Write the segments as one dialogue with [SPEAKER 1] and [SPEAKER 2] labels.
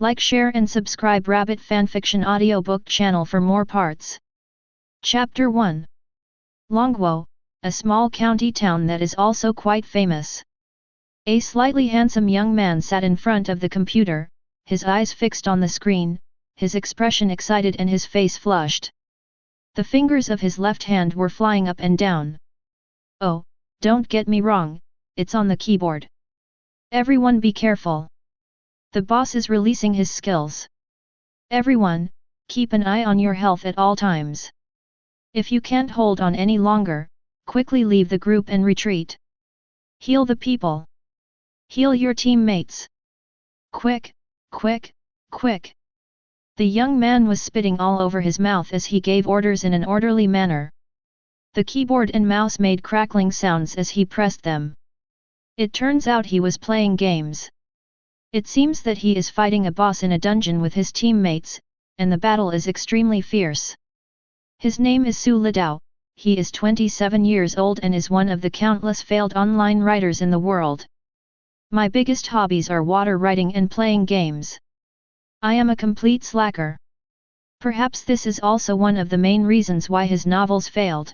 [SPEAKER 1] Like, share and subscribe Rabbit Fanfiction audiobook channel for more parts. Chapter 1. Longguo, a small county town that is also quite famous. A slightly handsome young man sat in front of the computer, his eyes fixed on the screen, his expression excited and his face flushed. The fingers of his left hand were flying up and down. Oh, don't get me wrong, it's on the keyboard. Everyone be careful. The boss is releasing his skills. Everyone, keep an eye on your health at all times. If you can't hold on any longer, quickly leave the group and retreat. Heal the people. Heal your teammates. Quick, quick, quick. The young man was spitting all over his mouth as he gave orders in an orderly manner. The keyboard and mouse made crackling sounds as he pressed them. It turns out he was playing games. It seems that he is fighting a boss in a dungeon with his teammates, and the battle is extremely fierce. His name is Litao, he is 27 years old and is one of the countless failed online writers in the world. My biggest hobbies are water writing and playing games. I am a complete slacker. Perhaps this is also one of the main reasons why his novels failed.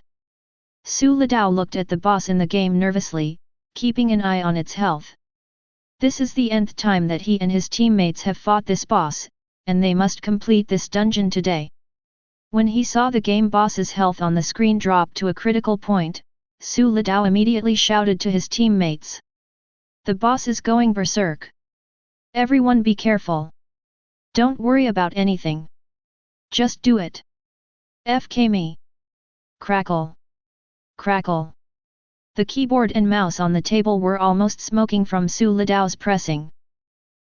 [SPEAKER 1] Litao looked at the boss in the game nervously, keeping an eye on its health. This is the nth time that he and his teammates have fought this boss, and they must complete this dungeon today. When he saw the game boss's health on the screen drop to a critical point, Litao immediately shouted to his teammates. The boss is going berserk. Everyone be careful. Don't worry about anything. Just do it. FK me. Crackle. Crackle. The keyboard and mouse on the table were almost smoking from Litao's pressing.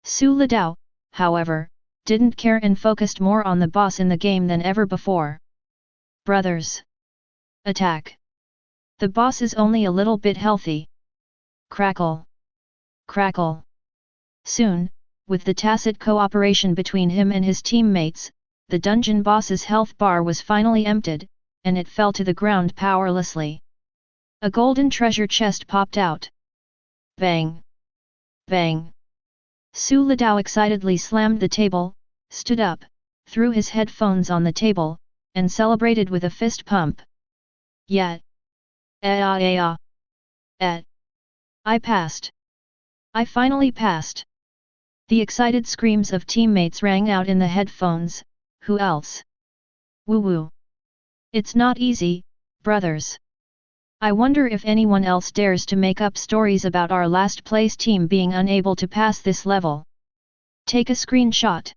[SPEAKER 1] Litao, however, didn't care and focused more on the boss in the game than ever before. Brothers. Attack. The boss is only a little bit healthy. Crackle. Crackle. Soon, with the tacit cooperation between him and his teammates, the dungeon boss's health bar was finally emptied, and it fell to the ground powerlessly. A golden treasure chest popped out. Bang! Bang! Litao excitedly slammed the table, stood up, threw his headphones on the table, and celebrated with a fist pump. Yeah! I passed! I finally passed! The excited screams of teammates rang out in the headphones. Who else? Woo woo! It's not easy, brothers. I wonder if anyone else dares to make up stories about our last place team being unable to pass this level. Take a screenshot.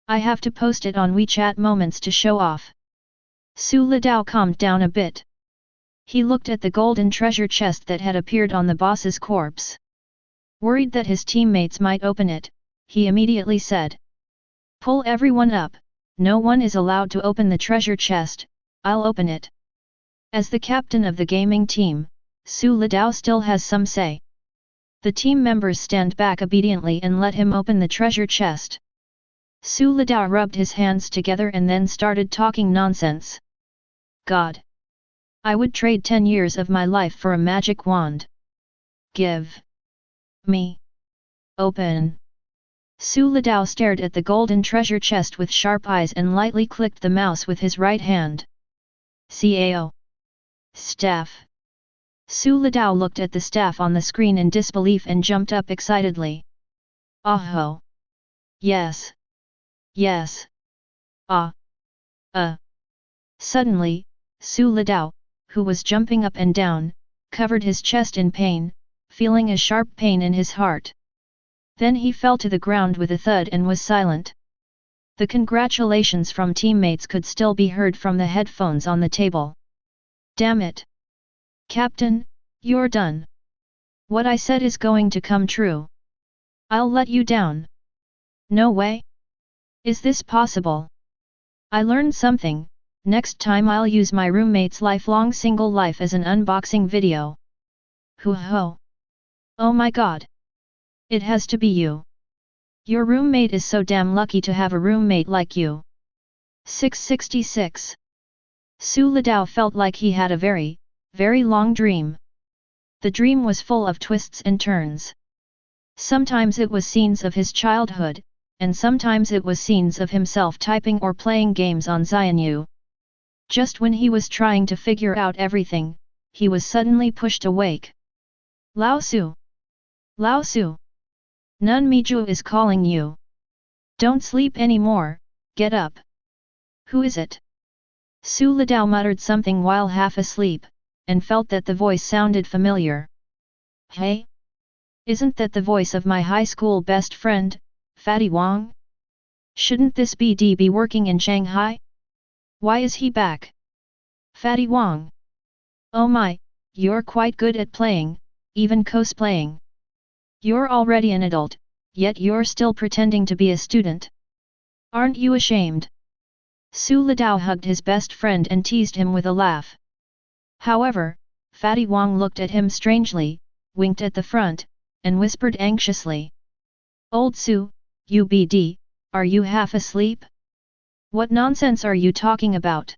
[SPEAKER 1] I have to post it on WeChat Moments to show off. Litao calmed down a bit. He looked at the golden treasure chest that had appeared on the boss's corpse. Worried that his teammates might open it, he immediately said. Pull everyone up, no one is allowed to open the treasure chest, I'll open it. As the captain of the gaming team, Litao still has some say. The team members stand back obediently and let him open the treasure chest. Litao rubbed his hands together and then started talking nonsense. God! I would trade 10 years of my life for a magic wand. Give me. Open. Litao stared at the golden treasure chest with sharp eyes and lightly clicked the mouse with his right hand. Cao. Staff. Litao looked at the staff on the screen in disbelief and jumped up excitedly. Oh! Yes! Yes! Ah! Suddenly, Litao, who was jumping up and down, covered his chest in pain, feeling a sharp pain in his heart. Then he fell to the ground with a thud and was silent. The congratulations from teammates could still be heard from the headphones on the table. Damn it! Captain, you're done. What I said is going to come true. I'll let you down. No way? Is this possible? I learned something, next time I'll use my roommate's lifelong single life as an unboxing video. Hoo ho! Oh my god! It has to be you. Your roommate is so damn lucky to have a roommate like you. 666. Litao felt like he had a very, very long dream. The dream was full of twists and turns. Sometimes it was scenes of his childhood, and sometimes it was scenes of himself typing or playing games on Zhiyuan. Just when he was trying to figure out everything, he was suddenly pushed awake. Lao Su! Lao Su! Nun Miju is calling you. Don't sleep anymore, get up. Who is it? Su Litao muttered something while half asleep, and felt that the voice sounded familiar. Hey? Isn't that the voice of my high school best friend, Fatty Wang? Shouldn't this BD be working in Shanghai? Why is he back? Fatty Wang. Oh my, you're quite good at playing, even cosplaying. You're already an adult, yet you're still pretending to be a student. Aren't you ashamed? Su Litao hugged his best friend and teased him with a laugh. However, Fatty Wang looked at him strangely, winked at the front, and whispered anxiously. Old Su, UBD, are you half asleep? What nonsense are you talking about?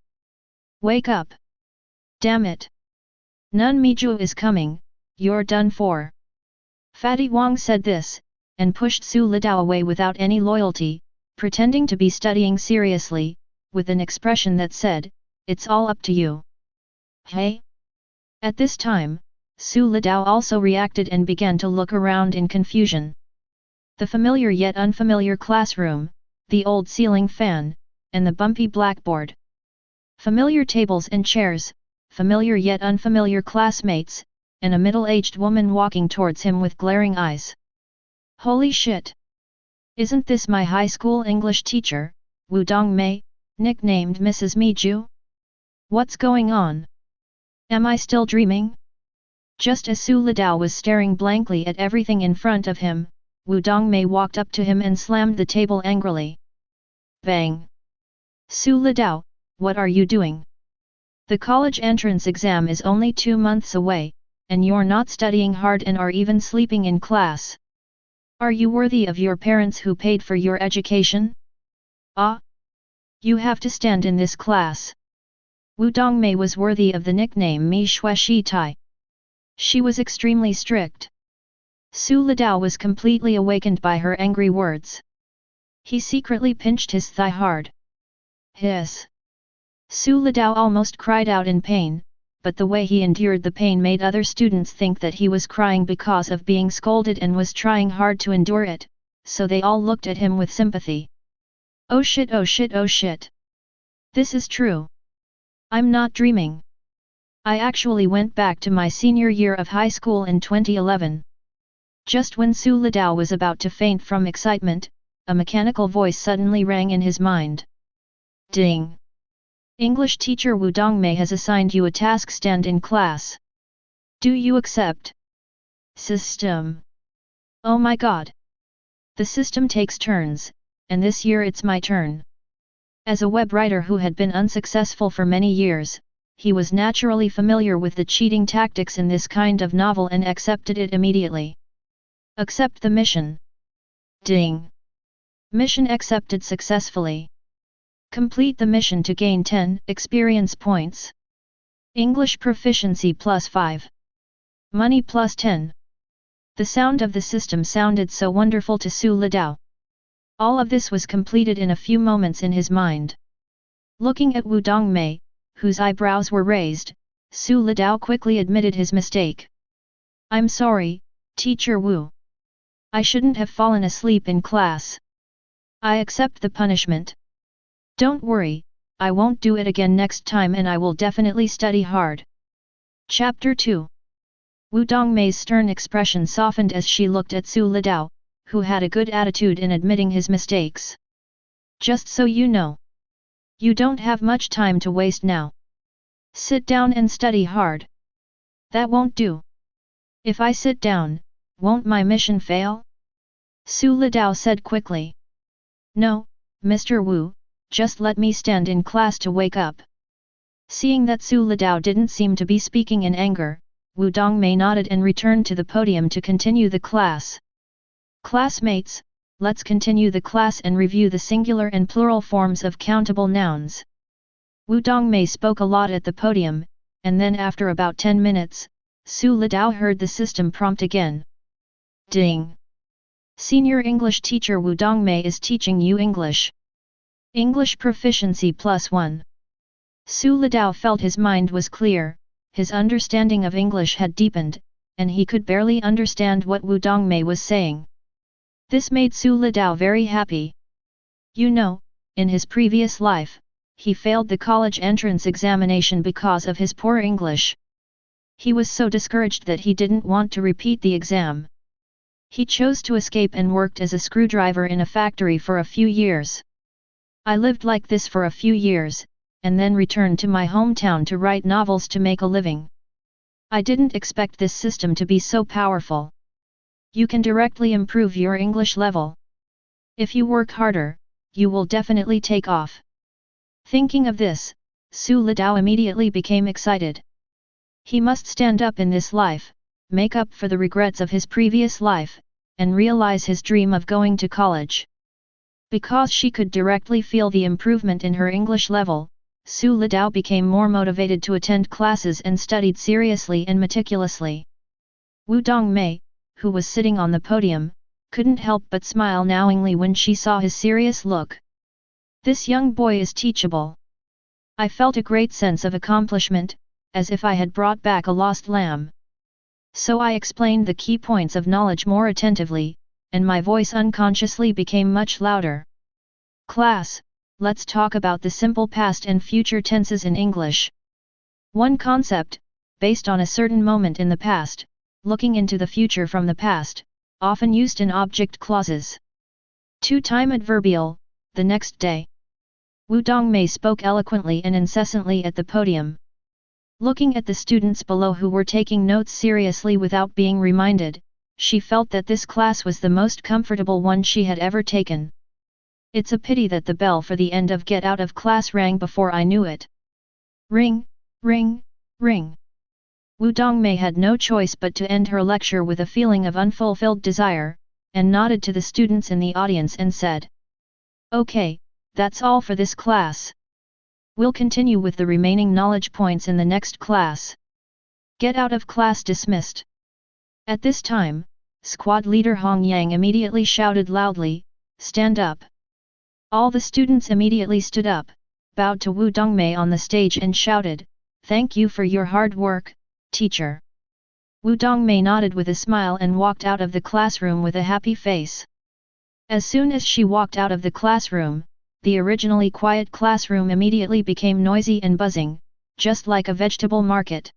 [SPEAKER 1] Wake up! Damn it! Nun Miju is coming, you're done for. Fatty Wang said this, and pushed Su Litao away without any loyalty, pretending to be studying seriously, with an expression that said, it's all up to you. Hey? At this time, Su Litao also reacted and began to look around in confusion. The familiar yet unfamiliar classroom, the old ceiling fan, and the bumpy blackboard. Familiar tables and chairs, familiar yet unfamiliar classmates, and a middle-aged woman walking towards him with glaring eyes. Holy shit! Isn't this my high school English teacher, Wu Dongmei, nicknamed Mrs. Miju? What's going on? Am I still dreaming? Just as Su Litao was staring blankly at everything in front of him, Wu Dongmei walked up to him and slammed the table angrily. Bang! Su Litao, what are you doing? The college entrance exam is only 2 months away, and you're not studying hard and are even sleeping in class. Are you worthy of your parents who paid for your education? Ah! You have to stand in this class. Wu Dongmei was worthy of the nickname Mi Shui Shi Tai. She was extremely strict. Su Litao was completely awakened by her angry words. He secretly pinched his thigh hard. Hiss! Su Litao almost cried out in pain, but the way he endured the pain made other students think that he was crying because of being scolded and was trying hard to endure it, so they all looked at him with sympathy. Oh shit, oh shit, oh shit! This is true. I'm not dreaming. I actually went back to my senior year of high school in 2011. Just when Su Litao was about to faint from excitement, a mechanical voice suddenly rang in his mind. Ding! English teacher Wu Dongmei has assigned you a task, stand in class. Do you accept? System. Oh my god! The system takes turns, and this year it's my turn. As a web writer who had been unsuccessful for many years, he was naturally familiar with the cheating tactics in this kind of novel and accepted it immediately. Accept the mission. Ding! Mission accepted successfully. Complete the mission to gain 10 experience points. English proficiency +5. Money +10. The sound of the system sounded so wonderful to Su Litao. All of this was completed in a few moments in his mind. Looking at Wu Dongmei, whose eyebrows were raised, Su Litao quickly admitted his mistake. I'm sorry, Teacher Wu. I shouldn't have fallen asleep in class. I accept the punishment. Don't worry, I won't do it again next time and I will definitely study hard. Chapter 2. Wu Dongmei's stern expression softened as she looked at Su Litao, who had a good attitude in admitting his mistakes. Just so you know. You don't have much time to waste now. Sit down and study hard. That won't do. If I sit down, won't my mission fail? Su Litao said quickly. No, Mr. Wu, just let me stand in class to wake up. Seeing that Su Litao didn't seem to be speaking in anger, Wu Dongmei nodded and returned to the podium to continue the class. Classmates, let's continue the class and review the singular and plural forms of countable nouns. Wu Dongmei spoke a lot at the podium, and then after about 10 minutes, Su Litao heard the system prompt again. Ding! Senior English teacher Wu Dongmei is teaching you English. English proficiency +1. Su Litao felt his mind was clear, his understanding of English had deepened, and he could barely understand what Wu Dongmei was saying. This made Su Litao very happy. You know, in his previous life, he failed the college entrance examination because of his poor English. He was so discouraged that he didn't want to repeat the exam. He chose to escape and worked as a screwdriver in a factory for a few years. I lived like this for a few years, and then returned to my hometown to write novels to make a living. I didn't expect this system to be so powerful. You can directly improve your English level. If you work harder, you will definitely take off. Thinking of this, Su Litao immediately became excited. He must stand up in this life, make up for the regrets of his previous life, and realize his dream of going to college. Because she could directly feel the improvement in her English level, Su Litao became more motivated to attend classes and studied seriously and meticulously. Wu Dongmei, who was sitting on the podium, couldn't help but smile knowingly when she saw his serious look. This young boy is teachable. I felt a great sense of accomplishment, as if I had brought back a lost lamb. So I explained the key points of knowledge more attentively, and my voice unconsciously became much louder. Class, let's talk about the simple past and future tenses in English. One concept, based on a certain moment in the past, looking into the future from the past, often used in object clauses. 2-time adverbial, the next day. Wu Dongmei spoke eloquently and incessantly at the podium. Looking at the students below who were taking notes seriously without being reminded, she felt that this class was the most comfortable one she had ever taken. It's a pity that the bell for the end of get out of class rang before I knew it. Ring, ring, ring. Wu Dongmei had no choice but to end her lecture with a feeling of unfulfilled desire, and nodded to the students in the audience and said, "Okay, that's all for this class. We'll continue with the remaining knowledge points in the next class. Get out of class dismissed." At this time, squad leader Hong Yang immediately shouted loudly, "Stand up!" All the students immediately stood up, bowed to Wu Dongmei on the stage and shouted, "Thank you for your hard work, teacher." Wu Dongmei nodded with a smile and walked out of the classroom with a happy face. As soon as she walked out of the classroom, the originally quiet classroom immediately became noisy and buzzing, just like a vegetable market.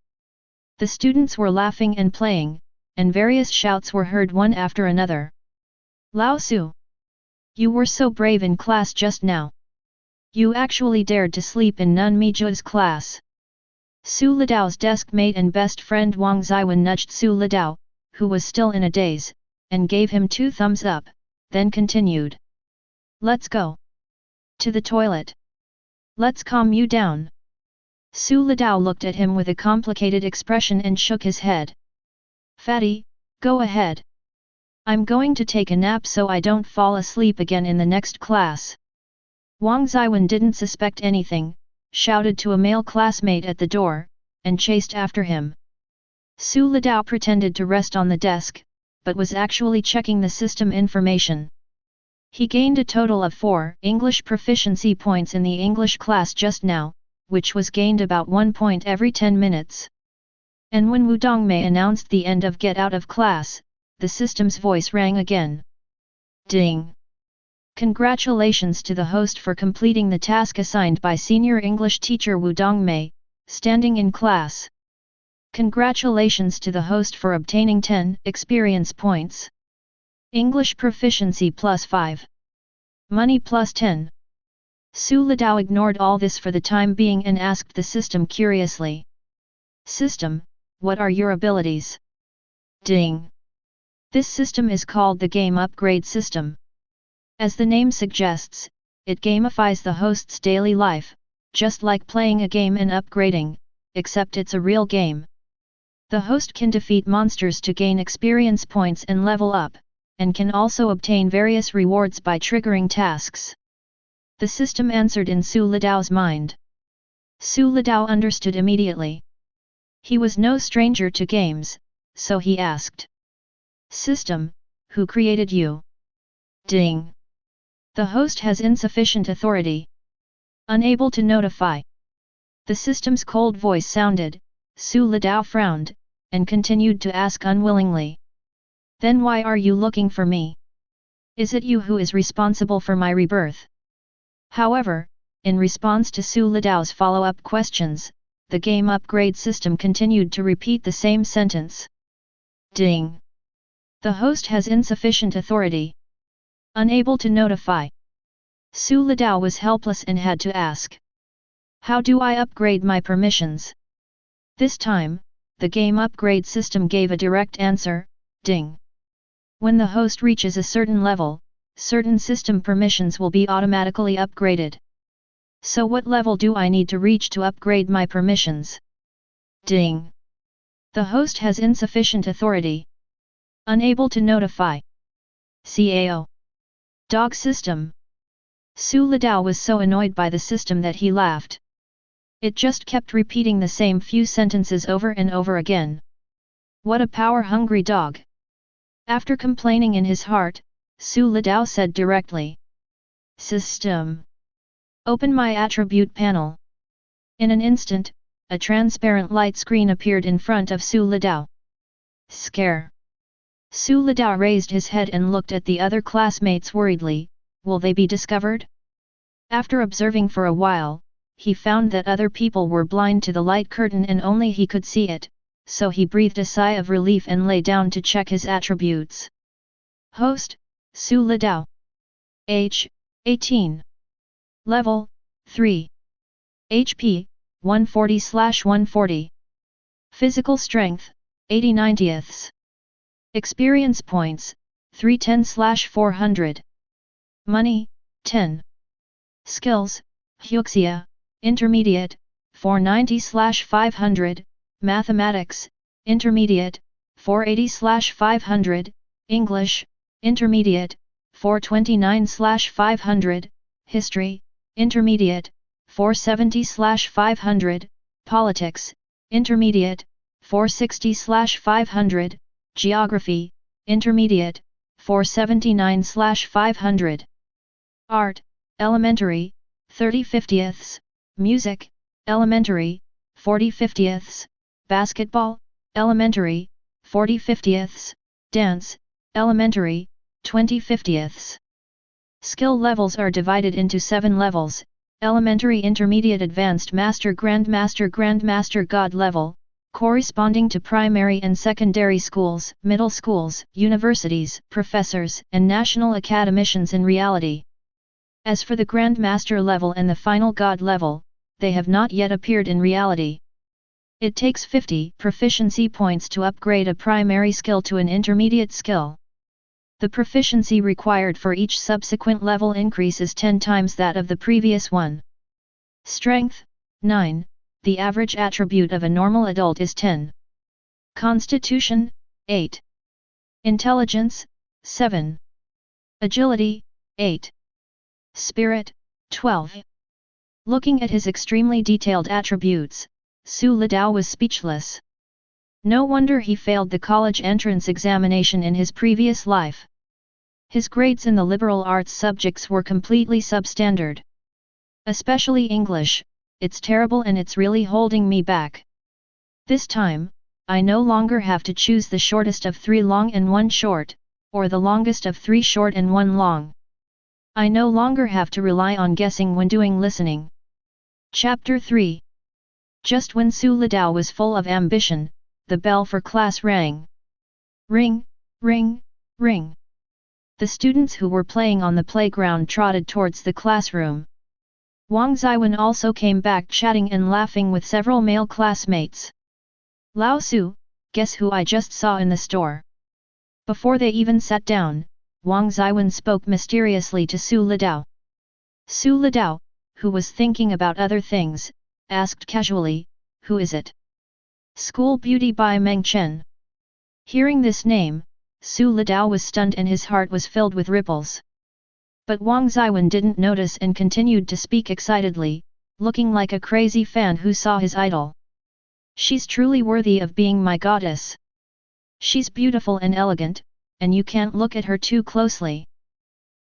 [SPEAKER 1] The students were laughing and playing, and various shouts were heard one after another. "Lao Su! You were so brave in class just now. You actually dared to sleep in Nun Miju's class." Su Litao's desk mate and best friend Wang Zhiyuan nudged Su Litao, who was still in a daze, and gave him 2 thumbs up, then continued. "Let's go to the toilet. Let's calm you down." Su Litao looked at him with a complicated expression and shook his head. "Fatty, go ahead. I'm going to take a nap so I don't fall asleep again in the next class." Wang Zhiyuan didn't suspect anything, shouted to a male classmate at the door, and chased after him. Su Litao pretended to rest on the desk, but was actually checking the system information. He gained a total of 4 English proficiency points in the English class just now, which was gained about 1 point every 10 minutes. And when Wu Dongmei announced the end of get out of class, the system's voice rang again. Ding! Congratulations to the host for completing the task assigned by senior English teacher Wu Dongmei, standing in class. Congratulations to the host for obtaining 10 experience points. English proficiency +5. Money +10. Su Litao ignored all this for the time being and asked the system curiously. "System, what are your abilities?" Ding! This system is called the Game Upgrade System. As the name suggests, it gamifies the host's daily life, just like playing a game and upgrading, except it's a real game. The host can defeat monsters to gain experience points and level up, and can also obtain various rewards by triggering tasks. The system answered in Su Litao's mind. Su Litao understood immediately. He was no stranger to games, so he asked. "System, who created you?" Ding. The host has insufficient authority. Unable to notify. The system's cold voice sounded. Su Litao frowned, and continued to ask unwillingly. Then why are you looking for me? Is it you who is responsible for my rebirth? However, in response to Su Litao's follow-up questions, the game upgrade system continued to repeat the same sentence. Ding. The host has insufficient authority. Unable to notify. Su Litao was helpless and had to ask. How do I upgrade my permissions? This time, the game upgrade system gave a direct answer, ding. When the host reaches a certain level, certain system permissions will be automatically upgraded. So what level do I need to reach to upgrade my permissions? Ding. The host has insufficient authority. Unable to notify. CAO. Dog system. Su Litao was so annoyed by the system that he laughed. It just kept repeating the same few sentences over and over again. What a power-hungry dog! After complaining in his heart, Su Litao said directly. System. Open my attribute panel. In an instant, a transparent light screen appeared in front of Su Litao. Scare. Su Litao raised his head and looked at the other classmates worriedly. Will they be discovered? After observing for a while, he found that other people were blind to the light curtain and only he could see it, so he breathed a sigh of relief and lay down to check his attributes. Host, Su Litao. Age, 18. Level, 3. HP, 140/140. Physical strength, 80/90. Experience points, 310/400. Money, 10. Skills, Huxia, Intermediate, 490/500, Mathematics, Intermediate, 480/500, English, Intermediate, 429/500, History, Intermediate, 470/500, Politics, Intermediate, 460/500, Geography, Intermediate, 479/500. Art, Elementary, 30/50. Music, Elementary, 40/50. Basketball, Elementary, 40/50. Dance, Elementary, 20/50. Skill levels are divided into 7 levels: Elementary, Intermediate, Advanced, Master, Grandmaster, God level, corresponding to primary and secondary schools, middle schools, universities, professors, and national academicians in reality. As for the Grandmaster level and the final God level, they have not yet appeared in reality. It takes 50 proficiency points to upgrade a primary skill to an intermediate skill. The proficiency required for each subsequent level increase is 10 times that of the previous one. Strength, 9, the average attribute of a normal adult is 10. Constitution, 8. Intelligence, 7. Agility, 8. Spirit, 12. Looking at his extremely detailed attributes, Su Litao was speechless. No wonder he failed the college entrance examination in his previous life. His grades in the liberal arts subjects were completely substandard. Especially English, it's terrible and it's really holding me back. This time, I no longer have to choose the shortest of 3 long and 1 short, or the longest of 3 short and 1 long. I no longer have to rely on guessing when doing listening. Chapter 3. Just when Su Litao was full of ambition, the bell for class rang. Ring, ring, ring. The students who were playing on the playground trotted towards the classroom. Wang Zhiyuan also came back chatting and laughing with several male classmates. Lao Su, guess who I just saw in the store? Before they even sat down, Wang Zhiyuan spoke mysteriously to Su Litao. Su Litao, who was thinking about other things, asked casually, who is it? School beauty Bai Mengchen. Hearing this name, Su Litao was stunned and his heart was filled with ripples. But Wang Zhiyuan didn't notice and continued to speak excitedly, looking like a crazy fan who saw his idol. She's truly worthy of being my goddess. She's beautiful and elegant, and you can't look at her too closely.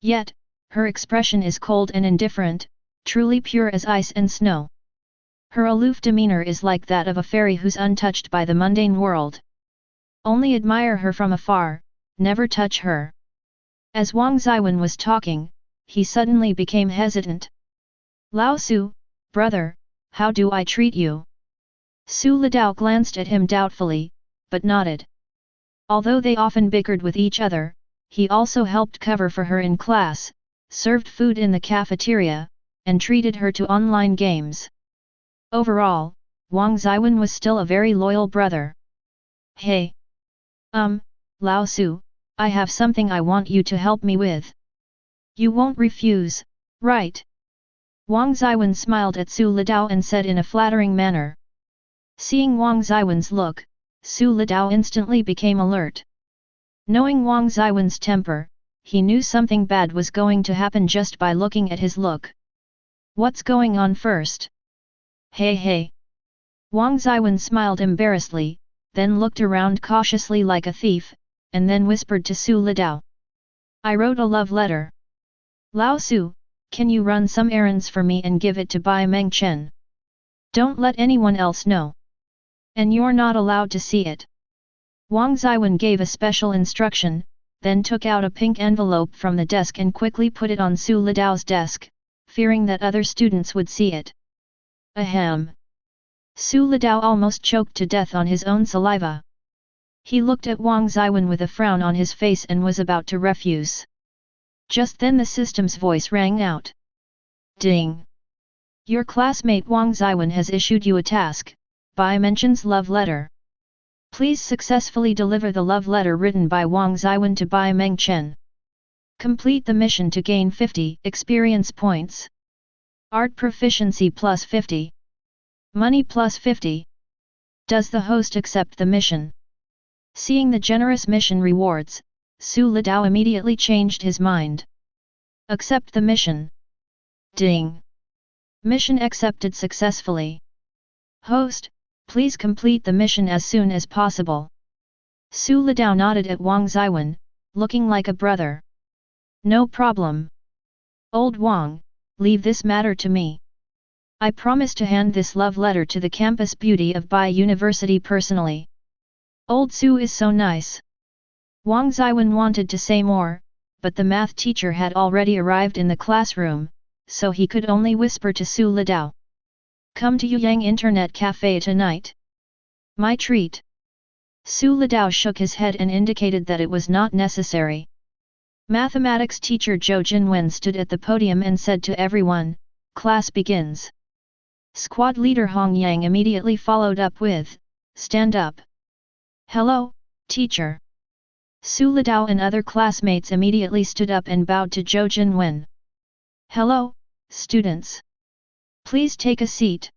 [SPEAKER 1] Yet, her expression is cold and indifferent, truly pure as ice and snow. Her aloof demeanor is like that of a fairy who's untouched by the mundane world. Only admire her from afar, never touch her. As Wang Zhiwen was talking, he suddenly became hesitant. Lao Su, brother, how do I treat you? Su Lidao glanced at him doubtfully, but nodded. Although they often bickered with each other, he also helped cover for her in class, served food in the cafeteria, and treated her to online games. Overall, Wang Zhiwen was still a very loyal brother. Hey! Lao Su, I have something I want you to help me with. You won't refuse, right? Wang Zhiwen smiled at Su Lidao and said in a flattering manner. Seeing Wang Zhiwen's look, Su Lidao instantly became alert. Knowing Wang Zhiwen's temper, he knew something bad was going to happen just by looking at his look. What's going on first? Hey! Wang Zhiwen smiled embarrassedly, then looked around cautiously like a thief, and then whispered to Su Lidao. I wrote a love letter. Lao Su, can you run some errands for me and give it to Bai Mengchen? Don't let anyone else know. And you're not allowed to see it. Wang Zhiwen gave a special instruction, then took out a pink envelope from the desk and quickly put it on Su Lidao's desk, fearing that other students would see it. Ahem! Su Lidao almost choked to death on his own saliva. He looked at Wang Zhiwen with a frown on his face and was about to refuse. Just then the system's voice rang out. Ding! Your classmate Wang Zhiwen has issued you a task, Bai Mengchen's love letter. Please successfully deliver the love letter written by Wang Zhiwen to Bai Mengchen. Complete the mission to gain 50 experience points. Art proficiency plus 50. Money plus 50. Does the host accept the mission? Seeing the generous mission rewards, Su Lidao immediately changed his mind. Accept the mission. Ding! Mission accepted successfully. Host, please complete the mission as soon as possible. Su Lidao nodded at Wang Zhiwen, looking like a brother. No problem. Old Wang, leave this matter to me. I promise to hand this love letter to the campus beauty of Bai University personally. Old Su is so nice. Wang Zhiwen wanted to say more, but the math teacher had already arrived in the classroom, so he could only whisper to Su Lidao. Come to Yang Internet Cafe tonight. My treat. Su Lidao shook his head and indicated that it was not necessary. Mathematics teacher Zhou Jinwen stood at the podium and said to everyone, class begins. Squad leader Hong Yang immediately followed up with, stand up. Hello, teacher. Su Lidao and other classmates immediately stood up and bowed to Zhou Jinwen. Hello, students. Please take a seat.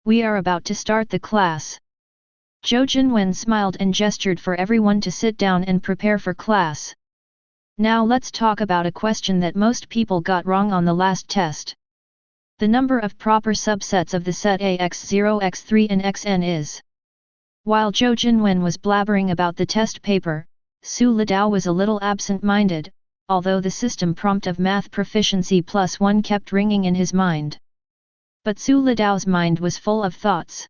[SPEAKER 1] We are about to start the class. Zhou Jinwen smiled and gestured for everyone to sit down and prepare for class. Now let's talk about a question that most people got wrong on the last test. The number of proper subsets of the set AX0, X3 and Xn is. While Zhou Jinwen was blabbering about the test paper, Su Lidao was a little absent-minded, although the system prompt of math proficiency +1 kept ringing in his mind. But Su Lidao's mind was full of thoughts.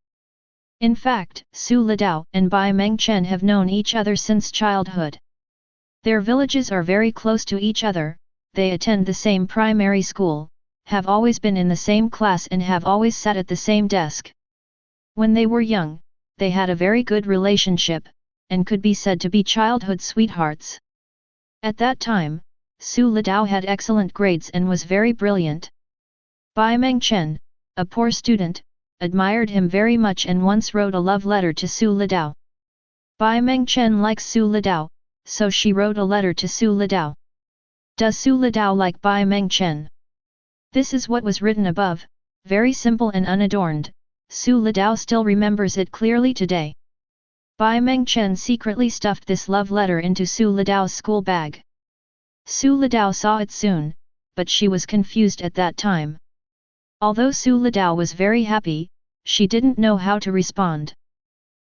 [SPEAKER 1] In fact, Su Lidao and Bai Mengchen have known each other since childhood. Their villages are very close to each other, they attend the same primary school, have always been in the same class and have always sat at the same desk. When they were young, they had a very good relationship, and could be said to be childhood sweethearts. At that time, Su Lidao had excellent grades and was very brilliant. Bai Mengchen, a poor student, admired him very much and once wrote a love letter to Su Lidao. Bai Mengchen likes Su Lidao, so she wrote a letter to Su Lidao. Does Su Lidao like Bai Mengchen? This is what was written above, very simple and unadorned. Su Lidao still remembers it clearly today. Bai Mengchen secretly stuffed this love letter into Su Lidao's school bag. Su Lidao saw it soon, but she was confused at that time. Although Su Lidao was very happy, she didn't know how to respond.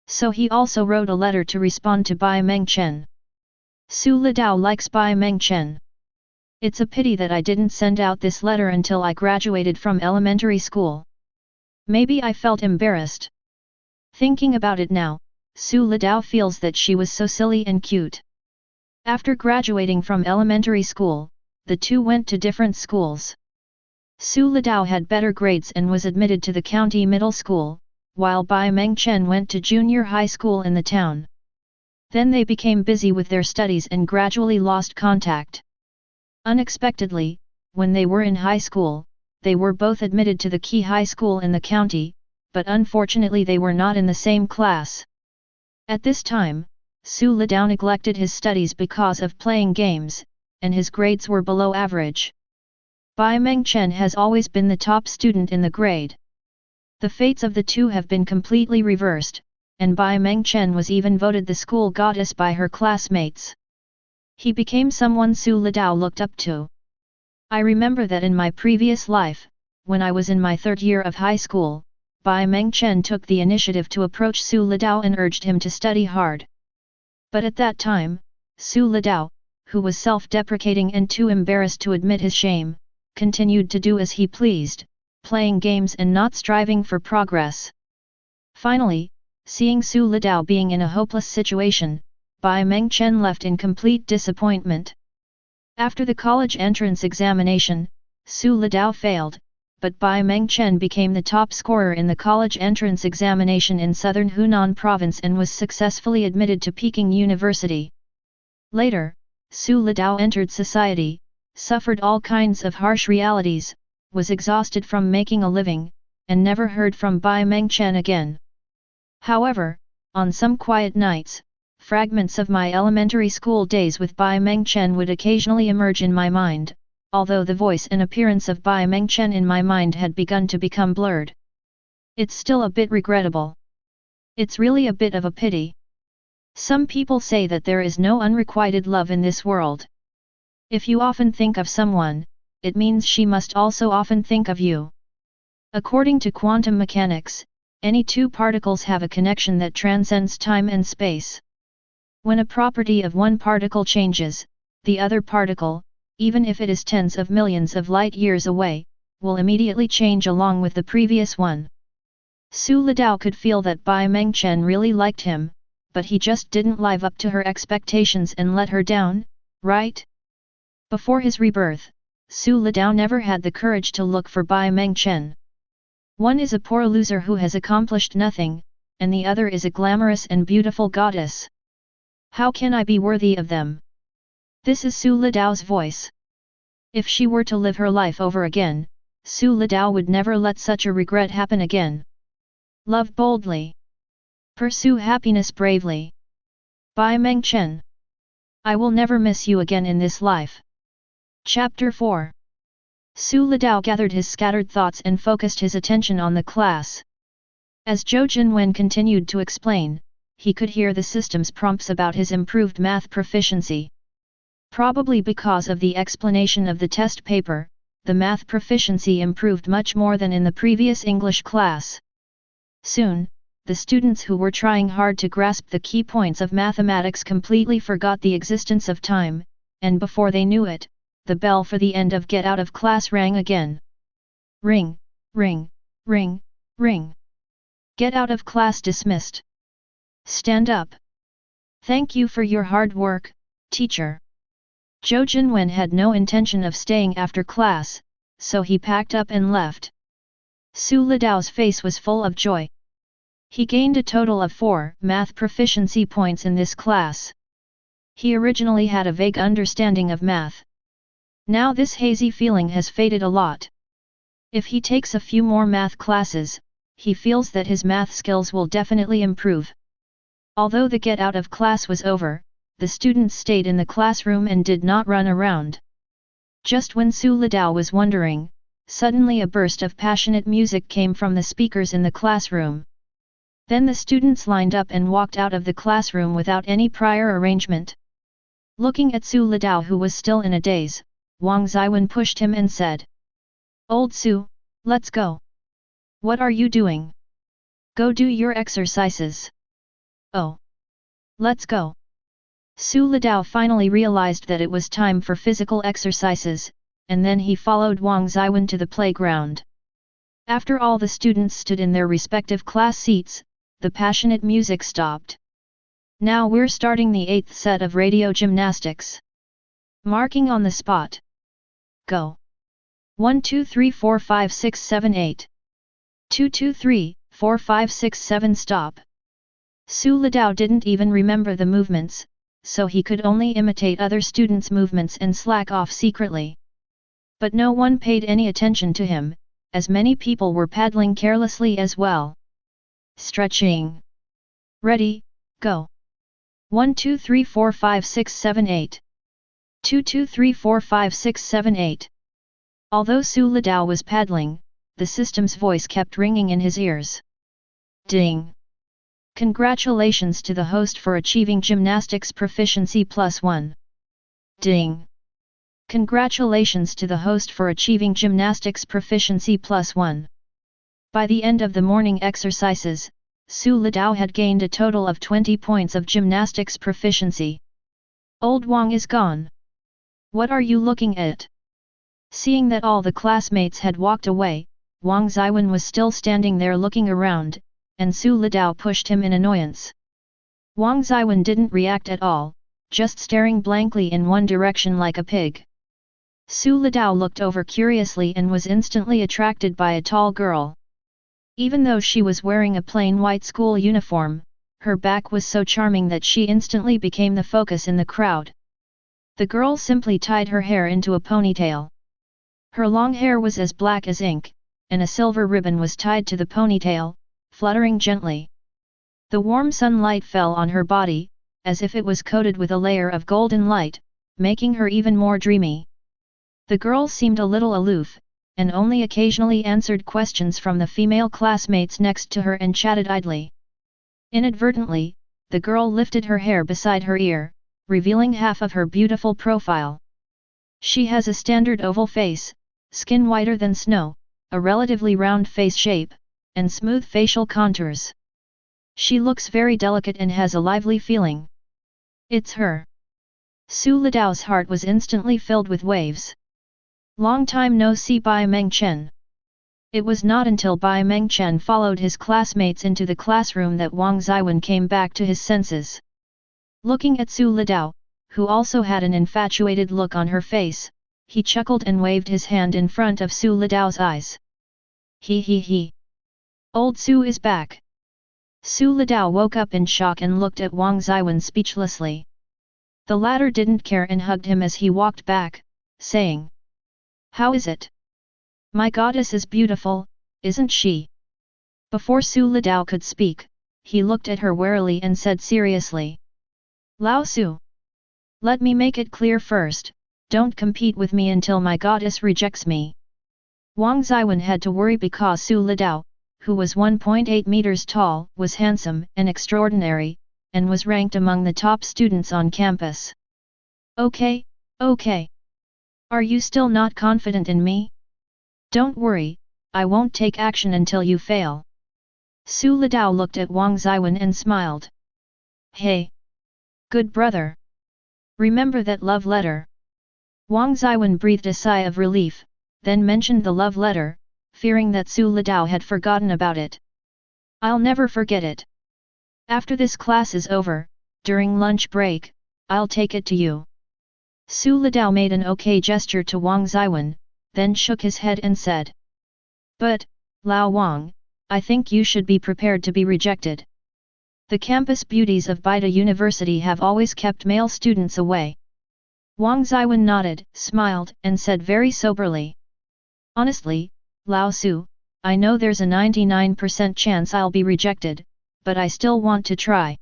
[SPEAKER 1] So he also wrote a letter to respond to Bai Mengchen. Su Lidao likes Bai Mengchen. It's a pity that I didn't send out this letter until I graduated from elementary school. Maybe I felt embarrassed. Thinking about it now, Su Litao feels that she was so silly and cute. After graduating from elementary school, the two went to different schools. Su Litao had better grades and was admitted to the county middle school, while Bai Mengchen went to junior high school in the town. Then they became busy with their studies and gradually lost contact. Unexpectedly, when they were in high school, they were both admitted to the key high school in the county, but unfortunately they were not in the same class. At this time, Su Litao neglected his studies because of playing games, and his grades were below average. Bai Mengchen has always been the top student in the grade. The fates of the two have been completely reversed, and Bai Mengchen was even voted the school goddess by her classmates. He became someone Su Litao looked up to. I remember that in my previous life, when I was in my third year of high school, Bai Mengchen took the initiative to approach Su Litao and urged him to study hard. But at that time, Su Litao, who was self-deprecating and too embarrassed to admit his shame, continued to do as he pleased, playing games and not striving for progress. Finally, seeing Su Litao being in a hopeless situation, Bai Mengchen left in complete disappointment. After the college entrance examination, Su Litao failed, but Bai Mengchen became the top scorer in the college entrance examination in southern Hunan province and was successfully admitted to Peking University. Later, Su Litao entered society, suffered all kinds of harsh realities, was exhausted from making a living, and never heard from Bai Mengchen again. However, on some quiet nights, fragments of my elementary school days with Bai Mengchen would occasionally emerge in my mind, although the voice and appearance of Bai Mengchen in my mind had begun to become blurred. It's still a bit regrettable. It's really a bit of a pity. Some people say that there is no unrequited love in this world. If you often think of someone, it means she must also often think of you. According to quantum mechanics, any two particles have a connection that transcends time and space. When a property of one particle changes, the other particle, even if it is tens of millions of light years away, will immediately change along with the previous one. Su Litao could feel that Bai Mengchen really liked him, but he just didn't live up to her expectations and let her down, right? Before his rebirth, Su Litao never had the courage to look for Bai Mengchen. One is a poor loser who has accomplished nothing, and the other is a glamorous and beautiful goddess. How can I be worthy of them? This is Su Litao's voice. If she were to live her life over again, Su Litao would never let such a regret happen again. Love boldly. Pursue happiness bravely. Bai Mengchen. I will never miss you again in this life. Chapter 4. Su Litao gathered his scattered thoughts and focused his attention on the class. As Zhou Jinwen continued to explain, he could hear the system's prompts about his improved math proficiency. Probably because of the explanation of the test paper, the math proficiency improved much more than in the previous English class. Soon, the students who were trying hard to grasp the key points of mathematics completely forgot the existence of time, and before they knew it, the bell for the end of get out of class rang again. Ring, ring, ring, ring. Get out of class dismissed. Stand up. Thank you for your hard work, teacher. Zhou Jinwen had no intention of staying after class, so he packed up and left. Su Litao's face was full of joy. He gained a total of 4 math proficiency points in this class. He originally had a vague understanding of math. Now this hazy feeling has faded a lot. If he takes a few more math classes, he feels that his math skills will definitely improve. Although the get out of class was over, the students stayed in the classroom and did not run around. Just when Su Litao was wondering, suddenly a burst of passionate music came from the speakers in the classroom. Then the students lined up and walked out of the classroom without any prior arrangement. Looking at Su Litao, who was still in a daze, Wang Zhiwen pushed him and said, "Old Su, let's go." "What are you doing?" "Go do your exercises." "Oh. Let's go." Su Lidao finally realized that it was time for physical exercises, and then he followed Wang Zhiwen to the playground. After all the students stood in their respective class seats, the passionate music stopped. Now we're starting the 8th set of radio gymnastics. Marking on the spot. Go. 1 2 3 4 5 6 7 8. 2 2 3 4 5 6 7 stop. Su Lidao didn't even remember the movements, so he could only imitate other students' movements and slack off secretly. But no one paid any attention to him, as many people were paddling carelessly as well. Stretching. Ready, go. 1 2 3 4 5 6 7 8. 2 2 3 4 5 6 7 8. Although Su Lidao was paddling, the system's voice kept ringing in his ears. Ding! Congratulations to the host for achieving gymnastics proficiency +1. Ding! Congratulations to the host for achieving gymnastics proficiency +1. By the end of the morning exercises, Su Lidao had gained a total of 20 points of gymnastics proficiency. Old Wang is gone. What are you looking at? Seeing that all the classmates had walked away, Wang Zhiwen was still standing there looking around, and Su Lidao pushed him in annoyance. Wang Zhiwen didn't react at all, just staring blankly in one direction like a pig. Su Lidao looked over curiously and was instantly attracted by a tall girl. Even though she was wearing a plain white school uniform, her back was so charming that she instantly became the focus in the crowd. The girl simply tied her hair into a ponytail. Her long hair was as black as ink, and a silver ribbon was tied to the ponytail, fluttering gently. The warm sunlight fell on her body, as if it was coated with a layer of golden light, making her even more dreamy. The girl seemed a little aloof, and only occasionally answered questions from the female classmates next to her and chatted idly. Inadvertently, the girl lifted her hair beside her ear, revealing half of her beautiful profile. She has a standard oval face, skin whiter than snow, a relatively round face shape, and smooth facial contours. She looks very delicate and has a lively feeling. It's her. Su Lidao's heart was instantly filled with waves. Long time no see Bai Mengchen. It was not until Bai Mengchen followed his classmates into the classroom that Wang Zhiwen came back to his senses. Looking at Su Lidao, who also had an infatuated look on her face, he chuckled and waved his hand in front of Su Lidao's eyes. He. Old Su is back. Su Lidao woke up in shock and looked at Wang Zhiwen speechlessly. The latter didn't care and hugged him as he walked back, saying, "How is it? My goddess is beautiful, isn't she?" Before Su Lidao could speak, he looked at her warily and said seriously, "Lao Su, let me make it clear first, don't compete with me until my goddess rejects me." Wang Zhiwen had to worry because Su Lidao, who was 1.8 meters tall, was handsome and extraordinary, and was ranked among the top students on campus. Okay. Are you still not confident in me? Don't worry, I won't take action until you fail. Su Lidao looked at Wang Zhiwen and smiled. Hey! Good brother! Remember that love letter. Wang Zhiwen breathed a sigh of relief, then mentioned the love letter, fearing that Su Lidao had forgotten about it. I'll never forget it. After this class is over, during lunch break, I'll take it to you. Su Lidao made an okay gesture to Wang Zhiwen, then shook his head and said. But, Lao Wang, I think you should be prepared to be rejected. The campus beauties of Bai University have always kept male students away. Wang Zhiwen nodded, smiled, and said very soberly. Honestly, Lao Su, I know there's a 99% chance I'll be rejected, but I still want to try.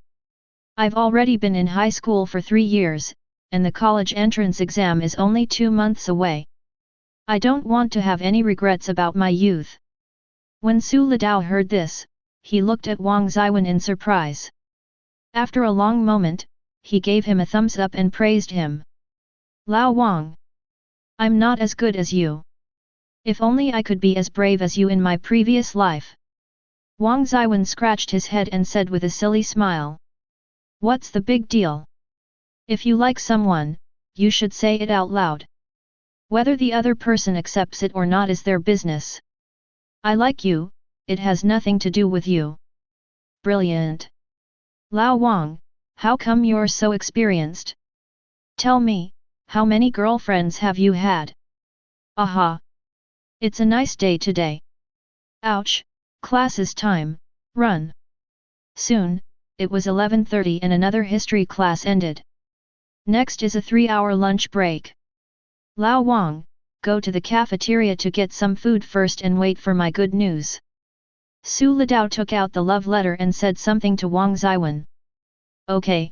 [SPEAKER 1] I've already been in high school for 3 years, and the college entrance exam is only 2 months away. I don't want to have any regrets about my youth. When Su Lidao heard this, he looked at Wang Zhiwen in surprise. After a long moment, he gave him a thumbs up and praised him. Lao Wang! I'm not as good as you. If only I could be as brave as you in my previous life. Wang Zhiwen scratched his head and said with a silly smile. What's the big deal? If you like someone, you should say it out loud. Whether the other person accepts it or not is their business. I like you, it has nothing to do with you. Brilliant. Lao Wang, how come you're so experienced? Tell me, how many girlfriends have you had? Aha! It's a nice day today. Ouch, class is time, run. Soon, it was 11:30 and another history class ended. Next is a 3-hour lunch break. Lao Wang, go to the cafeteria to get some food first and wait for my good news. Su Litao took out the love letter and said something to Wang Zhiyuan. Okay.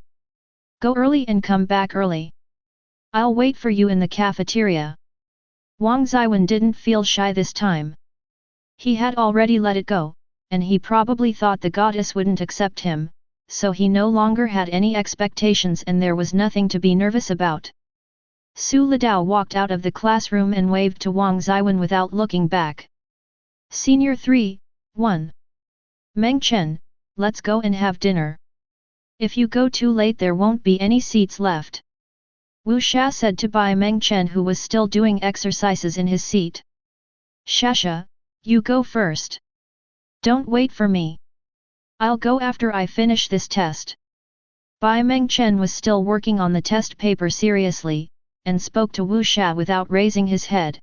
[SPEAKER 1] Go early and come back early. I'll wait for you in the cafeteria. Wang Zhiyuan didn't feel shy this time. He had already let it go, and he probably thought the goddess wouldn't accept him, so he no longer had any expectations and there was nothing to be nervous about. Su Litao walked out of the classroom and waved to Wang Zhiyuan without looking back. Senior 3, 1. Mengchen, let's go and have dinner. If you go too late there won't be any seats left. Wu Sha said to Bai Mengchen who was still doing exercises in his seat. Shasha, you go first. Don't wait for me. I'll go after I finish this test. Bai Mengchen was still working on the test paper seriously, and spoke to Wu Sha without raising his head.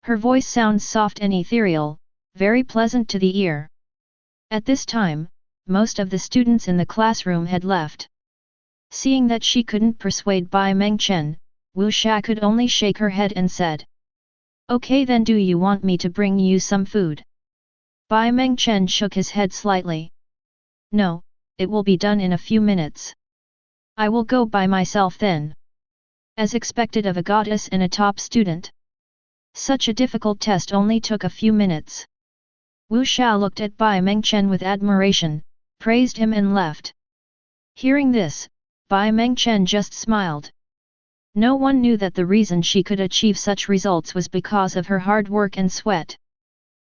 [SPEAKER 1] Her voice sounds soft and ethereal, very pleasant to the ear. At this time, most of the students in the classroom had left. Seeing that she couldn't persuade Bai Mengchen, Wu Sha could only shake her head and said, Okay then, do you want me to bring you some food? Bai Mengchen shook his head slightly. No, it will be done in a few minutes. I will go by myself then. As expected of a goddess and a top student. Such a difficult test only took a few minutes. Wu Sha looked at Bai Mengchen with admiration, praised him and left. Hearing this, Bai Mengchen just smiled. No one knew that the reason she could achieve such results was because of her hard work and sweat.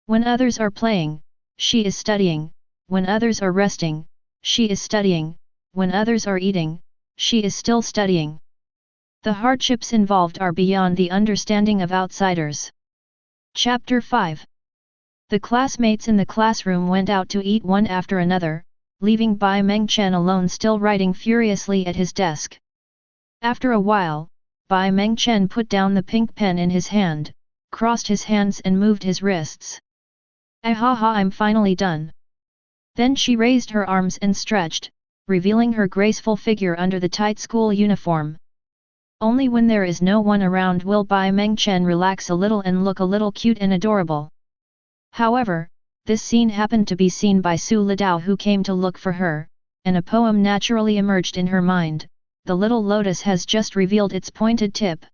[SPEAKER 1] When others are playing, she is studying, when others are resting, she is studying, when others are eating, she is still studying. The hardships involved are beyond the understanding of outsiders. Chapter 5. The classmates in the classroom went out to eat one after another, leaving Bai Mengchen alone still writing furiously at his desk. After a while, Bai Mengchen put down the pink pen in his hand, crossed his hands and moved his wrists. Ahaha, I'm finally done. Then she raised her arms and stretched, revealing her graceful figure under the tight school uniform. Only when there is no one around will Bai Mengchen relax a little and look a little cute and adorable. However, this scene happened to be seen by Su Litao who came to look for her, and a poem naturally emerged in her mind, the little lotus has just revealed its pointed tip.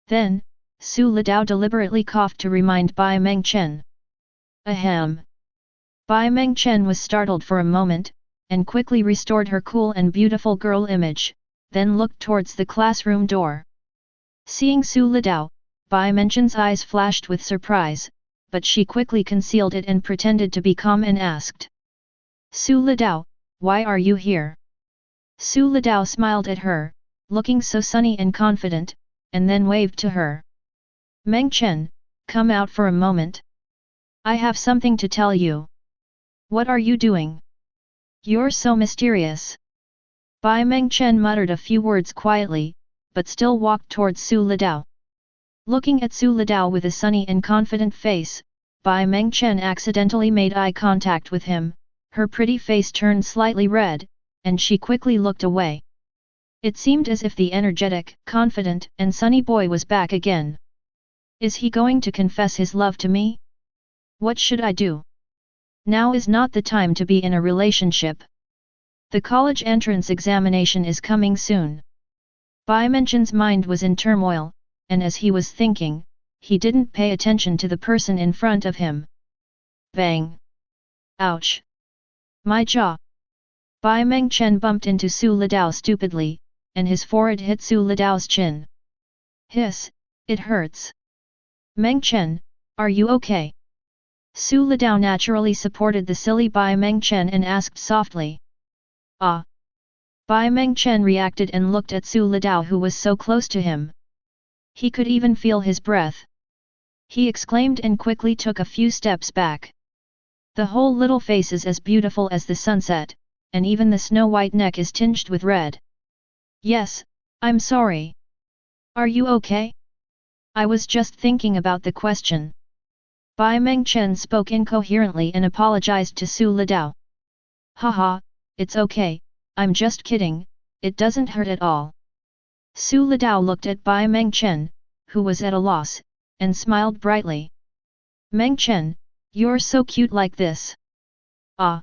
[SPEAKER 1] Then, Su Litao deliberately coughed to remind Bai Mengchen. Ahem. Bai Mengchen was startled for a moment, and quickly restored her cool and beautiful girl image, then looked towards the classroom door. Seeing Su Litao, Bai Mengchen's eyes flashed with surprise, but she quickly concealed it and pretended to be calm and asked. Su Litao, why are you here? Su Litao smiled at her, looking so sunny and confident, and then waved to her. Mengchen, come out for a moment. I have something to tell you. What are you doing? You're so mysterious. Bai Mengchen muttered a few words quietly, but still walked towards Su Litao. Looking at Su Litao with a sunny and confident face, Bai Mengchen accidentally made eye contact with him, her pretty face turned slightly red, and she quickly looked away. It seemed as if the energetic, confident and sunny boy was back again. Is he going to confess his love to me? What should I do? Now is not the time to be in a relationship. The college entrance examination is coming soon. Bai Mengchen's mind was in turmoil, and as he was thinking, he didn't pay attention to the person in front of him. Bang! Ouch! My jaw! Bai Mengchen bumped into Su Litao stupidly, and his forehead hit Su Litao's chin. Hiss! It hurts. Mengchen, are you okay? Su Litao naturally supported the silly Bai Mengchen and asked softly. Ah! Bai Mengchen reacted and looked at Su Litao, who was so close to him. He could even feel his breath. He exclaimed and quickly took a few steps back. The whole little face is as beautiful as the sunset, and even the snow-white neck is tinged with red. Yes, I'm sorry. Are you okay? I was just thinking about the question. Bai Mengchen spoke incoherently and apologized to Su Litao. Haha, it's okay, I'm just kidding, it doesn't hurt at all. Su Litao looked at Bai Mengchen, who was at a loss, and smiled brightly. Mengchen, you're so cute like this. Ah!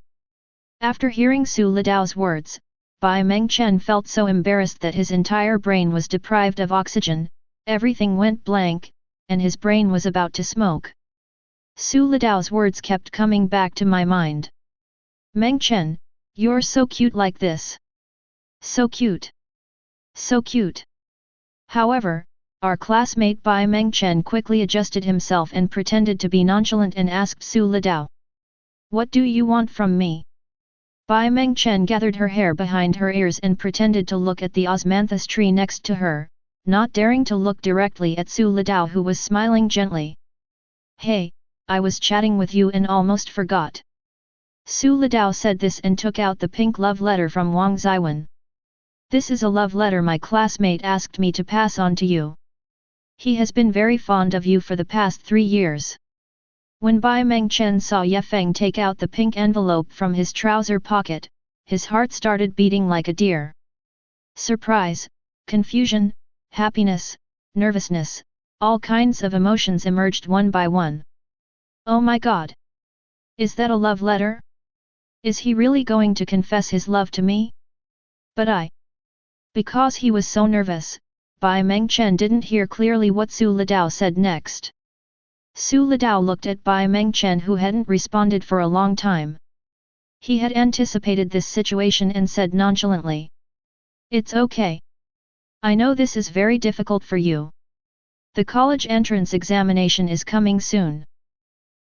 [SPEAKER 1] After hearing Su Litao's words, Bai Mengchen felt so embarrassed that his entire brain was deprived of oxygen, everything went blank, and his brain was about to smoke. Su Litao's words kept coming back to my mind. Mengchen, you're so cute like this. So cute. So cute. However, our classmate Bai Mengchen quickly adjusted himself and pretended to be nonchalant and asked Su Litao. What do you want from me? Bai Mengchen gathered her hair behind her ears and pretended to look at the osmanthus tree next to her, not daring to look directly at Su Litao, who was smiling gently. Hey, I was chatting with you and almost forgot. Su Litao said this and took out the pink love letter from Wang Zhiyuan. This is a love letter my classmate asked me to pass on to you. He has been very fond of you for the past 3 years. When Bai Mengchen saw Ye Feng take out the pink envelope from his trouser pocket, his heart started beating like a deer. Surprise, confusion, happiness, nervousness, all kinds of emotions emerged one by one. Oh my God! Is that a love letter? Is he really going to confess his love to me? But Because he was so nervous, Bai Mengchen didn't hear clearly what Su Litao said next. Su Litao looked at Bai Mengchen, who hadn't responded for a long time. He had anticipated this situation and said nonchalantly. It's okay. I know this is very difficult for you. The college entrance examination is coming soon.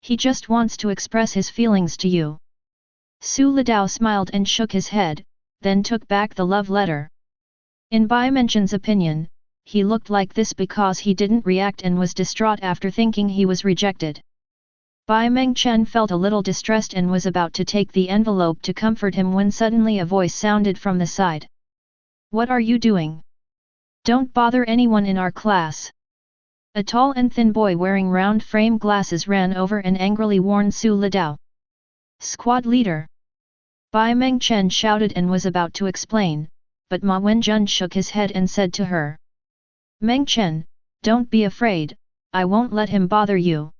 [SPEAKER 1] He just wants to express his feelings to you. Su Litao smiled and shook his head, then took back the love letter. In Bai Mengchen's opinion, he looked like this because he didn't react and was distraught after thinking he was rejected. Bai Mengchen felt a little distressed and was about to take the envelope to comfort him when suddenly a voice sounded from the side. What are you doing? Don't bother anyone in our class. A tall and thin boy wearing round frame glasses ran over and angrily warned Su Litao. Squad leader! Bai Mengchen shouted and was about to explain, but Ma Wenjun shook his head and said to her. Mengchen, don't be afraid, I won't let him bother you.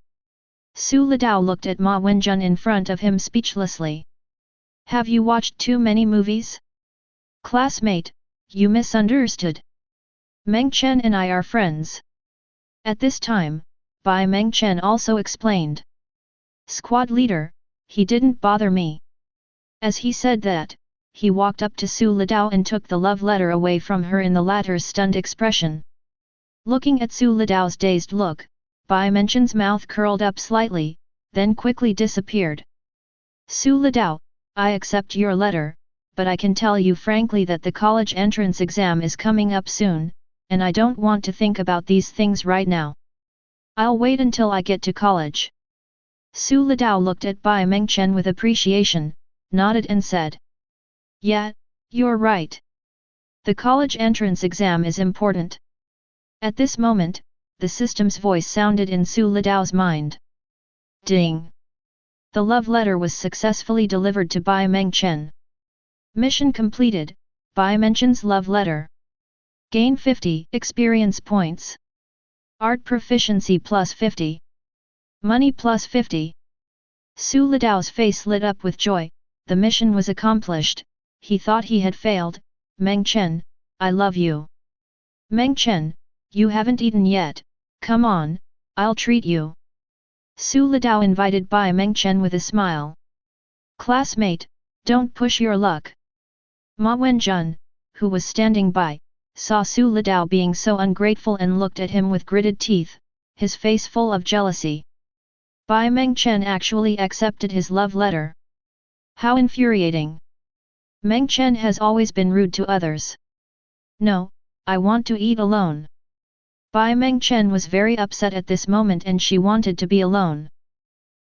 [SPEAKER 1] Su Litao looked at Ma Wenjun in front of him speechlessly. Have you watched too many movies? Classmate, you misunderstood. Mengchen and I are friends. At this time, Bai Mengchen also explained. Squad leader, he didn't bother me. As he said that, he walked up to Su Litao and took the love letter away from her in the latter's stunned expression. Looking at Su Litao's dazed look, Bai Mengchen's mouth curled up slightly, then quickly disappeared. Su Litao, I accept your letter, but I can tell you frankly that the college entrance exam is coming up soon, and I don't want to think about these things right now. I'll wait until I get to college. Su Litao looked at Bai Mengchen with appreciation, nodded and said. Yeah, you're right. The college entrance exam is important. At this moment, the system's voice sounded in Su Litao's mind. Ding! The love letter was successfully delivered to Bai Mengchen. Mission completed, Bai Mengchen's love letter. Gain 50 experience points. Art proficiency plus 50. Money plus 50. Su Litao's face lit up with joy, the mission was accomplished, he thought he had failed. Mengchen, I love you. Mengchen, you haven't eaten yet, come on, I'll treat you. Su Litao invited Bai Mengchen with a smile. Classmate, don't push your luck. Ma Wenjun, who was standing by, saw Su Litao being so ungrateful and looked at him with gritted teeth, his face full of jealousy. Bai Mengchen actually accepted his love letter. How infuriating! Mengchen has always been rude to others. No, I want to eat alone. Bai Mengchen was very upset at this moment and she wanted to be alone.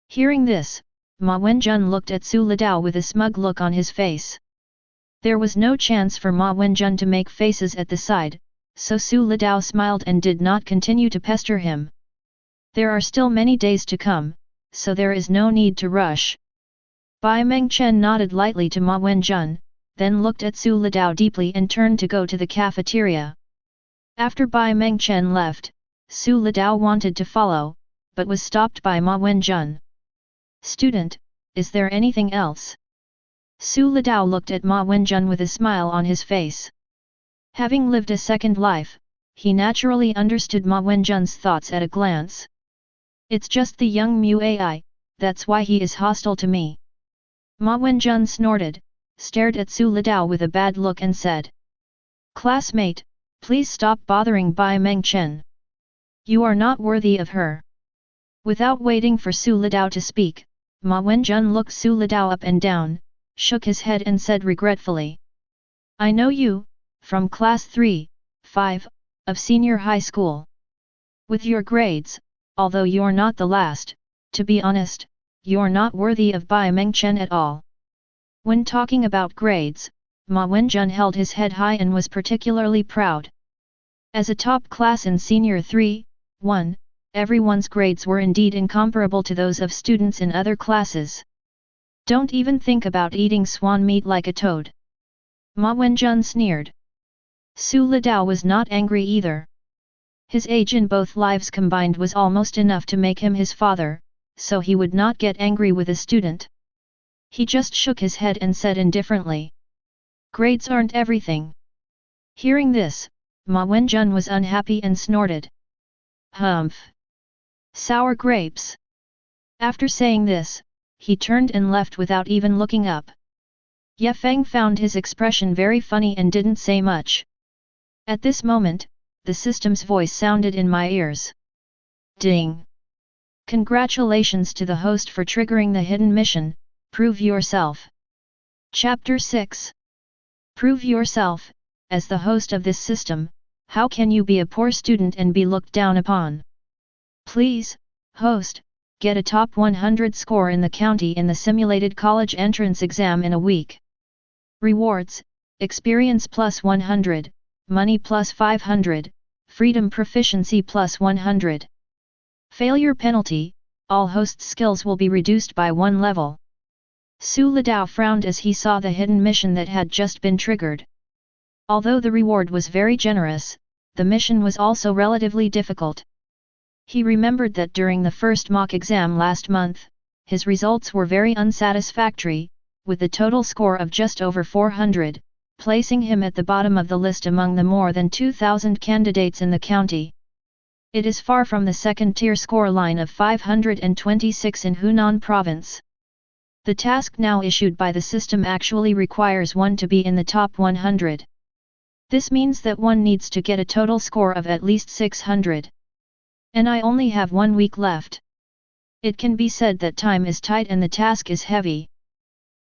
[SPEAKER 1] Hearing this, Ma Wenjun looked at Su Litao with a smug look on his face. There was no chance for Ma Wenjun to make faces at the side, so Su Litao smiled and did not continue to pester him. There are still many days to come, so there is no need to rush. Bai Mengchen nodded lightly to Ma Wenjun, then looked at Su Litao deeply and turned to go to the cafeteria. After Bai Mengchen left, Su Litao wanted to follow, but was stopped by Ma Wenjun. Student, is there anything else? Su Litao looked at Ma Wenjun with a smile on his face. Having lived a second life, he naturally understood Ma Wenjun's thoughts at a glance. It's just the young Mu AI, that's why he is hostile to me. Ma Wenjun snorted, stared at Su Litao with a bad look and said. Classmate, please stop bothering Bai Mengchen. You are not worthy of her. Without waiting for Su Litao to speak, Ma Wenjun looked Su Litao up and down, shook his head and said regretfully. I know you, from class 3, 5, of senior high school. With your grades, although you're not the last, to be honest, you're not worthy of Bai Mengchen at all. When talking about grades, Ma Wenjun held his head high and was particularly proud. As a top class in senior 3, 1, everyone's grades were indeed incomparable to those of students in other classes. Don't even think about eating swan meat like a toad. Ma Wenjun sneered. Su Litao was not angry either. His age in both lives combined was almost enough to make him his father, so he would not get angry with a student. He just shook his head and said indifferently. Grades aren't everything. Hearing this, Ma Wenjun was unhappy and snorted. Humph! Sour grapes! After saying this, he turned and left without even looking up. Ye Feng found his expression very funny and didn't say much. At this moment, the system's voice sounded in my ears. Ding! Congratulations to the host for triggering the hidden mission, prove yourself. Chapter 6. Prove yourself. As the host of this system, how can you be a poor student and be looked down upon? Please, host, get a top 100 score in the county in the simulated college entrance exam in a week. Rewards, experience plus 100, money plus 500, freedom proficiency plus 100. Failure penalty, all host skills will be reduced by 1 level. Su Litao frowned as he saw the hidden mission that had just been triggered. Although the reward was very generous, the mission was also relatively difficult. He remembered that during the first mock exam last month, his results were very unsatisfactory, with a total score of just over 400, placing him at the bottom of the list among the more than 2,000 candidates in the county. It is far from the second-tier score line of 526 in Hunan province. The task now issued by the system actually requires one to be in the top 100. This means that one needs to get a total score of at least 600. And I only have 1 week left. It can be said that time is tight and the task is heavy.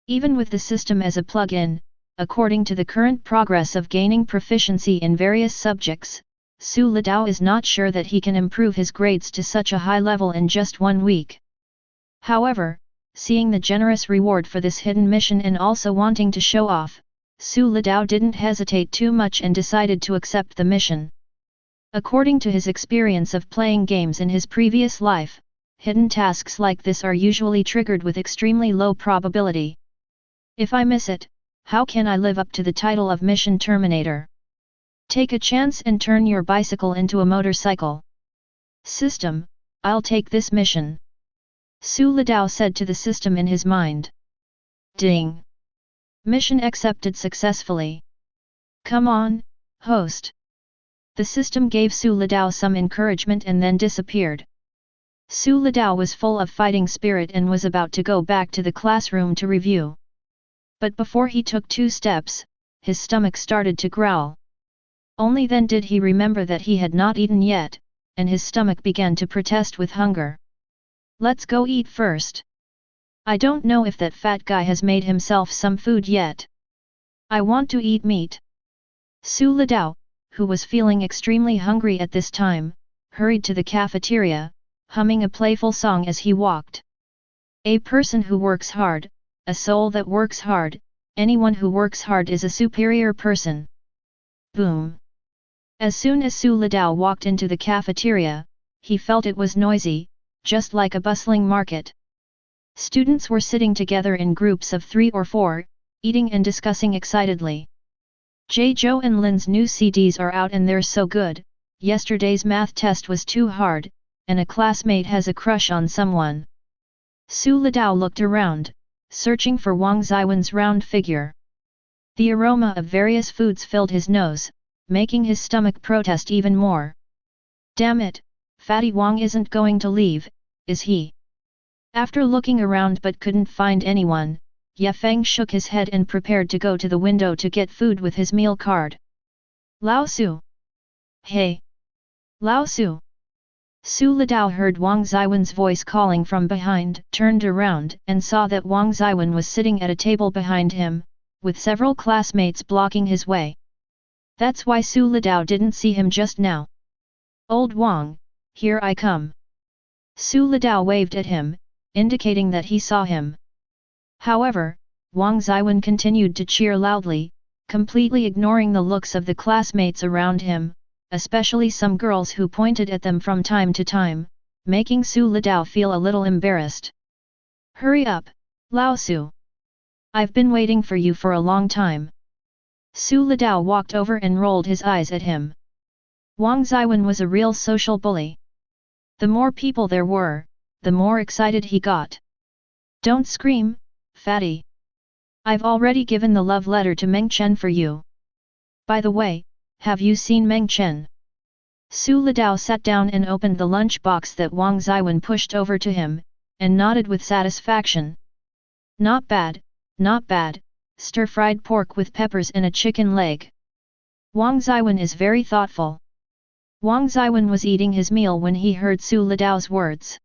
[SPEAKER 1] Even with the system as a plug-in, according to the current progress of gaining proficiency in various subjects, Su Litao is not sure that he can improve his grades to such a high level in just 1 week. However, seeing the generous reward for this hidden mission and also wanting to show off, Su Litao didn't hesitate too much and decided to accept the mission. According to his experience of playing games in his previous life, hidden tasks like this are usually triggered with extremely low probability. If I miss it, how can I live up to the title of Mission Terminator? Take a chance and turn your bicycle into a motorcycle. System, I'll take this mission. Su Litao said to the system in his mind. Ding! Mission accepted successfully. Come on, host. The system gave Su Litao some encouragement and then disappeared. Su Litao was full of fighting spirit and was about to go back to the classroom to review. But before he took 2 steps, his stomach started to growl. Only then did he remember that he had not eaten yet, and his stomach began to protest with hunger. Let's go eat first. I don't know if that fat guy has made himself some food yet. I want to eat meat. Su Litao, who was feeling extremely hungry at this time, hurried to the cafeteria, humming a playful song as he walked. A person who works hard, a soul that works hard, anyone who works hard is a superior person. Boom! As soon as Su Litao walked into the cafeteria, he felt it was noisy, just like a bustling market. Students were sitting together in groups of 3 or 4, eating and discussing excitedly. Zhou and Lin's new CDs are out and they're so good, yesterday's math test was too hard, and a classmate has a crush on someone. Su Litao looked around, searching for Wang Zhiwen's round figure. The aroma of various foods filled his nose, making his stomach protest even more. Damn it, Fatty Wang isn't going to leave, is he? After looking around but couldn't find anyone, Ye Feng shook his head and prepared to go to the window to get food with his meal card. Lao Su! Hey! Lao Su! Su Litao heard Wang Zhiwen's voice calling from behind, turned around and saw that Wang Zhiwen was sitting at a table behind him, with several classmates blocking his way. That's why Su Litao didn't see him just now. Old Wang, here I come. Su Litao waved at him, indicating that he saw him. However, Wang Zhiwen continued to cheer loudly, completely ignoring the looks of the classmates around him, especially some girls who pointed at them from time to time, making Su Litao feel a little embarrassed. Hurry up, Lao Su! I've been waiting for you for a long time. Su Litao walked over and rolled his eyes at him. Wang Zhiwen was a real social bully. The more people there were, the more excited he got. Don't scream, fatty. I've already given the love letter to Mengchen for you. By the way, have you seen Mengchen? Su Litao sat down and opened the lunch box that Wang Zhiwen pushed over to him, and nodded with satisfaction. Not bad, not bad, stir-fried pork with peppers and a chicken leg. Wang Zhiwen is very thoughtful. Wang Zhiwen was eating his meal when he heard Su Litao's words.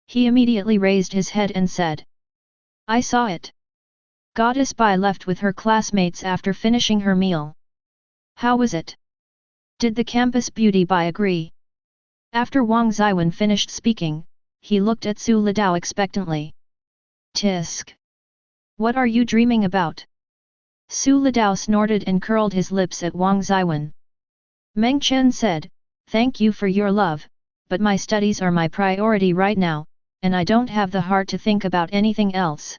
[SPEAKER 1] He immediately raised his head and said, I saw it. Goddess Bai left with her classmates after finishing her meal. How was it? Did the campus beauty Bai agree? After Wang Zhiwen finished speaking, he looked at Su Litao expectantly. Tisk! What are you dreaming about? Su Litao snorted and curled his lips at Wang Zhiwen. Mengchen said, thank you for your love, but my studies are my priority right now, and I don't have the heart to think about anything else.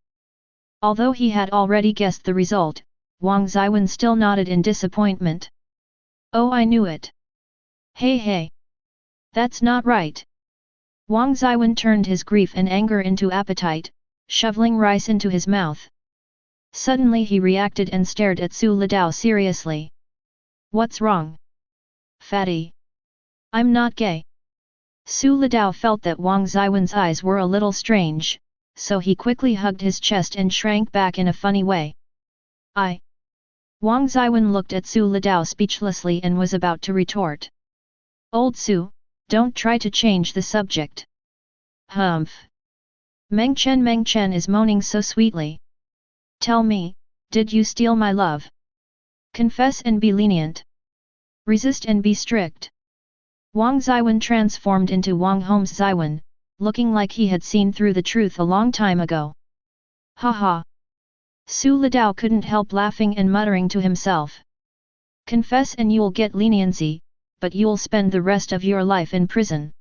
[SPEAKER 1] Although he had already guessed the result, Wang Zhiwen still nodded in disappointment. Oh, I knew it. Hey! That's not right. Wang Zhiwen turned his grief and anger into appetite, shoveling rice into his mouth. Suddenly he reacted and stared at Su Litao seriously. What's wrong? Fatty. I'm not gay. Su Litao felt that Wang Zhiwen's eyes were a little strange, so he quickly hugged his chest and shrank back in a funny way. Wang Zhiwen looked at Su Litao speechlessly and was about to retort. Old Su, don't try to change the subject. Humph. Mengchen is moaning so sweetly. Tell me, did you steal my love? Confess and be lenient. Resist and be strict. Wang Zhiwen transformed into Wang Holmes Zhiwen, looking like he had seen through the truth a long time ago. Ha ha! Su Litao couldn't help laughing and muttering to himself. Confess and you'll get leniency, but you'll spend the rest of your life in prison.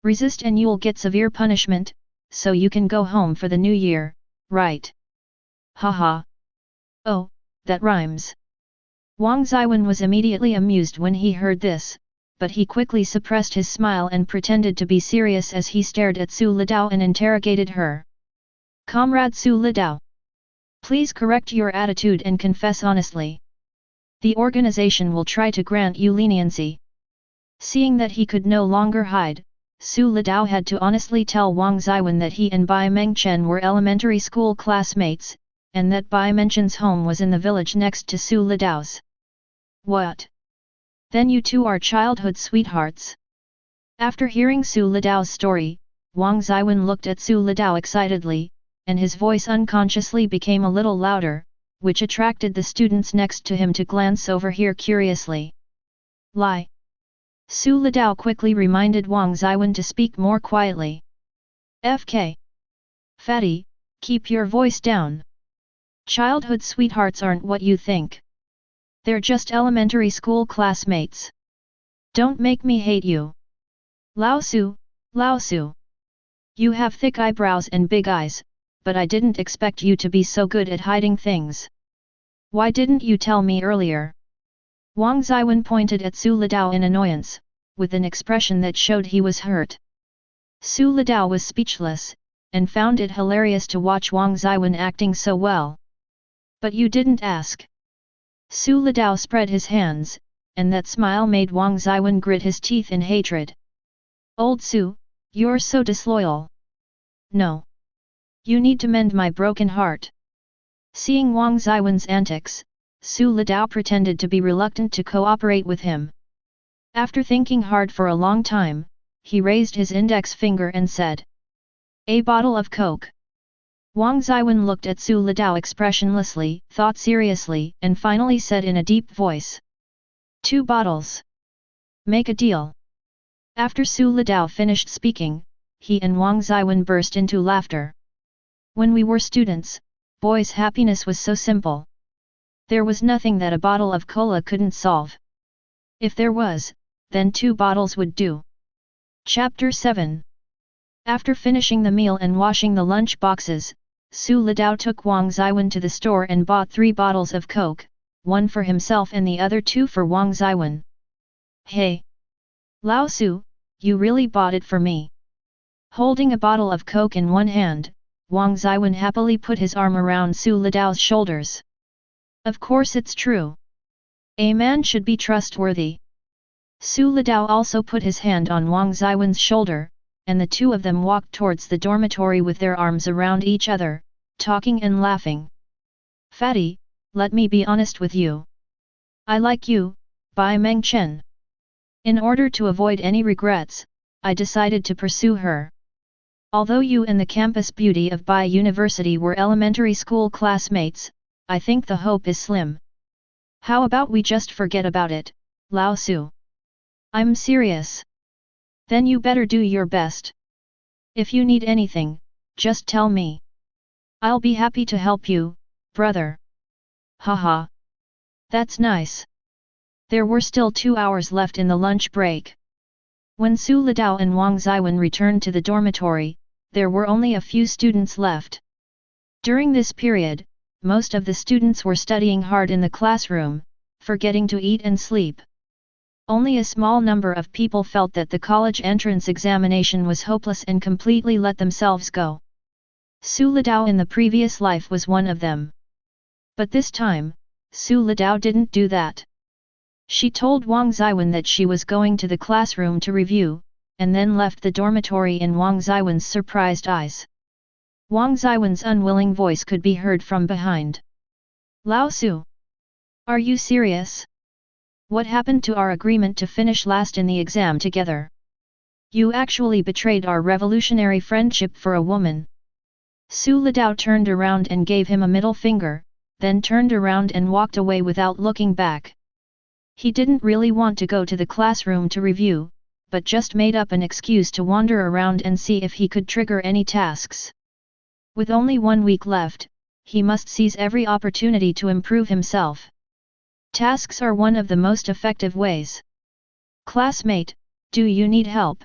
[SPEAKER 1] Resist and you'll get severe punishment, so you can go home for the new year, right? Ha ha! Oh, that rhymes. Wang Zhiwen was immediately amused when he heard this, but he quickly suppressed his smile and pretended to be serious as he stared at Su Litao and interrogated her. Comrade Su Litao, please correct your attitude and confess honestly. The organization will try to grant you leniency. Seeing that he could no longer hide, Su Litao had to honestly tell Wang Zhiwen that he and Bai Mengchen were elementary school classmates, and that Bai Mengchen's home was in the village next to Su Litao's. What? Then you two are childhood sweethearts? After hearing Su Litao's story, Wang Zhiwen looked at Su Litao excitedly, and his voice unconsciously became a little louder, which attracted the students next to him to glance over here curiously. Lie. Su Litao quickly reminded Wang Zhiwen to speak more quietly. FK. Fatty, keep your voice down. Childhood sweethearts aren't what you think. They're just elementary school classmates. Don't make me hate you. Lao Su, Lao Su. You have thick eyebrows and big eyes, but I didn't expect you to be so good at hiding things. Why didn't you tell me earlier? Wang Zhiwen pointed at Su Litao in annoyance, with an expression that showed he was hurt. Su Litao was speechless, and found it hilarious to watch Wang Zhiwen acting so well. But you didn't ask. Su Litao spread his hands, and that smile made Wang Zhiwen grit his teeth in hatred. Old Su, you're so disloyal. No. You need to mend my broken heart. Seeing Wang Zhiwen's antics, Su Litao pretended to be reluctant to cooperate with him. After thinking hard for a long time, he raised his index finger and said, "A bottle of Coke." Wang Zhiwen looked at Su Litao expressionlessly, thought seriously, and finally said in a deep voice, "2 bottles. Make a deal." After Su Litao finished speaking, he and Wang Zhiwen burst into laughter. When we were students, boys' happiness was so simple. There was nothing that a bottle of cola couldn't solve. If there was, then 2 bottles would do. Chapter 7. After finishing the meal and washing the lunch boxes, Su Litao took Wang Zhiwen to the store and bought 3 bottles of Coke, 1 for himself and the other 2 for Wang Zhiwen. Hey! Lao Su, you really bought it for me. Holding a bottle of Coke in one hand, Wang Zhiwen happily put his arm around Su Litao's shoulders. Of course it's true. A man should be trustworthy. Su Litao also put his hand on Wang Zhiwen's shoulder, and the two of them walked towards the dormitory with their arms around each other, talking and laughing. Fatty, let me be honest with you. I like you, Bai Mengchen. In order to avoid any regrets, I decided to pursue her. Although you and the campus beauty of Bai University were elementary school classmates, I think the hope is slim. How about we just forget about it, Lao Su? I'm serious. Then you better do your best. If you need anything, just tell me. I'll be happy to help you, brother. Haha. That's nice. There were still 2 hours left in the lunch break. When Su Litao and Wang Zhiwen returned to the dormitory, there were only a few students left. During this period, most of the students were studying hard in the classroom, forgetting to eat and sleep. Only a small number of people felt that the college entrance examination was hopeless and completely let themselves go. Su Litao in the previous life was one of them. But this time, Su Litao didn't do that. She told Wang Zhiwen that she was going to the classroom to review, and then left the dormitory in Wang Zhiwen's surprised eyes. Wang Zhiwen's unwilling voice could be heard from behind. Lao Su! Are you serious? What happened to our agreement to finish last in the exam together? You actually betrayed our revolutionary friendship for a woman. Su Litao turned around and gave him a middle finger, then turned around and walked away without looking back. He didn't really want to go to the classroom to review, but just made up an excuse to wander around and see if he could trigger any tasks. With only 1 week left, he must seize every opportunity to improve himself. Tasks are one of the most effective ways. Classmate, do you need help?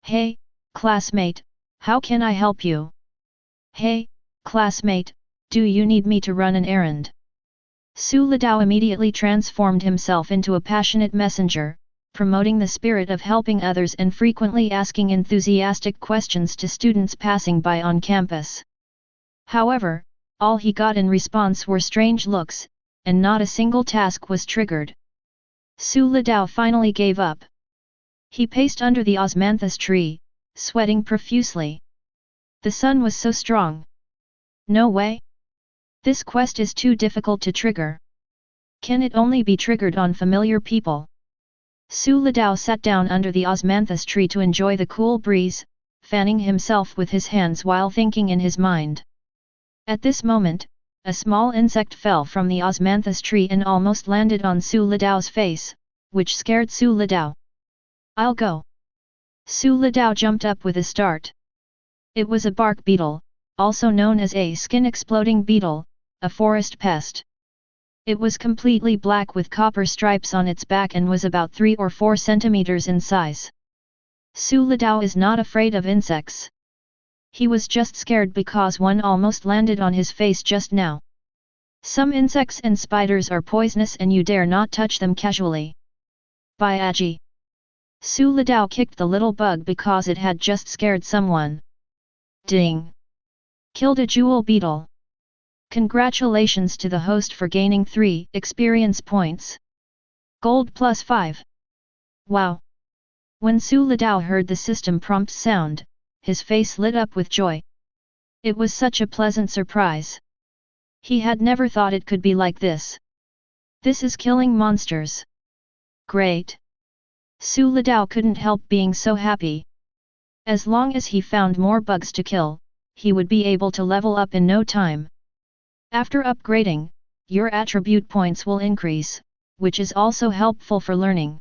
[SPEAKER 1] Hey, classmate, how can I help you? Hey, classmate, do you need me to run an errand? Su Litao immediately transformed himself into a passionate messenger, promoting the spirit of helping others and frequently asking enthusiastic questions to students passing by on campus. However, all he got in response were strange looks, and not a single task was triggered. Su Litao finally gave up. He paced under the osmanthus tree, sweating profusely. The sun was so strong. No way. This quest is too difficult to trigger. Can it only be triggered on familiar people? Su Litao sat down under the osmanthus tree to enjoy the cool breeze, fanning himself with his hands while thinking in his mind. At this moment, a small insect fell from the osmanthus tree and almost landed on Su Lidao's face, which scared Su Lidao. "I'll go." Su Lidao jumped up with a start. It was a bark beetle, also known as a skin-exploding beetle, a forest pest. It was completely black with copper stripes on its back and was about 3 or 4 centimeters in size. Su Lidao is not afraid of insects. He was just scared because one almost landed on his face just now. Some insects and spiders are poisonous and you dare not touch them casually. Biaji. Su Lidao kicked the little bug because it had just scared someone. Ding! Killed a jewel beetle. Congratulations to the host for gaining 3 experience points. Gold plus 5. Wow! When Su Lidao heard the system prompt sound, his face lit up with joy. It was such a pleasant surprise. He had never thought it could be like this. This is killing monsters. Great! Su Lidao couldn't help being so happy. As long as he found more bugs to kill, he would be able to level up in no time. After upgrading, your attribute points will increase, which is also helpful for learning.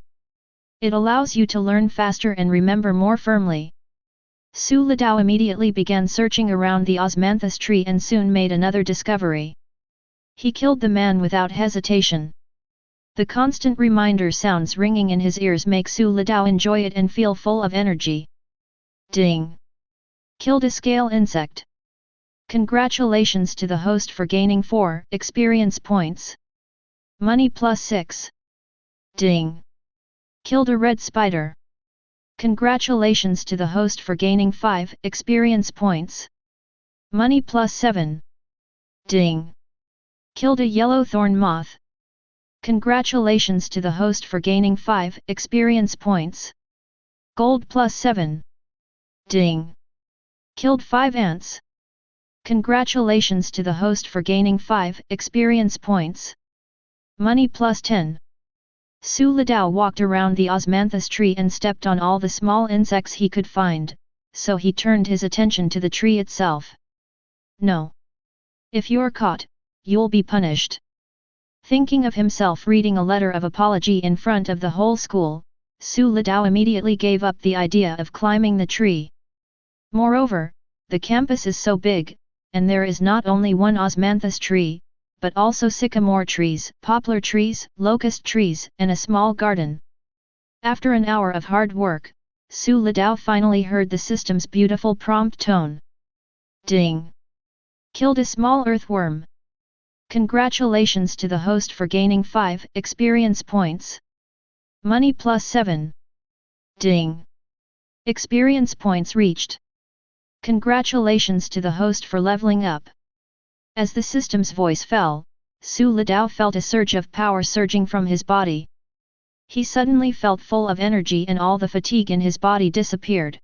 [SPEAKER 1] It allows you to learn faster and remember more firmly. Su Lidao immediately began searching around the osmanthus tree and soon made another discovery. He killed the man without hesitation. The constant reminder sounds ringing in his ears make Su Lidao enjoy it and feel full of energy. Ding! Killed a scale insect. Congratulations to the host for gaining 4 experience points. Money plus 6. Ding! Killed a red spider. Congratulations to the host for gaining 5 experience points. Money plus 7. Ding! Killed a yellow thorn moth. Congratulations to the host for gaining 5 experience points. Gold plus 7. Ding! Killed 5 ants. Congratulations to the host for gaining 5 experience points. Money plus 10. Su Lidao walked around the osmanthus tree and stepped on all the small insects he could find, so he turned his attention to the tree itself. No! If you're caught, you'll be punished. Thinking of himself reading a letter of apology in front of the whole school, Su Lidao immediately gave up the idea of climbing the tree. Moreover, the campus is so big, and there is not only one osmanthus tree, but also sycamore trees, poplar trees, locust trees, and a small garden. After an hour of hard work, Su Lidao finally heard the system's beautiful prompt tone. Ding! Killed a small earthworm. Congratulations to the host for gaining 5 experience points. Money plus 7. Ding! Experience points reached. Congratulations to the host for leveling up. As the system's voice fell, Su Lidao felt a surge of power surging from his body. He suddenly felt full of energy and all the fatigue in his body disappeared.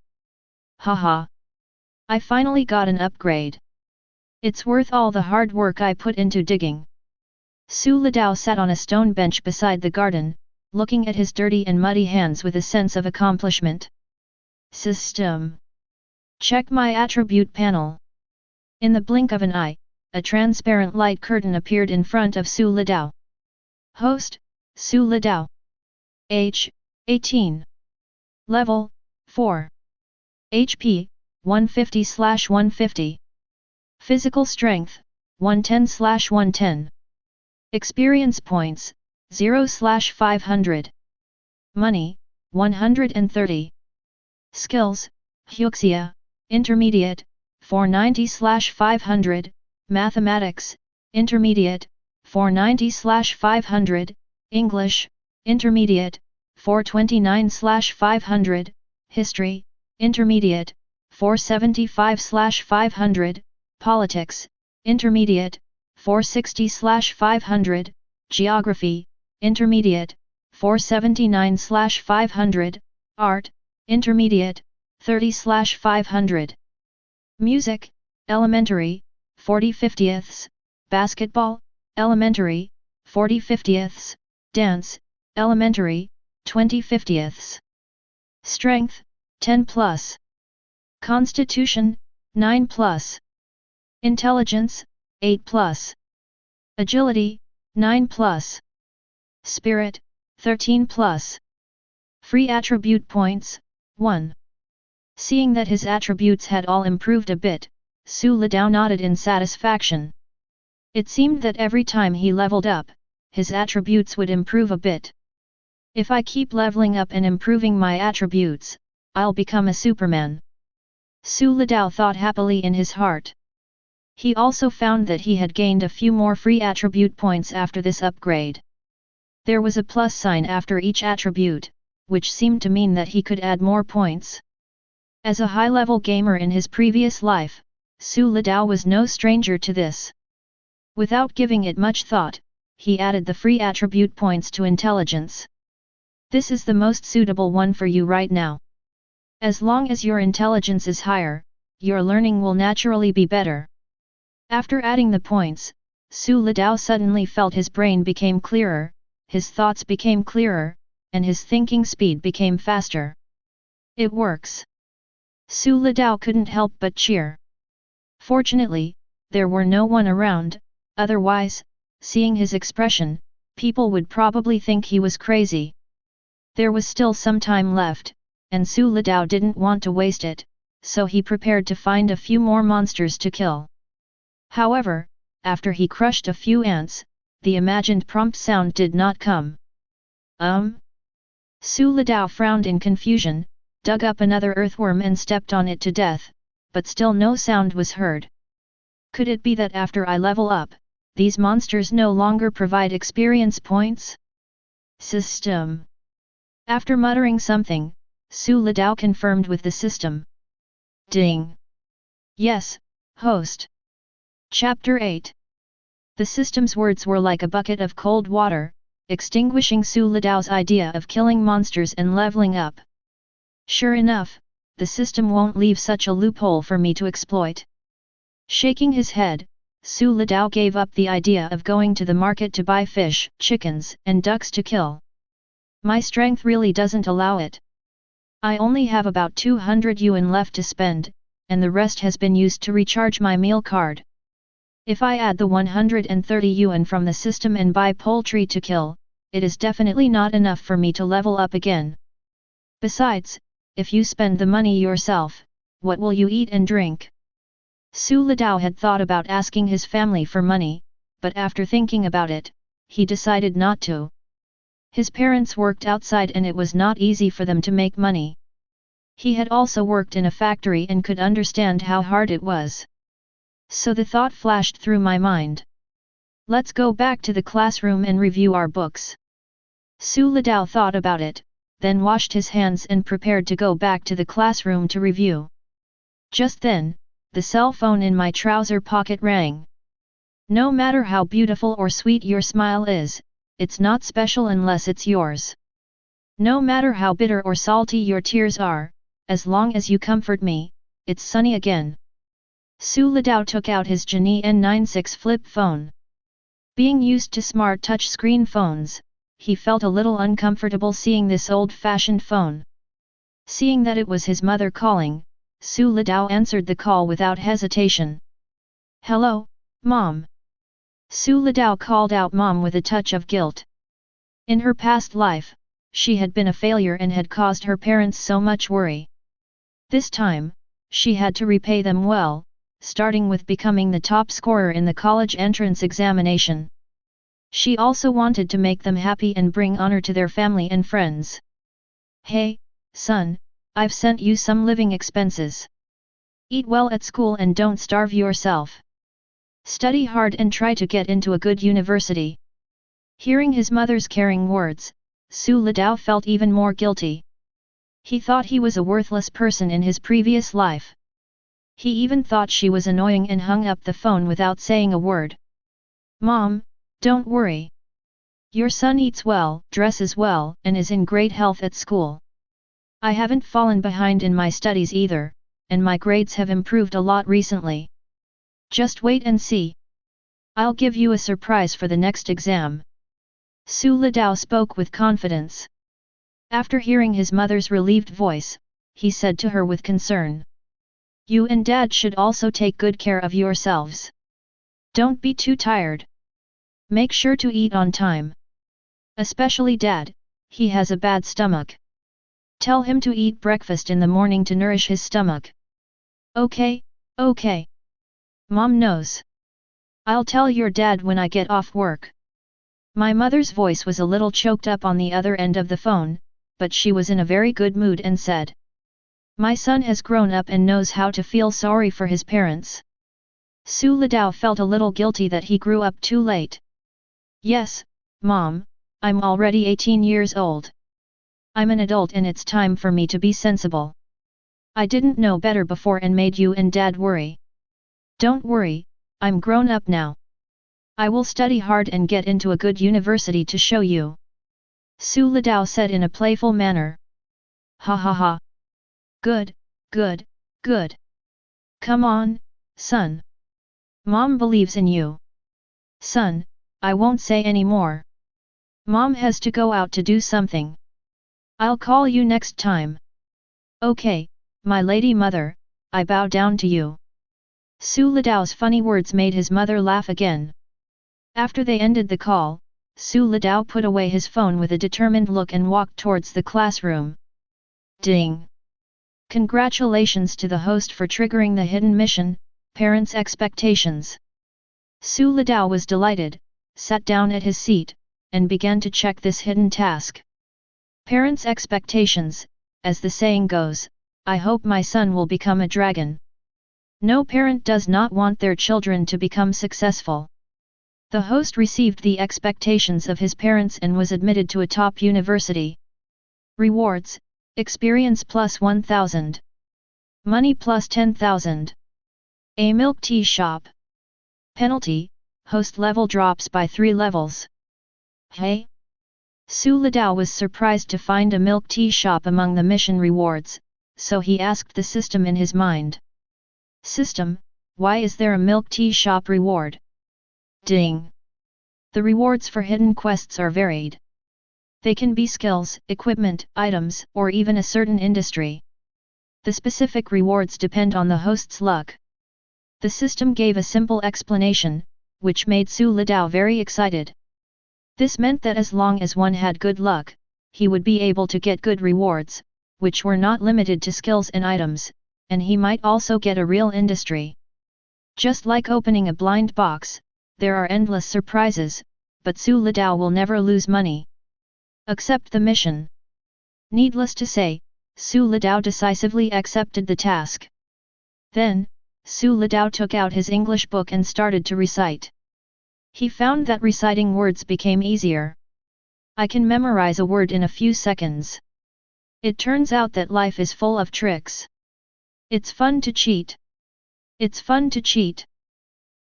[SPEAKER 1] Haha! I finally got an upgrade. It's worth all the hard work I put into digging. Su Lidao sat on a stone bench beside the garden, looking at his dirty and muddy hands with a sense of accomplishment. System. Check my attribute panel. In the blink of an eye, a transparent light curtain appeared in front of Su Lidao. Host, Su Lidao. Age, 18. Level, 4. HP, 150/150. Physical strength, 110/110. Experience points, 0/500. Money, 130. Skills, Huxia, Intermediate, 490/500, Mathematics, Intermediate, 490/500, English, Intermediate, 429/500, History, Intermediate, 475/500, Politics, Intermediate, 460/500, Geography, Intermediate, 479/500, Art, Intermediate, 30/500. Music, Elementary, 40/50ths, Basketball, Elementary, 40/50ths, Dance, Elementary, 20/50ths. Strength, 10+. Constitution, 9+. Intelligence, 8+. Agility, 9+. Spirit, 13+. Free attribute points, 1. Seeing that his attributes had all improved a bit, Su Litao nodded in satisfaction. It seemed that every time he leveled up, his attributes would improve a bit. If I keep leveling up and improving my attributes, I'll become a Superman. Su Litao thought happily in his heart. He also found that he had gained a few more free attribute points after this upgrade. There was a plus sign after each attribute, which seemed to mean that he could add more points. As a high-level gamer in his previous life, Su Litao was no stranger to this. Without giving it much thought, he added the free attribute points to intelligence. This is the most suitable one for you right now. As long as your intelligence is higher, your learning will naturally be better. After adding the points, Su Litao suddenly felt his brain became clearer, his thoughts became clearer, and his thinking speed became faster. It works. Su Litao couldn't help but cheer. Fortunately, there were no one around, otherwise, seeing his expression, people would probably think he was crazy. There was still some time left, and Su Litao didn't want to waste it, so he prepared to find a few more monsters to kill. However, after he crushed a few ants, the imagined prompt sound did not come. Su Litao frowned in confusion, dug up another earthworm and stepped on it to death, but still no sound was heard. Could it be that after I level up, these monsters no longer provide experience points? System. After muttering something, Su Litao confirmed with the system. Ding. Yes, host. Chapter 8. The system's words were like a bucket of cold water, extinguishing Su Litao's idea of killing monsters and leveling up. Sure enough, the system won't leave such a loophole for me to exploit. Shaking his head, Su Litao gave up the idea of going to the market to buy fish, chickens, and ducks to kill. My strength really doesn't allow it. I only have about 200 yuan left to spend, and the rest has been used to recharge my meal card. If I add the 130 yuan from the system and buy poultry to kill, it is definitely not enough for me to level up again. Besides, if you spend the money yourself, what will you eat and drink? Su Litao had thought about asking his family for money, but after thinking about it, he decided not to. His parents worked outside and it was not easy for them to make money. He had also worked in a factory and could understand how hard it was. So the thought flashed through my mind. Let's go back to the classroom and review our books. Su Litao thought about it, then washed his hands and prepared to go back to the classroom to review. Just then, the cell phone in my trouser pocket rang. No matter how beautiful or sweet your smile is, it's not special unless it's yours. No matter how bitter or salty your tears are, as long as you comfort me, it's sunny again. Su Litao took out his Genie N96 flip phone. Being used to smart touchscreen phones, he felt a little uncomfortable seeing this old-fashioned phone. Seeing that it was his mother calling, Su Litao answered the call without hesitation. Hello, Mom. Su Litao called out Mom with a touch of guilt. In her past life, she had been a failure and had caused her parents so much worry. This time, she had to repay them well, starting with becoming the top scorer in the college entrance examination. She also wanted to make them happy and bring honor to their family and friends. Hey, son, I've sent you some living expenses. Eat well at school and don't starve yourself. Study hard and try to get into a good university. Hearing his mother's caring words, Su Litao felt even more guilty. He thought he was a worthless person in his previous life. He even thought she was annoying and hung up the phone without saying a word. Mom, don't worry. Your son eats well, dresses well, and is in great health at school. I haven't fallen behind in my studies either, and my grades have improved a lot recently. Just wait and see. I'll give you a surprise for the next exam. Su Litao spoke with confidence. After hearing his mother's relieved voice, he said to her with concern. You and Dad should also take good care of yourselves. Don't be too tired. Make sure to eat on time. Especially Dad, he has a bad stomach. Tell him to eat breakfast in the morning to nourish his stomach. Okay, okay. Mom knows. I'll tell your dad when I get off work. My mother's voice was a little choked up on the other end of the phone, but she was in a very good mood and said. My son has grown up and knows how to feel sorry for his parents. Su Litao felt a little guilty that he grew up too late. Yes, Mom, I'm already 18 years old. I'm an adult and it's time for me to be sensible. I didn't know better before and made you and Dad worry. Don't worry, I'm grown up now. I will study hard and get into a good university to show you. Su Litao said in a playful manner. Ha ha ha. Good, good, good. Come on, son. Mom believes in you. Son, I won't say any more. Mom has to go out to do something. I'll call you next time. Okay, my lady mother, I bow down to you. Su Litao's funny words made his mother laugh again. After they ended the call, Su Litao put away his phone with a determined look and walked towards the classroom. Ding! Congratulations to the host for triggering the hidden mission, Parents' Expectations. Su Litao was delighted, sat down at his seat, and began to check this hidden task. Parents' expectations, as the saying goes, I hope my son will become a dragon. No parent does not want their children to become successful. The host received the expectations of his parents and was admitted to a top university. Rewards, experience plus 1,000. Money plus 10,000. A milk tea shop. Penalty, host level drops by 3 levels. Hey? Su Litao was surprised to find a milk tea shop among the mission rewards, so he asked the system in his mind. System, why is there a milk tea shop reward? Ding! The rewards for hidden quests are varied. They can be skills, equipment, items, or even a certain industry. The specific rewards depend on the host's luck. The system gave a simple explanation, which made Su Litao very excited. This meant that as long as one had good luck, he would be able to get good rewards, which were not limited to skills and items, and he might also get a real industry. Just like opening a blind box, there are endless surprises, but Su Litao will never lose money. Accept the mission. Needless to say, Su Litao decisively accepted the task. Then, Su Litao took out his English book and started to recite. He found that reciting words became easier. I can memorize a word in a few seconds. It turns out that life is full of tricks. It's fun to cheat. It's fun to cheat.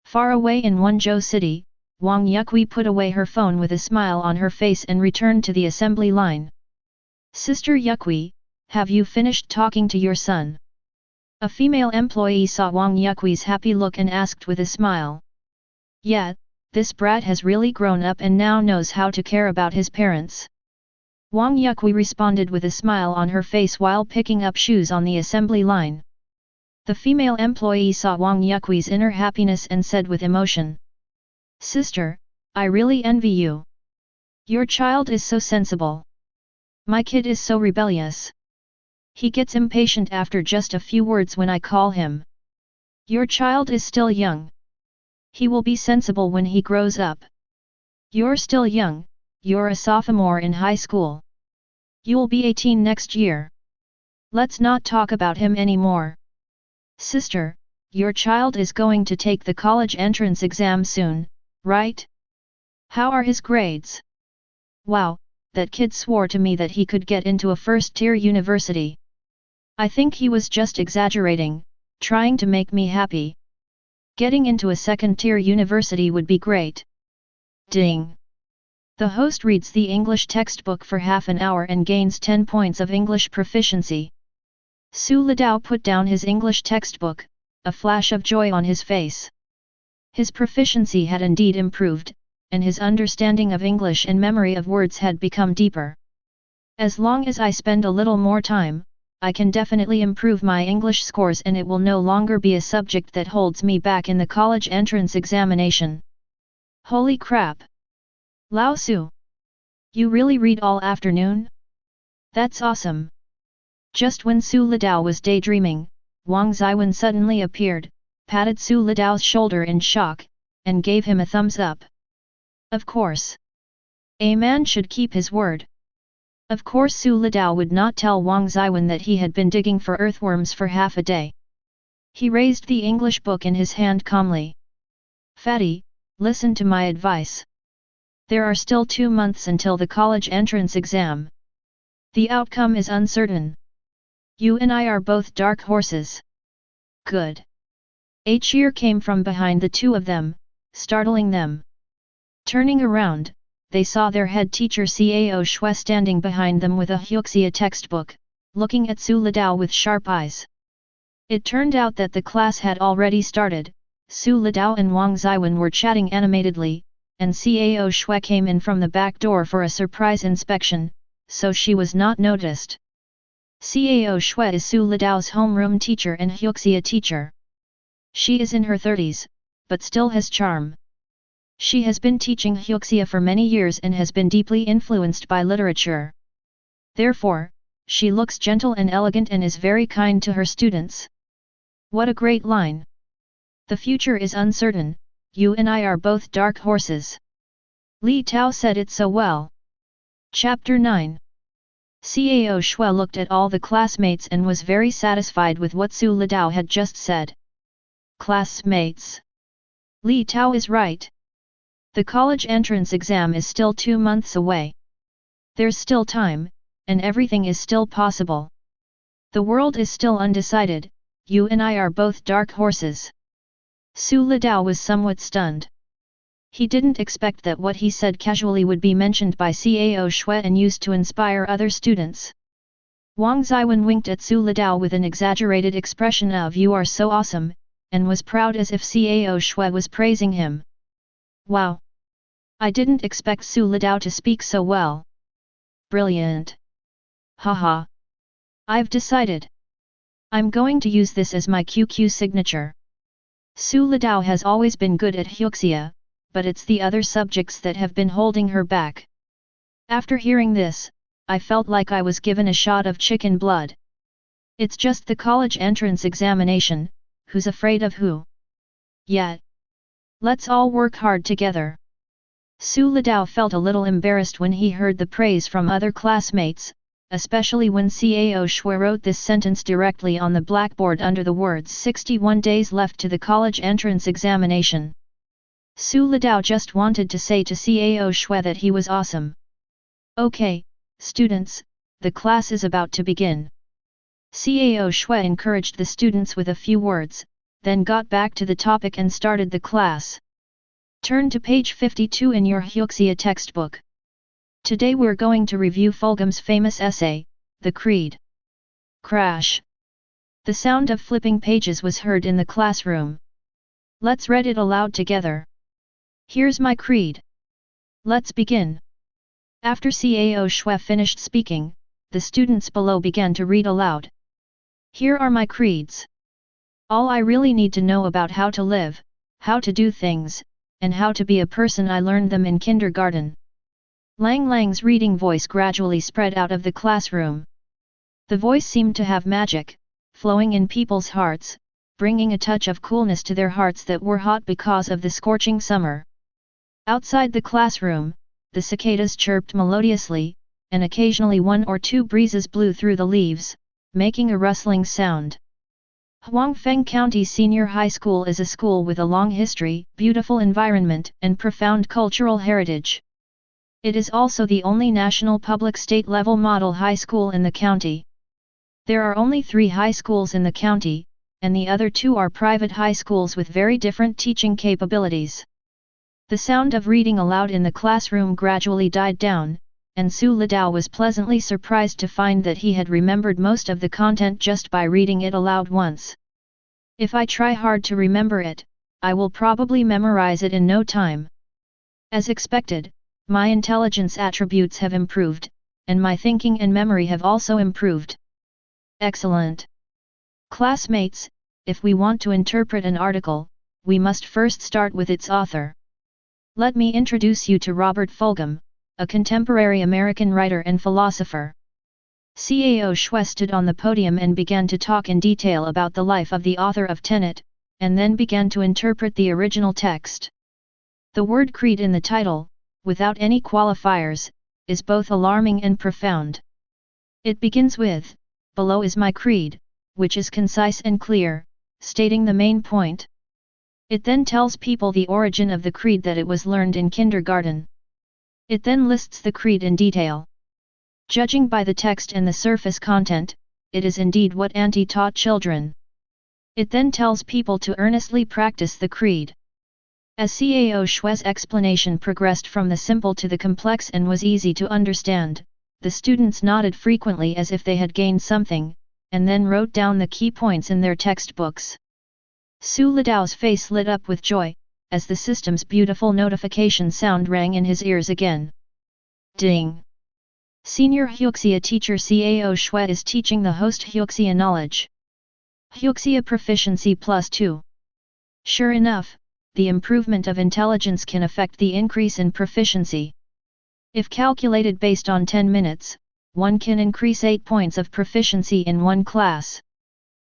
[SPEAKER 1] Far away in Wenzhou City, Wang Yukui put away her phone with a smile on her face and returned to the assembly line. Sister Yukui, have you finished talking to your son? A female employee saw Wang Yukui's happy look and asked with a smile. Yeah, this brat has really grown up and now knows how to care about his parents. Wang Yukui responded with a smile on her face while picking up shoes on the assembly line. The female employee saw Wang Yukui's inner happiness and said with emotion. Sister, I really envy you. Your child is so sensible. My kid is so rebellious. He gets impatient after just a few words when I call him. Your child is still young. He will be sensible when he grows up. You're still young, you're a sophomore in high school. You'll be 18 next year. Let's not talk about him anymore. Sister, your child is going to take the college entrance exam soon, right? How are his grades? Wow, that kid swore to me that he could get into a first-tier university. I think he was just exaggerating, trying to make me happy. Getting into a second-tier university would be great. Ding! The host reads the English textbook for half an hour and gains 10 points of English proficiency. Su Litao put down his English textbook, a flash of joy on his face. His proficiency had indeed improved, and his understanding of English and memory of words had become deeper. As long as I spend a little more time, I can definitely improve my English scores and it will no longer be a subject that holds me back in the college entrance examination. Holy crap! Lao Su. You really read all afternoon? That's awesome. Just when Su Litao was daydreaming, Wang Zhiyuan suddenly appeared, patted Su Litao's shoulder in shock, and gave him a thumbs up. Of course. A man should keep his word. Of course Su Litao would not tell Wang Zhiyuan that he had been digging for earthworms for half a day. He raised the English book in his hand calmly. Fatty, listen to my advice. There are still 2 months until the college entrance exam. The outcome is uncertain. You and I are both dark horses. Good. A cheer came from behind the two of them, startling them. Turning around, they saw their head teacher Cao Shui standing behind them with a Huxia textbook, looking at Su Litao with sharp eyes. It turned out that the class had already started. Su Litao and Wang Zhiyuan were chatting animatedly, and Cao Shui came in from the back door for a surprise inspection, so she was not noticed. Cao Shui is Su Litao's homeroom teacher and Huxia teacher. She is in her 30s, but still has charm. She has been teaching Huxia for many years and has been deeply influenced by literature. Therefore, she looks gentle and elegant and is very kind to her students. What a great line! The future is uncertain, you and I are both dark horses. Litao said it so well. Chapter 9. Cao Shui looked at all the classmates and was very satisfied with what Su Litao had just said. Classmates. Litao is right. The college entrance exam is still 2 months away. There's still time, and everything is still possible. The world is still undecided, you and I are both dark horses. Su Litao was somewhat stunned. He didn't expect that what he said casually would be mentioned by Cao Shui and used to inspire other students. Wang Zhiyuan winked at Su Litao with an exaggerated expression of "You are so awesome," and was proud as if Cao Shui was praising him. Wow! I didn't expect Su Litao to speak so well. Brilliant! Haha! I've decided. I'm going to use this as my QQ signature. Su Litao has always been good at Huxia, but it's the other subjects that have been holding her back. After hearing this, I felt like I was given a shot of chicken blood. It's just the college entrance examination, who's afraid of who? Yet. Let's all work hard together. Su Litao felt a little embarrassed when he heard the praise from other classmates, especially when Cao Shui wrote this sentence directly on the blackboard under the words 61 days left to the college entrance examination. Su Litao just wanted to say to Cao Shui that he was awesome. Okay, students, the class is about to begin. Cao Shui encouraged the students with a few words, then got back to the topic and started the class. Turn to page 52 in your Huxia textbook. Today we're going to review Fulgham's famous essay, The Creed. Crash! The sound of flipping pages was heard in the classroom. Let's read it aloud together. Here's my creed. Let's begin. After Cao Shui finished speaking, the students below began to read aloud. Here are my creeds. All I really need to know about how to live, how to do things, and how to be a person I learned them in kindergarten. Lang Lang's reading voice gradually spread out of the classroom. The voice seemed to have magic, flowing in people's hearts, bringing a touch of coolness to their hearts that were hot because of the scorching summer. Outside the classroom, the cicadas chirped melodiously, and occasionally 1 or 2 breezes blew through the leaves, making a rustling sound. Huangfeng County Senior High School is a school with a long history, beautiful environment, and profound cultural heritage. It is also the only national public state-level model high school in the county. There are only 3 high schools in the county, and the other 2 are private high schools with very different teaching capabilities. The sound of reading aloud in the classroom gradually died down, and Su Litao was pleasantly surprised to find that he had remembered most of the content just by reading it aloud once. If I try hard to remember it, I will probably memorize it in no time. As expected, my intelligence attributes have improved, and my thinking and memory have also improved. Excellent! Classmates, if we want to interpret an article, we must first start with its author. Let me introduce you to Robert Fulghum, a contemporary American writer and philosopher. Cao Shui stood on the podium and began to talk in detail about the life of the author of Tenet, and then began to interpret the original text. The word creed in the title, without any qualifiers, is both alarming and profound. It begins with, "Below is my creed," which is concise and clear, stating the main point. It then tells people the origin of the creed, that it was learned in kindergarten. It then lists the creed in detail. Judging by the text and the surface content, it is indeed what Auntie taught children. It then tells people to earnestly practice the creed. As Cao Shui's explanation progressed from the simple to the complex and was easy to understand, the students nodded frequently as if they had gained something, and then wrote down the key points in their textbooks. Su Lidao's face lit up with joy, as the system's beautiful notification sound rang in his ears again. Ding! Senior Huxia teacher Cao Shui is teaching the host Huxia knowledge. Huxia proficiency +2. Sure enough, the improvement of intelligence can affect the increase in proficiency. If calculated based on 10 minutes, one can increase 8 points of proficiency in one class.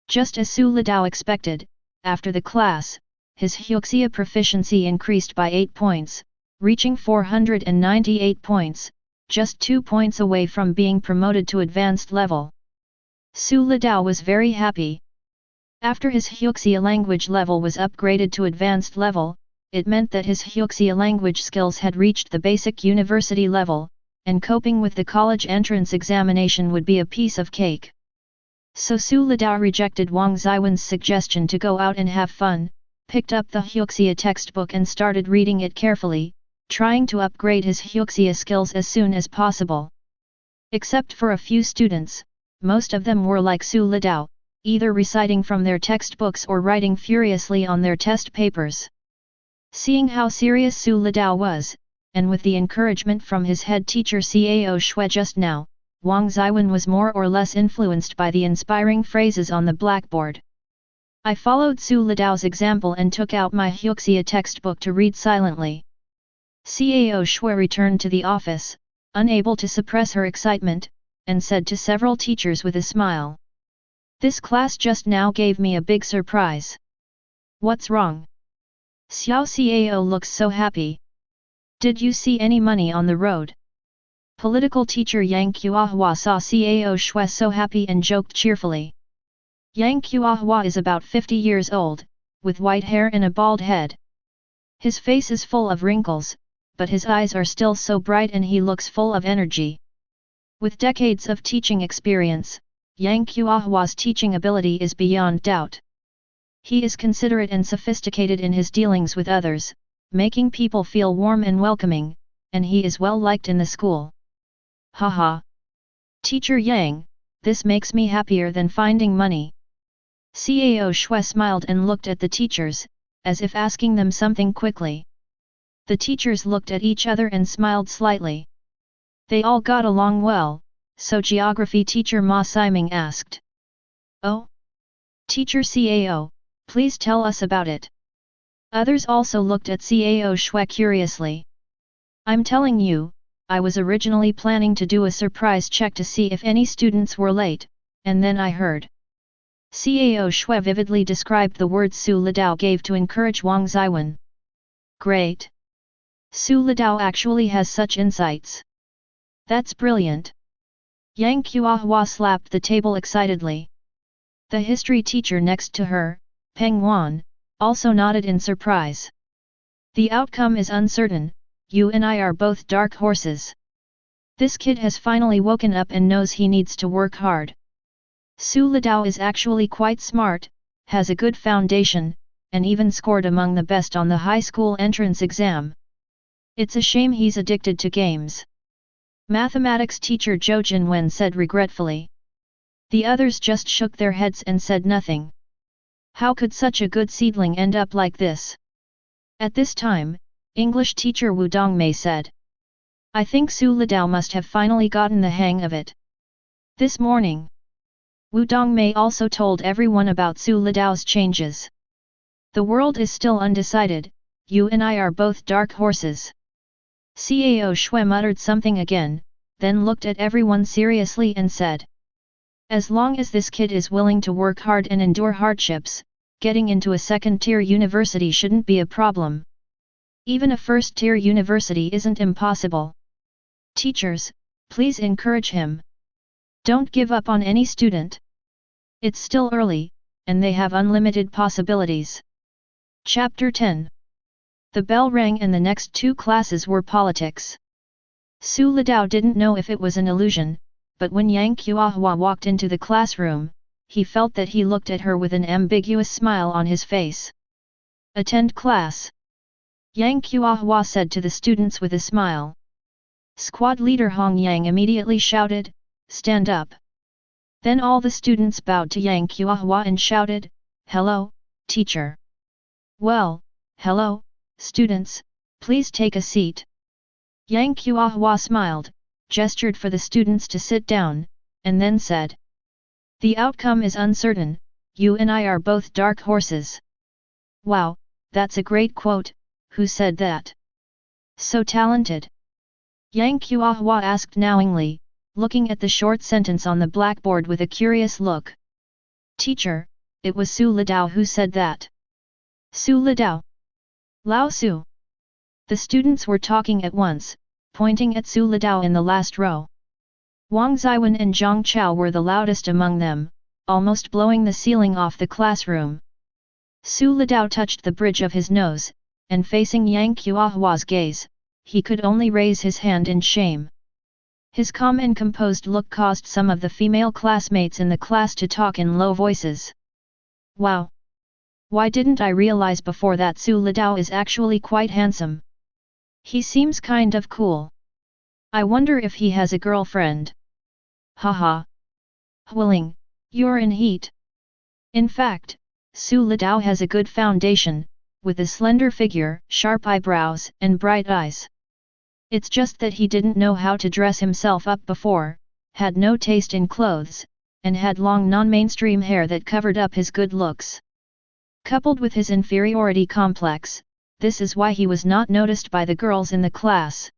[SPEAKER 1] Just as Su Lidao expected, after the class, his Huxia proficiency increased by 8 points, reaching 498 points, just 2 points away from being promoted to advanced level. Su Lidao was very happy. After his Huxia language level was upgraded to advanced level, it meant that his Huxia language skills had reached the basic university level, and coping with the college entrance examination would be a piece of cake. So Su Lidao rejected Wang Zhiwan's suggestion to go out and have fun, picked up the Huxia textbook and started reading it carefully, trying to upgrade his Huxia skills as soon as possible. Except for a few students, most of them were like Su Lidao, either reciting from their textbooks or writing furiously on their test papers. Seeing how serious Su Lidao was, and with the encouragement from his head teacher Cao Shui just now, Wang Zhiwan was more or less influenced by the inspiring phrases on the blackboard. I followed Su Lidao's example and took out my Huxia textbook to read silently. Cao Shui returned to the office, unable to suppress her excitement, and said to several teachers with a smile, "This class just now gave me a big surprise." "What's wrong?" Xiao Cao looks so happy. "Did you see any money on the road?" Political teacher Yang Qiahua saw Cao Shui so happy and joked cheerfully. Yang Qiahua is about 50 years old, with white hair and a bald head. His face is full of wrinkles, but his eyes are still so bright and he looks full of energy. With decades of teaching experience, Yang Qiahua's teaching ability is beyond doubt. He is considerate and sophisticated in his dealings with others, making people feel warm and welcoming, and he is well liked in the school. Haha! Teacher Yang, this makes me happier than finding money. Cao Shui smiled and looked at the teachers, as if asking them something quickly. The teachers looked at each other and smiled slightly. They all got along well, so geography teacher Ma Siming asked. "Oh? Teacher Cao, please tell us about it." Others also looked at Cao Shui curiously. "I'm telling you, I was originally planning to do a surprise check to see if any students were late, and then I heard." Cao Shui vividly described the words Su Lidao gave to encourage Wang Zhiwan. "Great! Su Lidao actually has such insights. That's brilliant." Yang Qiahua slapped the table excitedly. The history teacher next to her, Peng Wan, also nodded in surprise. "The outcome is uncertain, you and I are both dark horses. This kid has finally woken up and knows he needs to work hard. Su Lidao is actually quite smart, has a good foundation, and even scored among the best on the high school entrance exam. It's a shame he's addicted to games." Mathematics teacher Zhou Jinwen said regretfully. The others just shook their heads and said nothing. How could such a good seedling end up like this? At this time, English teacher Wu Dongmei said. "I think Su Lidao must have finally gotten the hang of it." This morning, Wu Dongmei also told everyone about Su Lidao's changes. "The world is still undecided, you and I are both dark horses. Cao Shui muttered something again, then looked at everyone seriously and said. As long as this kid is willing to work hard and endure hardships, getting into a second-tier university shouldn't be a problem. Even a first-tier university isn't impossible. Teachers, please encourage him. Don't give up on any student. It's still early, and they have unlimited possibilities. Chapter 10. The bell rang and the next 2 classes were politics. Su Litao didn't know if it was an illusion, but when Yang Qiahua walked into the classroom, he felt that he looked at her with an ambiguous smile on his face. Attend class. Yang Qiahua said to the students with a smile. Squad leader Hong Yang immediately shouted, "Stand up." Then all the students bowed to Yang Qiahua and shouted, "Hello, teacher." "Well, hello, students, please take a seat." Yang Qiahua smiled, gestured for the students to sit down, and then said. "The outcome is uncertain, you and I are both dark horses." "Wow, that's a great quote, who said that?" "So talented." Yang Qiahua asked knowingly, looking at the short sentence on the blackboard with a curious look. "Teacher, it was Su Litao who said that." "Su Litao? Lao Su?" The students were talking at once, pointing at Su Litao in the last row. Wang Zhiyuan and Zhang Chao were the loudest among them, almost blowing the ceiling off the classroom. Su Litao touched the bridge of his nose, and facing Yang Qiahua's gaze, he could only raise his hand in shame. His calm and composed look caused some of the female classmates in the class to talk in low voices. "Wow! Why didn't I realize before that Su Litao is actually quite handsome? He seems kind of cool. I wonder if he has a girlfriend. Haha. Huiling, you're in heat." In fact, Su Litao has a good foundation, with a slender figure, sharp eyebrows, and bright eyes. It's just that he didn't know how to dress himself up before, had no taste in clothes, and had long non-mainstream hair that covered up his good looks. Coupled with his inferiority complex, this is why he was not noticed by the girls in the class.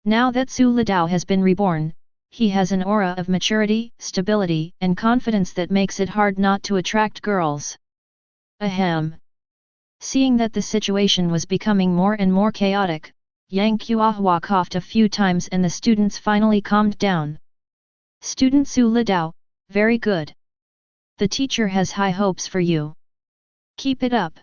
[SPEAKER 1] Now that Su Litao has been reborn, he has an aura of maturity, stability, and confidence that makes it hard not to attract girls. Ahem. Seeing that the situation was becoming more and more chaotic, Yang Qiahua coughed a few times and the students finally calmed down. "Student Su Litao, very good. The teacher has high hopes for you. Keep it up."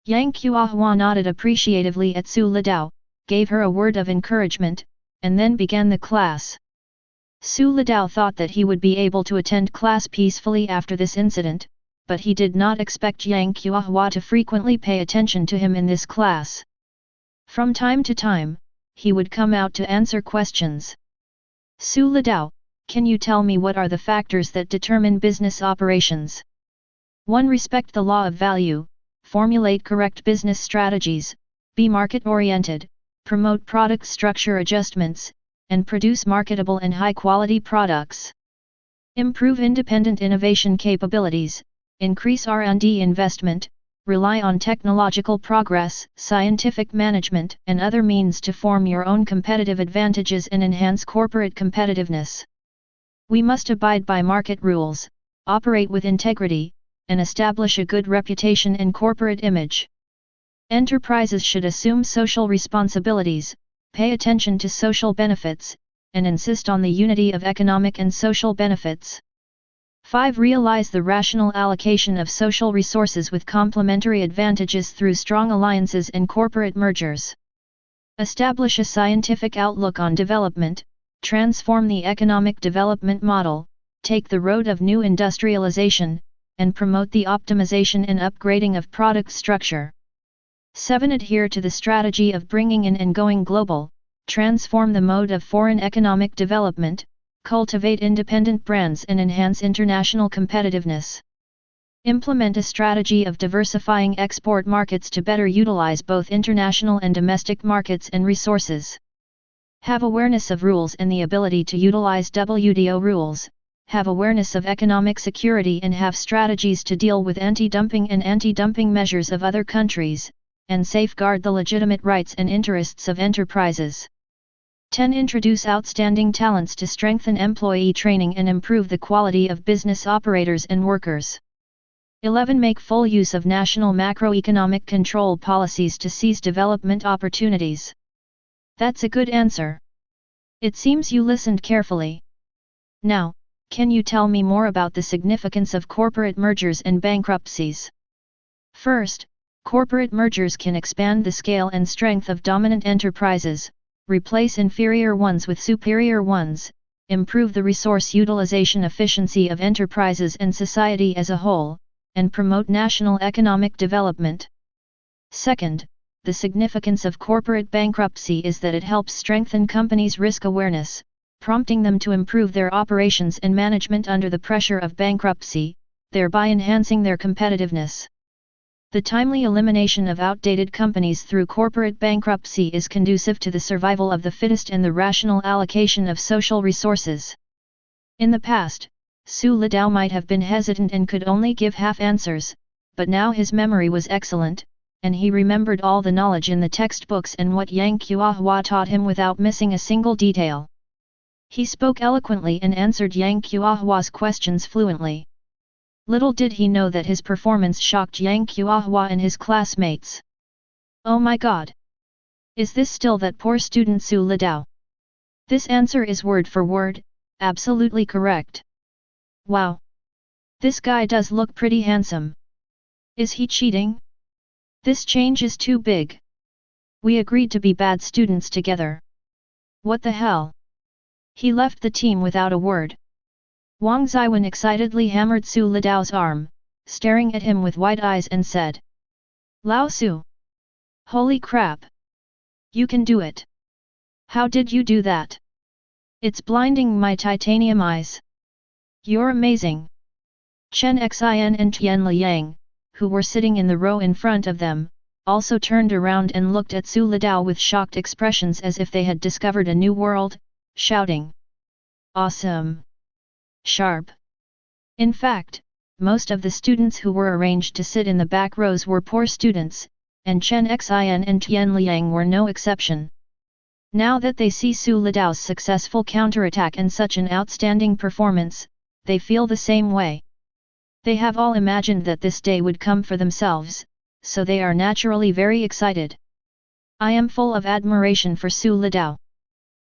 [SPEAKER 1] Yang Qiahua nodded appreciatively at Su Litao, gave her a word of encouragement, and then began the class. Su Litao thought that he would be able to attend class peacefully after this incident, but he did not expect Yang Qiahua to frequently pay attention to him in this class. From time to time, he would come out to answer questions. "Su Litao, can you tell me what are the factors that determine business operations?" 1. Respect the law of value, formulate correct business strategies, be market-oriented, promote product structure adjustments, and produce marketable and high-quality products. Improve independent innovation capabilities, increase R&D investment, rely on technological progress, scientific management, and other means to form your own competitive advantages and enhance corporate competitiveness. We must abide by market rules, operate with integrity, and establish a good reputation and corporate image. Enterprises should assume social responsibilities, pay attention to social benefits, and insist on the unity of economic and social benefits. 5. Realize the rational allocation of social resources with complementary advantages through strong alliances and corporate mergers. Establish a scientific outlook on development, transform the economic development model, take the road of new industrialization, and promote the optimization and upgrading of product structure. 7. Adhere to the strategy of bringing in and going global, transform the mode of foreign economic development, cultivate independent brands and enhance international competitiveness. Implement a strategy of diversifying export markets to better utilize both international and domestic markets and resources. Have awareness of rules and the ability to utilize WTO rules, have awareness of economic security and have strategies to deal with anti-dumping and anti-dumping measures of other countries, and safeguard the legitimate rights and interests of enterprises. 10. Introduce outstanding talents to strengthen employee training and improve the quality of business operators and workers. 11. Make full use of national macroeconomic control policies to seize development opportunities. That's a good answer. It seems you listened carefully. Now, can you tell me more about the significance of corporate mergers and bankruptcies? First, corporate mergers can expand the scale and strength of dominant enterprises, replace inferior ones with superior ones, improve the resource utilization efficiency of enterprises and society as a whole, and promote national economic development. Second, the significance of corporate bankruptcy is that it helps strengthen companies' risk awareness, prompting them to improve their operations and management under the pressure of bankruptcy, thereby enhancing their competitiveness. The timely elimination of outdated companies through corporate bankruptcy is conducive to the survival of the fittest and the rational allocation of social resources. In the past, Su Litao might have been hesitant and could only give half answers, but now his memory was excellent, and he remembered all the knowledge in the textbooks and what Yang Qiuhua taught him without missing a single detail. He spoke eloquently and answered Yang Qiuhua's questions fluently. Little did he know that his performance shocked Yang Qiuhua and his classmates. Oh my god! Is this still that poor student Su Litao? This answer is word for word, absolutely correct. Wow! This guy does look pretty handsome. Is he cheating? This change is too big. We agreed to be bad students together. What the hell? He left the team without a word. Wang Zhiyuan excitedly hammered Su Litao's arm, staring at him with wide eyes and said, Lao Su! Holy crap! You can do it! How did you do that? It's blinding my titanium eyes. You're amazing! Chen Xin and Tian Liang, who were sitting in the row in front of them, also turned around and looked at Su Litao with shocked expressions as if they had discovered a new world, shouting, Awesome! Sharp! In fact, most of the students who were arranged to sit in the back rows were poor students, and Chen Xin and Tian Liang were no exception. Now that they see Su Litao's successful counterattack and such an outstanding performance, they feel the same way. They have all imagined that this day would come for themselves, so they are naturally very excited. I am full of admiration for Su Litao.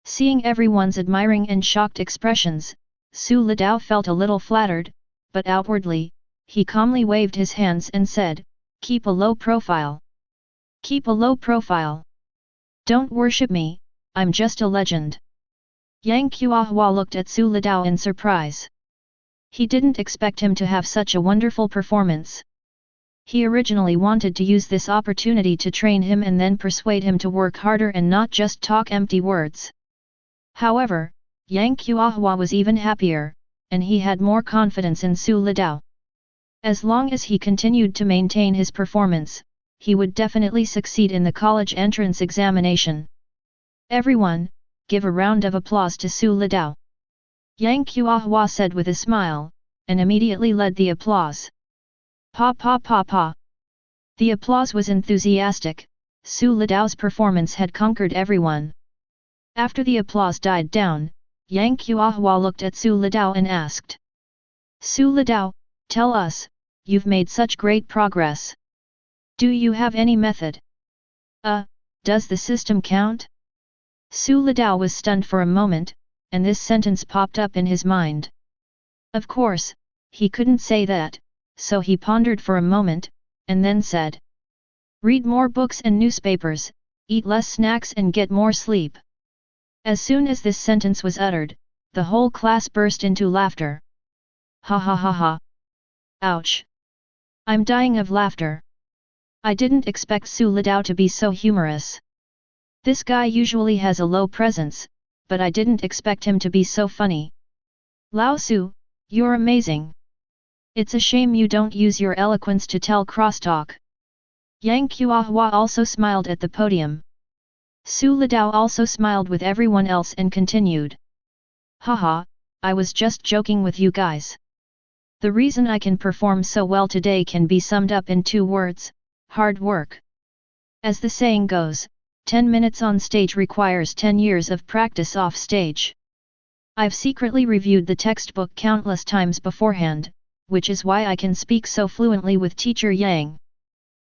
[SPEAKER 1] Seeing everyone's admiring and shocked expressions, Su Litao felt a little flattered, but outwardly, he calmly waved his hands and said, Keep a low profile. Keep a low profile. Don't worship me, I'm just a legend. Yang Qiuhua looked at Su Litao in surprise. He didn't expect him to have such a wonderful performance. He originally wanted to use this opportunity to train him and then persuade him to work harder and not just talk empty words. However, Yang Qiuhua was even happier, and he had more confidence in Su Litao. As long as he continued to maintain his performance, he would definitely succeed in the college entrance examination. Everyone, give a round of applause to Su Litao. Yang Qiuhua said with a smile, and immediately led the applause. Pa pa pa pa. The applause was enthusiastic. Su Litao's performance had conquered everyone. After the applause died down, Yang Qiuhua looked at Su Litao and asked, Su Litao, tell us, you've made such great progress. Do you have any method? Does the system count? Su Litao was stunned for a moment, and this sentence popped up in his mind. Of course, he couldn't say that, so he pondered for a moment, and then said, Read more books and newspapers, eat less snacks and get more sleep. As soon as this sentence was uttered, the whole class burst into laughter. Ha ha ha ha. Ouch. I'm dying of laughter. I didn't expect Su Litao to be so humorous. This guy usually has a low presence, but I didn't expect him to be so funny. Lao Su, you're amazing. It's a shame you don't use your eloquence to tell crosstalk. Yang Qiuhua also smiled at the podium. Su Litao also smiled with everyone else and continued. Haha, I was just joking with you guys. The reason I can perform so well today can be summed up in 2 words, hard work. As the saying goes, 10 minutes on stage requires 10 years of practice off stage. I've secretly reviewed the textbook countless times beforehand, which is why I can speak so fluently with teacher Yang.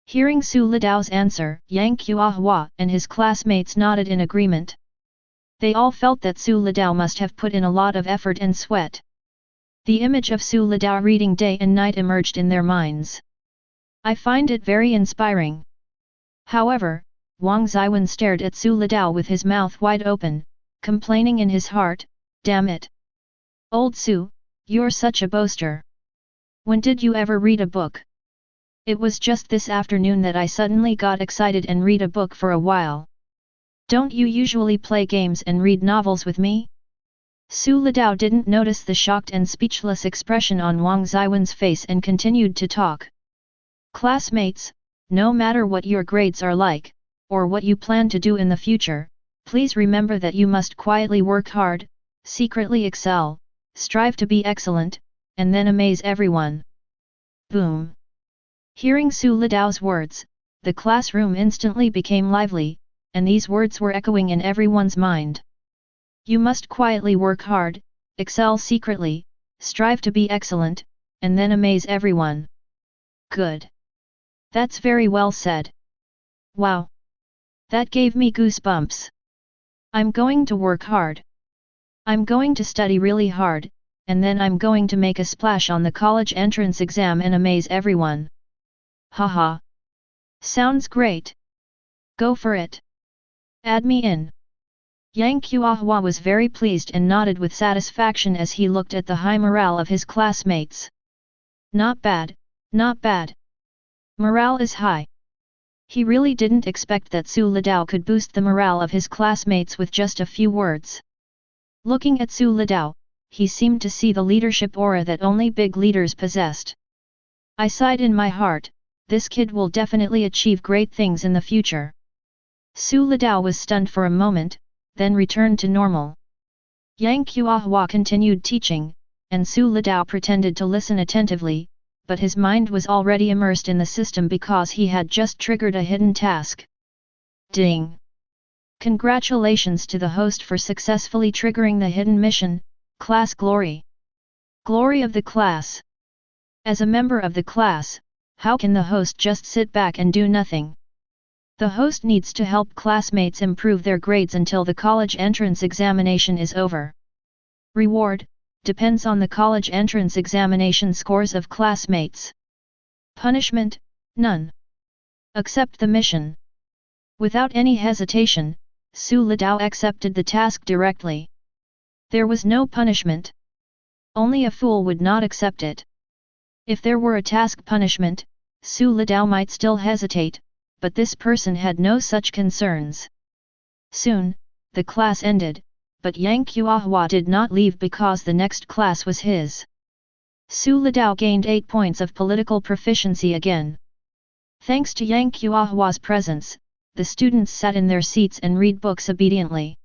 [SPEAKER 1] Hearing Su Lidao's answer, Yang Qiahua and his classmates nodded in agreement. They all felt that Su Lidao must have put in a lot of effort and sweat. The image of Su Lidao reading day and night emerged in their minds. I find it very inspiring. However, Wang Zhiyuan stared at Su Lidao with his mouth wide open, complaining in his heart, "Damn it! Old Su, you're such a boaster. When did you ever read a book? It was just this afternoon that I suddenly got excited and read a book for a while. Don't you usually play games and read novels with me?" Su Lidao didn't notice the shocked and speechless expression on Wang Zhiyuan's face and continued to talk. "Classmates, no matter what your grades are like, or what you plan to do in the future, please remember that you must quietly work hard, secretly excel, strive to be excellent, and then amaze everyone." Boom! Hearing Su Lidao's words, the classroom instantly became lively, and these words were echoing in everyone's mind. You must quietly work hard, excel secretly, strive to be excellent, and then amaze everyone. Good. That's very well said. Wow! That gave me goosebumps. I'm going to work hard. I'm going to study really hard, and then I'm going to make a splash on the college entrance exam and amaze everyone. Haha. Sounds great. Go for it. Add me in. Yang Qiahua was very pleased and nodded with satisfaction as he looked at the high morale of his classmates. Not bad, not bad. Morale is high. He really didn't expect that Su Lidao could boost the morale of his classmates with just a few words. Looking at Su Lidao, he seemed to see the leadership aura that only big leaders possessed. I sighed in my heart, this kid will definitely achieve great things in the future. Su Lidao was stunned for a moment, then returned to normal. Yang Qiahua continued teaching, and Su Lidao pretended to listen attentively, but his mind was already immersed in the system because he had just triggered a hidden task. Ding! Congratulations to the host for successfully triggering the hidden mission, Class Glory. Glory of the class. As a member of the class, how can the host just sit back and do nothing? The host needs to help classmates improve their grades until the college entrance examination is over. Reward depends on the college entrance examination scores of classmates. Punishment, none. Accept the mission. Without any hesitation, Su Lidao accepted the task directly. There was no punishment. Only a fool would not accept it. If there were a task punishment, Su Lidao might still hesitate, but this person had no such concerns. Soon, the class ended, but Yang Qiahua did not leave because the next class was his. Su Lidao gained 8 points of political proficiency again. Thanks to Yang Qiahua's presence, the students sat in their seats and read books obediently.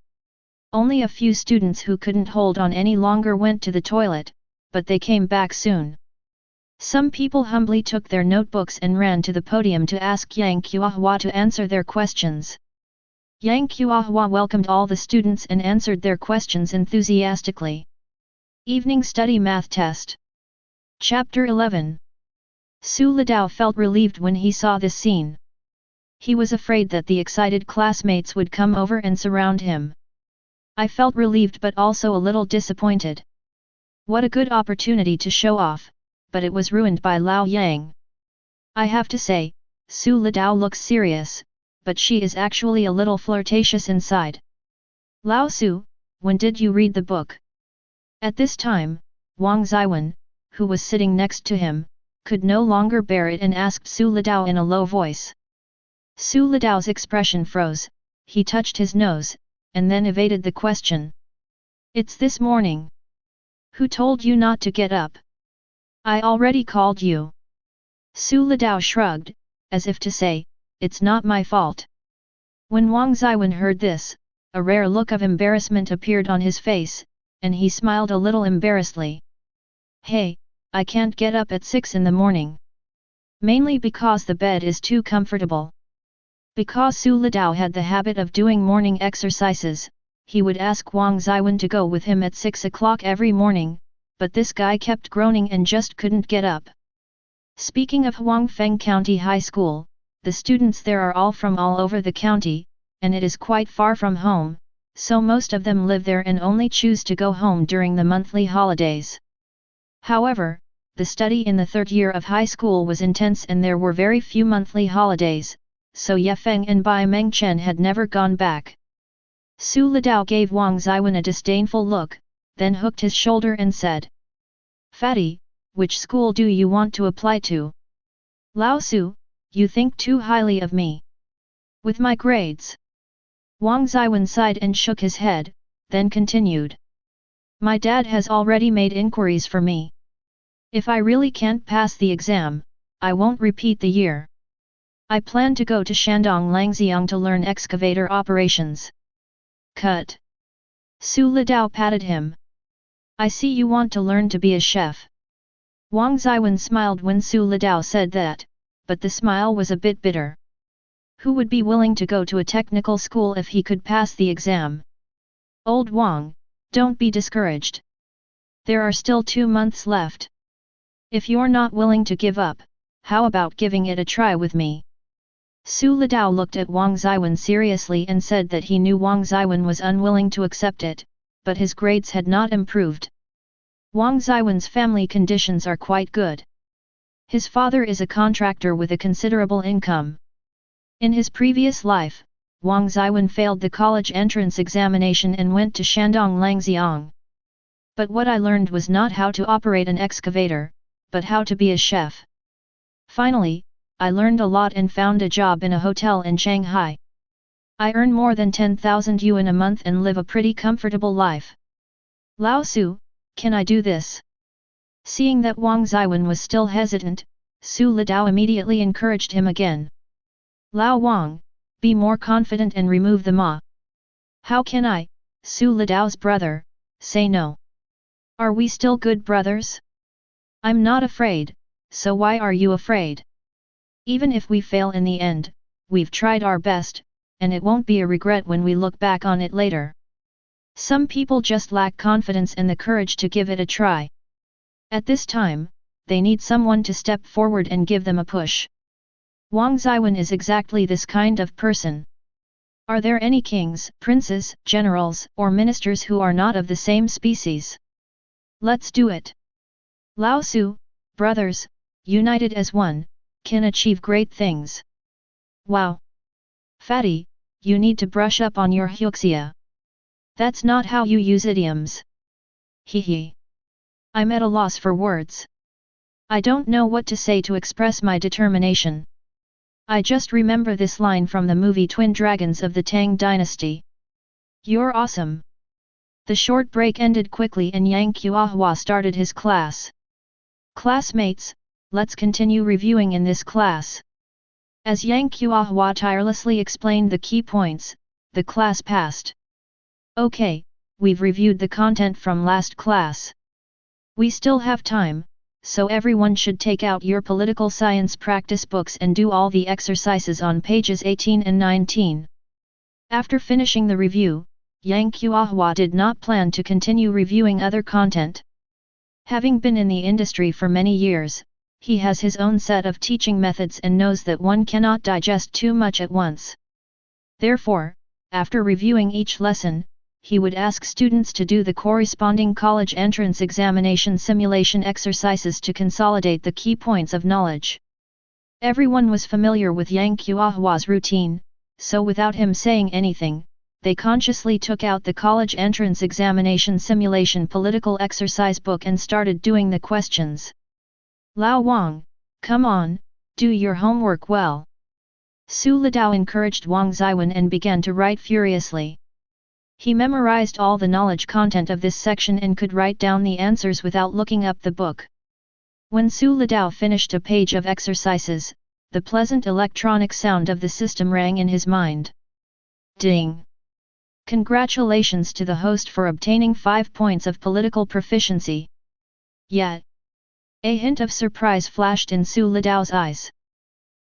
[SPEAKER 1] Only a few students who couldn't hold on any longer went to the toilet, but they came back soon. Some people humbly took their notebooks and ran to the podium to ask Yang Qiahua to answer their questions. Yang Qiahua welcomed all the students and answered their questions enthusiastically. Evening Study Math Test. Chapter 11. Su Lidao felt relieved when he saw this scene. He was afraid that the excited classmates would come over and surround him. I felt relieved but also a little disappointed. What a good opportunity to show off, but it was ruined by Lao Yang. I have to say, Su Lidao looks serious, but she is actually a little flirtatious inside. Lao Su, when did you read the book? At this time, Wang Zhiyuan, who was sitting next to him, could no longer bear it and asked Su Lidao in a low voice. Su Lidao's expression froze, he touched his nose, and then evaded the question. It's this morning. Who told you not to get up? I already called you. Su Lidao shrugged, as if to say, it's not my fault. When Wang Zhiyuan heard this, a rare look of embarrassment appeared on his face, and he smiled a little embarrassedly. Hey, I can't get up at 6 in the morning. Mainly because the bed is too comfortable. Because Su Litao had the habit of doing morning exercises, he would ask Wang Zhiwen to go with him at 6 o'clock every morning, but this guy kept groaning and just couldn't get up. Speaking of Huangfeng County High School, the students there are all from all over the county, and it is quite far from home, so most of them live there and only choose to go home during the monthly holidays. However, the study in the third year of high school was intense and there were very few monthly holidays, so Yefeng and Bai Mengchen had never gone back. Su Litao gave Wang Zhiwen a disdainful look, then hooked his shoulder and said, "Fatty, which school do you want to apply to? Lao Su, you think too highly of me. With my grades." Wang Zhiwen sighed and shook his head, then continued. "My dad has already made inquiries for me. If I really can't pass the exam, I won't repeat the year. I plan to go to Shandong Langxiang to learn excavator operations." "Cut." Su Litao patted him. "I see you want to learn to be a chef." Wang Zhiwen smiled when Su Litao said that, but the smile was a bit bitter. Who would be willing to go to a technical school if he could pass the exam? "Old Wang, don't be discouraged. There are still 2 months left. If you're not willing to give up, how about giving it a try with me?" Su Litao looked at Wang Zhiwen seriously and said that he knew Wang Zhiwen was unwilling to accept it, but his grades had not improved. Wang Zhiwen's family conditions are quite good. His father is a contractor with a considerable income. In his previous life, Wang Zhiwen failed the college entrance examination and went to Shandong Langxiang. But what I learned was not how to operate an excavator, but how to be a chef. Finally, I learned a lot and found a job in a hotel in Shanghai. I earn more than 10,000 yuan a month and live a pretty comfortable life. Lao Su, can I do this? Seeing that Wang Zhiwen was still hesitant, Su Litao immediately encouraged him again. "Lao Wang, be more confident and remove the ma." "How can I, Su Litao's brother, say no? Are we still good brothers? I'm not afraid, so why are you afraid? Even if we fail in the end, we've tried our best, and it won't be a regret when we look back on it later." Some people just lack confidence and the courage to give it a try. At this time, they need someone to step forward and give them a push. Wang Zhiwen is exactly this kind of person. Are there any kings, princes, generals, or ministers who are not of the same species? Let's do it. Lao Su, brothers, united as one, can achieve great things. Wow! Fatty, you need to brush up on your hyuxia. That's not how you use idioms. Hee. I'm at a loss for words. I don't know what to say to express my determination. I just remember this line from the movie Twin Dragons of the Tang Dynasty. You're awesome. The short break ended quickly and Yang Qiahua started his class. Classmates, let's continue reviewing in this class. As Yang Qiahua tirelessly explained the key points, the class passed. Okay, we've reviewed the content from last class. We still have time, so everyone should take out your political science practice books and do all the exercises on pages 18 and 19. After finishing the review, Yang Qiahua did not plan to continue reviewing other content. Having been in the industry for many years, he has his own set of teaching methods and knows that one cannot digest too much at once. Therefore, after reviewing each lesson, he would ask students to do the corresponding college entrance examination simulation exercises to consolidate the key points of knowledge. Everyone was familiar with Yang Qiahua's routine, so without him saying anything, they consciously took out the college entrance examination simulation political exercise book and started doing the questions. Lao Wang, come on, do your homework well. Su Litao encouraged Wang Zhiwen and began to write furiously. He memorized all the knowledge content of this section and could write down the answers without looking up the book. When Su Litao finished a page of exercises, the pleasant electronic sound of the system rang in his mind. Ding! Congratulations to the host for obtaining 5 points of political proficiency. Yet, a hint of surprise flashed in Su Litao's eyes.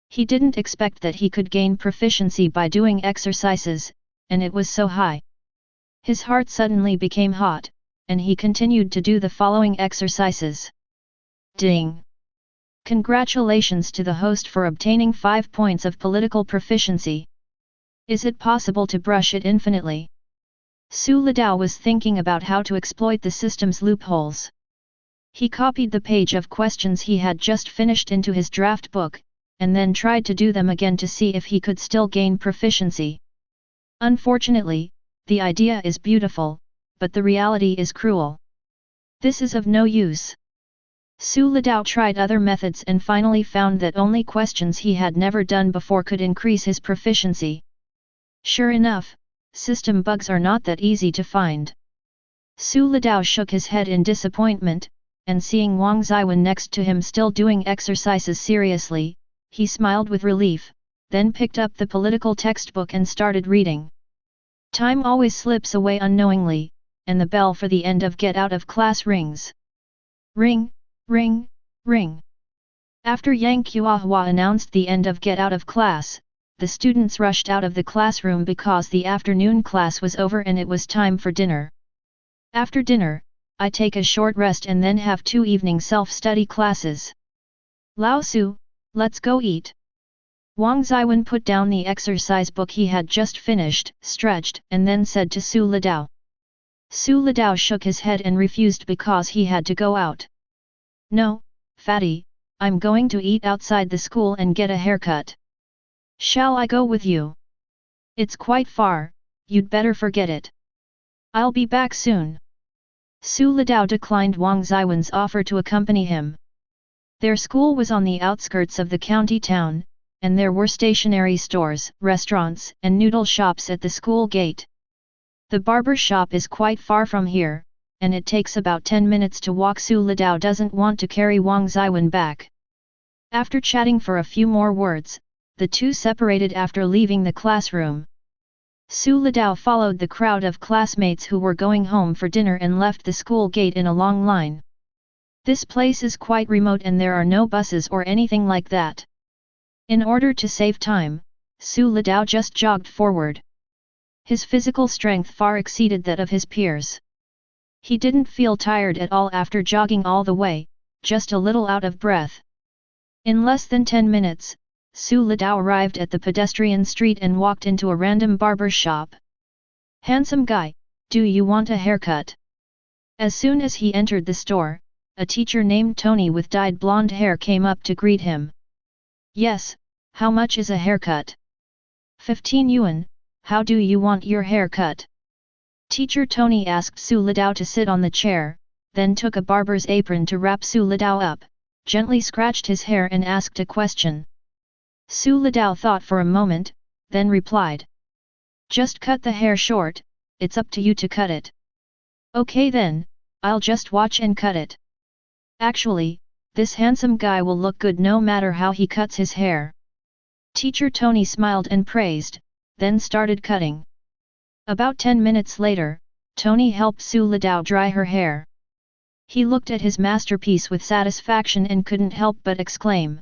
[SPEAKER 1] He didn't expect that he could gain proficiency by doing exercises, and it was so high. His heart suddenly became hot, and he continued to do the following exercises. Ding! Congratulations to the host for obtaining 5 points of political proficiency. Is it possible to brush it infinitely? Su Litao was thinking about how to exploit the system's loopholes. He copied the page of questions he had just finished into his draft book, and then tried to do them again to see if he could still gain proficiency. Unfortunately, the idea is beautiful, but the reality is cruel. This is of no use. Su Litao tried other methods and finally found that only questions he had never done before could increase his proficiency. Sure enough, system bugs are not that easy to find. Su Litao shook his head in disappointment, and seeing Wang Zhiyuan next to him still doing exercises seriously, he smiled with relief, then picked up the political textbook and started reading. Time always slips away unknowingly, and the bell for the end of get out of class rings. Ring, ring, ring. After Yang Qiahua announced the end of get out of class, the students rushed out of the classroom because the afternoon class was over and it was time for dinner. After dinner, I take a short rest and then have 2 evening self-study classes. Lao Su, let's go eat. Wang Zhiyuan put down the exercise book he had just finished, stretched, and then said to Su Litao. Su Litao shook his head and refused because he had to go out. No, fatty, I'm going to eat outside the school and get a haircut. Shall I go with you? It's quite far, you'd better forget it. I'll be back soon. Su Litao declined Wang Zhiyuan's offer to accompany him. Their school was on the outskirts of the county town, and there were stationery stores, restaurants, and noodle shops at the school gate. The barber shop is quite far from here, and it takes about 10 minutes to walk. Su Litao doesn't want to carry Wang Zhiyuan back. After chatting for a few more words, the two separated after leaving the classroom. Su Litao followed the crowd of classmates who were going home for dinner and left the school gate in a long line. This place is quite remote and there are no buses or anything like that. In order to save time, Su Litao just jogged forward. His physical strength far exceeded that of his peers. He didn't feel tired at all after jogging all the way, just a little out of breath. In less than 10 minutes, Su Litao arrived at the pedestrian street and walked into a random barber shop. Handsome guy, do you want a haircut? As soon as he entered the store, a teacher named Tony with dyed blonde hair came up to greet him. Yes, how much is a haircut? 15 yuan, how do you want your haircut? Teacher Tony asked Su Litao to sit on the chair, then took a barber's apron to wrap Su Litao up, gently scratched his hair and asked a question. Su Litao thought for a moment, then replied. Just cut the hair short, it's up to you to cut it. Okay then, I'll just watch and cut it. Actually, this handsome guy will look good no matter how he cuts his hair. Teacher Tony smiled and praised, then started cutting. About 10 minutes later, Tony helped Su Litao dry her hair. He looked at his masterpiece with satisfaction and couldn't help but exclaim.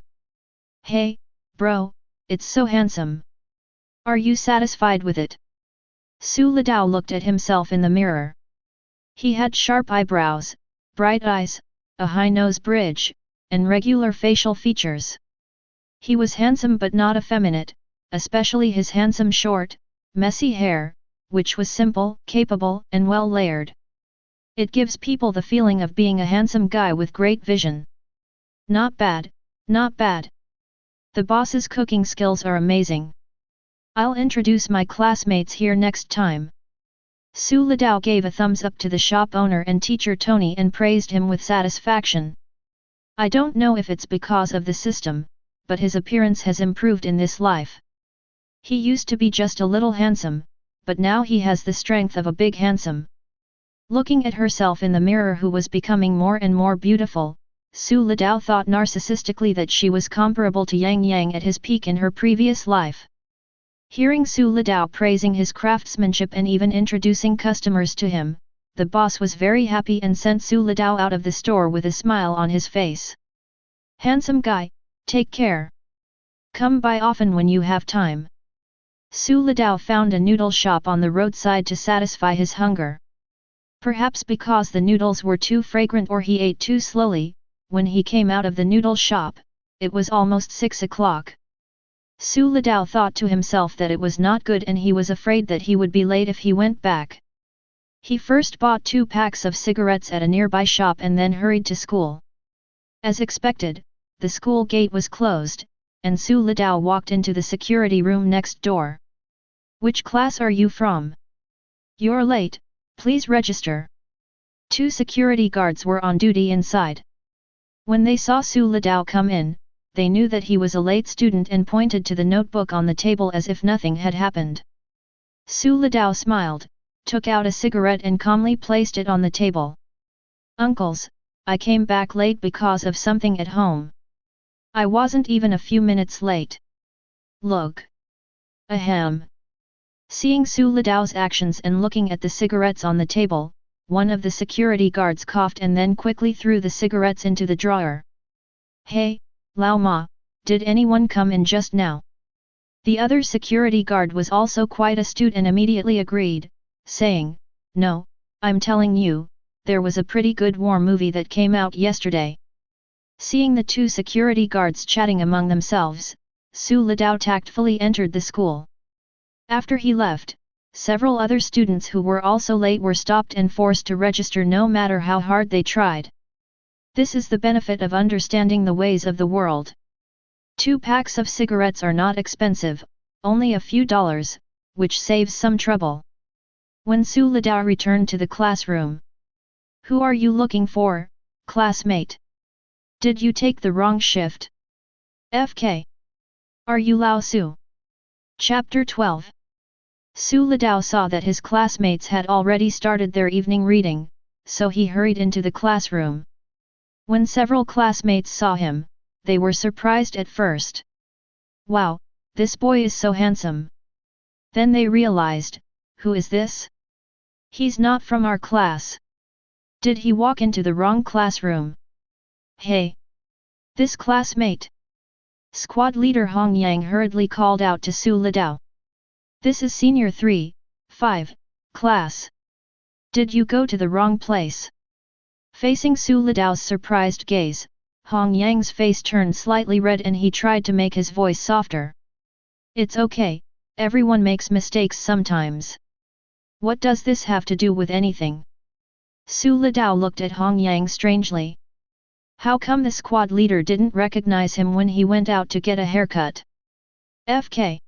[SPEAKER 1] Hey, bro, it's so handsome. Are you satisfied with it? Su Litao looked at himself in the mirror. He had sharp eyebrows, bright eyes, a high nose bridge, and regular facial features. He was handsome but not effeminate, especially his handsome short, messy hair, which was simple, capable, and well layered. It gives people the feeling of being a handsome guy with great vision. Not bad, not bad. The boss's cooking skills are amazing. I'll introduce my classmates here next time. Su Litao gave a thumbs up to the shop owner and teacher Tony and praised him with satisfaction. I don't know if it's because of the system, but his appearance has improved in this life. He used to be just a little handsome, but now he has the strength of a big handsome. Looking at herself in the mirror who was becoming more and more beautiful, Su Litao thought narcissistically that she was comparable to Yang at his peak in her previous life. Hearing Su Litao praising his craftsmanship and even introducing customers to him, the boss was very happy and sent Su Litao out of the store with a smile on his face. Handsome guy, take care. Come by often when you have time. Su Litao found a noodle shop on the roadside to satisfy his hunger. Perhaps because the noodles were too fragrant or he ate too slowly, when he came out of the noodle shop, it was almost 6 o'clock. Su Litao thought to himself that it was not good and he was afraid that he would be late if he went back. He first bought 2 packs of cigarettes at a nearby shop and then hurried to school. As expected, the school gate was closed, and Su Litao walked into the security room next door. Which class are you from? You're late, please register. 2 security guards were on duty inside. When they saw Su Litao come in, they knew that he was a late student and pointed to the notebook on the table as if nothing had happened. Su Litao smiled, took out a cigarette and calmly placed it on the table. Uncles, I came back late because of something at home. I wasn't even a few minutes late. Look. Ahem. Seeing Su Litao's actions and looking at the cigarettes on the table, one of the security guards coughed and then quickly threw the cigarettes into the drawer. Hey, Lao Ma, did anyone come in just now? The other security guard was also quite astute and immediately agreed, saying, No, I'm telling you, there was a pretty good war movie that came out yesterday. Seeing the 2 security guards chatting among themselves, Su Litao tactfully entered the school. After he left, several other students who were also late were stopped and forced to register no matter how hard they tried. This is the benefit of understanding the ways of the world. 2 packs of cigarettes are not expensive, only a few dollars, which saves some trouble. When Su Litao returned to the classroom. Who are you looking for, classmate? Did you take the wrong shift? FK. Are you Lao Su? Chapter 12. Su Litao saw that his classmates had already started their evening reading, so he hurried into the classroom. When several classmates saw him, they were surprised at first. Wow, this boy is so handsome. Then they realized, who is this? He's not from our class. Did he walk into the wrong classroom? Hey! This classmate! Squad leader Hong Yang hurriedly called out to Su Litao. This is senior 3, 5, class. Did you go to the wrong place? Facing Su Litao's surprised gaze, Hong Yang's face turned slightly red and he tried to make his voice softer. It's okay, everyone makes mistakes sometimes. What does this have to do with anything? Su Litao looked at Hong Yang strangely. How come the squad leader didn't recognize him when he went out to get a haircut? FK.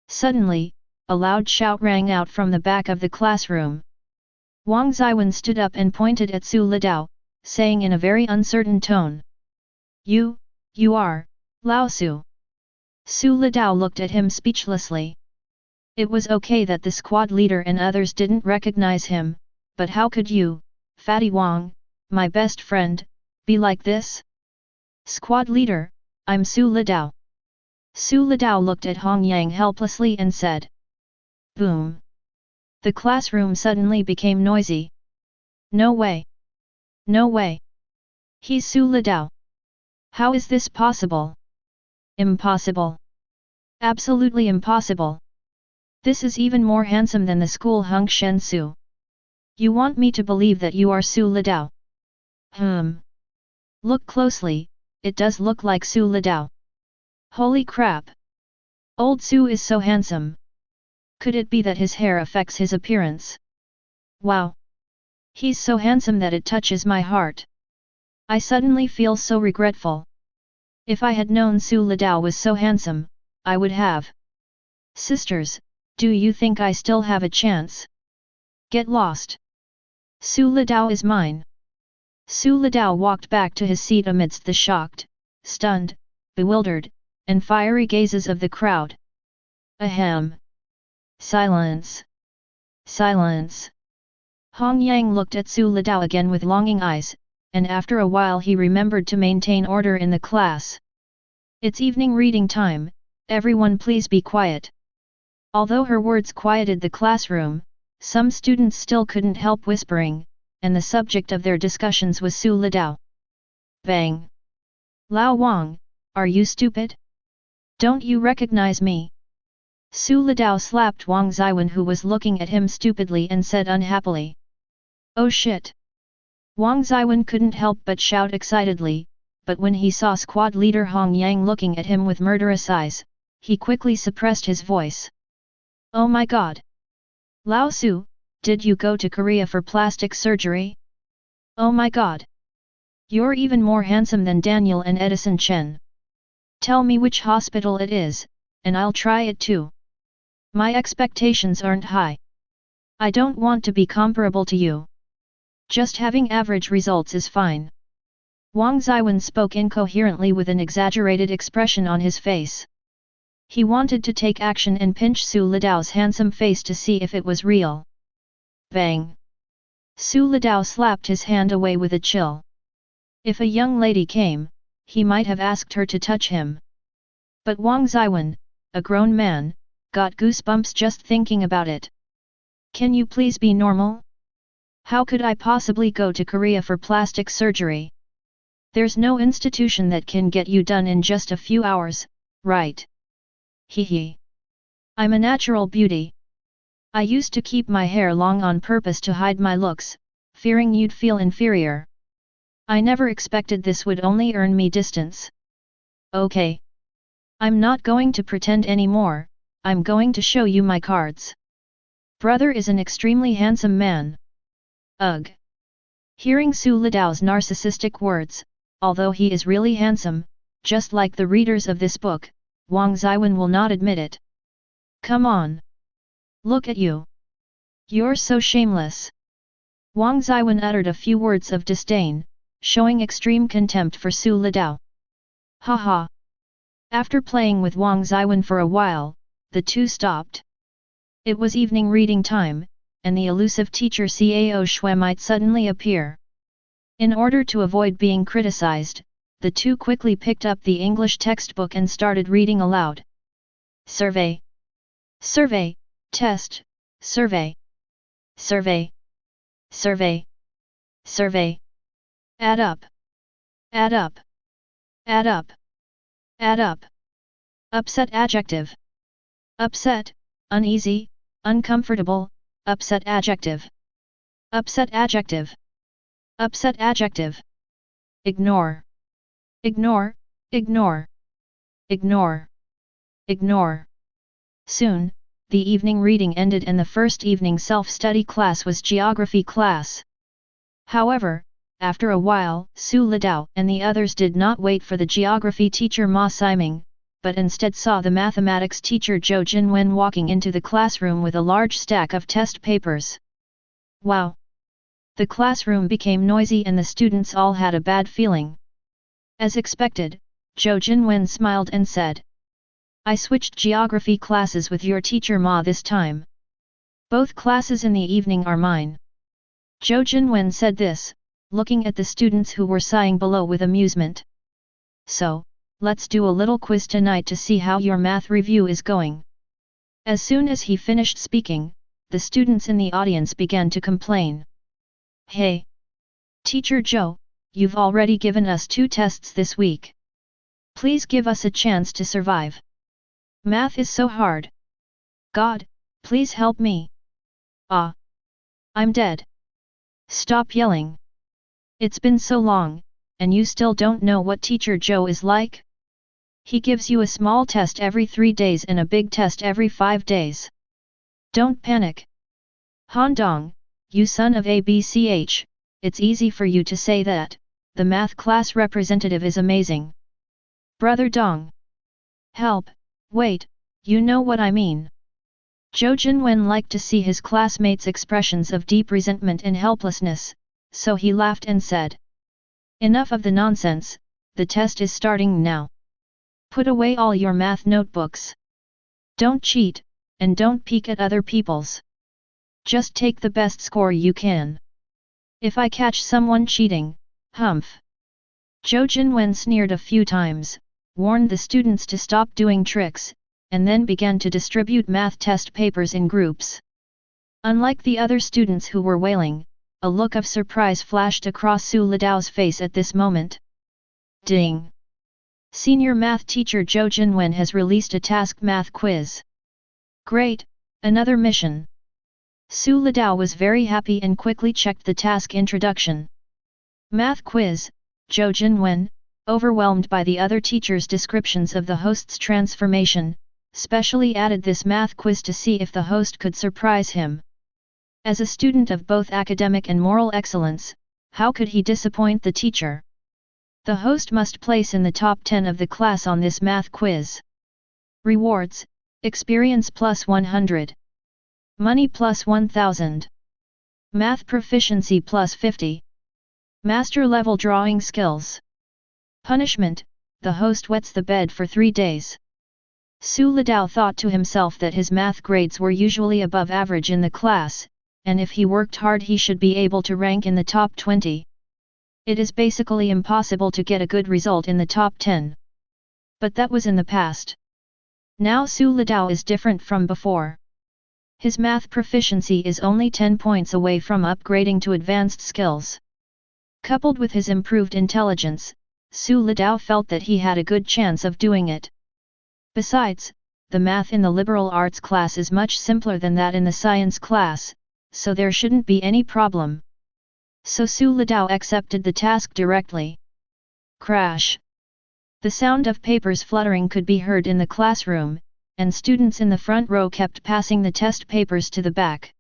[SPEAKER 1] Suddenly, a loud shout rang out from the back of the classroom. Wang Zhiyuan stood up and pointed at Su Litao, saying in a very uncertain tone. You are, Lao Su. Su Litao looked at him speechlessly. It was okay that the squad leader and others didn't recognize him, but how could you, Fatty Wang, my best friend, be like this? Squad leader, I'm Su Litao. Su Litao looked at Hong Yang helplessly and said. Boom. The classroom suddenly became noisy. No way. No way. He's Su Litao. How is this possible? Impossible. Absolutely impossible. This is even more handsome than the school Hung Shen Su. You want me to believe that you are Su Litao? Look closely, it does look like Su Litao. Holy crap! Old Su is so handsome. Could it be that his hair affects his appearance? Wow! He's so handsome that it touches my heart. I suddenly feel so regretful. If I had known Su Litao was so handsome, I would have. Sisters, do you think I still have a chance? Get lost. Su Litao is mine. Su Litao walked back to his seat amidst the shocked, stunned, bewildered, and fiery gazes of the crowd. Ahem. Silence. Silence. Hong Yang looked at Su Litao again with longing eyes, and after a while he remembered to maintain order in the class. It's evening reading time, everyone please be quiet. Although her words quieted the classroom, some students still couldn't help whispering, and the subject of their discussions was Su Litao. Bang! Lao Wang, are you stupid? Don't you recognize me? Su Litao slapped Wang Zhiyuan, who was looking at him stupidly, and said unhappily. Oh shit! Wang Zhiyuan couldn't help but shout excitedly, but when he saw squad leader Hong Yang looking at him with murderous eyes, he quickly suppressed his voice. Oh my god! Lao Su, did you go to Korea for plastic surgery? Oh my god! You're even more handsome than Daniel and Edison Chen. Tell me which hospital it is, and I'll try it too. My expectations aren't high. I don't want to be comparable to you. Just having average results is fine. Wang Zhiyuan spoke incoherently with an exaggerated expression on his face. He wanted to take action and pinch Su Litao's handsome face to see if it was real. Bang! Su Litao slapped his hand away with a chill. If a young lady came, he might have asked her to touch him. But Wang Zhiyuan, a grown man, got goosebumps just thinking about it. Can you please be normal? How could I possibly go to Korea for plastic surgery? There's no institution that can get you done in just a few hours, right? Hee. I'm a natural beauty. I used to keep my hair long on purpose to hide my looks, fearing you'd feel inferior. I never expected this would only earn me distance. Okay. I'm not going to pretend anymore, I'm going to show you my cards. Brother is an extremely handsome man. Ugh. Hearing Su Litao's narcissistic words, although he is really handsome, just like the readers of this book, Wang Zhiyuan will not admit it. Come on. Look at you. You're so shameless. Wang Zhiyuan uttered a few words of disdain, showing extreme contempt for Su Litao. Haha. After playing with Wang Zhiyuan for a while, the two stopped. It was evening reading time, and the elusive teacher Cao Shui might suddenly appear. In order to avoid being criticized, the two quickly picked up the English textbook and started reading aloud. Survey. Survey, test, survey. Survey. Survey. Survey. Add up. Add up. Add up. Add up. Upset adjective. Upset, uneasy, uncomfortable, upset adjective. Upset adjective. Upset adjective. Ignore. Ignore, ignore. Ignore. Ignore. Soon, the evening reading ended and the first evening self-study class was geography class. However, after a while, Su Litao and the others did not wait for the geography teacher Ma Siming, but instead saw the mathematics teacher Zhou Jinwen walking into the classroom with a large stack of test papers. Wow! The classroom became noisy and the students all had a bad feeling. As expected, Zhou Jinwen smiled and said, I switched geography classes with your teacher Ma this time. Both classes in the evening are mine. Zhou Jinwen said this, looking at the students who were sighing below with amusement. So, let's do a little quiz tonight to see how your math review is going. As soon as he finished speaking, the students in the audience began to complain. Hey! Teacher Zhou, you've already given us 2 tests this week. Please give us a chance to survive. Math is so hard. God, please help me. Ah! I'm dead. Stop yelling. It's been so long, and you still don't know what Teacher Zhou is like? He gives you a small test every 3 days and a big test every 5 days. Don't panic. Han Dong, you son of ABCH, it's easy for you to say that, the math class representative is amazing. Brother Dong. Help, wait, you know what I mean. Zhou Jinwen liked to see his classmates' expressions of deep resentment and helplessness, so he laughed and said. Enough of the nonsense, the test is starting now. Put away all your math notebooks. Don't cheat, and don't peek at other people's. Just take the best score you can. If I catch someone cheating, humph. Zhou Jinwen sneered a few times, warned the students to stop doing tricks, and then began to distribute math test papers in groups. Unlike the other students who were wailing, a look of surprise flashed across Su Litao's face at this moment. Ding! Senior math teacher Zhou Jinwen has released a task math quiz. Great, another mission. Su Litao was very happy and quickly checked the task introduction. Math quiz, Zhou Jinwen, overwhelmed by the other teachers' descriptions of the host's transformation, specially added this math quiz to see if the host could surprise him. As a student of both academic and moral excellence, how could he disappoint the teacher? The host must place in the top 10 of the class on this math quiz. Rewards: experience plus 100. Money plus 1000. Math proficiency plus 50. Master level drawing skills. Punishment: the host wets the bed for 3 days. Su Litao thought to himself that his math grades were usually above average in the class, and if he worked hard he should be able to rank in the top 20. It is basically impossible to get a good result in the top 10. But that was in the past. Now Su Litao is different from before. His math proficiency is only 10 points away from upgrading to advanced skills. Coupled with his improved intelligence, Su Litao felt that he had a good chance of doing it. Besides, the math in the liberal arts class is much simpler than that in the science class, so there shouldn't be any problem. So Su Litao accepted the task directly. Crash! The sound of papers fluttering could be heard in the classroom, and students in the front row kept passing the test papers to the back.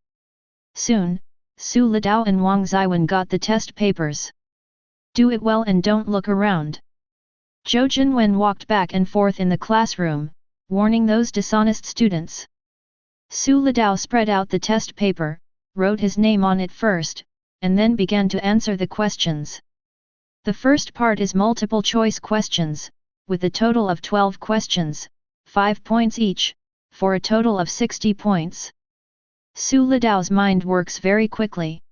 [SPEAKER 1] Soon, Su Litao and Wang Zhiyuan got the test papers. Do it well and don't look around. Zhou Jinwen walked back and forth in the classroom, warning those dishonest students. Su Litao spread out the test paper, wrote his name on it first, and then began to answer the questions. The first part is multiple choice questions, with a total of 12 questions, 5 points each, for a total of 60 points. Su Litao's mind works very quickly.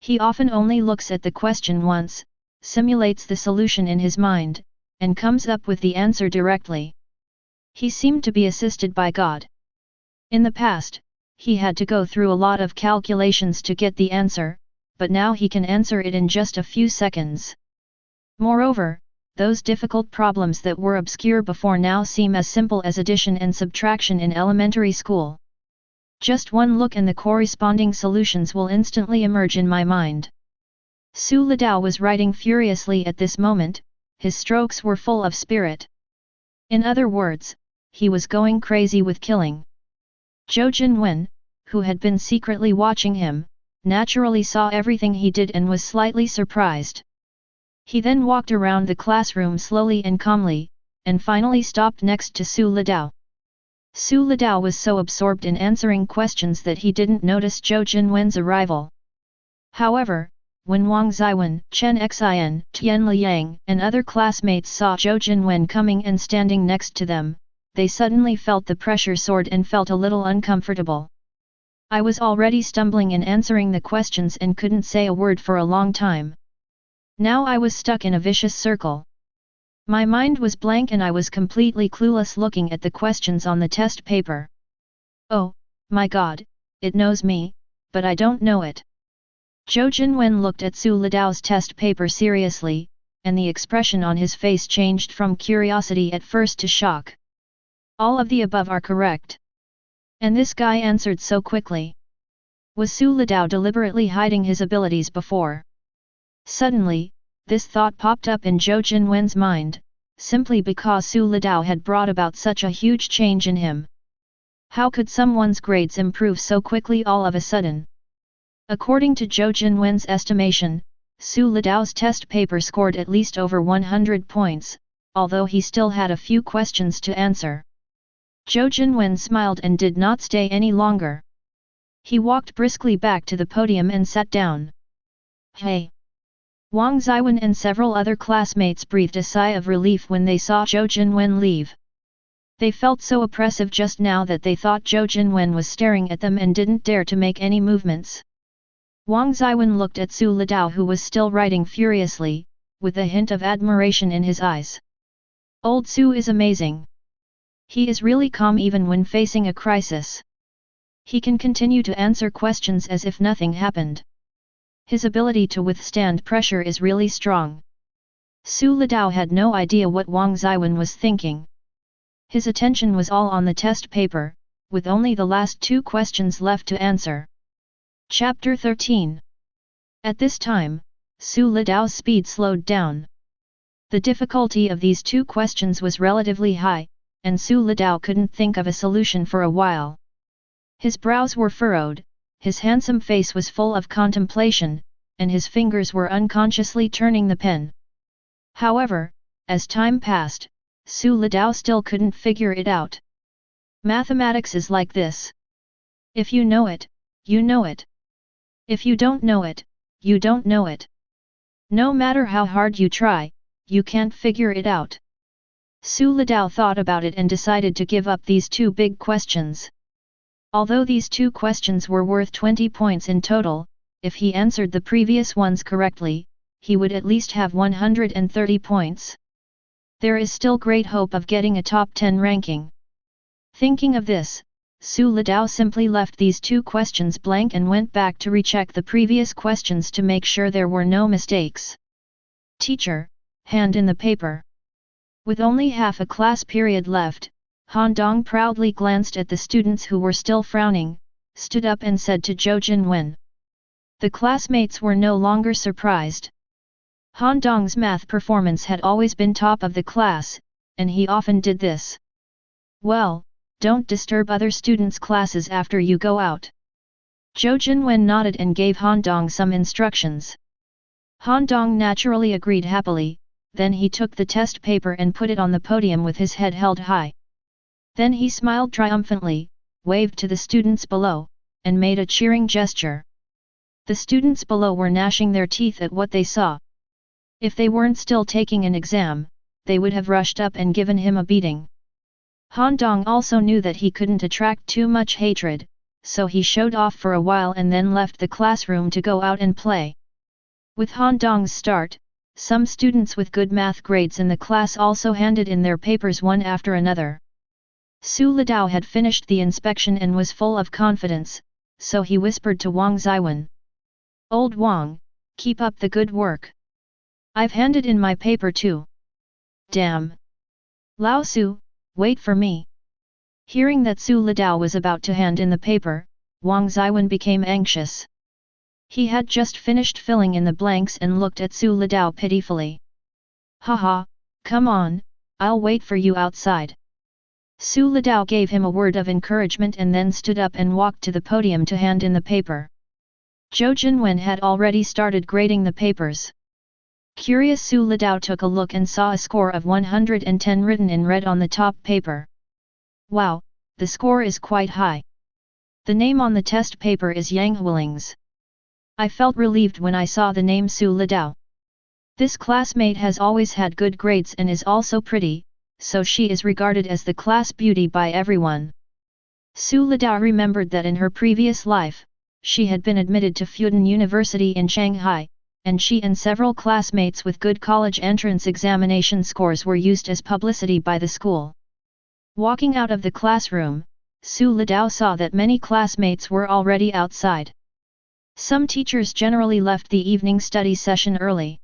[SPEAKER 1] He often only looks at the question once, simulates the solution in his mind, and comes up with the answer directly. He seemed to be assisted by God. In the past, he had to go through a lot of calculations to get the answer, but now he can answer it in just a few seconds. Moreover, those difficult problems that were obscure before now seem as simple as addition and subtraction in elementary school. Just one look and the corresponding solutions will instantly emerge in my mind. Su Litao was writing furiously at this moment, his strokes were full of spirit. In other words, he was going crazy with killing. Zhou Jinwen, who had been secretly watching him, naturally saw everything he did and was slightly surprised. He then walked around the classroom slowly and calmly, and finally stopped next to Su Litao. Su Litao was so absorbed in answering questions that he didn't notice Zhou Jinwen's arrival. However, when Wang Zhiyuan, Chen Xin, Tian Liang, and other classmates saw Zhou Jinwen coming and standing next to them, they suddenly felt the pressure soared and felt a little uncomfortable. I was already stumbling in answering the questions and couldn't say a word for a long time. Now I was stuck in a vicious circle. My mind was blank and I was completely clueless looking at the questions on the test paper. Oh, my God, it knows me, but I don't know it. Zhou Jinwen looked at Su Litao's test paper seriously, and the expression on his face changed from curiosity at first to shock. All of the above are correct. And this guy answered so quickly. Was Su Litao deliberately hiding his abilities before? Suddenly, this thought popped up in Zhou Jinwen's mind, simply because Su Litao had brought about such a huge change in him. How could someone's grades improve so quickly all of a sudden? According to Zhou Jinwen's estimation, Su Litao's test paper scored at least over 100 points, although he still had a few questions to answer. Zhou Jinwen smiled and did not stay any longer. He walked briskly back to the podium and sat down. Hey! Wang Zhiyuan and several other classmates breathed a sigh of relief when they saw Zhou Jinwen leave. They felt so oppressive just now that they thought Zhou Jinwen was staring at them and didn't dare to make any movements. Wang Zhiyuan looked at Su Litao, who was still writing furiously, with a hint of admiration in his eyes. Old Su is amazing. He is really calm even when facing a crisis. He can continue to answer questions as if nothing happened. His ability to withstand pressure is really strong. Su Litao had no idea what Wang Zhiyuan was thinking. His attention was all on the test paper, with only the last 2 questions left to answer. Chapter 13. At this time, Su Litao's speed slowed down. The difficulty of these 2 questions was relatively high, and Su Litao couldn't think of a solution for a while. His brows were furrowed, his handsome face was full of contemplation, and his fingers were unconsciously turning the pen. However, as time passed, Su Litao still couldn't figure it out. Mathematics is like this. If you know it, you know it. If you don't know it, you don't know it. No matter how hard you try, you can't figure it out. Su Litao thought about it and decided to give up these 2 big questions. Although these 2 questions were worth 20 points in total, if he answered the previous ones correctly, he would at least have 130 points. There is still great hope of getting a top 10 ranking. Thinking of this, Su Litao simply left these 2 questions blank and went back to recheck the previous questions to make sure there were no mistakes. Teacher, hand in the paper. With only half a class period left, Han Dong proudly glanced at the students who were still frowning, stood up and said to Zhou Jinwen. The classmates were no longer surprised. Han Dong's math performance had always been top of the class, and he often did this. Well, don't disturb other students' classes after you go out. Zhou Jinwen nodded and gave Han Dong some instructions. Han Dong naturally agreed happily, then he took the test paper and put it on the podium with his head held high. Then he smiled triumphantly, waved to the students below, and made a cheering gesture. The students below were gnashing their teeth at what they saw. If they weren't still taking an exam, they would have rushed up and given him a beating. Han Dong also knew that he couldn't attract too much hatred, so he showed off for a while and then left the classroom to go out and play. With Han Dong's start, some students with good math grades in the class also handed in their papers one after another. Su Litao had finished the inspection and was full of confidence, so he whispered to Wang Zhiyuan. Old Wang, keep up the good work. I've handed in my paper too. Damn. Lao Su, wait for me. Hearing that Su Litao was about to hand in the paper, Wang Zhiyuan became anxious. He had just finished filling in the blanks and looked at Su Litao pitifully. Haha, come on, I'll wait for you outside. Su Litao gave him a word of encouragement and then stood up and walked to the podium to hand in the paper. Zhou Jinwen had already started grading the papers. Curious, Su Litao took a look and saw a score of 110 written in red on the top paper. Wow, the score is quite high. The name on the test paper is Yang Huiling's. I felt relieved when I saw the name Su Litao. This classmate has always had good grades and is also pretty, so she is regarded as the class beauty by everyone. Su Litao remembered that in her previous life, she had been admitted to Fudan University in Shanghai, and she and several classmates with good college entrance examination scores were used as publicity by the school. Walking out of the classroom, Su Litao saw that many classmates were already outside. Some teachers generally left the evening study session early.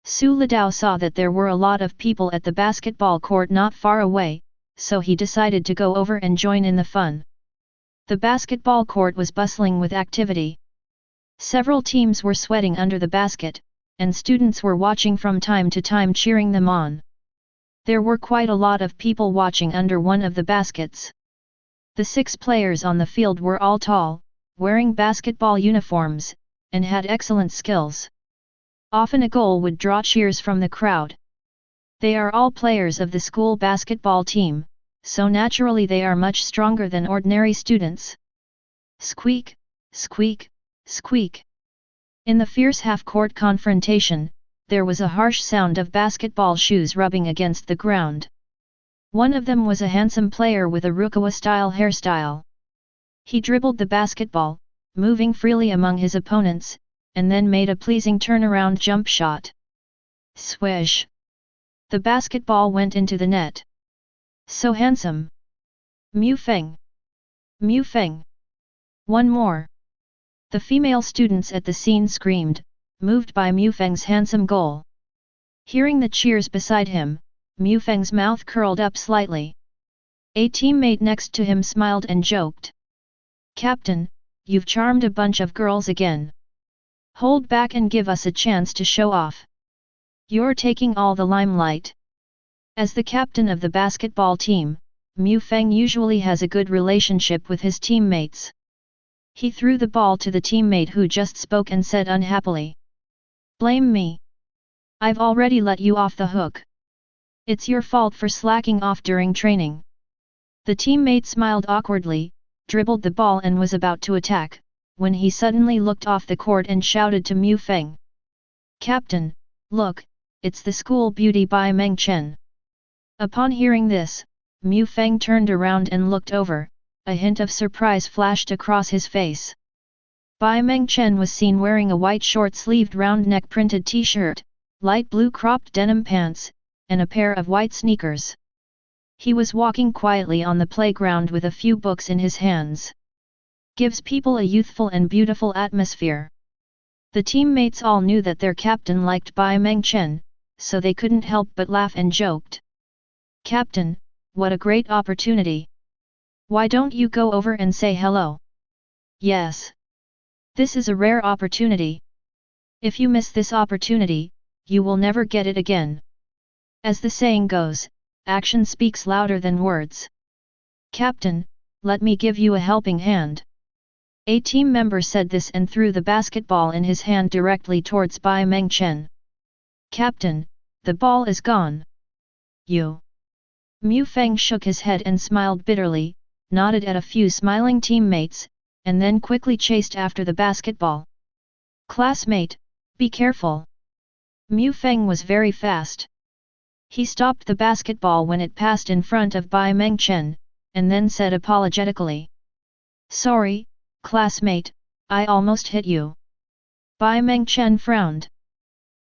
[SPEAKER 1] Su Litao saw that there were a lot of people at the basketball court not far away, so he decided to go over and join in the fun. The basketball court was bustling with activity. Several teams were sweating under the basket, and students were watching from time to time cheering them on. There were quite a lot of people watching under one of the baskets. The 6 players on the field were all tall, wearing basketball uniforms, and had excellent skills. Often a goal would draw cheers from the crowd. They are all players of the school basketball team, so naturally they are much stronger than ordinary students. Squeak, squeak, squeak. In the fierce half-court confrontation, there was a harsh sound of basketball shoes rubbing against the ground. One of them was a handsome player with a Rukawa-style hairstyle. He dribbled the basketball, moving freely among his opponents, and then made a pleasing turnaround jump shot. Swish! The basketball went into the net. So handsome! Mu Feng! Mu Feng! One more! The female students at the scene screamed, moved by Mu Feng's handsome goal. Hearing the cheers beside him, Mu Feng's mouth curled up slightly. A teammate next to him smiled and joked. Captain, you've charmed a bunch of girls again. Hold back and give us a chance to show off. You're taking all the limelight. As the captain of the basketball team, Mu Feng usually has a good relationship with his teammates. He threw the ball to the teammate who just spoke and said unhappily. Blame me. I've already let you off the hook. It's your fault for slacking off during training. The teammate smiled awkwardly, dribbled the ball and was about to attack, when he suddenly looked off the court and shouted to Mu Feng. Captain, look, it's the school beauty Bai Mengchen. Upon hearing this, Mu Feng turned around and looked over, a hint of surprise flashed across his face. Bai Mengchen was seen wearing a white short-sleeved round-neck printed t-shirt, light blue cropped denim pants, and a pair of white sneakers. He was walking quietly on the playground with a few books in his hands. Gives people a youthful and beautiful atmosphere. The teammates all knew that their captain liked Bai Mengchen, so they couldn't help but laugh and joked. Captain, what a great opportunity! Why don't you go over and say hello? Yes. This is a rare opportunity. If you miss this opportunity, you will never get it again. As the saying goes, action speaks louder than words. Captain, let me give you a helping hand. A team member said this and threw the basketball in his hand directly towards Bai Mengchen. Captain, the ball is gone. You. Mu Feng shook his head and smiled bitterly, nodded at a few smiling teammates, and then quickly chased after the basketball. Classmate, be careful. Mu Feng was very fast. He stopped the basketball when it passed in front of Bai Mengchen, and then said apologetically. Sorry, classmate, I almost hit you. Bai Mengchen frowned.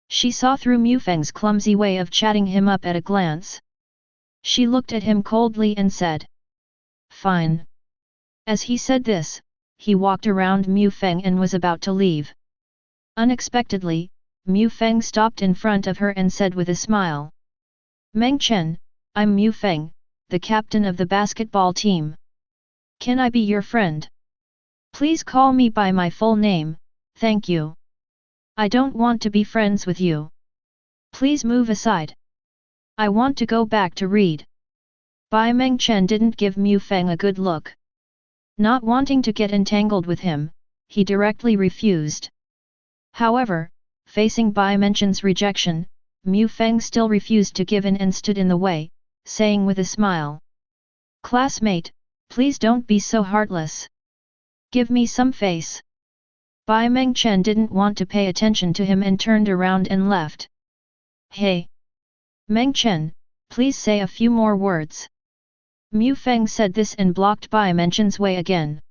[SPEAKER 1] She saw through Mu Feng's clumsy way of chatting him up at a glance. She looked at him coldly and said. Fine. As he said this, he walked around Mu Feng and was about to leave. Unexpectedly, Mu Feng stopped in front of her and said with a smile. Mengchen, I'm Mu Feng, the captain of the basketball team. Can I be your friend? Please call me by my full name, thank you. I don't want to be friends with you. Please move aside. I want to go back to read. Bai Mengchen didn't give Mu Feng a good look. Not wanting to get entangled with him, he directly refused. However, facing Bai Mengchen's rejection, Mu Feng still refused to give in and stood in the way, saying with a smile. Classmate, please don't be so heartless. Give me some face. Bai Mengchen didn't want to pay attention to him and turned around and left. Hey! Mengchen, please say a few more words. Mu Feng said this and blocked Bai Mengchen's way again.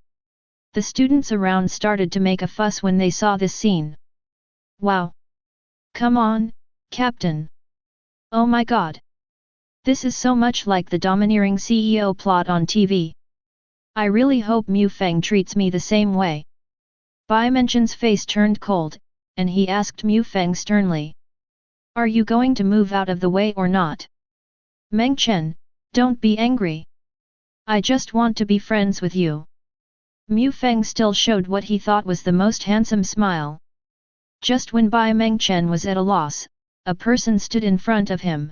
[SPEAKER 1] The students around started to make a fuss when they saw this scene. Wow! Come on, Captain! Oh my god! This is so much like the domineering CEO plot on TV. I really hope Mu Feng treats me the same way. Bai Mengchen's face turned cold, and he asked Mu Feng sternly. Are you going to move out of the way or not? Mengchen, don't be angry. I just want to be friends with you. Mu Feng still showed what he thought was the most handsome smile. Just when Bai Mengchen was at a loss, a person stood in front of him.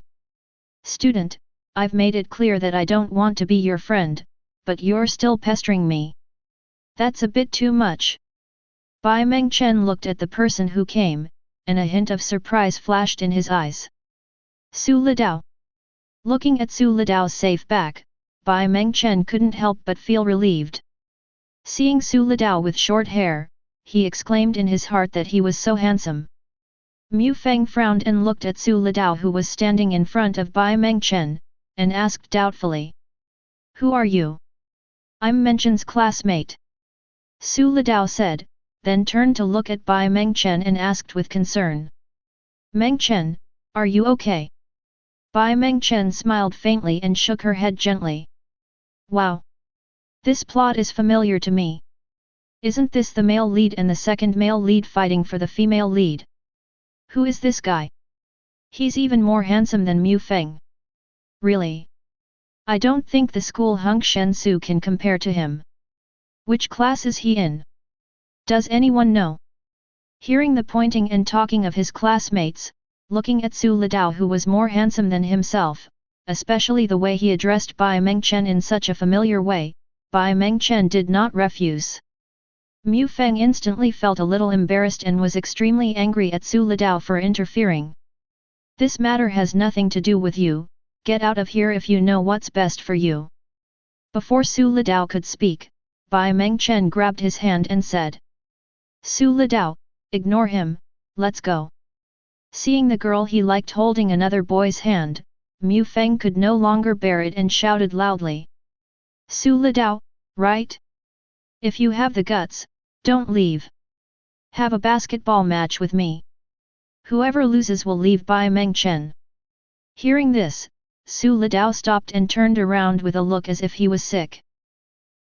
[SPEAKER 1] Student, I've made it clear that I don't want to be your friend, but you're still pestering me. That's a bit too much. Bai Mengchen looked at the person who came, and a hint of surprise flashed in his eyes. Su Litao. Looking at Su Litao's safe back, Bai Mengchen couldn't help but feel relieved. Seeing Su Litao with short hair, he exclaimed in his heart that he was so handsome. Mu Feng frowned and looked at Su Litao who was standing in front of Bai Mengchen, and asked doubtfully. Who are you? I'm Mengchen's classmate. Su Litao said, then turned to look at Bai Mengchen and asked with concern. Mengchen, are you okay? Bai Mengchen smiled faintly and shook her head gently. Wow! This plot is familiar to me. Isn't this the male lead and the second male lead fighting for the female lead? Who is this guy? He's even more handsome than Mu Feng. Really? I don't think the school Hung Shen Su can compare to him. Which class is he in? Does anyone know? Hearing the pointing and talking of his classmates, looking at Su Litao who was more handsome than himself, especially the way he addressed Bai Mengchen in such a familiar way, Bai Mengchen did not refuse. Mu Feng instantly felt a little embarrassed and was extremely angry at Su Litao for interfering. This matter has nothing to do with you, get out of here if you know what's best for you. Before Su Litao could speak, Bai Mengchen grabbed his hand and said. Su Litao, ignore him, let's go. Seeing the girl he liked holding another boy's hand, Mu Feng could no longer bear it and shouted loudly. Su Litao, right? If you have the guts, don't leave. Have a basketball match with me. Whoever loses will leave Bai Mengchen. Hearing this, Su Litao stopped and turned around with a look as if he was sick.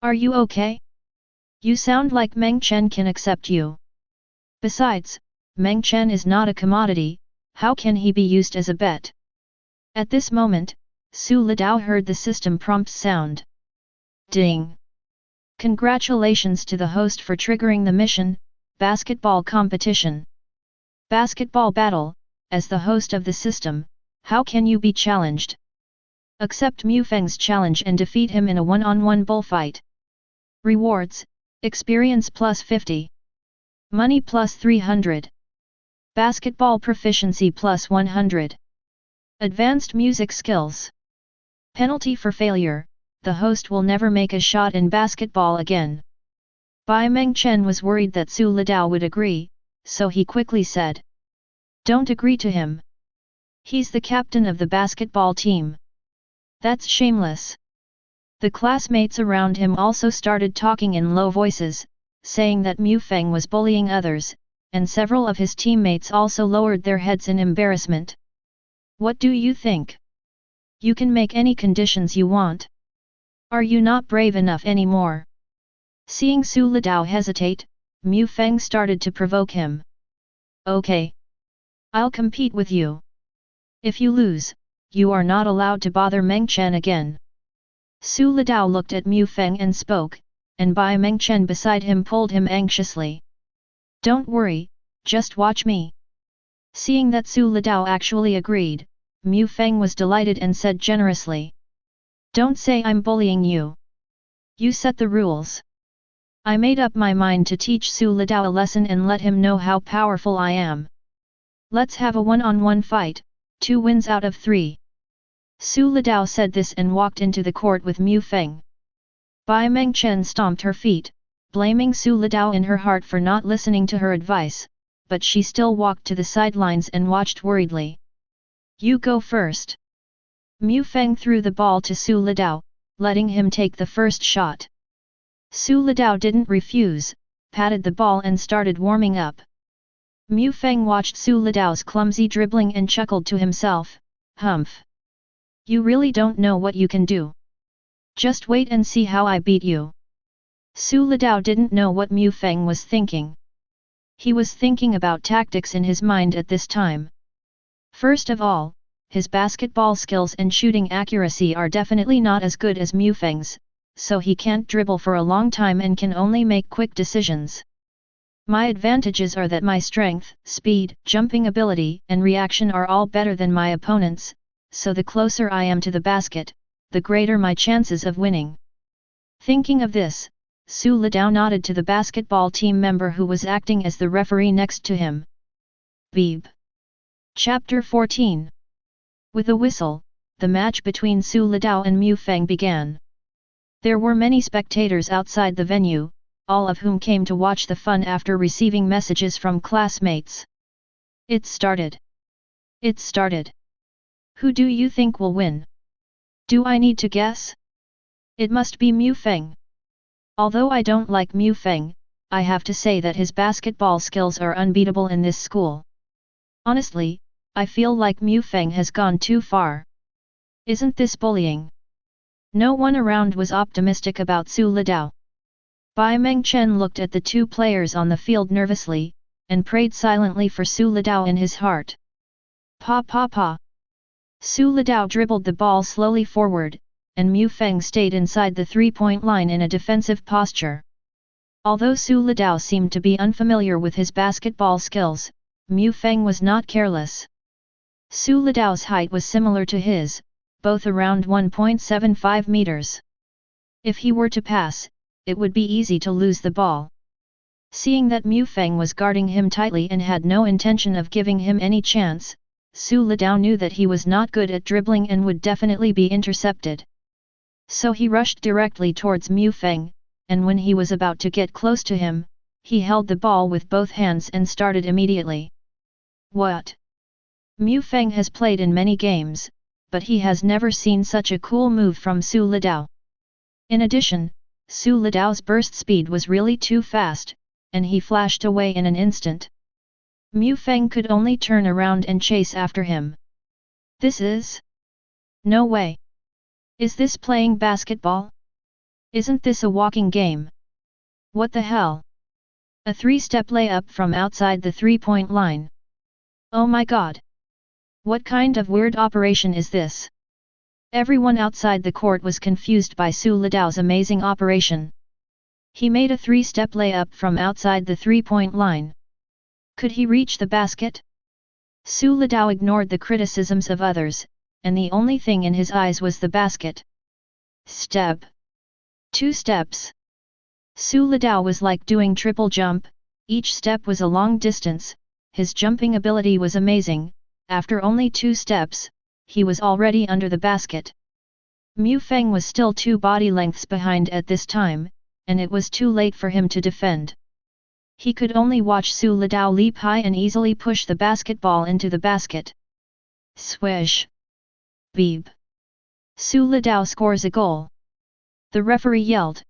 [SPEAKER 1] Are you okay? You sound like Mengchen can accept you. Besides, Mengchen is not a commodity, how can he be used as a bet? At this moment, Su Litao heard the system prompt sound. Ding! Congratulations to the host for triggering the mission, basketball competition. Basketball battle, as the host of the system, how can you be challenged? Accept Mu Feng's challenge and defeat him in a one-on-one bullfight. Rewards, experience plus 50. Money plus 300. Basketball proficiency plus 100. Advanced music skills. Penalty for failure, the host will never make a shot in basketball again. Bai Mengchen was worried that Su Litao would agree, so he quickly said. Don't agree to him. He's the captain of the basketball team. That's shameless. The classmates around him also started talking in low voices, saying that Mu Feng was bullying others, and several of his teammates also lowered their heads in embarrassment. What do you think? You can make any conditions you want. Are you not brave enough anymore? Seeing Su Litao hesitate, Mu Feng started to provoke him. Okay. I'll compete with you. If you lose, you are not allowed to bother Mengchen again. Su Litao looked at Mu Feng and spoke, and Bai Mengchen beside him pulled him anxiously. Don't worry, just watch me. Seeing that Su Litao actually agreed, Mu Feng was delighted and said generously. Don't say I'm bullying you. You set the rules. I made up my mind to teach Su Litao a lesson and let him know how powerful I am. Let's have a one-on-one fight, 2 wins out of 3. Su Litao said this and walked into the court with Mu Feng. Bai Mengchen stomped her feet, blaming Su Litao in her heart for not listening to her advice, but she still walked to the sidelines and watched worriedly. You go first. Mu Feng threw the ball to Su Litao, letting him take the first shot. Su Litao didn't refuse, patted the ball and started warming up. Mu Feng watched Su Litao's clumsy dribbling and chuckled to himself, humph. You really don't know what you can do. Just wait and see how I beat you. Su Litao didn't know what Mu Feng was thinking. He was thinking about tactics in his mind at this time. First of all, his basketball skills and shooting accuracy are definitely not as good as Mu Feng's, so he can't dribble for a long time and can only make quick decisions. My advantages are that my strength, speed, jumping ability, and reaction are all better than my opponents, so the closer I am to the basket, the greater my chances of winning. Thinking of this, Su Litao nodded to the basketball team member who was acting as the referee next to him. Beep. Chapter 14. With a whistle, the match between Su Litao and Mu Feng began. There were many spectators outside the venue, all of whom came to watch the fun after receiving messages from classmates. It started. It started. Who do you think will win? Do I need to guess? It must be Mu Feng. Although I don't like Mu Feng, I have to say that his basketball skills are unbeatable in this school. Honestly, I feel like Mu Feng has gone too far. Isn't this bullying? No one around was optimistic about Su Litao. Bai Mengchen looked at the two players on the field nervously, and prayed silently for Su Litao in his heart. Pa pa pa. Su Lidao dribbled the ball slowly forward, and Mu Feng stayed inside the three-point line in a defensive posture. Although Su Lidao seemed to be unfamiliar with his basketball skills, Mu Feng was not careless. Su Lidao's height was similar to his, both around 1.75 meters. If he were to pass, it would be easy to lose the ball. Seeing that Mu Feng was guarding him tightly and had no intention of giving him any chance, Su Lidao knew that he was not good at dribbling and would definitely be intercepted. So he rushed directly towards Mu Feng, and when he was about to get close to him, he held the ball with both hands and started immediately. What? Mu Feng has played in many games, but he has never seen such a cool move from Su Lidao. In addition, Su Lidao's burst speed was really too fast, and he flashed away in an instant. Mu Feng could only turn around and chase after him. This is? No way. Is this playing basketball? Isn't this a walking game? What the hell? A three-step layup from outside the three-point line. Oh my god! What kind of weird operation is this? Everyone outside the court was confused by Su Lidao's amazing operation. He made a three-step layup from outside the three-point line. Could he reach the basket? Su Lidao ignored the criticisms of others, and the only thing in his eyes was the basket. Step. 2 steps. Su Lidao was like doing triple jump, each step was a long distance, his jumping ability was amazing, after only 2 steps, he was already under the basket. Mu Feng was still 2 body lengths behind at this time, and it was too late for him to defend. He could only watch Su Lidao leap high and easily push the basketball into the basket. Swish! Beep! Su Lidao scores a goal. The referee yelled.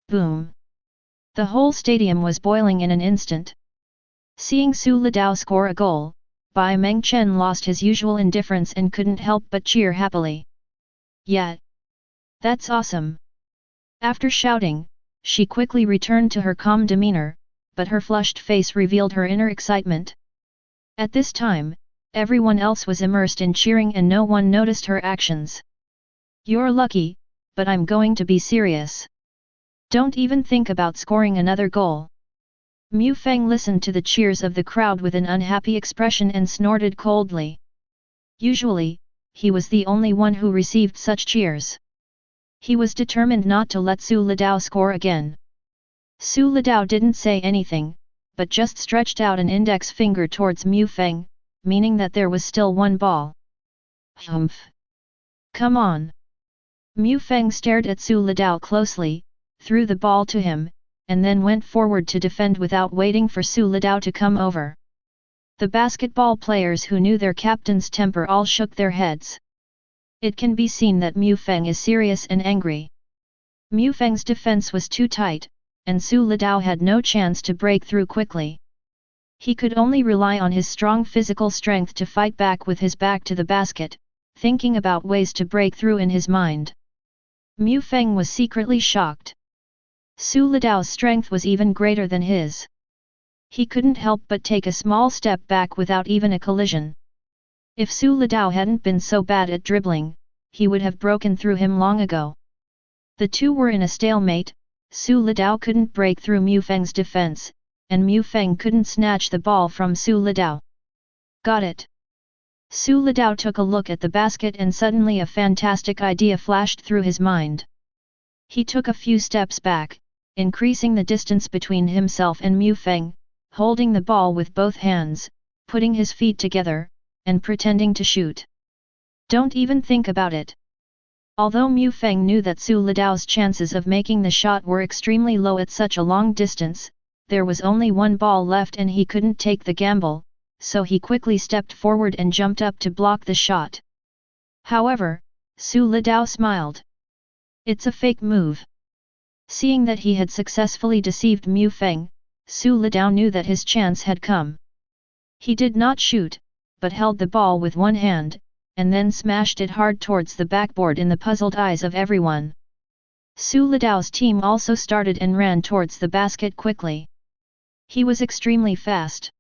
[SPEAKER 1] Boom! The whole stadium was boiling in an instant. Seeing Su Lidao score a goal, Bai Mengchen lost his usual indifference and couldn't help but cheer happily. Yeah! That's awesome! After shouting, she quickly returned to her calm demeanor, but her flushed face revealed her inner excitement. At this time, everyone else was immersed in cheering and no one noticed her actions. You're lucky, but I'm going to be serious. Don't even think about scoring another goal. Mu Feng listened to the cheers of the crowd with an unhappy expression and snorted coldly. Usually, he was the only one who received such cheers. He was determined not to let Su Lidao score again. Su Lidao didn't say anything, but just stretched out an index finger towards Mu Feng, meaning that there was still 1 ball. Humph! Come on! Mu Feng stared at Su Lidao closely, threw the ball to him, and then went forward to defend without waiting for Su Lidao to come over. The basketball players who knew their captain's temper all shook their heads. It can be seen that Mu Feng is serious and angry. Mu Feng's defense was too tight, and Su Lidao had no chance to break through quickly. He could only rely on his strong physical strength to fight back with his back to the basket, thinking about ways to break through in his mind. Mu Feng was secretly shocked. Su Lidao's strength was even greater than his. He couldn't help but take a small step back without even a collision. If Su Lidao hadn't been so bad at dribbling, he would have broken through him long ago. The two were in a stalemate. Su Lidao couldn't break through Mu Feng's defense, and Mu Feng couldn't snatch the ball from Su Lidao. Got it! Su Lidao took a look at the basket and suddenly a fantastic idea flashed through his mind. He took a few steps back, increasing the distance between himself and Mu Feng, holding the ball with both hands, putting his feet together, and pretending to shoot. Don't even think about it. Although Mu Feng knew that Su Lidao's chances of making the shot were extremely low at such a long distance, there was only 1 ball left and he couldn't take the gamble, so he quickly stepped forward and jumped up to block the shot. However, Su Lidao smiled. It's a fake move. Seeing that he had successfully deceived Mu Feng, Su Lidao knew that his chance had come. He did not shoot, but held the ball with one hand, and then smashed it hard towards the backboard in the puzzled eyes of everyone. Su Lidao's team also started and ran towards the basket quickly. He was extremely fast.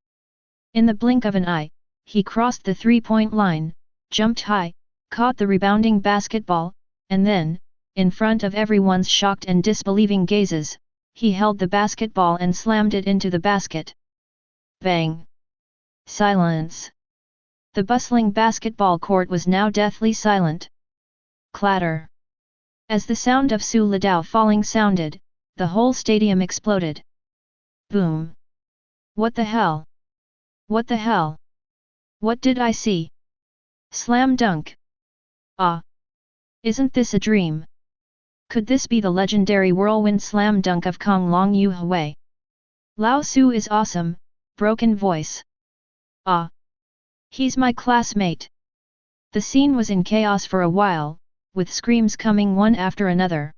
[SPEAKER 1] In the blink of an eye, he crossed the three-point line, jumped high, caught the rebounding basketball, and then, in front of everyone's shocked and disbelieving gazes, he held the basketball and slammed it into the basket. Bang! Silence! The bustling basketball court was now deathly silent. Clatter! As the sound of Su Litao falling sounded, the whole stadium exploded. Boom! What the hell? What the hell? What did I see? Slam dunk! Ah! Isn't this a dream? Could this be the legendary whirlwind slam dunk of Kong Long Yu Hui? Lao Su is awesome, broken voice. Ah! He's my classmate! The scene was in chaos for a while, with screams coming one after another.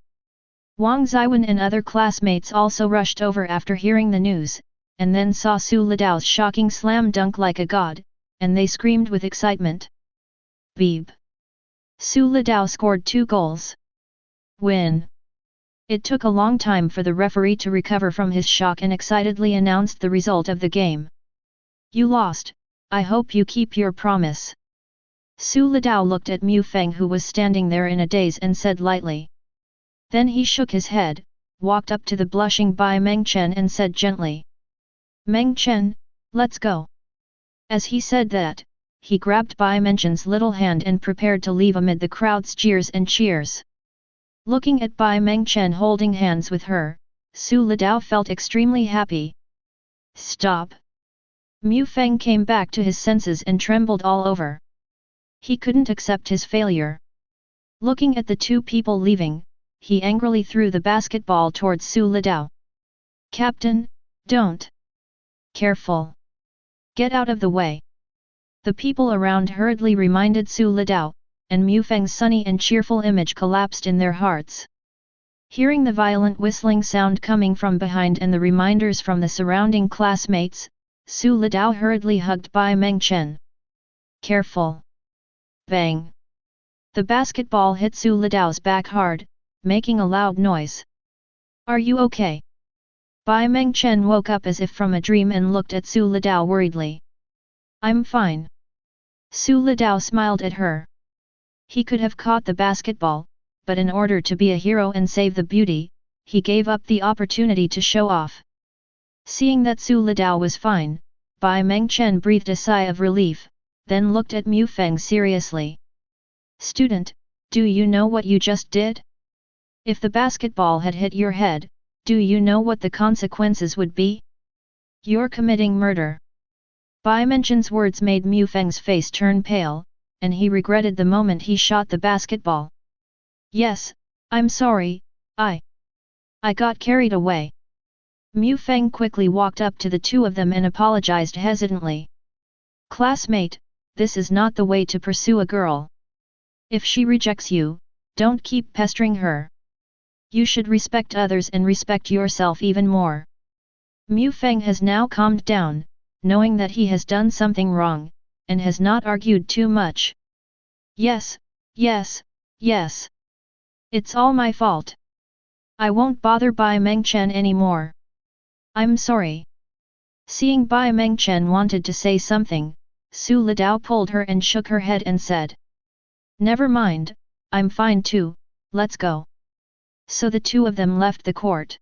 [SPEAKER 1] Wang Zhiyuan and other classmates also rushed over after hearing the news, and then saw Su Litao's shocking slam dunk like a god, and they screamed with excitement. Beep! Su Litao scored 2 goals. Win! It took a long time for the referee to recover from his shock and excitedly announced the result of the game. You lost, I hope you keep your promise. Su Litao looked at Mu Feng who was standing there in a daze and said lightly. Then he shook his head, walked up to the blushing Bai Mengchen and said gently. Mengchen, let's go. As he said that, he grabbed Bai Mengchen's little hand and prepared to leave amid the crowd's jeers and cheers. Looking at Bai Mengchen holding hands with her, Su Litao felt extremely happy. Stop! Mu Feng came back to his senses and trembled all over. He couldn't accept his failure. Looking at the two people leaving, he angrily threw the basketball towards Su Litao. Captain, don't! Careful! Get out of the way! The people around hurriedly reminded Su Litao, and Mu Feng's sunny and cheerful image collapsed in their hearts. Hearing the violent whistling sound coming from behind and the reminders from the surrounding classmates, Su Litao hurriedly hugged Bai Mengchen. Careful! Bang! The basketball hit Su Litao's back hard, making a loud noise. Are you okay? Bai Mengchen woke up as if from a dream and looked at Su Litao worriedly. I'm fine. Su Litao smiled at her. He could have caught the basketball, but in order to be a hero and save the beauty, he gave up the opportunity to show off. Seeing that Su Litao was fine, Bai Mengchen breathed a sigh of relief, then looked at Mu Feng seriously. Student, do you know what you just did? If the basketball had hit your head, do you know what the consequences would be? You're committing murder. Bai Mengchen's words made Mu Feng's face turn pale, and he regretted the moment he shot the basketball. Yes, I'm sorry, I got carried away. Mu Feng quickly walked up to the two of them and apologized hesitantly. Classmate, this is not the way to pursue a girl. If she rejects you, don't keep pestering her. You should respect others and respect yourself even more. Mu Feng has now calmed down, knowing that he has done something wrong, and has not argued too much. Yes, yes, yes. It's all my fault. I won't bother Bai Mengchen anymore. I'm sorry. Seeing Bai Mengchen wanted to say something, Su Litao pulled her and shook her head and said. Never mind, I'm fine too, let's go. So the two of them left the court.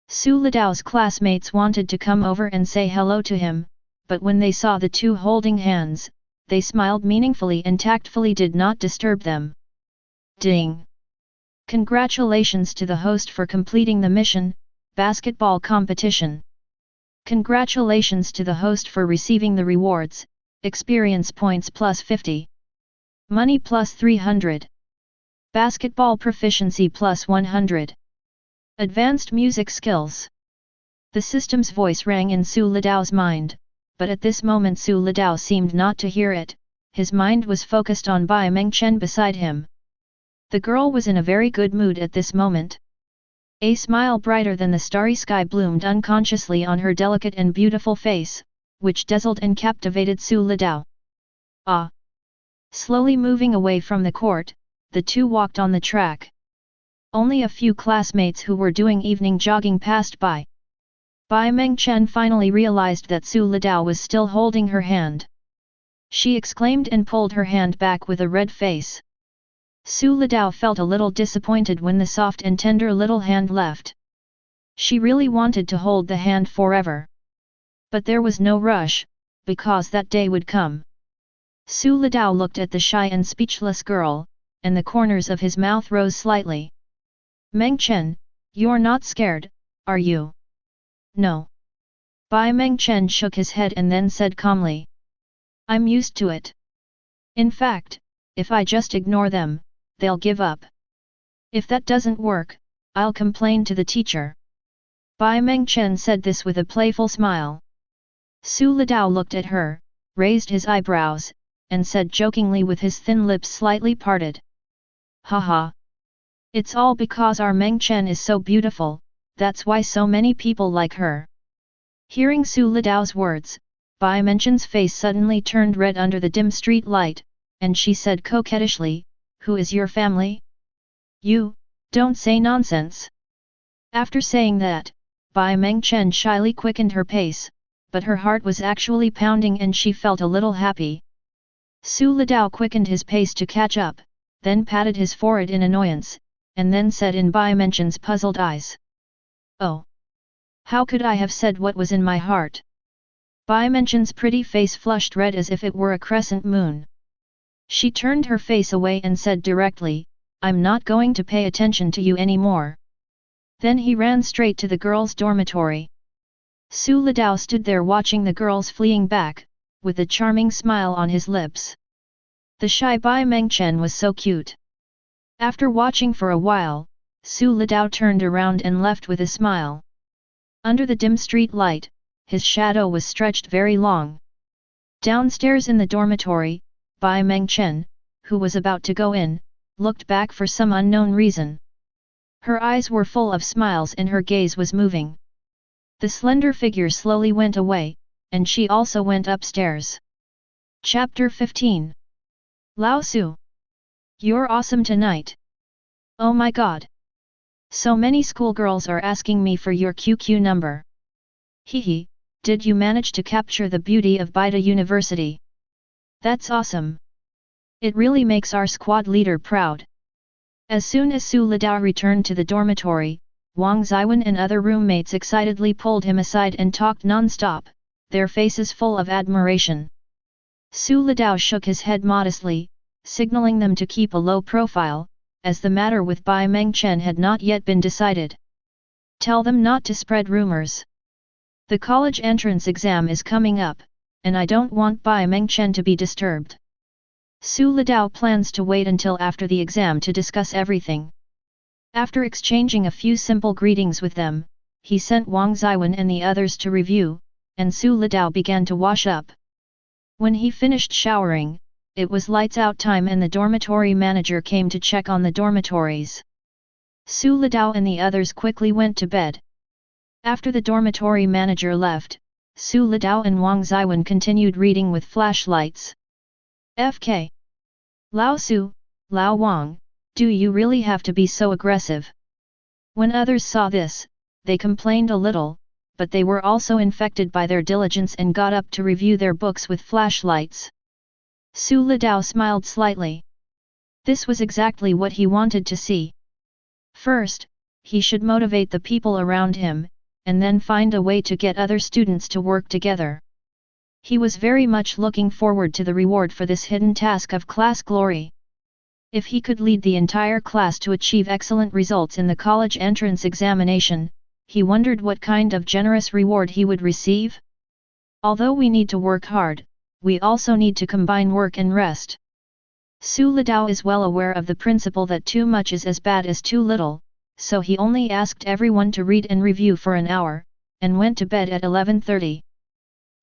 [SPEAKER 1] Su Litao's classmates wanted to come over and say hello to him, but when they saw the two holding hands, they smiled meaningfully and tactfully did not disturb them. Ding! Congratulations to the host for completing the mission, basketball competition. Congratulations to the host for receiving the rewards, experience points plus 50. Money plus 300. Basketball proficiency plus 100. Advanced music skills. The system's voice rang in Su Litao's mind, but at this moment Su Litao seemed not to hear it, his mind was focused on Bai Mengchen beside him. The girl was in a very good mood at this moment. A smile brighter than the starry sky bloomed unconsciously on her delicate and beautiful face, which dazzled and captivated Su Litao. Ah! Slowly moving away from the court, the two walked on the track. Only a few classmates who were doing evening jogging passed by. Bai Mengchen finally realized that Su Litao was still holding her hand. she exclaimed and pulled her hand back with a red face. Su Litao felt a little disappointed when the soft and tender little hand left. She really wanted to hold the hand forever. But there was no rush, because that day would come. Su Litao looked at the shy and speechless girl, and the corners of his mouth rose slightly. Mengchen, you're not scared, are you? No. Bai Mengchen shook his head and then said calmly. I'm used to it. In fact, if I just ignore them, they'll give up. If that doesn't work, I'll complain to the teacher. Bai Mengchen said this with a playful smile. Su Litao looked at her, raised his eyebrows, and said jokingly with his thin lips slightly parted. Haha. It's all because our Mengchen is so beautiful, that's why so many people like her. Hearing Su Litao's words, Bai Mengchen's face suddenly turned red under the dim street light, and she said coquettishly, Who is your family? You, don't say nonsense. After saying that, Bai Mengchen shyly quickened her pace, but her heart was actually pounding and she felt a little happy. Su Litao quickened his pace to catch up, then patted his forehead in annoyance, and then said in Bai Mengchen's puzzled eyes. Oh! How could I have said what was in my heart? Bai Mengchen's pretty face flushed red as if it were a crescent moon. She turned her face away and said directly, I'm not going to pay attention to you anymore. Then he ran straight to the girls' dormitory. Su Litao stood there watching the girls fleeing back, with a charming smile on his lips. The shy Bai Mengchen was so cute. After watching for a while, Su Litao turned around and left with a smile. Under the dim street light, his shadow was stretched very long. Downstairs in the dormitory, Bai Mengchen, who was about to go in, looked back for some unknown reason. Her eyes were full of smiles and her gaze was moving. The slender figure slowly went away, and she also went upstairs. Chapter 15. Lao Su. You're awesome tonight. Oh my god. So many schoolgirls are asking me for your QQ number. Hehe, did you manage to capture the beauty of Bai University? That's awesome. It really makes our squad leader proud. As soon as Su Litao returned to the dormitory, Wang Zhiyuan and other roommates excitedly pulled him aside and talked non-stop, their faces full of admiration. Su Litao shook his head modestly, signaling them to keep a low profile, as the matter with Bai Mengchen had not yet been decided. Tell them not to spread rumors. The college entrance exam is coming up, and I don't want Bai Mengchen to be disturbed. Su Litao plans to wait until after the exam to discuss everything. After exchanging a few simple greetings with them, he sent Wang Zhiyuan and the others to review, and Su Litao began to wash up. When he finished showering, it was lights out time and the dormitory manager came to check on the dormitories. Su Litao and the others quickly went to bed. After the dormitory manager left, Su Litao and Wang Zhiyuan continued reading with flashlights. FK. Lao Su, Lao Wang, do you really have to be so aggressive? When others saw this, they complained a little, but they were also infected by their diligence and got up to review their books with flashlights. Su Litao smiled slightly. This was exactly what he wanted to see. First, he should motivate the people around him, and then find a way to get other students to work together. He was very much looking forward to the reward for this hidden task of class glory. If he could lead the entire class to achieve excellent results in the college entrance examination, he wondered what kind of generous reward he would receive. Although we need to work hard, we also need to combine work and rest. Su Litao is well aware of the principle that too much is as bad as too little, so he only asked everyone to read and review for an hour, and went to bed at 11:30.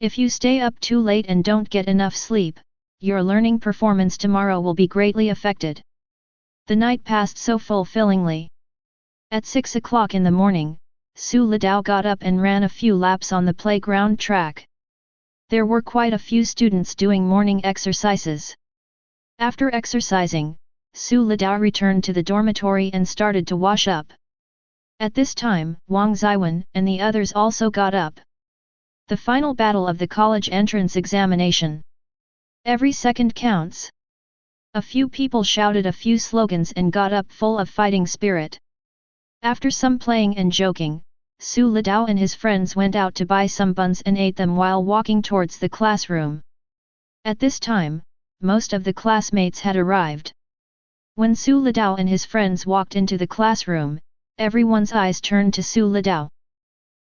[SPEAKER 1] If you stay up too late and don't get enough sleep, your learning performance tomorrow will be greatly affected. The night passed so fulfillingly. At 6 o'clock in the morning, Su Litao got up and ran a few laps on the playground track. There were quite a few students doing morning exercises. After exercising, Su Litao returned to the dormitory and started to wash up. At this time, Wang Zhiyuan and the others also got up. The final battle of the college entrance examination. Every second counts. A few people shouted a few slogans and got up full of fighting spirit. After some playing and joking, Su Litao and his friends went out to buy some buns and ate them while walking towards the classroom. At this time, most of the classmates had arrived. When Su Litao and his friends walked into the classroom, everyone's eyes turned to Su Litao.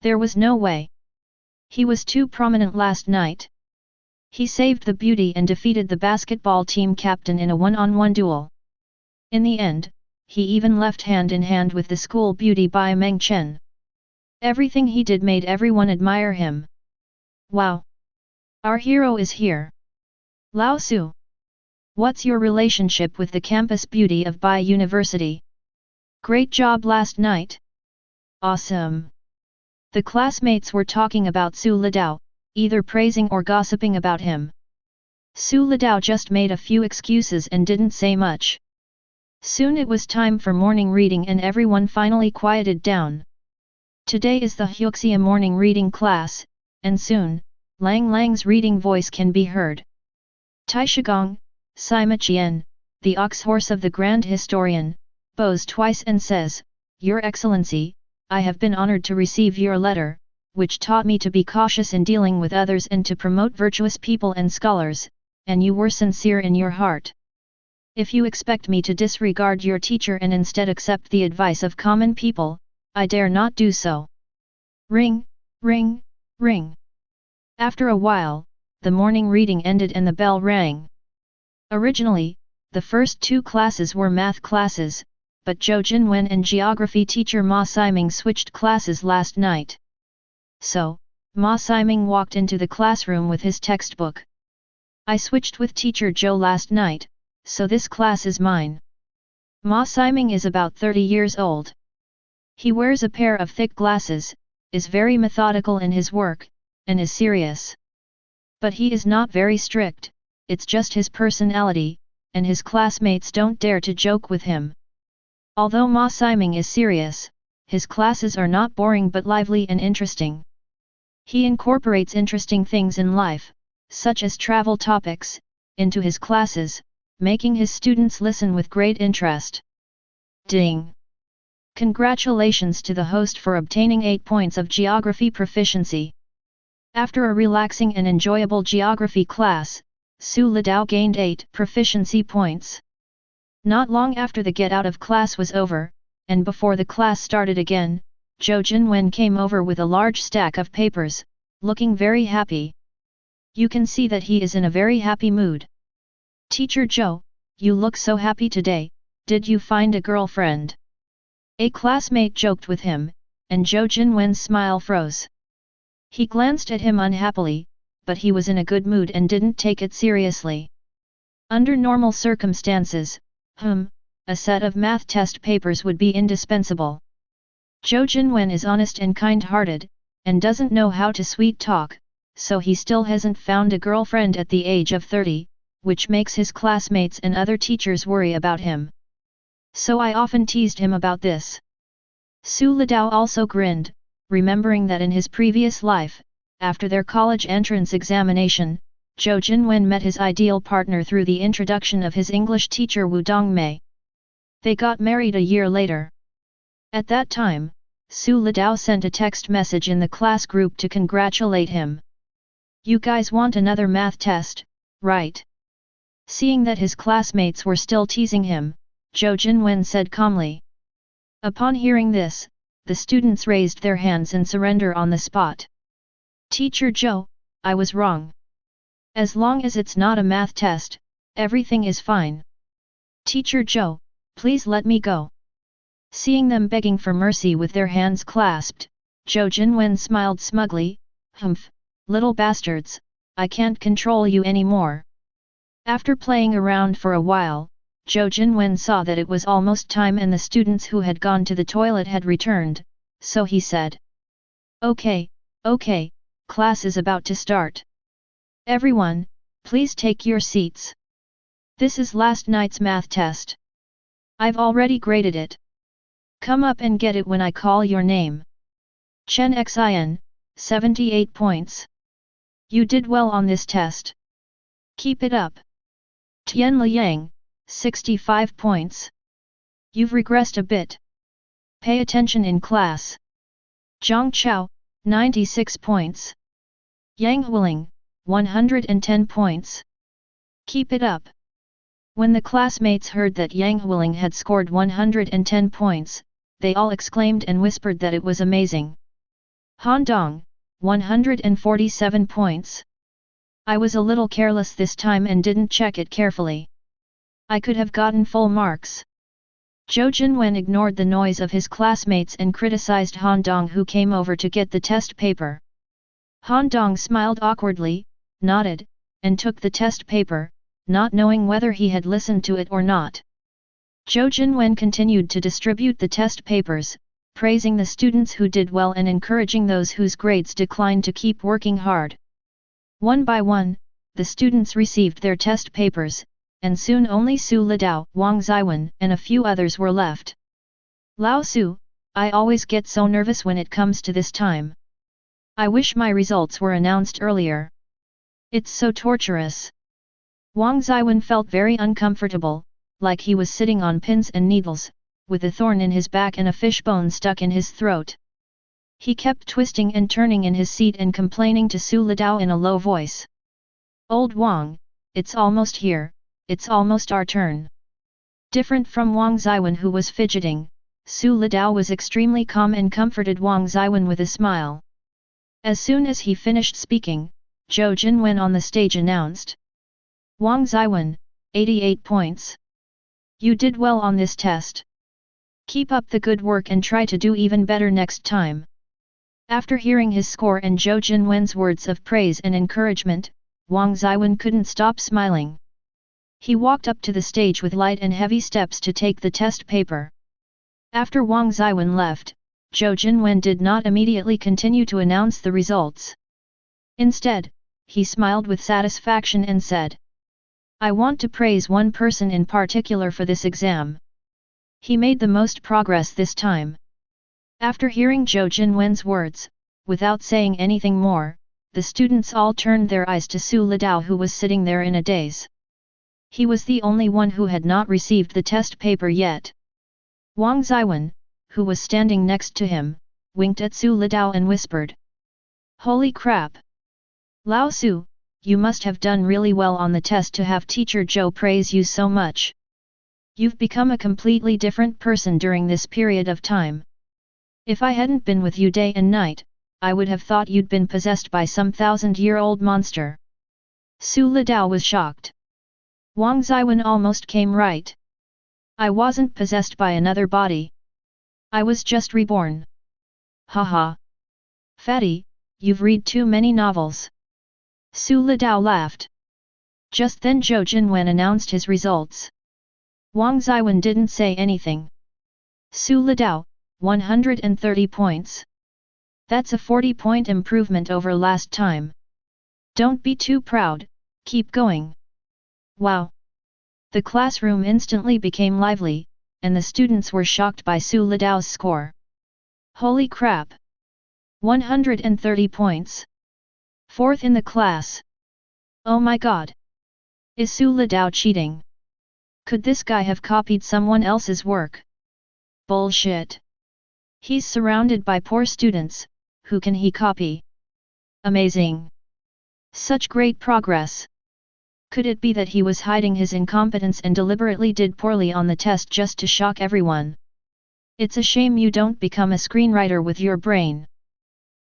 [SPEAKER 1] There was no way. He was too prominent last night. He saved the beauty and defeated the basketball team captain in a one-on-one duel. In the end, he even left hand in hand with the school beauty Bai Mengchen. Everything he did made everyone admire him. Wow! Our hero is here. Lao Su. What's your relationship with the campus beauty of Bai University? Great job last night. Awesome. The classmates were talking about Su Litao, either praising or gossiping about him. Su Litao just made a few excuses and didn't say much. Soon it was time for morning reading and everyone finally quieted down. Today is the Huxia morning reading class, and soon, Lang Lang's reading voice can be heard. Taishigong, Sima Qian, the ox horse of the grand historian, bows twice and says, Your Excellency, I have been honored to receive your letter, which taught me to be cautious in dealing with others and to promote virtuous people and scholars, and you were sincere in your heart. If you expect me to disregard your teacher and instead accept the advice of common people, I dare not do so. Ring, ring, ring. After a while, the morning reading ended and the bell rang. Originally, the first two classes were math classes, but Zhou Jinwen and geography teacher Ma Siming switched classes last night. So, Ma Siming walked into the classroom with his textbook. I switched with teacher Zhou last night, so this class is mine. Ma Siming is about 30 years old. He wears a pair of thick glasses, is very methodical in his work, and is serious. But he is not very strict, it's just his personality, and his classmates don't dare to joke with him. Although Ma Siming is serious, his classes are not boring but lively and interesting. He incorporates interesting things in life, such as travel topics, into his classes, making his students listen with great interest. Ding! Congratulations to the host for obtaining 8 points of geography proficiency. After a relaxing and enjoyable geography class, Su Litao gained 8 proficiency points. Not long after the get out of class was over, and before the class started again, Zhou Jinwen came over with a large stack of papers, looking very happy. You can see that he is in a very happy mood. Teacher Zhou, you look so happy today, did you find a girlfriend? A classmate joked with him, and Zhou Jinwen's smile froze. He glanced at him unhappily, but he was in a good mood and didn't take it seriously. Under normal circumstances, a set of math test papers would be indispensable. Zhou Jinwen is honest and kind-hearted, and doesn't know how to sweet talk, so he still hasn't found a girlfriend at the age of 30, which makes his classmates and other teachers worry about him. So I often teased him about this. Su Litao also grinned, remembering that in his previous life, after their college entrance examination, Zhou Jinwen met his ideal partner through the introduction of his English teacher Wu Dongmei. They got married a year later. At that time, Su Litao sent a text message in the class group to congratulate him. You guys want another math test, right? Seeing that his classmates were still teasing him, Zhou Jinwen said calmly. Upon hearing this, the students raised their hands in surrender on the spot. Teacher Zhou, I was wrong. As long as it's not a math test, everything is fine. Teacher Zhou, please let me go. Seeing them begging for mercy with their hands clasped, Zhou Jinwen smiled smugly, Humph, little bastards, I can't control you anymore. After playing around for a while, Zhou Jinwen saw that it was almost time and the students who had gone to the toilet had returned, so he said. Okay, class is about to start. Everyone, please take your seats. This is last night's math test. I've already graded it. Come up and get it when I call your name. Chen Xin, 78 points. You did well on this test. Keep it up. Tian Liang, 65 points. You've regressed a bit. Pay attention in class. Zhang Chao, 96 points. Yang Huiling, 110 points. Keep it up. When the classmates heard that Yang Huiling had scored 110 points, they all exclaimed and whispered that it was amazing. Han Dong, 147 points. I was a little careless this time and didn't check it carefully. I could have gotten full marks. Zhou Jinwen ignored the noise of his classmates and criticized Han Dong, who came over to get the test paper. Han Dong smiled awkwardly, nodded, and took the test paper, not knowing whether he had listened to it or not. Zhou Jinwen continued to distribute the test papers, praising the students who did well and encouraging those whose grades declined to keep working hard. One by one, the students received their test papers, and soon only Su Litao, Wang Zhiyuan, and a few others were left. Lao Su, I always get so nervous when it comes to this time. I wish my results were announced earlier. It's so torturous. Wang Zhiyuan felt very uncomfortable, like he was sitting on pins and needles, with a thorn in his back and a fishbone stuck in his throat. He kept twisting and turning in his seat and complaining to Su Litao in a low voice. Old Wang, it's almost here. It's almost our turn. Different from Wang Zhiyuan, who was fidgeting, Su Litao was extremely calm and comforted Wang Zhiyuan with a smile. As soon as he finished speaking, Zhou Jinwen on the stage announced. Wang Zhiyuan, 88 points. You did well on this test. Keep up the good work and try to do even better next time. After hearing his score and Zhou Jinwen's words of praise and encouragement, Wang Zhiyuan couldn't stop smiling. He walked up to the stage with light and heavy steps to take the test paper. After Wang Zhiyuan left, Zhou Jinwen did not immediately continue to announce the results. Instead, he smiled with satisfaction and said, I want to praise one person in particular for this exam. He made the most progress this time. After hearing Zhou Jinwen's words, without saying anything more, the students all turned their eyes to Su Litao, who was sitting there in a daze. He was the only one who had not received the test paper yet. Wang Zhiyuan, who was standing next to him, winked at Su Litao and whispered. Holy crap! Lao Su, you must have done really well on the test to have teacher Zhou praise you so much. You've become a completely different person during this period of time. If I hadn't been with you day and night, I would have thought you'd been possessed by some 1,000-year-old monster. Su Litao was shocked. Wang Zhiyuan almost came right. I wasn't possessed by another body. I was just reborn. Haha. Fatty, you've read too many novels. Su Litao laughed. Just then Zhou Jinwen announced his results. Wang Zhiyuan didn't say anything. Su Litao, 130 points. That's a 40-point improvement over last time. Don't be too proud, keep going. Wow! The classroom instantly became lively, and the students were shocked by Su Litao's score. Holy crap! 130 points. Fourth in the class. Oh my god! Is Su Litao cheating? Could this guy have copied someone else's work? Bullshit! He's surrounded by poor students, who can he copy? Amazing! Such great progress! Could it be that he was hiding his incompetence and deliberately did poorly on the test just to shock everyone? It's a shame you don't become a screenwriter with your brain.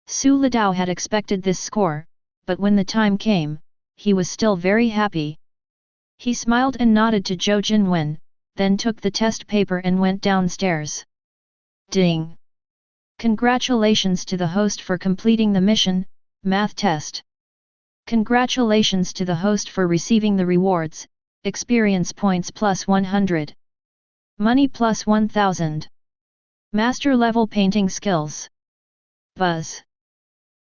[SPEAKER 1] Su Litao had expected this score, but when the time came, he was still very happy. He smiled and nodded to Zhou Jinwen, then took the test paper and went downstairs. Ding! Congratulations to the host for completing the mission, math test. Congratulations to the host for receiving the rewards, experience points plus 100. Money plus 1000. Master level painting skills. Buzz.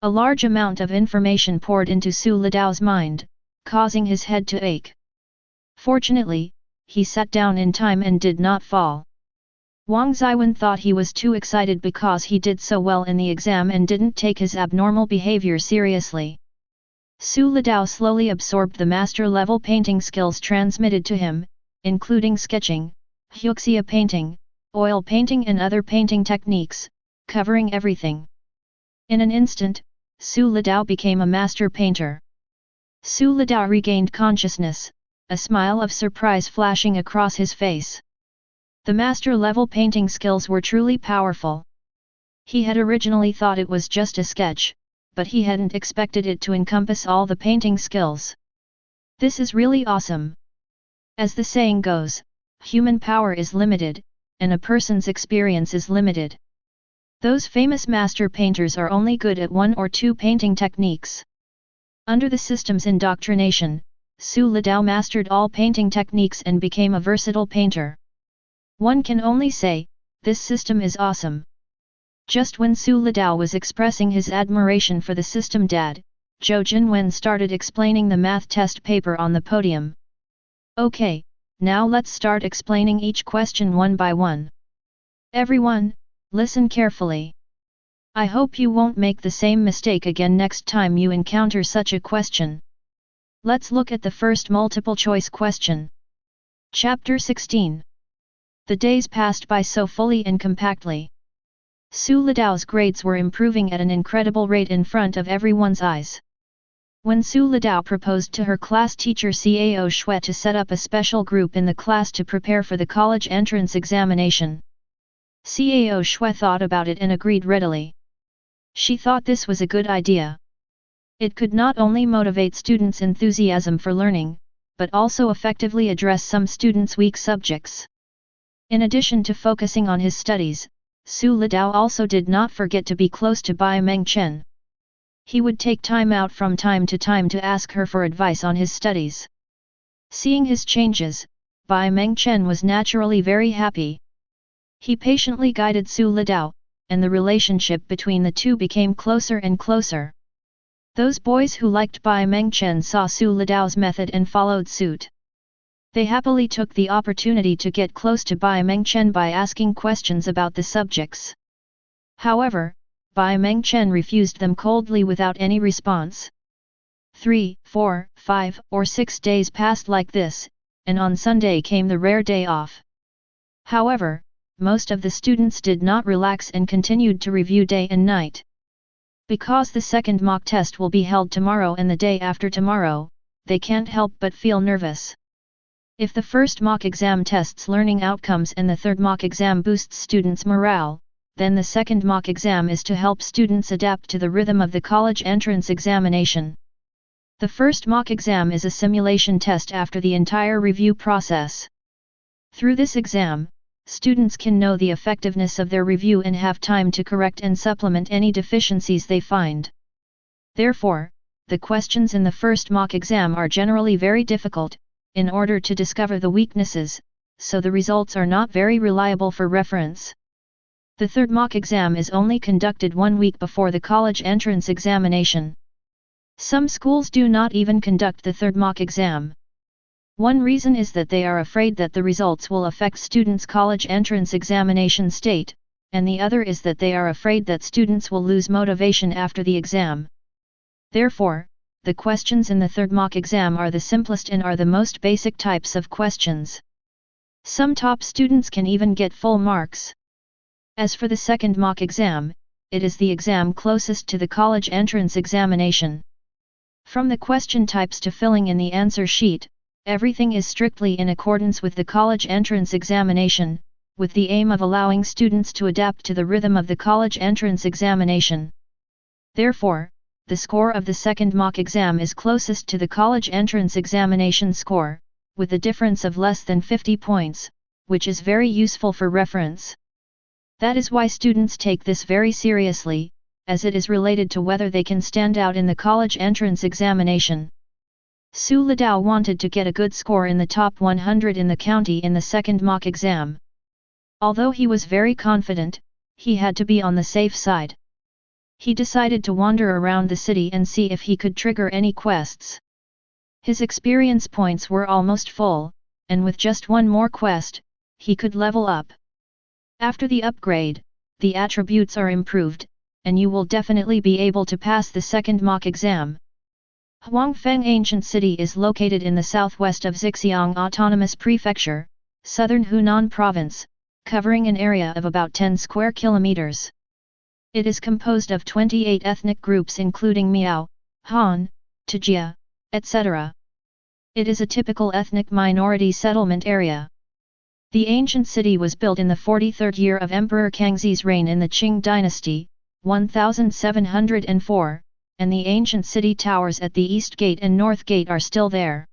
[SPEAKER 1] A large amount of information poured into Su Litao's mind, causing his head to ache. Fortunately, he sat down in time and did not fall. Wang Zhiyuan thought he was too excited because he did so well in the exam and didn't take his abnormal behavior seriously. Su Litao slowly absorbed the master-level painting skills transmitted to him, including sketching, fuchsia painting, oil painting and other painting techniques, covering everything. In an instant, Su Litao became a master painter. Su Litao regained consciousness, a smile of surprise flashing across his face. The master-level painting skills were truly powerful. He had originally thought it was just a sketch, but he hadn't expected it to encompass all the painting skills. This is really awesome. As the saying goes, human power is limited, and a person's experience is limited. Those famous master painters are only good at one or two painting techniques. Under the system's indoctrination, Su Litao mastered all painting techniques and became a versatile painter. One can only say, this system is awesome. Just when Su Litao was expressing his admiration for the system, Dad, Zhou Jinwen started explaining the math test paper on the podium. Okay, now let's start explaining each question one by one. Everyone, listen carefully. I hope you won't make the same mistake again next time you encounter such a question. Let's look at the first multiple choice question. Chapter 16. The days passed by so fully and compactly. Su Litao's grades were improving at an incredible rate in front of everyone's eyes. When Su Litao proposed to her class teacher Cao Shui to set up a special group in the class to prepare for the college entrance examination, Cao Shui thought about it and agreed readily. She thought this was a good idea. It could not only motivate students' enthusiasm for learning, but also effectively address some students' weak subjects. In addition to focusing on his studies, Su Litao also did not forget to be close to Bai Mengchen. He would take time out from time to ask her for advice on his studies. Seeing his changes, Bai Mengchen was naturally very happy. He patiently guided Su Litao, and the relationship between the two became closer and closer. Those boys who liked Bai Mengchen saw Su Litao's method and followed suit. They happily took the opportunity to get close to Bai Mengchen by asking questions about the subjects. However, Bai Mengchen refused them coldly without any response. 3, 4, 5, or 6 days passed like this, and on Sunday came the rare day off. However, most of the students did not relax and continued to review day and night. Because the second mock test will be held tomorrow and the day after tomorrow, they can't help but feel nervous. If the first mock exam tests learning outcomes and the third mock exam boosts students' morale, then the second mock exam is to help students adapt to the rhythm of the college entrance examination. The first mock exam is a simulation test after the entire review process. Through this exam, students can know the effectiveness of their review and have time to correct and supplement any deficiencies they find. Therefore, the questions in the first mock exam are generally very difficult, in order to discover the weaknesses, so the results are not very reliable for reference. The third mock exam is only conducted 1 week before the college entrance examination. Some schools do not even conduct the third mock exam. One reason is that they are afraid that the results will affect students' college entrance examination state, and the other is that they are afraid that students will lose motivation after the exam. Therefore, the questions in the third mock exam are the simplest and are the most basic types of questions. Some top students can even get full marks. As for the second mock exam, it is the exam closest to the college entrance examination. From the question types to filling in the answer sheet, everything is strictly in accordance with the college entrance examination, with the aim of allowing students to adapt to the rhythm of the college entrance examination. Therefore, the score of the second mock exam is closest to the college entrance examination score, with a difference of less than 50 points, which is very useful for reference. That is why students take this very seriously, as it is related to whether they can stand out in the college entrance examination. Su Litao wanted to get a good score in the top 100 in the county in the second mock exam. Although he was very confident, he had to be on the safe side. He decided to wander around the city and see if he could trigger any quests. His experience points were almost full, and with just one more quest, he could level up. After the upgrade, the attributes are improved, and you will definitely be able to pass the second mock exam. Huangfeng Ancient City is located in the southwest of Zhejiang Autonomous Prefecture, southern Hunan Province, covering an area of about 10 square kilometers. It is composed of 28 ethnic groups including Miao, Han, Tujia, etc. It is a typical ethnic minority settlement area. The ancient city was built in the 43rd year of Emperor Kangxi's reign in the Qing dynasty, 1704, and the ancient city towers at the East Gate and North Gate are still there.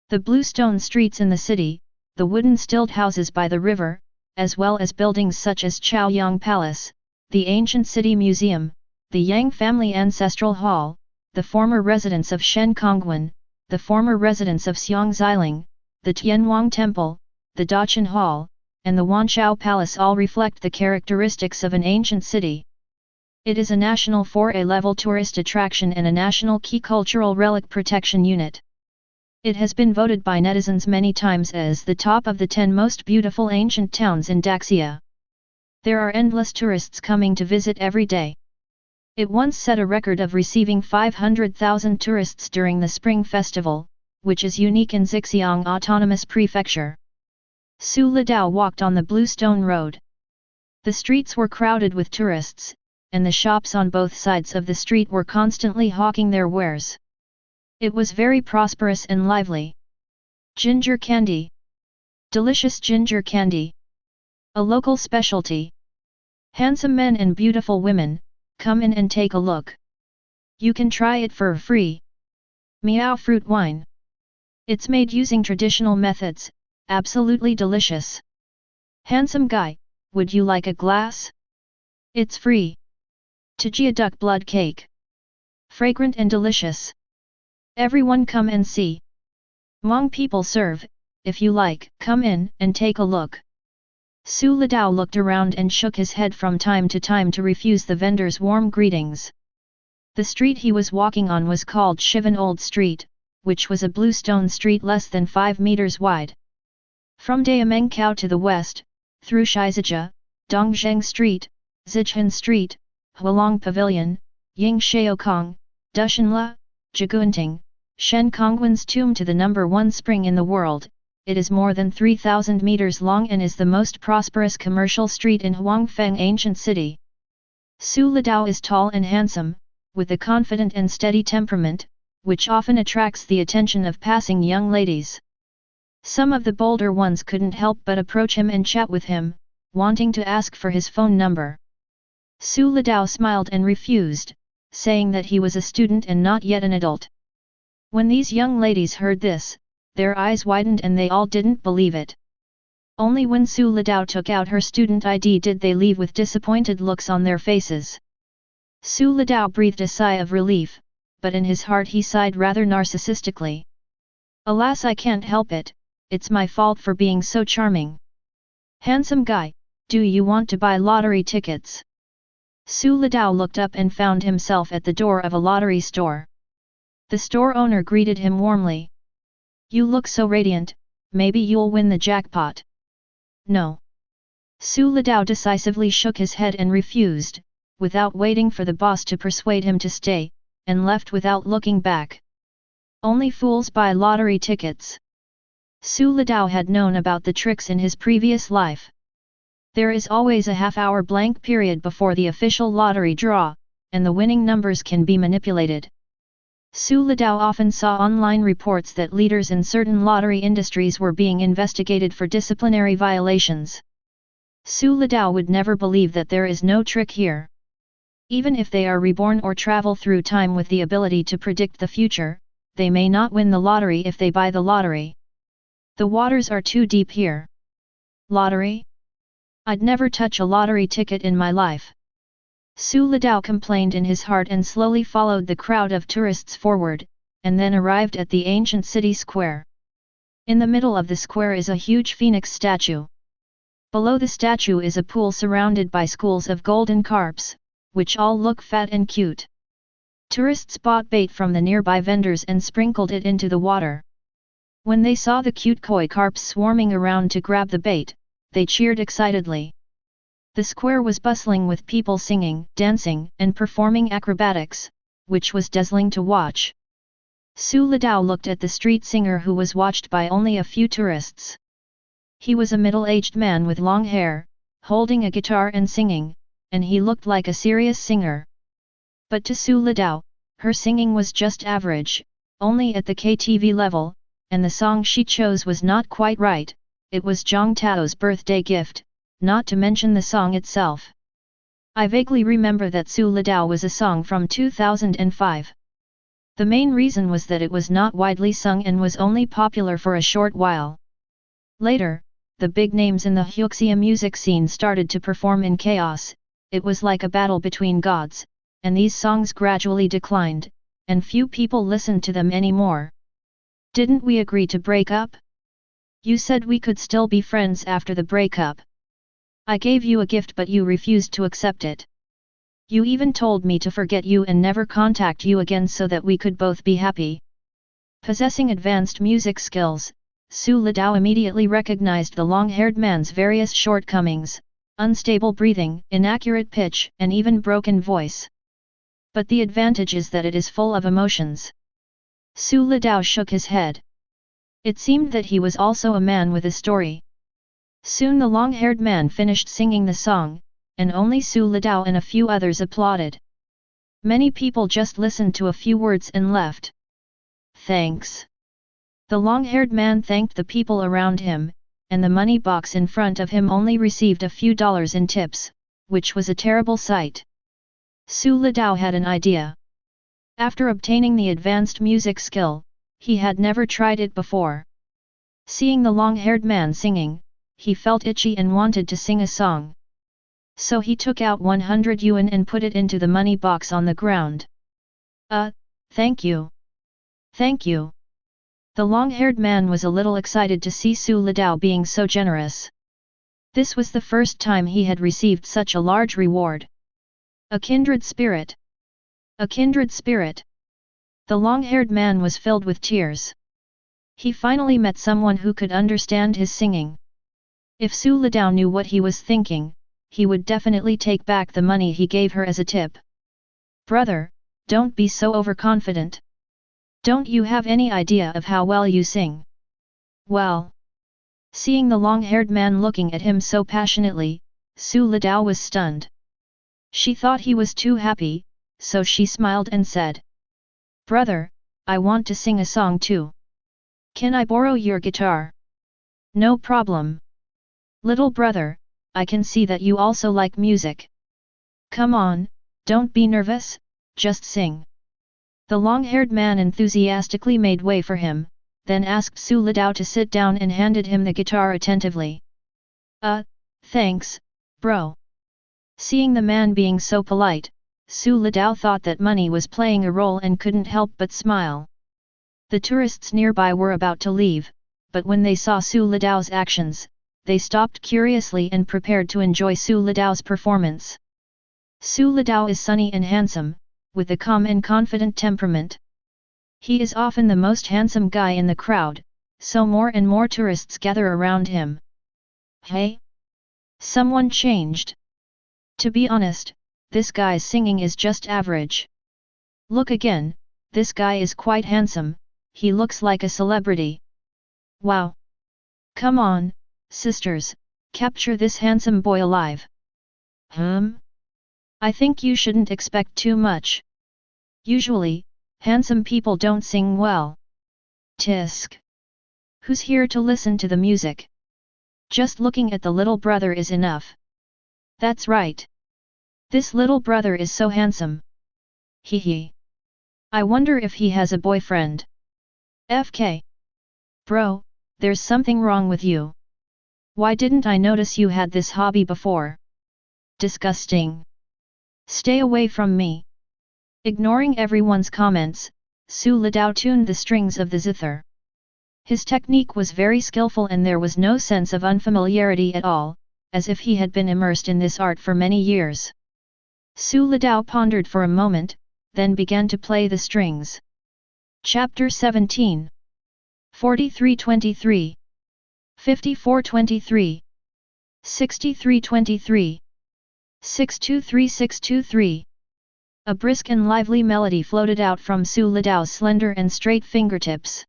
[SPEAKER 1] The bluestone streets in the city, the wooden stilled houses by the river, as well as buildings such as Chaoyang Palace, the Ancient City Museum, the Yang Family Ancestral Hall, the former residence of Shen Kongwen, the former residence of Xiang Xiling, the Tianwang Temple, the Daqin Hall, and the Wanchao Palace all reflect the characteristics of an ancient city. It is a national 4A-level tourist attraction and a national key cultural relic protection unit. It has been voted by netizens many times as the top of the 10 most beautiful ancient towns in Daxia. There are endless tourists coming to visit every day. It once set a record of receiving 500,000 tourists during the Spring Festival, which is unique in Zhejiang Autonomous Prefecture. Su Lidao walked on the Bluestone Road. The streets were crowded with tourists, and the shops on both sides of the street were constantly hawking their wares. It was very prosperous and lively. Ginger candy. Delicious ginger candy. A local specialty. Handsome men and beautiful women, come in and take a look. You can try it for free. Miao fruit wine. It's made using traditional methods, absolutely delicious. Handsome guy, would you like a glass? It's free. Tujia duck blood cake. Fragrant and delicious. Everyone come and see. Hmong people serve, if you like, come in and take a look. Su Lidao looked around and shook his head from time to time to refuse the vendor's warm greetings. The street he was walking on was called Shivan Old Street, which was a bluestone street less than 5 meters wide. From Dayamengkao to the west, through Shizija, Dongzheng Street, Zijhan Street, Hualong Pavilion, Ying Shaokong, Dushanla, Jagunting, Shen Kongwen's tomb to the number 1 spring in the world. It is more than 3,000 meters long and is the most prosperous commercial street in Huangfeng Ancient City. Su Lidao is tall and handsome, with a confident and steady temperament, which often attracts the attention of passing young ladies. Some of the bolder ones couldn't help but approach him and chat with him, wanting to ask for his phone number. Su Lidao smiled and refused, saying that he was a student and not yet an adult. When these young ladies heard this, their eyes widened and they all didn't believe it. Only when Su Lidao took out her student ID did they leave with disappointed looks on their faces. Su Lidao breathed a sigh of relief, but in his heart he sighed rather narcissistically. Alas, I can't help it, it's my fault for being so charming. Handsome guy, do you want to buy lottery tickets? Su Lidao looked up and found himself at the door of a lottery store. The store owner greeted him warmly. You look so radiant, maybe you'll win the jackpot. No. Su Lidao decisively shook his head and refused, without waiting for the boss to persuade him to stay, and left without looking back. Only fools buy lottery tickets. Su Lidao had known about the tricks in his previous life. There is always a half-hour blank period before the official lottery draw, and the winning numbers can be manipulated. Su Lidao often saw online reports that leaders in certain lottery industries were being investigated for disciplinary violations. Su Lidao would never believe that there is no trick here. Even if they are reborn or travel through time with the ability to predict the future, they may not win the lottery if they buy the lottery. The waters are too deep here. Lottery? I'd never touch a lottery ticket in my life. Su Lidao complained in his heart and slowly followed the crowd of tourists forward, and then arrived at the ancient city square. In the middle of the square is a huge phoenix statue. Below the statue is a pool surrounded by schools of golden carps, which all look fat and cute. Tourists bought bait from the nearby vendors and sprinkled it into the water. When they saw the cute koi carps swarming around to grab the bait, they cheered excitedly. The square was bustling with people singing, dancing, and performing acrobatics, which was dazzling to watch. Su Litao looked at the street singer who was watched by only a few tourists. He was a middle-aged man with long hair, holding a guitar and singing, and he looked like a serious singer. But to Su Litao, her singing was just average, only at the KTV level, and the song she chose was not quite right. It was Zhang Tao's birthday gift, not to mention the song itself. I vaguely remember that Su Litao was a song from 2005. The main reason was that it was not widely sung and was only popular for a short while. Later, the big names in the Huxia music scene started to perform in chaos. It was like a battle between gods, and these songs gradually declined, and few people listened to them anymore. Didn't we agree to break up? You said we could still be friends after the breakup. I gave you a gift but you refused to accept it. You even told me to forget you and never contact you again so that we could both be happy. Possessing advanced music skills, Su Litao immediately recognized the long-haired man's various shortcomings, unstable breathing, inaccurate pitch, and even broken voice. But the advantage is that it is full of emotions. Su Litao shook his head. It seemed that he was also a man with a story. Soon the long-haired man finished singing the song, and only Su Litao and a few others applauded. Many people just listened to a few words and left. Thanks. The long-haired man thanked the people around him, and the money box in front of him only received a few dollars in tips, which was a terrible sight. Su Litao had an idea. After obtaining the advanced music skill, he had never tried it before. Seeing the long-haired man singing, he felt itchy and wanted to sing a song. So he took out 100 yuan and put it into the money box on the ground. Thank you. Thank you. The long-haired man was a little excited to see Su Litao being so generous. This was the first time he had received such a large reward. A kindred spirit. A kindred spirit. The long-haired man was filled with tears. He finally met someone who could understand his singing. If Su Litao knew what he was thinking, he would definitely take back the money he gave her as a tip. Brother, don't be so overconfident. Don't you have any idea of how well you sing? Well. Seeing the long-haired man looking at him so passionately, Su Litao was stunned. She thought he was too happy, so she smiled and said, Brother, I want to sing a song too. Can I borrow your guitar? No problem. Little brother, I can see that you also like music. Come on, don't be nervous, just sing. The long-haired man enthusiastically made way for him, then asked Su Litao to sit down and handed him the guitar attentively. Thanks, bro. Seeing the man being so polite, Su Litao thought that money was playing a role and couldn't help but smile. The tourists nearby were about to leave, but when they saw Su Litao's actions, they stopped curiously and prepared to enjoy Su Litao's performance. Su Litao is sunny and handsome, with a calm and confident temperament. He is often the most handsome guy in the crowd, so more and more tourists gather around him. Hey? Someone changed. To be honest, this guy's singing is just average. Look again, this guy is quite handsome, he looks like a celebrity. Wow! Come on, sisters, capture this handsome boy alive. I think you shouldn't expect too much. Usually, handsome people don't sing well. Tisk. Who's here to listen to the music? Just looking at the little brother is enough. That's right. This little brother is so handsome. Hee. I wonder if he has a boyfriend. FK. Bro, there's something wrong with you. Why didn't I notice you had this hobby before? Disgusting. Stay away from me. Ignoring everyone's comments, Su Litao tuned the strings of the zither. His technique was very skillful and there was no sense of unfamiliarity at all, as if he had been immersed in this art for many years. Su Litao pondered for a moment, then began to play the strings. Chapter 17 43-23 54-23 63-23 623-623 A brisk and lively melody floated out from Su Lidao's slender and straight fingertips.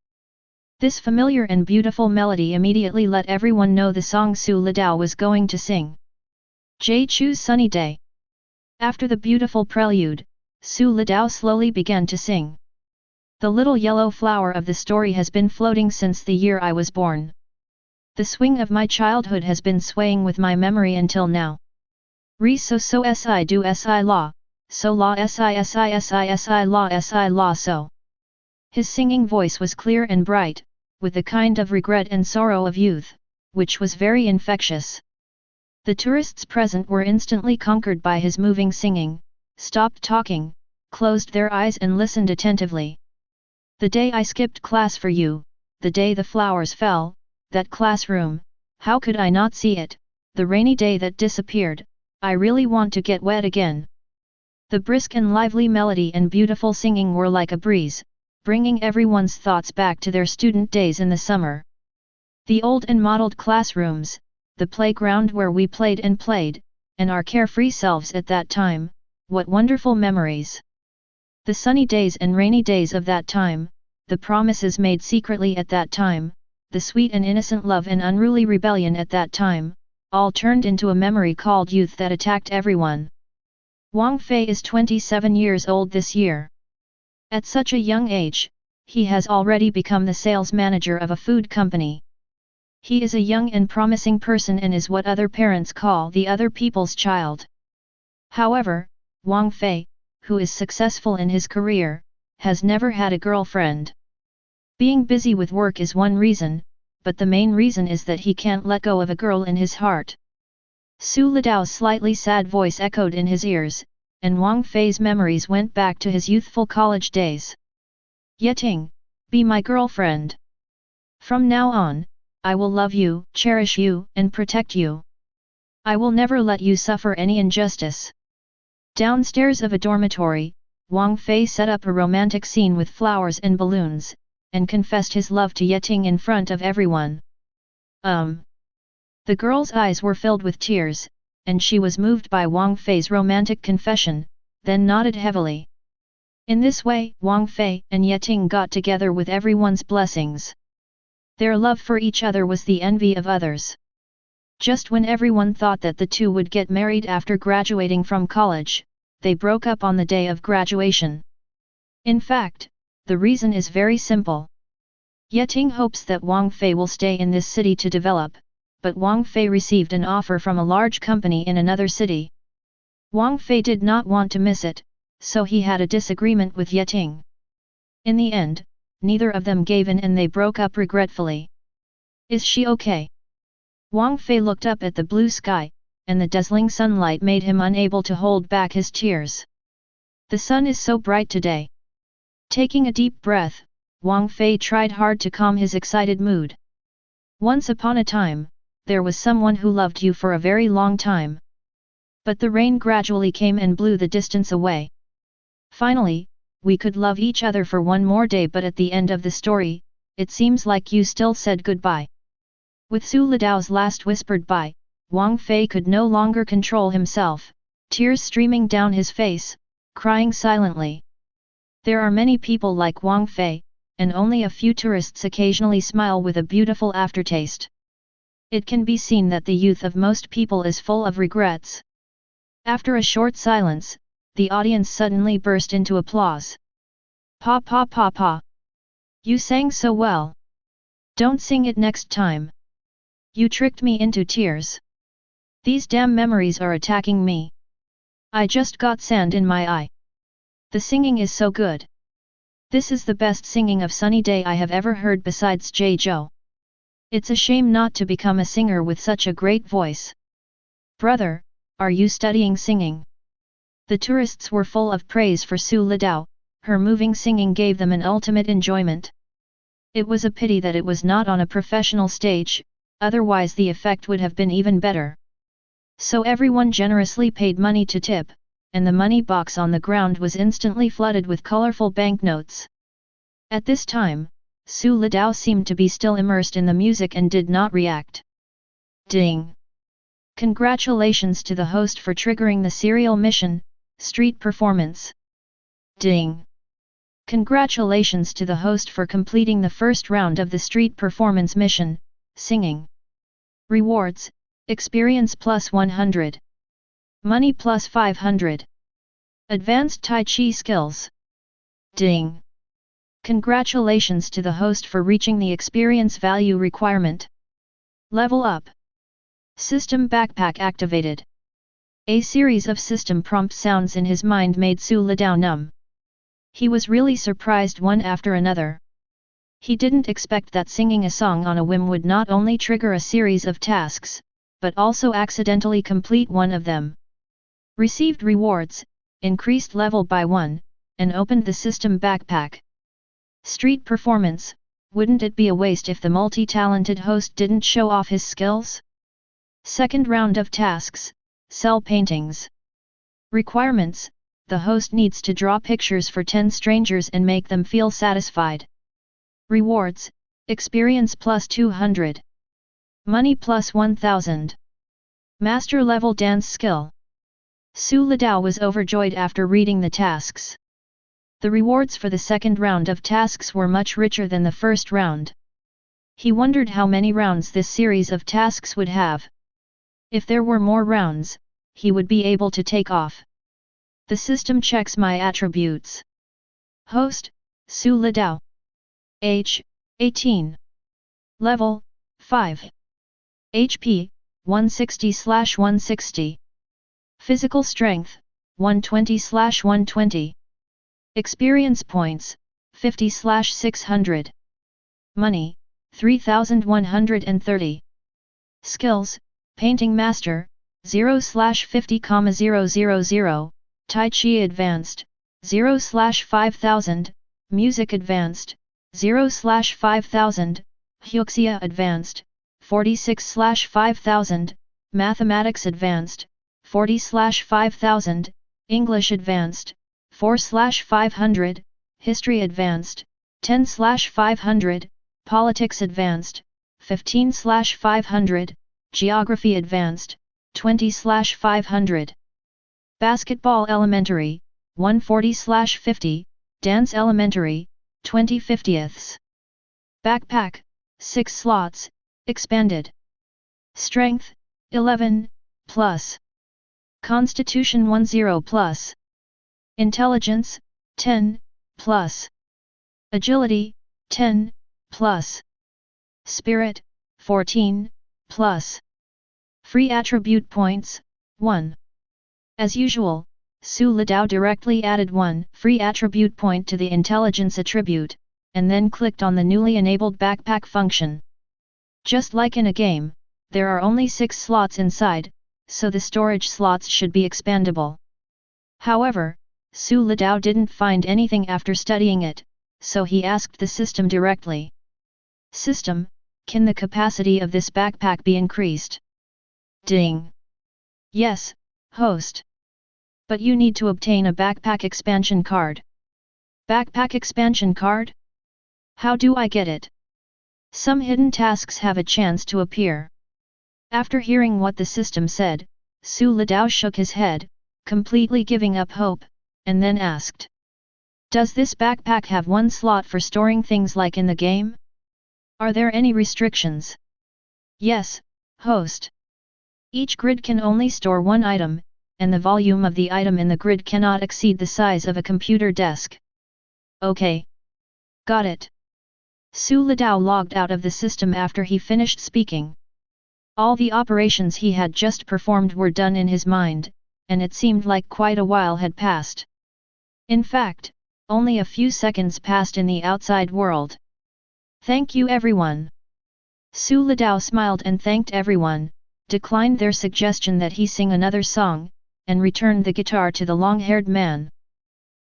[SPEAKER 1] This familiar and beautiful melody immediately let everyone know the song Su Lidao was going to sing. Jie Chu's Sunny Day. After the beautiful prelude, Su Lidao slowly began to sing. The little yellow flower of the story has been floating since the year I was born. The swing of my childhood has been swaying with my memory until now. Re so si do si la, so la si la so. His singing voice was clear and bright, with the kind of regret and sorrow of youth, which was very infectious. The tourists present were instantly conquered by his moving singing, stopped talking, closed their eyes and listened attentively. The day I skipped class for you, the day the flowers fell, that classroom, how could I not see it, the rainy day that disappeared, I really want to get wet again. The brisk and lively melody and beautiful singing were like a breeze, bringing everyone's thoughts back to their student days in the summer. The old and modeled classrooms, the playground where we played, and our carefree selves at that time, what wonderful memories. The sunny days and rainy days of that time, the promises made secretly at that time, the sweet and innocent love and unruly rebellion at that time, all turned into a memory called youth that attacked everyone. Wang Fei is 27 years old this year. At such a young age, he has already become the sales manager of a food company. He is a young and promising person and is what other parents call the other people's child. However, Wang Fei, who is successful in his career, has never had a girlfriend. Being busy with work is one reason, but the main reason is that he can't let go of a girl in his heart. Su Lidao's slightly sad voice echoed in his ears, and Wang Fei's memories went back to his youthful college days. Yeting, be my girlfriend. From now on, I will love you, cherish you, and protect you. I will never let you suffer any injustice. Downstairs of a dormitory, Wang Fei set up a romantic scene with flowers and balloons, and confessed his love to Yeting in front of everyone. The girl's eyes were filled with tears, and she was moved by Wang Fei's romantic confession, then nodded heavily. In this way, Wang Fei and Yeting got together with everyone's blessings. Their love for each other was the envy of others. Just when everyone thought that the two would get married after graduating from college, they broke up on the day of graduation. In fact, the reason is very simple. Yeting hopes that Wang Fei will stay in this city to develop, but Wang Fei received an offer from a large company in another city. Wang Fei did not want to miss it, so he had a disagreement with Yeting. In the end, neither of them gave in and they broke up regretfully. Is she okay? Wang Fei looked up at the blue sky, and the dazzling sunlight made him unable to hold back his tears. The sun is so bright today. Taking a deep breath, Wang Fei tried hard to calm his excited mood. Once upon a time, there was someone who loved you for a very long time. But the rain gradually came and blew the distance away. Finally, we could love each other for one more day, but at the end of the story, it seems like you still said goodbye. With Su Lidao's last whispered bye, Wang Fei could no longer control himself, tears streaming down his face, crying silently. There are many people like Wang Fei, and only a few tourists occasionally smile with a beautiful aftertaste. It can be seen that the youth of most people is full of regrets. After a short silence, the audience suddenly burst into applause. Pa pa pa pa! You sang so well! Don't sing it next time! You tricked me into tears! These damn memories are attacking me! I just got sand in my eye! The singing is so good! This is the best singing of Sunny Day I have ever heard besides Zhou. It's a shame not to become a singer with such a great voice. Brother, are you studying singing? The tourists were full of praise for Su Lidao, her moving singing gave them an ultimate enjoyment. It was a pity that it was not on a professional stage, otherwise the effect would have been even better. So everyone generously paid money to tip, and the money box on the ground was instantly flooded with colorful banknotes. At this time, Su Lidao seemed to be still immersed in the music and did not react. Ding! Congratulations to the host for triggering the serial mission, street performance. Ding! Congratulations to the host for completing the first round of the street performance mission, singing. Rewards, experience plus 100. Money plus 500. Advanced Tai Chi skills. Ding! Congratulations to the host for reaching the experience value requirement. Level up. System backpack activated. A series of system prompt sounds in his mind made Su Lidao numb. He was really surprised one after another. He didn't expect that singing a song on a whim would not only trigger a series of tasks, but also accidentally complete one of them. Received rewards, increased level by 1, and opened the system backpack. Street performance, wouldn't it be a waste if the multi-talented host didn't show off his skills? Second round of tasks, sell paintings. Requirements, the host needs to draw pictures for 10 strangers and make them feel satisfied. Rewards, experience plus 200. Money plus 1000. Master level dance skill. Su Lidao was overjoyed after reading the tasks. The rewards for the second round of tasks were much richer than the first round. He wondered how many rounds this series of tasks would have. If there were more rounds, he would be able to take off. The system checks my attributes. Host, Su Lidao. Age, 18. Level, 5. HP, 160/160. Physical strength, 120/120. Experience points, 50/600. Money, 3130. Skills, Painting Master, 0/50,000. Tai Chi Advanced, 0/5000, Music Advanced, 0/5000, Hyuxia Advanced, 46/5000, Mathematics Advanced, 40/5000, English Advanced, 4/500, History Advanced, 10/500, Politics Advanced, 15/500, Geography Advanced, 20/500. Basketball Elementary, 140/50, Dance Elementary, 20/50. Backpack, 6 slots, expanded. Strength, 11, plus. Constitution 10 plus. Intelligence, 10, plus. Agility, 10, plus. Spirit, 14, plus. Free attribute points, 1. As usual, Su Lidao directly added 1 free attribute point to the intelligence attribute, and then clicked on the newly enabled backpack function. Just like in a game, there are only 6 slots inside, so the storage slots should be expandable. However, Su Lidao didn't find anything after studying it, so he asked the system directly. System, can the capacity of this backpack be increased? Ding! Yes, host. But you need to obtain a backpack expansion card. Backpack expansion card? How do I get it? Some hidden tasks have a chance to appear. After hearing what the system said, Su Lidao shook his head, completely giving up hope, and then asked. Does this backpack have 1 slot for storing things like in the game? Are there any restrictions? Yes, host. Each grid can only store 1 item, and the volume of the item in the grid cannot exceed the size of a computer desk. Okay. Got it. Su Lidao logged out of the system after he finished speaking. All the operations he had just performed were done in his mind, and it seemed like quite a while had passed. In fact, only a few seconds passed in the outside world. Thank you everyone. Su Lidao smiled and thanked everyone, declined their suggestion that he sing another song, and returned the guitar to the long-haired man.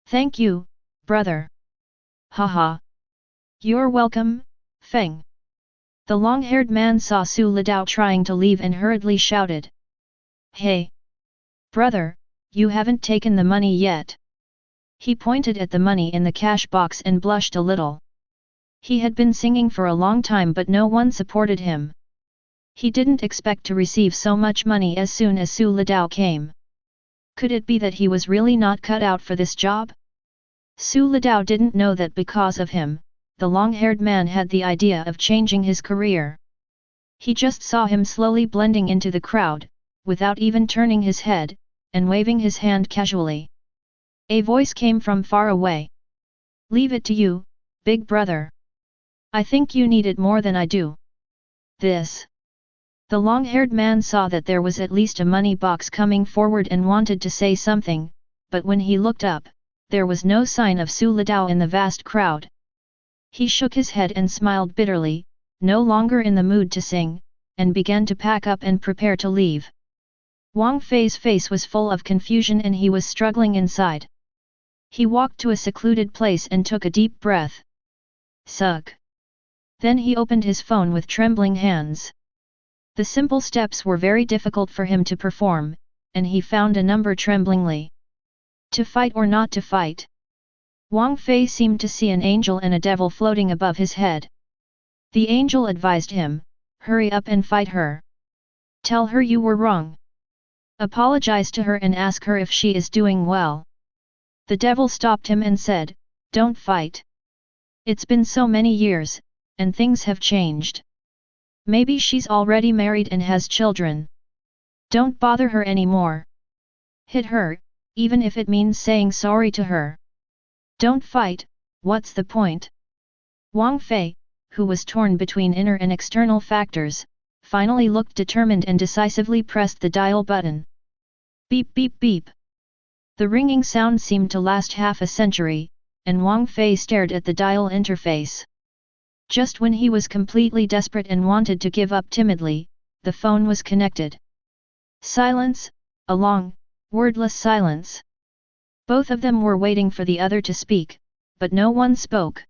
[SPEAKER 1] Thank you, brother. Haha. You're welcome, Feng. The long-haired man saw Su Lidao trying to leave and hurriedly shouted. Hey! Brother, you haven't taken the money yet. He pointed at the money in the cash box and blushed a little. He had been singing for a long time but no one supported him. He didn't expect to receive so much money as soon as Su Lidao came. Could it be that he was really not cut out for this job? Su Lidao didn't know that because of him, the long-haired man had the idea of changing his career. He just saw him slowly blending into the crowd, without even turning his head, and waving his hand casually. A voice came from far away. "Leave it to you, big brother. I think you need it more than I do." This. The long-haired man saw that there was at least a money box coming forward and wanted to say something, but when he looked up, there was no sign of Su Lidao in the vast crowd. He shook his head and smiled bitterly, no longer in the mood to sing, and began to pack up and prepare to leave. Wang Fei's face was full of confusion and he was struggling inside. He walked to a secluded place and took a deep breath. Suck. Then he opened his phone with trembling hands. The simple steps were very difficult for him to perform, and he found a number tremblingly. To fight or not to fight? Wang Fei seemed to see an angel and a devil floating above his head. The angel advised him, "Hurry up and fight her. Tell her you were wrong. Apologize to her and ask her if she is doing well." The devil stopped him and said, "Don't fight. It's been so many years, and things have changed. Maybe she's already married and has children. Don't bother her anymore. Hit her, even if it means saying sorry to her. Don't fight, what's the point?" Wang Fei, who was torn between inner and external factors, finally looked determined and decisively pressed the dial button. Beep beep beep. The ringing sound seemed to last half a century, and Wang Fei stared at the dial interface. Just when he was completely desperate and wanted to give up timidly, the phone was connected. Silence, a long, wordless silence. Both of them were waiting for the other to speak, but no one spoke.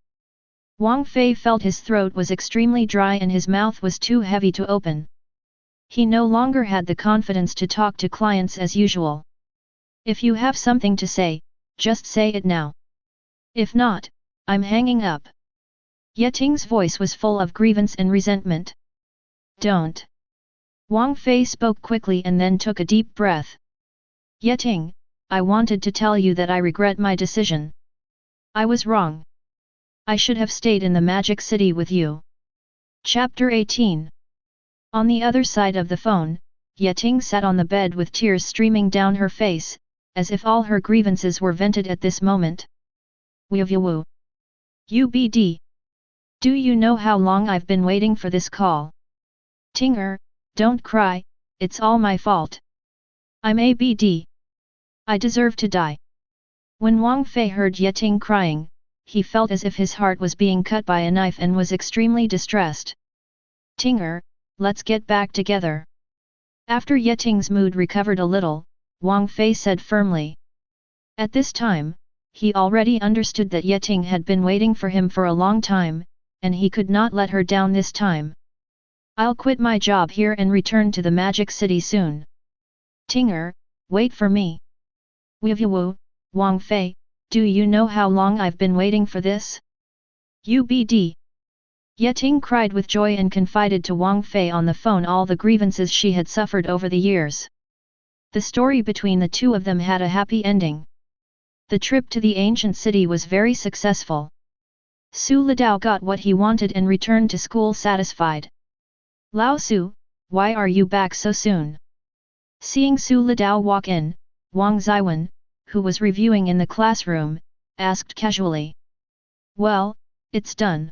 [SPEAKER 1] Wang Fei felt his throat was extremely dry and his mouth was too heavy to open. He no longer had the confidence to talk to clients as usual. "If you have something to say, just say it now. If not, I'm hanging up." Yeting's voice was full of grievance and resentment. "Don't." Wang Fei spoke quickly and then took a deep breath. "Yeting, I wanted to tell you that I regret my decision. I was wrong. I should have stayed in the Magic City with you." Chapter 18. On the other side of the phone, Yeting sat on the bed with tears streaming down her face, as if all her grievances were vented at this moment. "Woo. UBD. Do you know how long I've been waiting for this call? Tinger, don't cry, it's all my fault. I'm ABD. I deserve to die." When Wang Fei heard Yeting crying, he felt as if his heart was being cut by a knife and was extremely distressed. "Tinger, let's get back together." After Yeting's mood recovered a little, Wang Fei said firmly. At this time, he already understood that Yeting had been waiting for him for a long time, and he could not let her down this time. "I'll quit my job here and return to the Magic City soon. Tinger, wait for me." "Woo, Wang Fei, do you know how long I've been waiting for this?" UBD. Yeting cried with joy and confided to Wang Fei on the phone all the grievances she had suffered over the years. The story between the two of them had a happy ending. The trip to the ancient city was very successful. Su Lidao got what he wanted and returned to school satisfied. "Lao Su, why are you back so soon?" Seeing Su Lidao walk in, Wang Zhiyuan, who was reviewing in the classroom, asked casually. "Well, it's done.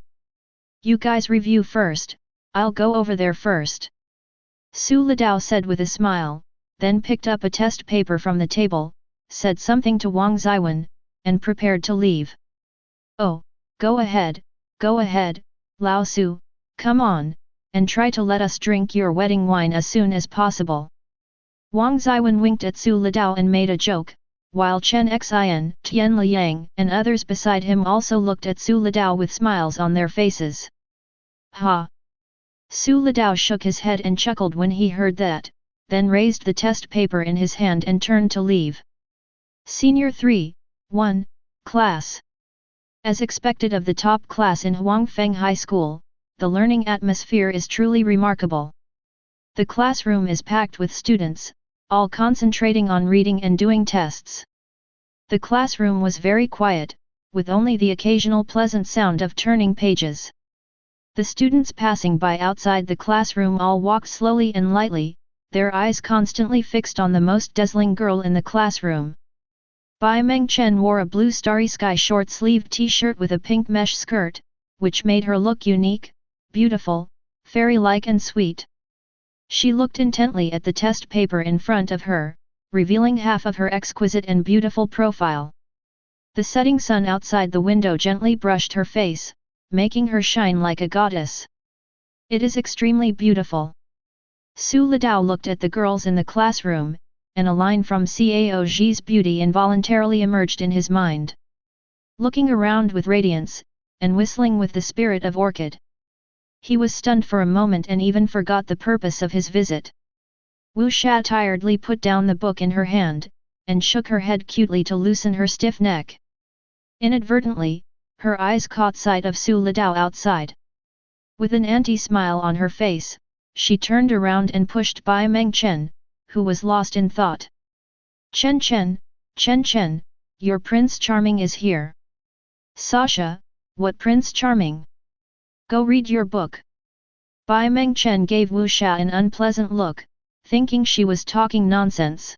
[SPEAKER 1] You guys review first, I'll go over there first." Su Lidao said with a smile, then picked up a test paper from the table, said something to Wang Zhiyuan, and prepared to leave. "Oh, go ahead, Lao Su, come on, and try to let us drink your wedding wine as soon as possible." Wang Zhiyuan winked at Su Lidao and made a joke, while Chen Xian, Tian Liang and others beside him also looked at Su Lidao with smiles on their faces. "Ha!" Su Lidao shook his head and chuckled when he heard that, then raised the test paper in his hand and turned to leave. Senior 3-1, Class. As expected of the top class in Huangfeng High School, the learning atmosphere is truly remarkable. The classroom is packed with students, all concentrating on reading and doing tests. The classroom was very quiet, with only the occasional pleasant sound of turning pages. The students passing by outside the classroom all walked slowly and lightly, their eyes constantly fixed on the most dazzling girl in the classroom. Bai Mengchen wore a blue starry sky short-sleeved t-shirt with a pink mesh skirt, which made her look unique, beautiful, fairy-like and sweet. She looked intently at the test paper in front of her, revealing half of her exquisite and beautiful profile. The setting sun outside the window gently brushed her face, making her shine like a goddess. It is extremely beautiful. Su Litao looked at the girls in the classroom, and a line from Cao Zhi's beauty involuntarily emerged in his mind. Looking around with radiance, and whistling with the spirit of orchid. He was stunned for a moment and even forgot the purpose of his visit. Wu Sha tiredly put down the book in her hand, and shook her head cutely to loosen her stiff neck. Inadvertently, her eyes caught sight of Su Litao outside. With an anti-smile on her face, she turned around and pushed Bai Mengchen, who was lost in thought. Chen, your Prince Charming is here. Sasha, what Prince Charming? Go read your book. Bai Mengchen gave Wu Sha an unpleasant look, thinking she was talking nonsense.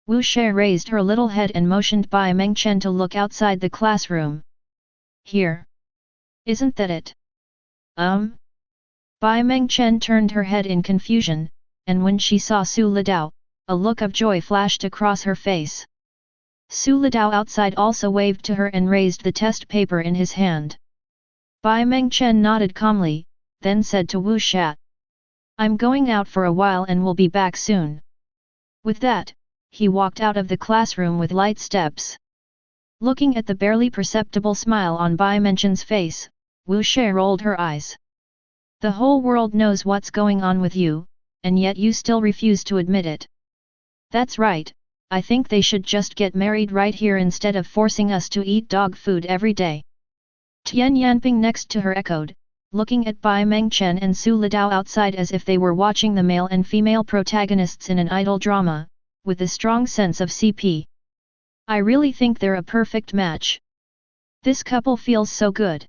[SPEAKER 1] Wu Sha raised her little head and motioned Bai Mengchen to look outside the classroom. Here. Isn't that it? Bai Mengchen turned her head in confusion, and when she saw Su Litao, a look of joy flashed across her face. Su Litao outside also waved to her and raised the test paper in his hand. Bai Mengchen nodded calmly, then said to Wu Sha, I'm going out for a while and will be back soon. With that, he walked out of the classroom with light steps. Looking at the barely perceptible smile on Bai Mengchen's face, Wu Sha rolled her eyes. The whole world knows what's going on with you, and yet you still refuse to admit it. That's right, I think they should just get married right here instead of forcing us to eat dog food every day. Tian Yanping next to her echoed, looking at Bai Mengchen and Su Litao outside as if they were watching the male and female protagonists in an idol drama, with a strong sense of CP. I really think they're a perfect match. This couple feels so good.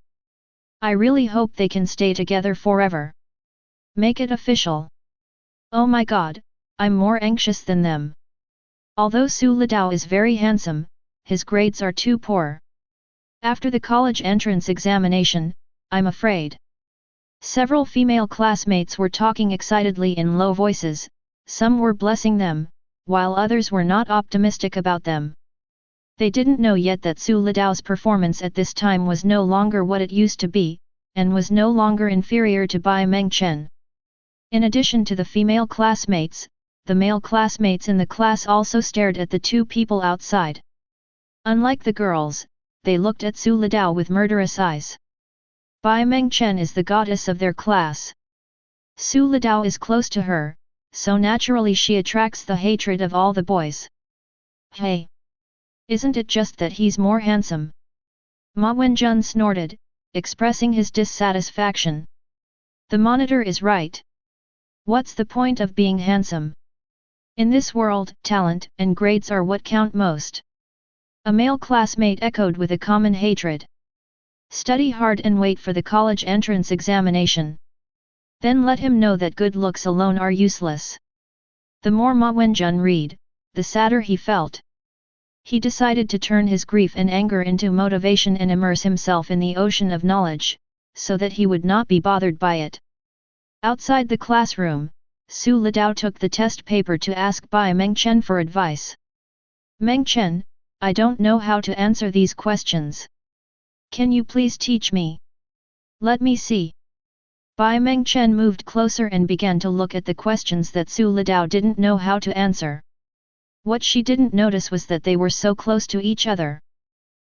[SPEAKER 1] I really hope they can stay together forever. Make it official. Oh my god, I'm more anxious than them. Although Su Litao is very handsome, his grades are too poor. After the college entrance examination, I'm afraid. Several female classmates were talking excitedly in low voices, some were blessing them, while others were not optimistic about them. They didn't know yet that Su Litao's performance at this time was no longer what it used to be, and was no longer inferior to Bai Mengchen. In addition to the female classmates, the male classmates in the class also stared at the two people outside. Unlike the girls, they looked at Su Litao with murderous eyes. Bai Mengchen is the goddess of their class. Su Litao is close to her, so naturally she attracts the hatred of all the boys. Hey! Isn't it just that he's more handsome? Ma Wenjun snorted, expressing his dissatisfaction. The monitor is right. What's the point of being handsome? In this world, talent and grades are what count most. A male classmate echoed with a common hatred. Study hard and wait for the college entrance examination. Then let him know that good looks alone are useless. The more Ma Wenjun read, the sadder he felt. He decided to turn his grief and anger into motivation and immerse himself in the ocean of knowledge, so that he would not be bothered by it. Outside the classroom, Su Litao took the test paper to ask Bai Mengchen for advice. Mengchen, I don't know how to answer these questions. Can you please teach me? Let me see. Bai Mengchen moved closer and began to look at the questions that Su Litao didn't know how to answer. What she didn't notice was that they were so close to each other.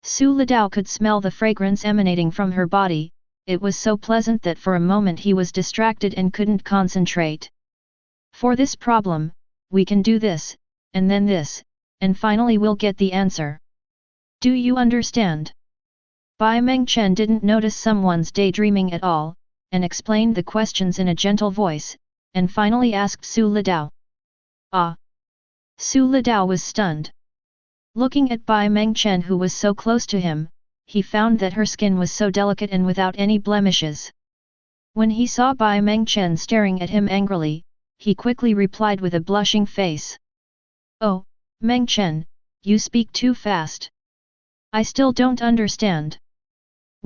[SPEAKER 1] Su Litao could smell the fragrance emanating from her body, it was so pleasant that for a moment he was distracted and couldn't concentrate. For this problem, we can do this, and then this, and finally we'll get the answer. Do you understand? Bai Mengchen didn't notice someone's daydreaming at all, and explained the questions in a gentle voice, and finally asked Su Litao. Ah! Su Litao was stunned. Looking at Bai Mengchen who was so close to him, he found that her skin was so delicate and without any blemishes. When he saw Bai Mengchen staring at him angrily, he quickly replied with a blushing face. "Oh, Mengchen, you speak too fast. I still don't understand.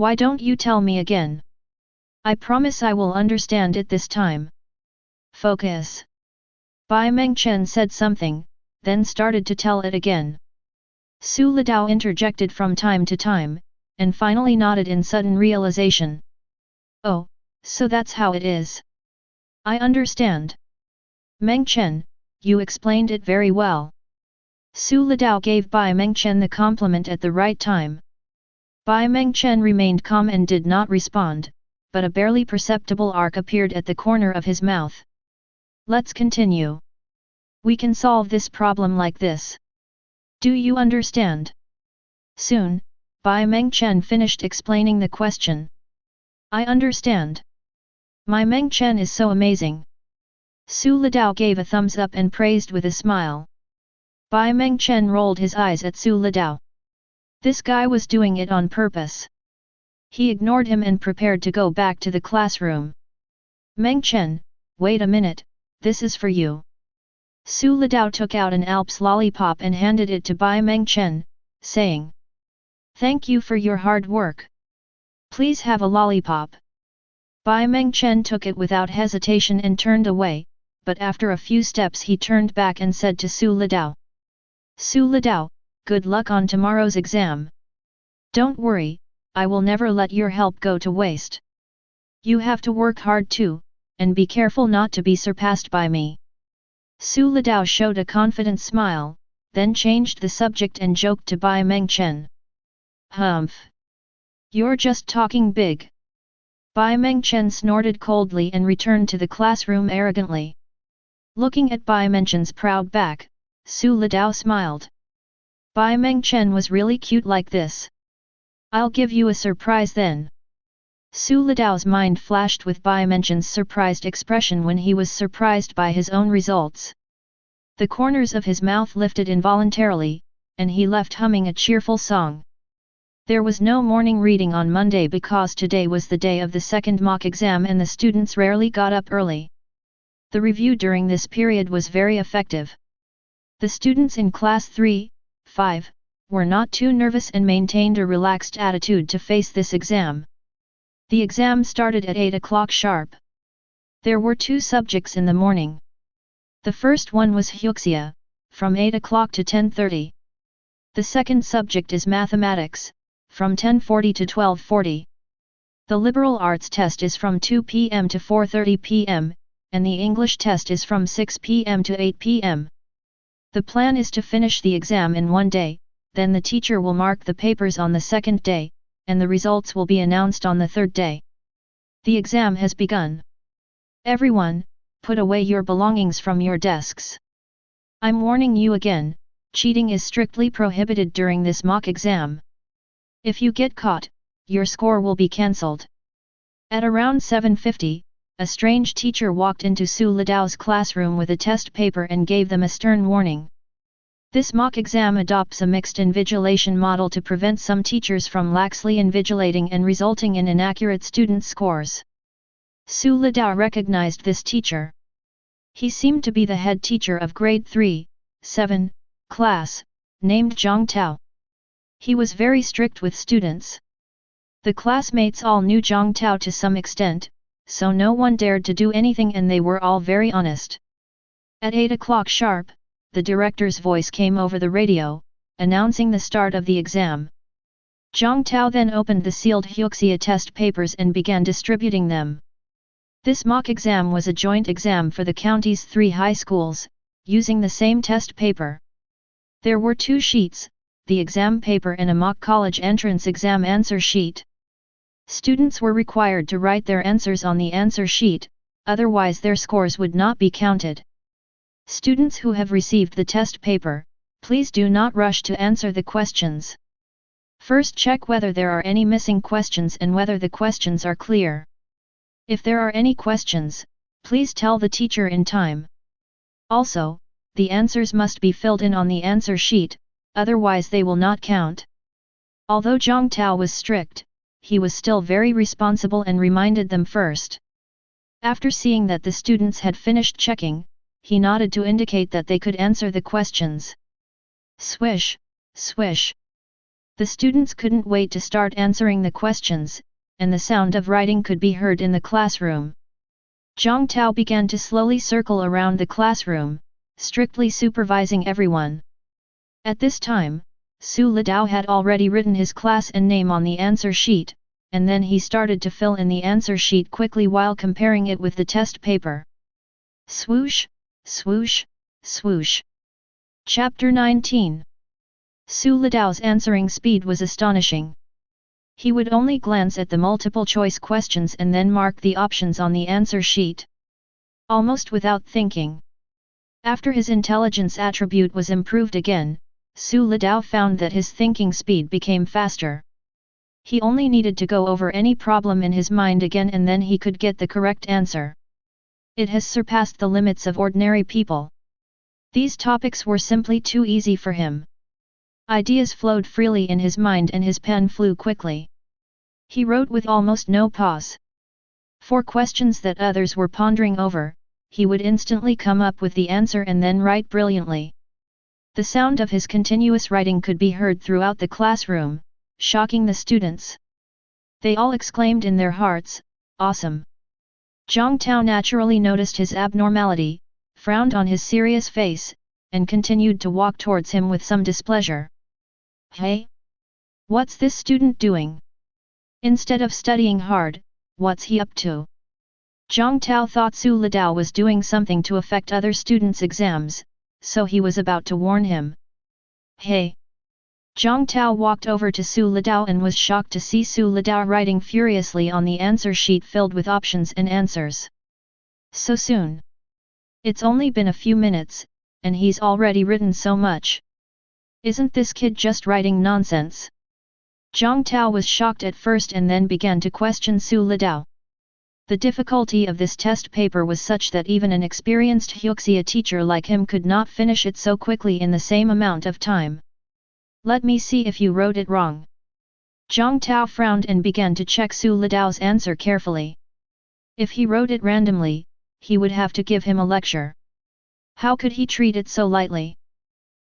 [SPEAKER 1] Why don't you tell me again? I promise I will understand it this time." "Focus." Bai Mengchen said something, then started to tell it again. Su Litao interjected from time to time, and finally nodded in sudden realization. "Oh, so that's how it is. I understand. Mengchen, you explained it very well." Su Litao gave Bai Mengchen the compliment at the right time. Bai Mengchen remained calm and did not respond, but a barely perceptible arc appeared at the corner of his mouth. "Let's continue. We can solve this problem like this. Do you understand?" Soon, Bai Mengchen finished explaining the question. "I understand. My Mengchen is so amazing." Su Litao gave a thumbs up and praised with a smile. Bai Mengchen rolled his eyes at Su Litao. This guy was doing it on purpose. He ignored him and prepared to go back to the classroom. "Mengchen, wait a minute, this is for you." Su Litao took out an Alps lollipop and handed it to Bai Mengchen, saying, "Thank you for your hard work. Please have a lollipop." Bai Mengchen took it without hesitation and turned away, but after a few steps he turned back and said to Su Litao. "Su Litao, good luck on tomorrow's exam. Don't worry, I will never let your help go to waste. You have to work hard too, and be careful not to be surpassed by me." Su Litao showed a confident smile, then changed the subject and joked to Bai Mengchen. "Humph! You're just talking big." Bai Mengchen snorted coldly and returned to the classroom arrogantly. Looking at Bai Mengchen's proud back, Su Litao smiled. Bai Mengchen was really cute like this. "I'll give you a surprise then." Su Litao's mind flashed with Bai Mengchen's surprised expression when he was surprised by his own results. The corners of his mouth lifted involuntarily, and he left humming a cheerful song. There was no morning reading on Monday because today was the day of the second mock exam and the students rarely got up early. The review during this period was very effective. The students in class 3, 5, were not too nervous and maintained a relaxed attitude to face this exam. The exam started at 8 o'clock sharp. There were 2 subjects in the morning. The first one was usse, from 8 o'clock to 10:30. The second subject is mathematics, from 10:40 to 12:40. The liberal arts test is from 2 p.m. to 4:30 p.m., and the English test is from 6 p.m. to 8 p.m. The plan is to finish the exam in one day, then the teacher will mark the papers on the second day, and the results will be announced on the third day. The exam has begun. Everyone, put away your belongings from your desks. I'm warning you again, cheating is strictly prohibited during this mock exam. If you get caught, your score will be cancelled. At around 7:50, a strange teacher walked into Su Litao's classroom with a test paper and gave them a stern warning. This mock exam adopts a mixed invigilation model to prevent some teachers from laxly invigilating and resulting in inaccurate student scores. Su Litao recognized this teacher. He seemed to be the head teacher of grade 3, 7, class, named Zhang Tao. He was very strict with students. The classmates all knew Zhang Tao to some extent, so no one dared to do anything and they were all very honest. At 8 o'clock sharp, the director's voice came over the radio, announcing the start of the exam. Zhang Tao then opened the sealed usse test papers and began distributing them. This mock exam was a joint exam for the county's 3 high schools, using the same test paper. There were 2 sheets, the exam paper and a mock college entrance exam answer sheet. Students were required to write their answers on the answer sheet, otherwise their scores would not be counted. Students who have received the test paper, please do not rush to answer the questions. First check whether there are any missing questions and whether the questions are clear. If there are any questions, please tell the teacher in time. Also, the answers must be filled in on the answer sheet, otherwise they will not count. Although Zhang Tao was strict, he was still very responsible and reminded them first. After seeing that the students had finished checking, he nodded to indicate that they could answer the questions. Swish, swish. The students couldn't wait to start answering the questions, and the sound of writing could be heard in the classroom. Zhang Tao began to slowly circle around the classroom, strictly supervising everyone. At this time, Su Litao had already written his class and name on the answer sheet, and then he started to fill in the answer sheet quickly while comparing it with the test paper. Swoosh, swoosh, swoosh. Chapter 19. Su Litao's answering speed was astonishing. He would only glance at the multiple-choice questions and then mark the options on the answer sheet. Almost without thinking. After his intelligence attribute was improved again, Su Litao found that his thinking speed became faster. He only needed to go over any problem in his mind again and then he could get the correct answer. It has surpassed the limits of ordinary people. These topics were simply too easy for him. Ideas flowed freely in his mind and his pen flew quickly. He wrote with almost no pause. For questions that others were pondering over, he would instantly come up with the answer and then write brilliantly. The sound of his continuous writing could be heard throughout the classroom, shocking the students. They all exclaimed in their hearts, "Awesome!" Zhang Tao naturally noticed his abnormality, frowned on his serious face, and continued to walk towards him with some displeasure. Hey? What's this student doing? Instead of studying hard, what's he up to? Zhang Tao thought Su Litao was doing something to affect other students' exams, so he was about to warn him. Hey! Zhang Tao walked over to Su Litao and was shocked to see Su Litao writing furiously on the answer sheet filled with options and answers. So soon. It's only been a few minutes, and he's already written so much. Isn't this kid just writing nonsense? Zhang Tao was shocked at first and then began to question Su Litao. The difficulty of this test paper was such that even an experienced Huxia teacher like him could not finish it so quickly in the same amount of time. Let me see if you wrote it wrong. Zhang Tao frowned and began to check Su Litao's answer carefully. If he wrote it randomly, he would have to give him a lecture. How could he treat it so lightly?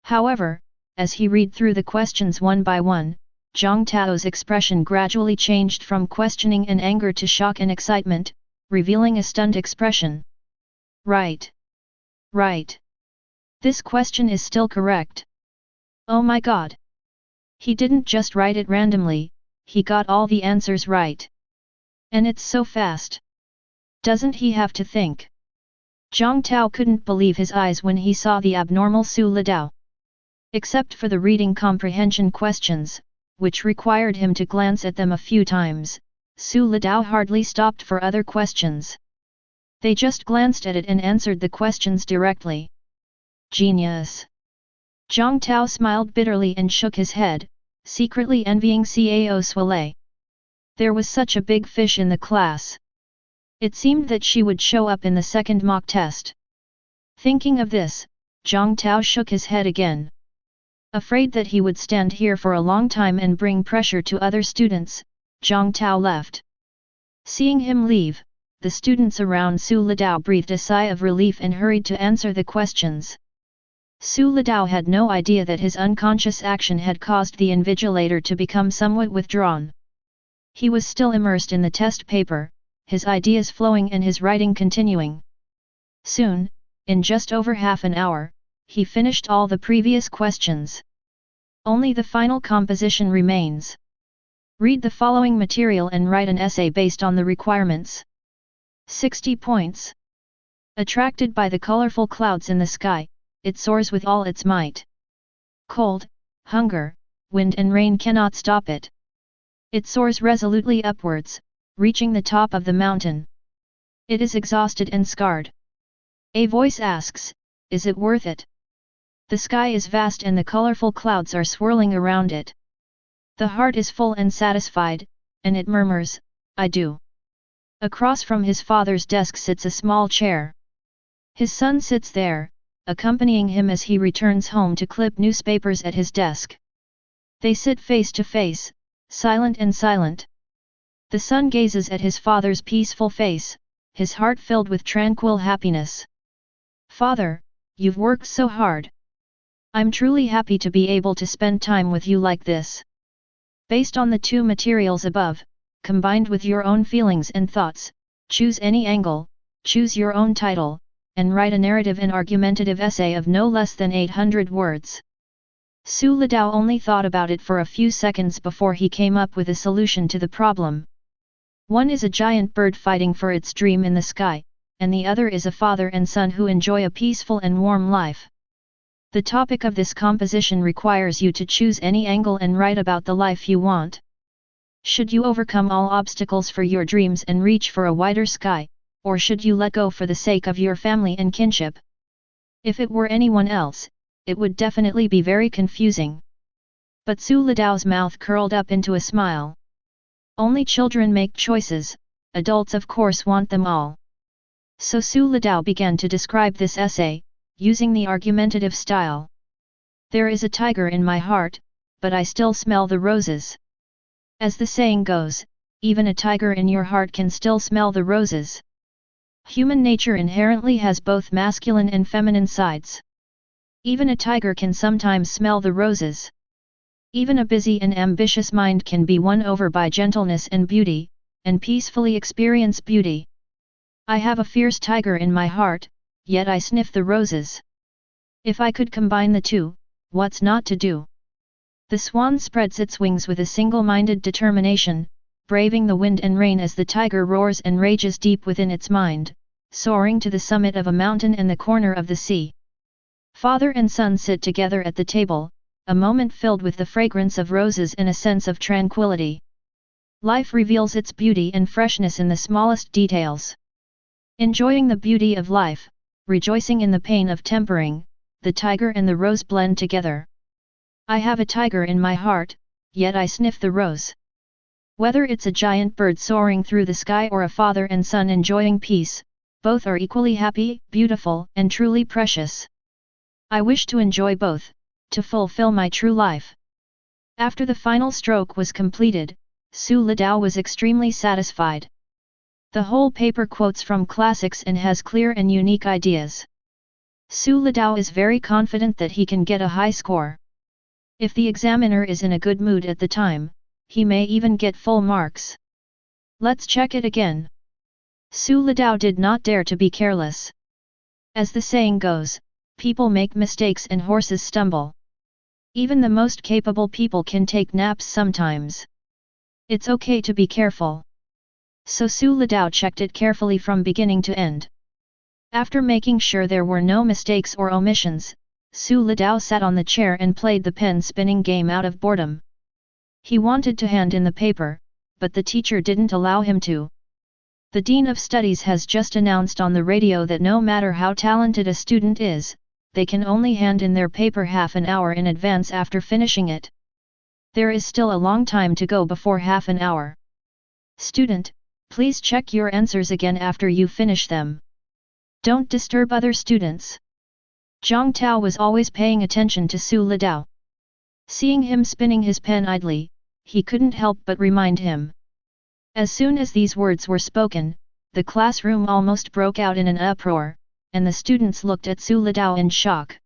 [SPEAKER 1] However, as he read through the questions one by one, Zhang Tao's expression gradually changed from questioning and anger to shock and excitement, revealing a stunned expression. Right. Right. This question is still correct. Oh my god. He didn't just write it randomly, he got all the answers right. And it's so fast. Doesn't he have to think? Zhang Tao couldn't believe his eyes when he saw the abnormal Su Litao. Except for the reading comprehension questions, which required him to glance at them a few times, Su Litao hardly stopped for other questions. They just glanced at it and answered the questions directly. Genius! Zhang Tao smiled bitterly and shook his head, secretly envying Cao Suele. There was such a big fish in the class. It seemed that she would show up in the second mock test. Thinking of this, Zhang Tao shook his head again. Afraid that he would stand here for a long time and bring pressure to other students, Zhang Tao left. Seeing him leave, the students around Su Litao breathed a sigh of relief and hurried to answer the questions. Su Litao had no idea that his unconscious action had caused the invigilator to become somewhat withdrawn. He was still immersed in the test paper, his ideas flowing and his writing continuing. Soon, in just over half an hour, he finished all the previous questions. Only the final composition remains. Read the following material and write an essay based on the requirements. 60 points. Attracted by the colorful clouds in the sky, it soars with all its might. Cold, hunger, wind and rain cannot stop it. It soars resolutely upwards, reaching the top of the mountain. It is exhausted and scarred. A voice asks, is it worth it? The sky is vast and the colorful clouds are swirling around it. The heart is full and satisfied, and it murmurs, I do. Across from his father's desk sits a small chair. His son sits there, accompanying him as he returns home to clip newspapers at his desk. They sit face to face, silent and silent. The son gazes at his father's peaceful face, his heart filled with tranquil happiness. Father, you've worked so hard. I'm truly happy to be able to spend time with you like this. Based on the two materials above, combined with your own feelings and thoughts, choose any angle, choose your own title, and write a narrative and argumentative essay of no less than 800 words. Su Litao only thought about it for a few seconds before he came up with a solution to the problem. One is a giant bird fighting for its dream in the sky, and the other is a father and son who enjoy a peaceful and warm life. The topic of this composition requires you to choose any angle and write about the life you want. Should you overcome all obstacles for your dreams and reach for a wider sky, or should you let go for the sake of your family and kinship? If it were anyone else, it would definitely be very confusing. But Su Litao's mouth curled up into a smile. Only children make choices, adults of course want them all. So Su Litao began to describe this essay, using the argumentative style. There is a tiger in my heart, but I still smell the roses. As the saying goes, even a tiger in your heart can still smell the roses. Human nature inherently has both masculine and feminine sides. Even a tiger can sometimes smell the roses. Even a busy and ambitious mind can be won over by gentleness and beauty, and peacefully experience beauty. I have a fierce tiger in my heart, yet I sniff the roses. If I could combine the two, what's not to do? The swan spreads its wings with a single-minded determination, braving the wind and rain as the tiger roars and rages deep within its mind, soaring to the summit of a mountain and the corner of the sea. Father and son sit together at the table, a moment filled with the fragrance of roses and a sense of tranquility. Life reveals its beauty and freshness in the smallest details. Enjoying the beauty of life, rejoicing in the pain of tempering, the tiger and the rose blend together. I have a tiger in my heart, yet I sniff the rose. Whether it's a giant bird soaring through the sky or a father and son enjoying peace, both are equally happy, beautiful, and truly precious. I wish to enjoy both, to fulfill my true life. After the final stroke was completed, Su Litao was extremely satisfied. The whole paper quotes from classics and has clear and unique ideas. Su Litao is very confident that he can get a high score. If the examiner is in a good mood at the time, he may even get full marks. Let's check it again. Su Litao did not dare to be careless. As the saying goes, people make mistakes and horses stumble. Even the most capable people can take naps sometimes. It's okay to be careful. So Su Litao checked it carefully from beginning to end. After making sure there were no mistakes or omissions, Su Litao sat on the chair and played the pen spinning game out of boredom. He wanted to hand in the paper, but the teacher didn't allow him to. The Dean of Studies has just announced on the radio that no matter how talented a student is, they can only hand in their paper half an hour in advance after finishing it. There is still a long time to go before half an hour. Student, please check your answers again after you finish them. Don't disturb other students. Zhang Tao was always paying attention to Su Litao. Seeing him spinning his pen idly, he couldn't help but remind him. As soon as these words were spoken, the classroom almost broke out in an uproar, and the students looked at Su Litao in shock.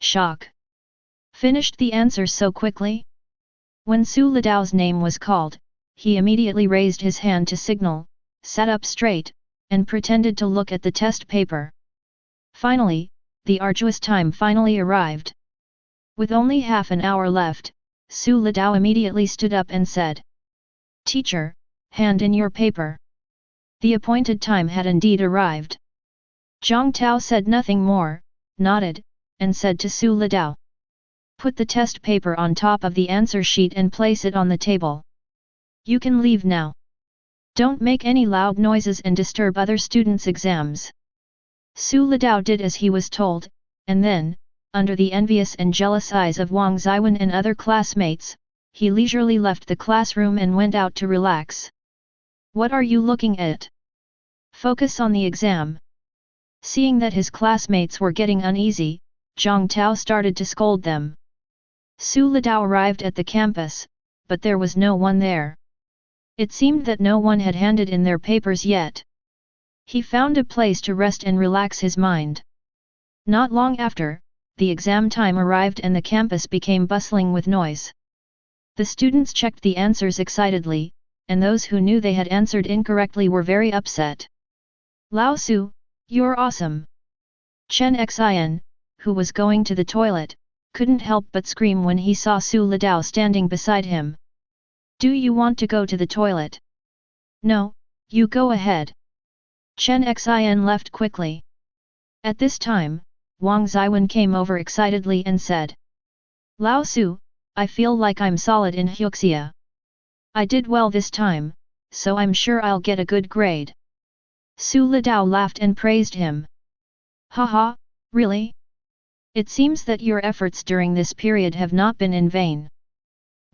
[SPEAKER 1] Shock! Finished the answers so quickly? When Su Litao's name was called, he immediately raised his hand to signal, sat up straight, and pretended to look at the test paper. Finally, the arduous time finally arrived. With only half an hour left, Su Litao immediately stood up and said, "Teacher, hand in your paper." The appointed time had indeed arrived. Zhang Tao said nothing more, nodded, and said to Su Litao, "Put the test paper on top of the answer sheet and place it on the table. You can leave now. Don't make any loud noises and disturb other students' exams." Su Litao did as he was told, and then, under the envious and jealous eyes of Wang Zhiyuan and other classmates, he leisurely left the classroom and went out to relax. "What are you looking at? Focus on the exam." Seeing that his classmates were getting uneasy, Zhang Tao started to scold them. Su Litao arrived at the campus, but there was no one there. It seemed that no one had handed in their papers yet. He found a place to rest and relax his mind. Not long after, the exam time arrived and the campus became bustling with noise. The students checked the answers excitedly, and those who knew they had answered incorrectly were very upset. Lao Su, you're awesome! Chen Xin, who was going to the toilet, couldn't help but scream when he saw Su Litao standing beside him. Do you want to go to the toilet? No, you go ahead. Chen Xin left quickly. At this time, Wang Zhiyuan came over excitedly and said, Lao Su, I feel like I'm solid in Huxia. I did well this time, so I'm sure I'll get a good grade. Su Litao laughed and praised him. Haha, really? It seems that your efforts during this period have not been in vain.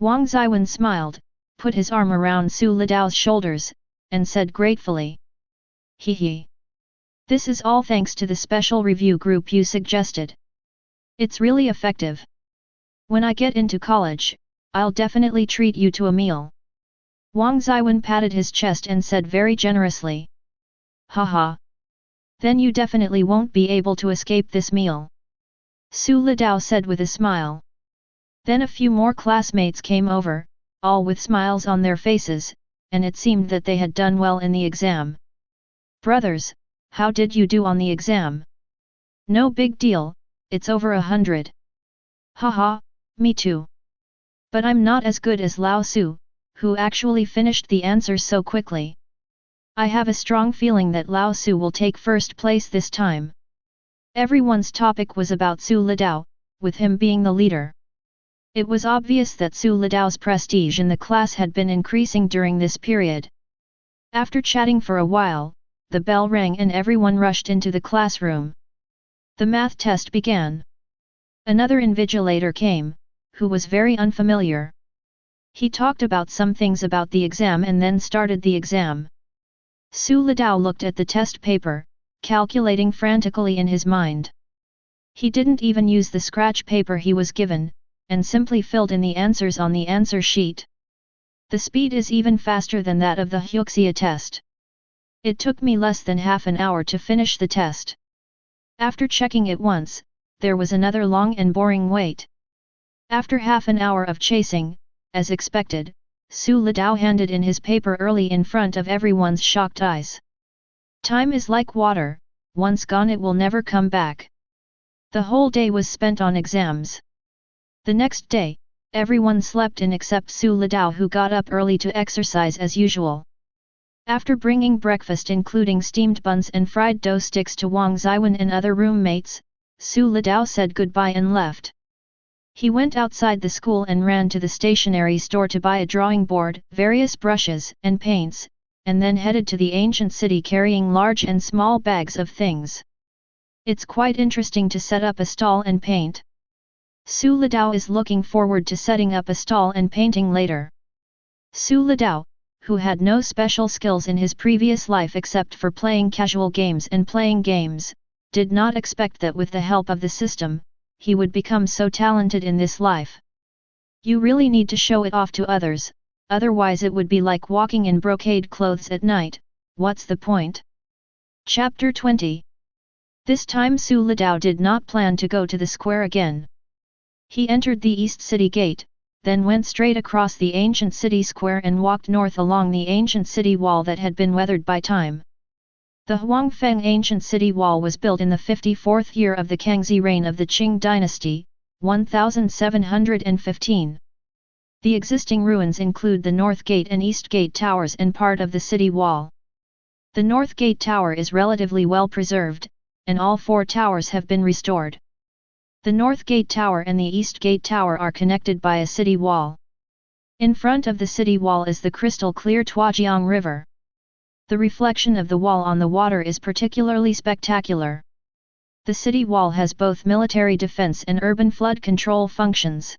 [SPEAKER 1] Wang Zhiyuan smiled, put his arm around Su Litao's shoulders, and said gratefully. Hee. This is all thanks to the special review group you suggested. It's really effective. When I get into college, I'll definitely treat you to a meal. Wang Zhiyuan patted his chest and said very generously. Haha. Then you definitely won't be able to escape this meal. Su Litao said with a smile. Then a few more classmates came over, all with smiles on their faces, and it seemed that they had done well in the exam. Brothers, how did you do on the exam? No big deal, it's over 100. Haha, me too. But I'm not as good as Lao Su, who actually finished the answers so quickly. I have a strong feeling that Lao Su will take first place this time. Everyone's topic was about Su Litao, with him being the leader. It was obvious that Su Litao's prestige in the class had been increasing during this period. After chatting for a while, the bell rang and everyone rushed into the classroom. The math test began. Another invigilator came, who was very unfamiliar. He talked about some things about the exam and then started the exam. Su Litao looked at the test paper, calculating frantically in his mind. He didn't even use the scratch paper he was given, and simply filled in the answers on the answer sheet. The speed is even faster than that of the Huxia test. It took me less than half an hour to finish the test. After checking it once, there was another long and boring wait. After half an hour of chasing, as expected, Su Litao handed in his paper early in front of everyone's shocked eyes. Time is like water, once gone it will never come back. The whole day was spent on exams. The next day, everyone slept in except Su Litao, who got up early to exercise as usual. After bringing breakfast including steamed buns and fried dough sticks to Wang Zhiyuan and other roommates, Su Litao said goodbye and left. He went outside the school and ran to the stationery store to buy a drawing board, various brushes and paints, and then headed to the ancient city carrying large and small bags of things. It's quite interesting to set up a stall and paint. Su Litao is looking forward to setting up a stall and painting later. Su Litao, who had no special skills in his previous life except for playing casual games and playing games, did not expect that with the help of the system, he would become so talented in this life. You really need to show it off to others, otherwise it would be like walking in brocade clothes at night. What's the point? Chapter 20. This time Su Litao did not plan to go to the square again. He entered the East City Gate, then went straight across the ancient city square and walked north along the ancient city wall that had been weathered by time. The Huangfeng ancient city wall was built in the 54th year of the Kangxi reign of the Qing dynasty, 1715. The existing ruins include the North Gate and East Gate towers and part of the city wall. The North Gate tower is relatively well preserved, and all four towers have been restored. The North Gate Tower and the East Gate Tower are connected by a city wall. In front of the city wall is the crystal-clear Tuajiang River. The reflection of the wall on the water is particularly spectacular. The city wall has both military defense and urban flood control functions.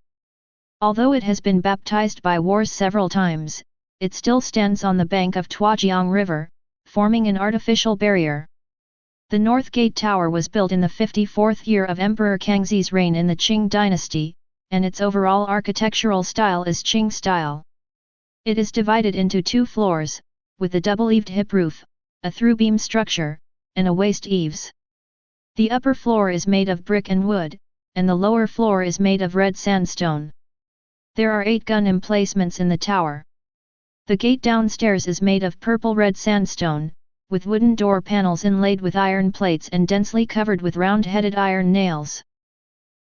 [SPEAKER 1] Although it has been baptized by wars several times, it still stands on the bank of Tuajiang River, forming an artificial barrier. The North Gate Tower was built in the 54th year of Emperor Kangxi's reign in the Qing dynasty, and its overall architectural style is Qing style. It is divided into 2 floors, with a double-eaved hip roof, a through-beam structure, and a waist eaves. The upper floor is made of brick and wood, and the lower floor is made of red sandstone. There are 8 gun emplacements in the tower. The gate downstairs is made of purple-red sandstone, with wooden door panels inlaid with iron plates and densely covered with round-headed iron nails.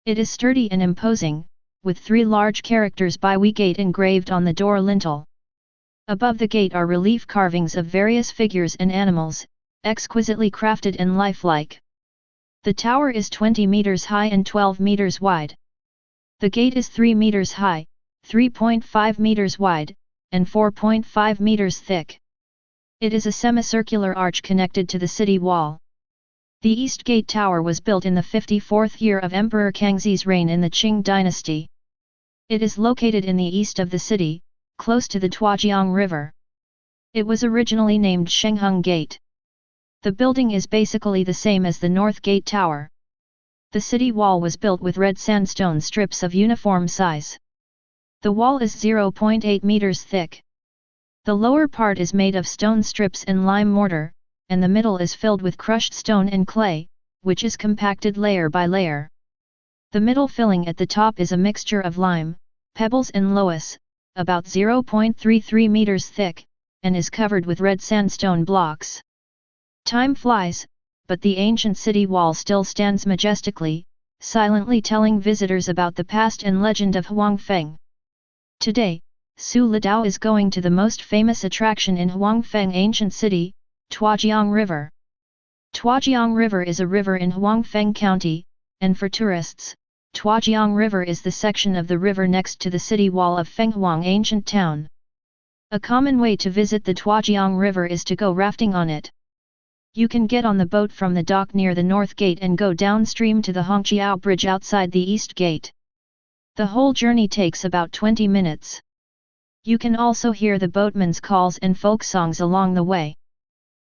[SPEAKER 1] It is sturdy and imposing, with 3 large characters Bai Gate engraved on the door lintel. Above the gate are relief carvings of various figures and animals, exquisitely crafted and lifelike. The tower is 20 meters high and 12 meters wide. The gate is 3 meters high, 3.5 meters wide, and 4.5 meters thick. It is a semicircular arch connected to the city wall. The East Gate Tower was built in the 54th year of Emperor Kangxi's reign in the Qing dynasty. It is located in the east of the city, close to the Tuojiang River. It was originally named Shengheng Gate. The building is basically the same as the North Gate Tower. The city wall was built with red sandstone strips of uniform size. The wall is 0.8 meters thick. The lower part is made of stone strips and lime mortar, and the middle is filled with crushed stone and clay, which is compacted layer by layer. The middle filling at the top is a mixture of lime, pebbles and loess, about 0.33 meters thick, and is covered with red sandstone blocks. Time flies, but the ancient city wall still stands majestically, silently telling visitors about the past and legend of Huangfeng. Today, Su Litao is going to the most famous attraction in Huangfeng ancient city, Tuojiang River. Tuojiang River is a river in Huangfeng County, and for tourists, Tuojiang River is the section of the river next to the city wall of Fenghuang ancient town. A common way to visit the Tuojiang River is to go rafting on it. You can get on the boat from the dock near the North Gate and go downstream to the Hongqiao Bridge outside the East Gate. The whole journey takes about 20 minutes. You can also hear the boatmen's calls and folk songs along the way.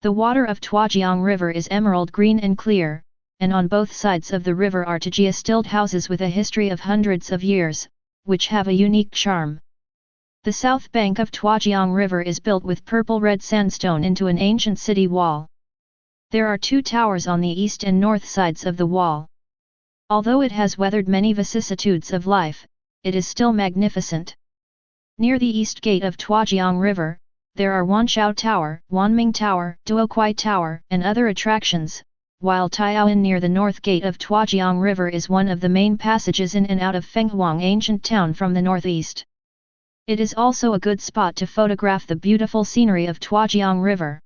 [SPEAKER 1] The water of Tuojiang River is emerald green and clear, and on both sides of the river are Tajia stilt houses with a history of hundreds of years, which have a unique charm. The south bank of Tuojiang River is built with purple-red sandstone into an ancient city wall. There are 2 towers on the east and north sides of the wall. Although it has weathered many vicissitudes of life, it is still magnificent. Near the east gate of Tuojiang River, there are Wanshao Tower, Wanming Tower, Duokwai Tower, and other attractions, while Taoyuan near the north gate of Tuojiang River is one of the main passages in and out of Fenghuang ancient town from the northeast. It is also a good spot to photograph the beautiful scenery of Tuojiang River.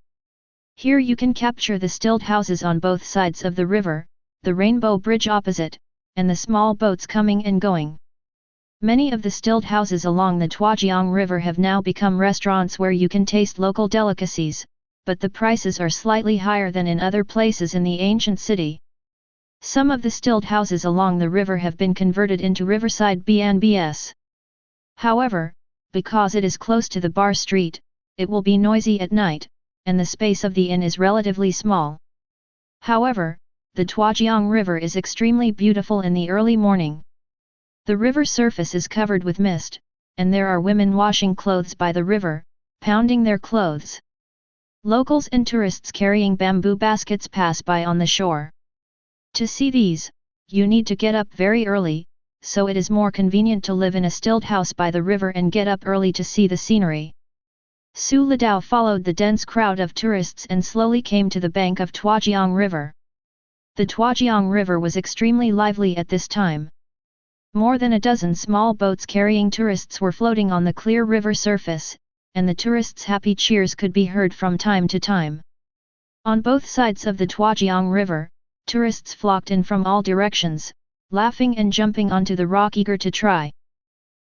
[SPEAKER 1] Here you can capture the stilt houses on both sides of the river, the rainbow bridge opposite, and the small boats coming and going. Many of the stilt houses along the Tuojiang River have now become restaurants where you can taste local delicacies, but the prices are slightly higher than in other places in the ancient city. Some of the stilt houses along the river have been converted into riverside B&Bs. However, because it is close to the bar street, it will be noisy at night, and the space of the inn is relatively small. However, the Tuojiang River is extremely beautiful in the early morning. The river surface is covered with mist, and there are women washing clothes by the river, pounding their clothes. Locals and tourists carrying bamboo baskets pass by on the shore. To see these, you need to get up very early, so it is more convenient to live in a stilt house by the river and get up early to see the scenery. Su Litao followed the dense crowd of tourists and slowly came to the bank of Tuojiang River. The Tuojiang River was extremely lively at this time. More than a dozen small boats carrying tourists were floating on the clear river surface, and the tourists' happy cheers could be heard from time to time. On both sides of the Tuojiang River, tourists flocked in from all directions, laughing and jumping onto the rock eager to try.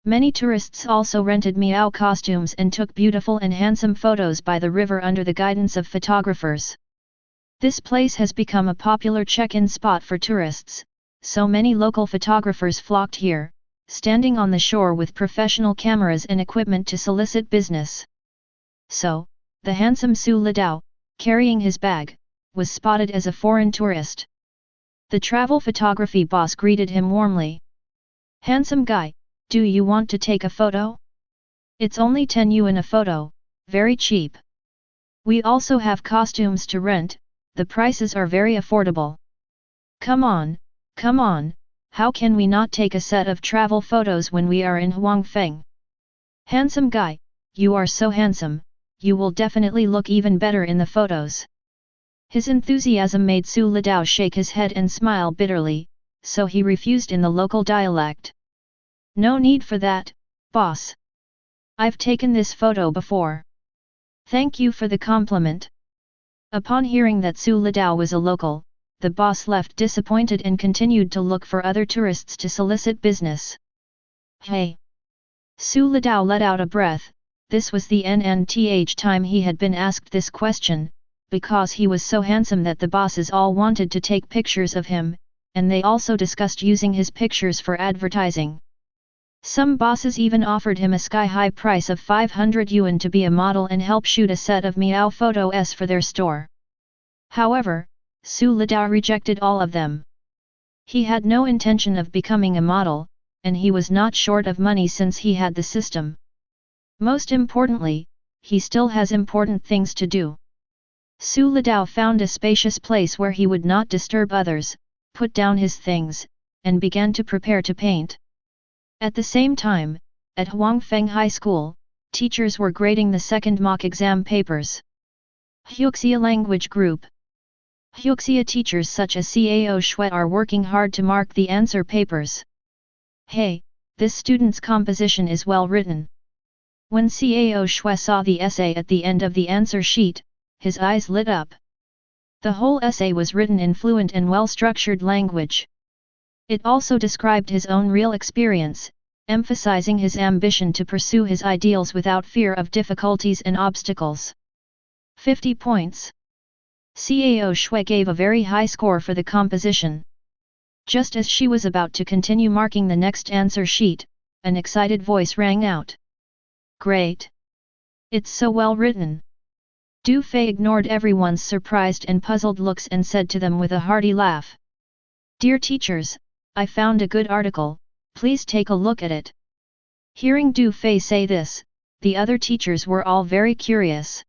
[SPEAKER 1] Many tourists also rented miao costumes and took beautiful and handsome photos by the river under the guidance of photographers. This place has become a popular check-in spot for tourists, so many local photographers flocked here, standing on the shore with professional cameras and equipment to solicit business. So, the handsome Su Litao, carrying his bag, was spotted as a foreign tourist. The travel photography boss greeted him warmly. Handsome guy, do you want to take a photo? It's only 10 yuan a photo, very cheap. We also have costumes to rent, the prices are very affordable. Come on, how can we not take a set of travel photos when we are in Huangfeng? Handsome guy, you are so handsome, you will definitely look even better in the photos. His enthusiasm made Su Litao shake his head and smile bitterly, so he refused in the local dialect. No need for that, boss. I've taken this photo before. Thank you for the compliment. Upon hearing that Su Litao was a local, the boss left disappointed and continued to look for other tourists to solicit business. Hey! Su Litao let out a breath. This was the nth time he had been asked this question, because he was so handsome that the bosses all wanted to take pictures of him, and they also discussed using his pictures for advertising. Some bosses even offered him a sky-high price of 500 yuan to be a model and help shoot a set of Miao photos for their store. However, Su Litao rejected all of them. He had no intention of becoming a model, and he was not short of money since he had the system. Most importantly, he still has important things to do. Su Litao found a spacious place where he would not disturb others, put down his things, and began to prepare to paint. At the same time, at Huangfeng High School, teachers were grading the second mock exam papers. Huxia Language Group. Huxia teachers such as Cao Shui are working hard to mark the answer papers. Hey, this student's composition is well written. When Cao Shui saw the essay at the end of the answer sheet, his eyes lit up. The whole essay was written in fluent and well-structured language. It also described his own real experience, emphasizing his ambition to pursue his ideals without fear of difficulties and obstacles. 50 points. Cao Shui gave a very high score for the composition. Just as she was about to continue marking the next answer sheet, an excited voice rang out. Great! It's so well written. Du Fei ignored everyone's surprised and puzzled looks and said to them with a hearty laugh. Dear teachers, I found a good article, please take a look at it. Hearing Du Fei say this, the other teachers were all very curious.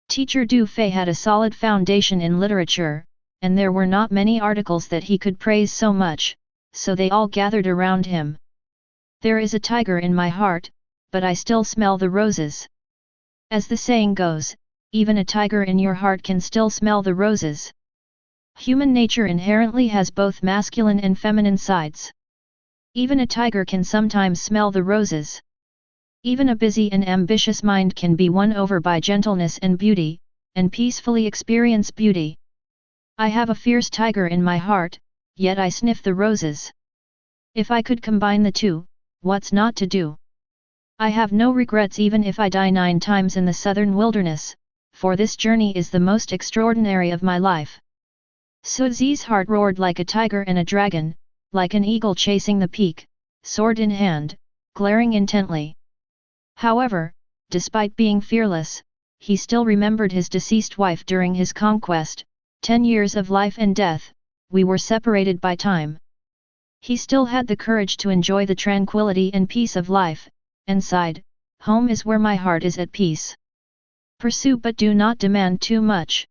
[SPEAKER 1] Teacher Du Fei had a solid foundation in literature, and there were not many articles that he could praise so much, so they all gathered around him. There is a tiger in my heart, but I still smell the roses. As the saying goes, even a tiger in your heart can still smell the roses. Human nature inherently has both masculine and feminine sides. Even a tiger can sometimes smell the roses. Even a busy and ambitious mind can be won over by gentleness and beauty, and peacefully experience beauty. I have a fierce tiger in my heart, yet I sniff the roses. If I could combine the two, what's not to do? I have no regrets even if I die 9 times in the southern wilderness, for this journey is the most extraordinary of my life. Su Zi's heart roared like a tiger and a dragon, like an eagle chasing the peak, sword in hand, glaring intently. However, despite being fearless, he still remembered his deceased wife during his conquest. 10 years of life and death, we were separated by time. He still had the courage to enjoy the tranquility and peace of life, and sighed, home is where my heart is at peace. Pursue but do not demand too much.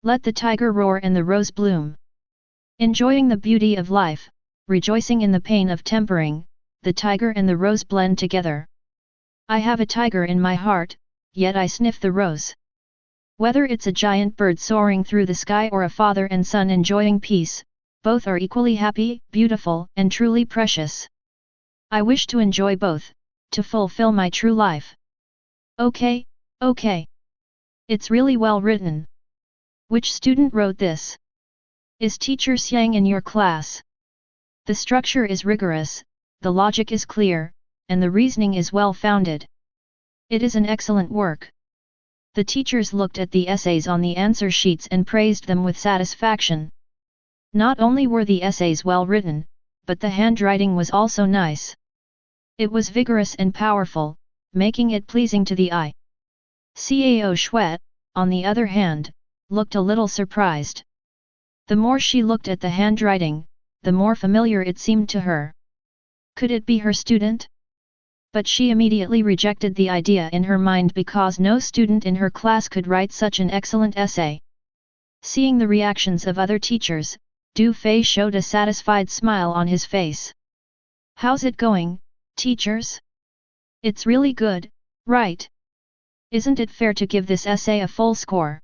[SPEAKER 1] Let the tiger roar and the rose bloom. Enjoying the beauty of life, rejoicing in the pain of tempering, the tiger and the rose blend together. I have a tiger in my heart, yet I sniff the rose. Whether it's a giant bird soaring through the sky or a father and son enjoying peace, both are equally happy, beautiful, and truly precious. I wish to enjoy both, to fulfill my true life. Okay. It's really well written. Which student wrote this? Is Teacher Xiang in your class? The structure is rigorous, the logic is clear, and the reasoning is well founded. It is an excellent work. The teachers looked at the essays on the answer sheets and praised them with satisfaction. Not only were the essays well written, but the handwriting was also nice. It was vigorous and powerful, making it pleasing to the eye. Cao Shui, on the other hand, looked a little surprised. The more she looked at the handwriting, the more familiar it seemed to her. Could it be her student? But she immediately rejected the idea in her mind because no student in her class could write such an excellent essay. Seeing the reactions of other teachers, Du Fei showed a satisfied smile on his face. How's it going, teachers? It's really good, right? Isn't it fair to give this essay a full score?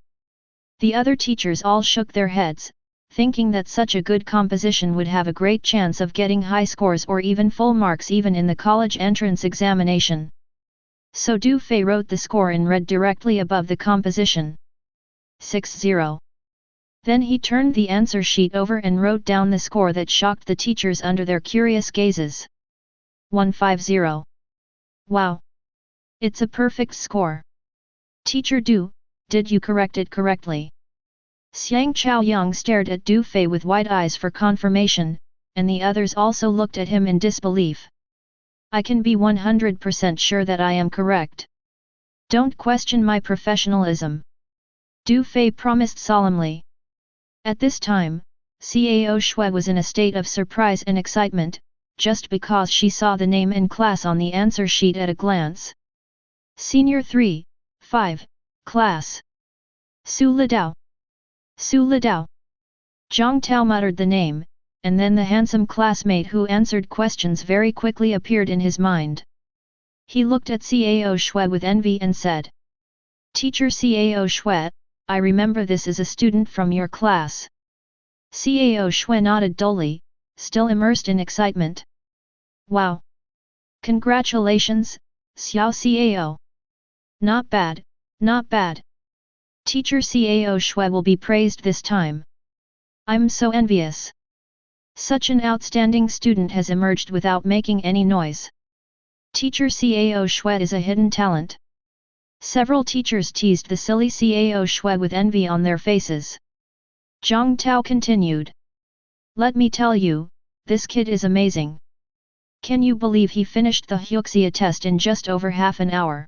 [SPEAKER 1] The other teachers all shook their heads, thinking that such a good composition would have a great chance of getting high scores or even full marks even in the college entrance examination. So Du Fei wrote the score in red directly above the composition. 6-0. Then he turned the answer sheet over and wrote down the score that shocked the teachers under their curious gazes. 150. Wow! It's a perfect score. Teacher Du, did you correct it correctly? Xiang Chaoyang stared at Du Fei with wide eyes for confirmation, and the others also looked at him in disbelief. I can be 100% sure that I am correct. Don't question my professionalism. Du Fei promised solemnly. At this time, Cao Shui was in a state of surprise and excitement, just because she saw the name and class on the answer sheet at a glance. Senior 3, 5, Class. Su Litao. Su Litao. Zhang Tao muttered the name, and then the handsome classmate who answered questions very quickly appeared in his mind. He looked at Cao Shui with envy and said, Teacher Cao Shui, I remember this is a student from your class. Cao Shui nodded dully, still immersed in excitement. Wow! Congratulations, Xiao Cao. Not bad, not bad. Teacher Cao Shui will be praised this time. I'm so envious. Such an outstanding student has emerged without making any noise. Teacher Cao Shui is a hidden talent. Several teachers teased the silly Cao Shui with envy on their faces. Zhang Tao continued. Let me tell you, this kid is amazing. Can you believe he finished the Huxia test in just over half an hour?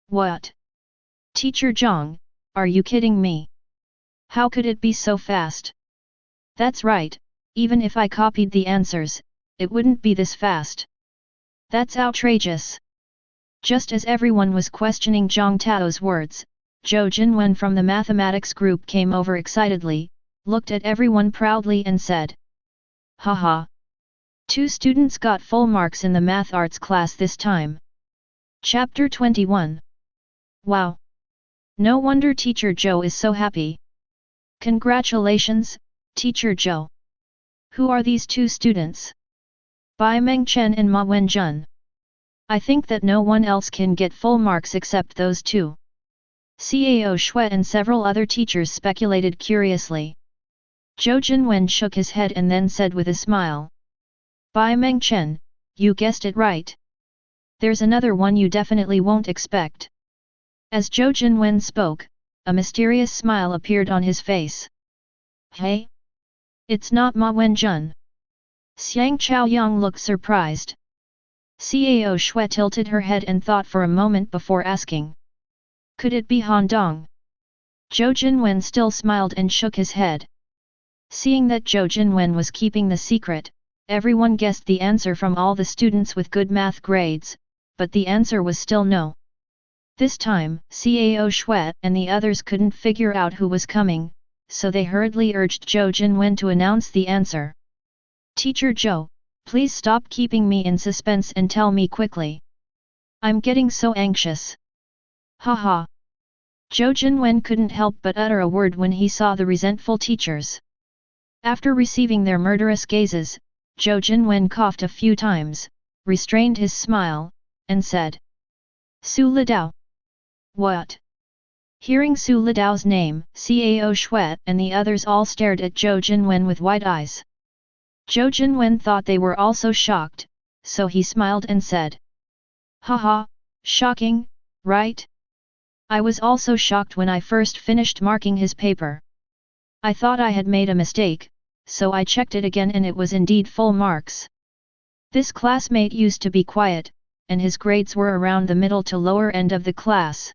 [SPEAKER 1] What? Teacher Zhang, are you kidding me? How could it be so fast? That's right, even if I copied the answers, it wouldn't be this fast. That's outrageous. Just as everyone was questioning Zhang Tao's words, Zhou Jinwen from the mathematics group came over excitedly, looked at everyone proudly and said. Haha! 2 students got full marks in the math arts class this time. Chapter 21. Wow! No wonder Teacher Zhou is so happy. Congratulations, Teacher Zhou. Who are these 2 students? Bai Mengchen and Ma Wenjun. I think that no one else can get full marks except those 2. Cao Shui and several other teachers speculated curiously. Zhou Jinwen shook his head and then said with a smile. Bai Mengchen, you guessed it right. There's another one you definitely won't expect. As Zhou Jinwen spoke, a mysterious smile appeared on his face. Hey? It's not Ma Wenjun. Xiang Chaoyang looked surprised. Cao Shui tilted her head and thought for a moment before asking. Could it be Han Dong? Zhou Jinwen still smiled and shook his head. Seeing that Zhou Jinwen was keeping the secret, everyone guessed the answer from all the students with good math grades, but the answer was still no. This time, Cao Shui and the others couldn't figure out who was coming, so they hurriedly urged Zhou Jinwen to announce the answer. Teacher Zhou, please stop keeping me in suspense and tell me quickly. I'm getting so anxious. Haha. Zhou Jinwen couldn't help but utter a word when he saw the resentful teachers. After receiving their murderous gazes, Zhou Jinwen coughed a few times, restrained his smile, and said. Su Litao. What? Hearing Su Litao's name, Cao Shui and the others all stared at Zhou Jinwen with wide eyes. Zhou Jinwen thought they were also shocked, so he smiled and said. Haha, shocking, right? I was also shocked when I first finished marking his paper. I thought I had made a mistake, so I checked it again and it was indeed full marks. This classmate used to be quiet, and his grades were around the middle to lower end of the class.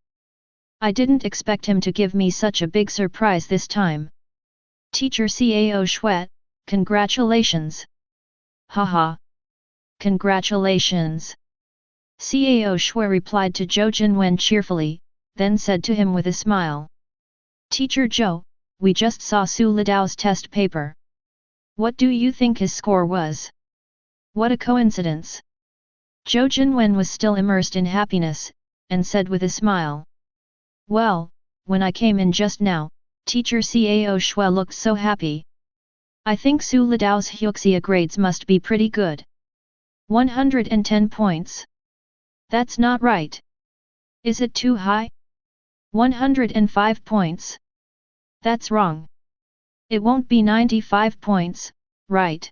[SPEAKER 1] I didn't expect him to give me such a big surprise this time. Teacher Cao Shui, congratulations! Haha! Congratulations! Cao Shui replied to Zhou Jinwen cheerfully, then said to him with a smile. Teacher Zhou, we just saw Su Lidao's test paper. What do you think his score was? What a coincidence! Zhou Jinwen was still immersed in happiness, and said with a smile. Well, when I came in just now, Teacher Cao Shui looked so happy. I think Su Lidao's Huxia grades must be pretty good. 110 points. That's not right. Is it too high? 105 points. That's wrong. It won't be 95 points, right?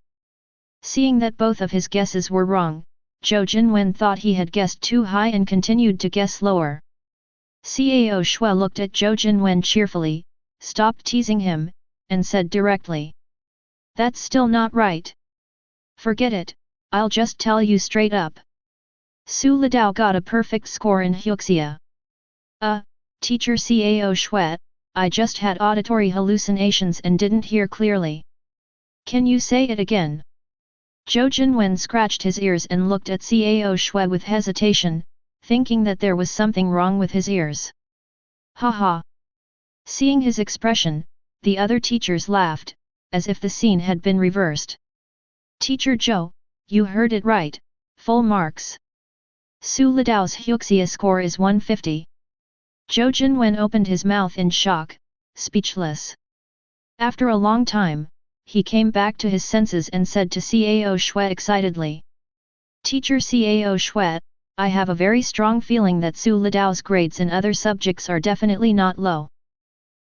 [SPEAKER 1] Seeing that both of his guesses were wrong, Zhou Jinwen thought he had guessed too high and continued to guess lower. Cao Shui looked at Zhou Jinwen cheerfully, stopped teasing him, and said directly. That's still not right. Forget it, I'll just tell you straight up. Su Lidao got a perfect score in Huxia. Teacher Cao Shui, I just had auditory hallucinations and didn't hear clearly. Can you say it again? Zhou Jinwen scratched his ears and looked at Cao Shui with hesitation, thinking that there was something wrong with his ears. Ha. Seeing his expression, the other teachers laughed, as if the scene had been reversed. Teacher Zhou, you heard it right, full marks. Su Lidao's Huxia score is 150. Zhou Jinwen opened his mouth in shock, speechless. After a long time, he came back to his senses and said to Cao Shui excitedly. Teacher Cao Shui, I have a very strong feeling that Su Lidao's grades in other subjects are definitely not low.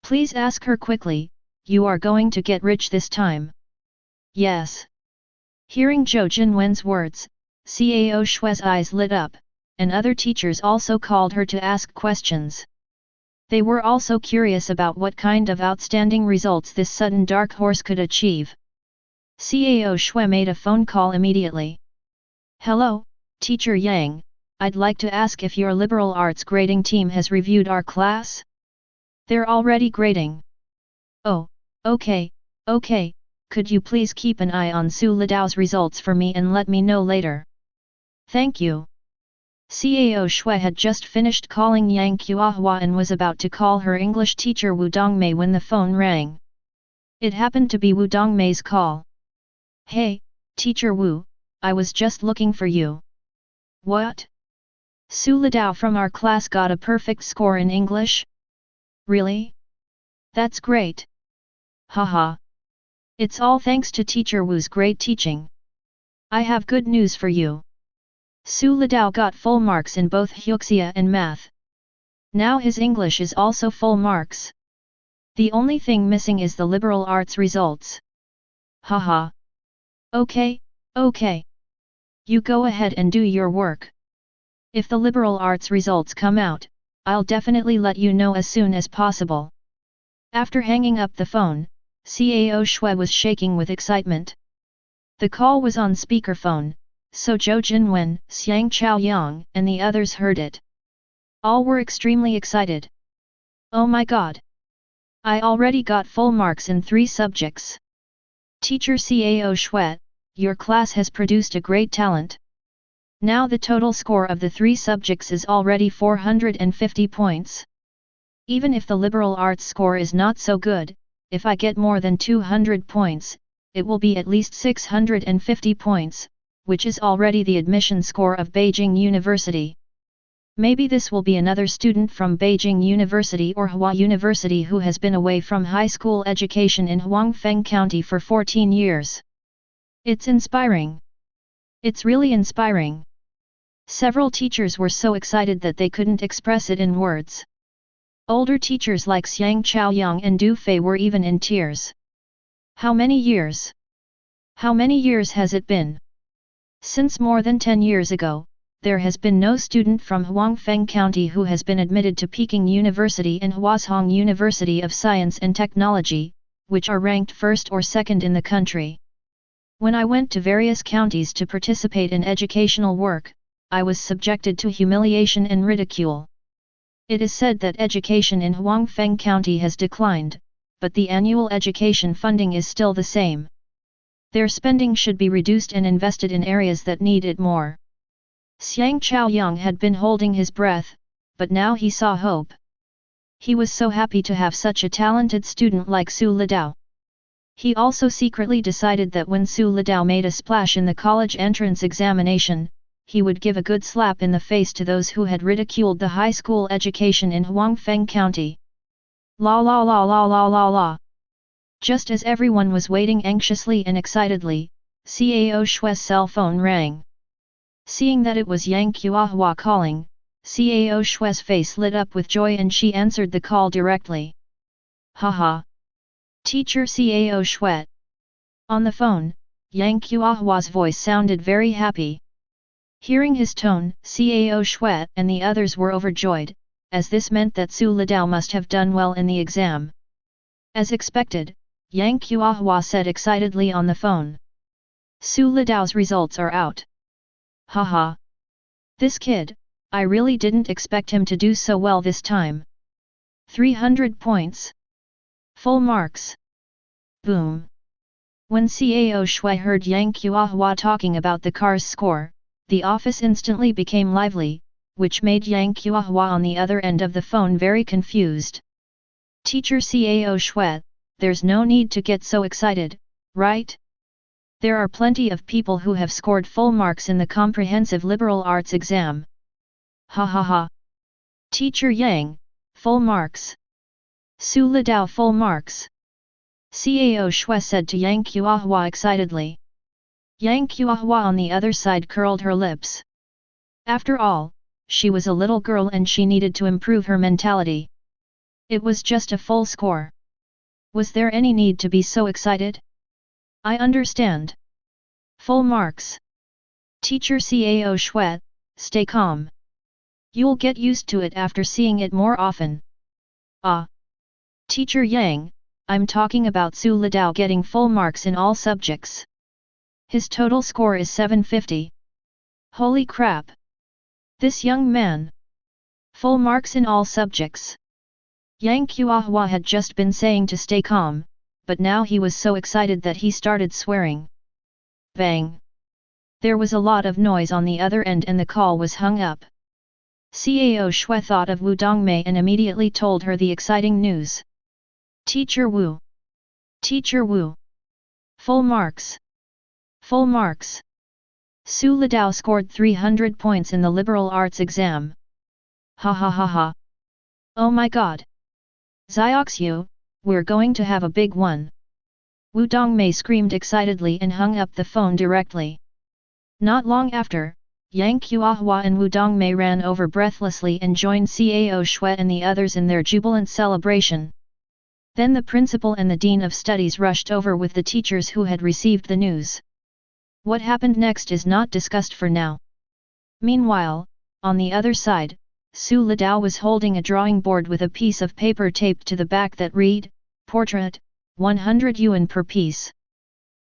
[SPEAKER 1] Please ask her quickly, you are going to get rich this time. Yes. Hearing Zhou Jinwen's words, Cao Shui's eyes lit up, and other teachers also called her to ask questions. They were also curious about what kind of outstanding results this sudden dark horse could achieve. Cao Shui made a phone call immediately. Hello, Teacher Yang, I'd like to ask if your liberal arts grading team has reviewed our class? They're already grading. Oh, okay, could you please keep an eye on Su Lidao's results for me and let me know later? Thank you. Cao Shui had just finished calling Yang Qiahua and was about to call her English teacher Wu Dongmei when the phone rang. It happened to be Wu Dongmei's call. Hey, Teacher Wu, I was just looking for you. What? Su Lidao from our class got a perfect score in English? Really? That's great. Haha. It's all thanks to Teacher Wu's great teaching. I have good news for you. Su Lidao got full marks in both Huxia and Math. Now his English is also full marks. The only thing missing is the liberal arts results. Haha. Okay. You go ahead and do your work. If the liberal arts results come out, I'll definitely let you know as soon as possible. After hanging up the phone, Cao Shui was shaking with excitement. The call was on speakerphone, so Zhou Jinwen, Xiang Chaoyang, and the others heard it. All were extremely excited. Oh my god! I already got full marks in 3 subjects. Teacher Cao Shui, your class has produced a great talent. Now the total score of the 3 subjects is already 450 points. Even if the liberal arts score is not so good, if I get more than 200 points, it will be at least 650 points, which is already the admission score of Beijing University. Maybe this will be another student from Beijing University or Hua University who has been away from high school education in Huangfeng County for 14 years. It's inspiring. It's really inspiring. Several teachers were so excited that they couldn't express it in words. Older teachers like Xiang Chaoyang and Du Fei were even in tears. How many years? How many years has it been? Since more than 10 years ago, there has been no student from Huangfeng County who has been admitted to Peking University and Huazhong University of Science and Technology, which are ranked first or second in the country. When I went to various counties to participate in educational work, I was subjected to humiliation and ridicule. It is said that education in Huangfeng County has declined, but the annual education funding is still the same. Their spending should be reduced and invested in areas that need it more. Xiang Chaoyang had been holding his breath, but now he saw hope. He was so happy to have such a talented student like Su Litao. He also secretly decided that when Su Litao made a splash in the college entrance examination, he would give a good slap in the face to those who had ridiculed the high school education in Huangfeng County. La la la la la la la. Just as everyone was waiting anxiously and excitedly, Cao Shui's cell phone rang. Seeing that it was Yang Qiahua calling, Cao Shui's face lit up with joy and she answered the call directly. Haha! Teacher Cao Shui. On the phone, Yang Qiahua's voice sounded very happy. Hearing his tone, Cao Shui and the others were overjoyed, as this meant that Su Litao must have done well in the exam. As expected, Yang Qiahua said excitedly on the phone. Su Litao's results are out. Haha! This kid, I really didn't expect him to do so well this time. 300 points. Full marks. Boom. When Cao Shui heard Yang Qiahua talking about the car's score, the office instantly became lively, which made Yang Qiahua on the other end of the phone very confused. Teacher Cao Shui, there's no need to get so excited, right? There are plenty of people who have scored full marks in the comprehensive liberal arts exam. Ha ha ha. Teacher Yang, full marks. Su Litao full marks. Cao Shui said to Yang Qiahua excitedly. Yang Qiahua on the other side curled her lips. After all, she was a little girl and she needed to improve her mentality. It was just a full score. Was there any need to be so excited? I understand. Full marks. Teacher Cao Shui, stay calm. You'll get used to it after seeing it more often. Ah. Teacher Yang, I'm talking about Su Litao getting full marks in all subjects. His total score is 750. Holy crap! This young man. Full marks in all subjects. Yang Qiahua had just been saying to stay calm, but now he was so excited that he started swearing. Bang! There was a lot of noise on the other end and the call was hung up. Cao Shui thought of Wu Dongmei and immediately told her the exciting news. Teacher Wu! Teacher Wu! Full marks! Full marks! Su Litao scored 300 points in the liberal arts exam. Ha ha ha ha! Oh my god! Zhioxiu, we're going to have a big one! Wu Dongmei screamed excitedly and hung up the phone directly. Not long after, Yang Qiahua and Wu Dongmei ran over breathlessly and joined Cao Shui and the others in their jubilant celebration. Then the principal and the dean of studies rushed over with the teachers who had received the news. What happened next is not discussed for now. Meanwhile, on the other side, Su Litao was holding a drawing board with a piece of paper taped to the back that read, Portrait, 100 yuan per piece.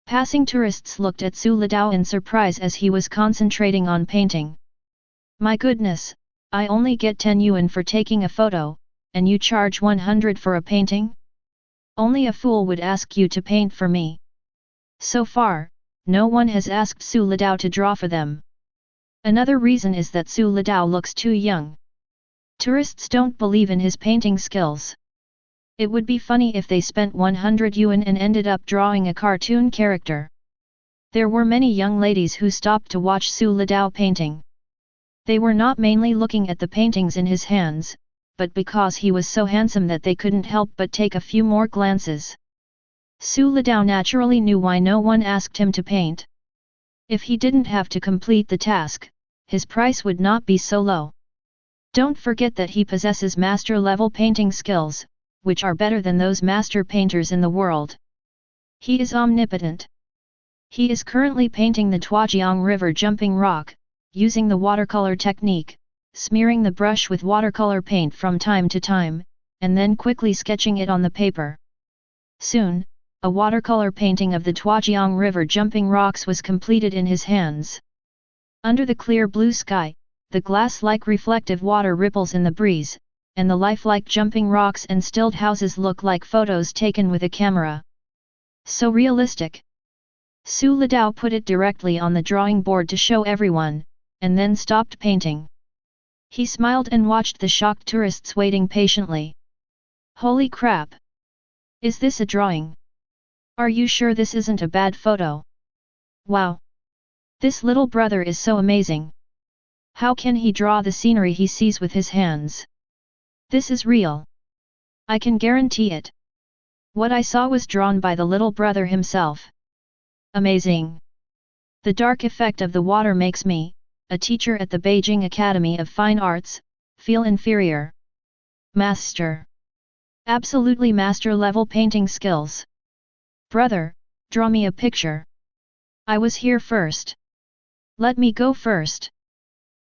[SPEAKER 1] Passing tourists looked at Su Litao in surprise as he was concentrating on painting. My goodness, I only get 10 yuan for taking a photo, and you charge 100 for a painting? Only a fool would ask you to paint for me. So far, no one has asked Su Litao to draw for them. Another reason is that Su Litao looks too young. Tourists don't believe in his painting skills. It would be funny if they spent 100 yuan and ended up drawing a cartoon character. There were many young ladies who stopped to watch Su Litao painting. They were not mainly looking at the paintings in his hands, but because he was so handsome that they couldn't help but take a few more glances. Su Litao naturally knew why no one asked him to paint. If he didn't have to complete the task, his price would not be so low. Don't forget that he possesses master-level painting skills, which are better than those master painters in the world. He is omnipotent. He is currently painting the Tuajiang River jumping rock, using the watercolor technique, smearing the brush with watercolor paint from time to time, and then quickly sketching it on the paper. Soon, a watercolor painting of the Tuajiang River jumping rocks was completed in his hands. Under the clear blue sky, the glass-like reflective water ripples in the breeze, and the lifelike jumping rocks and stilled houses look like photos taken with a camera. So realistic. Su Lidao put it directly on the drawing board to show everyone, and then stopped painting. He smiled and watched the shocked tourists waiting patiently. Holy crap! Is this a drawing? Are you sure this isn't a bad photo? Wow! This little brother is so amazing. How can he draw the scenery he sees with his hands? This is real. I can guarantee it. What I saw was drawn by the little brother himself. Amazing! The dark effect of the water makes me, a teacher at the Beijing Academy of Fine Arts, feel inferior. Master! Absolutely master-level painting skills. Brother, draw me a picture. I was here first. Let me go first.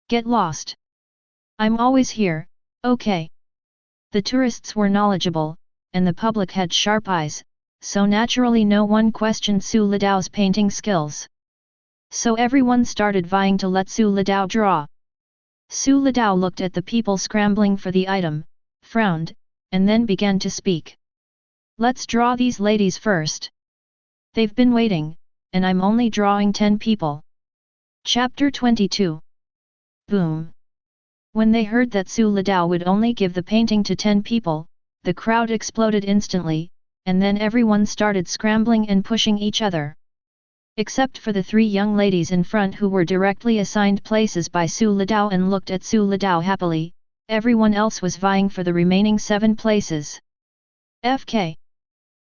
[SPEAKER 1] Get lost. I'm always here, okay. The tourists were knowledgeable, and the public had sharp eyes, so naturally no one questioned Su Lidao's painting skills. So everyone started vying to let Su Lidao draw. Su Lidao looked at the people scrambling for the item, frowned, and then began to speak. Let's draw these ladies first. They've been waiting, and I'm only drawing 10 people. Chapter 22. Boom! When they heard that Su Lidao would only give the painting to 10 people, the crowd exploded instantly, and then everyone started scrambling and pushing each other. Except for the 3 young ladies in front who were directly assigned places by Su Lidao and looked at Su Lidao happily, everyone else was vying for the remaining 7 places. FK.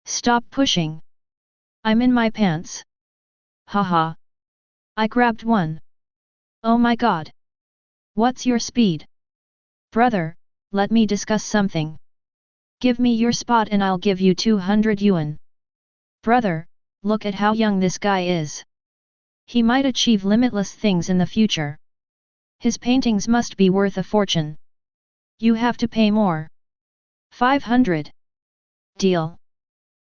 [SPEAKER 1] Stop pushing. I'm in my pants. Haha. I grabbed one. Oh my god. What's your speed? Brother, let me discuss something. Give me your spot and I'll give you 200 yuan. Brother, look at how young this guy is. He might achieve limitless things in the future. His paintings must be worth a fortune. You have to pay more. 500. Deal.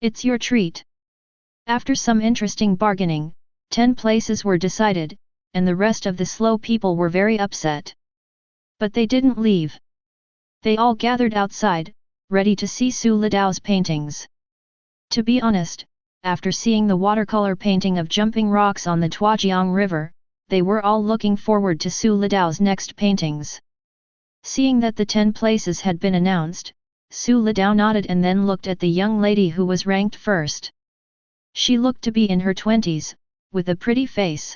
[SPEAKER 1] It's your treat. After some interesting bargaining, 10 places were decided, and the rest of the slow people were very upset. But they didn't leave. They all gathered outside, ready to see Su Lidao's paintings. To be honest, after seeing the watercolor painting of jumping rocks on the Tuojiang River, they were all looking forward to Su Lidao's next paintings. Seeing that the 10 places had been announced, Su Lidao nodded and then looked at the young lady who was ranked first. She looked to be in her 20s, with a pretty face.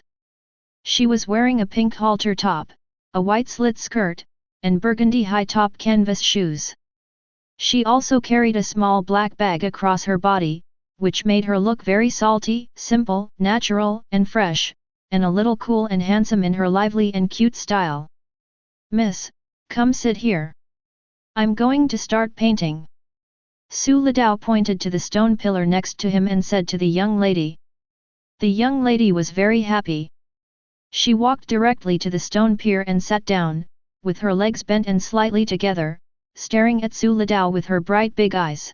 [SPEAKER 1] She was wearing a pink halter top, a white slit skirt, and burgundy high-top canvas shoes. She also carried a small black bag across her body, which made her look very salty, simple, natural, and fresh, and a little cool and handsome in her lively and cute style. Miss, come sit here. I'm going to start painting. Su Lidao pointed to the stone pillar next to him and said to the young lady. The young lady was very happy. She walked directly to the stone pier and sat down, with her legs bent and slightly together, staring at Su Lidao with her bright big eyes.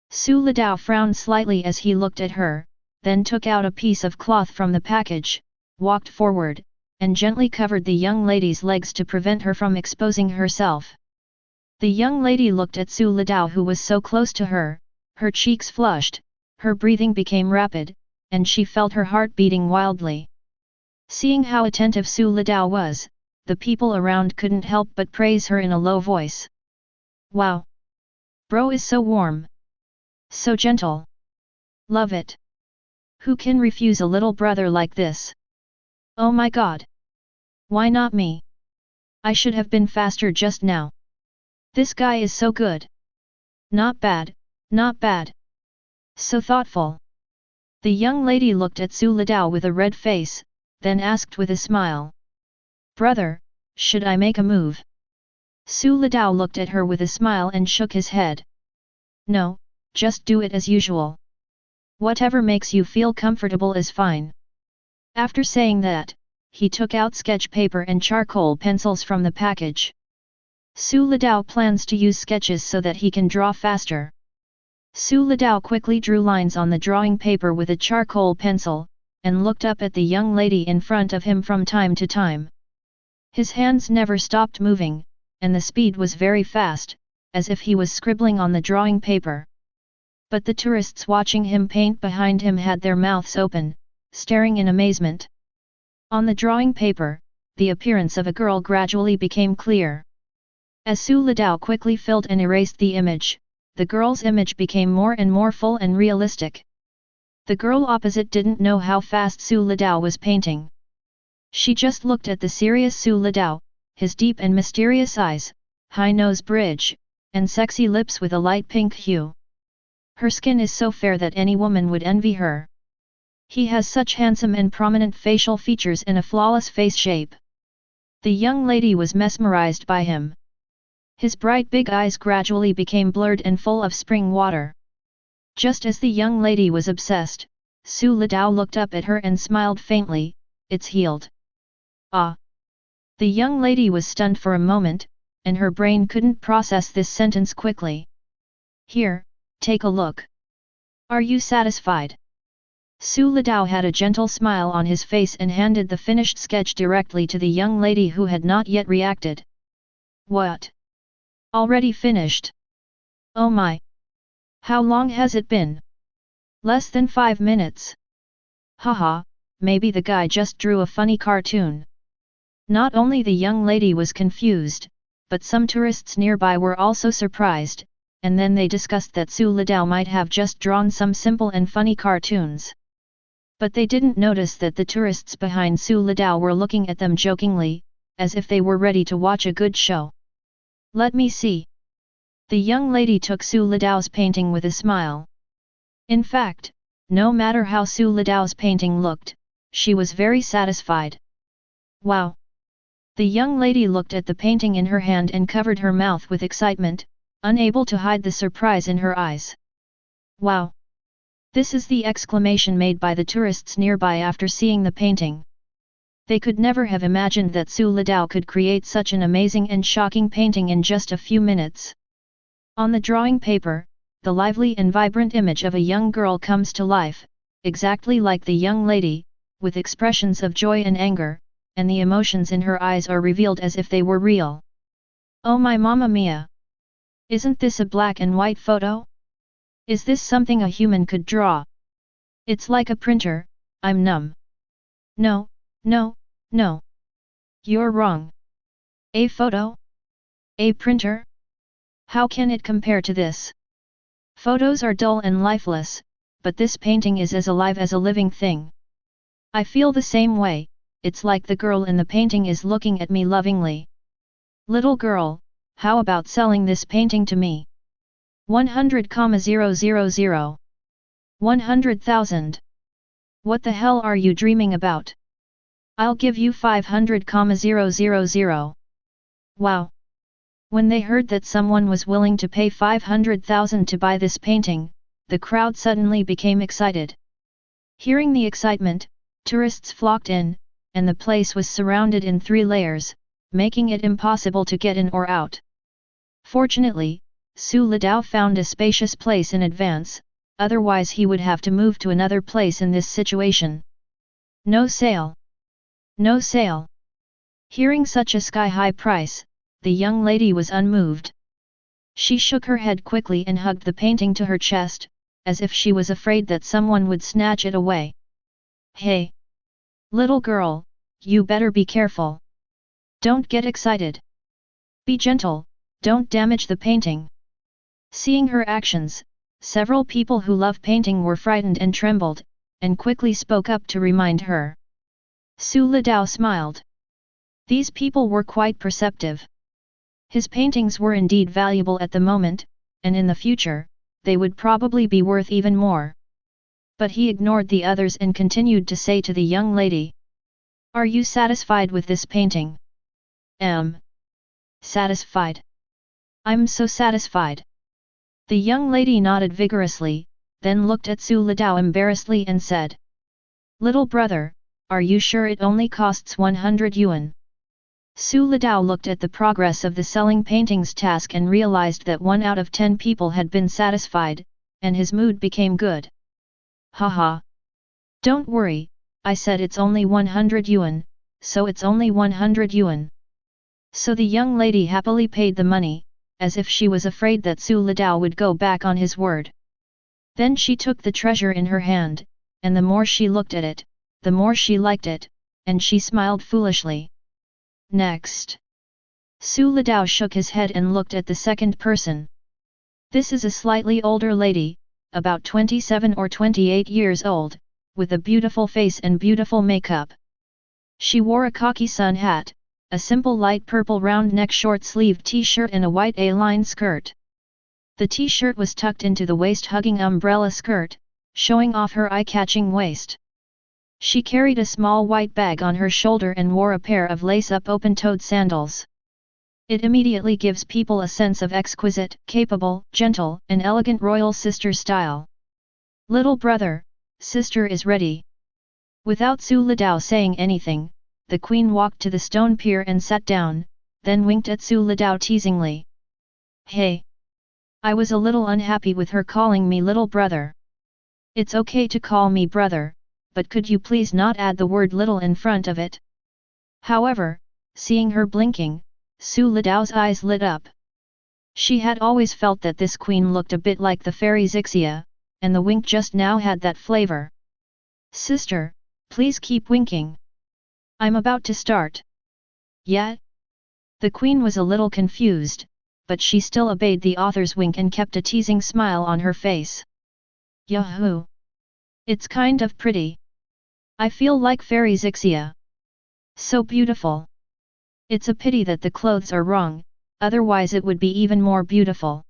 [SPEAKER 1] Su Lidao frowned slightly as he looked at her, then took out a piece of cloth from the package, walked forward, and gently covered the young lady's legs to prevent her from exposing herself. The young lady looked at Su Lidao who was so close to her, her cheeks flushed, her breathing became rapid, and she felt her heart beating wildly. Seeing how attentive Su Lidao was, the people around couldn't help but praise her in a low voice. Wow! Bro is so warm. So gentle. Love it. Who can refuse a little brother like this? Oh my god! Why not me? I should have been faster just now. This guy is so good. Not bad, not bad. So thoughtful. The young lady looked at Su Lidao with a red face, then asked with a smile. Brother, should I make a move? Su Lidao looked at her with a smile and shook his head. No, just do it as usual. Whatever makes you feel comfortable is fine. After saying that, he took out sketch paper and charcoal pencils from the package. Su Lidao plans to use sketches so that he can draw faster. Su Lidao quickly drew lines on the drawing paper with a charcoal pencil, and looked up at the young lady in front of him from time to time. His hands never stopped moving, and the speed was very fast, as if he was scribbling on the drawing paper. But the tourists watching him paint behind him had their mouths open, staring in amazement. On the drawing paper, the appearance of a girl gradually became clear. As Su Litao quickly filled and erased the image, the girl's image became more and more full and realistic. The girl opposite didn't know how fast Su Litao was painting. She just looked at the serious Su Litao, his deep and mysterious eyes, high nose bridge, and sexy lips with a light pink hue. Her skin is so fair that any woman would envy her. He has such handsome and prominent facial features and a flawless face shape. The young lady was mesmerized by him. His bright big eyes gradually became blurred and full of spring water. Just as the young lady was obsessed, Su Litao looked up at her and smiled faintly, "It's healed." Ah! The young lady was stunned for a moment, and her brain couldn't process this sentence quickly. "Here, take a look. Are you satisfied?" Su Litao had a gentle smile on his face and handed the finished sketch directly to the young lady who had not yet reacted. "What? Already finished? Oh my! How long has it been?" "Less than 5 minutes. Haha, maybe the guy just drew a funny cartoon." Not only the young lady was confused, but some tourists nearby were also surprised, and then they discussed that Su Litao might have just drawn some simple and funny cartoons. But they didn't notice that the tourists behind Su Litao were looking at them jokingly, as if they were ready to watch a good show. "Let me see." The young lady took Su Litao's painting with a smile. In fact, no matter how Su Litao's painting looked, she was very satisfied. "Wow!" The young lady looked at the painting in her hand and covered her mouth with excitement, unable to hide the surprise in her eyes. "Wow! This is the exclamation made by the tourists nearby after seeing the painting. They could never have imagined that Su Litao could create such an amazing and shocking painting in just a few minutes. On the drawing paper, the lively and vibrant image of a young girl comes to life, exactly like the young lady, with expressions of joy and anger, and the emotions in her eyes are revealed as if they were real. "Oh my Mamma Mia! Isn't this a black and white photo? Is this something a human could draw? It's like a printer, I'm numb." "No, no, no. You're wrong. A photo? A printer? How can it compare to this? Photos are dull and lifeless, but this painting is as alive as a living thing. I feel the same way, it's like the girl in the painting is looking at me lovingly. Little girl, how about selling this painting to me? 100,000. 100,000. What the hell are you dreaming about? I'll give you 500,000. Wow! When they heard that someone was willing to pay 500,000 to buy this painting, the crowd suddenly became excited. Hearing the excitement, tourists flocked in, and the place was surrounded in 3 layers, making it impossible to get in or out. Fortunately, Su Litao found a spacious place in advance, otherwise he would have to move to another place in this situation. "No sale! No sale!" Hearing such a sky-high price, the young lady was unmoved. She shook her head quickly and hugged the painting to her chest, as if she was afraid that someone would snatch it away. "Hey! Little girl, you better be careful. Don't get excited. Be gentle, don't damage the painting." Seeing her actions, several people who love painting were frightened and trembled, and quickly spoke up to remind her. Su Litao smiled. These people were quite perceptive. His paintings were indeed valuable at the moment, and in the future, they would probably be worth even more. But he ignored the others and continued to say to the young lady, "Are you satisfied with this painting?" Satisfied? I'm so satisfied." The young lady nodded vigorously, then looked at Su Litao embarrassedly and said, "Little brother, are you sure it only costs 100 yuan? Su Litao looked at the progress of the selling paintings task and realized that 1 out of 10 people had been satisfied, and his mood became good. "Haha! Don't worry, I said it's only 100 yuan, so it's only 100 yuan. So the young lady happily paid the money, as if she was afraid that Su Litao would go back on his word. Then she took the treasure in her hand, and the more she looked at it, the more she liked it, and she smiled foolishly. Next. Su Litao shook his head and looked at the second person. This is a slightly older lady, about 27 or 28 years old, with a beautiful face and beautiful makeup. She wore a khaki sun hat, a simple light purple round-neck short-sleeved t-shirt and a white A-line skirt. The t-shirt was tucked into the waist-hugging umbrella skirt, showing off her eye-catching waist. She carried a small white bag on her shoulder and wore a pair of lace-up open-toed sandals. It immediately gives people a sense of exquisite, capable, gentle, and elegant royal sister style. Little brother, sister is ready. Without Su Litao saying anything, the queen walked to the stone pier and sat down, then winked at Su Litao teasingly. Hey! I was a little unhappy with her calling me little brother. It's okay to call me brother, but could you please not add the word little in front of it? However, seeing her blinking, Su Litao's eyes lit up. She had always felt that this queen looked a bit like the fairy Zixia, and the wink just now had that flavor. Sister, please keep winking. I'm about to start. Yet? The queen was a little confused, but she still obeyed the author's wink and kept a teasing smile on her face. Yahoo! It's kind of pretty. I feel like fairy Zixia. So beautiful. It's a pity that the clothes are wrong, otherwise it would be even more beautiful.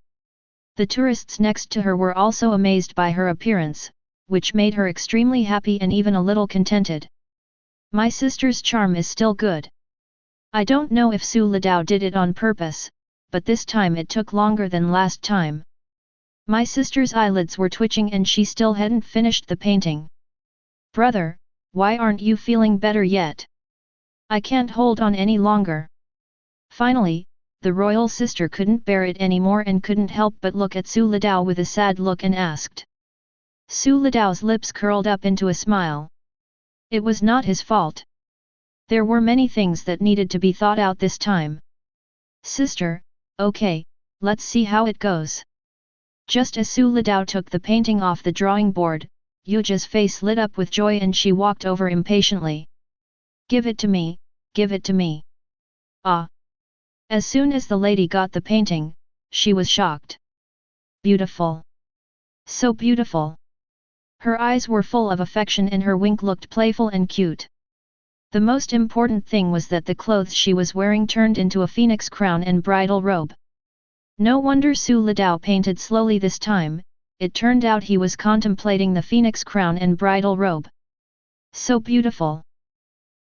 [SPEAKER 1] The tourists next to her were also amazed by her appearance, which made her extremely happy and even a little contented. My sister's charm is still good. I don't know if Su Litao did it on purpose, but this time it took longer than last time. My sister's eyelids were twitching and she still hadn't finished the painting. Brother, why aren't you feeling better yet? I can't hold on any longer. Finally, the royal sister couldn't bear it anymore and couldn't help but look at Su Litao with a sad look and asked. Su Litao's lips curled up into a smile. It was not his fault. There were many things that needed to be thought out this time. Sister, okay, let's see how it goes. Just as Su Litao took the painting off the drawing board, Yuja's face lit up with joy and she walked over impatiently. Give it to me, give it to me. Ah! As soon as the lady got the painting, she was shocked. Beautiful. So beautiful. Her eyes were full of affection and her wink looked playful and cute. The most important thing was that the clothes she was wearing turned into a phoenix crown and bridal robe. No wonder Su Litao painted slowly this time, it turned out he was contemplating the phoenix crown and bridal robe. So beautiful.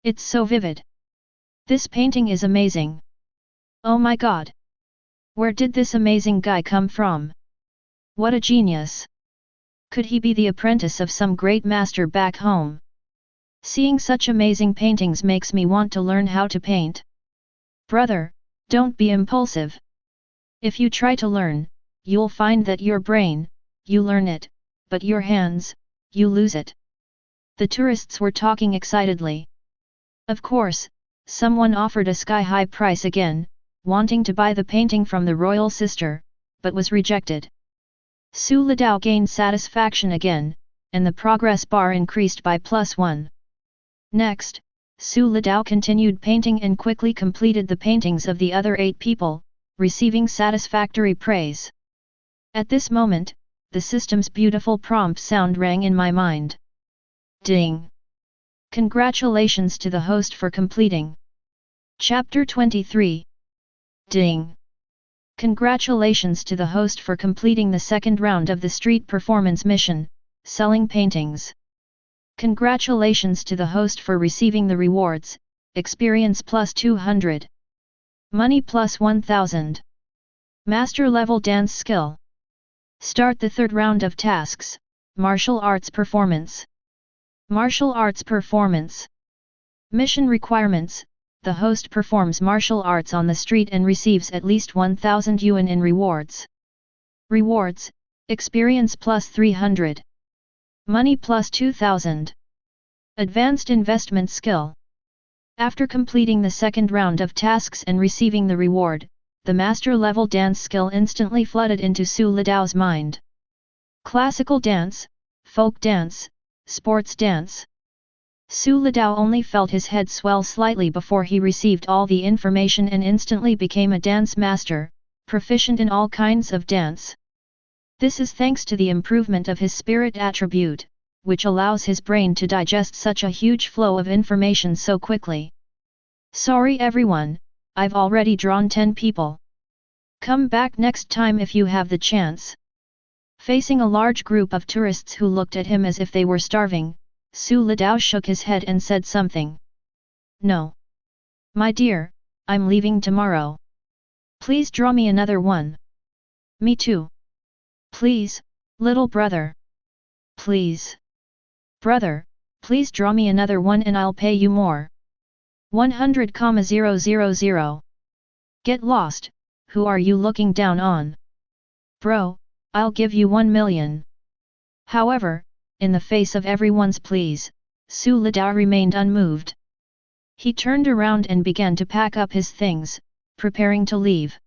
[SPEAKER 1] It's so vivid. This painting is amazing. Oh my god! Where did this amazing guy come from? What a genius! Could he be the apprentice of some great master back home? Seeing such amazing paintings makes me want to learn how to paint. Brother, don't be impulsive. If you try to learn, you'll find that your brain, you learn it, but your hands, you lose it. The tourists were talking excitedly. Of course, someone offered a sky-high price again, wanting to buy the painting from the royal sister, but was rejected. Su Litao gained satisfaction again, and the progress bar increased by +1. Next, Su Litao continued painting and quickly completed the paintings of the other 8 people, receiving satisfactory praise. At this moment, the system's beautiful prompt sound rang in my mind. Ding! Congratulations to the host for completing. Chapter 23. Ding! Congratulations to the host for completing the second round of the street performance mission, selling paintings. Congratulations to the host for receiving the rewards, experience +200. Money +1000. Master level dance skill. Start the third round of tasks, martial arts performance. Martial arts performance. Mission requirements. The host performs martial arts on the street and receives at least 1000 yuan in rewards. Rewards, experience +300. Money +2000. Advanced investment skill. After completing the second round of tasks and receiving the reward, the master level dance skill instantly flooded into Su Litao's mind. Classical dance, folk dance, sports dance. Su Lidao only felt his head swell slightly before he received all the information and instantly became a dance master, proficient in all kinds of dance. This is thanks to the improvement of his spirit attribute, which allows his brain to digest such a huge flow of information so quickly. Sorry everyone, I've already drawn 10 people. Come back next time if you have the chance. Facing a large group of tourists who looked at him as if they were starving, Su Lidao shook his head and said something. No. My dear, I'm leaving tomorrow. Please draw me another one. Me too. Please, little brother. Please. Brother, please draw me another one and I'll pay you more. 100,000. Get lost, who are you looking down on? Bro, I'll give you 1 million. However, in the face of everyone's pleas, Su Lidao remained unmoved. He turned around and began to pack up his things, preparing to leave.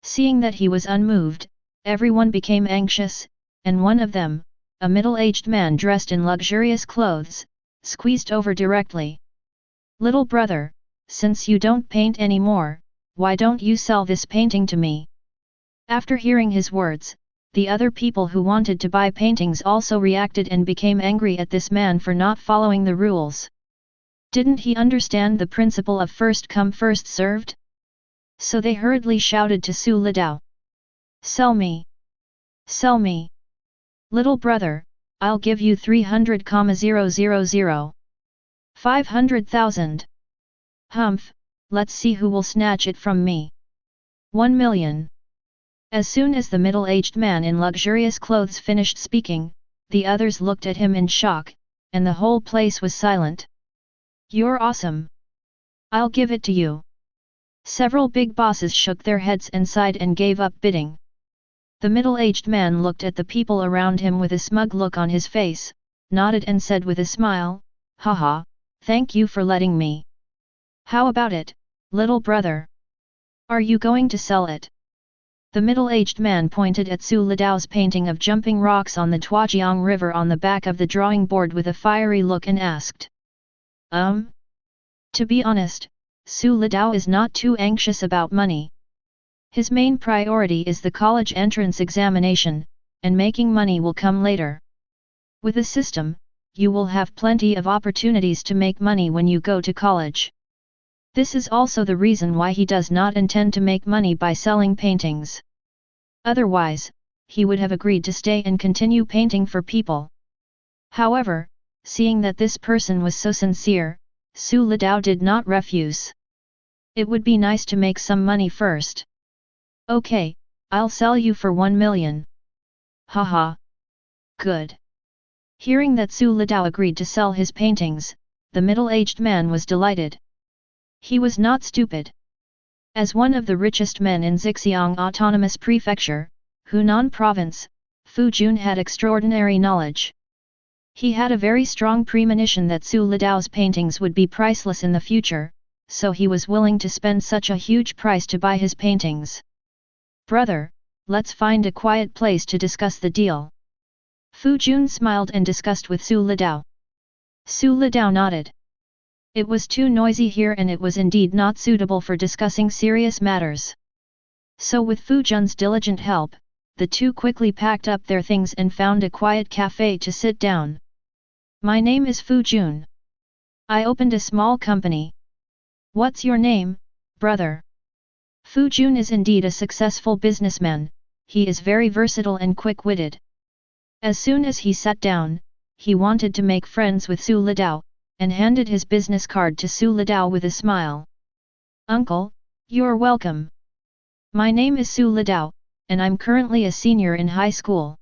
[SPEAKER 1] Seeing that he was unmoved, everyone became anxious, and one of them, a middle-aged man dressed in luxurious clothes, squeezed over directly. Little brother, since you don't paint anymore, why don't you sell this painting to me? After hearing his words, the other people who wanted to buy paintings also reacted and became angry at this man for not following the rules. Didn't he understand the principle of first come first served? So they hurriedly shouted to Su Lidao. Sell me! Sell me! Little brother, I'll give you 300,000. 500,000. Humph, let's see who will snatch it from me. 1 million. As soon as the middle-aged man in luxurious clothes finished speaking, the others looked at him in shock, and the whole place was silent. You're awesome. I'll give it to you. Several big bosses shook their heads and sighed and gave up bidding. The middle-aged man looked at the people around him with a smug look on his face, nodded and said with a smile, Haha, thank you for letting me. How about it, little brother? Are you going to sell it? The middle-aged man pointed at Su Lidao's painting of jumping rocks on the Tuajiang River on the back of the drawing board with a fiery look and asked. To be honest, Su Lidao is not too anxious about money. His main priority is the college entrance examination, and making money will come later. With a system, you will have plenty of opportunities to make money when you go to college. This is also the reason why he does not intend to make money by selling paintings. Otherwise, he would have agreed to stay and continue painting for people. However, seeing that this person was so sincere, Su Lidao did not refuse. It would be nice to make some money first. Okay, I'll sell you for 1 million. Haha. Good. Hearing that Su Lidao agreed to sell his paintings, the middle-aged man was delighted. He was not stupid. As one of the richest men in Zhejiang Autonomous Prefecture, Hunan Province, Fu Jun had extraordinary knowledge. He had a very strong premonition that Su Lidao's paintings would be priceless in the future, so he was willing to spend such a huge price to buy his paintings. Brother, let's find a quiet place to discuss the deal. Fu Jun smiled and discussed with Su Lidao. Su Lidao nodded. It was too noisy here and it was indeed not suitable for discussing serious matters. So with Fu Jun's diligent help, the two quickly packed up their things and found a quiet cafe to sit down. My name is Fu Jun. I opened a small company. What's your name, brother? Fu Jun is indeed a successful businessman, he is very versatile and quick-witted. As soon as he sat down, he wanted to make friends with Su Lidao, and handed his business card to Su Lidao with a smile. Uncle, you're welcome. My name is Su Lidao, and I'm currently a senior in high school.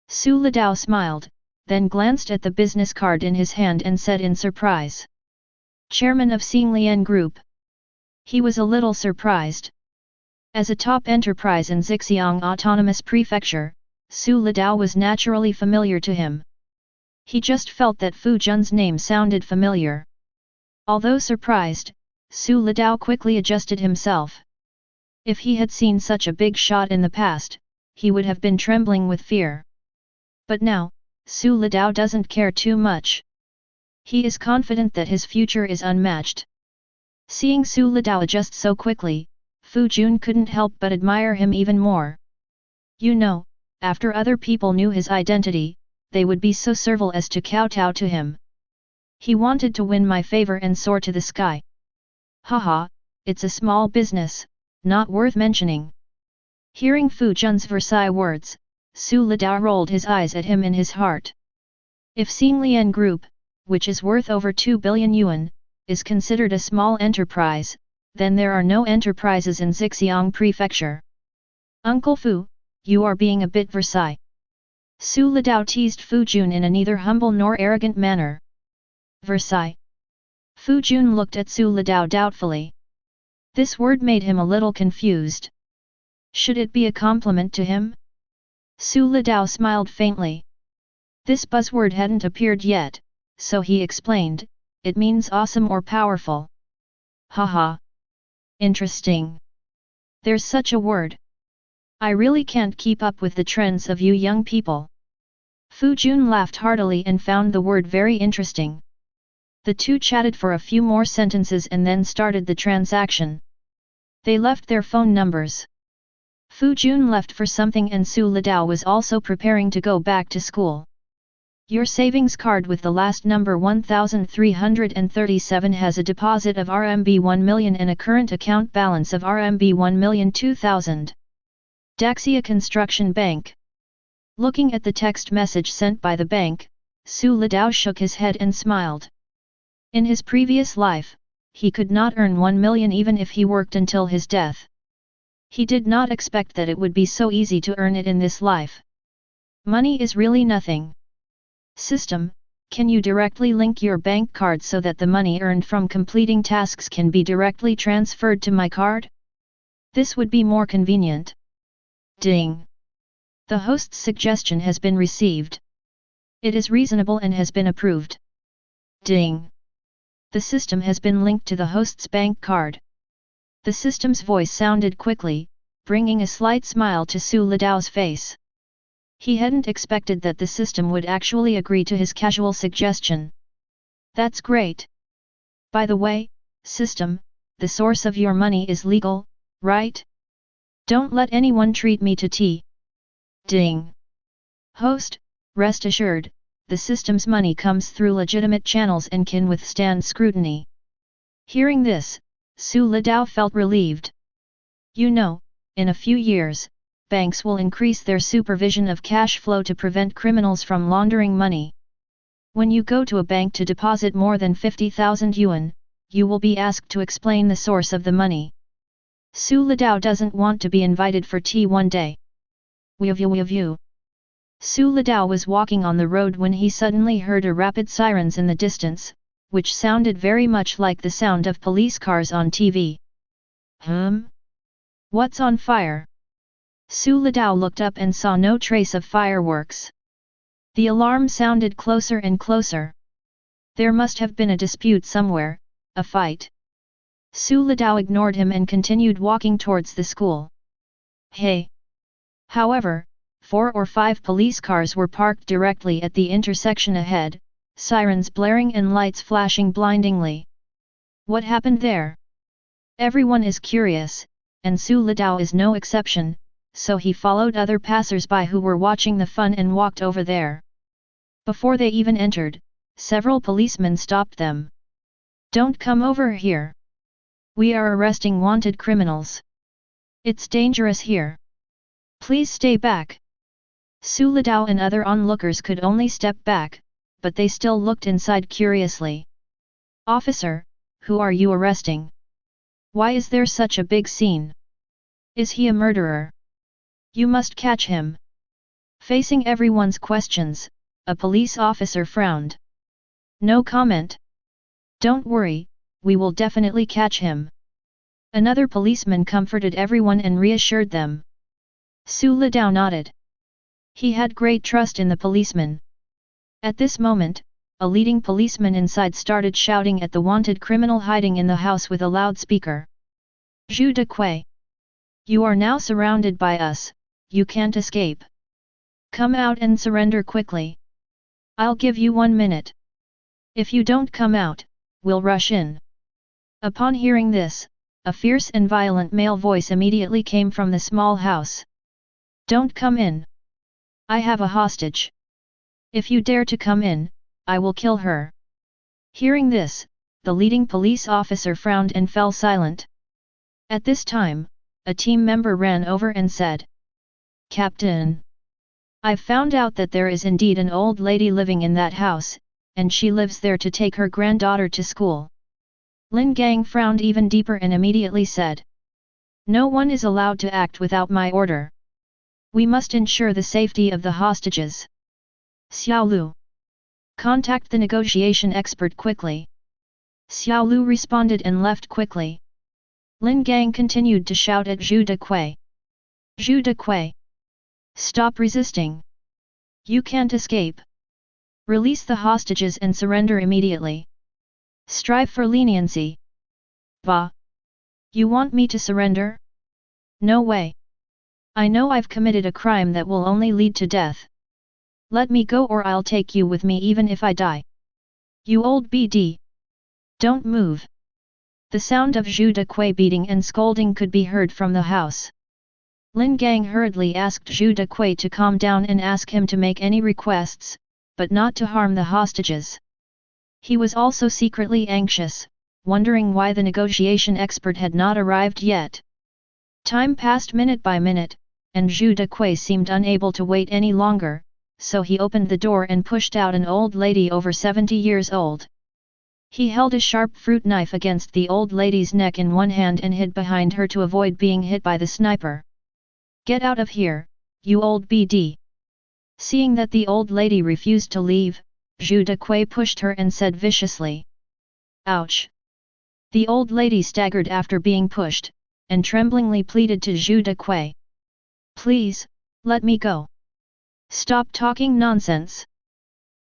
[SPEAKER 1] Su Lidao smiled, then glanced at the business card in his hand and said in surprise. Chairman of Xinglian Group. He was a little surprised. As a top enterprise in Zhejiang Autonomous Prefecture, Su Lidao was naturally familiar to him. He just felt that Fu Jun's name sounded familiar. Although surprised, Su Lidao quickly adjusted himself. If he had seen such a big shot in the past, he would have been trembling with fear. But now, Su Lidao doesn't care too much. He is confident that his future is unmatched. Seeing Su Litao adjust so quickly, Fu Jun couldn't help but admire him even more. You know, after other people knew his identity, they would be so servile as to kowtow to him. He wanted to win my favor and soar to the sky. Haha, it's a small business, not worth mentioning. Hearing Fu Jun's Versailles words, Su Litao rolled his eyes at him in his heart. If Xinglian Group, which is worth over 2 billion yuan, is considered a small enterprise, then there are no enterprises in Zhejiang Prefecture. Uncle Fu, you are being a bit Versailles. Su Litao teased Fu Jun in a neither humble nor arrogant manner. Versailles. Fu Jun looked at Su Litao doubtfully. This word made him a little confused. Should it be a compliment to him? Su Litao smiled faintly. This buzzword hadn't appeared yet, so he explained, it means awesome or powerful. Haha. Interesting. There's such a word. I really can't keep up with the trends of you young people. Fu Jun laughed heartily and found the word very interesting. The two chatted for a few more sentences and then started the transaction. They left their phone numbers. Fu Jun left for something and Su Litao was also preparing to go back to school. Your savings card with the last number 1337 has a deposit of RMB 1 million and a current account balance of RMB 1,002,000. Daxia Construction Bank. Looking at the text message sent by the bank, Su Litao shook his head and smiled. In his previous life, he could not earn 1 million even if he worked until his death. He did not expect that it would be so easy to earn it in this life. Money is really nothing. System, can you directly link your bank card so that the money earned from completing tasks can be directly transferred to my card? This would be more convenient. Ding! The host's suggestion has been received. It is reasonable and has been approved. Ding! The system has been linked to the host's bank card. The system's voice sounded quickly, bringing a slight smile to Su Litao's face. He hadn't expected that the system would actually agree to his casual suggestion. That's great. By the way, system, the source of your money is legal, right? Don't let anyone treat me to tea. Ding! Host, rest assured, the system's money comes through legitimate channels and can withstand scrutiny. Hearing this, Su Litao felt relieved. You know, in a few years, banks will increase their supervision of cash flow to prevent criminals from laundering money. When you go to a bank to deposit more than 50,000 yuan, you will be asked to explain the source of the money. Su Litao doesn't want to be invited for tea one day. Weev. Su Litao was walking on the road when he suddenly heard a rapid sirens in the distance, which sounded very much like the sound of police cars on TV. What's on fire? Su Litao looked up and saw no trace of fireworks. The alarm sounded closer and closer. There must have been a dispute somewhere, a fight. Su Litao ignored him and continued walking towards the school. Hey! However, 4 or 5 police cars were parked directly at the intersection ahead, sirens blaring and lights flashing blindingly. What happened there? Everyone is curious, and Su Litao is no exception, so he followed other passers-by who were watching the fun and walked over there. Before they even entered, several policemen stopped them. Don't come over here. We are arresting wanted criminals. It's dangerous here. Please stay back. Su Litao and other onlookers could only step back, but they still looked inside curiously. Officer, who are you arresting? Why is there such a big scene? Is he a murderer? You must catch him. Facing everyone's questions, a police officer frowned. No comment. Don't worry, we will definitely catch him. Another policeman comforted everyone and reassured them. Su Litao nodded. He had great trust in the policeman. At this moment, a leading policeman inside started shouting at the wanted criminal hiding in the house with a loudspeaker. Zhu de Kui. You are now surrounded by us, you can't escape. Come out and surrender quickly. I'll give you 1 minute. If you don't come out, we'll rush in. Upon hearing this, a fierce and violent male voice immediately came from the small house. Don't come in. I have a hostage. If you dare to come in, I will kill her. Hearing this, the leading police officer frowned and fell silent. At this time, a team member ran over and said, Captain, I've found out that there is indeed an old lady living in that house, and she lives there to take her granddaughter to school. Lin Gang frowned even deeper and immediately said, No one is allowed to act without my order. We must ensure the safety of the hostages. Xiao Lu, contact the negotiation expert quickly. Xiao Lu responded and left quickly. Lin Gang continued to shout at Zhu Dequei. Zhu Dequei, stop resisting. You can't escape. Release the hostages and surrender immediately. Strive for leniency. Bah! You want me to surrender? No way. I know I've committed a crime that will only lead to death. Let me go or I'll take you with me even if I die. You old BD! Don't move. The sound of Zhu Dequei beating and scolding could be heard from the house. Lin Gang hurriedly asked Zhu Dequei to calm down and ask him to make any requests, but not to harm the hostages. He was also secretly anxious, wondering why the negotiation expert had not arrived yet. Time passed minute by minute, and Zhu Dequei seemed unable to wait any longer, so he opened the door and pushed out an old lady over 70 years old. He held a sharp fruit knife against the old lady's neck in one hand and hid behind her to avoid being hit by the sniper. Get out of here, you old BD! Seeing that the old lady refused to leave, Zhu Dequei pushed her and said viciously. Ouch! The old lady staggered after being pushed, and tremblingly pleaded to Zhu Dequei. Please, let me go. Stop talking nonsense.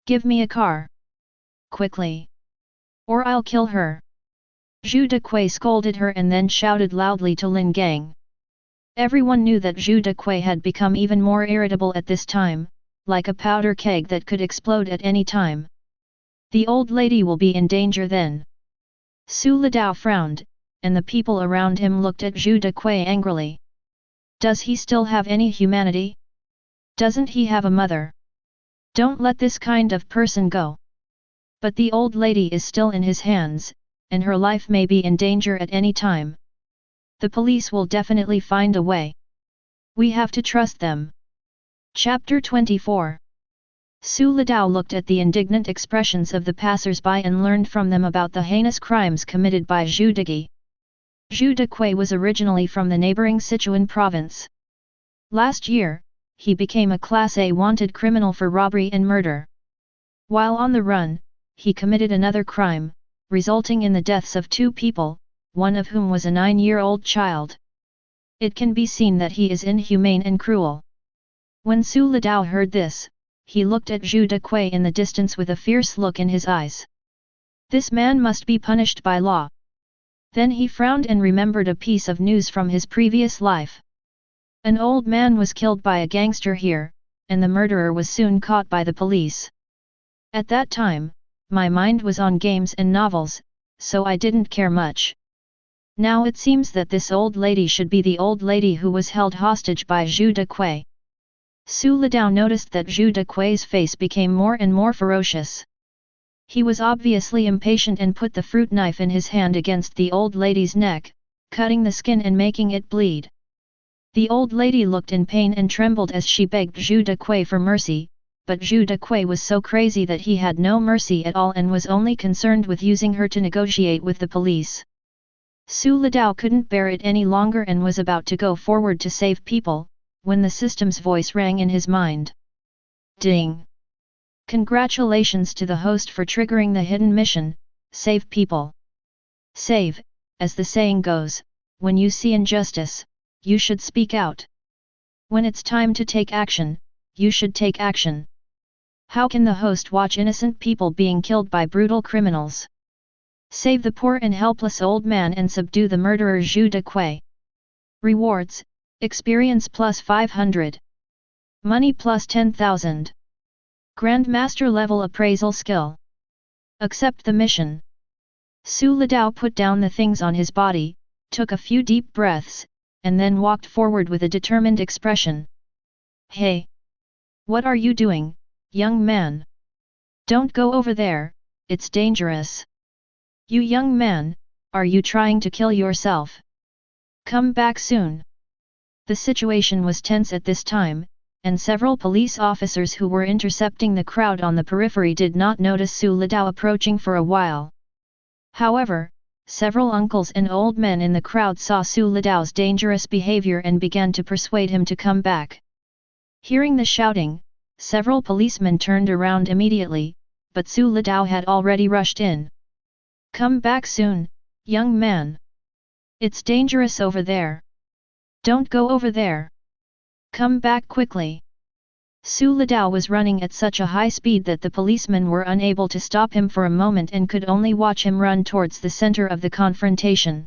[SPEAKER 1] Give me a car. Quickly. Or I'll kill her. Zhu Dequei scolded her and then shouted loudly to Lin Gang. Everyone knew that Zhu Dequei had become even more irritable at this time, like a powder keg that could explode at any time. The old lady will be in danger then. Su Litao frowned, and the people around him looked at Zhu Dequei angrily. Does he still have any humanity? Doesn't he have a mother? Don't let this kind of person go. But the old lady is still in his hands, and her life may be in danger at any time. The police will definitely find a way. We have to trust them. Chapter 24. Su Litao looked at the indignant expressions of the passers-by and learned from them about the heinous crimes committed by Zhu Dequei. Zhu Dequei was originally from the neighboring Sichuan province. Last year, he became a Class A wanted criminal for robbery and murder. While on the run, he committed another crime, resulting in the deaths of 2 people, one of whom was a 9-year-old child. It can be seen that he is inhumane and cruel. When Su Litao heard this, he looked at Zhu Dequei in the distance with a fierce look in his eyes. This man must be punished by law. Then he frowned and remembered a piece of news from his previous life. An old man was killed by a gangster here, and the murderer was soon caught by the police. At that time, my mind was on games and novels, so I didn't care much. Now it seems that this old lady should be the old lady who was held hostage by Zhu Dequei. Su Litao noticed that Zhu Dequei's face became more and more ferocious. He was obviously impatient and put the fruit knife in his hand against the old lady's neck, cutting the skin and making it bleed. The old lady looked in pain and trembled as she begged Zhu Dequei for mercy, but Zhu Dequei was so crazy that he had no mercy at all and was only concerned with using her to negotiate with the police. Su Litao couldn't bear it any longer and was about to go forward to save people, when the system's voice rang in his mind. Ding! Congratulations to the host for triggering the hidden mission, Save People. Save, as the saying goes, when you see injustice, you should speak out. When it's time to take action, you should take action. How can the host watch innocent people being killed by brutal criminals? Save the poor and helpless old man and subdue the murderer Zhu Dequei. Rewards: Experience plus 500. Money plus 10,000. Grandmaster level appraisal skill. Accept the mission. Su Litao put down the things on his body, took a few deep breaths, and then walked forward with a determined expression. Hey! What are you doing, young man? Don't go over there, it's dangerous. You young man, are you trying to kill yourself? Come back soon. The situation was tense at this time, and several police officers who were intercepting the crowd on the periphery did not notice Su Litao approaching for a while. However, several uncles and old men in the crowd saw Su Litao's dangerous behavior and began to persuade him to come back. Hearing the shouting, several policemen turned around immediately, but Su Litao had already rushed in. Come back soon, young man. It's dangerous over there. Don't go over there. Come back quickly. Su Litao was running at such a high speed that the policemen were unable to stop him for a moment and could only watch him run towards the center of the confrontation.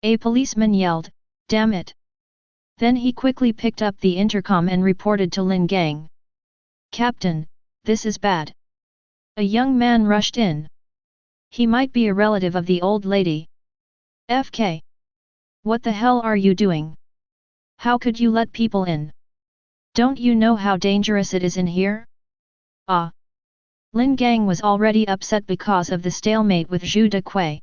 [SPEAKER 1] A policeman yelled, "Damn it!" Then he quickly picked up the intercom and reported to Lin Gang. "Captain, this is bad." A young man rushed in. He might be a relative of the old lady. "FK. What the hell are you doing? How could you let people in? Don't you know how dangerous it is in here?" Ah! Lin Gang was already upset because of the stalemate with Zhu Dequai.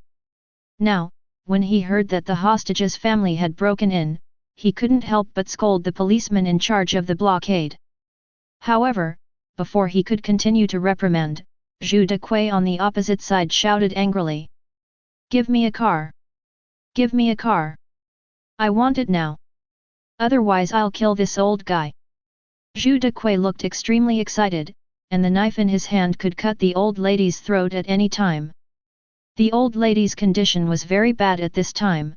[SPEAKER 1] Now, when he heard that the hostage's family had broken in, he couldn't help but scold the policeman in charge of the blockade. However, before he could continue to reprimand, Zhu Dequai on the opposite side shouted angrily. "Give me a car! Give me a car! I want it now! Otherwise I'll kill this old guy!" Zhu Dequai looked extremely excited, and the knife in his hand could cut the old lady's throat at any time. The old lady's condition was very bad at this time.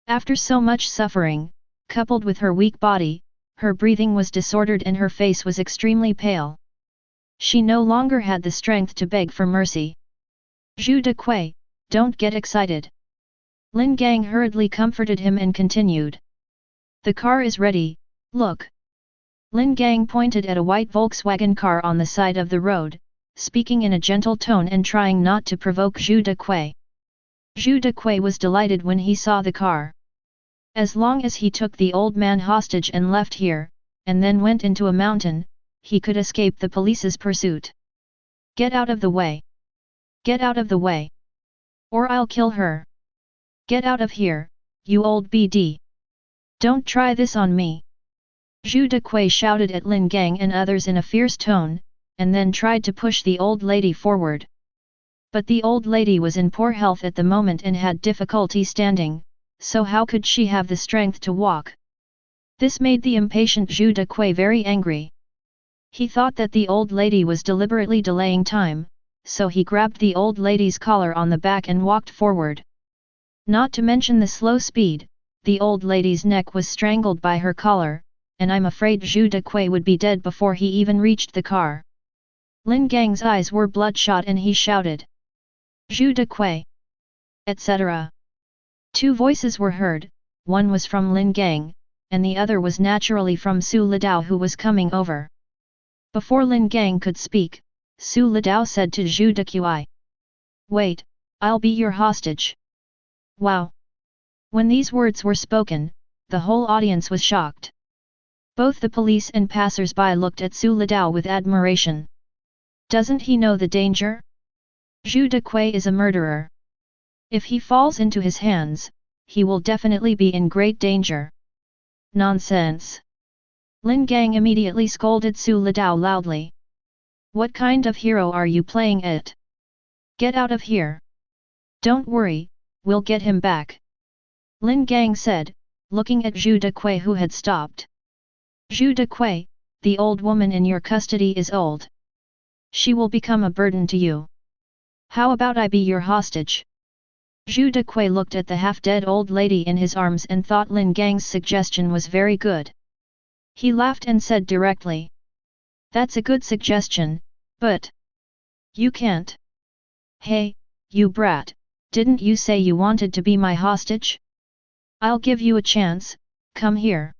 [SPEAKER 1] After so much suffering, coupled with her weak body, her breathing was disordered and her face was extremely pale. She no longer had the strength to beg for mercy. "Zhu Dequai, don't get excited." Lin Gang hurriedly comforted him and continued. "The car is ready, look." Lin Gang pointed at a white Volkswagen car on the side of the road, speaking in a gentle tone and trying not to provoke Zhu Dequai. Zhu Dequai was delighted when he saw the car. As long as he took the old man hostage and left here, and then went into a mountain, he could escape the police's pursuit. "Get out of the way! Get out of the way! Or I'll kill her! Get out of here, you old BD! Don't try this on me!" Zhu Dequai shouted at Lin Gang and others in a fierce tone, and then tried to push the old lady forward. But the old lady was in poor health at the moment and had difficulty standing, so how could she have the strength to walk? This made the impatient Zhu Dequai very angry. He thought that the old lady was deliberately delaying time, so he grabbed the old lady's collar on the back and walked forward. Not to mention the slow speed, the old lady's neck was strangled by her collar, and I'm afraid Zhu Dequai would be dead before he even reached the car. Lin Gang's eyes were bloodshot and he shouted, "Zhu Dequai!" etc. Two voices were heard, one was from Lin Gang, and the other was naturally from Su Litao who was coming over. Before Lin Gang could speak, Su Litao said to Zhu Dequai, "Wait, I'll be your hostage." Wow! When these words were spoken, the whole audience was shocked. Both the police and passers-by looked at Su Litao with admiration. Doesn't he know the danger? Zhu Dequai is a murderer. If he falls into his hands, he will definitely be in great danger. Nonsense! Lin Gang immediately scolded Su Litao loudly. "What kind of hero are you playing at? Get out of here! Don't worry, we'll get him back." Lin Gang said, looking at Zhu Dequai who had stopped. "Zhu Dequai, the old woman in your custody is old. She will become a burden to you. How about I be your hostage?" Zhu Dequai looked at the half-dead old lady in his arms and thought Lin Gang's suggestion was very good. He laughed and said directly, "That's a good suggestion, but you can't." "Hey, you brat, didn't you say you wanted to be my hostage? I'll give you a chance, come here."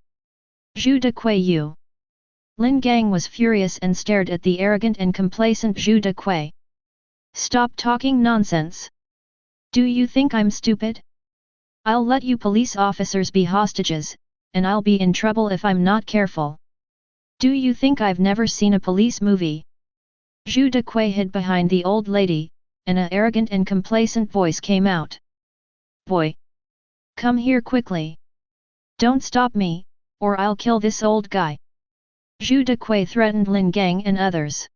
[SPEAKER 1] "Zhu Dequai you!" Lin Gang was furious and stared at the arrogant and complacent Zhu Dequai. Stop talking nonsense. Do you think I'm stupid? I'll let you police officers be hostages, and I'll be in trouble if I'm not careful. Do you think I've never seen a police movie? Zhu Dequei hid behind the old lady, and an arrogant and complacent voice came out. Boy! Come here quickly. Don't stop me, or I'll kill this old guy. Zhu Dequei threatened Lin Gang and others.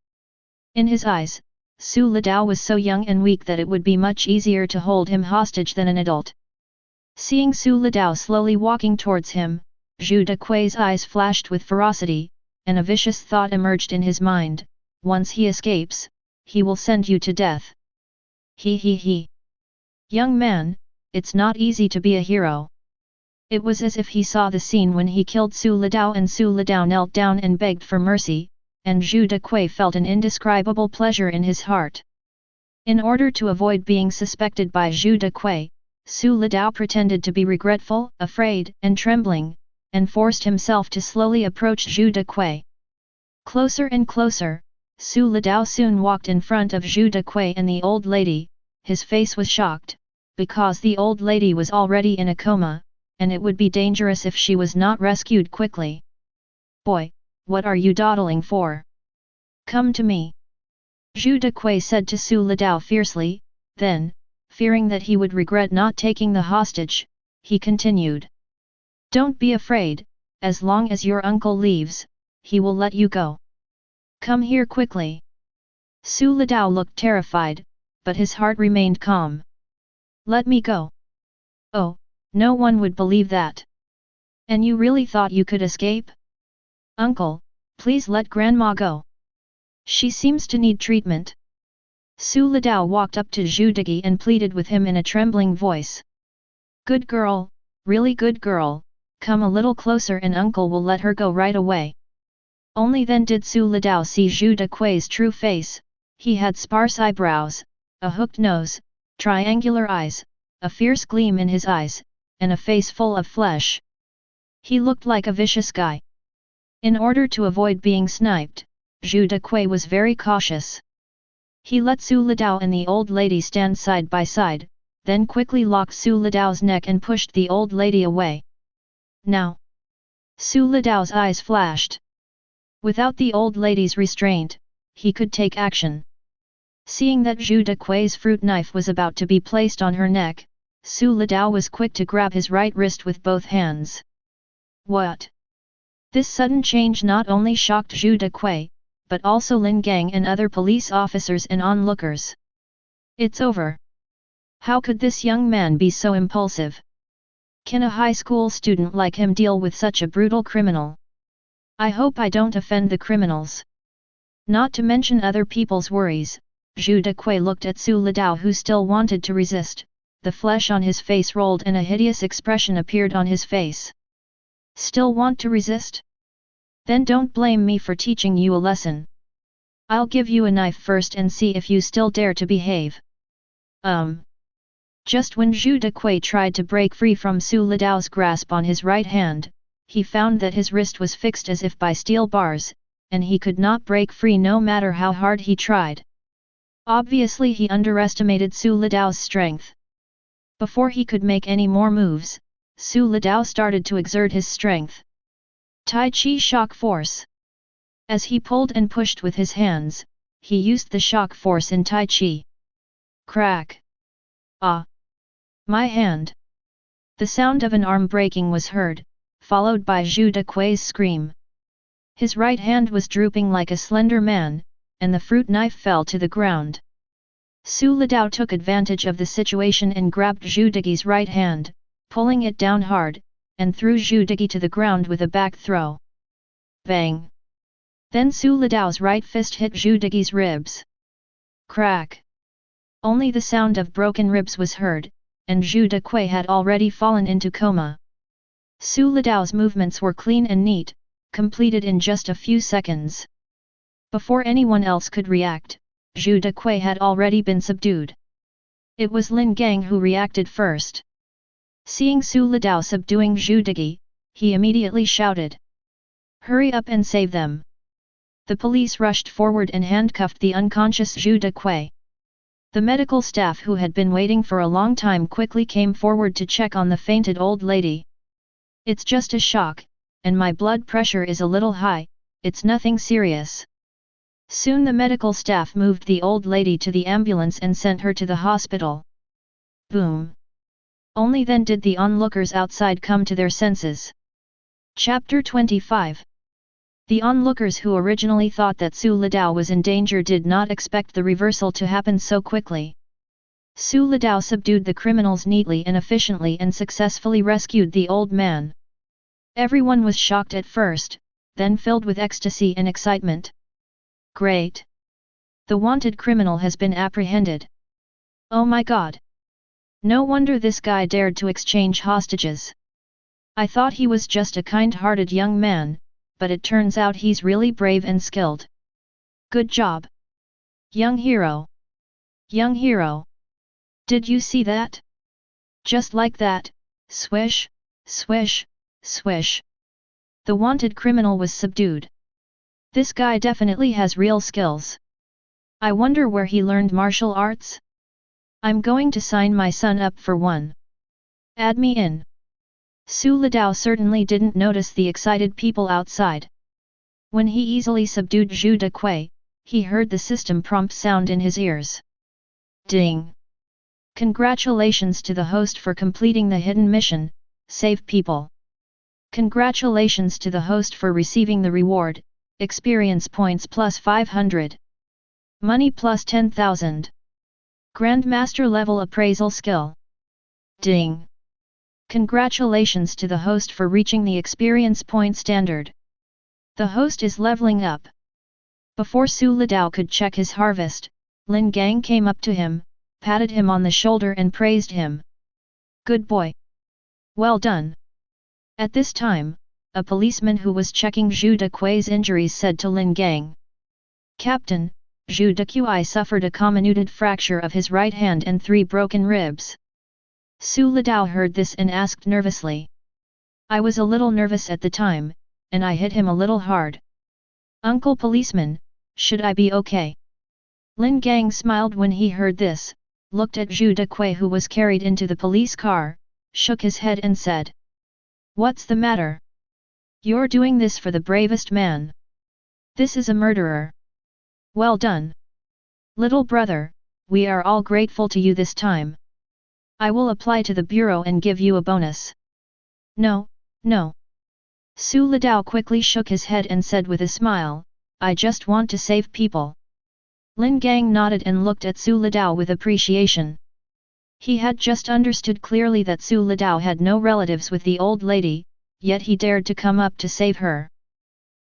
[SPEAKER 1] In his eyes, Su Lidao was so young and weak that it would be much easier to hold him hostage than an adult. Seeing Su Lidao slowly walking towards him, Zhu Dequei's eyes flashed with ferocity, and a vicious thought emerged in his mind: once he escapes, he will send you to death. He. Young man, it's not easy to be a hero. It was as if he saw the scene when he killed Su Lidao, and Su Lidao knelt down and begged for mercy, and Zhu Dequei felt an indescribable pleasure in his heart. In order to avoid being suspected by Zhu Dequei, Su Lidao pretended to be regretful, afraid, and trembling, and forced himself to slowly approach Zhu Dequei. Closer and closer, Su Lidao soon walked in front of Zhu Dequei and the old lady. His face was shocked, because the old lady was already in a coma, and it would be dangerous if she was not rescued quickly. Boy, what are you dawdling for? Come to me. Zhu Dequei said to Su Lidao fiercely, then, fearing that he would regret not taking the hostage, he continued. Don't be afraid, as long as your uncle leaves, he will let you go. Come here quickly. Su Lidao looked terrified, but his heart remained calm. Let me go. Oh, no one would believe that. And you really thought you could escape? Uncle, please let grandma go. She seems to need treatment. Su Lidao walked up to Zhu Dequei and pleaded with him in a trembling voice. Good girl, really good girl, come a little closer and uncle will let her go right away. Only then did Su Lidao see Zhu Dequei's true face. He had sparse eyebrows, a hooked nose, triangular eyes, a fierce gleam in his eyes, and a face full of flesh. He looked like a vicious guy. In order to avoid being sniped, Zhu Dequei was very cautious. He let Su Lidao and the old lady stand side by side, then quickly locked Su Lidao's neck and pushed the old lady away. Now! Su Lidao's eyes flashed. Without the old lady's restraint, he could take action. Seeing that Zhu Dequei's fruit knife was about to be placed on her neck, Su Lidao was quick to grab his right wrist with both hands. What? This sudden change not only shocked Zhu Dequei, but also Lin Gang and other police officers and onlookers. It's over. How could this young man be so impulsive? Can a high school student like him deal with such a brutal criminal? I hope I don't offend the criminals. Not to mention other people's worries, Zhu Dequei looked at Su Lidao, who still wanted to resist. The flesh on his face rolled and a hideous expression appeared on his face. Still want to resist? Then don't blame me for teaching you a lesson. I'll give you a knife first and see if you still dare to behave. Just when Zhu Dequei tried to break free from Su Lidao's grasp on his right hand, he found that his wrist was fixed as if by steel bars, and he could not break free no matter how hard he tried. Obviously he underestimated Su Lidao's strength. Before he could make any more moves, Su Lidao started to exert his strength. Tai Chi Shock Force. As he pulled and pushed with his hands, he used the shock force in Tai Chi. Crack! Ah! My hand! The sound of an arm breaking was heard, followed by Zhu Dequei's scream. His right hand was drooping like a slender man, and the fruit knife fell to the ground. Su Lidao took advantage of the situation and grabbed Zhu Dequei's right hand, pulling it down hard, and threw Zhu Dequei to the ground with a back throw. Bang! Then Su Lidao's right fist hit Zhu Dequei's ribs. Crack! Only the sound of broken ribs was heard, and Zhu Dequei had already fallen into coma. Su Lidao's movements were clean and neat, completed in just a few seconds. Before anyone else could react, Zhu Dequei had already been subdued. It was Lin Gang who reacted first. Seeing Su Lidao subduing Zhu Dequei, he immediately shouted. Hurry up and save them! The police rushed forward and handcuffed the unconscious Zhu Dequei. The medical staff who had been waiting for a long time quickly came forward to check on the fainted old lady. It's just a shock, and my blood pressure is a little high, it's nothing serious. Soon the medical staff moved the old lady to the ambulance and sent her to the hospital. Boom! Only then did the onlookers outside come to their senses. Chapter 25. The onlookers who originally thought that Su Litao was in danger did not expect the reversal to happen so quickly. Su Litao subdued the criminals neatly and efficiently and successfully rescued the old man. Everyone was shocked at first, then filled with ecstasy and excitement. Great! The wanted criminal has been apprehended. Oh my God! No wonder this guy dared to exchange hostages. I thought he was just a kind-hearted young man, but it turns out he's really brave and skilled. Good job! Young hero! Young hero! Did you see that? Just like that, swish, swish, swish. The wanted criminal was subdued. This guy definitely has real skills. I wonder where he learned martial arts? I'm going to sign my son up for one. Add me in. Su Litao certainly didn't notice the excited people outside. When he easily subdued Zhu Dequei, he heard the system prompt sound in his ears. Ding! Congratulations to the host for completing the hidden mission, Save People. Congratulations to the host for receiving the reward, experience points plus 500. Money plus 10,000. Grandmaster level appraisal skill. Ding! Congratulations to the host for reaching the experience point standard. The host is leveling up. Before Su Litao could check his harvest, Lin Gang came up to him, patted him on the shoulder and praised him. Good boy! Well done! At this time, a policeman who was checking Zhu Dequei's injuries said to Lin Gang. Captain, Zhu Dequei suffered a comminuted fracture of his right hand and 3 broken ribs. Su Litao heard this and asked nervously. I was a little nervous at the time, and I hit him a little hard. Uncle policeman, should I be okay? Lin Gang smiled when he heard this, looked at Zhu Dequei who was carried into the police car, shook his head and said. What's the matter? You're doing this for the bravest man. This is a murderer. Well done. Little brother, we are all grateful to you this time. I will apply to the bureau and give you a bonus. No, no. Su Litao quickly shook his head and said with a smile, I just want to save people. Lin Gang nodded and looked at Su Litao with appreciation. He had just understood clearly that Su Litao had no relatives with the old lady, yet he dared to come up to save her.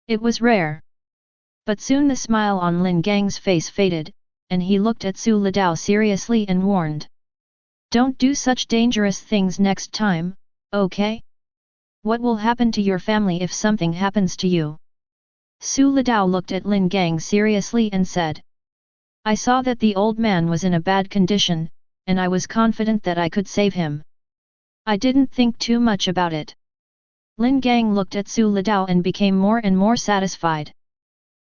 [SPEAKER 1] It was rare. But soon the smile on Lin Gang's face faded, and he looked at Su Litao seriously and warned. Don't do such dangerous things next time, okay? What will happen to your family if something happens to you? Su Litao looked at Lin Gang seriously and said. I saw that the old man was in a bad condition, and I was confident that I could save him. I didn't think too much about it. Lin Gang looked at Su Litao and became more and more satisfied.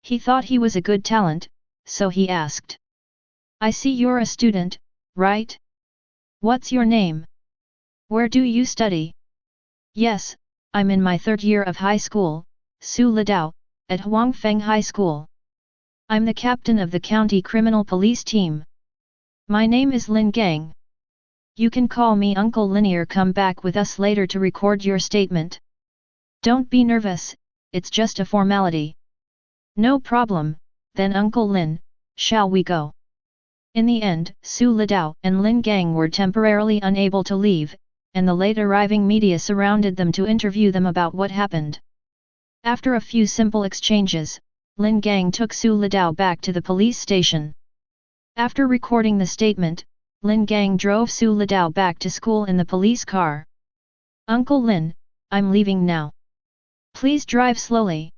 [SPEAKER 1] He thought he was a good talent, so he asked. I see you're a student, right? What's your name? Where do you study? Yes, I'm in my 3rd year of high school, Su Litao, at Huangfeng High School. I'm the captain of the county criminal police team. My name is Lin Gang. You can call me Uncle Linear. Come back with us later to record your statement. Don't be nervous, it's just a formality. No problem, then Uncle Lin, shall we go? In the end, Su Litao and Lin Gang were temporarily unable to leave, and the late arriving media surrounded them to interview them about what happened. After a few simple exchanges, Lin Gang took Su Litao back to the police station. After recording the statement, Lin Gang drove Su Litao back to school in the police car. Uncle Lin, I'm leaving now. Please drive slowly.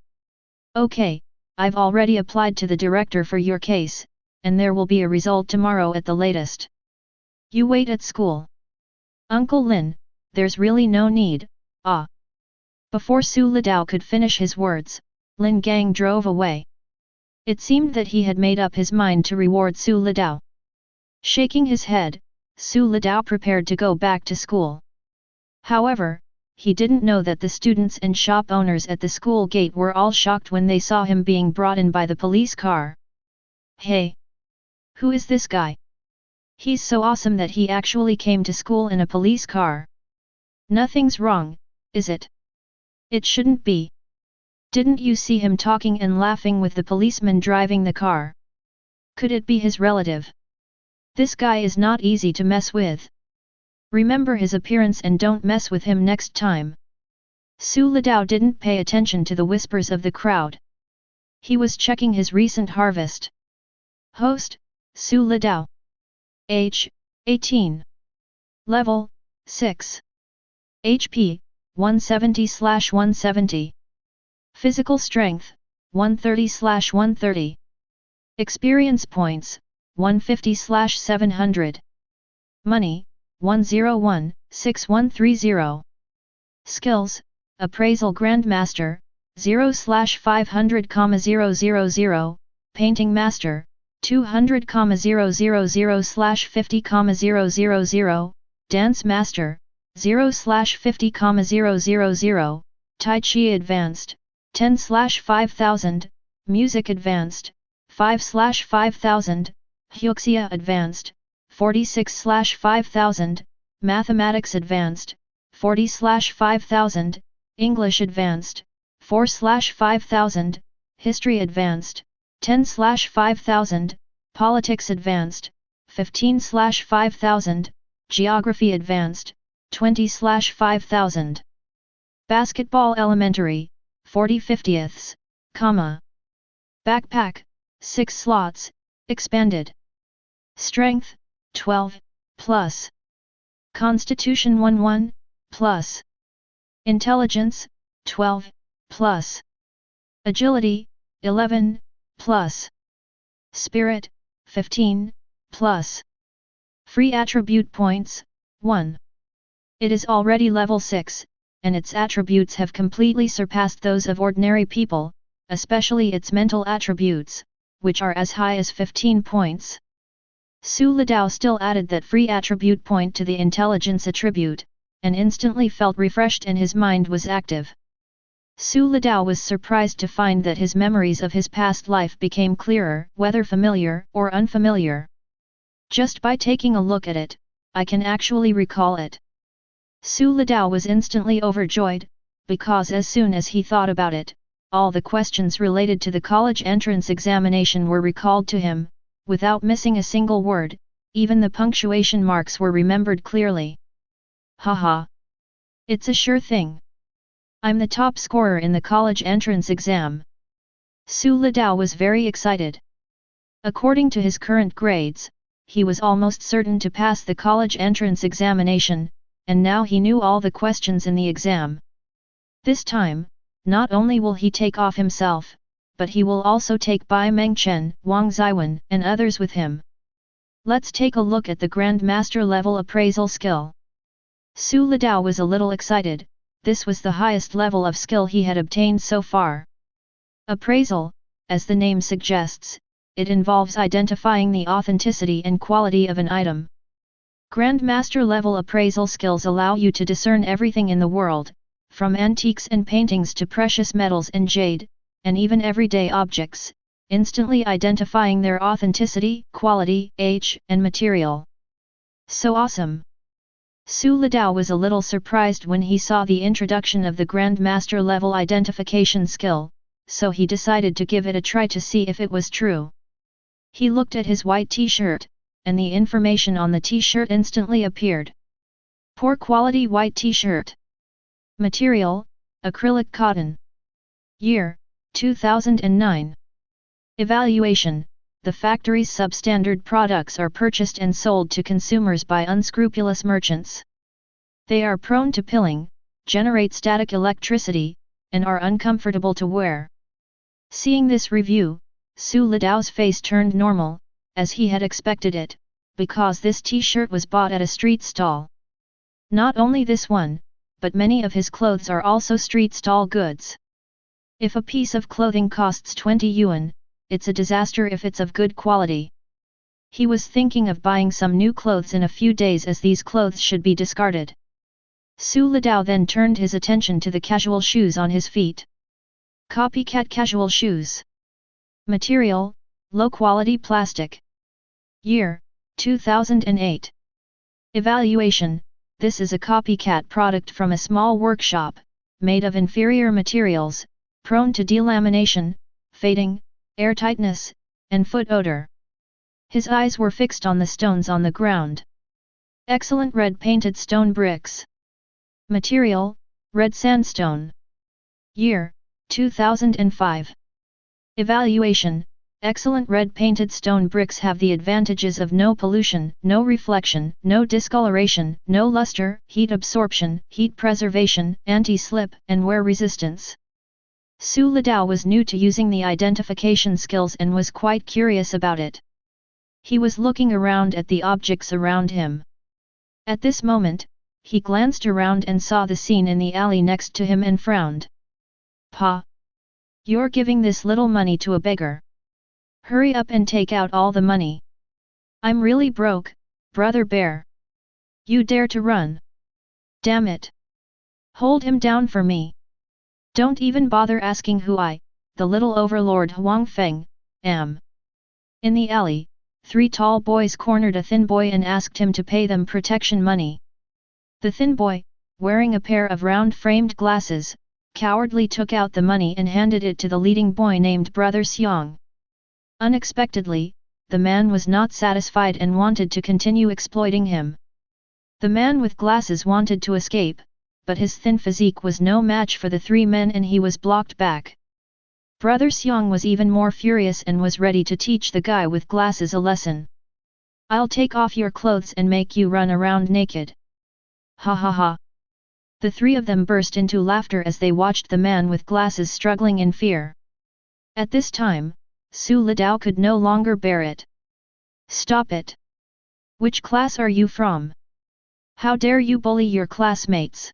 [SPEAKER 1] Okay, I've already applied to the director for your case, and there will be a result tomorrow at the latest. You wait at school. Uncle Lin, there's really no need, ah. Before Su Litao could finish his words, Lin Gang drove away. It seemed that he had made up his mind to reward Su Litao. Shaking his head, Su Litao prepared to go back to school. However, he didn't know that the students and shop owners at the school gate were all shocked when they saw him being brought in by the police car. Hey! Who is this guy? He's so awesome that he actually came to school in a police car. Nothing's wrong, is it? It shouldn't be. Didn't you see him talking and laughing with the policeman driving the car? Could it be his relative? This guy is not easy to mess with. Remember his appearance and don't mess with him next time. Su Litao didn't pay attention to the whispers of the crowd. He was checking his recent harvest. Host, Su Litao. Age, 18. Level, 6. HP, 170/170. Physical strength, 130/130. Experience points, 150/700. Money, 101/6130. Skills, Appraisal Grandmaster, 0/500,000, Painting Master, 200,000/50,000, Dance Master, 0/50,000, Tai Chi Advanced, 10/5000, Music Advanced, 5/5000, Hyuxia Advanced, 46/5000, Mathematics Advanced, 40/5000, English Advanced, 4/5000, History Advanced, 10/5000, Politics Advanced, 15/5000, Geography Advanced, 20/5000. Basketball Elementary, 40/50ths, Backpack, 6 slots, expanded. Strength, 12, plus. Constitution 11, plus. Intelligence, 12, plus. Agility, 11, plus. Spirit, 15, plus. Free attribute points, 1. It is already level 6, and its attributes have completely surpassed those of ordinary people, especially its mental attributes, which are as high as 15 points. Su Litao still added that free attribute point to the intelligence attribute, and instantly felt refreshed and his mind was active. Su Litao was surprised to find that his memories of his past life became clearer, whether familiar or unfamiliar. Just by taking a look at it, I can actually recall it. Su Litao was instantly overjoyed, because as soon as he thought about it, all the questions related to the college entrance examination were recalled to him, without missing a single word, even the punctuation marks were remembered clearly. Haha! It's a sure thing. I'm the top scorer in the college entrance exam. Su Litao was very excited. According to his current grades, he was almost certain to pass the college entrance examination, and now he knew all the questions in the exam. This time, not only will he take off himself, but he will also take Bai Mengchen, Wang Zhiyuan, and others with him. Let's take a look at the Grand Master level appraisal skill. Su Litao was a little excited. This was the highest level of skill he had obtained so far. Appraisal, as the name suggests, it involves identifying the authenticity and quality of an item. Grandmaster level appraisal skills allow you to discern everything in the world, from antiques and paintings to precious metals and jade, and even everyday objects, instantly identifying their authenticity, quality, age, and material. So awesome! Su Litao was a little surprised when he saw the introduction of the Grandmaster level identification skill, so he decided to give it a try to see if it was true. He looked at his white t-shirt, and the information on the t-shirt instantly appeared. Poor quality white t-shirt. Material, acrylic cotton. Year, 2009. Evaluation, the factory's substandard products are purchased and sold to consumers by unscrupulous merchants. They are prone to pilling, generate static electricity, and are uncomfortable to wear. Seeing this review, Su Litao's face turned normal, as he had expected it, because this t-shirt was bought at a street stall. Not only this one, but many of his clothes are also street stall goods. If a piece of clothing costs 20 yuan, it's a disaster if it's of good quality. He was thinking of buying some new clothes in a few days as these clothes should be discarded. Su Litao then turned his attention to the casual shoes on his feet. Copycat casual shoes. Material, low-quality plastic. Year, 2008. Evaluation, this is a copycat product from a small workshop, made of inferior materials, prone to delamination, fading, airtightness, and foot odor. His eyes were fixed on the stones on the ground. Excellent red painted stone bricks. Material, red sandstone. Year, 2005. Evaluation, excellent red painted stone bricks have the advantages of no pollution, no reflection, no discoloration, no luster, heat absorption, heat preservation, anti-slip, and wear resistance. Su Litao was new to using the identification skills and was quite curious about it. He was looking around at the objects around him. At this moment, he glanced around and saw the scene in the alley next to him and frowned. Pa! You're giving this little money to a beggar. Hurry up and take out all the money. I'm really broke, brother bear. You dare to run? Damn it! Hold him down for me. Don't even bother asking who I, the little overlord Huang Feng, am. In the alley, 3 tall boys cornered a thin boy and asked him to pay them protection money. The thin boy, wearing a pair of round-framed glasses, cowardly took out the money and handed it to the leading boy named Brother Xiang. Unexpectedly, the man was not satisfied and wanted to continue exploiting him. The man with glasses wanted to escape, but his thin physique was no match for the 3 men and he was blocked back. Brother Xiang was even more furious and was ready to teach the guy with glasses a lesson. I'll take off your clothes and make you run around naked. Ha ha ha. The 3 of them burst into laughter as they watched the man with glasses struggling in fear. At this time, Su Litao could no longer bear it. Stop it! Which class are you from? How dare you bully your classmates?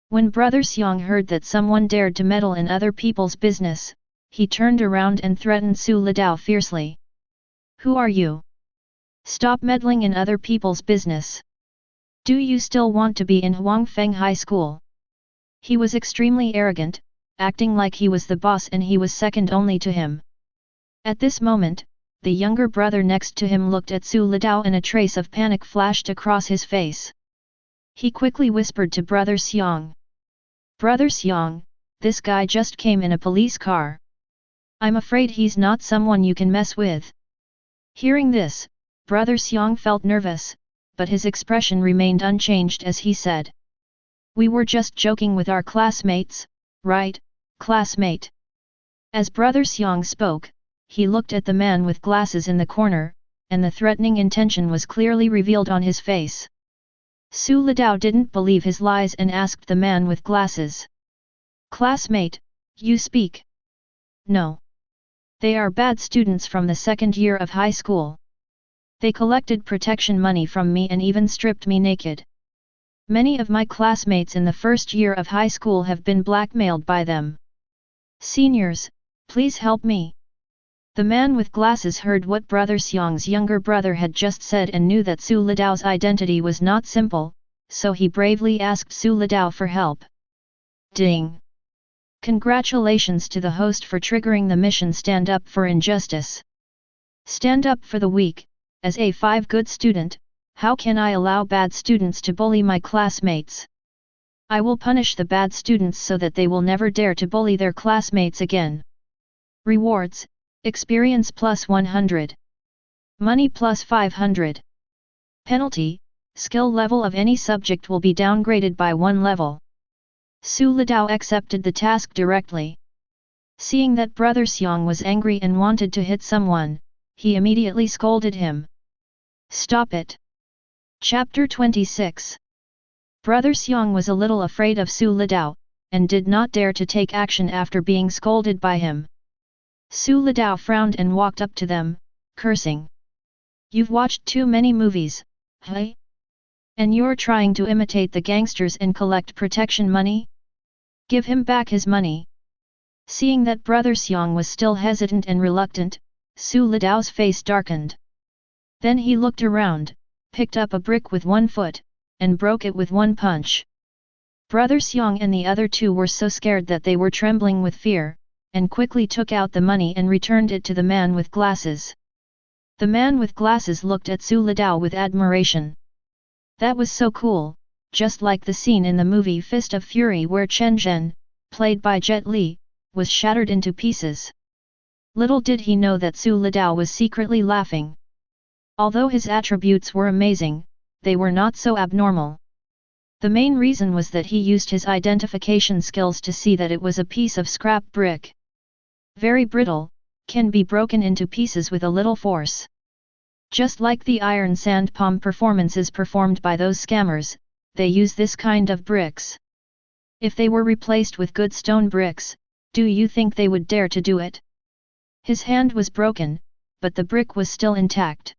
[SPEAKER 1] When Brother Xiang heard that someone dared to meddle in other people's business, he turned around and threatened Su Litao fiercely. Who are you? Stop meddling in other people's business. Do you still want to be in Huangfeng High School? He was extremely arrogant, acting like he was the boss and he was second only to him. At this moment, the younger brother next to him looked at Su Litao and a trace of panic flashed across his face. He quickly whispered to Brother Xiang. Brother Xiang, this guy just came in a police car. I'm afraid he's not someone you can mess with. Hearing this, Brother Xiang felt nervous, but his expression remained unchanged as he said. We were just joking with our classmates, right, classmate? As Brother Xiang spoke, he looked at the man with glasses in the corner, and the threatening intention was clearly revealed on his face. Su Litao didn't believe his lies and asked the man with glasses. Classmate, you speak? No. They are bad students from the 2nd year of high school. They collected protection money from me and even stripped me naked. Many of my classmates in the 1st year of high school have been blackmailed by them. Seniors, please help me. The man with glasses heard what Brother Xiang's younger brother had just said and knew that Su Litao's identity was not simple, so he bravely asked Su Litao for help. Ding! Congratulations to the host for triggering the mission Stand Up for Injustice. Stand up for the weak. As a 5 good student, how can I allow bad students to bully my classmates? I will punish the bad students so that they will never dare to bully their classmates again. Rewards: Experience plus 100. Money plus 500. Penalty: Skill level of any subject will be downgraded by 1 level. Su Litao accepted the task directly. Seeing that Brother Xiang was angry and wanted to hit someone, he immediately scolded him. Stop it! Chapter 26. Brother Xiang was a little afraid of Su Litao, and did not dare to take action after being scolded by him. Su Litao frowned and walked up to them, cursing. You've watched too many movies, hey? And you're trying to imitate the gangsters and collect protection money? Give him back his money. Seeing that Brother Xiang was still hesitant and reluctant, Su Litao's face darkened. Then he looked around, picked up a brick with one foot, and broke it with one punch. Brother Xiang and the other two were so scared that they were trembling with fear, and quickly took out the money and returned it to the man with glasses. The man with glasses looked at Su Litao with admiration. That was so cool, just like the scene in the movie Fist of Fury where Chen Zhen, played by Jet Li, was shattered into pieces. Little did he know that Su Litao was secretly laughing. Although his attributes were amazing, they were not so abnormal. The main reason was that he used his identification skills to see that it was a piece of scrap brick. Very brittle, can be broken into pieces with a little force. Just like the iron sand palm performances performed by those scammers, they use this kind of bricks. If they were replaced with good stone bricks, do you think they would dare to do it? His hand was broken, but the brick was still intact.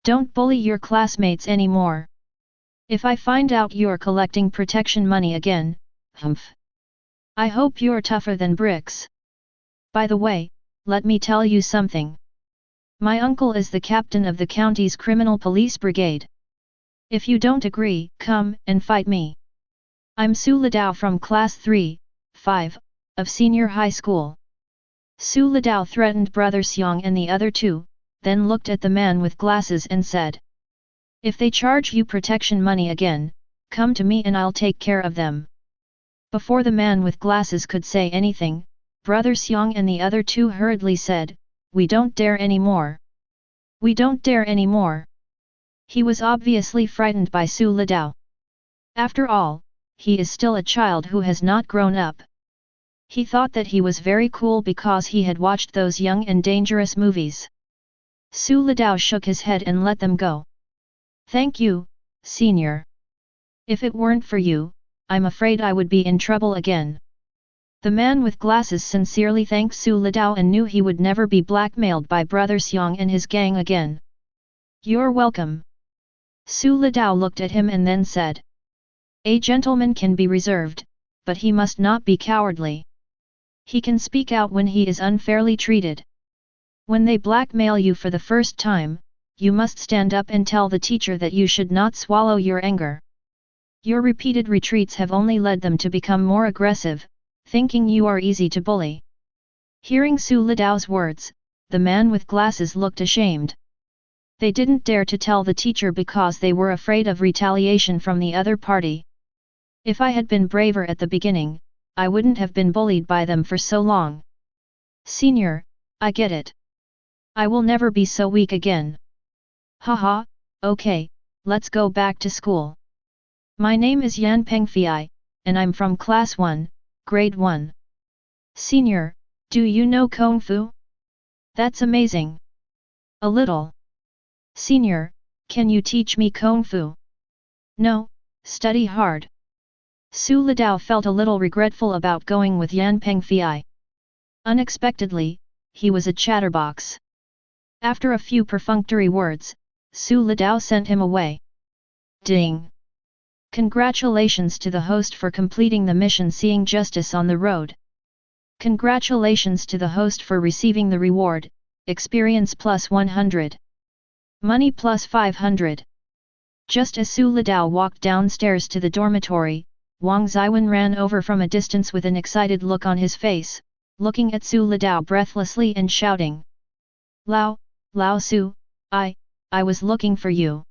[SPEAKER 1] Don't bully your classmates anymore. If I find out you're collecting protection money again, humph. I hope you're tougher than bricks. By the way, let me tell you something. My uncle is the captain of the county's criminal police brigade. If you don't agree, come and fight me. I'm Su Litao from class 3-5 of senior high school. Su Litao threatened Brother Xiang and the other two, then looked at the man with glasses and said, "If they charge you protection money again, come to me and I'll take care of them." Before the man with glasses could say anything, Brother Xiang and the other two hurriedly said, "We don't dare anymore. We don't dare anymore." He was obviously frightened by Su Litao. After all, he is still a child who has not grown up. He thought that he was very cool because he had watched those young and dangerous movies. Su Litao shook his head and let them go. "Thank you, senior. If it weren't for you, I'm afraid I would be in trouble again." The man with glasses sincerely thanked Su Litao and knew he would never be blackmailed by Brother Xiang and his gang again. "You're welcome." Su Litao looked at him and then said, "A gentleman can be reserved, but he must not be cowardly. He can speak out when he is unfairly treated. When they blackmail you for the first time, you must stand up and tell the teacher that you should not swallow your anger. Your repeated retreats have only led them to become more aggressive, thinking you are easy to bully." Hearing Su Litao's words, the man with glasses looked ashamed. They didn't dare to tell the teacher because they were afraid of retaliation from the other party. "If I had been braver at the beginning, I wouldn't have been bullied by them for so long. Senior, I get it. I will never be so weak again." "Haha, okay, let's go back to school. My name is Yan Pengfei, and I'm from class 1, grade 1. Senior, do you know Kung Fu? That's amazing." "A little." "Senior, can you teach me Kung Fu?" "No, study hard." Su Litao felt a little regretful about going with Yan Pengfei. Unexpectedly, he was a chatterbox. After a few perfunctory words, Su Litao sent him away. Ding! Congratulations to the host for completing the mission Seeing Justice on the Road. Congratulations to the host for receiving the reward, experience plus 100. Money plus 500. Just as Su Litao walked downstairs to the dormitory, Wang Zhiyuan ran over from a distance with an excited look on his face, looking at Su Litao breathlessly and shouting. Lao Su, I was looking for you."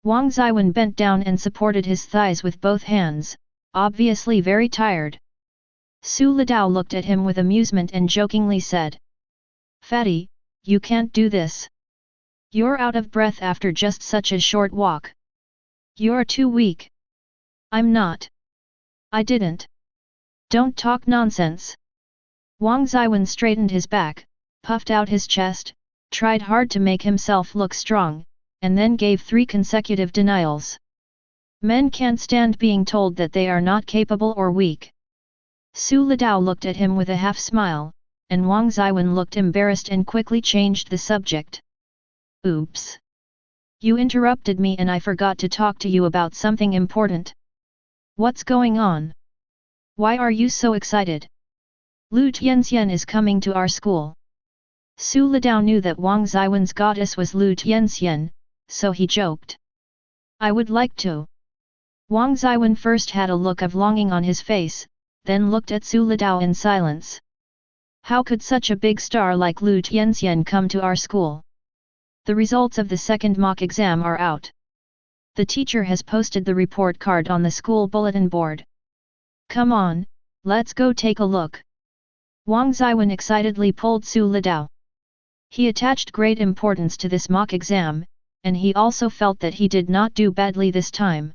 [SPEAKER 1] Wang Zhiyuan bent down and supported his thighs with both hands, obviously very tired. Su Litao looked at him with amusement and jokingly said. "Fatty, you can't do this. You're out of breath after just such a short walk. You're too weak." "I'm not. I didn't. Don't talk nonsense." Wang Zhiyuan straightened his back, puffed out his chest, tried hard to make himself look strong, and then gave 3 consecutive denials. Men can't stand being told that they are not capable or weak. Su Litao looked at him with a half-smile, and Wang Zhiyuan looked embarrassed and quickly changed the subject. "Oops! You interrupted me and I forgot to talk to you about something important. What's going on? Why are you so excited? Lu Tianxian is coming to our school." Su Lidao knew that Wang Zhiwen's goddess was Lu Tianxian, so he joked. I would like to. Wang Zhiwen first had a look of longing on his face, then looked at Su Lidao in silence. How could such a big star like Lu Tianxian come to our school? The results of the second mock exam are out. The teacher has posted the report card on the school bulletin board. Come on, let's go take a look. Wang Zhiwen excitedly pulled Su Lidao. He attached great importance to this mock exam, and he also felt that he did not do badly this time.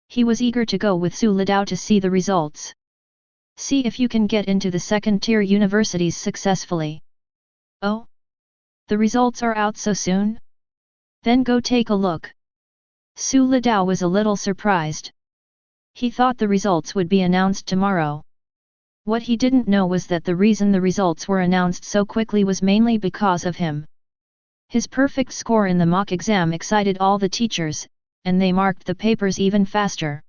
[SPEAKER 1] He was eager to go with Su Lidao to see the results. See if you can get into the second-tier universities successfully. Oh? The results are out so soon? Then go take a look. Su Lidao was a little surprised. He thought the results would be announced tomorrow. What he didn't know was that the reason the results were announced so quickly was mainly because of him. His perfect score in the mock exam excited all the teachers, and they marked the papers even faster.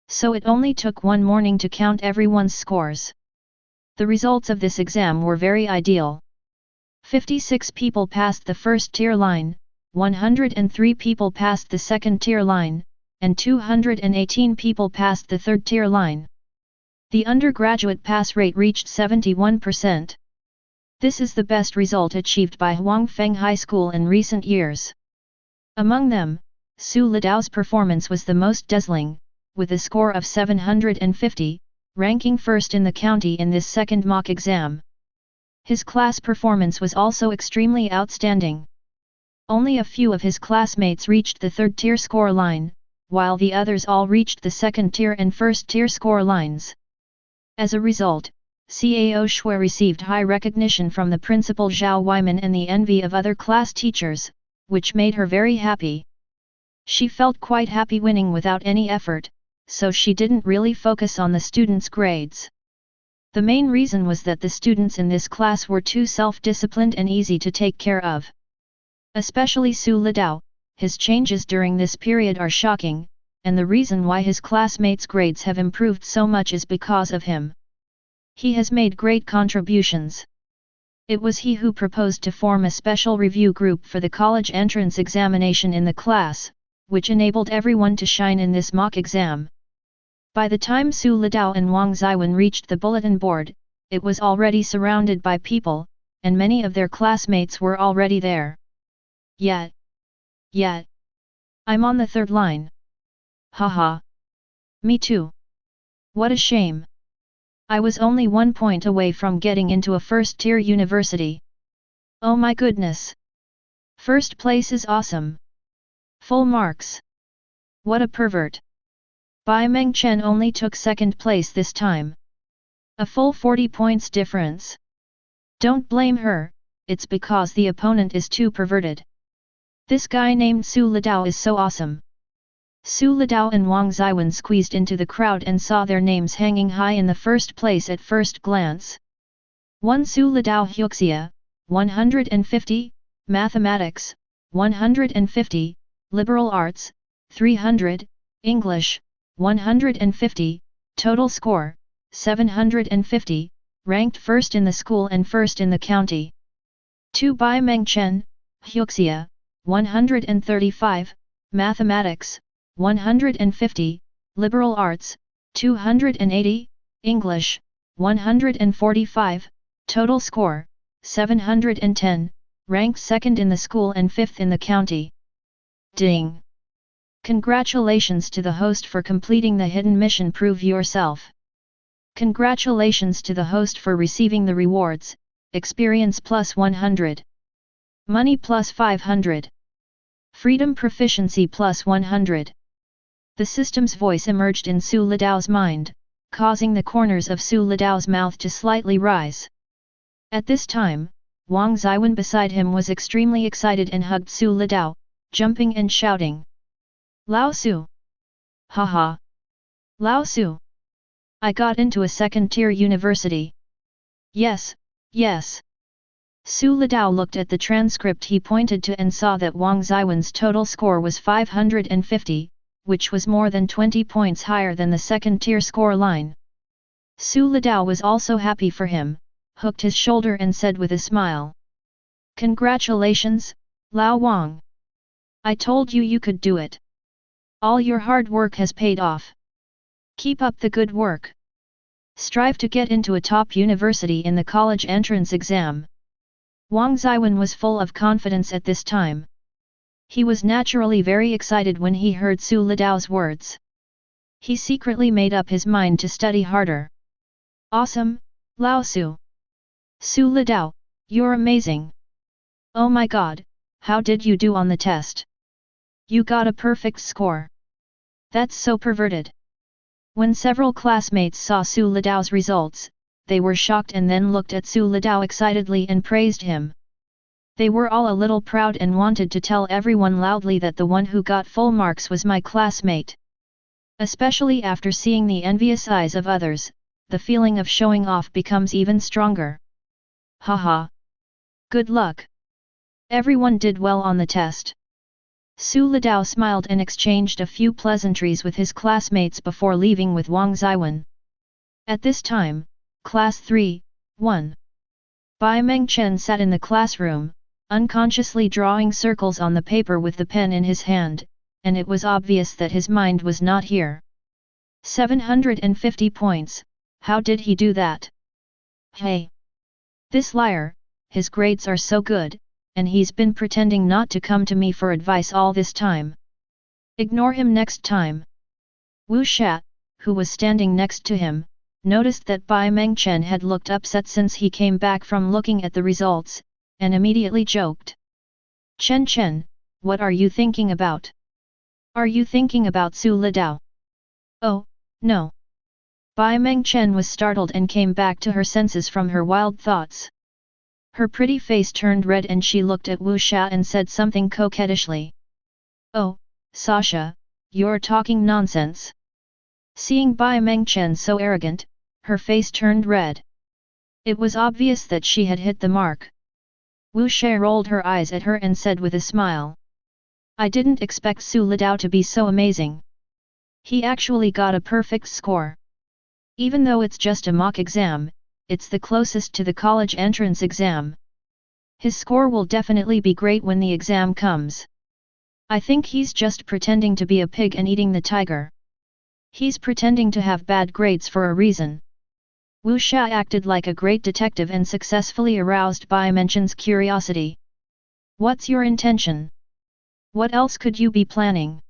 [SPEAKER 1] So it only took one morning to count everyone's scores. The results of this exam were very ideal. 56 people passed the first tier line, 103 people passed the second tier line, and 218 people passed the third tier line. The undergraduate pass rate reached 71%. This is the best result achieved by Huangfeng High School in recent years. Among them, Su Lidao's performance was the most dazzling, with a score of 750, ranking first in the county in this second mock exam. His class performance was also extremely outstanding. Only a few of his classmates reached the third-tier score line, while the others all reached the second-tier and first-tier score lines. As a result, Cao Shui received high recognition from the principal Zhao Weiman and the envy of other class teachers, which made her very happy. She felt quite happy winning without any effort, so she didn't really focus on the students' grades. The main reason was that the students in this class were too self-disciplined and easy to take care of. Especially Su Lidao, his changes during this period are shocking, and the reason why his classmates' grades have improved so much is because of him. He has made great contributions. It was he who proposed to form a special review group for the college entrance examination in the class, which enabled everyone to shine in this mock exam. By the time Su Lidao and Wang Zhiwen reached the bulletin board, it was already surrounded by people, and many of their classmates were already there. Yet, I'm on the third line. Haha. Me too. What a shame. I was only 1 point away from getting into a first-tier university. Oh my goodness. First place is awesome. Full marks. What a pervert. Bai Mengchen only took second place this time. A full 40 points difference. Don't blame her, it's because the opponent is too perverted. This guy named Su Lidao is so awesome. Su Lidao and Wang Zhiwen squeezed into the crowd and saw their names hanging high in the first place at first glance. 1 Su Lidao Huxia, 150, Mathematics, 150, Liberal Arts, 300, English, 150, total score, 750, ranked first in the school and first in the county. 2 Bai Mengchen, Huxia, 135, Mathematics, 150, Liberal Arts, 280, English, 145, total score, 710, ranked second in the school and fifth in the county. Ding! Congratulations to the host for completing the hidden mission Prove Yourself. Congratulations to the host for receiving the rewards, Experience plus 100. Money plus 500. Freedom Proficiency plus 100. The system's voice emerged in Su Lidao's mind, causing the corners of Su Lidao's mouth to slightly rise. At this time, Wang Zhiwen beside him was extremely excited and hugged Su Lidao, jumping and shouting. Lao Su! Haha! Lao Su! I got into a second-tier university. Yes, yes! Su Lidao looked at the transcript he pointed to and saw that Wang Zhiwen's total score was 550, which was more than 20 points higher than the second-tier score line. Su Lidao was also happy for him, hooked his shoulder and said with a smile. Congratulations, Lao Wang. I told you you could do it. All your hard work has paid off. Keep up the good work. Strive to get into a top university in the college entrance exam. Wang Zhiyuan was full of confidence at this time. He was naturally very excited when he heard Su Lidao's words. He secretly made up his mind to study harder. Awesome, Lao Su. Su Lidao, you're amazing. Oh my god, how did you do on the test? You got a perfect score. That's so perverted. When several classmates saw Su Lidao's results, they were shocked and then looked at Su Lidao excitedly and praised him. They were all a little proud and wanted to tell everyone loudly that the one who got full marks was my classmate. Especially after seeing the envious eyes of others, the feeling of showing off becomes even stronger. Haha. Good luck. Everyone did well on the test. Su Lidao smiled and exchanged a few pleasantries with his classmates before leaving with Wang Zhiyuan. At this time, Class 3, 1. Bai Mengchen sat in the classroom, unconsciously drawing circles on the paper with the pen in his hand, and it was obvious that his mind was not here. 750 points, how did he do that? Hey! This liar, his grades are so good, and he's been pretending not to come to me for advice all this time. Ignore him next time. Wu Sha, who was standing next to him, noticed that Bai Mengchen had looked upset since he came back from looking at the results, and immediately joked. Chen, what are you thinking about? Are you thinking about Su Lidao? Oh, no. Bai Mengchen was startled and came back to her senses from her wild thoughts. Her pretty face turned red and she looked at Wu Sha and said something coquettishly. Oh, Sasha, you're talking nonsense. Seeing Bai Mengchen so arrogant, her face turned red. It was obvious that she had hit the mark. Wu Sha rolled her eyes at her and said with a smile. I didn't expect Su Lidao to be so amazing. He actually got a perfect score. Even though it's just a mock exam, it's the closest to the college entrance exam. His score will definitely be great when the exam comes. I think he's just pretending to be a pig and eating the tiger. He's pretending to have bad grades for a reason. Wu Sha acted like a great detective and successfully aroused Bai Mengchen's curiosity. What's your intention? What else could you be planning?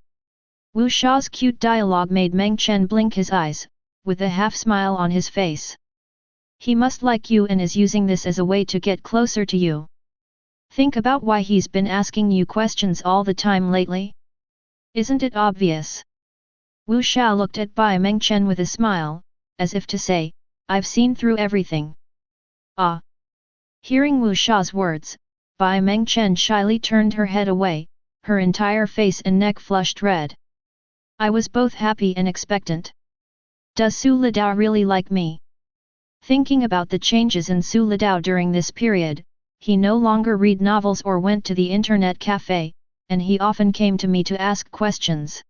[SPEAKER 1] Wu Sha's cute dialogue made Mengchen blink his eyes, with a half-smile on his face. He must like you and is using this as a way to get closer to you. Think about why he's been asking you questions all the time lately. Isn't it obvious? Wu Sha looked at Bai Mengchen with a smile, as if to say, I've seen through everything. Ah! Hearing Wu Sha's words, Bai Mengchen shyly turned her head away, her entire face and neck flushed red. I was both happy and expectant. Does Su Lidao really like me? Thinking about the changes in Su Lidao during this period, he no longer read novels or went to the internet cafe, and he often came to me to ask questions.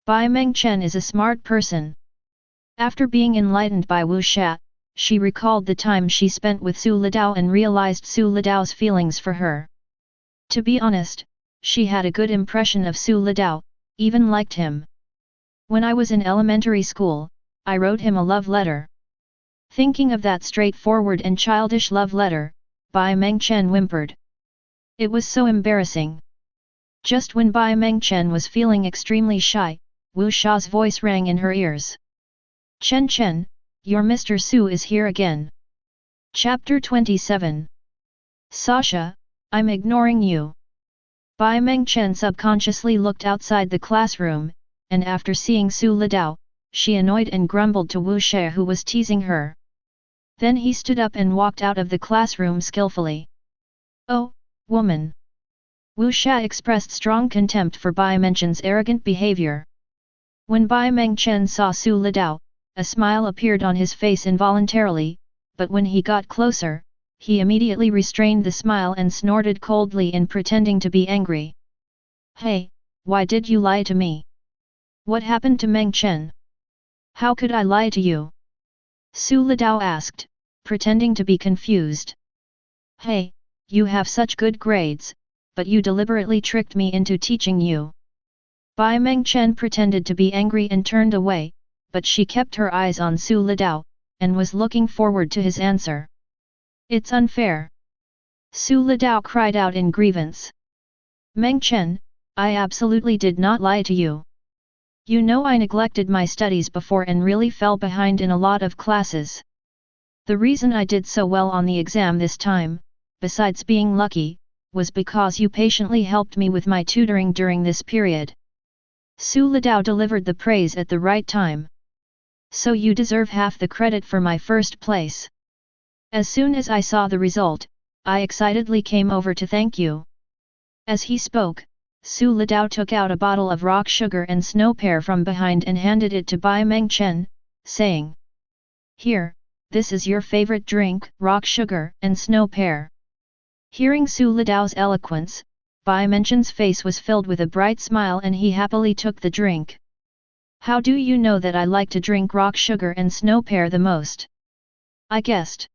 [SPEAKER 1] Bai Mengchen is a smart person. After being enlightened by Wu Sha, she recalled the time she spent with Su Lidao and realized Su Lidao's feelings for her. To be honest, she had a good impression of Su Lidao, even liked him. When I was in elementary school, I wrote him a love letter. Thinking of that straightforward and childish love letter, Bai Mengchen whimpered. It was so embarrassing. Just when Bai Mengchen was feeling extremely shy, Wu Sha's voice rang in her ears. Chen, your Mr. Su is here again. Chapter 27. Sasha, I'm ignoring you. Bai Mengchen subconsciously looked outside the classroom, and after seeing Su Lidao, she annoyed and grumbled to Wu Sha who was teasing her. Then he stood up and walked out of the classroom skillfully. Oh, woman! Wu Sha expressed strong contempt for Bai Mengchen's arrogant behavior. When Bai Mengchen saw Su Lidao, a smile appeared on his face involuntarily, but when he got closer, he immediately restrained the smile and snorted coldly in pretending to be angry. Hey, why did you lie to me? What happened to Mengchen? How could I lie to you? Su Lidao asked, pretending to be confused. Hey, you have such good grades, but you deliberately tricked me into teaching you. Bai Mengchen pretended to be angry and turned away, but she kept her eyes on Su Litao, and was looking forward to his answer. It's unfair. Su Litao cried out in grievance. Mengchen, I absolutely did not lie to you. You know I neglected my studies before and really fell behind in a lot of classes. The reason I did so well on the exam this time, besides being lucky, was because you patiently helped me with my tutoring during this period. Su Litao delivered the praise at the right time. So you deserve half the credit for my first place. As soon as I saw the result, I excitedly came over to thank you. As he spoke, Su Litao took out a bottle of rock sugar and snow pear from behind and handed it to Bai Mengchen, saying, Here, this is your favorite drink, rock sugar and snow pear. Hearing Su Litao's eloquence, Bai Mengchen's face was filled with a bright smile and he happily took the drink. How do you know that I like to drink rock sugar and snow pear the most? I guessed.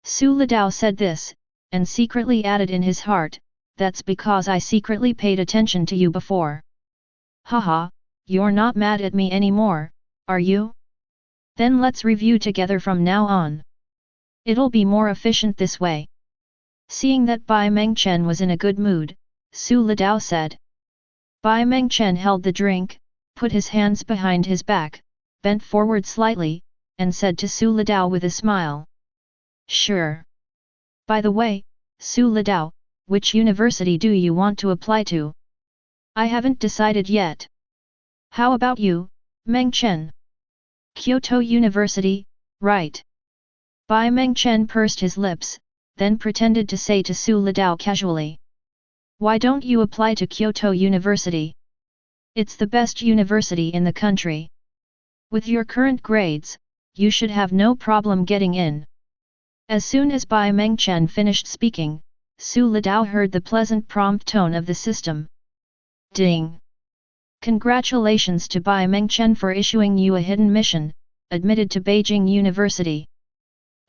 [SPEAKER 1] Su Litao said this, and secretly added in his heart, that's because I secretly paid attention to you before. Haha, you're not mad at me anymore, are you? Then let's review together from now on. It'll be more efficient this way. Seeing that Bai Mengchen was in a good mood, Su Litao said. Bai Mengchen held the drink, put his hands behind his back, bent forward slightly, and said to Su Litao with a smile. Sure. By the way, Su Litao, which university do you want to apply to? I haven't decided yet. How about you, Mengchen? Kyoto University, right? Bai Mengchen pursed his lips, then pretended to say to Su Litao casually. Why don't you apply to Kyoto University? It's the best university in the country. With your current grades, you should have no problem getting in. As soon as Bai Mengchen finished speaking, Su Litao heard the pleasant prompt tone of the system. Ding! Congratulations to Bai Mengchen for issuing you a hidden mission, admitted to Beijing University.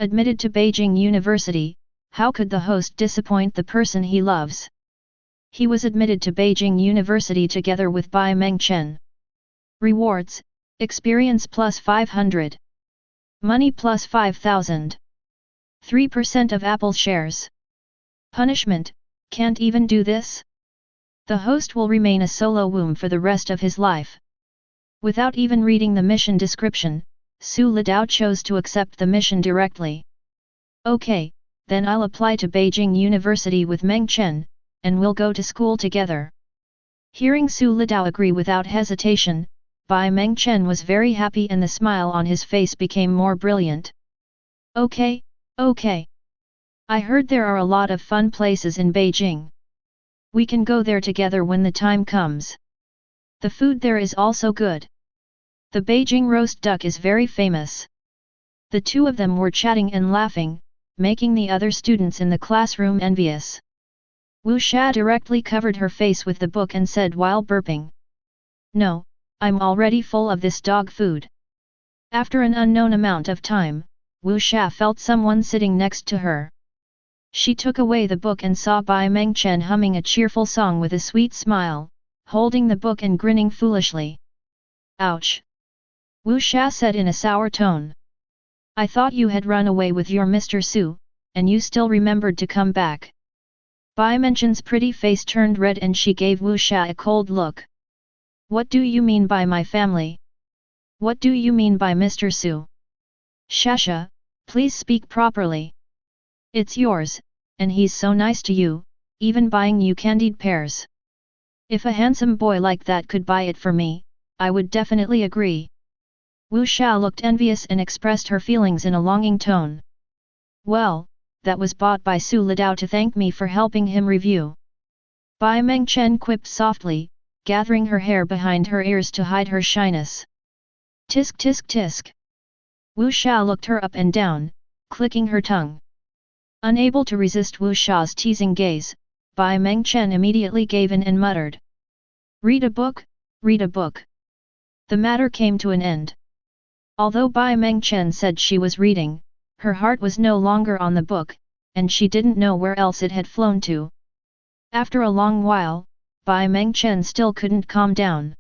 [SPEAKER 1] Admitted to Beijing University, how could the host disappoint the person he loves? He was admitted to Beijing University together with Bai Mengchen. Rewards, experience plus 500. Money plus 5,000. 3% of Apple shares. Punishment, can't even do this? The host will remain a solo womb for the rest of his life. Without even reading the mission description, Su Litao chose to accept the mission directly. Okay, then I'll apply to Beijing University with Mengchen, and we'll go to school together. Hearing Su Litao agree without hesitation, Bai Mengchen was very happy and the smile on his face became more brilliant. Okay, okay. I heard there are a lot of fun places in Beijing. We can go there together when the time comes. The food there is also good. The Beijing roast duck is very famous. The two of them were chatting and laughing, making the other students in the classroom envious. Wu Xia directly covered her face with the book and said while burping. No, I'm already full of this dog food. After an unknown amount of time, Wu Xia felt someone sitting next to her. She took away the book and saw Bai Mengchen humming a cheerful song with a sweet smile, holding the book and grinning foolishly. Ouch! Wu Xia said in a sour tone. I thought you had run away with your Mr. Su, and you still remembered to come back. Bai Mengchen's pretty face turned red and she gave Wu Xia a cold look. What do you mean by my family? What do you mean by Mr. Su? Shasha, please speak properly. It's yours, and he's so nice to you, even buying you candied pears. If a handsome boy like that could buy it for me, I would definitely agree. Wu Xia looked envious and expressed her feelings in a longing tone. Well, that was bought by Su Litao to thank me for helping him review. Bai Mengchen quipped softly, gathering her hair behind her ears to hide her shyness. Tisk tisk tisk. Wu Xia looked her up and down, clicking her tongue. Unable to resist Wu Xia's teasing gaze, Bai Mengchen immediately gave in and muttered. Read a book, read a book. The matter came to an end. Although Bai Mengchen said she was reading, her heart was no longer on the book, and she didn't know where else it had flown to. After a long while, Bai Mengchen still couldn't calm down.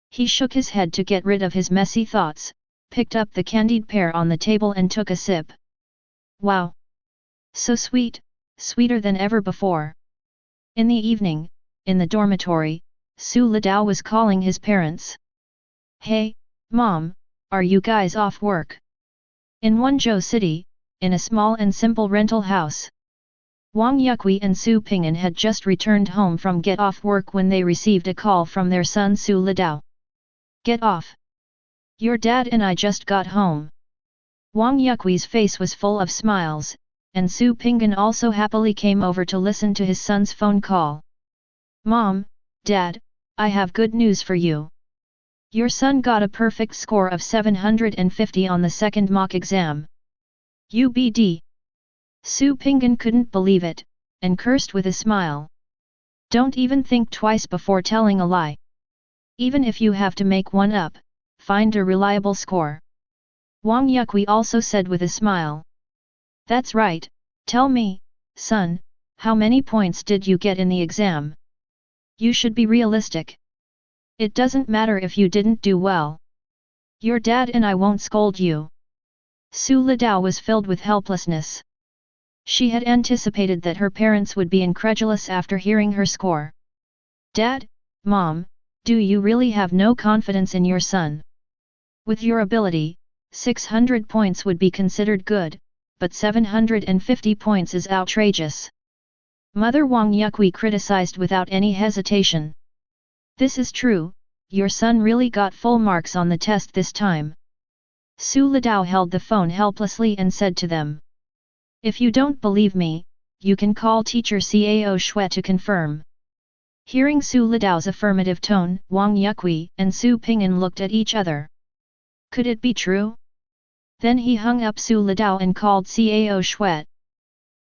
[SPEAKER 1] He shook his head to get rid of his messy thoughts, picked up the candied pear on the table and took a sip. Wow! So sweet, sweeter than ever before. In the evening, in the dormitory, Su Litao was calling his parents. Hey, Mom, are you guys off work? In Zhou City, in a small and simple rental house. Wang Yukui and Su Ping'an had just returned home from get off work when they received a call from their son Su Litao. Get off! Your dad and I just got home. Wang Yukui's face was full of smiles, and Su Ping'an also happily came over to listen to his son's phone call. Mom, Dad, I have good news for you. Your son got a perfect score of 750 on the second mock exam. UBD. Su Ping'an couldn't believe it, and cursed with a smile. Don't even think twice before telling a lie. Even if you have to make one up, find a reliable score. Wang Yukui also said with a smile. That's right, tell me, son, how many points did you get in the exam? You should be realistic. It doesn't matter if you didn't do well. Your dad and I won't scold you. Su Litao was filled with helplessness. She had anticipated that her parents would be incredulous after hearing her score. Dad, Mom, do you really have no confidence in your son? With your ability, 600 points would be considered good, but 750 points is outrageous. Mother Wang Yukui criticized without any hesitation. This is true, your son really got full marks on the test this time. Su Litao held the phone helplessly and said to them. If you don't believe me, you can call teacher Cao Shui to confirm. Hearing Su Litao's affirmative tone, Wang Yukui and Su Ping'an looked at each other. Could it be true? Then he hung up Su Litao and called Cao Shui.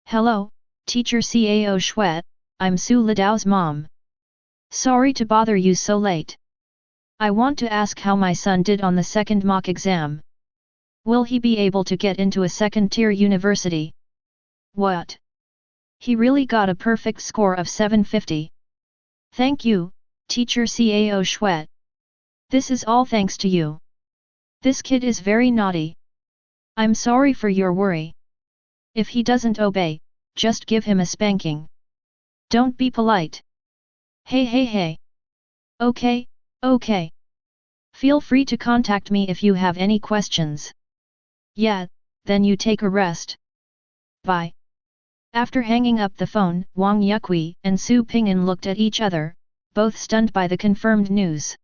[SPEAKER 1] Hello, teacher Cao Shui, I'm Su Litao's mom. Sorry to bother you so late. I want to ask how my son did on the second mock exam. Will he be able to get into a second-tier university? What? He really got a perfect score of 750. Thank you, teacher Cao Shui. This is all thanks to you. This kid is very naughty. I'm sorry for your worry. If he doesn't obey, just give him a spanking. Don't be polite. Hey. Okay, okay. Feel free to contact me if you have any questions. Yeah, then you take a rest. Bye. After hanging up the phone, Wang Yukui and Su Ping'an looked at each other, both stunned by the confirmed news.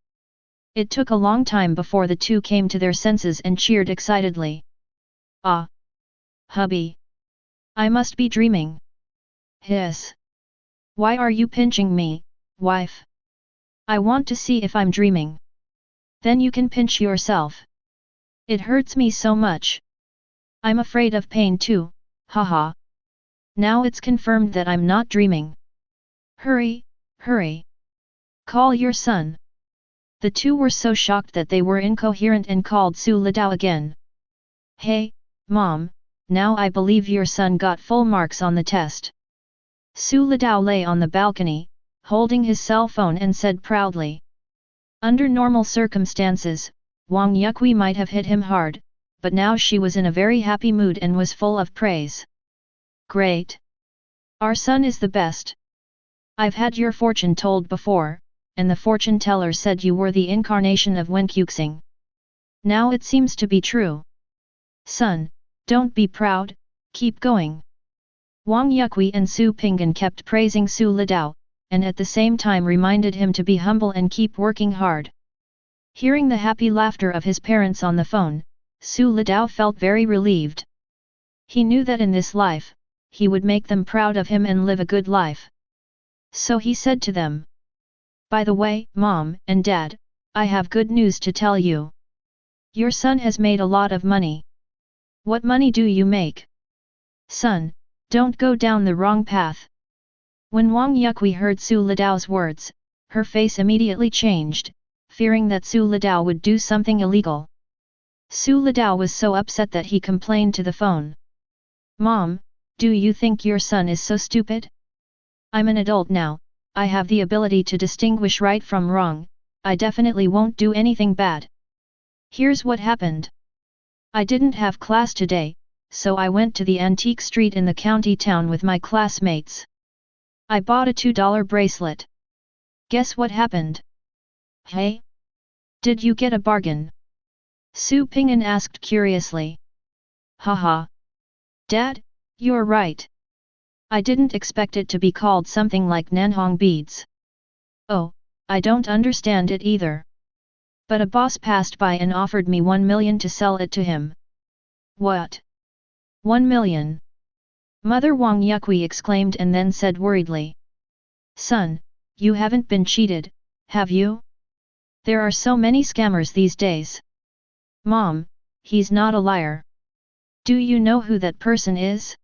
[SPEAKER 1] It took a long time before the two came to their senses and cheered excitedly. Ah! Hubby! I must be dreaming. Hiss! Why are you pinching me, wife? I want to see if I'm dreaming. Then you can pinch yourself. It hurts me so much. I'm afraid of pain too, haha. Now it's confirmed that I'm not dreaming. Hurry! Call your son. The two were so shocked that they were incoherent and called Su Litao again. Hey, Mom, now I believe your son got full marks on the test. Su Litao lay on the balcony, holding his cell phone and said proudly. Under normal circumstances, Wang Yukui might have hit him hard, but now she was in a very happy mood and was full of praise. Great! Our son is the best. I've had your fortune told before, and the fortune teller said you were the incarnation of Wenkuxing. Now it seems to be true. Son, don't be proud, keep going. Wang Yukui and Su Ping'an kept praising Su Litao, and at the same time reminded him to be humble and keep working hard. Hearing the happy laughter of his parents on the phone, Su Litao felt very relieved. He knew that in this life, he would make them proud of him and live a good life. So he said to them. By the way, Mom and Dad, I have good news to tell you. Your son has made a lot of money. What money do you make? Son, don't go down the wrong path. When Wang Yukui heard Su Litao's words, her face immediately changed, fearing that Su Litao would do something illegal. Su Litao was so upset that he complained to the phone. Mom, Do you think your son is so stupid? I'm an adult now, I have the ability to distinguish right from wrong, I definitely won't do anything bad. Here's what happened. I didn't have class today, so I went to the antique street in the county town with my classmates. I bought a $2 bracelet. Guess what happened? Hey? Did you get a bargain? Su Ping'an asked curiously. Haha. Dad, you're right. I didn't expect it to be called something like Nanhong beads. Oh, I don't understand it either. But a boss passed by and offered me 1 million to sell it to him. What? 1 million? Mother Wang Yukui exclaimed and then said worriedly. Son, you haven't been cheated, have you? There are so many scammers these days. Mom, he's not a liar. Do you know who that person is?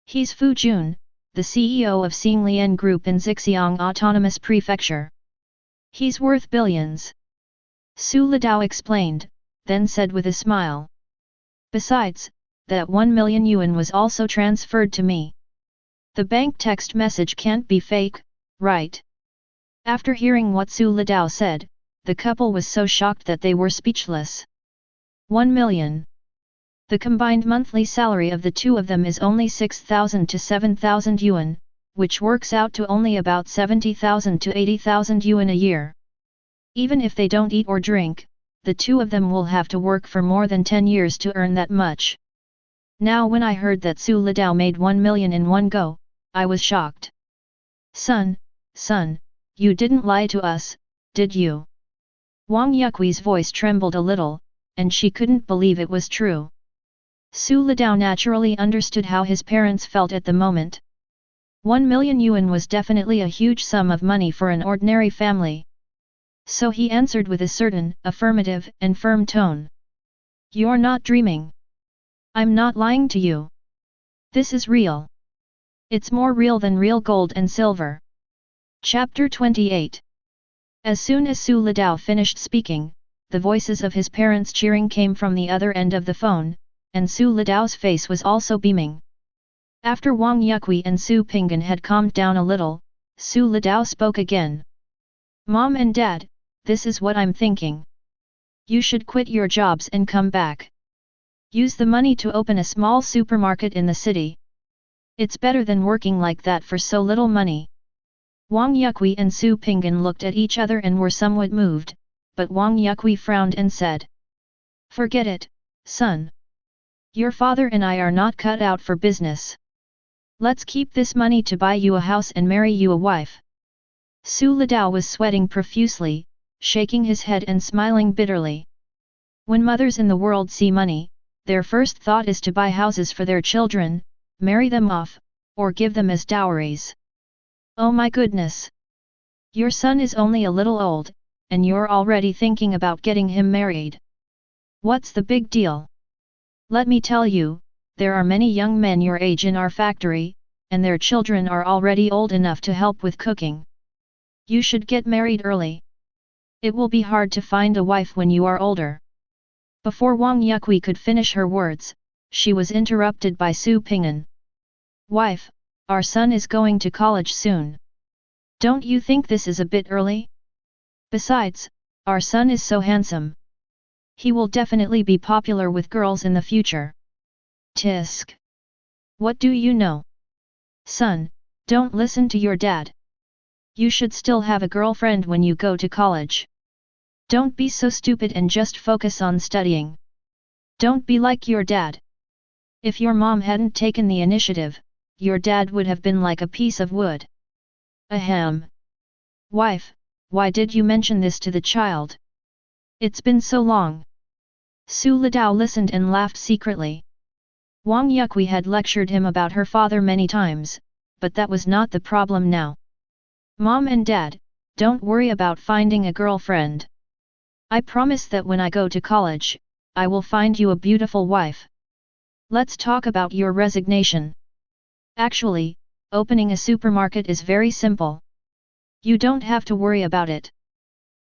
[SPEAKER 1] He's Fu Jun, the CEO of Xinglian Group in Zhejiang Autonomous Prefecture. He's worth billions. Su Litao explained, then said with a smile. Besides, that 1 million yuan was also transferred to me. The bank text message can't be fake, right? After hearing what Su Litao said, the couple was so shocked that they were speechless. 1 million. The combined monthly salary of the two of them is only 6,000 to 7,000 yuan, which works out to only about 70,000 to 80,000 yuan a year. Even if they don't eat or drink, the two of them will have to work for more than 10 years to earn that much. Now when I heard that Su Litao made 1 million in one go, I was shocked. Son, you didn't lie to us, did you? Wang Yukui's voice trembled a little, and she couldn't believe it was true. Su Litao naturally understood how his parents felt at the moment. 1 million yuan was definitely a huge sum of money for an ordinary family. So he answered with a certain, affirmative and firm tone. You're not dreaming. I'm not lying to you. This is real. It's more real than real gold and silver. Chapter 28. As soon as Su Litao finished speaking, the voices of his parents cheering came from the other end of the phone, and Su Litao's face was also beaming. After Wang Yukui and Su Ping'an had calmed down a little, Su Litao spoke again. Mom and Dad, this is what I'm thinking. You should quit your jobs and come back. Use the money to open a small supermarket in the city. It's better than working like that for so little money. Wang Yukui and Su Ping'an looked at each other and were somewhat moved, but Wang Yukui frowned and said. Forget it, son. Your father and I are not cut out for business. Let's keep this money to buy you a house and marry you a wife. Su Litao was sweating profusely, shaking his head and smiling bitterly. When mothers in the world see money, their first thought is to buy houses for their children, marry them off, or give them as dowries. Oh my goodness! Your son is only a little old, and you're already thinking about getting him married. What's the big deal? Let me tell you, there are many young men your age in our factory, and their children are already old enough to help with cooking. You should get married early. It will be hard to find a wife when you are older. Before Wang Yukui could finish her words, she was interrupted by Su Ping'an. Wife, our son is going to college soon. Don't you think this is a bit early? Besides, our son is so handsome. He will definitely be popular with girls in the future. Tisk. What do you know? Son, don't listen to your dad. You should still have a girlfriend when you go to college. Don't be so stupid and just focus on studying. Don't be like your dad. If your mom hadn't taken the initiative, your dad would have been like a piece of wood. Ahem. Wife, why did you mention this to the child? It's been so long. Su Litao listened and laughed secretly. Wang Yukui had lectured him about her father many times, but that was not the problem now. Mom and Dad, don't worry about finding a girlfriend. I promise that when I go to college, I will find you a beautiful wife. Let's talk about your resignation. Actually, opening a supermarket is very simple. You don't have to worry about it.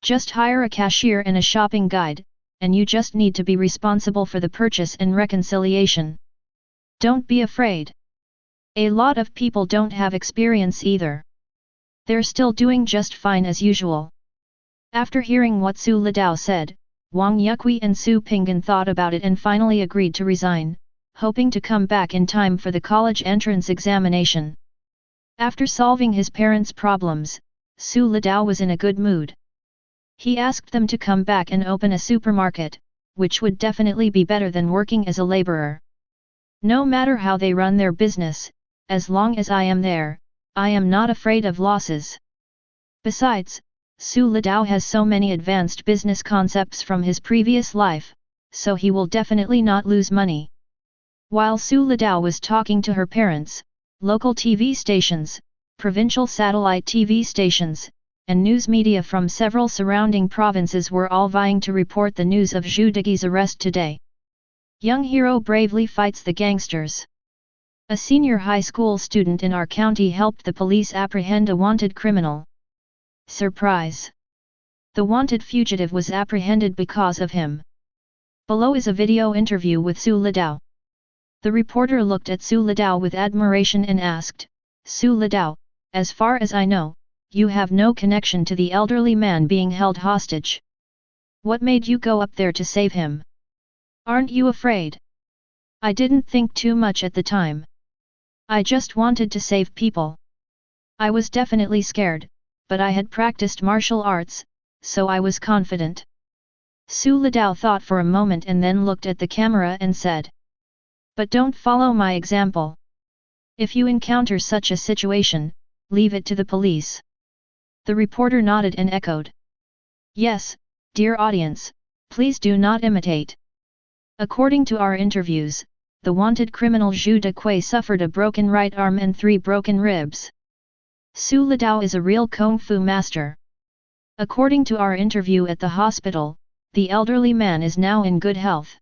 [SPEAKER 1] Just hire a cashier and a shopping guide, and you just need to be responsible for the purchase and reconciliation. Don't be afraid. A lot of people don't have experience either. They're still doing just fine as usual. After hearing what Su Litao said, Wang Yuqi and Su Pinggan thought about it and finally agreed to resign, hoping to come back in time for the college entrance examination. After solving his parents' problems, Su Litao was in a good mood. He asked them to come back and open a supermarket, which would definitely be better than working as a laborer. No matter how they run their business, as long as I am there, I am not afraid of losses. Besides, Su Litao has so many advanced business concepts from his previous life, so he will definitely not lose money. While Su Litao was talking to her parents, local TV stations, provincial satellite TV stations, and news media from several surrounding provinces were all vying to report the news of Zhou Digi's arrest today. Young hero bravely fights the gangsters. A senior high school student in our county helped the police apprehend a wanted criminal. Surprise! The wanted fugitive was apprehended because of him. Below is a video interview with Su Litao. The reporter looked at Su Litao with admiration and asked, "Su Litao, as far as I know, you have no connection to the elderly man being held hostage. What made you go up there to save him? Aren't you afraid?" "I didn't think too much at the time. I just wanted to save people. I was definitely scared, but I had practiced martial arts, so I was confident." Su Litao thought for a moment and then looked at the camera and said, "But don't follow my example. If you encounter such a situation, leave it to the police." The reporter nodded and echoed, "Yes, dear audience, please do not imitate." According to our interviews, the wanted criminal Zhou Daqui suffered a broken right arm and 3 broken ribs. Su Litao is a real kung fu master. According to our interview at the hospital, the elderly man is now in good health.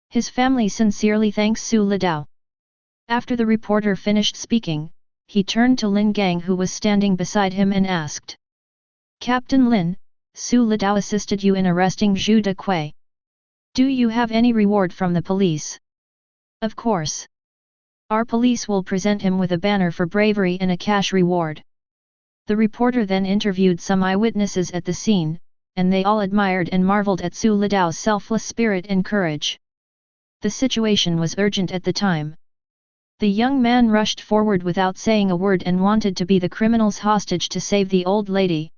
[SPEAKER 1] His family sincerely thanks Su Litao. After the reporter finished speaking, he turned to Lin Gang who was standing beside him and asked, "Captain Lin, Su Litao assisted you in arresting Zhou Daqui. Do you have any reward from the police?" "Of course. Our police will present him with a banner for bravery and a cash reward." The reporter then interviewed some eyewitnesses at the scene, and they all admired and marveled at Su Litao's selfless spirit and courage. The situation was urgent at the time. The young man rushed forward without saying a word and wanted to be the criminal's hostage to save the old lady.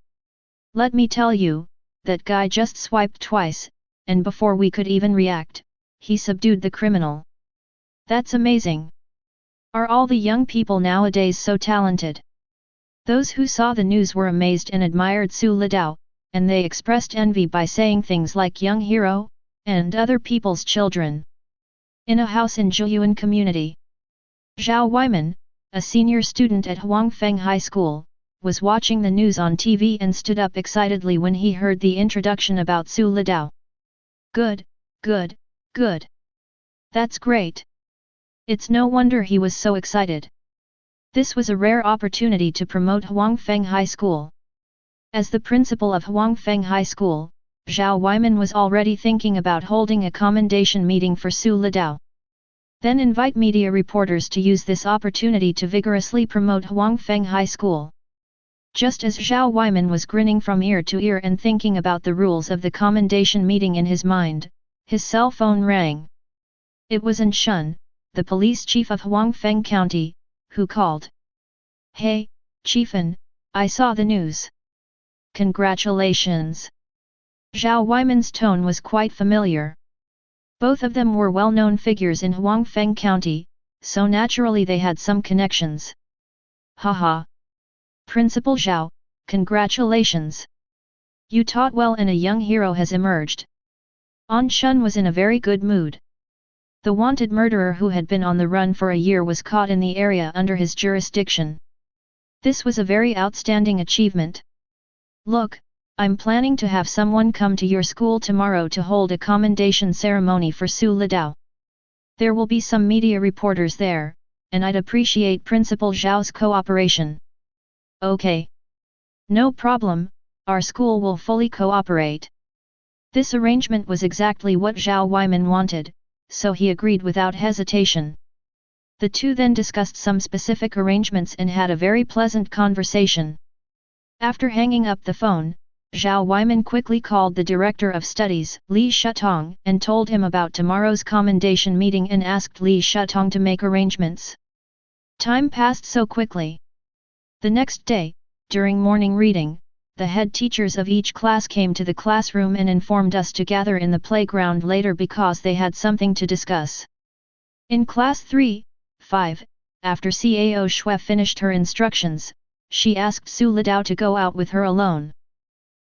[SPEAKER 1] "Let me tell you, that guy just swiped twice, and before we could even react, he subdued the criminal. That's amazing. Are all the young people nowadays so talented?" Those who saw the news were amazed and admired Su Litao, and they expressed envy by saying things like "young hero," and "other people's children." In a house in Zhiyuan community, Zhao Weiman, a senior student at Huangfeng High School, was watching the news on TV and stood up excitedly when he heard the introduction about Su Litao. "Good, good, good. That's great. It's no wonder he was so excited." This was a rare opportunity to promote Huangfeng High School. As the principal of Huangfeng High School, Zhao Weiman was already thinking about holding a commendation meeting for Su Litao. Then invite media reporters to use this opportunity to vigorously promote Huangfeng High School. Just as Zhao Weiman was grinning from ear to ear and thinking about the rules of the commendation meeting in his mind, his cell phone rang. It was An Shun, the police chief of Huangfeng County, who called. "Hey, Chief An, I saw the news. Congratulations." Zhao Weiman's tone was quite familiar. Both of them were well-known figures in Huangfeng County, so naturally they had some connections. "Haha. Principal Zhao, congratulations. You taught well and a young hero has emerged." An Shun was in a very good mood. The wanted murderer who had been on the run for a year was caught in the area under his jurisdiction. This was a very outstanding achievement. "Look, I'm planning to have someone come to your school tomorrow to hold a commendation ceremony for Su Litao. There will be some media reporters there, and I'd appreciate Principal Zhao's cooperation." "Okay. No problem, our school will fully cooperate." This arrangement was exactly what Zhao Weiman wanted, so he agreed without hesitation. The two then discussed some specific arrangements and had a very pleasant conversation. After hanging up the phone, Zhao Weiman quickly called the director of studies, Li Shutong, and told him about tomorrow's commendation meeting and asked Li Shutong to make arrangements. Time passed so quickly. The next day, during morning reading, the head teachers of each class came to the classroom and informed us to gather in the playground later because they had something to discuss. In class 3-5, after Cao Shui finished her instructions, she asked Su Litao to go out with her alone.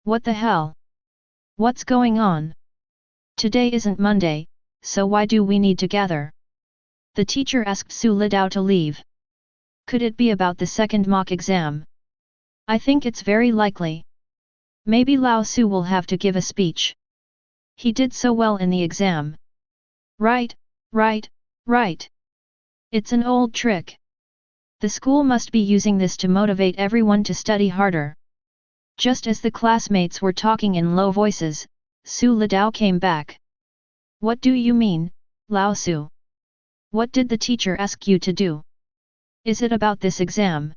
[SPEAKER 1] What the hell? What's going on? Today isn't Monday, so why do we need to gather? The teacher asked Su Litao to leave. Could it be about the second mock exam? I think it's very likely. Maybe Lao Su will have to give a speech. He did so well in the exam. Right. It's an old trick. The school must be using this to motivate everyone to study harder. Just as the classmates were talking in low voices, Su Litao came back. What do you mean, Lao Su? What did the teacher ask you to do? Is it about this exam?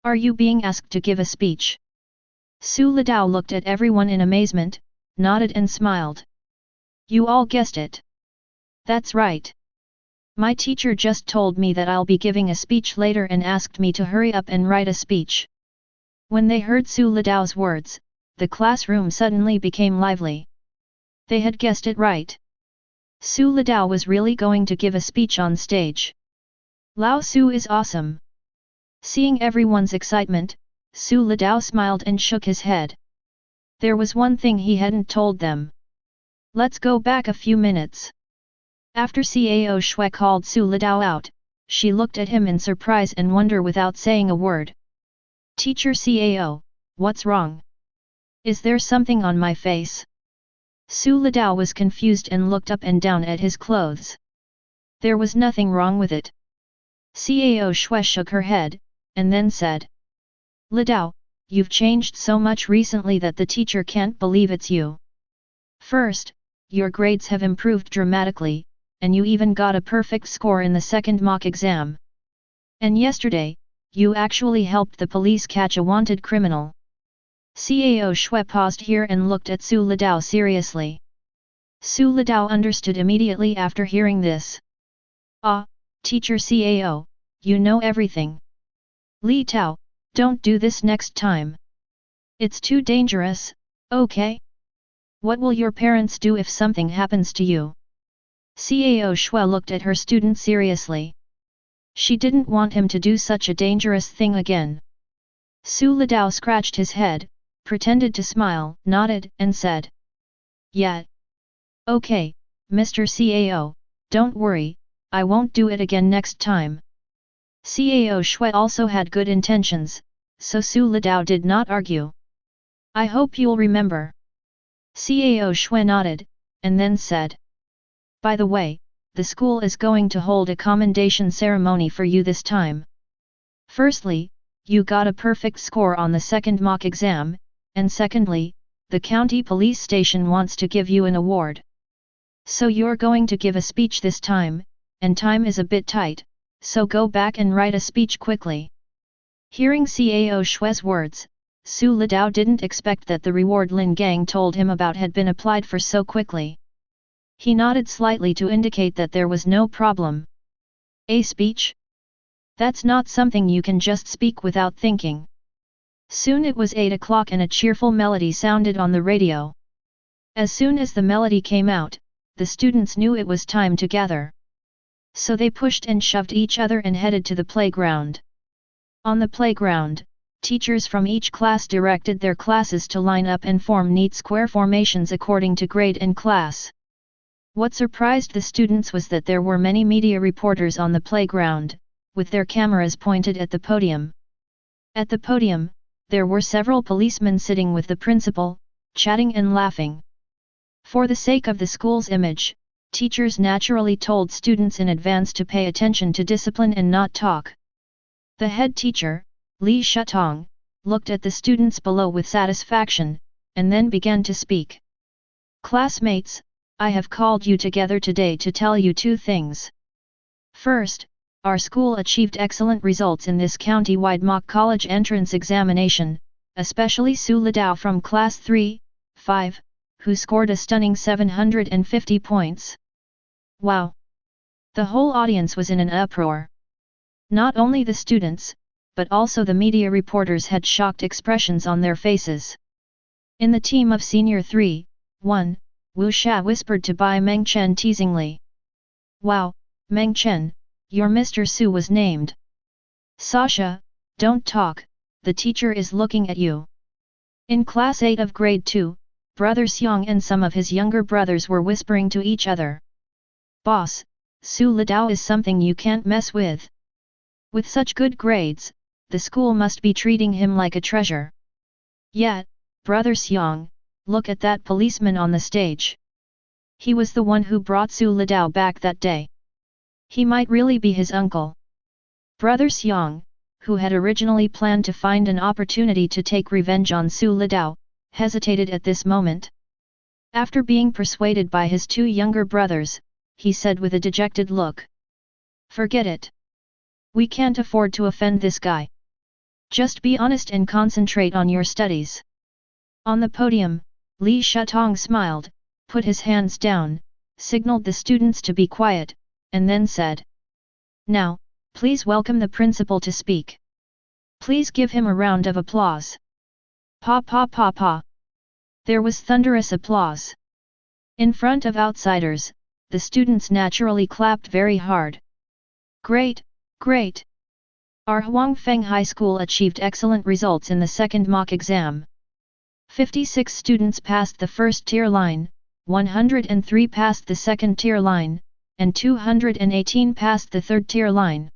[SPEAKER 1] Are you being asked to give a speech? Su Litao looked at everyone in amazement, nodded and smiled. You all guessed it. That's right. My teacher just told me that I'll be giving a speech later and asked me to hurry up and write a speech. When they heard Su Litao's words, the classroom suddenly became lively. They had guessed it right. Su Litao was really going to give a speech on stage. Lao Su is awesome. Seeing everyone's excitement, Su Litao smiled and shook his head. There was one thing he hadn't told them. Let's go back a few minutes. After Cao Shui called Su Litao out, she looked at him in surprise and wonder without saying a word. Teacher Cao, what's wrong? Is there something on my face? Su Litao was confused and looked up and down at his clothes. There was nothing wrong with it. Cao Shui shook her head, and then said. Litao, you've changed so much recently that the teacher can't believe it's you. First, your grades have improved dramatically, and you even got a perfect score in the second mock exam. And yesterday, you actually helped the police catch a wanted criminal. Cao Shui paused here and looked at Su Litao seriously. Su Litao understood immediately after hearing this. Ah, Teacher Cao, you know everything. Litao, don't do this next time. It's too dangerous, okay? What will your parents do if something happens to you? Cao Shui looked at her student seriously. She didn't want him to do such a dangerous thing again. Su Litao scratched his head, pretended to smile, nodded, and said. Yeah. Okay, Mr. Cao, don't worry, I won't do it again next time. Cao Shui also had good intentions, so Su Litao did not argue. I hope you'll remember. Cao Shui nodded, and then said. By the way, the school is going to hold a commendation ceremony for you this time. Firstly, you got a perfect score on the second mock exam, and secondly, the county police station wants to give you an award. So you're going to give a speech this time, and time is a bit tight, so go back and write a speech quickly. Hearing Cao Shui's words, Su Litao didn't expect that the reward Lin Gang told him about had been applied for so quickly. He nodded slightly to indicate that there was no problem. A speech? That's not something you can just speak without thinking. Soon it was 8 o'clock and a cheerful melody sounded on the radio. As soon as the melody came out, the students knew it was time to gather. So they pushed and shoved each other and headed to the playground. On the playground, teachers from each class directed their classes to line up and form neat square formations according to grade and class. What surprised the students was that there were many media reporters on the playground, with their cameras pointed at the podium. At the podium, there were several policemen sitting with the principal, chatting and laughing. For the sake of the school's image, teachers naturally told students in advance to pay attention to discipline and not talk. The head teacher, Li Shutong, looked at the students below with satisfaction, and then began to speak. Classmates, I have called you together today to tell you two things. First, our school achieved excellent results in this county-wide mock college entrance examination, especially Su Litao from class 3, 5, who scored a stunning 750 points. Wow! The whole audience was in an uproar. Not only the students, but also the media reporters had shocked expressions on their faces. In the team of Senior 3, 1, Wu Sha whispered to Bai Mengchen teasingly. Wow, Mengchen, your Mr. Su was named. Sasha, don't talk, the teacher is looking at you. In class 8 of grade 2, Brother Xiang and some of his younger brothers were whispering to each other. Boss, Su Litao is something you can't mess with. With such good grades, the school must be treating him like a treasure. Yet, Brother Xiang, look at that policeman on the stage. He was the one who brought Su Litao back that day. He might really be his uncle. Brother Xiang, who had originally planned to find an opportunity to take revenge on Su Litao, hesitated at this moment. After being persuaded by his two younger brothers, he said with a dejected look. Forget it. We can't afford to offend this guy. Just be honest and concentrate on your studies. On the podium, Li Shutong smiled, put his hands down, signaled the students to be quiet, and then said. Now, please welcome the principal to speak. Please give him a round of applause. Pa pa pa pa. There was thunderous applause. In front of outsiders, the students naturally clapped very hard. Great, great! Our Huangfeng High School achieved excellent results in the second mock exam. 56 students passed the first tier line, 103 passed the second tier line, and 218 passed the third tier line.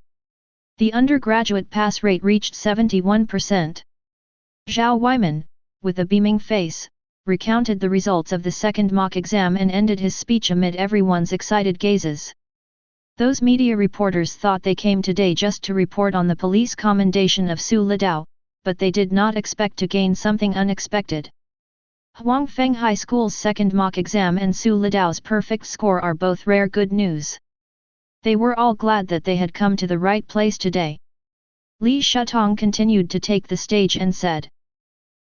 [SPEAKER 1] The undergraduate pass rate reached 71%. Zhou Weiman, with a beaming face, recounted the results of the second mock exam and ended his speech amid everyone's excited gazes. Those media reporters thought they came today just to report on the police commendation of Su Litao, but they did not expect to gain something unexpected. Huangfeng High School's second mock exam and Su Litao's perfect score are both rare good news. They were all glad that they had come to the right place today. Li Shutong continued to take the stage and said.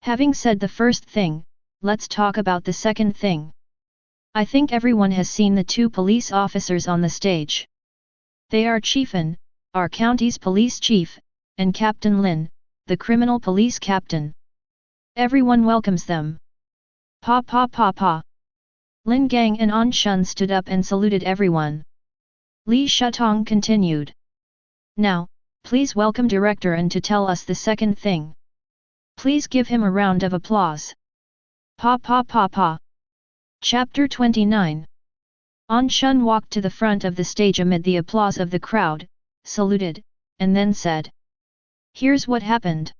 [SPEAKER 1] Having said the first thing, let's talk about the second thing. I think everyone has seen the two police officers on the stage. They are Chief An, our county's police chief, and Captain Lin, the criminal police captain. Everyone welcomes them. Pa pa pa pa. Lin Gang and An Shun stood up and saluted everyone. Li Shutong continued. Now, please welcome Director An to tell us the second thing. Please give him a round of applause. Pa pa pa pa. Chapter 29. An Shun walked to the front of the stage amid the applause of the crowd, saluted, and then said. Here's what happened.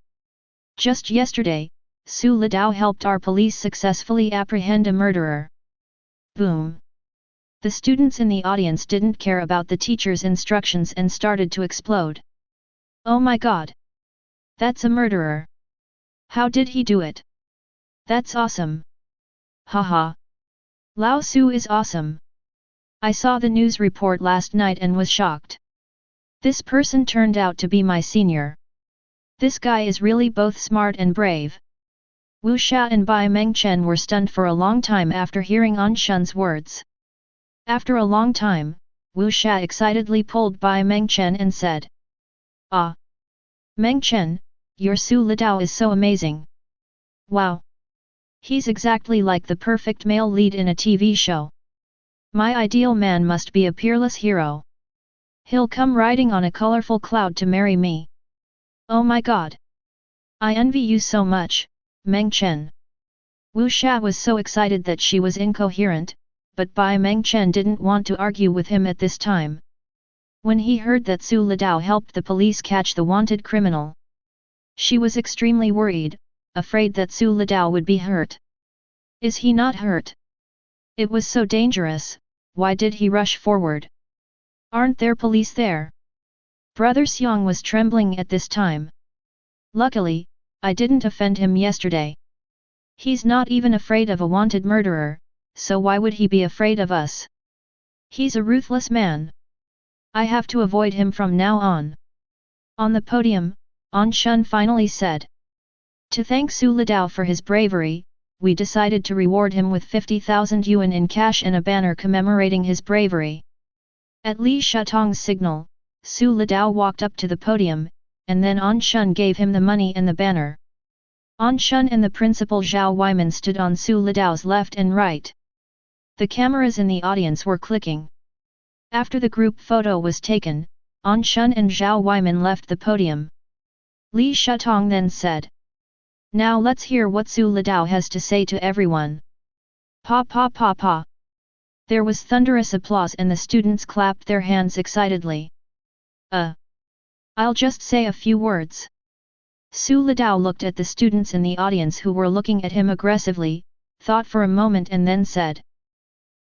[SPEAKER 1] Just yesterday, Su Litao helped our police successfully apprehend a murderer. Boom. The students in the audience didn't care about the teacher's instructions and started to explode. Oh my god! That's a murderer! How did he do it? That's awesome! Haha! Lao Su is awesome! I saw the news report last night and was shocked. This person turned out to be my senior. This guy is really both smart and brave. Wu Sha and Bai Mengchen were stunned for a long time after hearing An Shun's words. After a long time, Wu Sha excitedly pulled Bai Mengchen and said. Ah! Mengchen, your Su Litao is so amazing. Wow! He's exactly like the perfect male lead in a TV show. My ideal man must be a peerless hero. He'll come riding on a colorful cloud to marry me. Oh my god! I envy you so much, Mengchen. Wu Sha was so excited that she was incoherent, but Bai Mengchen didn't want to argue with him at this time. When he heard that Su Litao helped the police catch the wanted criminal, she was extremely worried, afraid that Su Litao would be hurt. Is he not hurt? It was so dangerous, why did he rush forward? Aren't there police there? Brother Xiang was trembling at this time. Luckily, I didn't offend him yesterday. He's not even afraid of a wanted murderer, so why would he be afraid of us? He's a ruthless man. I have to avoid him from now on. On the podium, An Shun finally said. To thank Su Litao for his bravery, we decided to reward him with 50,000 yuan in cash and a banner commemorating his bravery. At Li Shutong's signal, Su Litao walked up to the podium, and then An Shun gave him the money and the banner. An Shun and the principal Zhou Weiman stood on Su Litao's left and right. The cameras in the audience were clicking. After the group photo was taken, An Shun and Zhou Weiman left the podium. Li Shutong then said. Now let's hear what Su Litao has to say to everyone. Pa pa pa pa. There was thunderous applause and the students clapped their hands excitedly. I'll just say a few words. Su Litao looked at the students in the audience who were looking at him aggressively, thought for a moment and then said.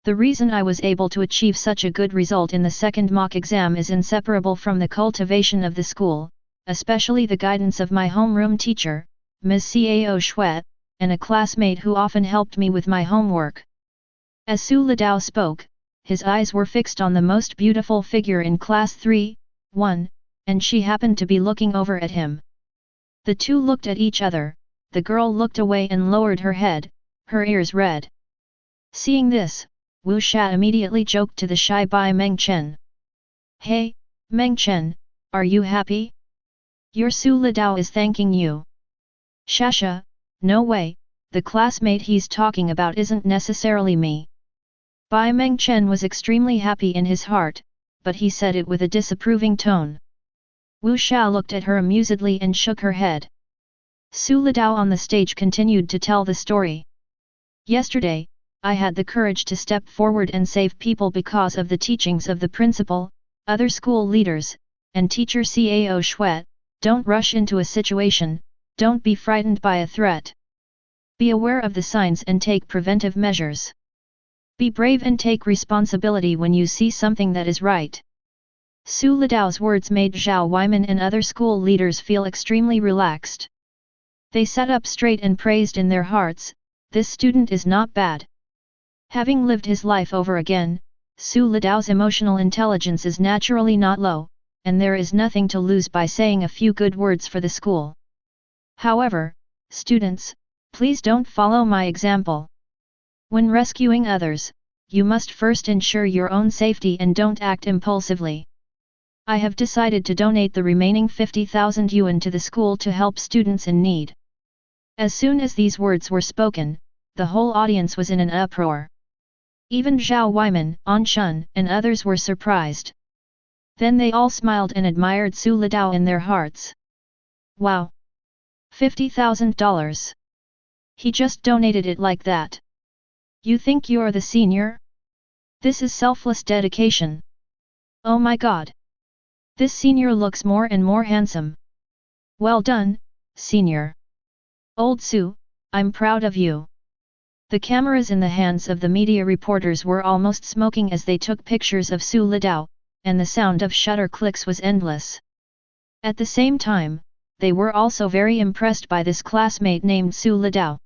[SPEAKER 1] The reason I was able to achieve such a good result in the second mock exam is inseparable from the cultivation of the school, especially the guidance of my homeroom teacher, Ms. Cao Shui, and a classmate who often helped me with my homework. As Su Litao spoke, his eyes were fixed on the most beautiful figure in class 3-1, and she happened to be looking over at him. The two looked at each other, the girl looked away and lowered her head, her ears red. Seeing this, Wu Sha immediately joked to the shy Bai Mengchen. Hey, Mengchen, are you happy? Your Su Litao is thanking you. Shasha, no way, the classmate he's talking about isn't necessarily me. Bai Mengchen was extremely happy in his heart, but he said it with a disapproving tone. Wu Sha looked at her amusedly and shook her head. Su Litao on the stage continued to tell the story. Yesterday, I had the courage to step forward and save people because of the teachings of the principal, other school leaders, and teacher Cao Shui. Don't rush into a situation, don't be frightened by a threat. Be aware of the signs and take preventive measures. Be brave and take responsibility when you see something that is right. Su Litao's words made Zhou Weiman and other school leaders feel extremely relaxed. They sat up straight and praised in their hearts, this student is not bad. Having lived his life over again, Su Litao's emotional intelligence is naturally not low, and there is nothing to lose by saying a few good words for the school. However, students, please don't follow my example. When rescuing others, you must first ensure your own safety and don't act impulsively. I have decided to donate the remaining 50,000 yuan to the school to help students in need. As soon as these words were spoken, the whole audience was in an uproar. Even Zhou Weiman, An Shun, and others were surprised. Then they all smiled and admired Su Litao in their hearts. Wow! $50,000! He just donated it like that. You think you're the senior? This is selfless dedication. Oh my god! This senior looks more and more handsome. Well done, senior. Old Su, I'm proud of you. The cameras in the hands of the media reporters were almost smoking as they took pictures of Su Litao, and the sound of shutter clicks was endless. At the same time, they were also very impressed by this classmate named Su Litao.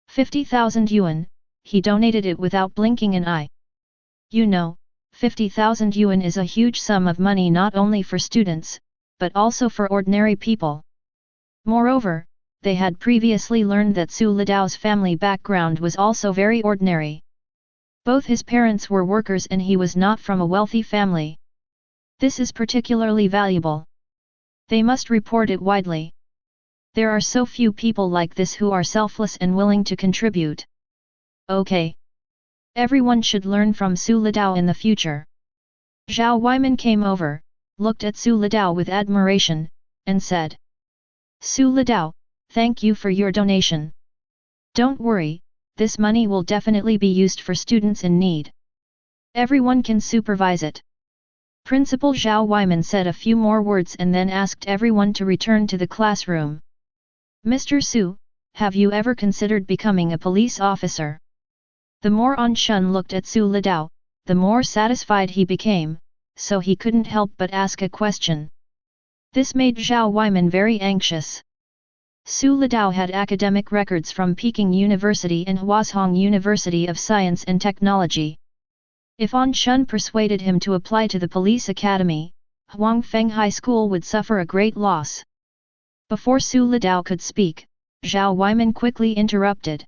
[SPEAKER 1] 50,000 yuan, he donated it without blinking an eye. You know, 50,000 yuan is a huge sum of money not only for students, but also for ordinary people. Moreover, they had previously learned that Su Litao's family background was also very ordinary. Both his parents were workers and he was not from a wealthy family. This is particularly valuable. They must report it widely. There are so few people like this who are selfless and willing to contribute. Okay. Everyone should learn from Su Litao in the future. Zhou Weiman came over, looked at Su Litao with admiration, and said. Su Litao, thank you for your donation. Don't worry, this money will definitely be used for students in need. Everyone can supervise it. Principal Zhou Weiman said a few more words and then asked everyone to return to the classroom. Mr. Su, have you ever considered becoming a police officer? The more An Shun looked at Su Litao, the more satisfied he became, so he couldn't help but ask a question. This made Zhou Weiman very anxious. Su Litao had academic records from Peking University and Huazhong University of Science and Technology. If An Shun persuaded him to apply to the police academy, Huangfeng High School would suffer a great loss. Before Su Litao could speak, Zhao Weiman quickly interrupted.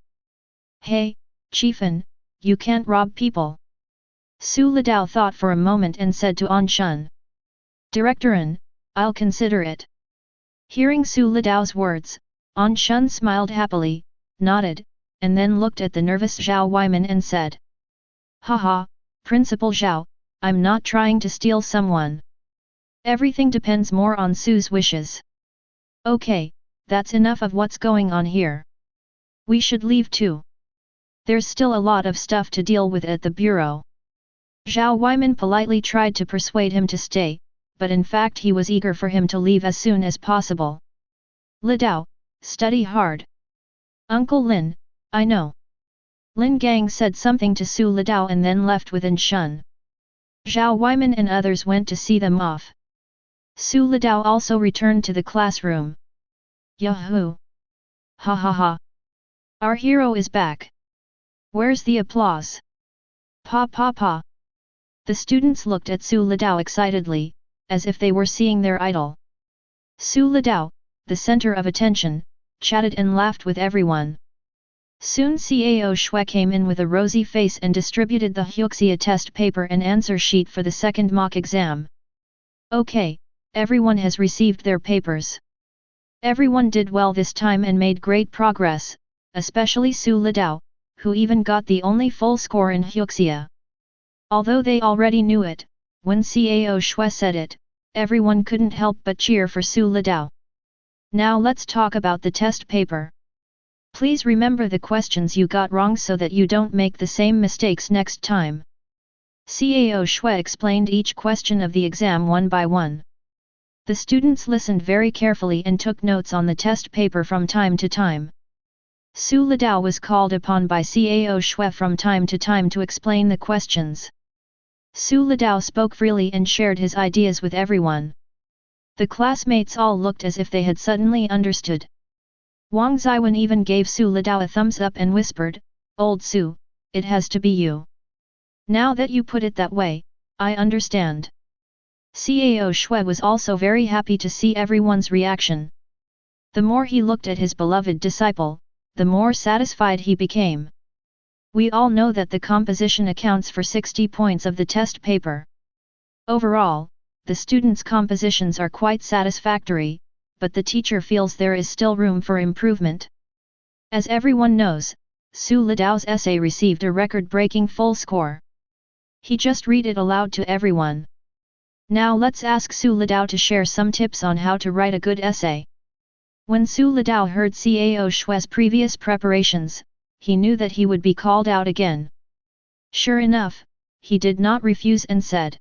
[SPEAKER 1] Hey, Chiefan, you can't rob people. Su Litao thought for a moment and said to An Shun. Director An, I'll consider it. Hearing Su Litao's words, An Shun smiled happily, nodded, and then looked at the nervous Zhao Weiman and said. Haha, Principal Zhao, I'm not trying to steal someone. Everything depends more on Su's wishes. Okay, that's enough of what's going on here. We should leave too. There's still a lot of stuff to deal with at the bureau. Zhao Weiman politely tried to persuade him to stay, but in fact he was eager for him to leave as soon as possible. Litao, study hard. Uncle Lin, I know. Lin Gang said something to Su Litao and then left with An Shun. Zhao Weiman and others went to see them off. Su Litao also returned to the classroom. Yahoo! Ha ha ha! Our hero is back! Where's the applause? Pa pa pa! The students looked at Su Litao excitedly, as if they were seeing their idol. Su Litao, the center of attention, chatted and laughed with everyone. Soon Cao Shui came in with a rosy face and distributed the Huxia test paper and answer sheet for the second mock exam. Okay, everyone has received their papers. Everyone did well this time and made great progress, especially Su Litao, who even got the only full score in Huxia. Although they already knew it, when Cao Shui said it, everyone couldn't help but cheer for Su Litao. Now let's talk about the test paper. Please remember the questions you got wrong so that you don't make the same mistakes next time. Cao Shui explained each question of the exam one by one. The students listened very carefully and took notes on the test paper from time to time. Su Litao was called upon by Cao Shui from time to time to explain the questions. Su Litao spoke freely and shared his ideas with everyone. The classmates all looked as if they had suddenly understood. Wang Zhiyuan even gave Su Litao a thumbs up and whispered, Old Su, it has to be you. Now that you put it that way, I understand. Cao Shui was also very happy to see everyone's reaction. The more he looked at his beloved disciple, the more satisfied he became. We all know that the composition accounts for 60 points of the test paper. Overall, the students' compositions are quite satisfactory, but the teacher feels there is still room for improvement. As everyone knows, Su Litao's essay received a record-breaking full score. He just read it aloud to everyone. Now let's ask Su Litao to share some tips on how to write a good essay. When Su Litao heard Cao Shui's previous preparations, he knew that he would be called out again. Sure enough, he did not refuse and said.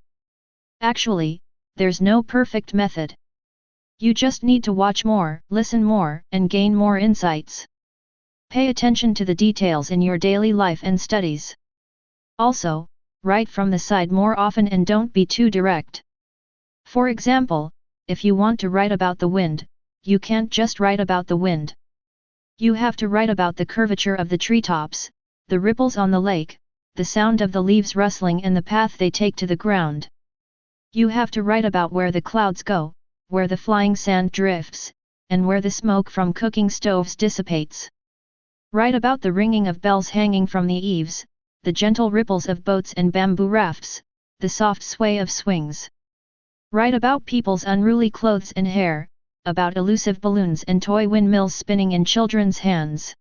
[SPEAKER 1] Actually, there's no perfect method. You just need to watch more, listen more, and gain more insights. Pay attention to the details in your daily life and studies. Also, write from the side more often and don't be too direct. For example, if you want to write about the wind, you can't just write about the wind. You have to write about the curvature of the treetops, the ripples on the lake, the sound of the leaves rustling and the path they take to the ground. You have to write about where the clouds go, where the flying sand drifts, and where the smoke from cooking stoves dissipates. Write about the ringing of bells hanging from the eaves, the gentle ripples of boats and bamboo rafts, the soft sway of swings. Write about people's unruly clothes and hair, about elusive balloons and toy windmills spinning in children's hands.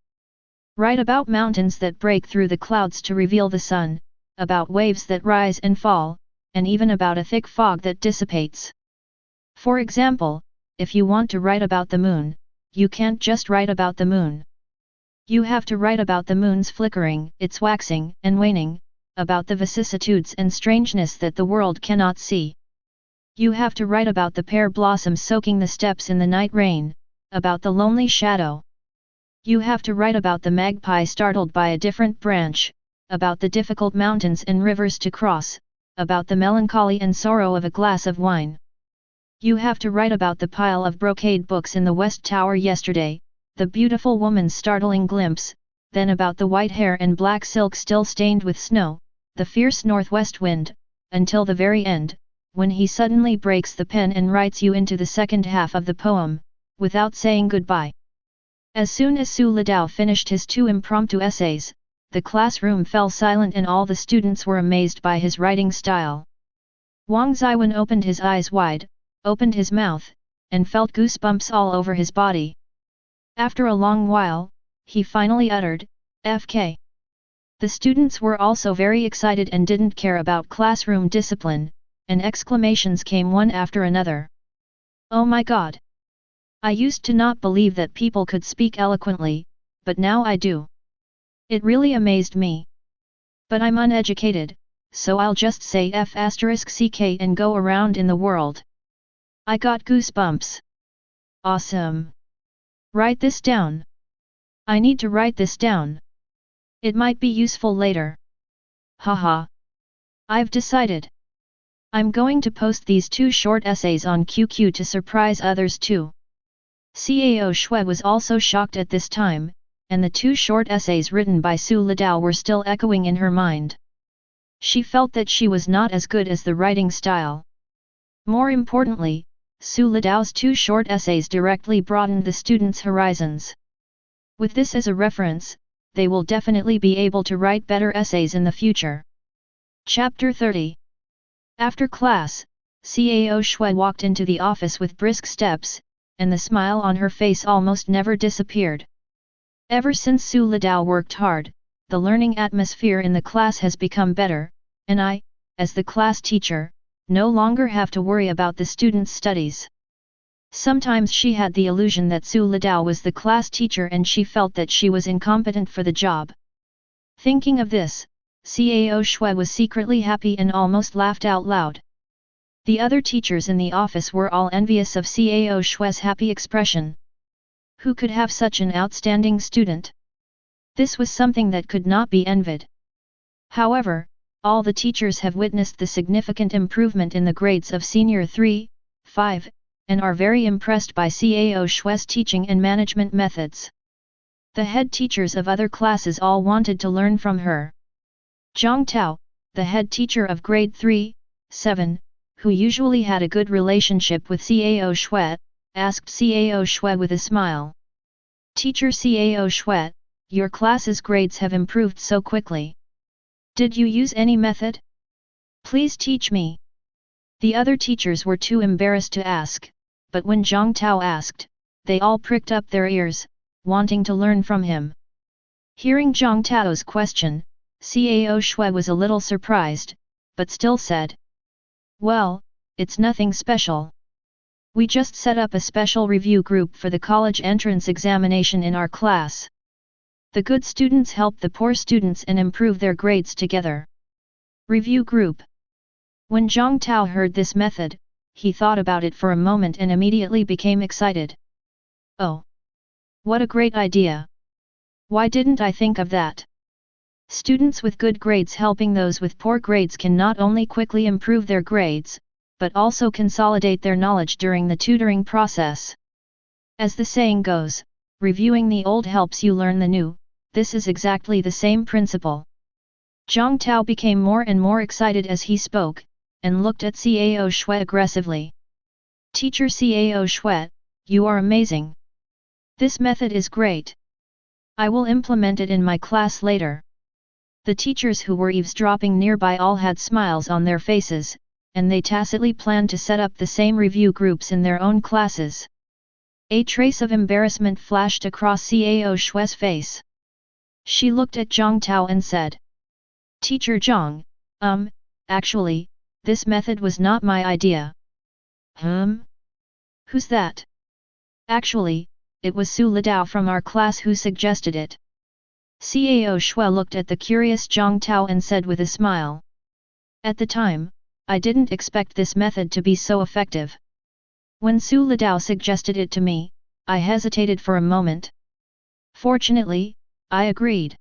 [SPEAKER 1] Write about mountains that break through the clouds to reveal the sun, about waves that rise and fall, and even about a thick fog that dissipates. For example, if you want to write about the moon, you can't just write about the moon. You have to write about the moon's flickering, its waxing and waning, about the vicissitudes and strangeness that the world cannot see. You have to write about the pear blossom soaking the steps in the night rain, about the lonely shadow. You have to write about the magpie startled by a different branch, about the difficult mountains and rivers to cross, about the melancholy and sorrow of a glass of wine. You have to write about the pile of brocade books in the West Tower yesterday, the beautiful woman's startling glimpse, then about the white hair and black silk still stained with snow, the fierce northwest wind, until the very end, when he suddenly breaks the pen and writes you into the second half of the poem, without saying goodbye. As soon as Su Litao finished his 2 impromptu essays, the classroom fell silent and all the students were amazed by his writing style. Wang Zhiyuan opened his eyes wide, opened his mouth, and felt goosebumps all over his body. After a long while, he finally uttered, "FK." The students were also very excited and didn't care about classroom discipline, and exclamations came one after another. "Oh my God! I used to not believe that people could speak eloquently, but now I do. It really amazed me. But I'm uneducated, so I'll just say F***ck and go around in the world. I got goosebumps. Awesome! Write this down. I need to write this down. It might be useful later. Haha. I've decided. I'm going to post these 2 short essays on QQ to surprise others too." Cao Shui was also shocked at this time, and the 2 short essays written by Su Litao were still echoing in her mind. She felt that she was not as good as the writing style. More importantly, Su Litao's 2 short essays directly broadened the students' horizons. With this as a reference, they will definitely be able to write better essays in the future. Chapter 30. After class, Cao Shui walked into the office with brisk steps, and the smile on her face almost never disappeared. Ever since Su Litao worked hard, the learning atmosphere in the class has become better, and I, as the class teacher, no longer have to worry about the students' studies. Sometimes she had the illusion that Su Litao was the class teacher and she felt that she was incompetent for the job. Thinking of this, Cao Shui was secretly happy and almost laughed out loud. The other teachers in the office were all envious of Cao Shui's happy expression. Who could have such an outstanding student? This was something that could not be envied. However, all the teachers have witnessed the significant improvement in the grades of Senior 3, 5, and are very impressed by Cao Shui's teaching and management methods. The head teachers of other classes all wanted to learn from her. Zhang Tao, the head teacher of grade 3, 7, who usually had a good relationship with Cao Shui, asked Cao Shui with a smile. "Teacher Cao Shui, your class's grades have improved so quickly. Did you use any method? Please teach me." The other teachers were too embarrassed to ask, but when Zhang Tao asked, they all pricked up their ears, wanting to learn from him. Hearing Zhang Tao's question, Cao Shui was a little surprised, but still said, "Well, it's nothing special. We just set up a special review group for the college entrance examination in our class. The good students help the poor students and improve their grades together. Review group." When Zhang Tao heard this method, he thought about it for a moment and immediately became excited. "Oh! What a great idea! Why didn't I think of that? Students with good grades helping those with poor grades can not only quickly improve their grades, but also consolidate their knowledge during the tutoring process. As the saying goes, reviewing the old helps you learn the new, this is exactly the same principle." Zhang Tao became more and more excited as he spoke, and looked at Cao Shui aggressively. "Teacher Cao Shui, you are amazing. This method is great. I will implement it in my class later." The teachers who were eavesdropping nearby all had smiles on their faces, and they tacitly planned to set up the same review groups in their own classes. A trace of embarrassment flashed across Cao Shui's face. She looked at Zhang Tao and said, "Teacher Zhang, actually, this method was not my idea." Who's that?" "Actually, it was Su Litao from our class who suggested it." Cao Shui looked at the curious Zhang Tao and said with a smile. "At the time, I didn't expect this method to be so effective. When Su Litao suggested it to me, I hesitated for a moment. Fortunately, I agreed."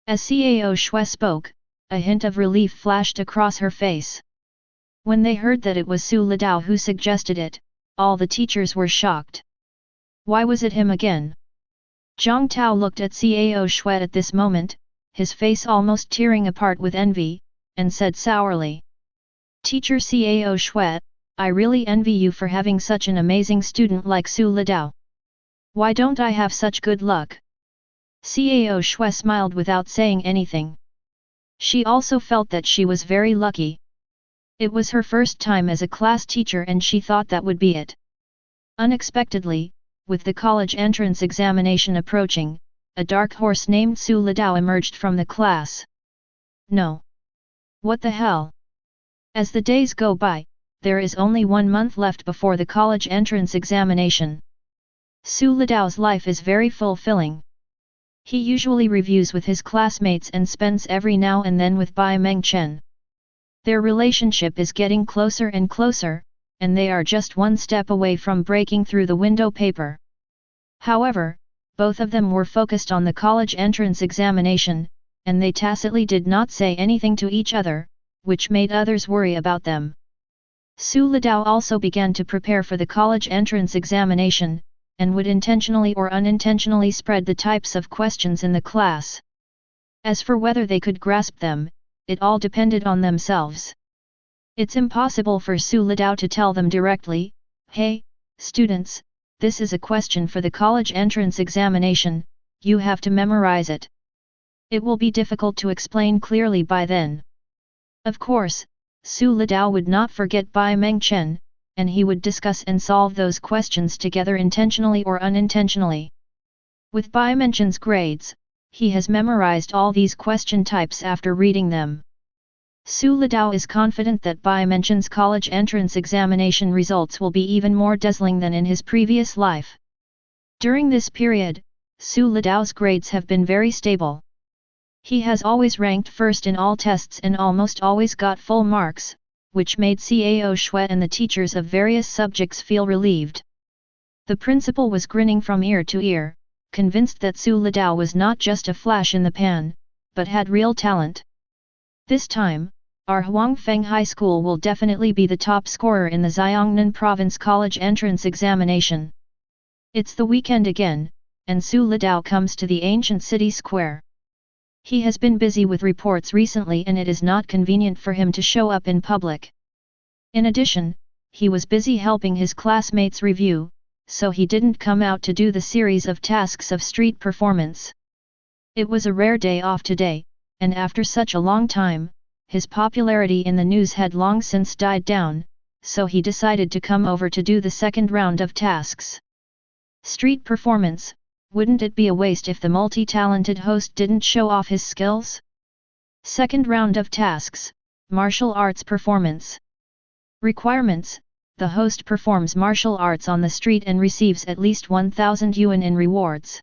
[SPEAKER 1] As Cao Shui spoke, a hint of relief flashed across her face. When they heard that it was Su Litao who suggested it, all the teachers were shocked. Why was it him again? Zhang Tao looked at Cao Shui at this moment, his face almost tearing apart with envy, and said sourly. Teacher Cao Shui, I really envy you for having such an amazing student like Su Litao. Why don't I have such good luck? Cao Shui smiled without saying anything. She also felt that she was very lucky. It was her first time as a class teacher and she thought that would be it. Unexpectedly, with the college entrance examination approaching, a dark horse named Su Litao emerged from the class. No. What the hell? As the days go by, there is only 1 month left before the college entrance examination. Su Litao's life is very fulfilling. He usually reviews with his classmates and spends every now and then with Bai Mengchen. Their relationship is getting closer and closer, and they are just one step away from breaking through the window paper. However, both of them were focused on the college entrance examination, and they tacitly did not say anything to each other, which made others worry about them. Su Litao also began to prepare for the college entrance examination, and would intentionally or unintentionally spread the types of questions in the class. As for whether they could grasp them, it all depended on themselves. It's impossible for Su Litao to tell them directly, "Hey, students, this is a question for the college entrance examination, you have to memorize it." It will be difficult to explain clearly by then. Of course, Su Litao would not forget Bai Mengchen, and he would discuss and solve those questions together intentionally or unintentionally. With Bai Mengchen's grades, he has memorized all these question types after reading them. Su Litao is confident that Bai Mengchen's college entrance examination results will be even more dazzling than in his previous life. During this period, Su Litao's grades have been very stable. He has always ranked first in all tests and almost always got full marks, which made Cao Shui and the teachers of various subjects feel relieved. The principal was grinning from ear to ear, convinced that Su Litao was not just a flash in the pan, but had real talent. This time, our Huangfeng High School will definitely be the top scorer in the Zhiyuan Province College entrance examination. It's the weekend again, and Su Litao comes to the ancient city square. He has been busy with reports recently and it is not convenient for him to show up in public. In addition, he was busy helping his classmates review, so he didn't come out to do the series of tasks of street performance. It was a rare day off today, and after such a long time, his popularity in the news had long since died down, so he decided to come over to do the second round of tasks. Street performance. Wouldn't it be a waste if the multi-talented host didn't show off his skills? Second round of tasks, martial arts performance. Requirements: the host performs martial arts on the street and receives at least 1,000 yuan in rewards.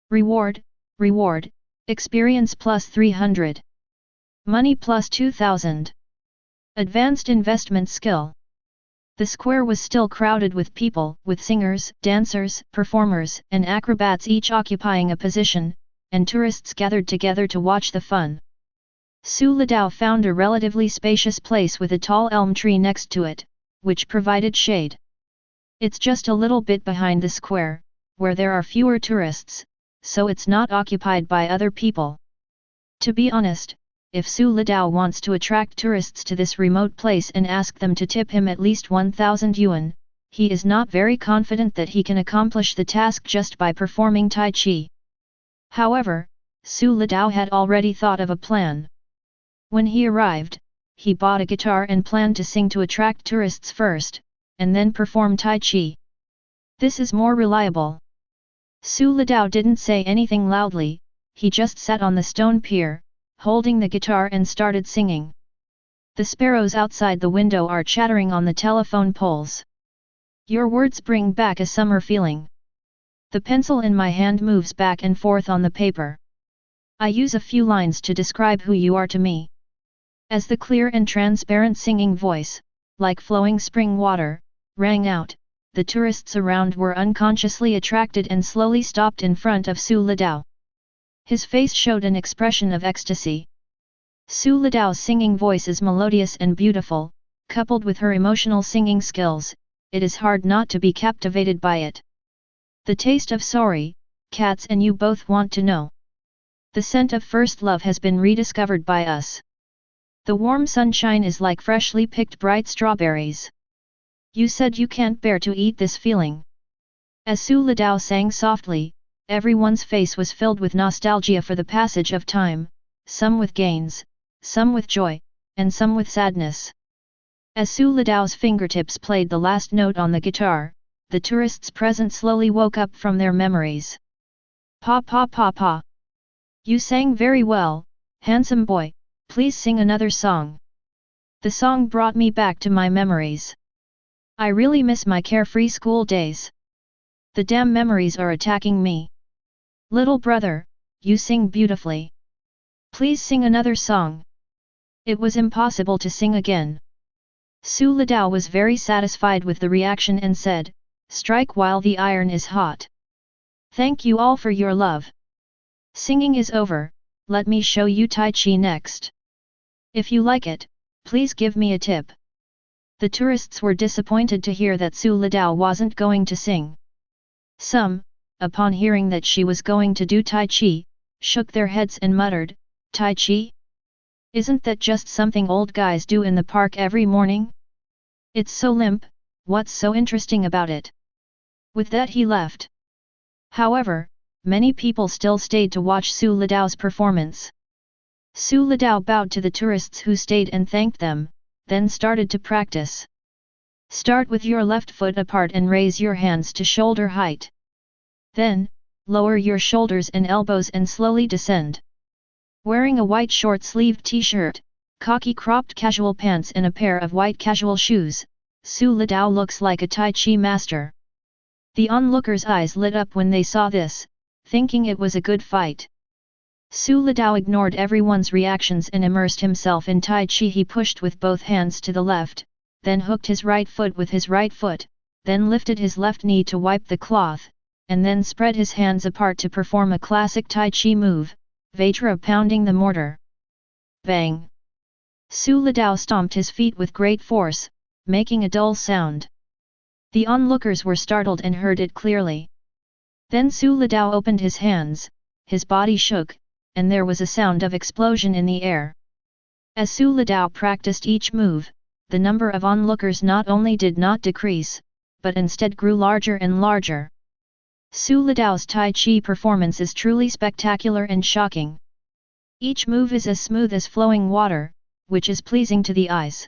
[SPEAKER 1] Reward, experience plus 300. Money plus 2,000. Advanced investment skill. The square was still crowded with people, with singers, dancers, performers, and acrobats each occupying a position, and tourists gathered together to watch the fun. Su Litao found a relatively spacious place with a tall elm tree next to it, which provided shade. It's just a little bit behind the square, where there are fewer tourists, so it's not occupied by other people. To be honest, if Su Litao wants to attract tourists to this remote place and ask them to tip him at least 1,000 yuan, he is not very confident that he can accomplish the task just by performing Tai Chi. However, Su Litao had already thought of a plan. When he arrived, he bought a guitar and planned to sing to attract tourists first, and then perform Tai Chi. This is more reliable. Su Litao didn't say anything loudly, he just sat on the stone pier, holding the guitar and started singing. The sparrows outside the window are chattering on the telephone poles. Your words bring back a summer feeling. The pencil in my hand moves back and forth on the paper. I use a few lines to describe who you are to me. As the clear and transparent singing voice, like flowing spring water, rang out, the tourists around were unconsciously attracted and slowly stopped in front of Su Litao. His face showed an expression of ecstasy. Su Litao's singing voice is melodious and beautiful, coupled with her emotional singing skills, it is hard not to be captivated by it. The taste of sorry, cats and you both want to know. The scent of first love has been rediscovered by us. The warm sunshine is like freshly picked bright strawberries. You said you can't bear to eat this feeling. As Su Litao sang softly, everyone's face was filled with nostalgia for the passage of time, some with gains, some with joy, and some with sadness. As Su Litao's fingertips played the last note on the guitar, the tourists present slowly woke up from their memories. Pa pa pa pa. You sang very well, handsome boy, please sing another song. The song brought me back to my memories. I really miss my carefree school days. The damn memories are attacking me. Little brother, you sing beautifully. Please sing another song. It was impossible to sing again. Su Litao was very satisfied with the reaction and said, strike while the iron is hot. Thank you all for your love. Singing is over, let me show you Tai Chi next. If you like it, please give me a tip. The tourists were disappointed to hear that Su Litao wasn't going to sing. Some, upon hearing that she was going to do Tai Chi, shook their heads and muttered, Tai Chi? Isn't that just something old guys do in the park every morning? It's so limp, what's so interesting about it? With that he left. However, many people still stayed to watch Su Litao's performance. Su Litao bowed to the tourists who stayed and thanked them, then started to practice. Start with your left foot apart and raise your hands to shoulder height. Then, lower your shoulders and elbows and slowly descend. Wearing a white short-sleeved t-shirt, khaki cropped casual pants and a pair of white casual shoes, Su Litao looks like a Tai Chi master. The onlookers' eyes lit up when they saw this, thinking it was a good fight. Su Litao ignored everyone's reactions and immersed himself in Tai Chi. He pushed with both hands to the left, then hooked his right foot with his right foot, then lifted his left knee to wipe the cloth, and then spread his hands apart to perform a classic Tai Chi move, Vajra pounding the mortar. Bang! Su Litao stomped his feet with great force, making a dull sound. The onlookers were startled and heard it clearly. Then Su Litao opened his hands, his body shook, and there was a sound of explosion in the air. As Su Litao practiced each move, the number of onlookers not only did not decrease, but instead grew larger and larger. Su Litao's Tai Chi performance is truly spectacular and shocking. Each move is as smooth as flowing water, which is pleasing to the eyes.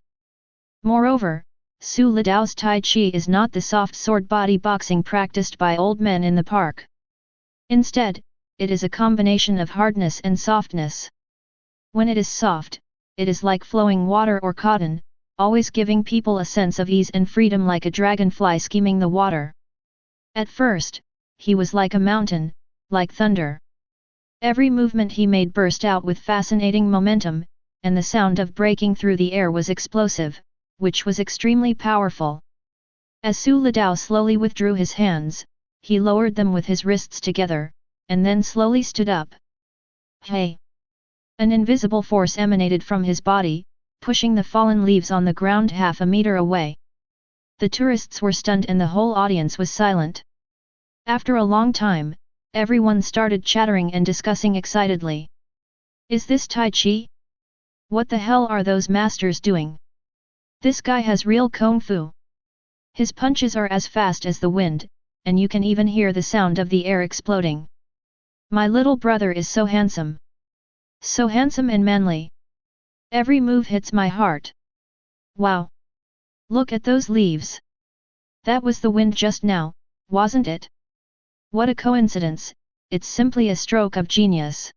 [SPEAKER 1] Moreover, Su Litao's Tai Chi is not the soft sword body boxing practiced by old men in the park. Instead, it is a combination of hardness and softness. When it is soft, it is like flowing water or cotton, always giving people a sense of ease and freedom like a dragonfly skimming the water. At first, he was like a mountain, like thunder. Every movement he made burst out with fascinating momentum, and the sound of breaking through the air was explosive, which was extremely powerful. As Su Litao slowly withdrew his hands, he lowered them with his wrists together, and then slowly stood up. Hey! An invisible force emanated from his body, pushing the fallen leaves on the ground half a meter away. The tourists were stunned and the whole audience was silent. After a long time, everyone started chattering and discussing excitedly. Is this Tai Chi? What the hell are those masters doing? This guy has real kung fu. His punches are as fast as the wind, and you can even hear the sound of the air exploding. My little brother is so handsome. So handsome and manly. Every move hits my heart. Wow! Look at those leaves. That was the wind just now, wasn't it? What a coincidence, it's simply a stroke of genius.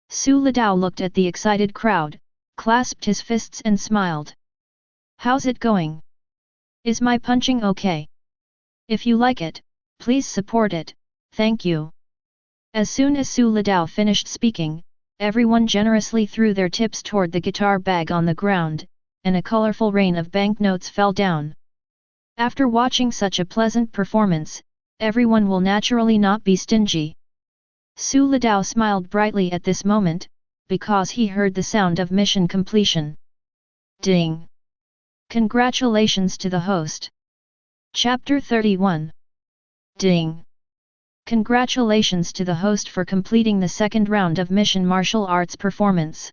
[SPEAKER 1] Su Litao looked at the excited crowd, clasped his fists and smiled. How's it going? Is my punching okay? If you like it, please support it, thank you. As soon as Su Litao finished speaking, everyone generously threw their tips toward the guitar bag on the ground, and a colorful rain of banknotes fell down. After watching such a pleasant performance, everyone will naturally not be stingy. Su Litao smiled brightly at this moment, because he heard the sound of mission completion. Ding! Congratulations to the host. Chapter 31. Ding! Congratulations to the host for completing the second round of mission martial arts performance.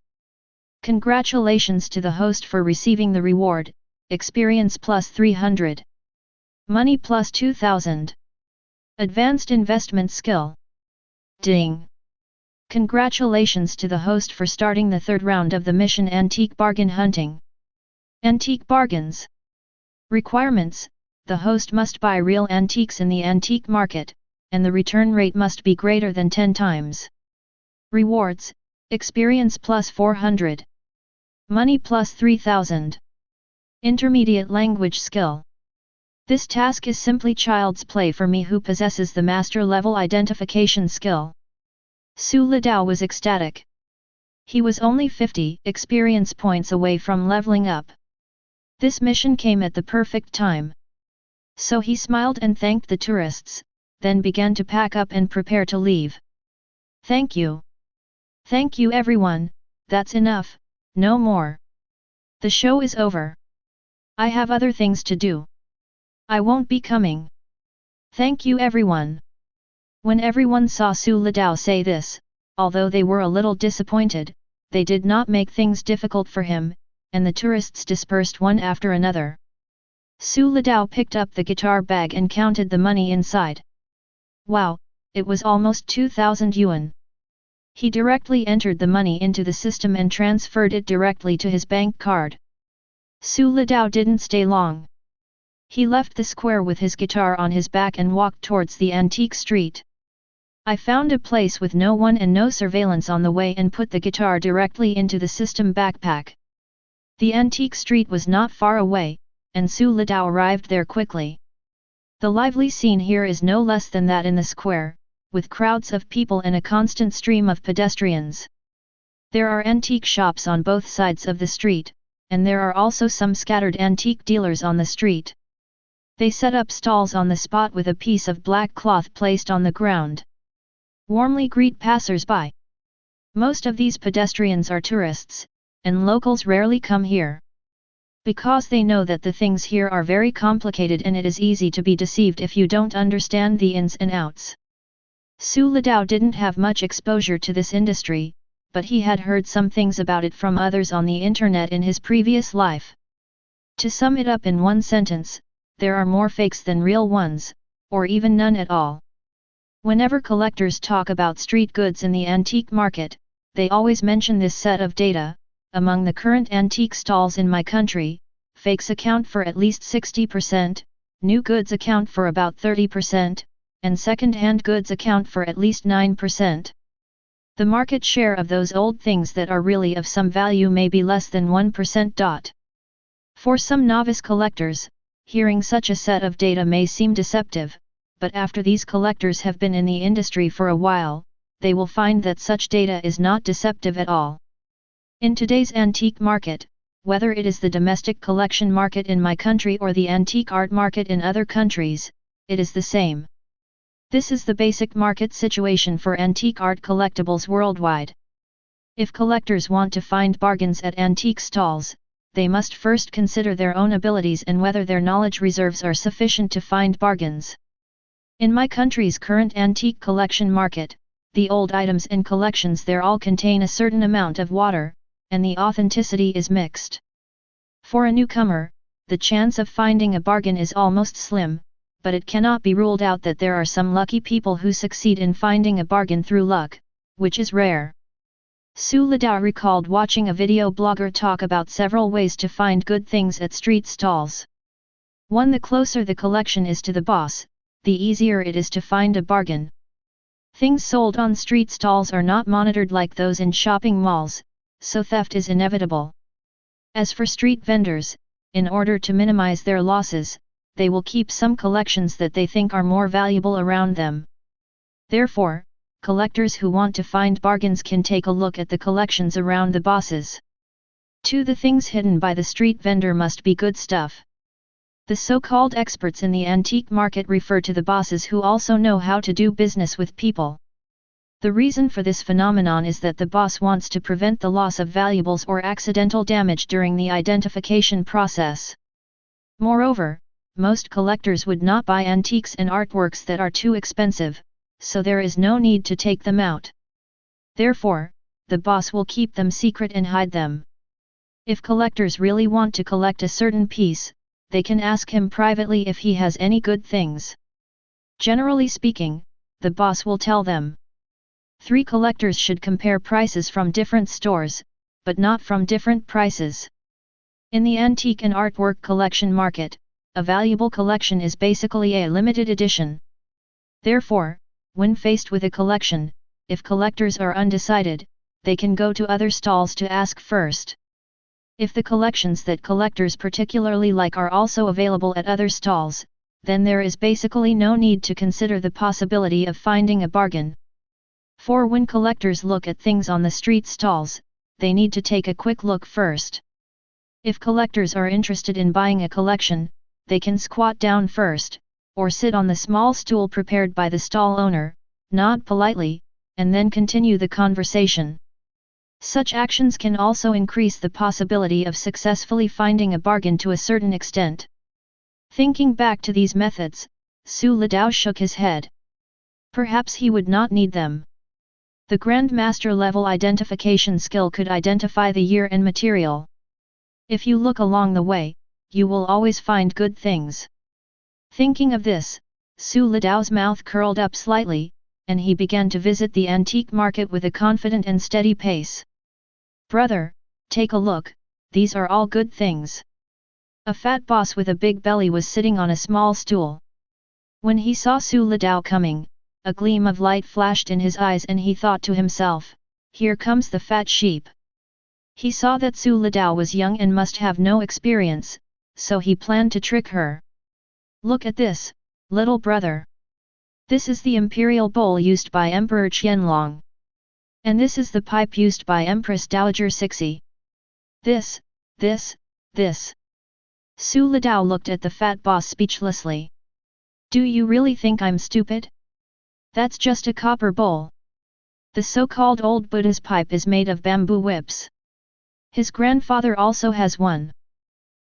[SPEAKER 1] Congratulations to the host for receiving the reward, experience plus 300. Money plus 2000. Advanced investment skill. Ding! Congratulations to the host for starting the third round of the mission Antique Bargain Hunting. Antique Bargains. Requirements: the host must buy real antiques in the antique market, and the return rate must be greater than 10 times. Rewards: experience plus 400. Money plus 3000. Intermediate language skill. This task is simply child's play for me who possesses the master level identification skill. Su Litao was ecstatic. He was only 50 experience points away from leveling up. This mission came at the perfect time. So he smiled and thanked the tourists, then began to pack up and prepare to leave. Thank you. Thank you everyone, that's enough, no more. The show is over. I have other things to do. I won't be coming. Thank you everyone. When everyone saw Su Litao say this, although they were a little disappointed, they did not make things difficult for him, and the tourists dispersed one after another. Su Litao picked up the guitar bag and counted the money inside. Wow, it was almost 2,000 yuan. He directly entered the money into the system and transferred it directly to his bank card. Su Litao didn't stay long. He left the square with his guitar on his back and walked towards the antique street. I found a place with no one and no surveillance on the way and put the guitar directly into the system backpack. The antique street was not far away, and Su Litao arrived there quickly. The lively scene here is no less than that in the square, with crowds of people and a constant stream of pedestrians. There are antique shops on both sides of the street, and there are also some scattered antique dealers on the street. They set up stalls on the spot with a piece of black cloth placed on the ground. Warmly greet passers-by. Most of these pedestrians are tourists, and locals rarely come here. Because they know that the things here are very complicated and it is easy to be deceived if you don't understand the ins and outs. Su Litao didn't have much exposure to this industry, but he had heard some things about it from others on the internet in his previous life. To sum it up in one sentence, there are more fakes than real ones, or even none at all. Whenever collectors talk about street goods in the antique market, they always mention this set of data. Among the current antique stalls in my country, fakes account for at least 60%, new goods account for about 30%, and second-hand goods account for at least 9%. The market share of those old things that are really of some value may be less than 1%. For some novice collectors, hearing such a set of data may seem deceptive, but after these collectors have been in the industry for a while, they will find that such data is not deceptive at all. In today's antique market, whether it is the domestic collection market in my country or the antique art market in other countries, it is the same. This is the basic market situation for antique art collectibles worldwide. If collectors want to find bargains at antique stalls, they must first consider their own abilities and whether their knowledge reserves are sufficient to find bargains. In my country's current antique collection market, the old items and collections there all contain a certain amount of water, and the authenticity is mixed. For a newcomer, the chance of finding a bargain is almost slim, but it cannot be ruled out that there are some lucky people who succeed in finding a bargain through luck, which is rare. Su Litao recalled watching a video blogger talk about several ways to find good things at street stalls. 1. The closer the collection is to the boss, the easier it is to find a bargain. Things sold on street stalls are not monitored like those in shopping malls, so theft is inevitable. As for street vendors, in order to minimize their losses, they will keep some collections that they think are more valuable around them. Therefore, collectors who want to find bargains can take a look at the collections around the bosses. 2. The things hidden by the street vendor must be good stuff. The so-called experts in the antique market refer to the bosses who also know how to do business with people. The reason for this phenomenon is that the boss wants to prevent the loss of valuables or accidental damage during the identification process. Moreover, most collectors would not buy antiques and artworks that are too expensive, so there is no need to take them out. Therefore, the boss will keep them secret and hide them. If collectors really want to collect a certain piece, they can ask him privately if he has any good things. Generally speaking, the boss will tell them. 3 collectors should compare prices from different stores, but not from different prices. In the antique and artwork collection market, a valuable collection is basically a limited edition. Therefore, when faced with a collection, if collectors are undecided, they can go to other stalls to ask first. If the collections that collectors particularly like are also available at other stalls, then there is basically no need to consider the possibility of finding a bargain. For when collectors look at things on the street stalls, they need to take a quick look first. If collectors are interested in buying a collection, they can squat down first, or sit on the small stool prepared by the stall owner, nod politely, and then continue the conversation. Such actions can also increase the possibility of successfully finding a bargain to a certain extent. Thinking back to these methods, Su Litao shook his head. Perhaps he would not need them. The Grandmaster level identification skill could identify the year and material. If you look along the way, you will always find good things. Thinking of this, Su Litao's mouth curled up slightly, and he began to visit the antique market with a confident and steady pace. Brother, take a look, these are all good things. A fat boss with a big belly was sitting on a small stool. When he saw Su Litao coming, a gleam of light flashed in his eyes and he thought to himself, here comes the fat sheep. He saw that Su Litao was young and must have no experience, so he planned to trick her. Look at this, little brother. This is the imperial bowl used by Emperor Qianlong. And this is the pipe used by Empress Dowager Cixi. This. Su Litao looked at the fat boss speechlessly. Do you really think I'm stupid? That's just a copper bowl. The so-called old Buddha's pipe is made of bamboo whips. His grandfather also has one.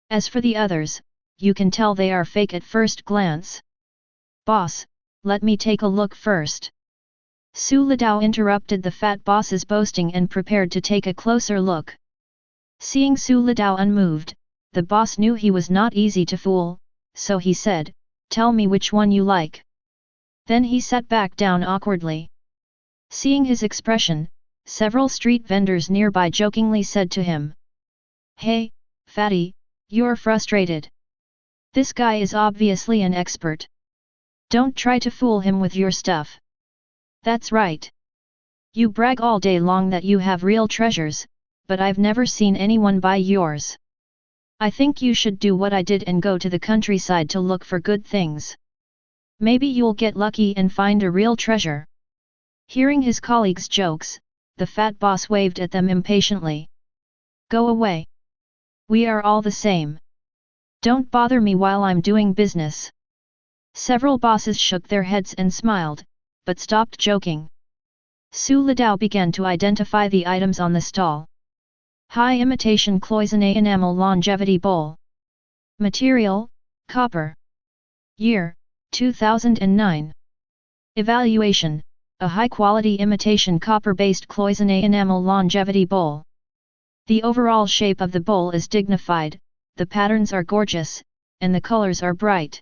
[SPEAKER 1] As for the others, you can tell they are fake at first glance. Boss, let me take a look first. Su Litao interrupted the fat boss's boasting and prepared to take a closer look. Seeing Su Litao unmoved, the boss knew he was not easy to fool, so he said, tell me which one you like. Then he sat back down awkwardly. Seeing his expression, several street vendors nearby jokingly said to him, Hey, fatty, you're frustrated. This guy is obviously an expert. Don't try to fool him with your stuff. That's right. You brag all day long that you have real treasures, but I've never seen anyone buy yours. I think you should do what I did and go to the countryside to look for good things. Maybe you'll get lucky and find a real treasure. Hearing his colleagues' jokes, the fat boss waved at them impatiently. Go away. We are all the same. Don't bother me while I'm doing business. Several bosses shook their heads and smiled, but stopped joking. Su Litao began to identify the items on the stall. High imitation cloisonné enamel longevity bowl. Material, copper. Year, 2009. Evaluation, a high-quality imitation copper-based cloisonné enamel longevity bowl. The overall shape of the bowl is dignified, the patterns are gorgeous, and the colors are bright.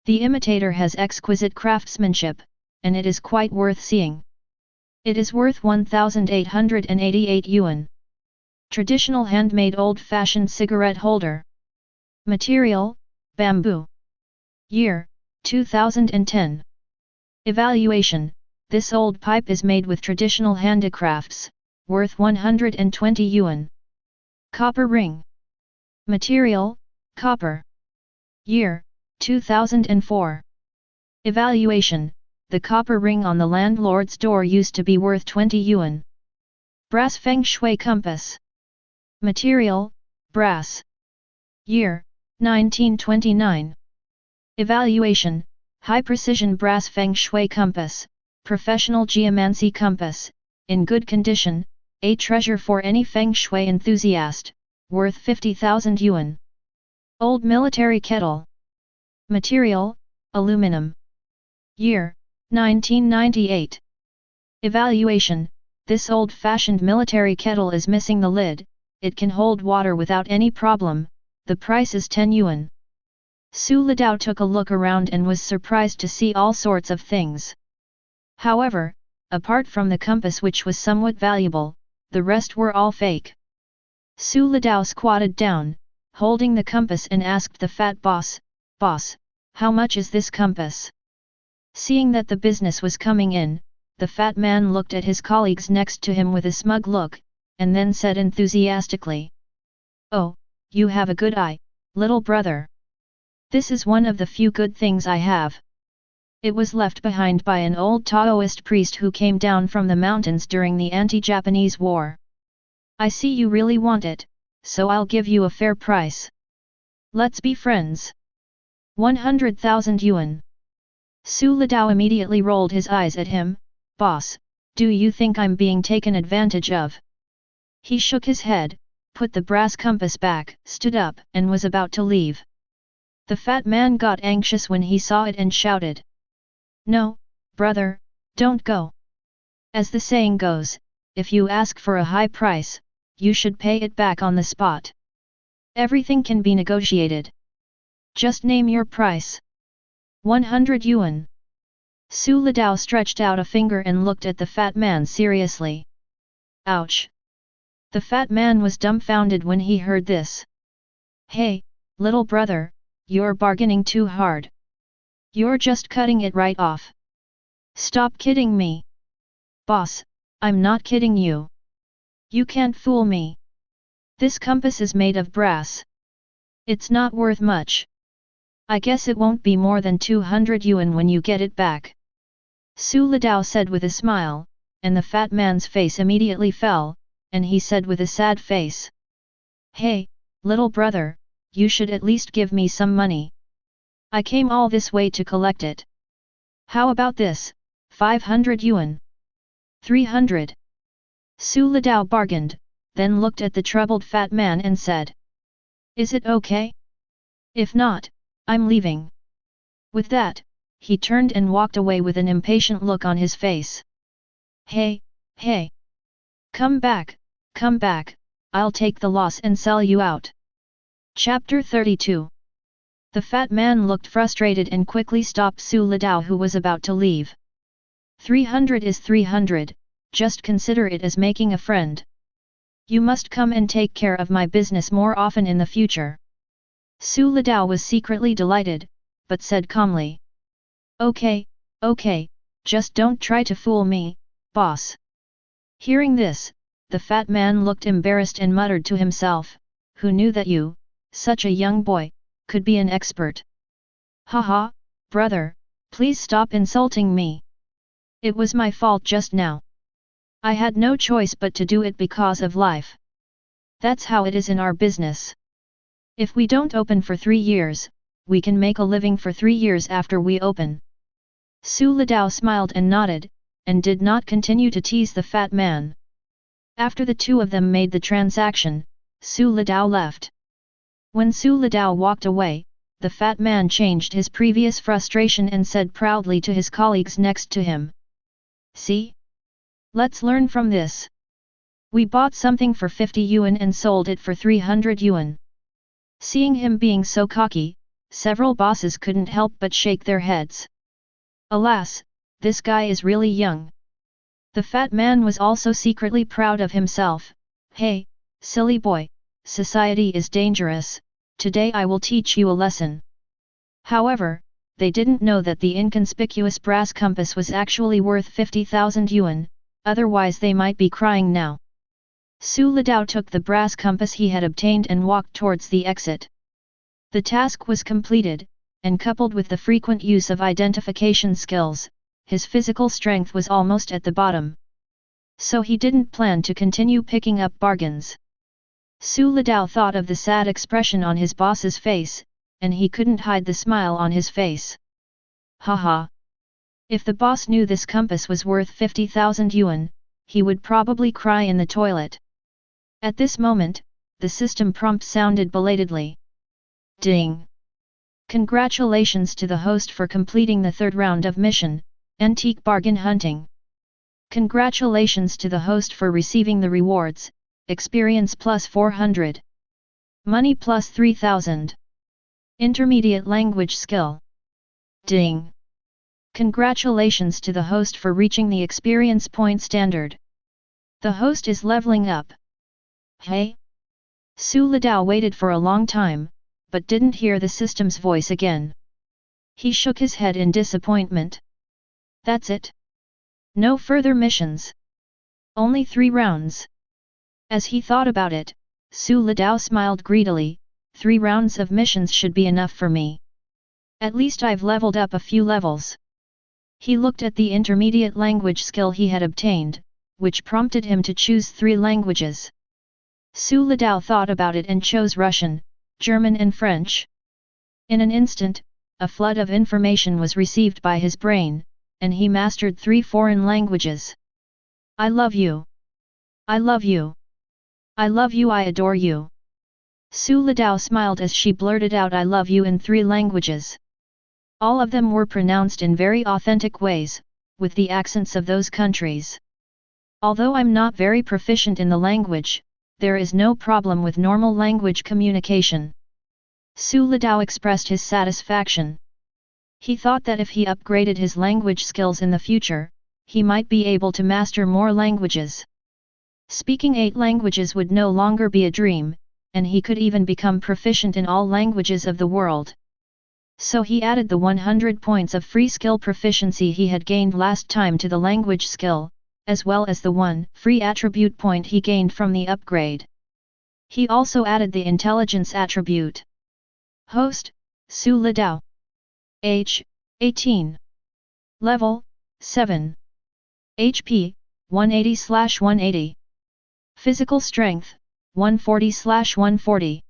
[SPEAKER 1] The imitator has exquisite craftsmanship, and it is quite worth seeing. It is worth 1,888 yuan. Traditional handmade old-fashioned cigarette holder. Material, bamboo. Year, 2010. Evaluation, this old pipe is made with traditional handicrafts, worth 120 yuan. Copper ring. Material, copper. Year, 2004. Evaluation, the copper ring on the landlord's door used to be worth 20 yuan. Brass feng shui compass. Material, brass. Year, 1929. Evaluation, high-precision brass feng shui compass, professional geomancy compass, in good condition, a treasure for any feng shui enthusiast, worth 50,000 yuan. Old military kettle. Material, aluminum. Year, 1998. Evaluation, this old-fashioned military kettle is missing the lid, it can hold water without any problem, the price is 10 yuan. Su Litao took a look around and was surprised to see all sorts of things. However, apart from the compass which was somewhat valuable, the rest were all fake. Su Litao squatted down, holding the compass and asked the fat boss, "Boss, how much is this compass?" Seeing that the business was coming in, the fat man looked at his colleagues next to him with a smug look, and then said enthusiastically, "Oh, you have a good eye, little brother. This is one of the few good things I have. It was left behind by an old Taoist priest who came down from the mountains during the anti-Japanese war. I see you really want it, so I'll give you a fair price. Let's be friends. 100,000 yuan. Su Litao immediately rolled his eyes at him. "Boss, do you think I'm being taken advantage of?" He shook his head, put the brass compass back, stood up, and was about to leave. The fat man got anxious when he saw it and shouted, "No, brother, don't go. As the saying goes, if you ask for a high price, you should pay it back on the spot. Everything can be negotiated. Just name your price." 100 yuan. Su Litao stretched out a finger and looked at the fat man seriously. Ouch! The fat man was dumbfounded when he heard this. "Hey, little brother, you're bargaining too hard. You're just cutting it right off. Stop kidding me." "Boss, I'm not kidding you. You can't fool me. This compass is made of brass. It's not worth much. I guess it won't be more than 200 yuan when you get it back." Su Litao said with a smile, and the fat man's face immediately fell, and he said with a sad face, "Hey, little brother, you should at least give me some money. I came all this way to collect it. How about this, 500 yuan? 300? Su Litao bargained, then looked at the troubled fat man and said, "Is it okay? If not, I'm leaving." With that, he turned and walked away with an impatient look on his face. Hey, hey! Come back, I'll take the loss and sell you out." Chapter 32. The fat man looked frustrated and quickly stopped Su Litao, who was about to leave. 300 is 300, just consider it as making a friend. You must come and take care of my business more often in the future. Su Litao was secretly delighted, but said calmly, Okay, just don't try to fool me, boss." Hearing this, the fat man looked embarrassed and muttered to himself, "Who knew that you, such a young boy, could be an expert? Haha, brother, please stop insulting me. It was my fault just now. I had no choice but to do it because of life. That's how it is in our business. If we don't open for 3 years, we can make a living for 3 years after we open." Su Litao smiled and nodded, and did not continue to tease the fat man. After the two of them made the transaction, Su Litao left. When Su Litao walked away, the fat man changed his previous frustration and said proudly to his colleagues next to him, "See? Let's learn from this. We bought something for 50 yuan and sold it for 300 yuan. Seeing him being so cocky, several bosses couldn't help but shake their heads. Alas, this guy is really young. The fat man was also secretly proud of himself. Hey, silly boy, society is dangerous, today I will teach you a lesson. However, they didn't know that the inconspicuous brass compass was actually worth 50,000 yuan, otherwise they might be crying now. Su Litao took the brass compass he had obtained and walked towards the exit. The task was completed, and coupled with the frequent use of identification skills, his physical strength was almost at the bottom. So he didn't plan to continue picking up bargains. Su Litao thought of the sad expression on his boss's face, and he couldn't hide the smile on his face. Haha! If the boss knew this compass was worth 50,000 yuan, he would probably cry in the toilet. At this moment, the system prompt sounded belatedly. Ding! Congratulations to the host for completing the 3rd round of mission, Antique Bargain Hunting. Congratulations to the host for receiving the rewards, experience plus 400. Money plus 3000. Intermediate language skill. Ding! Congratulations to the host for reaching the experience point standard. The host is leveling up. Hey? Su Litao waited for a long time, but didn't hear the system's voice again. He shook his head in disappointment. That's it? No further missions. Only 3 rounds. As he thought about it, Su Litao smiled greedily. 3 rounds of missions should be enough for me. At least I've leveled up a few levels. He looked at the intermediate language skill he had obtained, which prompted him to choose 3 languages. Su Litao thought about it and chose Russian, German and French. In an instant, a flood of information was received by his brain, and he mastered 3 foreign languages. I love you. I love you. I love you, I adore you. Su Litao smiled as she blurted out I love you in 3 languages. All of them were pronounced in very authentic ways, with the accents of those countries. Although I'm not very proficient in the language, there is no problem with normal language communication. Su Litao expressed his satisfaction. He thought that if he upgraded his language skills in the future, he might be able to master more languages. Speaking 8 languages would no longer be a dream, and he could even become proficient in all languages of the world. So he added the 100 points of free skill proficiency he had gained last time to the language skill, as well as the 1 free attribute point he gained from the upgrade. He also added the intelligence attribute. Host, Su Litao. Age, 18. Level, 7. HP, 180/180. Physical strength, 140/140.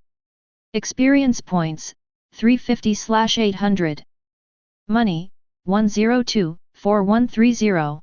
[SPEAKER 1] Experience points, 350/800. Money, 102,4130.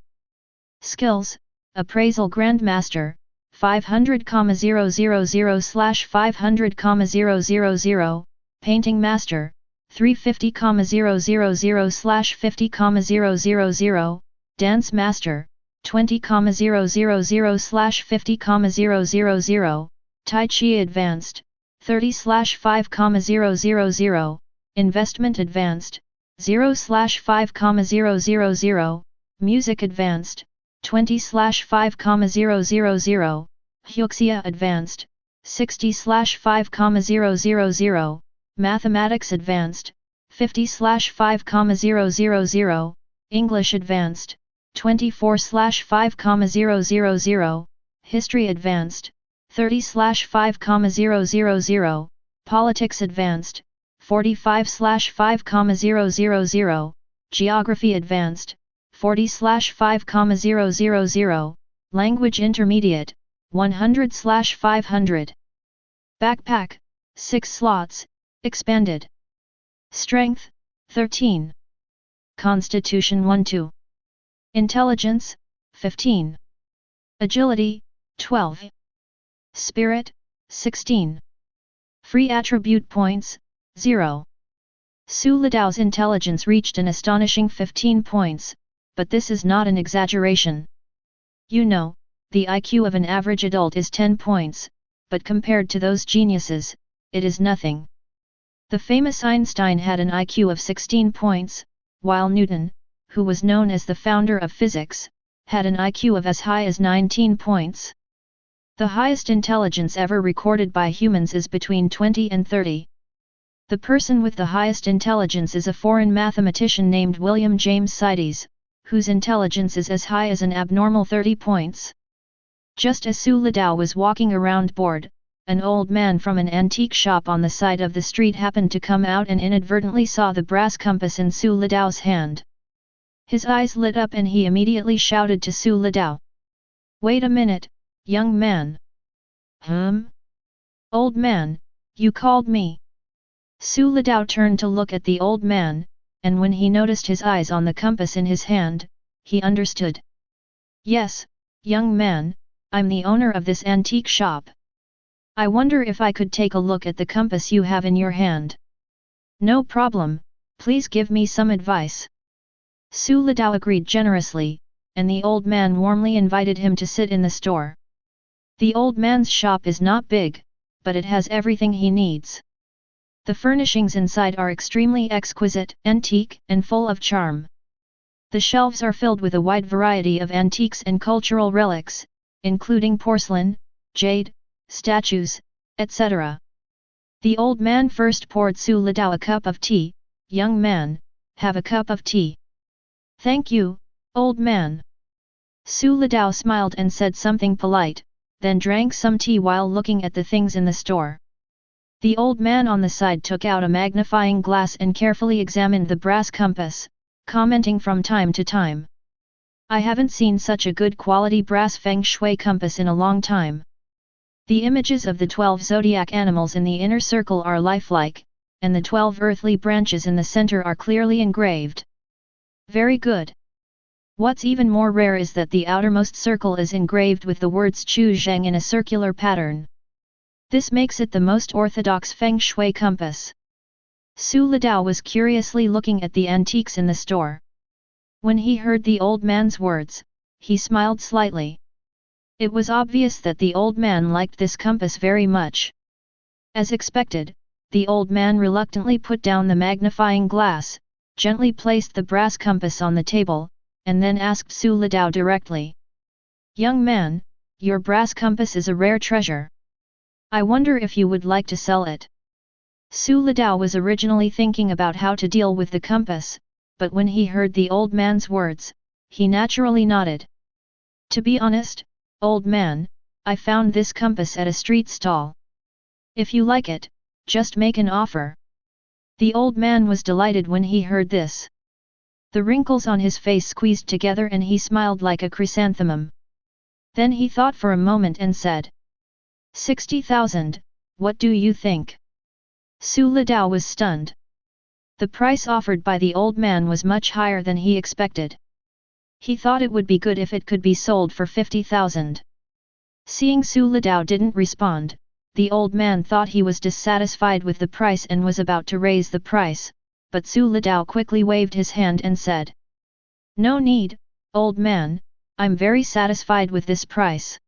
[SPEAKER 1] Skills, Appraisal Grandmaster, 500,000/500,000. Painting Master, 350,000/50,000. Dance Master, 20,000/50,000. Tai Chi Advanced, 30/5,000. Investment Advanced, 0/5,000. Music Advanced, 20/5,000. Hyuxia Advanced, 60/5,000. Mathematics Advanced, 50/5,000. English Advanced, 24/5,000. History Advanced, 30/5,000. Politics Advanced, 45/5,000. Geography Advanced, 40/5,000. Language Intermediate, 100/500. Backpack, 6 slots, expanded. Strength, 13. Constitution 1-2. Intelligence, 15. Agility, 12. Spirit, 16. Free attribute points, 0. Su Litao's intelligence reached an astonishing 15 points, but this is not an exaggeration. You know, the IQ of an average adult is 10 points, but compared to those geniuses, it is nothing. The famous Einstein had an IQ of 16 points, while Newton, who was known as the founder of physics, had an IQ of as high as 19 points. The highest intelligence ever recorded by humans is between 20 and 30. The person with the highest intelligence is a foreign mathematician named William James Sidis, whose intelligence is as high as an abnormal 30 points. Just as Su Litao was walking around bored, an old man from an antique shop on the side of the street happened to come out and inadvertently saw the brass compass in Su Litao's hand. His eyes lit up and he immediately shouted to Su Litao. "Wait a minute, young man." "Old man, you called me?" Su Litao turned to look at the old man, and when he noticed his eyes on the compass in his hand, he understood. "Yes, young man, I'm the owner of this antique shop. I wonder if I could take a look at the compass you have in your hand." "No problem, please give me some advice." Su Litao agreed generously, and the old man warmly invited him to sit in the store. The old man's shop is not big, but it has everything he needs. The furnishings inside are extremely exquisite, antique, and full of charm. The shelves are filled with a wide variety of antiques and cultural relics, including porcelain, jade, statues, etc. The old man first poured Su Litao a cup of tea. Young man, have a cup of tea. Thank you, old man. Su Litao smiled and said something polite, then drank some tea while looking at the things in the store. The old man on the side took out a magnifying glass and carefully examined the brass compass, commenting from time to time. I haven't seen such a good quality brass feng shui compass in a long time. The images of the 12 zodiac animals in the inner circle are lifelike, and the 12 earthly branches in the center are clearly engraved. Very good. What's even more rare is that the outermost circle is engraved with the words Chu Zheng in a circular pattern. This makes it the most orthodox feng shui compass. Su Litao was curiously looking at the antiques in the store. When he heard the old man's words, he smiled slightly. It was obvious that the old man liked this compass very much. As expected, the old man reluctantly put down the magnifying glass, gently placed the brass compass on the table, and then asked Su Litao directly. Young man, your brass compass is a rare treasure. I wonder if you would like to sell it. Su Litao was originally thinking about how to deal with the compass, but when he heard the old man's words, he naturally nodded. To be honest, old man, I found this compass at a street stall. If you like it, just make an offer. The old man was delighted when he heard this. The wrinkles on his face squeezed together and he smiled like a chrysanthemum. Then he thought for a moment and said, 60,000, what do you think? Su Litao was stunned. The price offered by the old man was much higher than he expected. He thought it would be good if it could be sold for 50,000. Seeing Su Litao didn't respond, the old man thought he was dissatisfied with the price and was about to raise the price, but Su Litao quickly waved his hand and said, No need, old man, I'm very satisfied with this price.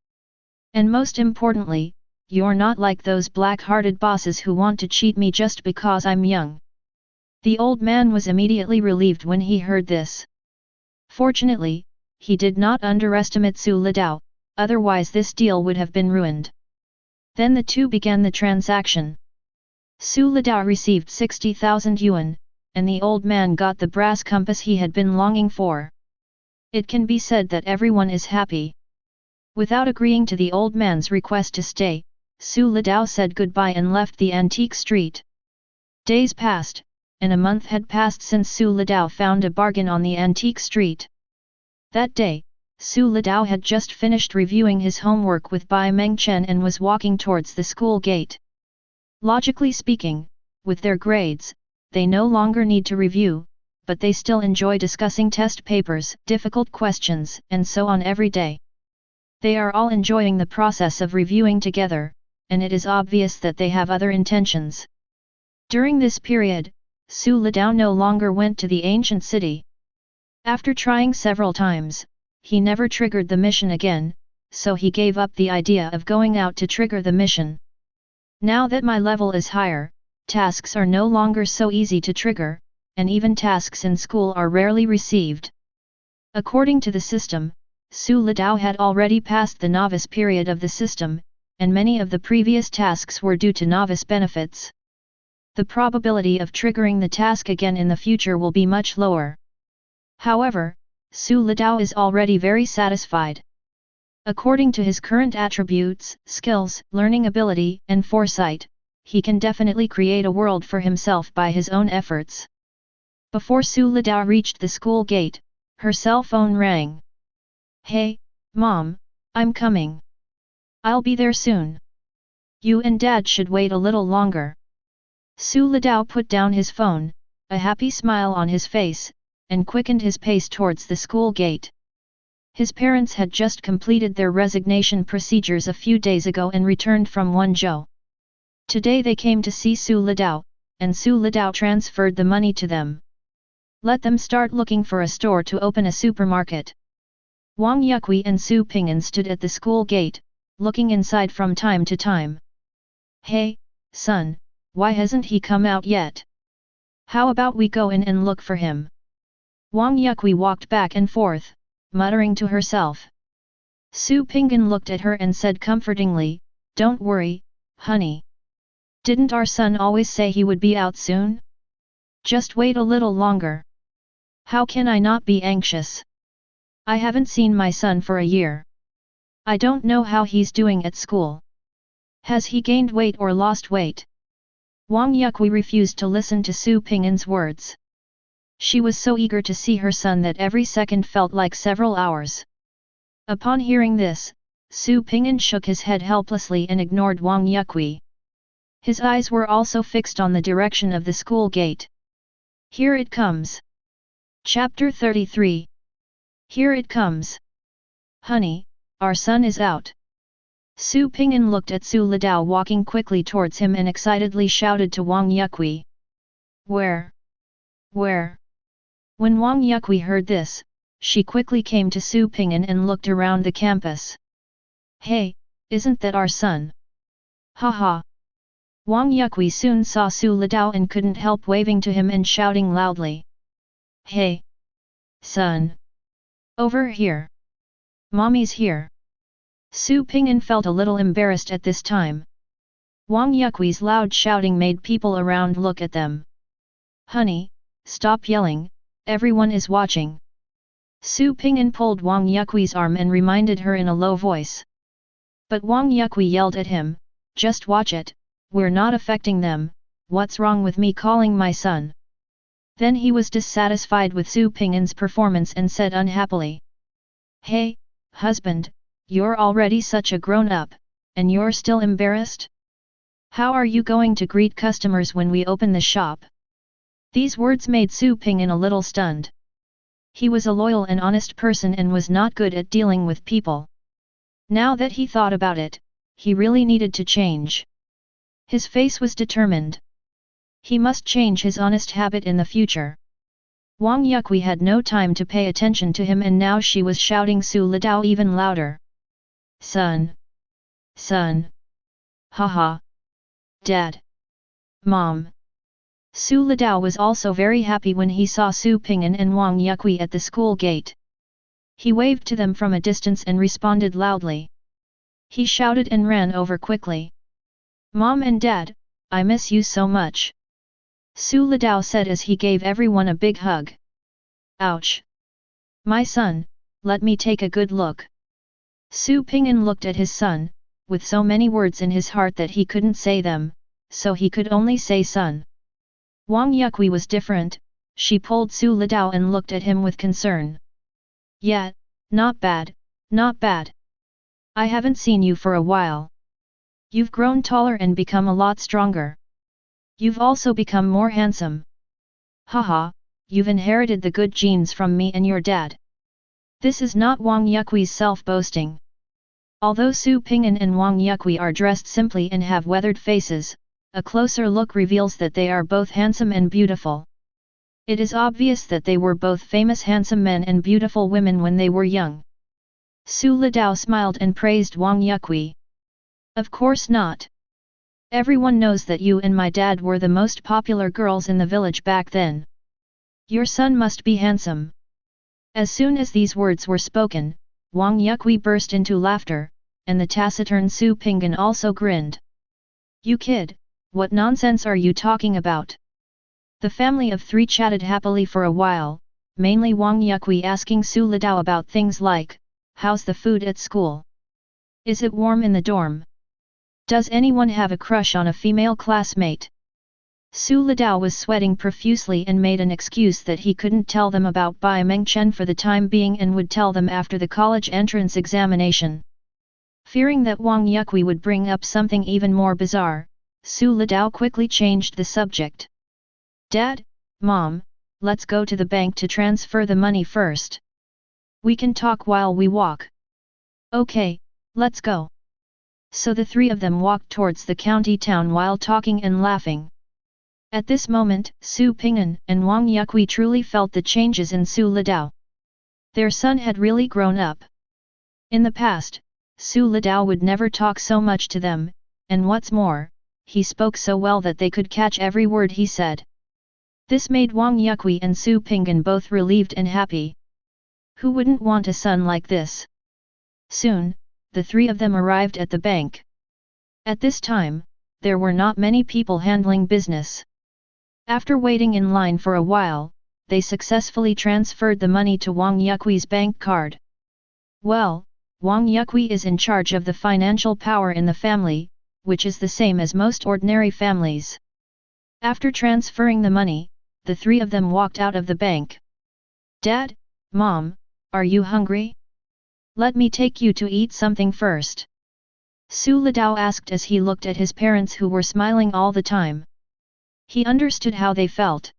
[SPEAKER 1] And most importantly, you're not like those black-hearted bosses who want to cheat me just because I'm young. The old man was immediately relieved when he heard this. Fortunately, he did not underestimate Su Litao, otherwise this deal would have been ruined. Then the two began the transaction. Su Litao received 60,000 yuan, and the old man got the brass compass he had been longing for. It can be said that everyone is happy. Without agreeing to the old man's request to stay, Su Litao said goodbye and left the antique street. Days passed, and a month had passed since Su Litao found a bargain on the antique street. That day, Su Litao had just finished reviewing his homework with Bai Mengchen and was walking towards the school gate. Logically speaking, with their grades, they no longer need to review, but they still enjoy discussing test papers, difficult questions, and so on every day. They are all enjoying the process of reviewing together, and it is obvious that they have other intentions. During this period, Su Litao no longer went to the ancient city. After trying several times, he never triggered the mission again, so he gave up the idea of going out to trigger the mission. Now that my level is higher, tasks are no longer so easy to trigger, and even tasks in school are rarely received. According to the system, Su Litao had already passed the novice period of the system, and many of the previous tasks were due to novice benefits. The probability of triggering the task again in the future will be much lower. However, Su Litao is already very satisfied. According to his current attributes, skills, learning ability, and foresight, he can definitely create a world for himself by his own efforts. Before Su Litao reached the school gate, her cell phone rang. Hey, Mom, I'm coming. I'll be there soon. You and Dad should wait a little longer. Su Litao put down his phone, a happy smile on his face, and quickened his pace towards the school gate. His parents had just completed their resignation procedures a few days ago and returned from Zhou. Today they came to see Su Litao, and Su Litao transferred the money to them. Let them start looking for a store to open a supermarket. Wang Yukui and Su Ping'an stood at the school gate, looking inside from time to time. Hey, son, why hasn't he come out yet? How about we go in and look for him? Wang Yuqi walked back and forth, muttering to herself. Su Pinggan looked at her and said comfortingly, "Don't worry, honey. Didn't our son always say he would be out soon? Just wait a little longer. How can I not be anxious? I haven't seen my son for a year. I don't know how he's doing at school. Has he gained weight or lost weight?" Wang Yuqi refused to listen to Su Pinggan's words. She was so eager to see her son that every second felt like several hours. Upon hearing this, Su Pinggan shook his head helplessly and ignored Wang Yuqi. His eyes were also fixed on the direction of the school gate. Here it comes. Chapter 33. Here it comes. Honey, our son is out. Su Pinggan looked at Su Litao walking quickly towards him and excitedly shouted to Wang Yuqi. Where? Where? When Wang Yuqi heard this, she quickly came to Su Pinggan and looked around the campus. Hey, isn't that our son? Haha. Wang Yuqi soon saw Su Litao and couldn't help waving to him and shouting loudly. Hey! Son! Over here! Mommy's here! Su Pinggan felt a little embarrassed at this time. Wang Yuqi's loud shouting made people around look at them. Honey, stop yelling, everyone is watching. Su Pinggan pulled Wang Yuqi's arm and reminded her in a low voice. But Wang Yuqi yelled at him, just watch it, we're not affecting them, what's wrong with me calling my son? Then he was dissatisfied with Su Pinggan's performance and said unhappily. Hey, husband, you're already such a grown-up, and you're still embarrassed? How are you going to greet customers when we open the shop? These words made Su Pinggan a little stunned. He was a loyal and honest person and was not good at dealing with people. Now that he thought about it, he really needed to change. His face was determined. He must change his honest habit in the future. Wang Yuqi had no time to pay attention to him and now she was shouting Su Litao even louder. Son! Son! Haha! Dad! Mom! Su Litao was also very happy when he saw Su Pinggan and Wang Yuqi at the school gate. He waved to them from a distance and responded loudly. He shouted and ran over quickly. Mom and Dad, I miss you so much. Su Litao said as he gave everyone a big hug. Ouch! My son, let me take a good look. Su Pinggan looked at his son, with so many words in his heart that he couldn't say them, so he could only say son. Wang Yuqi was different, she pulled Su Litao and looked at him with concern. Yeah, not bad, not bad. I haven't seen you for a while. You've grown taller and become a lot stronger. You've also become more handsome. Haha, you've inherited the good genes from me and your dad. This is not Wang Yuqi's self-boasting. Although Su Pinggan and Wang Yuqi are dressed simply and have weathered faces, a closer look reveals that they are both handsome and beautiful. It is obvious that they were both famous handsome men and beautiful women when they were young. Su Litao smiled and praised Wang Yuqi. Of course not. Everyone knows that you and my dad were the most popular girls in the village back then. Your son must be handsome. As soon as these words were spoken, Wang Yuqi burst into laughter, and the taciturn Su Pinggan also grinned. You kid, what nonsense are you talking about? The family of three chatted happily for a while, mainly Wang Yuqi asking Su Litao about things like, how's the food at school? Is it warm in the dorm? Does anyone have a crush on a female classmate? Su Litao was sweating profusely and made an excuse that he couldn't tell them about Bai Mengchen for the time being and would tell them after the college entrance examination. Fearing that Wang Yuqi would bring up something even more bizarre, Su Litao quickly changed the subject. Dad, Mom, let's go to the bank to transfer the money first. We can talk while we walk. Okay, let's go. So the three of them walked towards the county town while talking and laughing. At this moment, Su Pinggan and Wang Yuqi truly felt the changes in Su Litao. Their son had really grown up. In the past, Su Litao would never talk so much to them, and what's more, he spoke so well that they could catch every word he said. This made Wang Yuqi and Su Pinggan both relieved and happy. Who wouldn't want a son like this? Soon, the three of them arrived at the bank. At this time, there were not many people handling business. After waiting in line for a while, they successfully transferred the money to Wang Yuqi's bank card. Well, Wang Yuqi is in charge of the financial power in the family, which is the same as most ordinary families. After transferring the money, the three of them walked out of the bank. Dad, Mom, are you hungry? Let me take you to eat something first. Su Litao asked as he looked at his parents who were smiling all the time. He understood how they felt.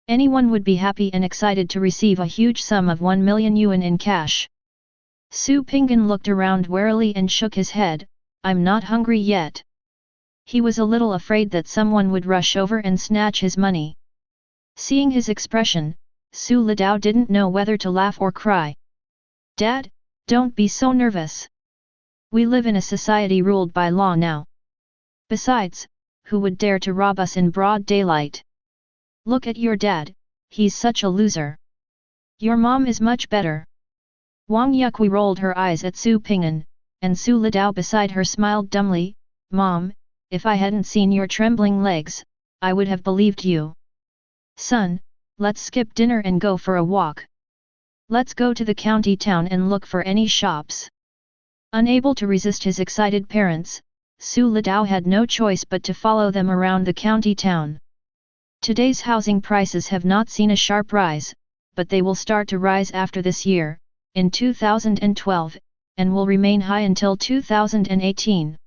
[SPEAKER 1] Anyone would be happy and excited to receive a huge sum of 1 million yuan in cash. Su Pinggan looked around warily and shook his head, I'm not hungry yet. He was a little afraid that someone would rush over and snatch his money. Seeing his expression, Su Litao didn't know whether to laugh or cry. Dad, don't be so nervous. We live in a society ruled by law now. Besides, who would dare to rob us in broad daylight? Look at your dad, he's such a loser. Your mom is much better. Wang Yuqi rolled her eyes at Su Pinggan, and Su Litao beside her smiled dumbly, Mom, if I hadn't seen your trembling legs, I would have believed you. Son, let's skip dinner and go for a walk. Let's go to the county town and look for any shops. Unable to resist his excited parents, Su Litao had no choice but to follow them around the county town. Today's housing prices have not seen a sharp rise, but they will start to rise after this year, in 2012, and will remain high until 2018.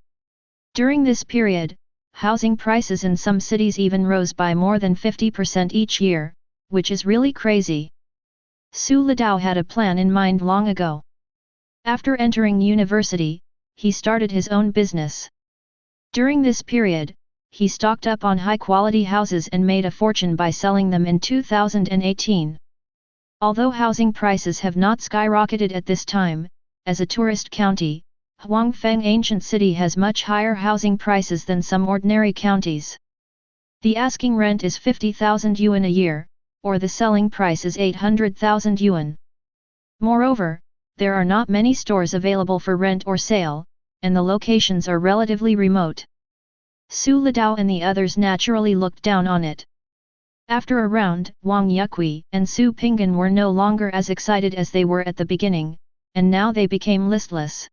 [SPEAKER 1] During this period, housing prices in some cities even rose by more than 50% each year, which is really crazy. Su Litao had a plan in mind long ago. After entering university, he started his own business. During this period, he stocked up on high-quality houses and made a fortune by selling them in 2018. Although housing prices have not skyrocketed at this time, as a tourist county, Huangfeng ancient city has much higher housing prices than some ordinary counties. The asking rent is 50,000 yuan a year, or the selling price is 800,000 yuan. Moreover, there are not many stores available for rent or sale, and the locations are relatively remote. Su Litao and the others naturally looked down on it. After a round, Wang Yuqi and Su Pinggan were no longer as excited as they were at the beginning, and now they became listless.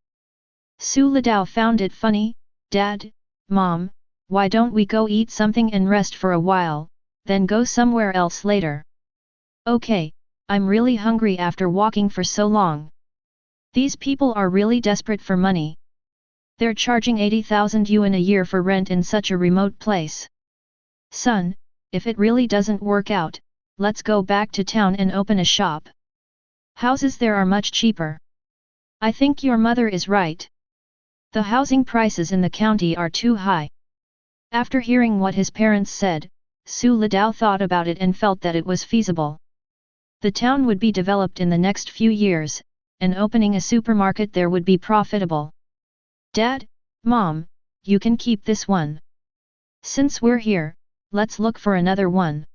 [SPEAKER 1] Su Litao found it funny, Dad, Mom, why don't we go eat something and rest for a while, then go somewhere else later? Okay, I'm really hungry after walking for so long. These people are really desperate for money. They're charging 80,000 yuan a year for rent in such a remote place. Son, if it really doesn't work out, let's go back to town and open a shop. Houses there are much cheaper. I think your mother is right. The housing prices in the county are too high. After hearing what his parents said, Su Litao thought about it and felt that it was feasible. The town would be developed in the next few years, and opening a supermarket there would be profitable. Dad, Mom, you can keep this one. Since we're here, let's look for another one.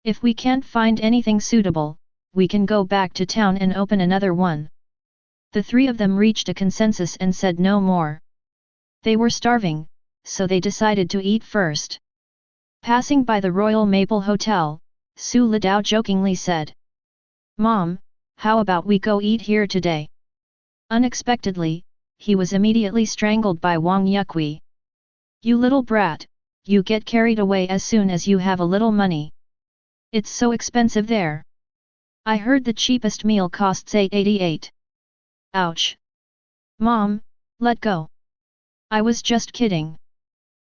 [SPEAKER 1] If we can't find anything suitable, we can go back to town and open another one. The three of them reached a consensus and said no more. They were starving, so they decided to eat first. Passing by the Royal Maple Hotel, Su Litao jokingly said, Mom, how about we go eat here today? Unexpectedly, he was immediately strangled by Wang Yuqi. You little brat, you get carried away as soon as you have a little money. It's so expensive there. I heard the cheapest meal costs 888. Ouch. Mom, let go. I was just kidding.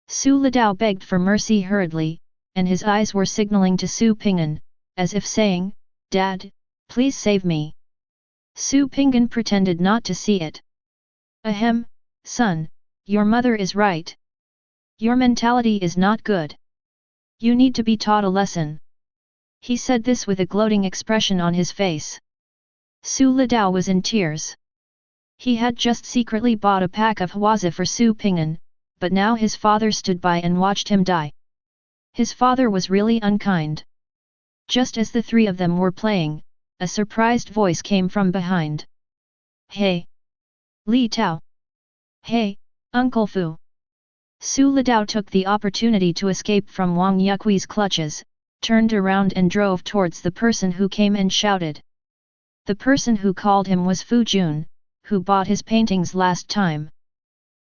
[SPEAKER 1] Su Litao begged for mercy hurriedly, and his eyes were signaling to Su Pinggan, as if saying, Dad, please save me. Su Pinggan pretended not to see it. Ahem, son, your mother is right. Your mentality is not good. You need to be taught a lesson. He said this with a gloating expression on his face. Su Litao was in tears. He had just secretly bought a pack of usse for Su Ping'an, but now his father stood by and watched him die. His father was really unkind. Just as the three of them were playing, a surprised voice came from behind. Hey! Litao! Hey, Uncle Fu! Su Litao took the opportunity to escape from Wang Yuqi's clutches, turned around and drove towards the person who came and shouted. The person who called him was Fu Jun, who bought his paintings last time.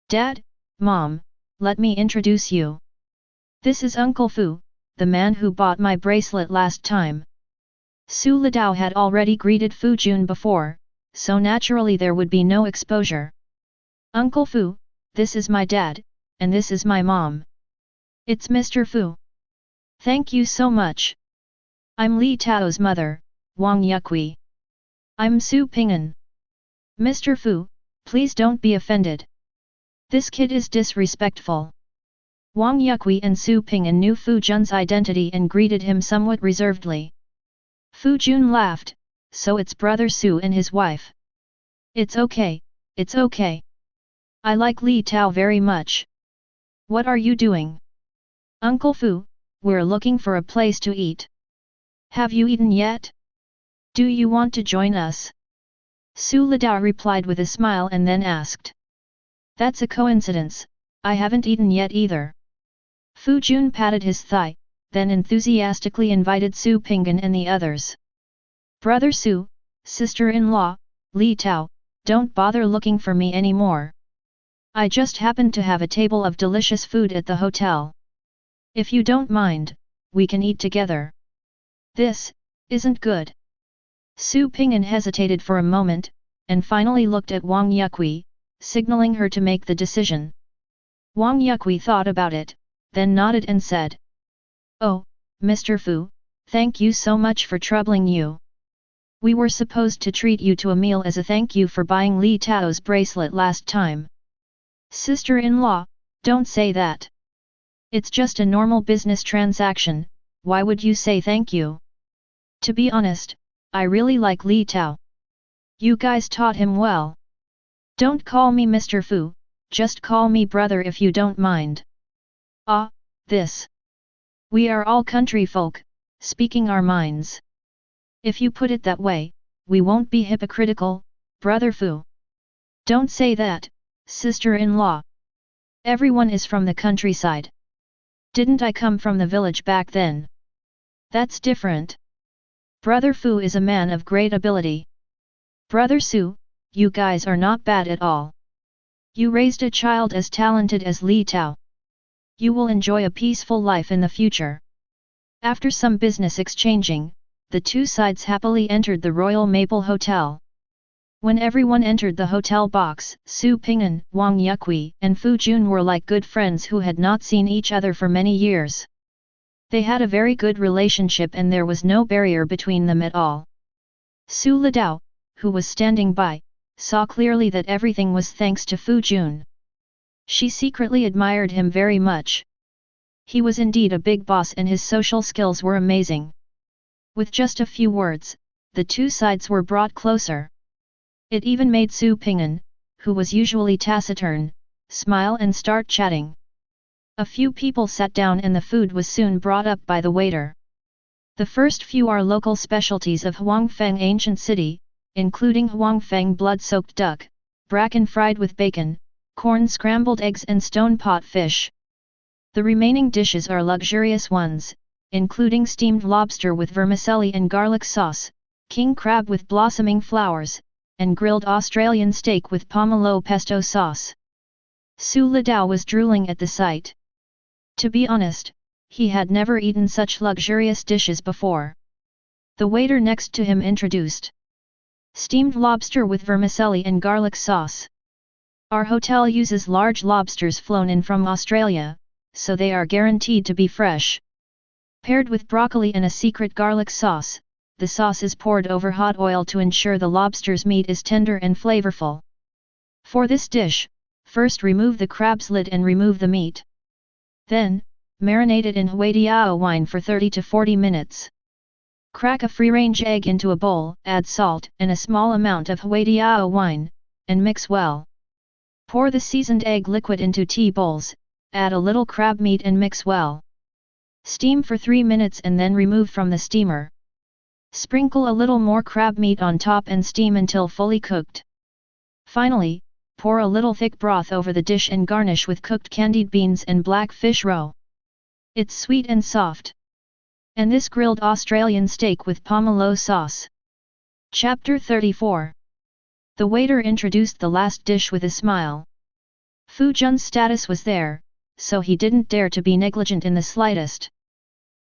[SPEAKER 1] Dad, Mom, let me introduce you. This is Uncle Fu, the man who bought my bracelet last time. Su Litao had already greeted Fu Jun before, so naturally there would be no exposure. Uncle Fu, this is my dad, and this is my mom. It's Mr. Fu. Thank you so much. I'm Litao's mother, Wang Yuqi. I'm Su Ping'an. Mr. Fu, please don't be offended. This kid is disrespectful. Wang Yuqi and Su Ping'an knew Fu Jun's identity and greeted him somewhat reservedly. Fu Jun laughed, so it's brother Su and his wife. It's okay, it's okay. I like Litao very much. What are you doing? Uncle Fu, we're looking for a place to eat. Have you eaten yet? Do you want to join us? Su Litao replied with a smile and then asked. That's a coincidence, I haven't eaten yet either. Fu Jun patted his thigh, then enthusiastically invited Su Ping'an and the others. Brother Su, sister-in-law, Litao, don't bother looking for me anymore. I just happened to have a table of delicious food at the hotel. If you don't mind, we can eat together. This isn't good. Su Ping'an hesitated for a moment, and finally looked at Wang Yuqi, signaling her to make the decision. Wang Yuqi thought about it, then nodded and said. Oh, Mr. Fu, thank you so much for troubling you. We were supposed to treat you to a meal as a thank you for buying Litao's bracelet last time. Sister-in-law, don't say that. It's just a normal business transaction, why would you say thank you? To be honest, I really like Litao. You guys taught him well. Don't call me Mr. Fu, just call me brother if you don't mind. Ah, this. We are all country folk, speaking our minds. If you put it that way, we won't be hypocritical, brother Fu. Don't say that, sister-in-law. Everyone is from the countryside. Didn't I come from the village back then? That's different. Brother Fu is a man of great ability. Brother Su, you guys are not bad at all. You raised a child as talented as Litao. You will enjoy a peaceful life in the future. After some business exchanging, the two sides happily entered the Royal Maple Hotel. When everyone entered the hotel box, Su Ping'an, Wang Yuqi, and Fu Jun were like good friends who had not seen each other for many years. They had a very good relationship and there was no barrier between them at all. Su Litao, who was standing by, saw clearly that everything was thanks to Fu Jun. She secretly admired him very much. He was indeed a big boss and his social skills were amazing. With just a few words, the two sides were brought closer. It even made Su Ping'an, who was usually taciturn, smile and start chatting. A few people sat down and the food was soon brought up by the waiter. The first few are local specialties of Huangfeng ancient city, including Huangfeng blood-soaked duck, bracken fried with bacon, corn scrambled eggs and stone pot fish. The remaining dishes are luxurious ones, including steamed lobster with vermicelli and garlic sauce, king crab with blossoming flowers, and grilled Australian steak with pomelo pesto sauce. Su Litao was drooling at the sight. To be honest, he had never eaten such luxurious dishes before. The waiter next to him introduced. Steamed lobster with vermicelli and garlic sauce. Our hotel uses large lobsters flown in from Australia, so they are guaranteed to be fresh. Paired with broccoli and a secret garlic sauce, the sauce is poured over hot oil to ensure the lobster's meat is tender and flavorful. For this dish, first remove the crab's lid and remove the meat. Then, marinate it in Litao wine for 30 to 40 minutes. Crack a free-range egg into a bowl, add salt and a small amount of Litao wine, and mix well. Pour the seasoned egg liquid into tea bowls, add a little crab meat and mix well. Steam for 3 minutes and then remove from the steamer. Sprinkle a little more crab meat on top and steam until fully cooked. Finally, pour a little thick broth over the dish and garnish with cooked candied beans and black fish roe. It's sweet and soft. And this grilled Australian steak with pomelo sauce. Chapter 34. The waiter introduced the last dish with a smile. Fu Jun's status was there, so he didn't dare to be negligent in the slightest.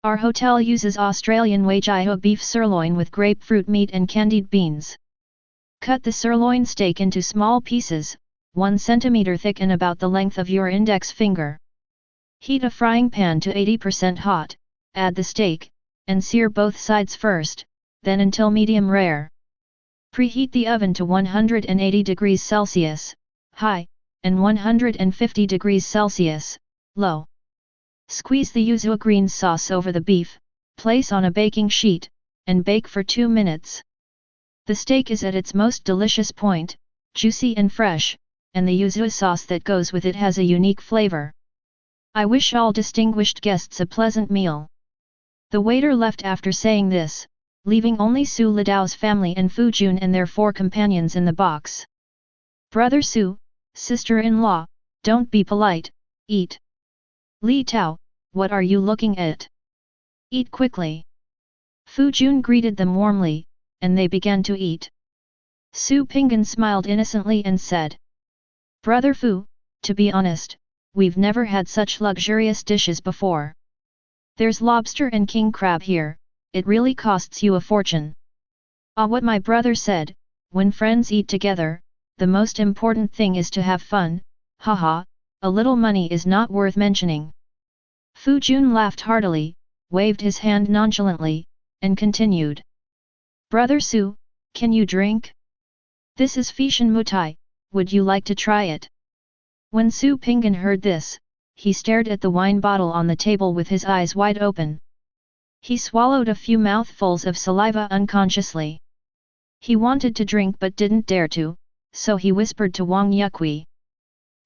[SPEAKER 1] Our hotel uses Australian Wagyu beef sirloin with grapefruit meat and candied beans. Cut the sirloin steak into small pieces, 1 cm thick and about the length of your index finger. Heat a frying pan to 80% hot, add the steak, and sear both sides first, then until medium rare. Preheat the oven to 180 degrees Celsius, high, and 150 degrees Celsius, low. Squeeze the yuzu green sauce over the beef, place on a baking sheet, and bake for 2 minutes. The steak is at its most delicious point, juicy and fresh, and the yuzu sauce that goes with it has a unique flavor. I wish all distinguished guests a pleasant meal. The waiter left after saying this, leaving only Su Lidao's family and Fu Jun and their 4 companions in the box. Brother Su, sister-in-law, don't be polite, eat. Litao, what are you looking at? Eat quickly. Fu Jun greeted them warmly, and they began to eat. Su Pinggan smiled innocently and said, Brother Fu, to be honest, we've never had such luxurious dishes before. There's lobster and king crab here, it really costs you a fortune. Ah, what my brother said, when friends eat together, the most important thing is to have fun, haha, a little money is not worth mentioning. Fu Jun laughed heartily, waved his hand nonchalantly, and continued. Brother Su, can you drink? This is Fishan Mutai, would you like to try it? When Su Pinggan heard this, he stared at the wine bottle on the table with his eyes wide open. He swallowed a few mouthfuls of saliva unconsciously. He wanted to drink but didn't dare to, so he whispered to Wang Yukui.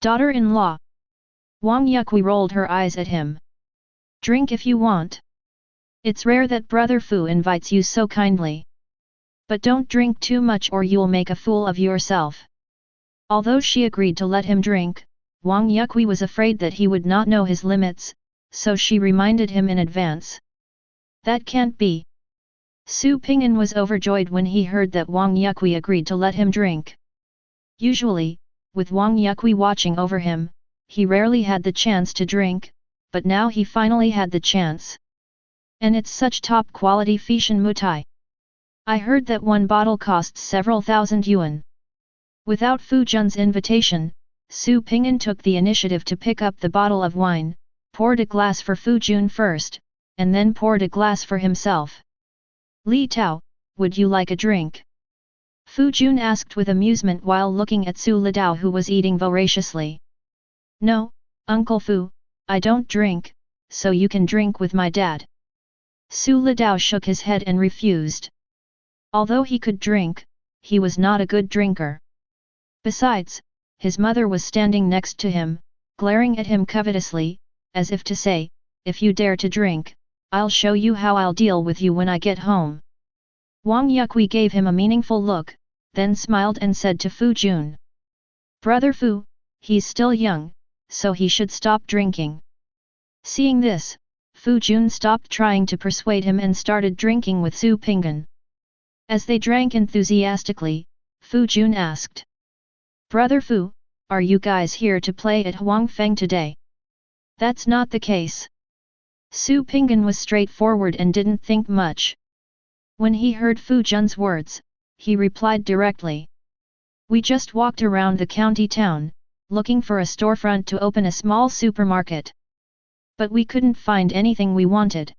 [SPEAKER 1] Daughter-in-law. Wang Yukui rolled her eyes at him. Drink if you want. It's rare that Brother Fu invites you so kindly. But don't drink too much or you'll make a fool of yourself. Although she agreed to let him drink, Wang Yukui was afraid that he would not know his limits, so she reminded him in advance. That can't be. Su Pinggan was overjoyed when he heard that Wang Yukui agreed to let him drink. Usually, with Wang Yukui watching over him, he rarely had the chance to drink, but now he finally had the chance. And it's such top quality Fishan Mutai. I heard that one bottle costs several thousand yuan. Without Fu Jun's invitation, Su Pinggan took the initiative to pick up the bottle of wine, poured a glass for Fu Jun first, and then poured a glass for himself. Litao, would you like a drink? Fu Jun asked with amusement while looking at Su Lidao who was eating voraciously. No, Uncle Fu, I don't drink, so you can drink with my dad. Su Lidao shook his head and refused. Although he could drink, he was not a good drinker. Besides, his mother was standing next to him, glaring at him covetously, as if to say, if you dare to drink, I'll show you how I'll deal with you when I get home. Wang Yukui gave him a meaningful look, then smiled and said to Fu Jun. Brother Fu, he's still young, so he should stop drinking. Seeing this, Fu Jun stopped trying to persuade him and started drinking with Su Pinggan. As they drank enthusiastically, Fu Jun asked. Brother Fu, are you guys here to play at Huang Feng today? That's not the case. Su Pinggan was straightforward and didn't think much. When he heard Fu Jun's words, he replied directly. We just walked around the county town, looking for a storefront to open a small supermarket. But we couldn't find anything we wanted.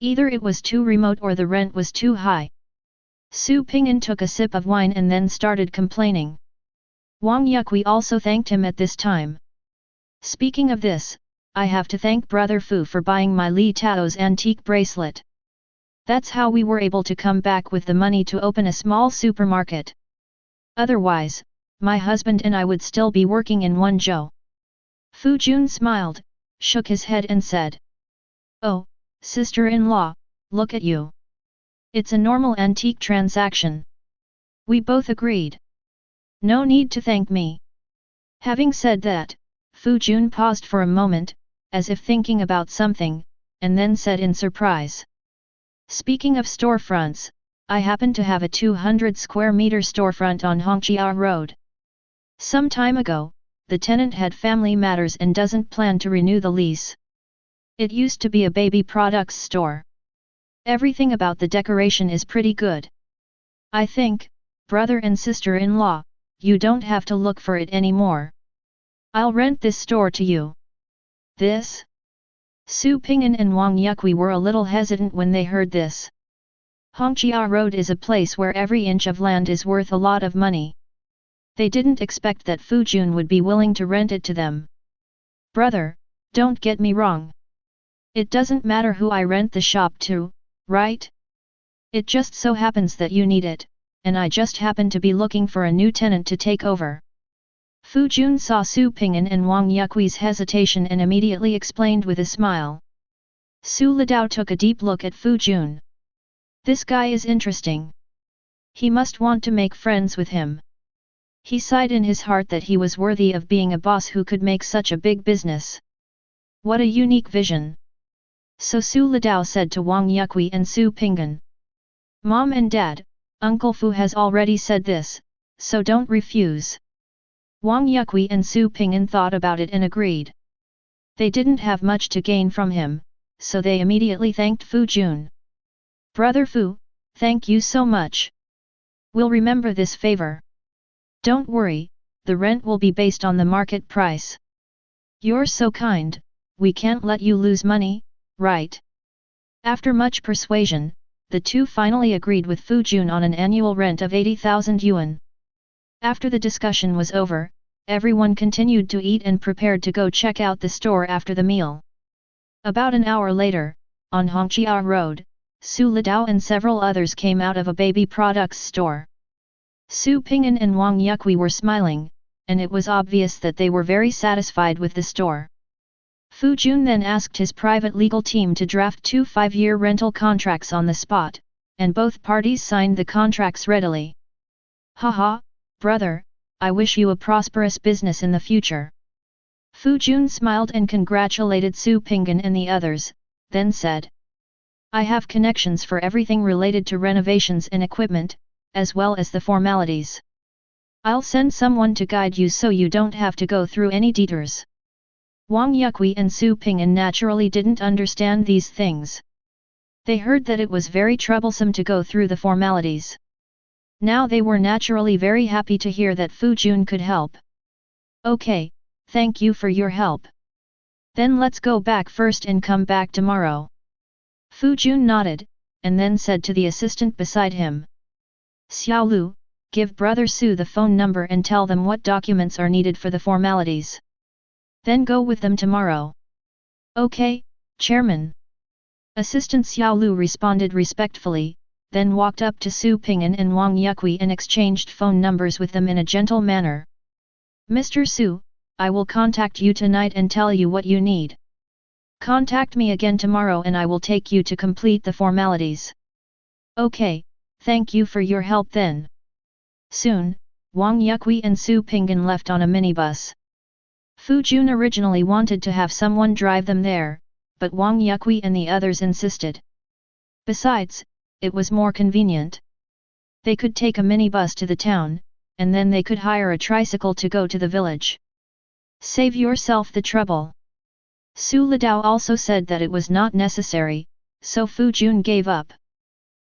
[SPEAKER 1] Either it was too remote or the rent was too high. Su Pinggan took a sip of wine and then started complaining. Wang Yukui also thanked him at this time. Speaking of this, I have to thank Brother Fu for buying my Litao's antique bracelet. That's how we were able to come back with the money to open a small supermarket. Otherwise, my husband and I would still be working in Zhou. Fu Jun smiled, shook his head and said. Oh, sister-in-law, look at you. It's a normal antique transaction. We both agreed. No need to thank me. Having said that, Fu Jun paused for a moment, as if thinking about something, and then said in surprise. Speaking of storefronts, I happen to have a 200 square meter storefront on Hongqia Road. Some time ago, the tenant had family matters and doesn't plan to renew the lease. It used to be a baby products store. Everything about the decoration is pretty good. I think, brother and sister-in-law, you don't have to look for it anymore. I'll rent this store to you. This? Su Ping'an and Wang Yuqi were a little hesitant when they heard this. Hongqia Road is a place where every inch of land is worth a lot of money. They didn't expect that Fu Jun would be willing to rent it to them. Brother, don't get me wrong. It doesn't matter who I rent the shop to, right? It just so happens that you need it, and I just happen to be looking for a new tenant to take over. Fu Jun saw Su Ping'an and Wang Yuqi's hesitation and immediately explained with a smile. Su Litao took a deep look at Fu Jun. This guy is interesting. He must want to make friends with him. He sighed in his heart that he was worthy of being a boss who could make such a big business. What a unique vision. So Su Litao said to Wang Yuqi and Su Ping'an. Mom and Dad, Uncle Fu has already said this, so don't refuse. Wang Yuqi and Su Ping'an thought about it and agreed. They didn't have much to gain from him, so they immediately thanked Fu Jun. Brother Fu, thank you so much. We'll remember this favor. Don't worry, the rent will be based on the market price. You're so kind, we can't let you lose money, right? After much persuasion, the two finally agreed with Fu Jun on an annual rent of 80,000 yuan. After the discussion was over, everyone continued to eat and prepared to go check out the store after the meal. About an hour later, on Hongqia Road, Su Litao and several others came out of a baby products store. Su Ping'an and Wang Yuqi were smiling, and it was obvious that they were very satisfied with the store. Fu Jun then asked his private legal team to draft 2 5-year rental contracts on the spot, and both parties signed the contracts readily. Haha, brother, I wish you a prosperous business in the future. Fu Jun smiled and congratulated Su Ping'an and the others, then said. I have connections for everything related to renovations and equipment, as well as the formalities. I'll send someone to guide you so you don't have to go through any detours. Wang Yuqi and Su Ping'an naturally didn't understand these things. They heard that it was very troublesome to go through the formalities. Now they were naturally very happy to hear that Fu Jun could help. Okay, thank you for your help. Then let's go back first and come back tomorrow. Fu Jun nodded, and then said to the assistant beside him. Xiao Lu, give Brother Su the phone number and tell them what documents are needed for the formalities. Then go with them tomorrow. Okay, Chairman. Assistant Xiao Lu responded respectfully, then walked up to Su Ping'an and Wang Yuqi and exchanged phone numbers with them in a gentle manner. Mr. Su, I will contact you tonight and tell you what you need. Contact me again tomorrow and I will take you to complete the formalities. Okay, thank you for your help then. Soon, Wang Yuqi and Su Ping'an left on a minibus. Fu Jun originally wanted to have someone drive them there, but Wang Yuqi and the others insisted. Besides, it was more convenient. They could take a minibus to the town, and then they could hire a tricycle to go to the village. Save yourself the trouble. Su Litao also said that it was not necessary, so Fu Jun gave up.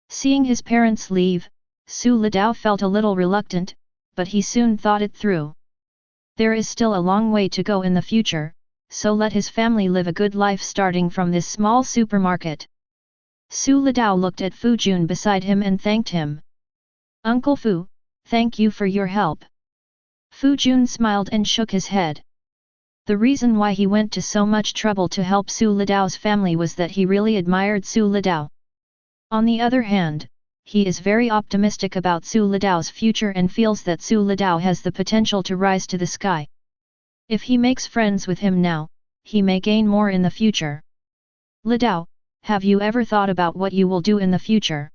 [SPEAKER 1] Seeing his parents leave, Su Litao felt a little reluctant, but he soon thought it through. There is still a long way to go in the future, so let his family live a good life starting from this small supermarket. Su Litao looked at Fu Jun beside him and thanked him. Uncle Fu, thank you for your help. Fu Jun smiled and shook his head. The reason why he went to so much trouble to help Su Litao's family was that he really admired Su Litao. On the other hand, he is very optimistic about Su Lidao's future and feels that Su Lidao has the potential to rise to the sky. If he makes friends with him now, he may gain more in the future. Lidao, have you ever thought about what you will do in the future?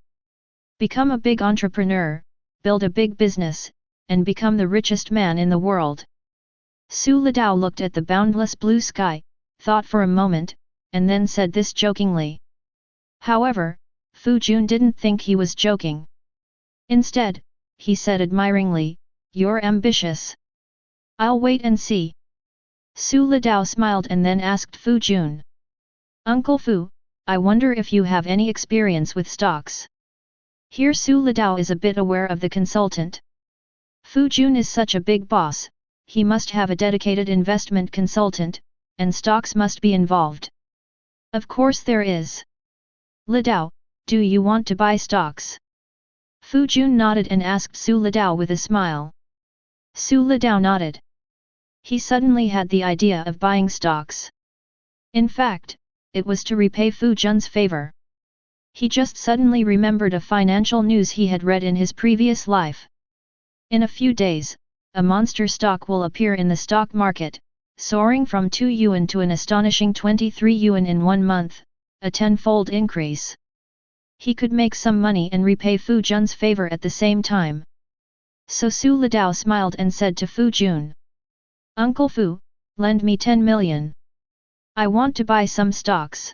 [SPEAKER 1] Become a big entrepreneur, build a big business, and become the richest man in the world. Su Lidao looked at the boundless blue sky, thought for a moment, and then said this jokingly. However, Fu Jun didn't think he was joking. Instead, he said admiringly, "You're ambitious. I'll wait and see." Su Lidao smiled and then asked Fu Jun. "Uncle Fu, I wonder if you have any experience with stocks." Here Su Lidao is a bit aware of the consultant. Fu Jun is such a big boss, he must have a dedicated investment consultant, and stocks must be involved. Of course there is. "Lidao, do you want to buy stocks?" Fu Jun nodded and asked Su Lidao with a smile. Su Lidao nodded. He suddenly had the idea of buying stocks. In fact, it was to repay Fu Jun's favor. He just suddenly remembered a financial news he had read in his previous life. In a few days, a monster stock will appear in the stock market, soaring from 2 yuan to an astonishing 23 yuan in 1 month, a 10-fold increase. He could make some money and repay Fu Jun's favor at the same time. So Su Lidao smiled and said to Fu Jun, "Uncle Fu, lend me 10 million. I want to buy some stocks."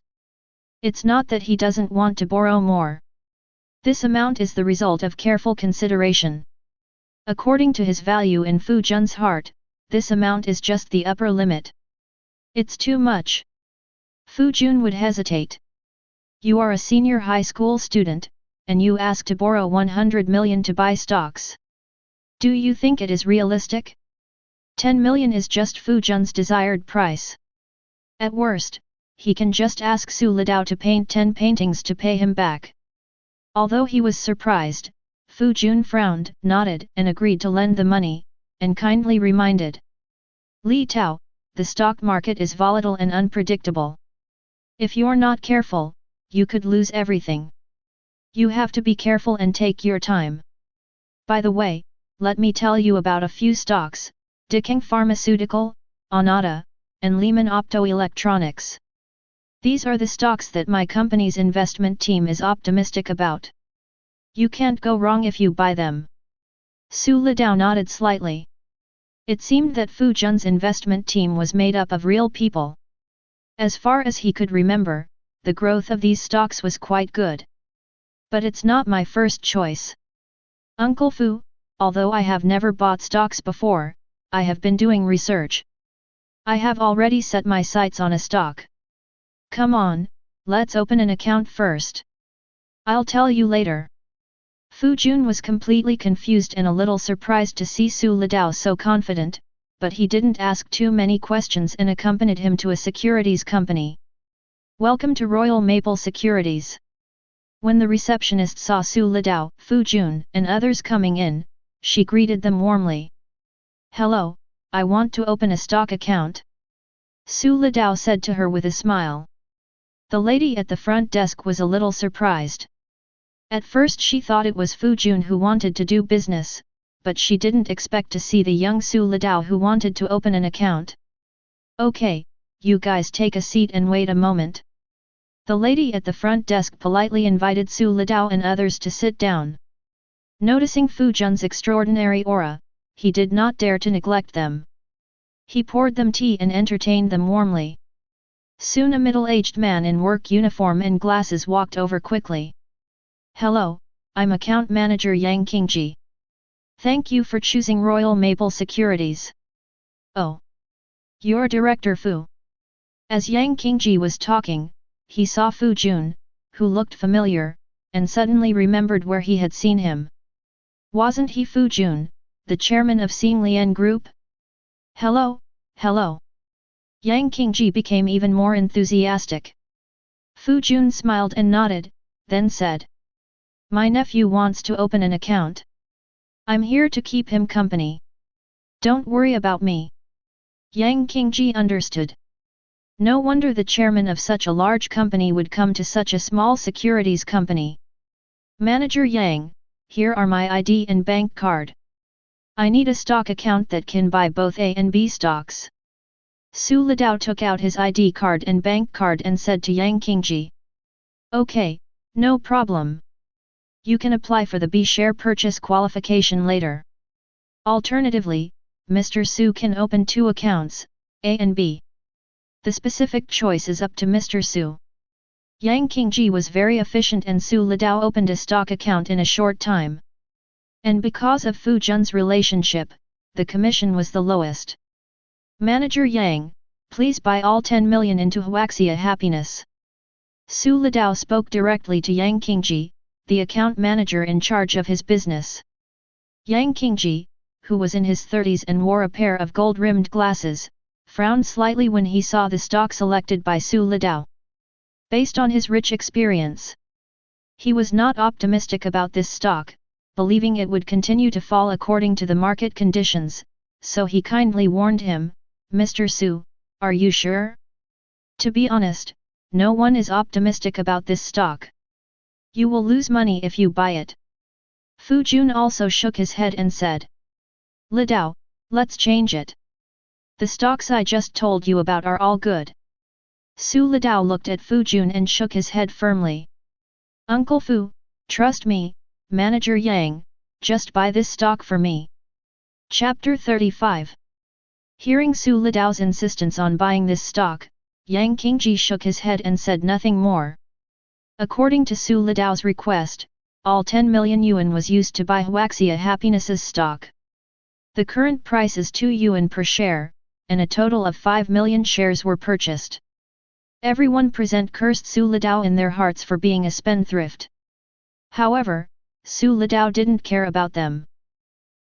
[SPEAKER 1] It's not that he doesn't want to borrow more. This amount is the result of careful consideration. According to his value in Fu Jun's heart, this amount is just the upper limit. It's too much. Fu Jun would hesitate. "You are a senior high school student, and you ask to borrow 100 million to buy stocks. Do you think it is realistic? 10 million is just Fu Jun's desired price. At worst, he can just ask Su Lidao to paint 10 paintings to pay him back." Although he was surprised, Fu Jun frowned, nodded and agreed to lend the money, and kindly reminded. "Litao, the stock market is volatile and unpredictable. If you're not careful, you could lose everything. You have to be careful and take your time. By the way, let me tell you about a few stocks, Dicking Pharmaceutical, Onada, and Lehman Optoelectronics. These are the stocks that my company's investment team is optimistic about. You can't go wrong if you buy them." Su Lidao nodded slightly. It seemed that Fu Jun's investment team was made up of real people. As far as he could remember, the growth of these stocks was quite good. "But it's not my first choice. Uncle Fu, although I have never bought stocks before, I have been doing research. I have already set my sights on a stock. Come on, let's open an account first. I'll tell you later." Fu Jun was completely confused and a little surprised to see Su Lidao so confident, but he didn't ask too many questions and accompanied him to a securities company. "Welcome to Royal Maple Securities." When the receptionist saw Su Lidao, Fu Jun, and others coming in, she greeted them warmly. "Hello, I want to open a stock account," Su Lidao said to her with a smile. The lady at the front desk was a little surprised. At first she thought it was Fu Jun who wanted to do business, but she didn't expect to see the young Su Lidao who wanted to open an account. "Okay, you guys take a seat and wait a moment." The lady at the front desk politely invited Su Lidao and others to sit down. Noticing Fu Jun's extraordinary aura, he did not dare to neglect them. He poured them tea and entertained them warmly. Soon a middle-aged man in work uniform and glasses walked over quickly. "Hello, I'm account manager Yang Qingji. Thank you for choosing Royal Maple Securities." "Oh. You're Director Fu." As Yang Qingji was talking, he saw Fu Jun, who looked familiar, and suddenly remembered where he had seen him. Wasn't he Fu Jun, the chairman of Xinglian Group? "Hello, hello." Yang Qingji became even more enthusiastic. Fu Jun smiled and nodded, then said, "My nephew wants to open an account. I'm here to keep him company. Don't worry about me." Yang Qingji understood. No wonder the chairman of such a large company would come to such a small securities company. Manager Yang, here are my ID and bank card. I need a stock account that can buy both A and B stocks. Su Litao took out his ID card and bank card and said to Yang Qingji. Okay, no problem. You can apply for the B share purchase qualification later. Alternatively, Mr. Su can open 2 accounts, A and B. The specific choice is up to Mr. Su. Yang Qingji was very efficient and Su Litao opened a stock account in a short time. And because of Fu Jun's relationship, the commission was the lowest. Manager Yang, please buy all 10 million into Huaxia Happiness. Su Litao spoke directly to Yang Qingji, the account manager in charge of his business. Yang Qingji, who was in his 30s and wore a pair of gold-rimmed glasses, frowned slightly when he saw the stock selected by Su Litao. Based on his rich experience, he was not optimistic about this stock, believing it would continue to fall according to the market conditions, so he kindly warned him, Mr. Su, are you sure? To be honest, no one is optimistic about this stock. You will lose money if you buy it. Fu Jun also shook his head and said. Litao, let's change it. The stocks I just told you about are all good. Su Litao looked at Fu Jun and shook his head firmly. Uncle Fu, trust me, Manager Yang, just buy this stock for me. Chapter 35. Hearing Su Litao's insistence on buying this stock, Yang Qingji shook his head and said nothing more. According to Su Litao's request, all 10 million yuan was used to buy Huaxia Happiness's stock. The current price is 2 yuan per share, and a total of 5 million shares were purchased. Everyone present cursed Su Litao in their hearts for being a spendthrift. However, Su Litao didn't care about them.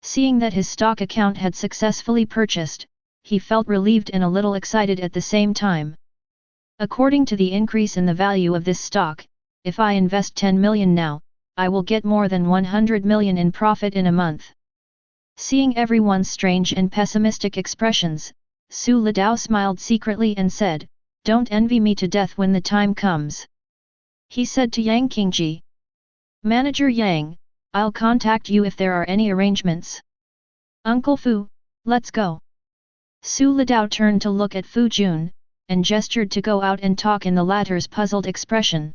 [SPEAKER 1] Seeing that his stock account had successfully purchased, he felt relieved and a little excited at the same time. According to the increase in the value of this stock, if I invest 10 million now, I will get more than 100 million in profit in a month. Seeing everyone's strange and pessimistic expressions, Su Litao smiled secretly and said, Don't envy me to death when the time comes. He said to Yang Qingji. Manager Yang, I'll contact you if there are any arrangements. Uncle Fu, let's go. Su Litao turned to look at Fu Jun, and gestured to go out and talk in the latter's puzzled expression.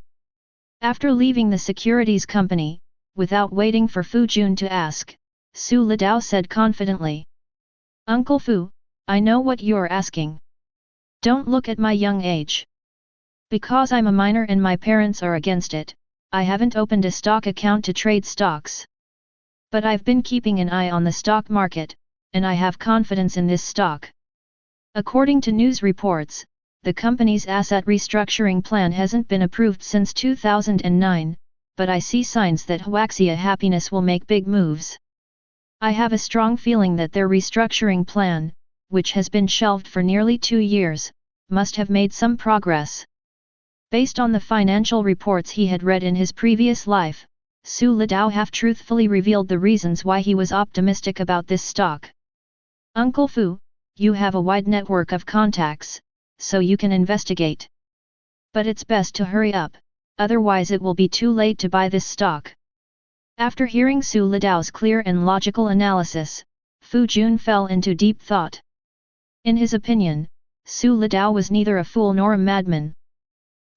[SPEAKER 1] After leaving the securities company, without waiting for Fu Jun to ask, Su Litao said confidently. Uncle Fu, I know what you're asking. Don't look at my young age. Because I'm a minor and my parents are against it, I haven't opened a stock account to trade stocks. But I've been keeping an eye on the stock market, and I have confidence in this stock. According to news reports, the company's asset restructuring plan hasn't been approved since 2009, but I see signs that Huaxia Happiness will make big moves. I have a strong feeling that their restructuring plan, which has been shelved for nearly 2 years, must have made some progress. Based on the financial reports he had read in his previous life, Su Litao half-truthfully revealed the reasons why he was optimistic about this stock. Uncle Fu, you have a wide network of contacts, so you can investigate. But it's best to hurry up, otherwise it will be too late to buy this stock. After hearing Su Litao's clear and logical analysis, Fu Jun fell into deep thought. In his opinion, Su Litao was neither a fool nor a madman.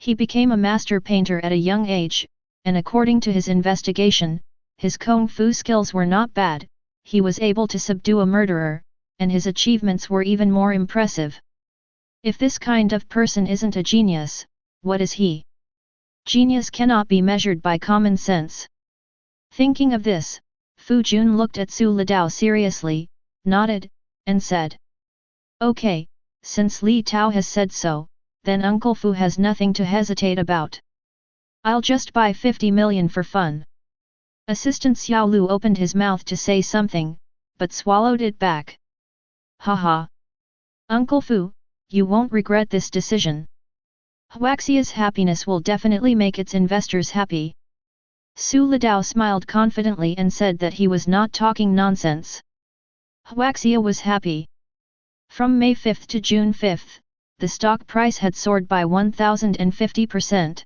[SPEAKER 1] He became a master painter at a young age, and according to his investigation, his kung fu skills were not bad, he was able to subdue a murderer, and his achievements were even more impressive. If this kind of person isn't a genius, what is he? Genius cannot be measured by common sense. Thinking of this, Fu Jun looked at Su Litao seriously, nodded, and said. Okay, since Litao has said so, then Uncle Fu has nothing to hesitate about. I'll just buy 50 million for fun. Assistant Xiao Lu opened his mouth to say something, but swallowed it back. Haha. Uncle Fu, you won't regret this decision. Huaxia's Happiness will definitely make its investors happy. Su Litao smiled confidently and said that he was not talking nonsense. Huaxia was happy. From May 5 to June 5, the stock price had soared by 1050%.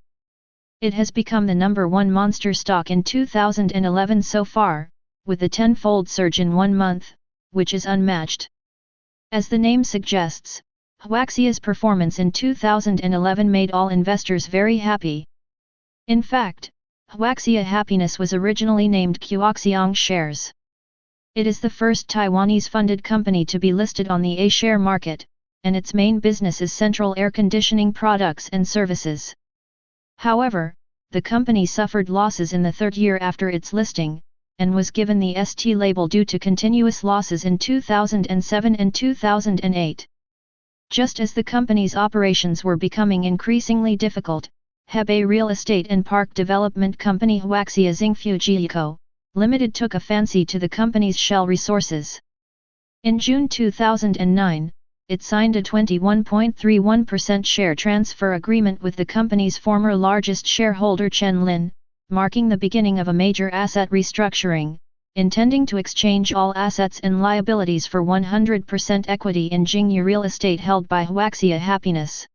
[SPEAKER 1] It has become the #1 monster stock in 2011 so far, with a tenfold surge in 1 month, which is unmatched. As the name suggests, Huaxia's performance in 2011 made all investors very happy. In fact, Huaxia Happiness was originally named Huaxiang Shares. It is the first Taiwanese-funded company to be listed on the A-share market, and its main business is central air conditioning products and services. However, the company suffered losses in the third year after its listing, and was given the ST label due to continuous losses in 2007 and 2008. Just as the company's operations were becoming increasingly difficult, Hebei Real Estate and Park Development Company Huaxia Zhingfu Limited took a fancy to the company's shell resources. In June 2009, it signed a 21.31% share transfer agreement with the company's former largest shareholder Chen Lin, marking the beginning of a major asset restructuring, intending to exchange all assets and liabilities for 100% equity in Jing Real Estate held by Huaxia Happiness.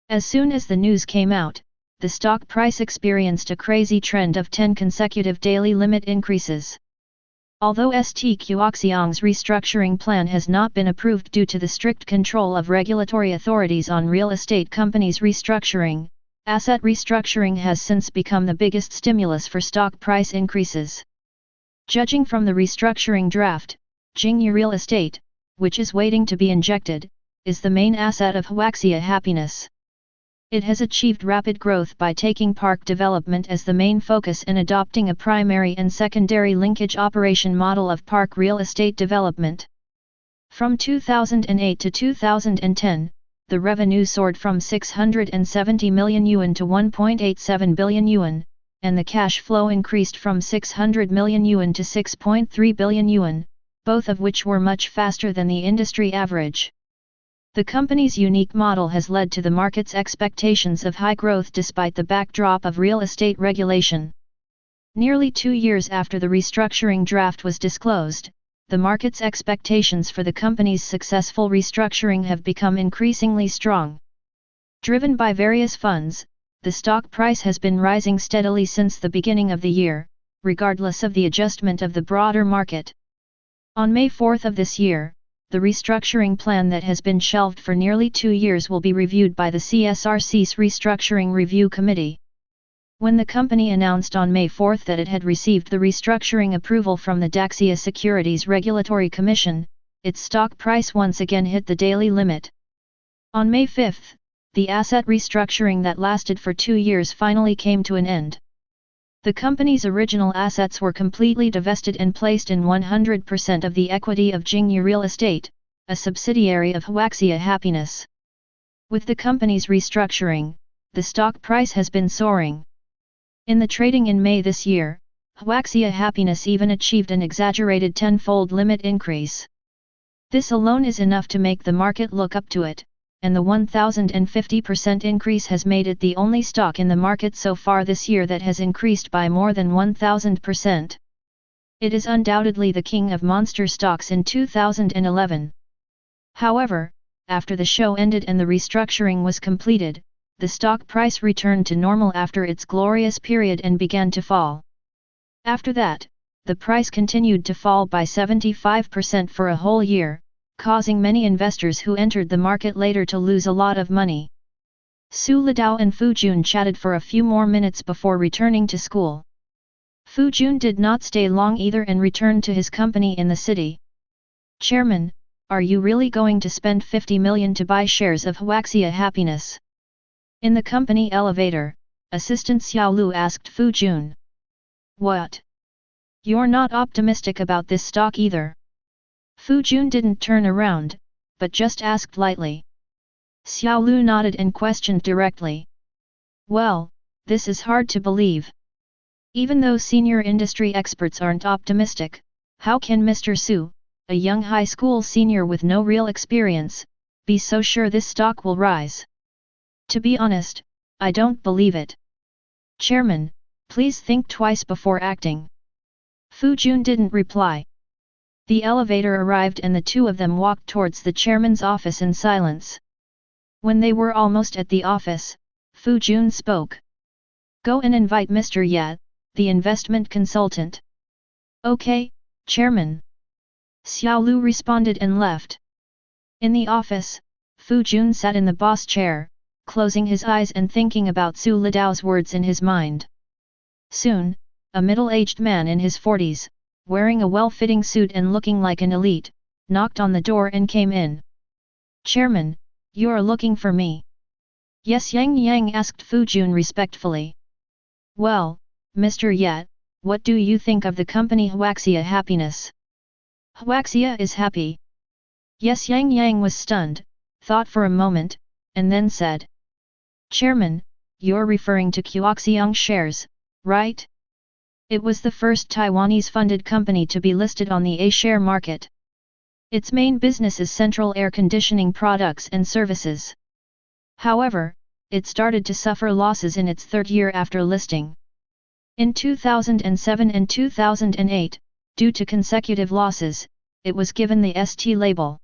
[SPEAKER 1] As soon as the news came out, the stock price experienced a crazy trend of 10 consecutive daily limit increases. Although ST Huaxiang's restructuring plan has not been approved due to the strict control of regulatory authorities on real estate companies' restructuring, asset restructuring has since become the biggest stimulus for stock price increases. Judging from the restructuring draft, Jing Real Estate, which is waiting to be injected, is the main asset of Huaxia Happiness. It has achieved rapid growth by taking park development as the main focus and adopting a primary and secondary linkage operation model of park real estate development. From 2008 to 2010, the revenue soared from 670 million yuan to 1.87 billion yuan, and the cash flow increased from 600 million yuan to 6.3 billion yuan, both of which were much faster than the industry average. The company's unique model has led to the market's expectations of high growth despite the backdrop of real estate regulation. Nearly 2 years after the restructuring draft was disclosed, the market's expectations for the company's successful restructuring have become increasingly strong. Driven by various funds, the stock price has been rising steadily since the beginning of the year, regardless of the adjustment of the broader market. On May 4 of this year, the restructuring plan that has been shelved for nearly 2 years will be reviewed by the CSRC's Restructuring Review Committee. When the company announced on May 4 that it had received the restructuring approval from the Daxia Securities Regulatory Commission, its stock price once again hit the daily limit. On May 5, the asset restructuring that lasted for 2 years finally came to an end. The company's original assets were completely divested and placed in 100% of the equity of Jing Real Estate, a subsidiary of Huaxia Happiness. With the company's restructuring, the stock price has been soaring. In the trading in May this year, Huaxia Happiness even achieved an exaggerated tenfold limit increase. This alone is enough to make the market look up to it, and the 1050% increase has made it the only stock in the market so far this year that has increased by more than 1000%. It is undoubtedly the king of monster stocks in 2011. However, after the show ended and the restructuring was completed, the stock price returned to normal after its glorious period and began to fall. After that, the price continued to fall by 75% for a whole year, causing many investors who entered the market later to lose a lot of money. Su Litao and Fu Jun chatted for a few more minutes before returning to school. Fu Jun did not stay long either and returned to his company in the city. "Chairman, are you really going to spend 50 million to buy shares of Huaxia Happiness?" In the company elevator, Assistant Xiao Lu asked Fu Jun. "What? You're not optimistic about this stock either?" Fu Jun didn't turn around, but just asked lightly. Xiao Lu nodded and questioned directly. "Well, this is hard to believe. Even though senior industry experts aren't optimistic, how can Mr. Su, a young high school senior with no real experience, be so sure this stock will rise? To be honest, I don't believe it. Chairman, please think twice before acting." Fu Jun didn't reply. The elevator arrived and the two of them walked towards the chairman's office in silence. When they were almost at the office, Fu Jun spoke. Go and invite Mr. Yat, the investment consultant. Okay, Chairman. Xiao Lu responded and left. In the office, Fu Jun sat in the boss chair, closing his eyes and thinking about Su Lidao's words in his mind. Soon, a middle-aged man in his 40s, wearing a well-fitting suit and looking like an elite, knocked on the door and came in. Chairman, you are looking for me? Yes, Yang asked Fu Jun respectfully. Well, Mr. Yat, what do you think of the company Huaxia Happiness? Huaxia is happy. Yes, Yang was stunned, thought for a moment, and then said. Chairman, you're referring to Huaxiang shares, right? It was the first Taiwanese-funded company to be listed on the A-share market. Its main business is central air conditioning products and services. However, it started to suffer losses in its third year after listing. In 2007 and 2008, due to consecutive losses, it was given the ST label.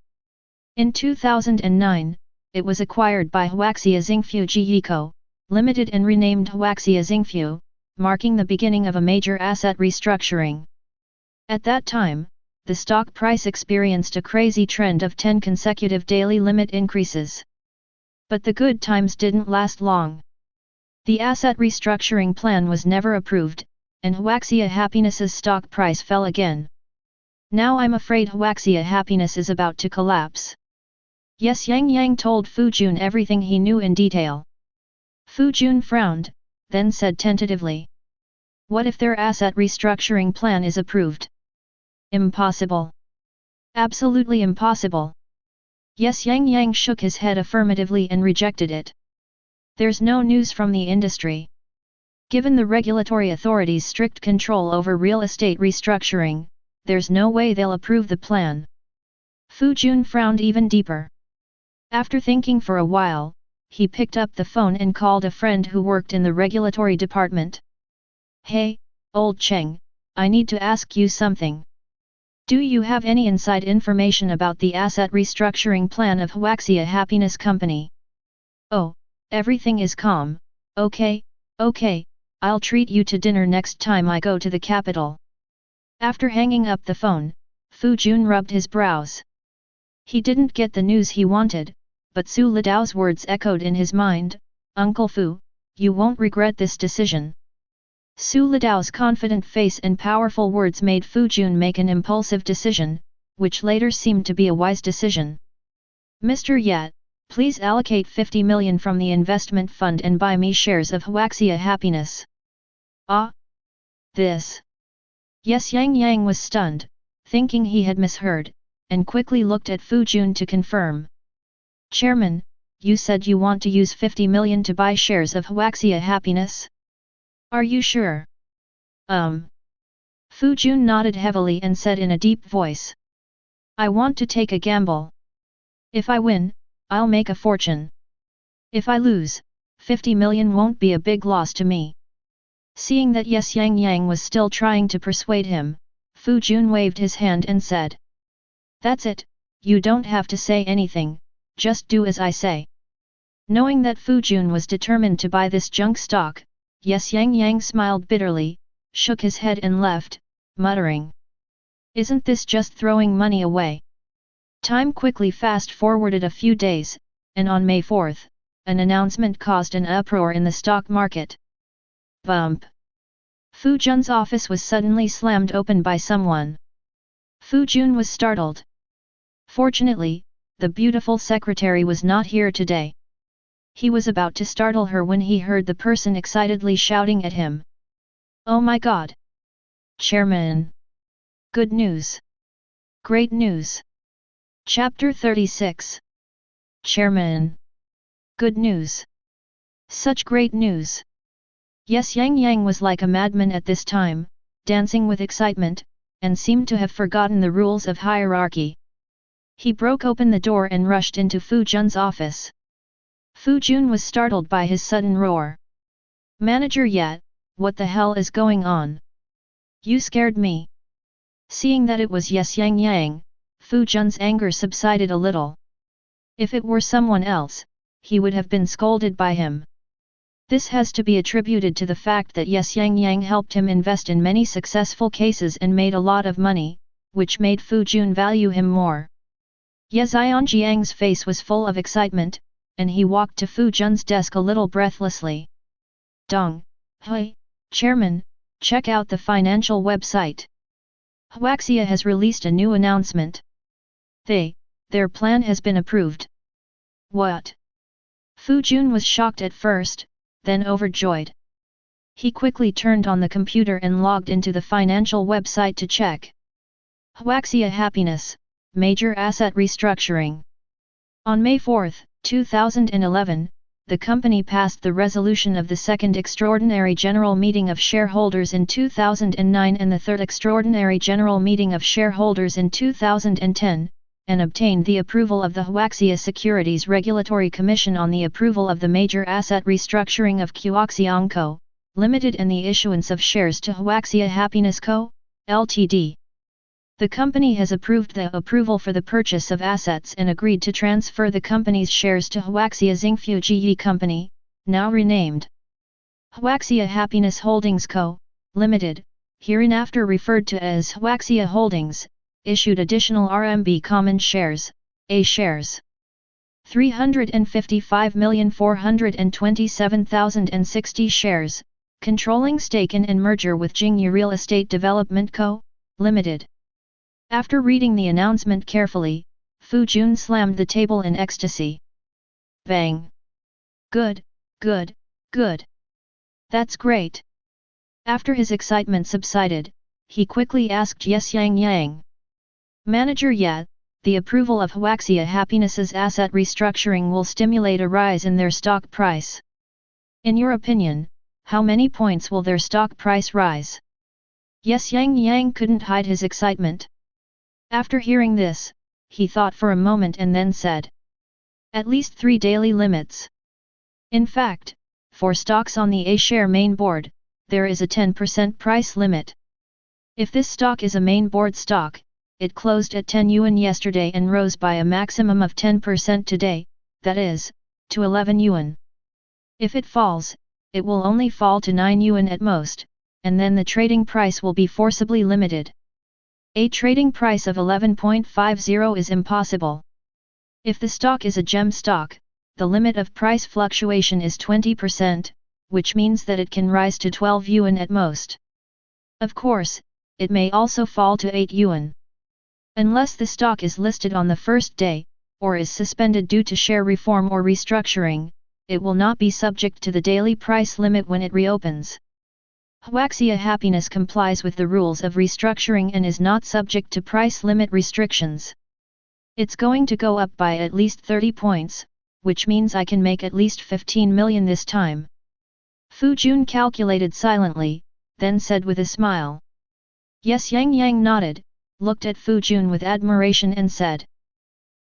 [SPEAKER 1] In 2009, it was acquired by Huaxia Xingfu Jiyico, Limited and renamed Huaxia Xingfu, marking the beginning of a major asset restructuring. At that time, the stock price experienced a crazy trend of 10 consecutive daily limit increases. But the good times didn't last long. The asset restructuring plan was never approved, and Huaxia Happiness's stock price fell again. Now I'm afraid Huaxia Happiness is about to collapse. Yes, Yang told Fu Jun everything he knew in detail. Fu Jun frowned, then said tentatively. What if their asset restructuring plan is approved? Impossible. Absolutely impossible. Yes, Yang shook his head affirmatively and rejected it. There's no news from the industry. Given the regulatory authorities' strict control over real estate restructuring, there's no way they'll approve the plan. Fu Jun frowned even deeper. After thinking for a while, he picked up the phone and called a friend who worked in the regulatory department. Hey, old Cheng, I need to ask you something. Do you have any inside information about the asset restructuring plan of Huaxia Happiness Company? Oh, everything is calm. Okay, I'll treat you to dinner next time I go to the capital. After hanging up the phone, Fu Jun rubbed his brows. He didn't get the news he wanted, but Su Lidao's words echoed in his mind. Uncle Fu, you won't regret this decision. Su Lidao's confident face and powerful words made Fu Jun make an impulsive decision, which later seemed to be a wise decision. Mr. Yat, please allocate 50 million from the investment fund and buy me shares of Huaxia Happiness. Ah? This? Yes, Yang was stunned, thinking he had misheard, and quickly looked at Fu Jun to confirm. Chairman, you said you want to use 50 million to buy shares of Huaxia Happiness? Are you sure? Fu Jun nodded heavily and said in a deep voice. I want to take a gamble. If I win, I'll make a fortune. If I lose, 50 million won't be a big loss to me. Seeing that Yes Yang was still trying to persuade him, Fu Jun waved his hand and said. That's it, you don't have to say anything, just do as I say. Knowing that Fu Jun was determined to buy this junk stock, Yes Yang smiled bitterly, shook his head and left, muttering. Isn't this just throwing money away? Time quickly fast-forwarded a few days, and on May 4th, an announcement caused an uproar in the stock market. Bump! Fu Jun's office was suddenly slammed open by someone. Fu Jun was startled. Fortunately, the beautiful secretary was not here today. He was about to startle her when he heard the person excitedly shouting at him. Oh my God! Chairman! Good news! Great news! Chapter 36. Chairman! Good news! Such great news! Yes, Yang was like a madman at this time, dancing with excitement, and seemed to have forgotten the rules of hierarchy. He broke open the door and rushed into Fu Jun's office. Fu Jun was startled by his sudden roar. Manager Yat, what the hell is going on? You scared me. Seeing that it was Yes Yang, Fu Jun's anger subsided a little. If it were someone else, he would have been scolded by him. This has to be attributed to the fact that Yes Yang helped him invest in many successful cases and made a lot of money, which made Fu Jun value him more. Ye Zhiyang's face was full of excitement, and he walked to Fu Jun's desk a little breathlessly. Dong, hui, Chairman, check out the financial website. Huaxia has released a new announcement. Their plan has been approved. What? Fu Jun was shocked at first, then overjoyed. He quickly turned on the computer and logged into the financial website to check. Huaxia Happiness, Major Asset Restructuring. On May 4, 2011, the company passed the resolution of the Second Extraordinary General Meeting of Shareholders in 2009 and the Third Extraordinary General Meeting of Shareholders in 2010, and obtained the approval of the Huaxia Securities Regulatory Commission on the approval of the Major Asset Restructuring of Huaxiang Co., Limited and the issuance of shares to Huaxia Happiness Co., Ltd. The company has approved the approval for the purchase of assets and agreed to transfer the company's shares to Huaxia Xingfu Ji Company, now renamed Huaxia Happiness Holdings Co., Limited, hereinafter referred to as Huaxia Holdings, issued additional RMB common shares, A shares. 355,427,060 shares, controlling stake in and merger with Jing Real Estate Development Co., Limited. After reading the announcement carefully, Fu Jun slammed the table in ecstasy. Bang! Good, good, good! That's great! After his excitement subsided, he quickly asked Yes Yang. Manager Ye, the approval of Huaxia Happiness's asset restructuring will stimulate a rise in their stock price. In your opinion, how many points will their stock price rise? Yes Yang couldn't hide his excitement. After hearing this, he thought for a moment and then said, at least 3 daily limits. In fact, for stocks on the A-share main board, there is a 10% price limit. If this stock is a main board stock, it closed at 10 yuan yesterday and rose by a maximum of 10% today, that is, to 11 yuan. If it falls, it will only fall to 9 yuan at most, and then the trading price will be forcibly limited. A trading price of 11.50 is impossible. If the stock is a gem stock, the limit of price fluctuation is 20%, which means that it can rise to 12 yuan at most. Of course, it may also fall to 8 yuan. Unless the stock is listed on the first day, or is suspended due to share reform or restructuring, it will not be subject to the daily price limit when it reopens. Huaxia Happiness complies with the rules of restructuring and is not subject to price limit restrictions. It's going to go up by at least 30 points, which means I can make at least 15 million this time. Fu Jun calculated silently, then said with a smile. Yes Yang nodded, looked at Fu Jun with admiration and said,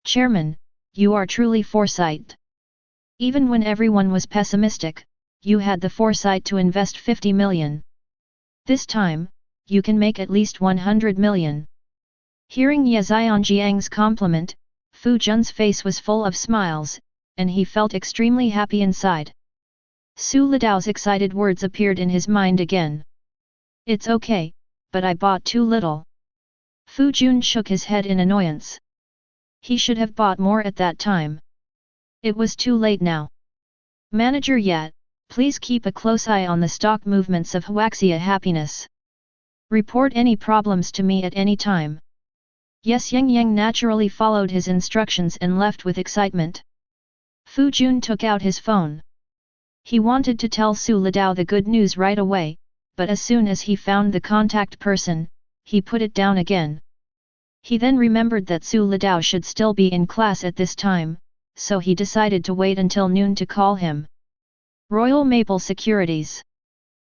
[SPEAKER 1] Chairman, you are truly foresight. Even when everyone was pessimistic, you had the foresight to invest 50 million. This time, you can make at least 100 million. Hearing Ye Zhiyang's compliment, Fu Jun's face was full of smiles, and he felt extremely happy inside. Su Lidao's excited words appeared in his mind again. It's okay, but I bought too little. Fu Jun shook his head in annoyance. He should have bought more at that time. It was too late now. Manager Ye, please keep a close eye on the stock movements of Huaxia Happiness. Report any problems to me at any time. Yes Yang naturally followed his instructions and left with excitement. Fu Jun took out his phone. He wanted to tell Su Lidao the good news right away, but as soon as he found the contact person, he put it down again. He then remembered that Su Lidao should still be in class at this time, so he decided to wait until noon to call him. Royal Maple Securities.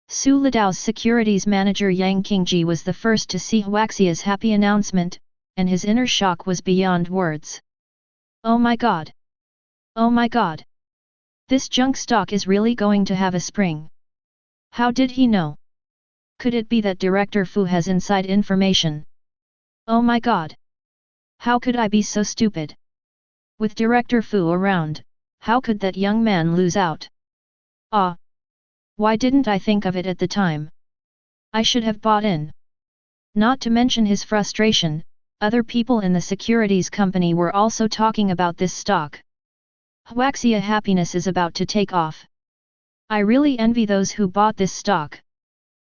[SPEAKER 1] Su Lidao's securities manager Yang Qingji was the first to see Huaxia's happy announcement, and his inner shock was beyond words. Oh my god! Oh my god! This junk stock is really going to have a spring. How did he know? Could it be that Director Fu has inside information? Oh my god! How could I be so stupid? With Director Fu around, how could that young man lose out? Ah, Why didn't I think of it at the time? I should have bought in. Not to mention his frustration, other people in the securities company were also talking about this stock. Huaxia Happiness is about to take off. I really envy those who bought this stock.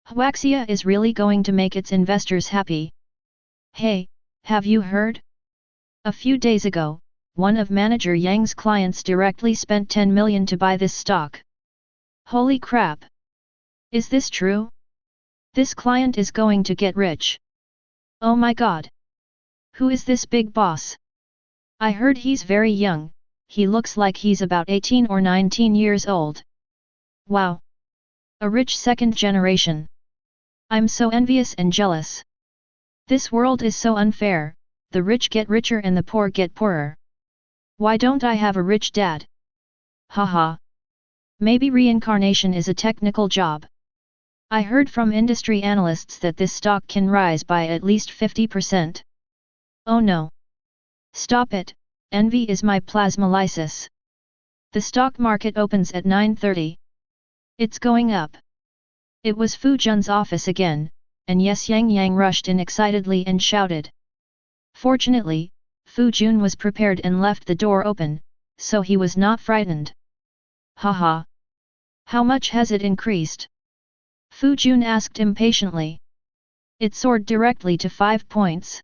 [SPEAKER 1] Huaxia is really going to make its investors happy. Hey, have you heard? A few days ago, one of Manager Yang's clients directly spent 10 million to buy this stock. Holy crap! Is this true? This client is going to get rich. Oh my god! Who is this big boss? I heard he's very young, he looks like he's about 18 or 19 years old. Wow! A rich second generation. I'm so envious and jealous. This world is so unfair, the rich get richer and the poor get poorer. Why don't I have a rich dad? Haha. Maybe reincarnation is a technical job. I heard from industry analysts that this stock can rise by at least 50%. Oh no. Stop it, envy is my plasmolysis. The stock market opens at 9:30. It's going up. It was Fu Jun's office again, and Yes Yang rushed in excitedly and shouted. Fortunately, Fu Jun was prepared and left the door open, so he was not frightened. Haha. How much has it increased? Fu Jun asked impatiently. It soared directly to 5 points.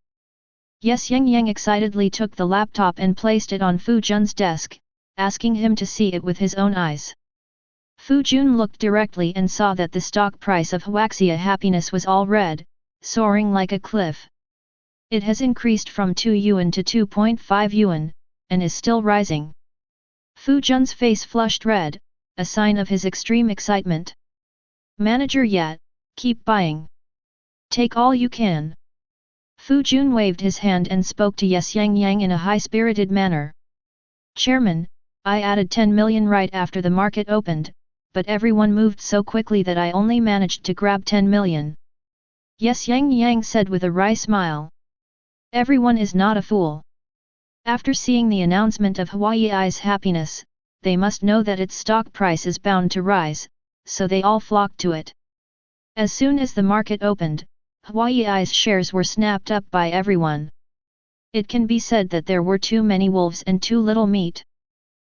[SPEAKER 1] Yes Yang excitedly took the laptop and placed it on Fu Jun's desk, asking him to see it with his own eyes. Fu Jun looked directly and saw that the stock price of Huaxia Happiness was all red, soaring like a cliff. It has increased from 2 yuan to 2.5 yuan, and is still rising. Fu Jun's face flushed red, a sign of his extreme excitement. Manager Yat, keep buying. Take all you can. Fu Jun waved his hand and spoke to Yes Yang in a high-spirited manner. Chairman, I added 10 million right after the market opened, but everyone moved so quickly that I only managed to grab 10 million. Yes Yang said with a wry smile. Everyone is not a fool. After seeing the announcement of Huayi's Happiness, they must know that its stock price is bound to rise, so they all flocked to it. As soon as the market opened, Huayi's shares were snapped up by everyone. It can be said that there were too many wolves and too little meat.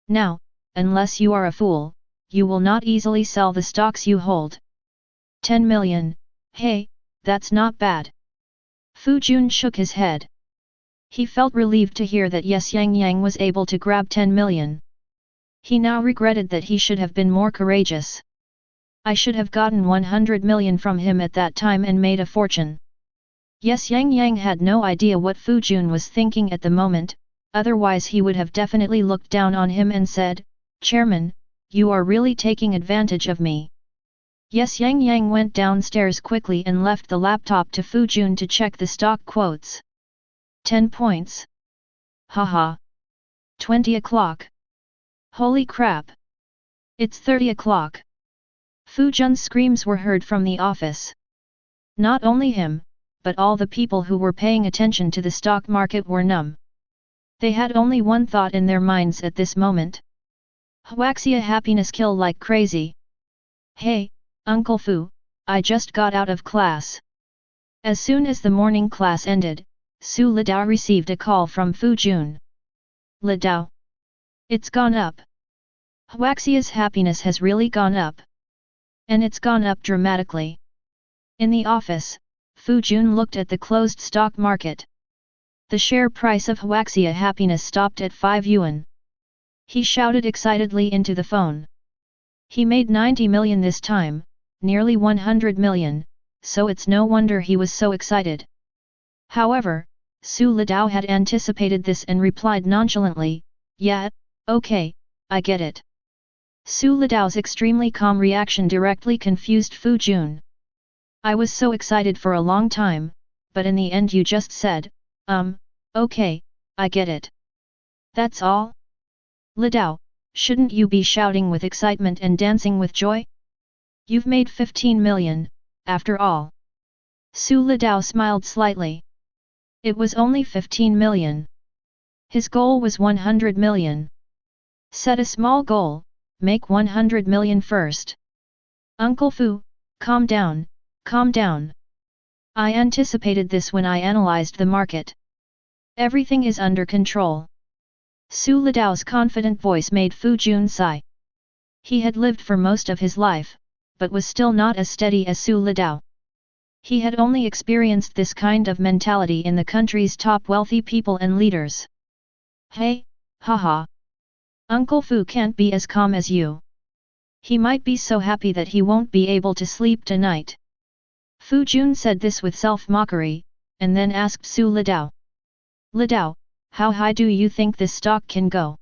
[SPEAKER 1] Now, unless you are a fool, you will not easily sell the stocks you hold. 10 million, hey, that's not bad. Fu Jun shook his head. He felt relieved to hear that Yes Yang was able to grab 10 million. He now regretted that he should have been more courageous. I should have gotten 100 million from him at that time and made a fortune. Yes Yang had no idea what Fu Jun was thinking at the moment, otherwise he would have definitely looked down on him and said, Chairman, you are really taking advantage of me. Yes Yang went downstairs quickly and left the laptop to Fu Jun to check the stock quotes. 10 points. Haha. 20 o'clock. Holy crap. It's 30 o'clock. Fu Jun's screams were heard from the office. Not only him, but all the people who were paying attention to the stock market were numb. They had only one thought in their minds at this moment. Huaxia Happiness kill like crazy. Hey, Uncle Fu, I just got out of class. As soon as the morning class ended, Su Litao received a call from Fu Jun. Litao. It's gone up. Huaxia's Happiness has really gone up. And it's gone up dramatically. In the office, Fu Jun looked at the closed stock market. The share price of Huaxia Happiness stopped at 5 yuan. He shouted excitedly into the phone. He made 90 million this time, nearly 100 million, so it's no wonder he was so excited. However, Su Litao had anticipated this and replied nonchalantly, yeah, okay, I get it. Su Litao's extremely calm reaction directly confused Fu Jun. I was so excited for a long time, but in the end you just said, okay, I get it. That's all? Litao, shouldn't you be shouting with excitement and dancing with joy? You've made 15 million, after all. Su Litao smiled slightly. It was only 15 million. His goal was 100 million. Set a small goal, make 100 million first. Uncle Fu, calm down, calm down. I anticipated this when I analyzed the market. Everything is under control. Su Lidao's confident voice made Fu Jun sigh. He had lived for most of his life, but was still not as steady as Su Lidao. He had only experienced this kind of mentality in the country's top wealthy people and leaders. Hey, haha. Uncle Fu can't be as calm as you. He might be so happy that he won't be able to sleep tonight. Fu Jun said this with self-mockery, and then asked Su Lidao. Lidao, how high do you think this stock can go?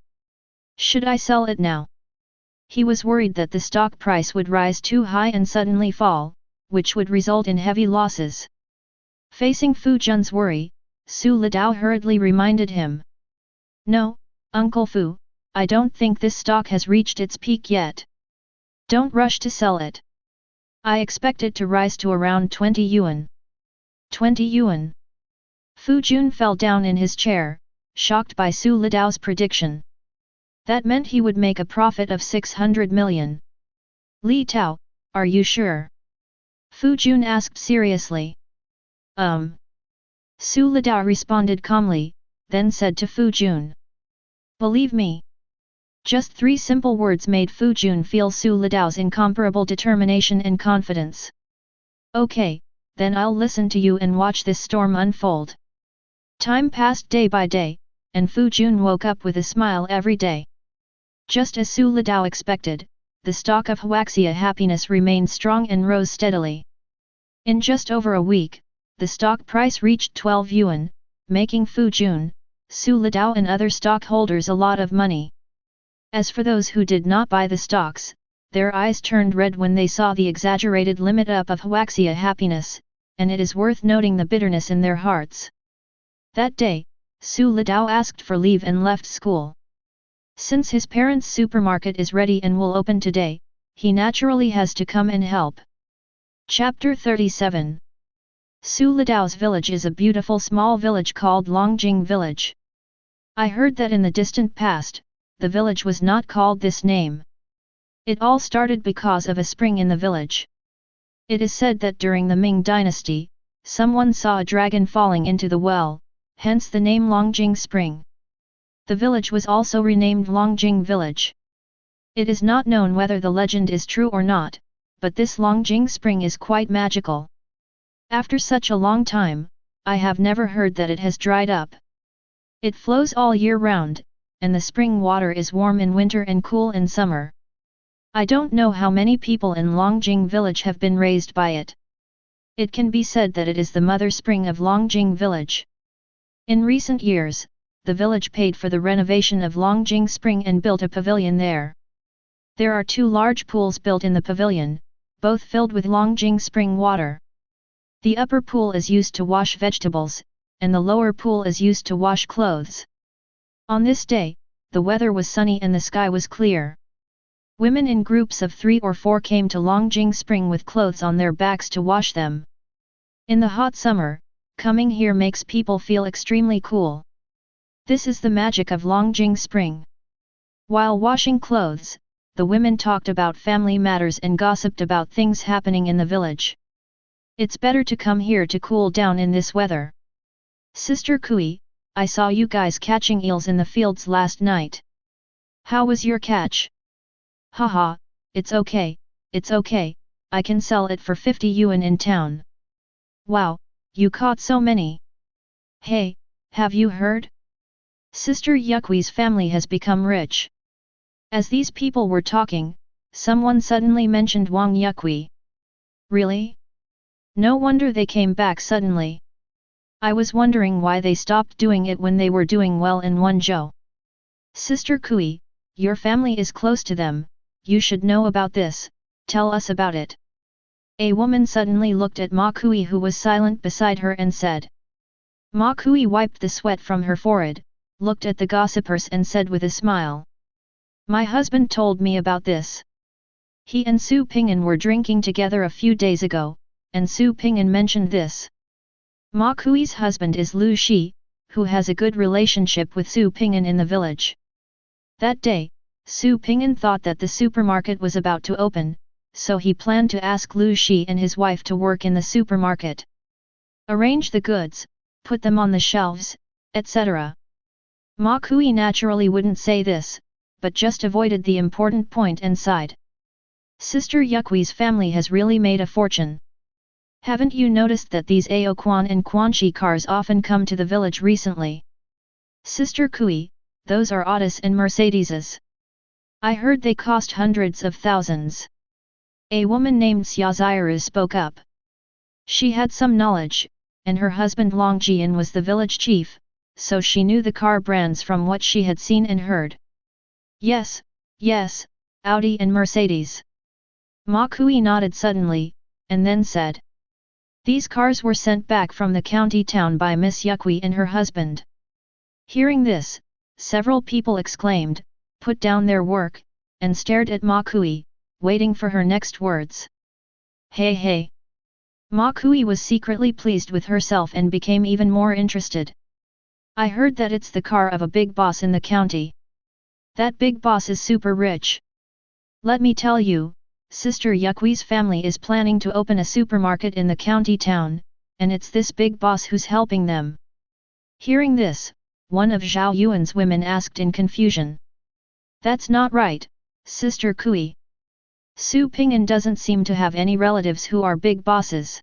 [SPEAKER 1] Should I sell it now? He was worried that the stock price would rise too high and suddenly fall, which would result in heavy losses. Facing Fu Jun's worry, Su Lidao hurriedly reminded him. No, Uncle Fu, I don't think this stock has reached its peak yet. Don't rush to sell it. I expect it to rise to around 20 yuan. 20 yuan. Fu Jun fell down in his chair, shocked by Su Lidao's prediction. That meant he would make a profit of 600 million. Litao, are you sure? Fu Jun asked seriously. Su Lidao responded calmly, then said to Fu Jun. Believe me. Just 3 simple words made Fu Jun feel Su Lidao's incomparable determination and confidence. Okay, then I'll listen to you and watch this storm unfold. Time passed day by day, and Fu Jun woke up with a smile every day. Just as Su Lidao expected, the stock of Huaxia Happiness remained strong and rose steadily. In just over a week, the stock price reached 12 yuan, making Fu Jun, Su Lidao and other stockholders a lot of money. As for those who did not buy the stocks, their eyes turned red when they saw the exaggerated limit up of Huaxia Happiness, and it is worth noting the bitterness in their hearts. That day, Su Lidao asked for leave and left school. Since his parents' supermarket is ready and will open today, he naturally has to come and help. Chapter 37. Su Lidao's village is a beautiful small village called Longjing Village. I heard that in the distant past, the village was not called this name. It all started because of a spring in the village. It is said that during the Ming dynasty, someone saw a dragon falling into the well, hence the name Longjing Spring. The village was also renamed Longjing Village. It is not known whether the legend is true or not, but this Longjing Spring is quite magical. After such a long time, I have never heard that it has dried up. It flows all year round, and the spring water is warm in winter and cool in summer. I don't know how many people in Longjing Village have been raised by it. It can be said that it is the mother spring of Longjing Village. In recent years, the village paid for the renovation of Longjing Spring and built a pavilion there. There are 2 large pools built in the pavilion, both filled with Longjing Spring water. The upper pool is used to wash vegetables, and the lower pool is used to wash clothes. On this day, the weather was sunny and the sky was clear. Women in groups of 3 or 4 came to Longjing Spring with clothes on their backs to wash them. In the hot summer, coming here makes people feel extremely cool. This is the magic of Longjing Spring. While washing clothes, the women talked about family matters and gossiped about things happening in the village. It's better to come here to cool down in this weather. Sister Kui, I saw you guys catching eels in the fields last night. How was your catch? Haha, it's okay, I can sell it for 50 yuan in town. Wow, you caught so many. Hey, have you heard? Sister Yuqui's family has become rich. As these people were talking, someone suddenly mentioned Wang Yuqi. Really? No wonder they came back suddenly. I was wondering why they stopped doing it when they were doing well in Wenzhou. Sister Kui, your family is close to them, you should know about this, tell us about it. A woman suddenly looked at Ma Kui who was silent beside her and said. Ma Kui wiped the sweat from her forehead, looked at the gossipers and said with a smile. My husband told me about this. He and Su Ping'an were drinking together a few days ago, and Su Ping'an mentioned this. Ma Kui's husband is Lu Shi, who has a good relationship with Su Ping'an in the village. That day, Su Ping'an thought that the supermarket was about to open, so he planned to ask Lu Shi and his wife to work in the supermarket. Arrange the goods, put them on the shelves, etc. Ma Kui naturally wouldn't say this, but just avoided the important point and sighed. Sister Yuqui's family has really made a fortune. Haven't you noticed that these Ao Quan and Quanxi cars often come to the village recently? Sister Kui, those are Autos and Mercedeses. I heard they cost hundreds of thousands. A woman named Xiaoziru spoke up. She had some knowledge, and her husband Long Jian was the village chief, so she knew the car brands from what she had seen and heard. Yes, yes, Audi and Mercedes. Ma Kui nodded suddenly, and then said. These cars were sent back from the county town by Miss Yuqi and her husband. Hearing this, several people exclaimed, put down their work, and stared at Ma Kui, waiting for her next words. Hey hey! Ma Kui was secretly pleased with herself and became even more interested. I heard that it's the car of a big boss in the county. That big boss is super rich. Let me tell you, Sister Yuqui's family is planning to open a supermarket in the county town, and it's this big boss who's helping them. Hearing this, one of Zhao Yuan's women asked in confusion. That's not right, Sister Kui. Su Ping'an doesn't seem to have any relatives who are big bosses.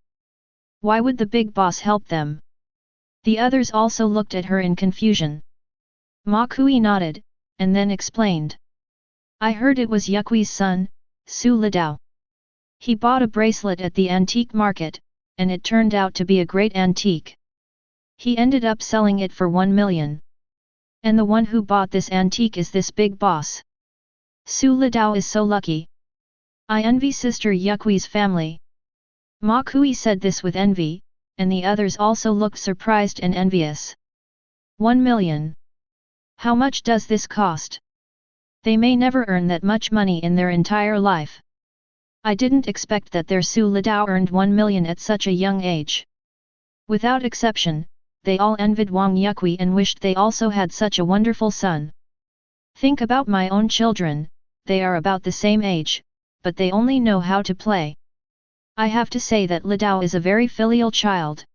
[SPEAKER 1] Why would the big boss help them? The others also looked at her in confusion. Ma Kui nodded, and then explained. I heard it was Yuqui's son, Su Litao. He bought a bracelet at the antique market, and it turned out to be a great antique. He ended up selling it for 1 million. And the one who bought this antique is this big boss. Su Litao is so lucky. I envy Sister Yuqui's family. Ma Kui said this with envy, and the others also looked surprised and envious. 1 million. How much does this cost? They may never earn that much money in their entire life. I didn't expect that their Su Litao earned 1 million at such a young age. Without exception, they all envied Wang Yuqi and wished they also had such a wonderful son. Think about my own children, they are about the same age, but they only know how to play. I have to say that Litao is a very filial child.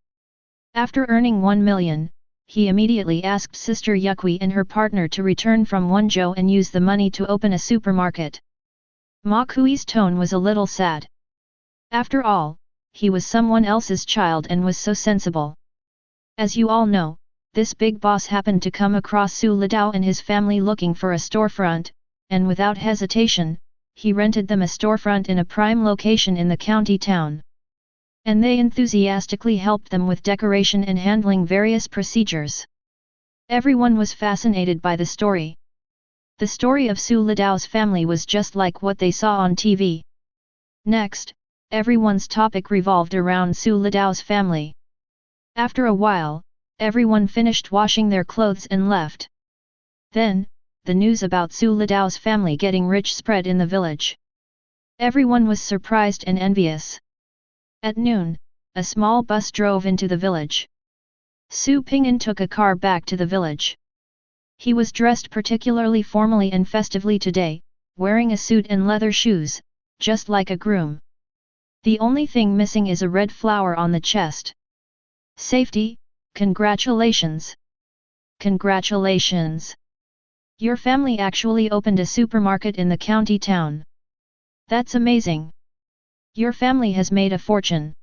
[SPEAKER 1] After earning 1 million, he immediately asked Sister Yuqi and her partner to return from Wenzhou and use the money to open a supermarket. Ma Kui's tone was a little sad. After all, he was someone else's child and was so sensible. As you all know, this big boss happened to come across Su Litao and his family looking for a storefront, and without hesitation, he rented them a storefront in a prime location in the county town. And they enthusiastically helped them with decoration and handling various procedures. Everyone was fascinated by the story. The story of Su Litao's family was just like what they saw on TV. Next, everyone's topic revolved around Su Litao's family. After a while, everyone finished washing their clothes and left. Then, the news about Su Litao's family getting rich spread in the village. Everyone was surprised and envious. At noon, a small bus drove into the village. Su Ping'an took a car back to the village. He was dressed particularly formally and festively today, wearing a suit and leather shoes, just like a groom. The only thing missing is a red flower on the chest. Safety, congratulations! Congratulations! Your family actually opened a supermarket in the county town. That's amazing! Your family has made a fortune.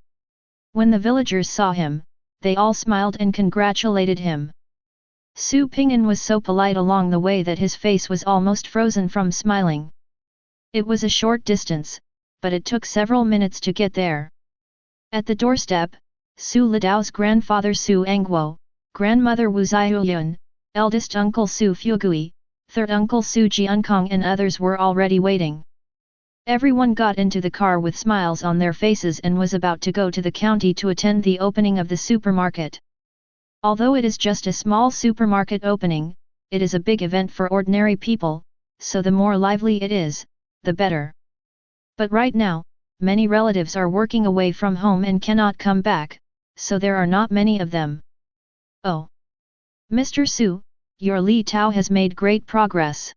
[SPEAKER 1] When the villagers saw him, they all smiled and congratulated him. Su Ping'an was so polite along the way that his face was almost frozen from smiling. It was a short distance, but it took several minutes to get there. At the doorstep, Su Litao's grandfather Su Angguo, grandmother Wu Zhiyuan, eldest uncle Su Fugui, third uncle Su Jiankong and others were already waiting. Everyone got into the car with smiles on their faces and was about to go to the county to attend the opening of the supermarket. Although it is just a small supermarket opening, it is a big event for ordinary people, so the more lively it is, the better. But right now, many relatives are working away from home and cannot come back, so there are not many of them. Oh! Mr. Su, your Litao has made great progress.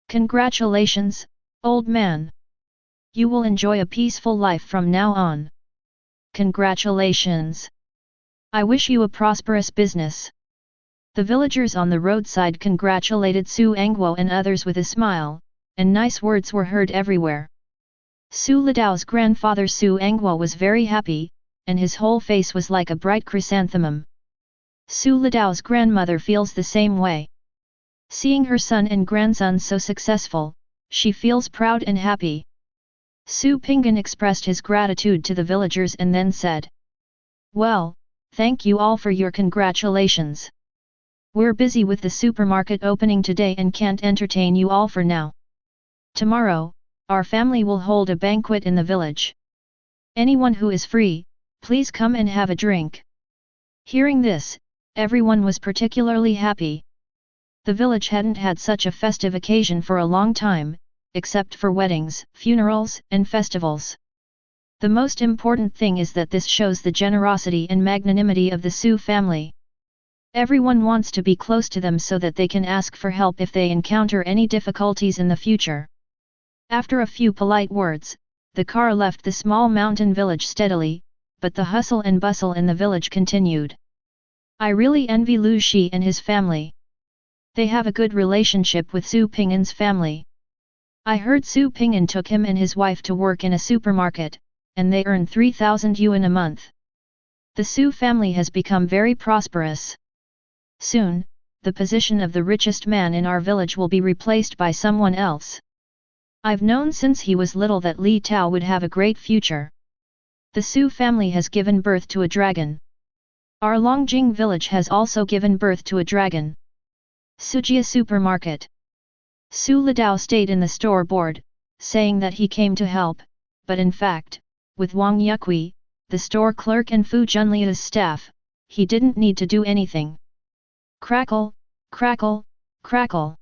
[SPEAKER 1] Congratulations, old man! You will enjoy a peaceful life from now on. Congratulations! I wish you a prosperous business. The villagers on the roadside congratulated Su Angguo and others with a smile, and nice words were heard everywhere. Su Lidao's grandfather Su Angguo was very happy, and his whole face was like a bright chrysanthemum. Su Lidao's grandmother feels the same way. Seeing her son and grandson so successful, she feels proud and happy. Su Pinggan expressed his gratitude to the villagers and then said, "Well, thank you all for your congratulations. We're busy with the supermarket opening today and can't entertain you all for now. Tomorrow, our family will hold a banquet in the village. Anyone who is free, please come and have a drink." Hearing this, everyone was particularly happy. The village hadn't had such a festive occasion for a long time, except for weddings, funerals, and festivals. The most important thing is that this shows the generosity and magnanimity of the Su family. Everyone wants to be close to them so that they can ask for help if they encounter any difficulties in the future. After a few polite words, the car left the small mountain village steadily, but the hustle and bustle in the village continued. I really envy Lu Shi and his family. They have a good relationship with Su Ping'an's family. I heard Su Ping'an took him and his wife to work in a supermarket, and they earn 3,000 yuan a month. The Su family has become very prosperous. Soon, the position of the richest man in our village will be replaced by someone else. I've known since he was little that Litao would have a great future. The Su family has given birth to a dragon. Our Longjing village has also given birth to a dragon. Sujia Supermarket. Su Lidao stayed in the store board, saying that he came to help, but in fact, with Wang Yukui, the store clerk and Fu Junlia's staff, he didn't need to do anything. Crackle, crackle, crackle.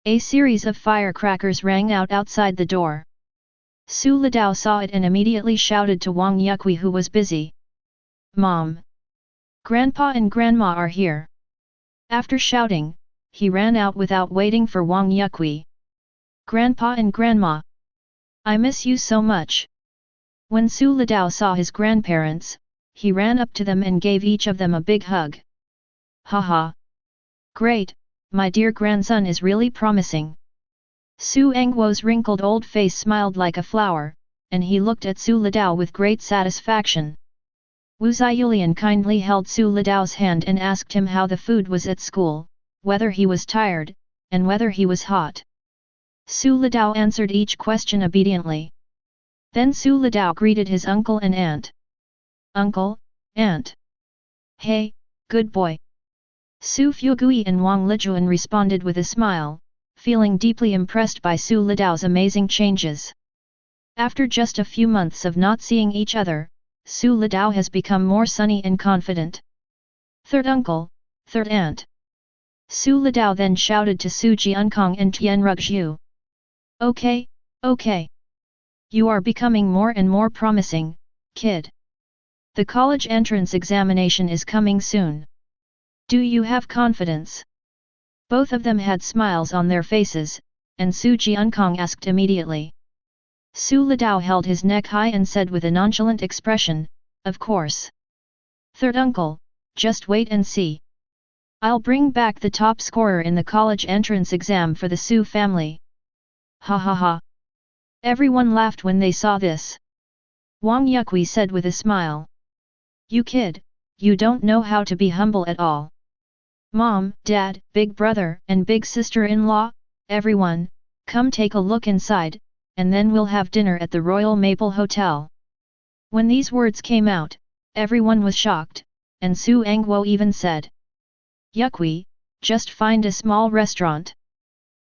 [SPEAKER 1] A series of firecrackers rang out outside the door. Su Lidao saw it and immediately shouted to Wang Yukui, who was busy. "Mom! Grandpa and Grandma are here." After shouting, he ran out without waiting for Wang Yukui. "Grandpa and Grandma! I miss you so much." When Su Lidao saw his grandparents, he ran up to them and gave each of them a big hug. "Haha! Great, my dear grandson is really promising." Su Angguo's wrinkled old face smiled like a flower, and he looked at Su Lidao with great satisfaction. Wu Ziyulian kindly held Su Lidao's hand and asked him how the food was at school, whether he was tired, and whether he was hot. Su Lidao answered each question obediently. Then Su Lidao greeted his uncle and aunt. "Uncle, aunt. Hey, good boy." Su Fugui and Wang Lijuan responded with a smile, feeling deeply impressed by Su Lidao's amazing changes. After just a few months of not seeing each other, Su Lidao has become more sunny and confident. "Third uncle, third aunt." Su Lidao then shouted to Su Jiankong and Tian Rugzhu. "Okay, okay. You are becoming more and more promising, kid. The college entrance examination is coming soon. Do you have confidence?" Both of them had smiles on their faces, and Su Jiankong asked immediately. Su Lidao held his neck high and said with a nonchalant expression, "Of course. Third uncle, just wait and see. I'll bring back the top scorer in the college entrance exam for the Su family." "Ha ha ha." Everyone laughed when they saw this. Wang Yukui said with a smile. "You kid, you don't know how to be humble at all. Mom, Dad, big brother, and big sister-in-law, everyone, come take a look inside, and then we'll have dinner at the Royal Maple Hotel." When these words came out, everyone was shocked, and Su Angguo even said, "Yukui, just find a small restaurant.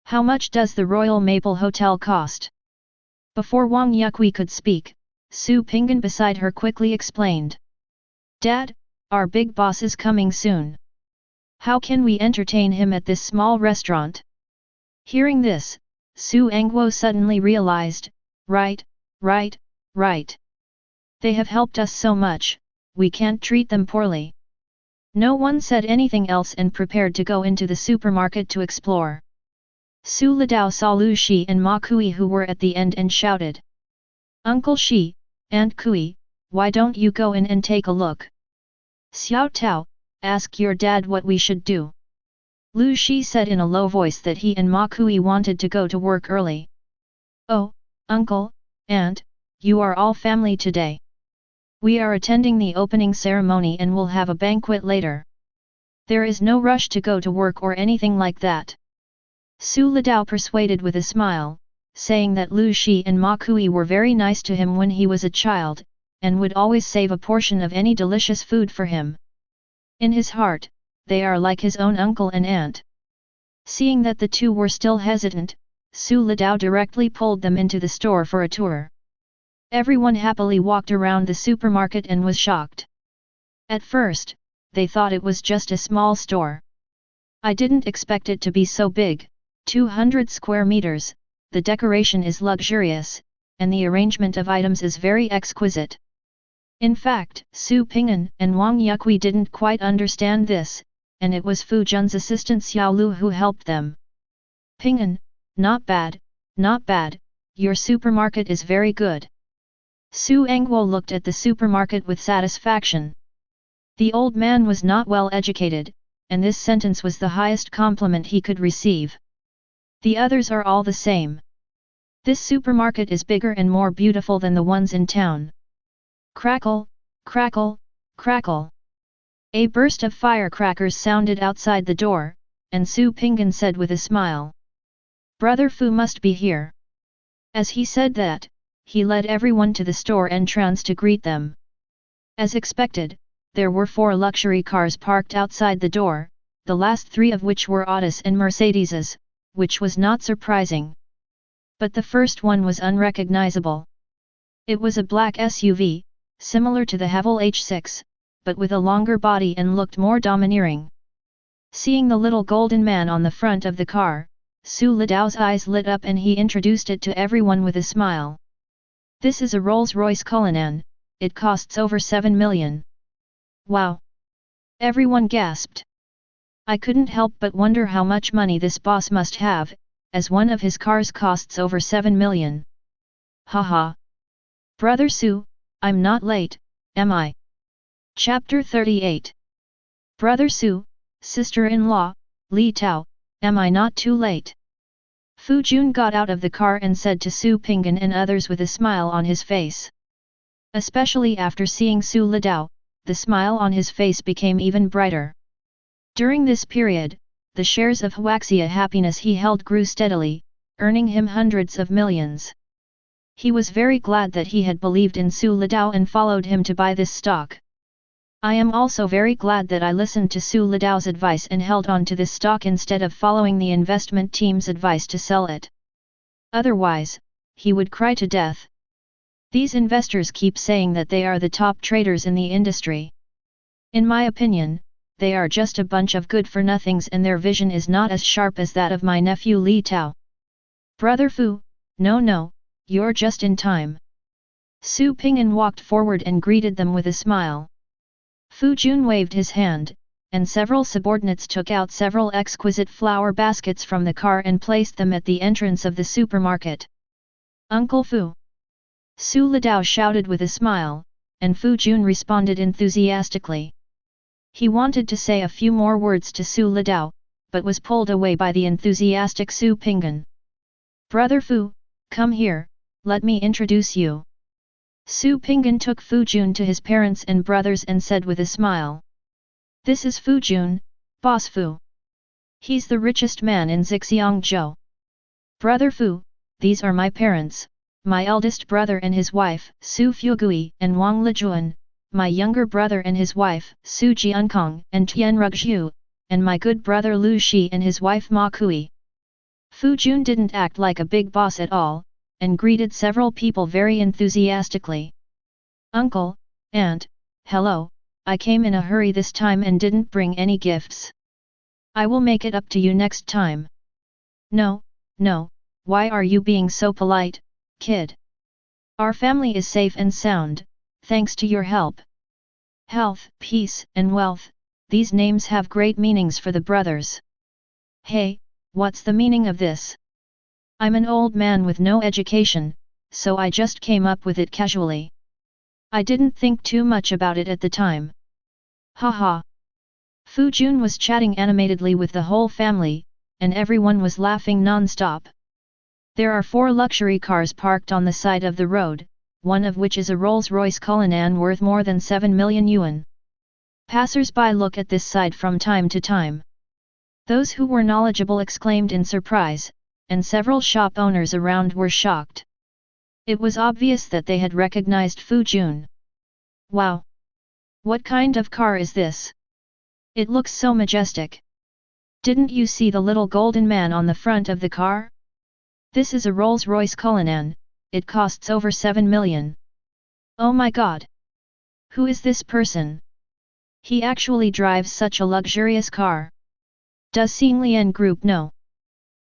[SPEAKER 1] How much does the Royal Maple Hotel cost?" Before Wang Yukui could speak, Su Pinggan beside her quickly explained. "Dad, our big boss is coming soon. How can we entertain him at this small restaurant?" Hearing this, Su Angguo suddenly realized, right. They have helped us so much, we can't treat them poorly. No one said anything else and prepared to go into the supermarket to explore. Su Lidao saw Lu Shi and Ma Kui who were at the end and shouted. Uncle Shi, Aunt Kui, why don't you go in and take a look? Xiao Tao, ask your dad what we should do. Lu Shi said in a low voice that he and Ma Kui wanted to go to work early. Oh, uncle, aunt, you are all family today. We are attending the opening ceremony and will have a banquet later. There is no rush to go to work or anything like that. Su Lidao persuaded with a smile, saying that Lu Shi and Ma Kui were very nice to him when he was a child, and would always save a portion of any delicious food for him. In his heart, they are like his own uncle and aunt. Seeing that the two were still hesitant, Su Lidao directly pulled them into the store for a tour. Everyone happily walked around the supermarket and was shocked. At first, they thought it was just a small store. I didn't expect it to be so big, 200 square meters, the decoration is luxurious, and the arrangement of items is very exquisite. In fact, Su Ping'an and Wang Yukui didn't quite understand this, and it was Fu Jun's assistant Xiao Lu who helped them. Ping'an, not bad, your supermarket is very good. Su Angguo looked at the supermarket with satisfaction. The old man was not well educated, and this sentence was the highest compliment he could receive. The others are all the same. This supermarket is bigger and more beautiful than the ones in town. Crackle, crackle, crackle. A burst of firecrackers sounded outside the door, and Su Ping'an said with a smile. Brother Fu must be here. As he said that, he led everyone to the store entrance to greet them. As expected, there were 4 luxury cars parked outside the door, the last 3 of which were Autos and Mercedeses, which was not surprising. But the first one was unrecognizable. It was a black SUV, similar to the Haval H6, but with a longer body and looked more domineering. Seeing the little golden man on the front of the car, Su Lidao's eyes lit up and he introduced it to everyone with a smile. This is a Rolls-Royce Cullinan, it costs over 7 million. Wow! Everyone gasped. I couldn't help but wonder how much money this boss must have, as one of his cars costs over 7 million. Haha! Brother Su, I'm not late, am I? Chapter 38. Brother Su, sister-in-law, Litao, am I not too late? Fu Jun got out of the car and said to Su Ping'an and others with a smile on his face. Especially after seeing Su Lidao, the smile on his face became even brighter. During this period, the shares of Huaxia Happiness he held grew steadily, earning him hundreds of millions. He was very glad that he had believed in Su Lidao and followed him to buy this stock. I am also very glad that I listened to Su Lidao's advice and held on to this stock instead of following the investment team's advice to sell it. Otherwise, he would cry to death. These investors keep saying that they are the top traders in the industry. In my opinion, they are just a bunch of good-for-nothings and their vision is not as sharp as that of my nephew Litao. Brother Fu, no, you're just in time. Su Ping'an walked forward and greeted them with a smile. Fu Jun waved his hand, and several subordinates took out several exquisite flower baskets from the car and placed them at the entrance of the supermarket. Uncle Fu! Su Lidao shouted with a smile, and Fu Jun responded enthusiastically. He wanted to say a few more words to Su Lidao, but was pulled away by the enthusiastic Su Ping'an. Brother Fu, come here, let me introduce you. Su Ping'an took Fu Jun to his parents and brothers and said with a smile. This is Fu Jun, Boss Fu. He's the richest man in Zhou. Brother Fu, these are my parents, my eldest brother and his wife, Su Fugui and Wang Lijuan, my younger brother and his wife, Su Jiankong and Tian Rugzhu, and my good brother Lu Shi and his wife Ma Kui. Fu Jun didn't act like a big boss at all, and greeted several people very enthusiastically. Uncle, Aunt, hello, I came in a hurry this time and didn't bring any gifts. I will make it up to you next time. No, why are you being so polite, kid? Our family is safe and sound, thanks to your help. Health, peace, and wealth, these names have great meanings for the brothers. Hey, what's the meaning of this? I'm an old man with no education, so I just came up with it casually. I didn't think too much about it at the time. Haha. Fu Jun was chatting animatedly with the whole family, and everyone was laughing non-stop. There are 4 luxury cars parked on the side of the road, one of which is a Rolls-Royce Cullinan worth more than 7 million yuan. Passers-by look at this side from time to time. Those who were knowledgeable exclaimed in surprise, and several shop owners around were shocked. It was obvious that they had recognized Fu Jun. Wow! What kind of car is this? It looks so majestic. Didn't you see the little golden man on the front of the car? This is a Rolls-Royce Cullinan, it costs over 7 million. Oh my god! Who is this person? He actually drives such a luxurious car. Does Xinglian Group know?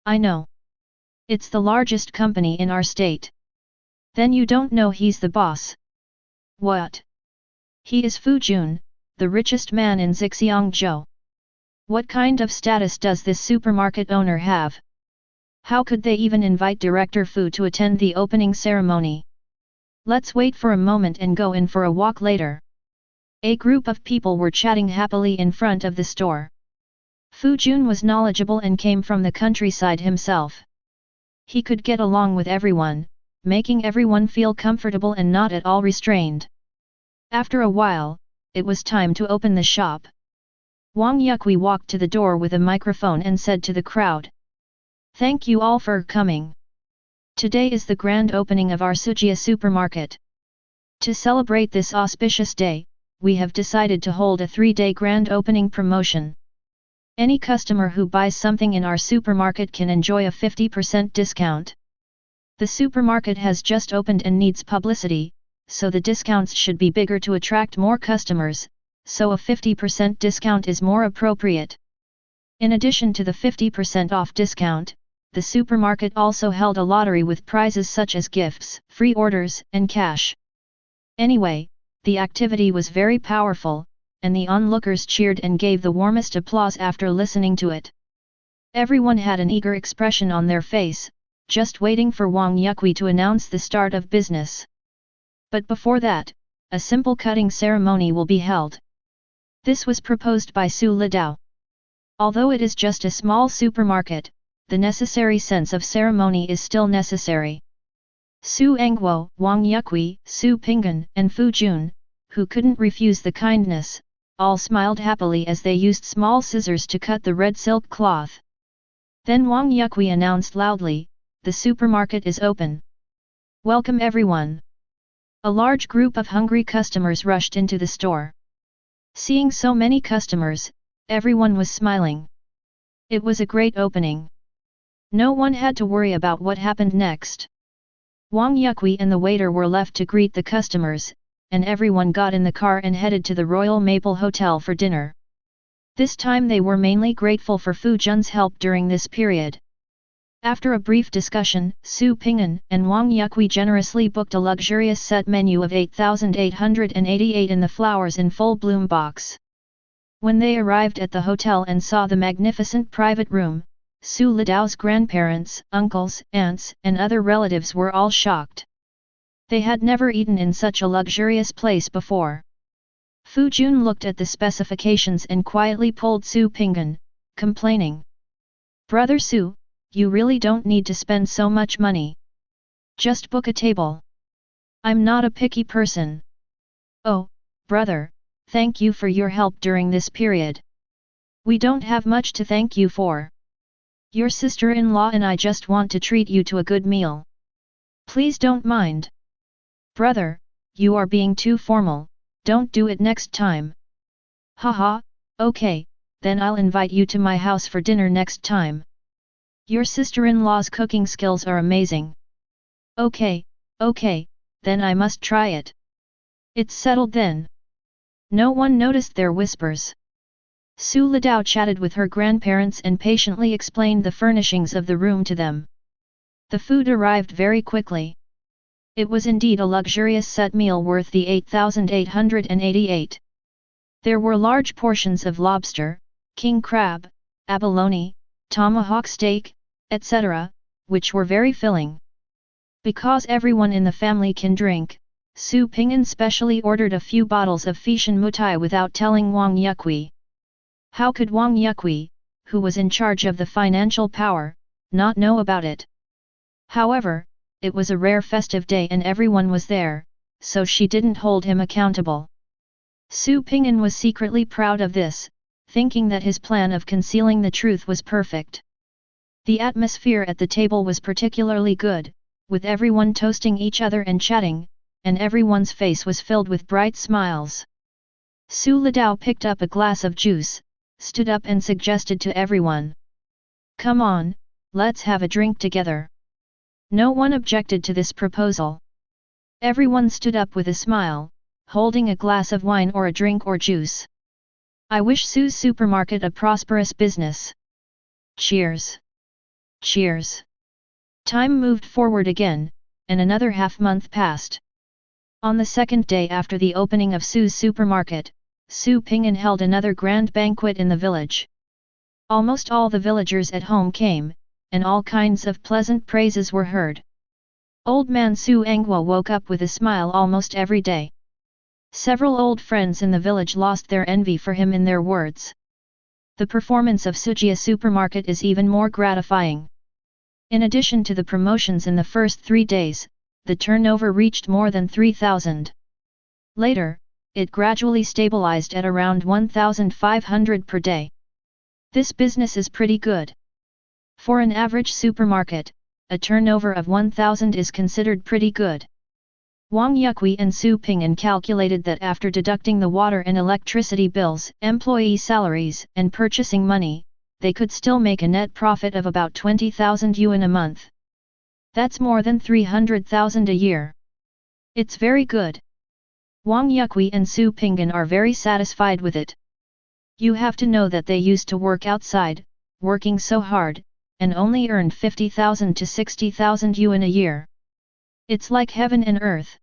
[SPEAKER 1] I know. It's the largest company in our state. Then you don't know he's the boss. What? He is Fu Jun, the richest man in Zhou. What kind of status does this supermarket owner have? How could they even invite Director Fu to attend the opening ceremony? Let's wait for a moment and go in for a walk later. A group of people were chatting happily in front of the store. Fu Jun was knowledgeable and came from the countryside himself. He could get along with everyone, making everyone feel comfortable and not at all restrained. After a while, it was time to open the shop. Wang Yukui walked to the door with a microphone and said to the crowd. Thank you all for coming. Today is the grand opening of our Sujia supermarket. To celebrate this auspicious day, we have decided to hold a 3-day grand opening promotion. Any customer who buys something in our supermarket can enjoy a 50% discount. The supermarket has just opened and needs publicity, so the discounts should be bigger to attract more customers, so a 50% discount is more appropriate. In addition to the 50% off discount, the supermarket also held a lottery with prizes such as gifts, free orders, and cash. Anyway, the activity was very powerful, and the onlookers cheered and gave the warmest applause after listening to it. Everyone had an eager expression on their face, just waiting for Wang Yukui to announce the start of business. But before that, a simple cutting ceremony will be held. This was proposed by Su Litao. Although it is just a small supermarket, the necessary sense of ceremony is still necessary. Su Engguo, Wang Yukui, Su Pinggan, and Fu Jun, who couldn't refuse the kindness, all smiled happily as they used small scissors to cut the red silk cloth. Then Wang Yukui announced loudly, the supermarket is open. Welcome everyone. A large group of hungry customers rushed into the store. Seeing so many customers, everyone was smiling. It was a great opening. No one had to worry about what happened next. Wang Yukui and the waiter were left to greet the customers, and everyone got in the car and headed to the Royal Maple Hotel for dinner. This time they were mainly grateful for Fu Jun's help during this period. After a brief discussion, Su Pinggan and Wang Yukui generously booked a luxurious set menu of 8,888 in the flowers in full bloom box. When they arrived at the hotel and saw the magnificent private room, Su Litao's grandparents, uncles, aunts, and other relatives were all shocked. They had never eaten in such a luxurious place before. Fu Jun looked at the specifications and quietly pulled Su Pinggan, complaining. Brother Su, you really don't need to spend so much money. Just book a table. I'm not a picky person. Oh, brother, thank you for your help during this period. We don't have much to thank you for. Your sister-in-law and I just want to treat you to a good meal. Please don't mind. Brother, you are being too formal, don't do it next time. Haha, okay, then I'll invite you to my house for dinner next time. Your sister-in-law's cooking skills are amazing. Okay, then I must try it. It's settled then. No one noticed their whispers. Su Litao chatted with her grandparents and patiently explained the furnishings of the room to them. The food arrived very quickly. It was indeed a luxurious set meal worth the 8,888. There were large portions of lobster, king crab, abalone, tomahawk steak, etc., which were very filling. Because everyone in the family can drink, Su Ping'an specially ordered a few bottles of Fishan Mutai without telling Wang Yukui. How could Wang Yukui, who was in charge of the financial power, not know about it? However, it was a rare festive day and everyone was there, so she didn't hold him accountable. Su Ping'an was secretly proud of this, thinking that his plan of concealing the truth was perfect. The atmosphere at the table was particularly good, with everyone toasting each other and chatting, and everyone's face was filled with bright smiles. Su Litao picked up a glass of juice, stood up and suggested to everyone. Come on, let's have a drink together. No one objected to this proposal. Everyone stood up with a smile, holding a glass of wine or a drink or juice. I wish Su's supermarket a prosperous business. Cheers! Cheers! Time moved forward again, and another half-month passed. On the second day after the opening of Su's supermarket, Su Ping'an held another grand banquet in the village. Almost all the villagers at home came, and all kinds of pleasant praises were heard. Old man Su Angwo woke up with a smile almost every day. Several old friends in the village lost their envy for him in their words. The performance of Sujia supermarket is even more gratifying. In addition to the promotions in the first 3 days, the turnover reached more than 3,000. Later, it gradually stabilized at around 1,500 per day. This business is pretty good. For an average supermarket, a turnover of 1,000 is considered pretty good. Wang Yukui and Su Ping'an calculated that after deducting the water and electricity bills, employee salaries, and purchasing money, they could still make a net profit of about 20,000 yuan a month. That's more than 300,000 a year. It's very good. Wang Yukui and Su Ping'an are very satisfied with it. You have to know that they used to work outside, working so hard, and only earned 50,000 to 60,000 yuan a year. It's like heaven and earth.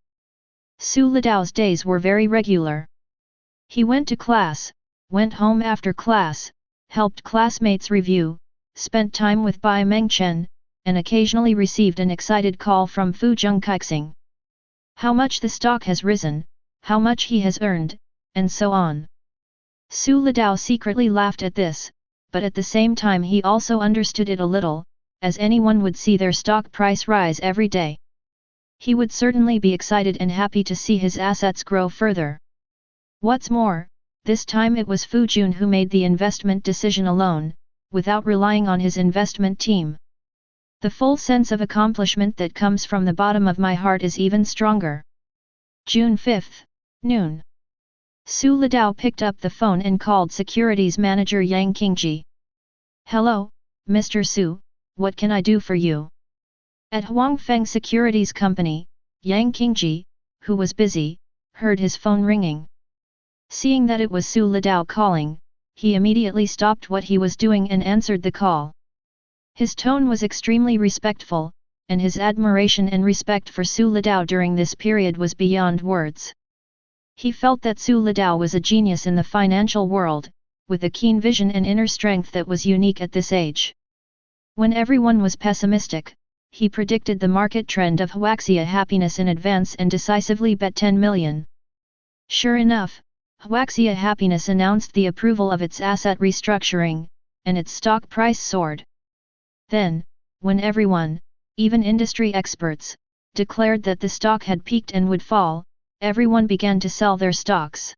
[SPEAKER 1] Su Lidao's days were very regular. He went to class, went home after class, helped classmates review, spent time with Bai Mengchen, and occasionally received an excited call from Fu Zhengkaixing. How much the stock has risen, how much he has earned, and so on. Su Lidao secretly laughed at this, but at the same time he also understood it a little, as anyone would see their stock price rise every day. He would certainly be excited and happy to see his assets grow further. What's more, this time it was Fu Jun who made the investment decision alone, without relying on his investment team. The full sense of accomplishment that comes from the bottom of my heart is even stronger. June 5, noon. Su Lidao picked up the phone and called securities manager Yang Qingji. Hello, Mr. Su, what can I do for you? At Huangfeng Securities Company, Yang Qingji, who was busy, heard his phone ringing. Seeing that it was Su Lidao calling, he immediately stopped what he was doing and answered the call. His tone was extremely respectful, and his admiration and respect for Su Lidao during this period was beyond words. He felt that Su Lidao was a genius in the financial world, with a keen vision and inner strength that was unique at this age. When everyone was pessimistic, he predicted the market trend of Huaxia Happiness in advance and decisively bet 10 million. Sure enough, Huaxia Happiness announced the approval of its asset restructuring, and its stock price soared. Then, when everyone, even industry experts, declared that the stock had peaked and would fall, everyone began to sell their stocks.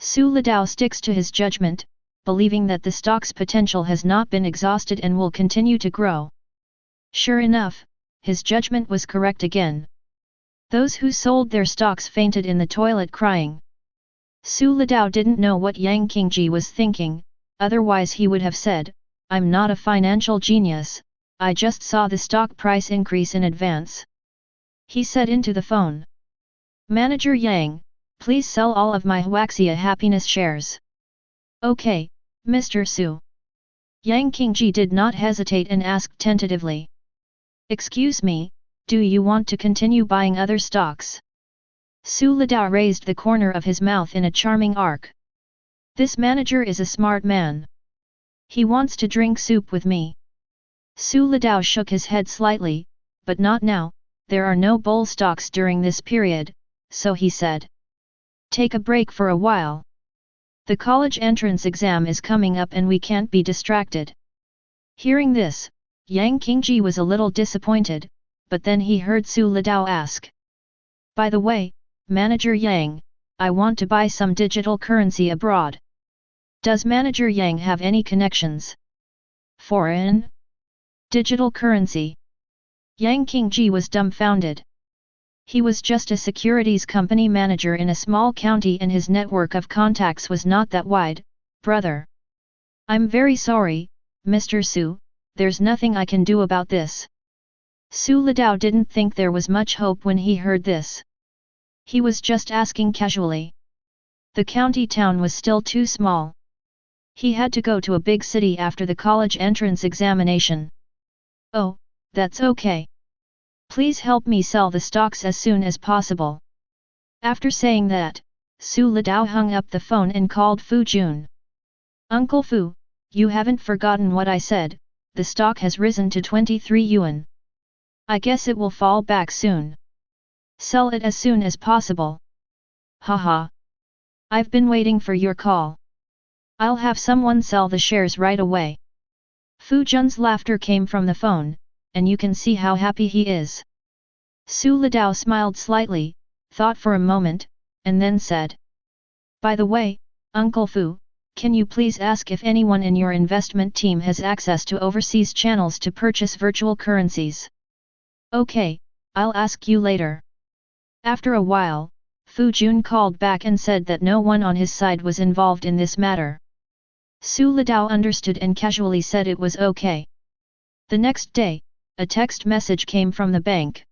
[SPEAKER 1] Su Lidao sticks to his judgment, believing that the stock's potential has not been exhausted and will continue to grow. Sure enough, his judgment was correct again. Those who sold their stocks fainted in the toilet crying. Su Lidao didn't know what Yang Qingji was thinking, otherwise he would have said, I'm not a financial genius, I just saw the stock price increase in advance. He said into the phone. Manager Yang, please sell all of my Huaxia Happiness shares. Okay, Mr. Su. Yang Qingji did not hesitate and asked tentatively. Excuse me, do you want to continue buying other stocks? Su Lidao raised the corner of his mouth in a charming arc. This manager is a smart man. He wants to drink soup with me. Su Lidao shook his head slightly, but not now, there are no bull stocks during this period, so he said. Take a break for a while. The college entrance exam is coming up and we can't be distracted. Hearing this, Yang Qingji was a little disappointed, but then he heard Su Litao ask. By the way, Manager Yang, I want to buy some digital currency abroad. Does Manager Yang have any connections? Foreign? Digital currency? Yang Qingji was dumbfounded. He was just a securities company manager in a small county and his network of contacts was not that wide, brother. I'm very sorry, Mr. Su, there's nothing I can do about this. Su Litao didn't think there was much hope when he heard this. He was just asking casually. The county town was still too small. He had to go to a big city after the college entrance examination. Oh, that's okay. Please help me sell the stocks as soon as possible. After saying that, Su Litao hung up the phone and called Fu Jun. Uncle Fu, you haven't forgotten what I said, the stock has risen to 23 yuan. I guess it will fall back soon. Sell it as soon as possible. Haha. I've been waiting for your call. I'll have someone sell the shares right away. Fu Jun's laughter came from the phone, and you can see how happy he is. Su Litao smiled slightly, thought for a moment, and then said. By the way, Uncle Fu, can you please ask if anyone in your investment team has access to overseas channels to purchase virtual currencies? Okay, I'll ask you later. After a while, Fu Jun called back and said that no one on his side was involved in this matter. Su Litao understood and casually said it was okay. The next day, a text message came from the bank.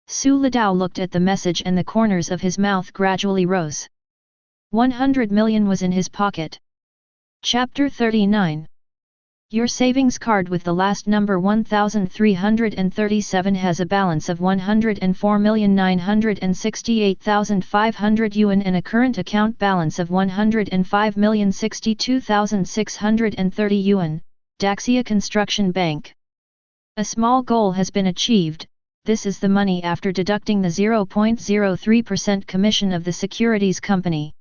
[SPEAKER 1] Su Litao looked at the message and the corners of his mouth gradually rose. 100 million was in his pocket. Chapter 39. Your savings card with the last number 1337 has a balance of 104,968,500 yuan and a current account balance of 105,062,630 yuan, Daxia Construction Bank. A small goal has been achieved, this is the money after deducting the 0.03% commission of the securities company.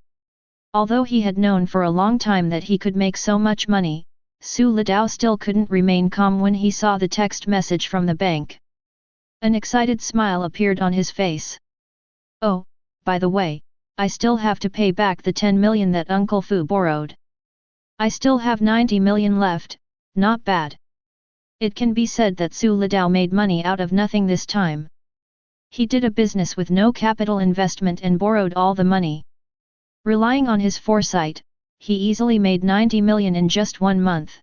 [SPEAKER 1] Although he had known for a long time that he could make so much money, Su Litao still couldn't remain calm when he saw the text message from the bank. An excited smile appeared on his face. Oh, by the way, I still have to pay back the 10 million that Uncle Fu borrowed. I still have 90 million left, not bad. It can be said that Su Litao made money out of nothing this time. He did a business with no capital investment and borrowed all the money. Relying on his foresight, he easily made 90 million in just 1 month.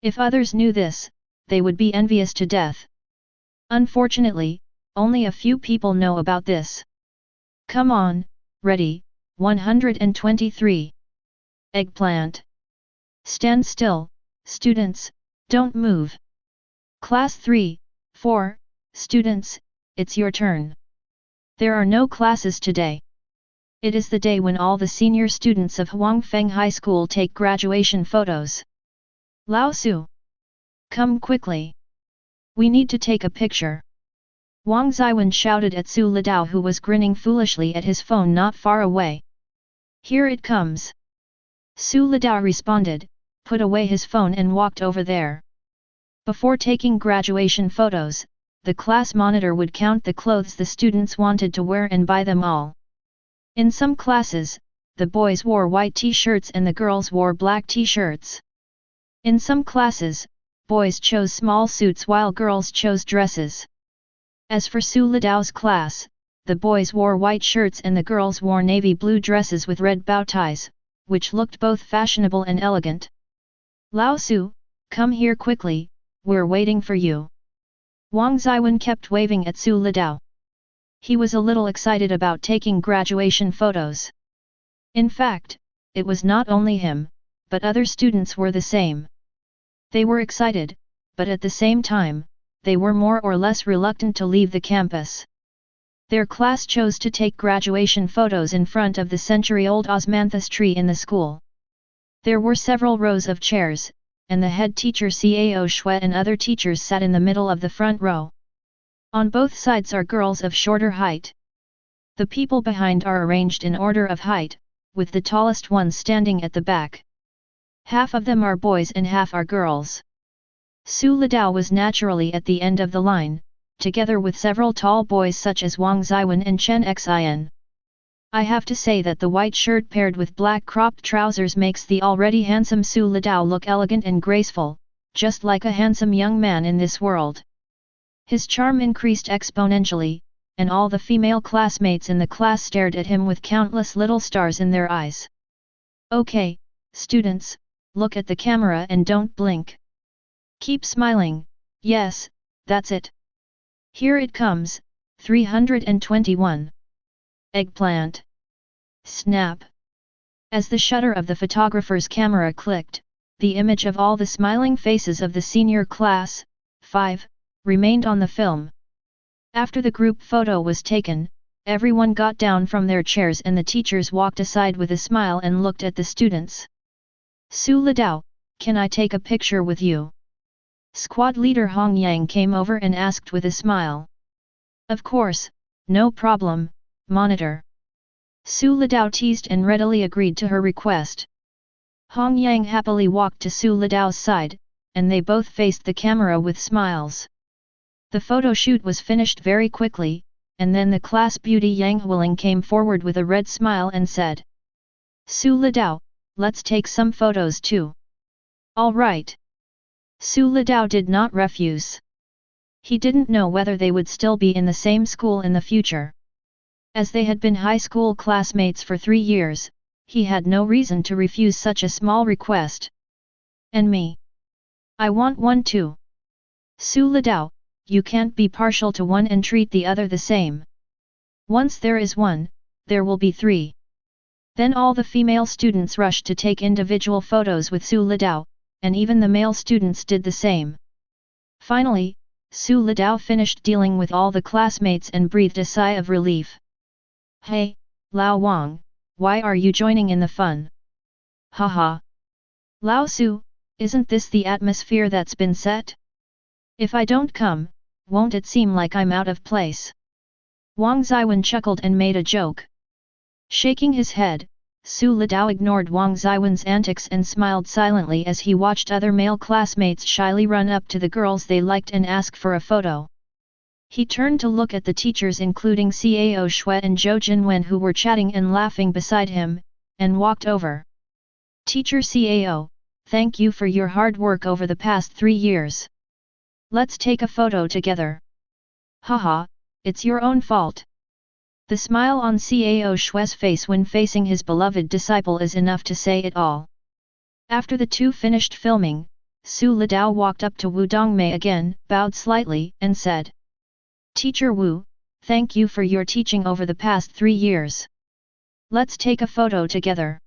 [SPEAKER 1] If others knew this, they would be envious to death. Unfortunately, only a few people know about this. Come on, ready, 123. Eggplant. Stand still, students, don't move. Class 3, 4, students, it's your turn. There are no classes today. It is the day when all the senior students of Huangfeng High School take graduation photos. Lao Su! Come quickly! We need to take a picture. Wang Zhiyuan shouted at Su Litao who was grinning foolishly at his phone not far away. Here it comes. Su Litao responded, put away his phone and walked over there. Before taking graduation photos, the class monitor would count the clothes the students wanted to wear and buy them all. In some classes, the boys wore white t-shirts and the girls wore black t-shirts. In some classes, boys chose small suits while girls chose dresses. As for Su Litao's class, the boys wore white shirts and the girls wore navy blue dresses with red bow ties, which looked both fashionable and elegant. Lao Su, come here quickly, we're waiting for you. Wang Zhiyuan kept waving at Su Litao. He was a little excited about taking graduation photos. In fact, it was not only him, but other students were the same. They were excited, but at the same time, they were more or less reluctant to leave the campus. Their class chose to take graduation photos in front of the century-old osmanthus tree in the school. There were several rows of chairs, and the head teacher Cao Shui and other teachers sat in the middle of the front row. On both sides are girls of shorter height. The people behind are arranged in order of height, with the tallest ones standing at the back. Half of them are boys and half are girls. Su Lidao was naturally at the end of the line, together with several tall boys such as Wang Zhiyuan and Chen Xin. I have to say that the white shirt paired with black cropped trousers makes the already handsome Su Lidao look elegant and graceful, just like a handsome young man in this world. His charm increased exponentially, and all the female classmates in the class stared at him with countless little stars in their eyes. Okay, students, look at the camera and don't blink. Keep smiling, yes, that's it. Here it comes, 321. Eggplant. Snap. As the shutter of the photographer's camera clicked, the image of all the smiling faces of the senior class, 5, remained on the film. After the group photo was taken, everyone got down from their chairs and the teachers walked aside with a smile and looked at the students. Su Lidao, can I take a picture with you? Squad leader Hong Yang came over and asked with a smile. Of course, no problem, monitor. Su Lidao teased and readily agreed to her request. Hong Yang happily walked to Su Lidao's side, and they both faced the camera with smiles. The photo shoot was finished very quickly, and then the class beauty Yang Huiling came forward with a red smile and said, Su Lidao, let's take some photos too. All right. Su Lidao did not refuse. He didn't know whether they would still be in the same school in the future. As they had been high school classmates for 3 years, he had no reason to refuse such a small request. And me? I want one too. Su Lidao, you can't be partial to one and treat the other the same. Once there is one, there will be 3. Then all the female students rushed to take individual photos with Su Lidao, and even the male students did the same. Finally, Su Lidao finished dealing with all the classmates and breathed a sigh of relief. Hey, Lao Wang, why are you joining in the fun? Haha. Lao Su, isn't this the atmosphere that's been set? If I don't come, won't it seem like I'm out of place? Wang Zhiyuan chuckled and made a joke. Shaking his head, Su Lidao ignored Wang Zhiyuan's antics and smiled silently as he watched other male classmates shyly run up to the girls they liked and ask for a photo. He turned to look at the teachers including Cao Shui and Zhou Jinwen who were chatting and laughing beside him, and walked over. Teacher Cao, thank you for your hard work over the past 3 years. Let's take a photo together. Haha, it's your own fault. The smile on Cao Shui's face when facing his beloved disciple is enough to say it all. After the two finished filming, Su Lidao walked up to Wu Dongmei again, bowed slightly, and said, Teacher Wu, thank you for your teaching over the past 3 years. Let's take a photo together.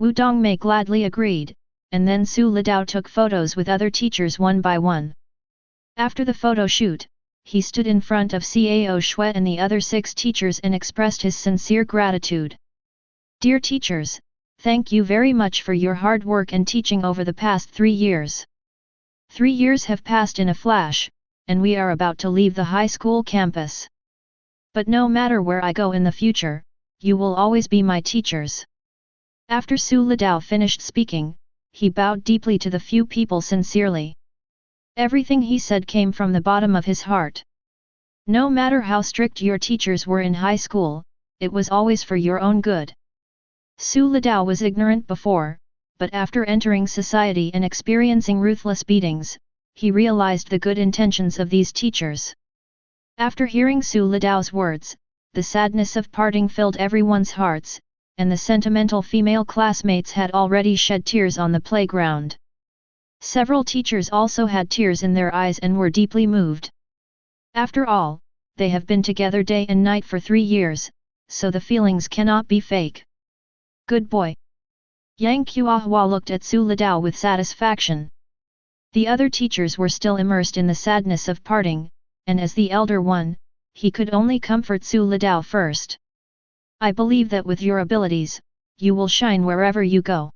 [SPEAKER 1] Wu Dongmei gladly agreed, and then Su Lidao took photos with other teachers one by one. After the photo shoot, he stood in front of Cao Shui and the other 6 teachers and expressed his sincere gratitude. Dear teachers, thank you very much for your hard work and teaching over the past 3 years. 3 years have passed in a flash, and we are about to leave the high school campus. But no matter where I go in the future, you will always be my teachers. After Su Lidao finished speaking, he bowed deeply to the few people sincerely. Everything he said came from the bottom of his heart. No matter how strict your teachers were in high school, it was always for your own good. Su Lidao was ignorant before, but after entering society and experiencing ruthless beatings, he realized the good intentions of these teachers. After hearing Su Lidao's words, the sadness of parting filled everyone's hearts, and the sentimental female classmates had already shed tears on the playground. Several teachers also had tears in their eyes and were deeply moved. After all, they have been together day and night for 3 years, so the feelings cannot be fake. Good boy. Yang Qiahua looked at Su Lidao with satisfaction. The other teachers were still immersed in the sadness of parting, and as the elder one, he could only comfort Su Lidao first. I believe that with your abilities, you will shine wherever you go.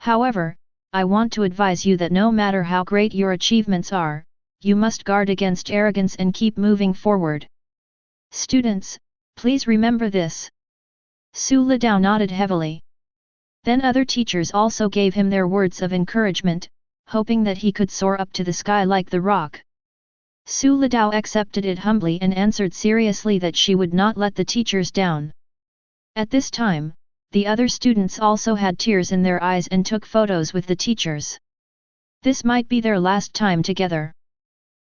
[SPEAKER 1] However, I want to advise you that no matter how great your achievements are, you must guard against arrogance and keep moving forward. Students, please remember this. Su Litao nodded heavily. Then other teachers also gave him their words of encouragement, hoping that he could soar up to the sky like the rock. Su Litao accepted it humbly and answered seriously that she would not let the teachers down. At this time, the other students also had tears in their eyes and took photos with the teachers. This might be their last time together.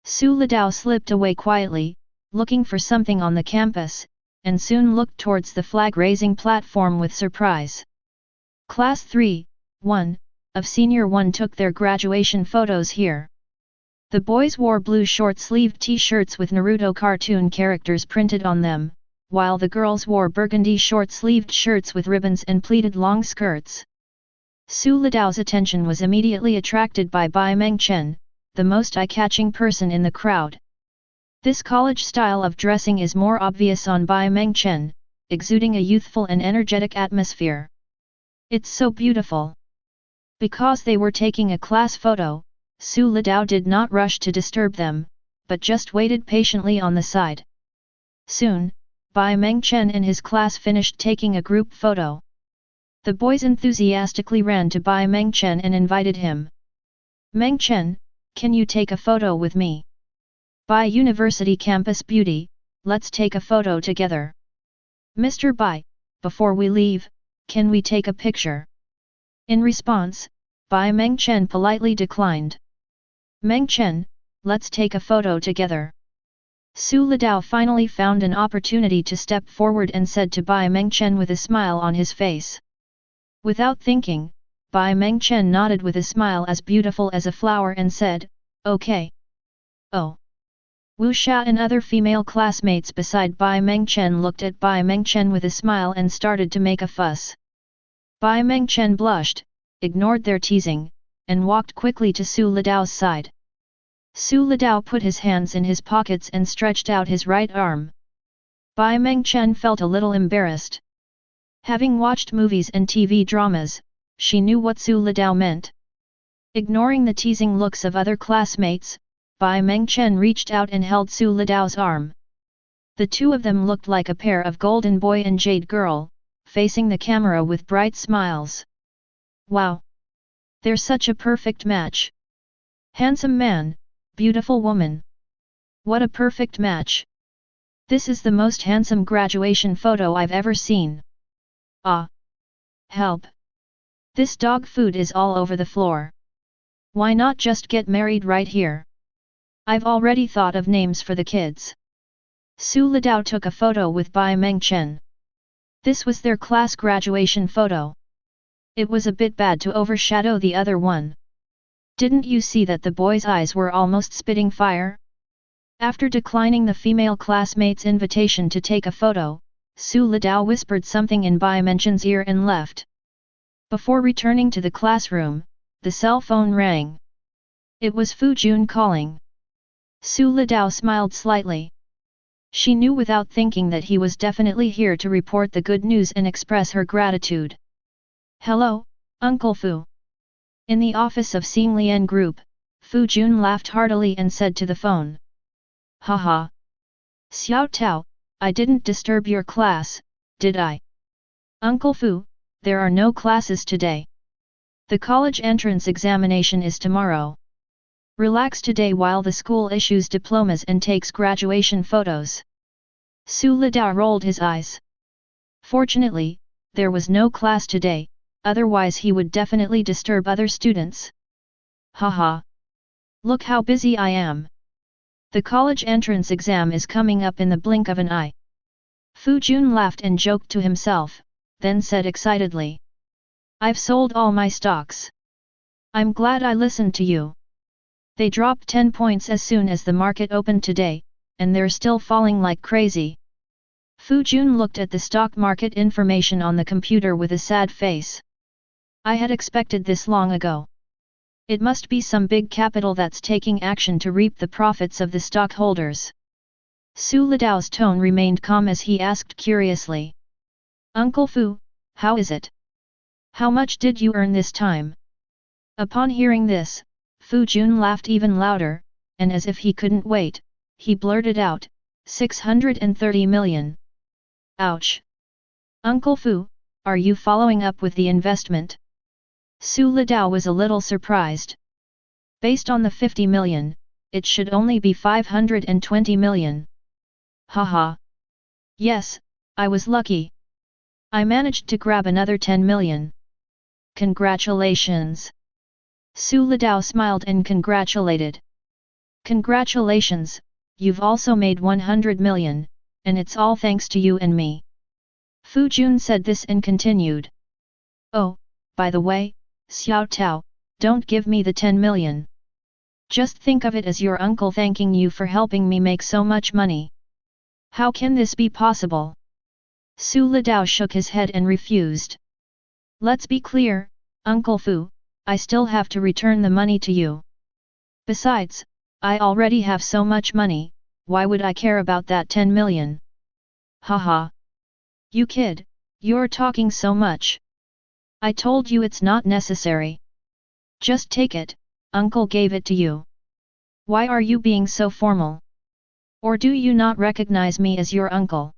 [SPEAKER 1] Su Litao slipped away quietly, looking for something on the campus, and soon looked towards the flag-raising platform with surprise. Class 3-1 of Senior 1 took their graduation photos here. The boys wore blue short-sleeved t-shirts with Naruto cartoon characters printed on them, while the girls wore burgundy short-sleeved shirts with ribbons and pleated long skirts. Su Litao's attention was immediately attracted by Bai Mengchen, the most eye-catching person in the crowd. This college style of dressing is more obvious on Bai Mengchen, exuding a youthful and energetic atmosphere. It's so beautiful. Because they were taking a class photo, Su Litao did not rush to disturb them, but just waited patiently on the side. Soon, Bai Mengchen and his class finished taking a group photo. The boys enthusiastically ran to Bai Mengchen and invited him. Mengchen, can you take a photo with me? Bai University campus beauty, let's take a photo together. Mr. Bai, before we leave, can we take a picture? In response, Bai Mengchen politely declined. Mengchen, let's take a photo together. Su Litao finally found an opportunity to step forward and said to Bai Mengchen with a smile on his face. Without thinking, Bai Mengchen nodded with a smile as beautiful as a flower and said, "Okay." Oh. Wu Xia and other female classmates beside Bai Mengchen looked at Bai Mengchen with a smile and started to make a fuss. Bai Mengchen blushed, ignored their teasing, and walked quickly to Su Litao's side. Su Litao put his hands in his pockets and stretched out his right arm. Bai Mengchen felt a little embarrassed. Having watched movies and TV dramas, she knew what Su Litao meant. Ignoring the teasing looks of other classmates, Bai Mengchen reached out and held Su Litao's arm. The two of them looked like a pair of golden boy and jade girl, facing the camera with bright smiles. Wow! They're such a perfect match. Handsome man, beautiful woman. What a perfect match. This is the most handsome graduation photo I've ever seen. Ah! Help! This dog food is all over the floor. Why not just get married right here? I've already thought of names for the kids. Su Litao took a photo with Bai Mengchen. This was their class graduation photo. It was a bit bad to overshadow the other one. Didn't you see that the boy's eyes were almost spitting fire? After declining the female classmate's invitation to take a photo, Su Litao whispered something in Bai Mengchen's ear and left. Before returning to the classroom, the cell phone rang. It was Fu Jun calling. Su Litao smiled slightly. She knew without thinking that he was definitely here to report the good news and express her gratitude. Hello, Uncle Fu. In the office of Xing Lian Group, Fu Jun laughed heartily and said to the phone. Haha. Xiao Tao, I didn't disturb your class, did I? Uncle Fu, there are no classes today. The college entrance examination is tomorrow. Relax today while the school issues diplomas and takes graduation photos. Su Litao rolled his eyes. Fortunately, there was no class today, otherwise he would definitely disturb other students. Haha. Look how busy I am. The college entrance exam is coming up in the blink of an eye. Fu Jun laughed and joked to himself, then said excitedly. I've sold all my stocks. I'm glad I listened to you. They dropped 10 points as soon as the market opened today, and they're still falling like crazy. Fu Jun looked at the stock market information on the computer with a sad face. I had expected this long ago. It must be some big capital that's taking action to reap the profits of the stockholders. Su Litao's tone remained calm as he asked curiously. Uncle Fu, how is it? How much did you earn this time? Upon hearing this, Fu Jun laughed even louder, and as if he couldn't wait, he blurted out, 630 million. Ouch! Uncle Fu, are you following up with the investment? Su Litao was a little surprised. Based on the 50 million, it should only be 520 million. Haha. Yes, I was lucky. I managed to grab another 10 million. Congratulations! Su Litao smiled and congratulated. Congratulations, you've also made 100 million, and it's all thanks to you and me. Fu Jun said this and continued. Oh, by the way, Xiao Tao, don't give me the 10 million. Just think of it as your uncle thanking you for helping me make so much money. How can this be possible? Su Litao shook his head and refused. Let's be clear, Uncle Fu, I still have to return the money to you. Besides, I already have so much money, why would I care about that 10 million? Haha. You kid, you're talking so much. I told you it's not necessary. Just take it, uncle gave it to you. Why are you being so formal? Or do you not recognize me as your uncle?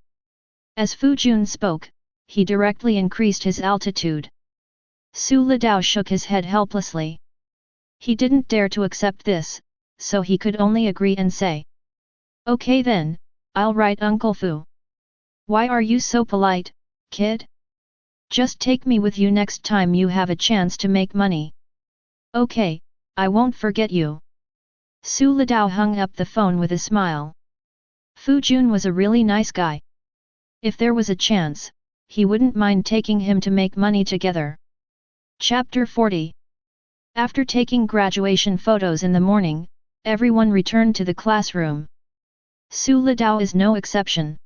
[SPEAKER 1] As Fu Jun spoke, he directly increased his altitude. Su Litao shook his head helplessly. He didn't dare to accept this, so he could only agree and say. Okay then, I'll write Uncle Fu. Why are you so polite, kid? Just take me with you next time you have a chance to make money. Okay, I won't forget you. Su Litao hung up the phone with a smile. Fu Jun was a really nice guy. If there was a chance, he wouldn't mind taking him to make money together. Chapter 40. After taking graduation photos in the morning, everyone returned to the classroom. Su Litao is no exception.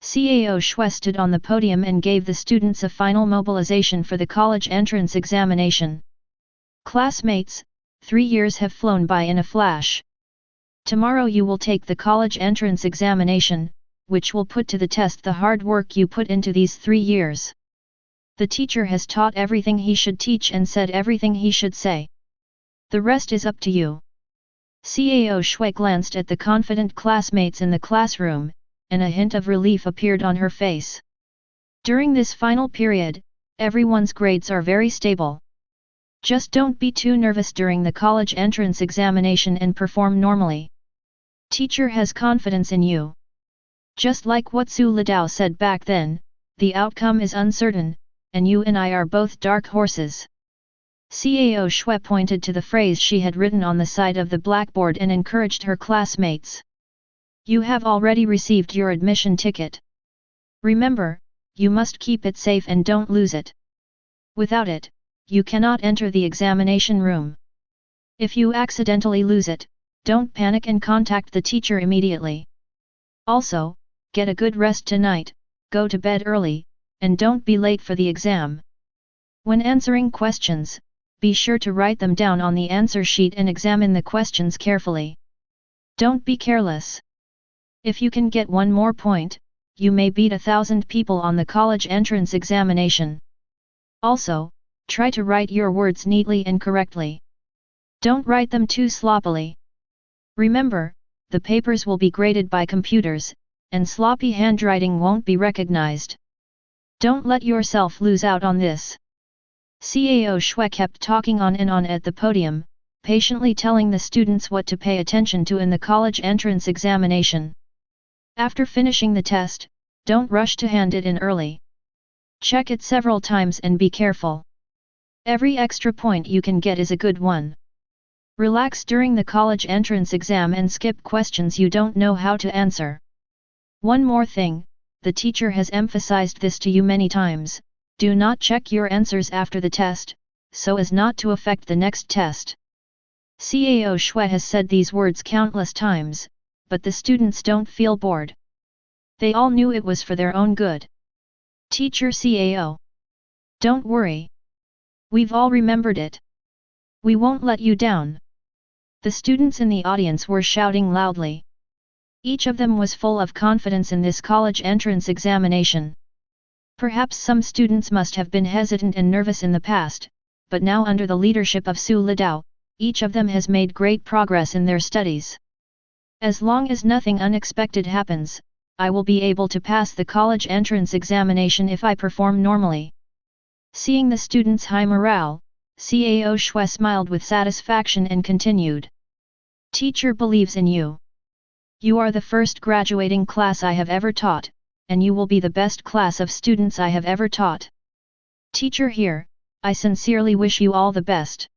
[SPEAKER 1] Cao Shui stood on the podium and gave the students a final mobilization for the college entrance examination. Classmates, 3 years have flown by in a flash. Tomorrow you will take the college entrance examination, which will put to the test the hard work you put into these 3 years. The teacher has taught everything he should teach and said everything he should say. The rest is up to you. Cao Shui glanced at the confident classmates in the classroom, and a hint of relief appeared on her face. During this final period, everyone's grades are very stable. Just don't be too nervous during the college entrance examination and perform normally. Teacher has confidence in you. Just like what Su Litao said back then, the outcome is uncertain, and you and I are both dark horses. Cao Shui pointed to the phrase she had written on the side of the blackboard and encouraged her classmates. You have already received your admission ticket. Remember, you must keep it safe and don't lose it. Without it, you cannot enter the examination room. If you accidentally lose it, don't panic and contact the teacher immediately. Also, get a good rest tonight, go to bed early, and don't be late for the exam. When answering questions, be sure to write them down on the answer sheet and examine the questions carefully. Don't be careless. If you can get one more point, you may beat 1,000 people on the college entrance examination. Also, try to write your words neatly and correctly. Don't write them too sloppily. Remember, the papers will be graded by computers, and sloppy handwriting won't be recognized. Don't let yourself lose out on this. Cao Shui kept talking on and on at the podium, patiently telling the students what to pay attention to in the college entrance examination. After finishing the test, don't rush to hand it in early. Check it several times and be careful. Every extra point you can get is a good one. Relax during the college entrance exam and skip questions you don't know how to answer. One more thing, the teacher has emphasized this to you many times, do not check your answers after the test, so as not to affect the next test. Cao Shui has said these words countless times, but the students don't feel bored. They all knew it was for their own good. Teacher Cao. Don't worry. We've all remembered it. We won't let you down. The students in the audience were shouting loudly. Each of them was full of confidence in this college entrance examination. Perhaps some students must have been hesitant and nervous in the past, but now under the leadership of Su Litao, each of them has made great progress in their studies. As long as nothing unexpected happens, I will be able to pass the college entrance examination if I perform normally. Seeing the students' high morale, Cao Shui smiled with satisfaction and continued. Teacher believes in you. You are the first graduating class I have ever taught, and you will be the best class of students I have ever taught. Teacher here, I sincerely wish you all the best.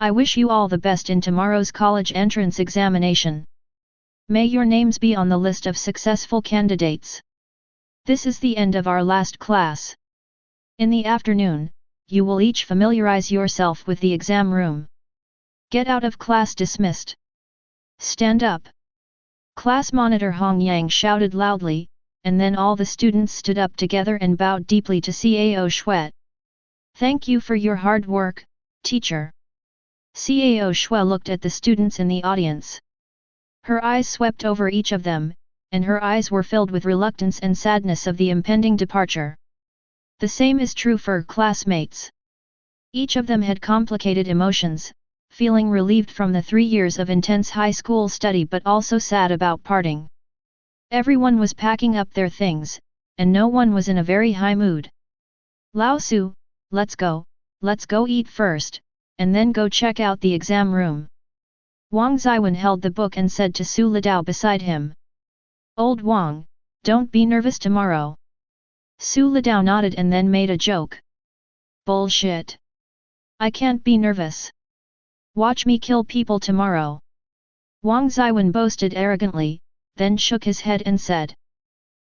[SPEAKER 1] I wish you all the best in tomorrow's college entrance examination. May your names be on the list of successful candidates. This is the end of our last class. In the afternoon, you will each familiarize yourself with the exam room. Get out of class dismissed. Stand up. Class monitor Hong Yang shouted loudly, and then all the students stood up together and bowed deeply to Cao Shui. Thank you for your hard work, teacher. Cao Shui looked at the students in the audience. Her eyes swept over each of them, and her eyes were filled with reluctance and sadness of the impending departure. The same is true for classmates. Each of them had complicated emotions, feeling relieved from the 3 years of intense high school study but also sad about parting. Everyone was packing up their things, and no one was in a very high mood. Lao Su, let's go eat first, and then go check out the exam room. Wang Zhiyuan held the book and said to Su Litao beside him. Old Wang, don't be nervous tomorrow. Su Litao nodded and then made a joke. Bullshit. I can't be nervous. Watch me kill people tomorrow. Wang Zhiyuan boasted arrogantly, then shook his head and said.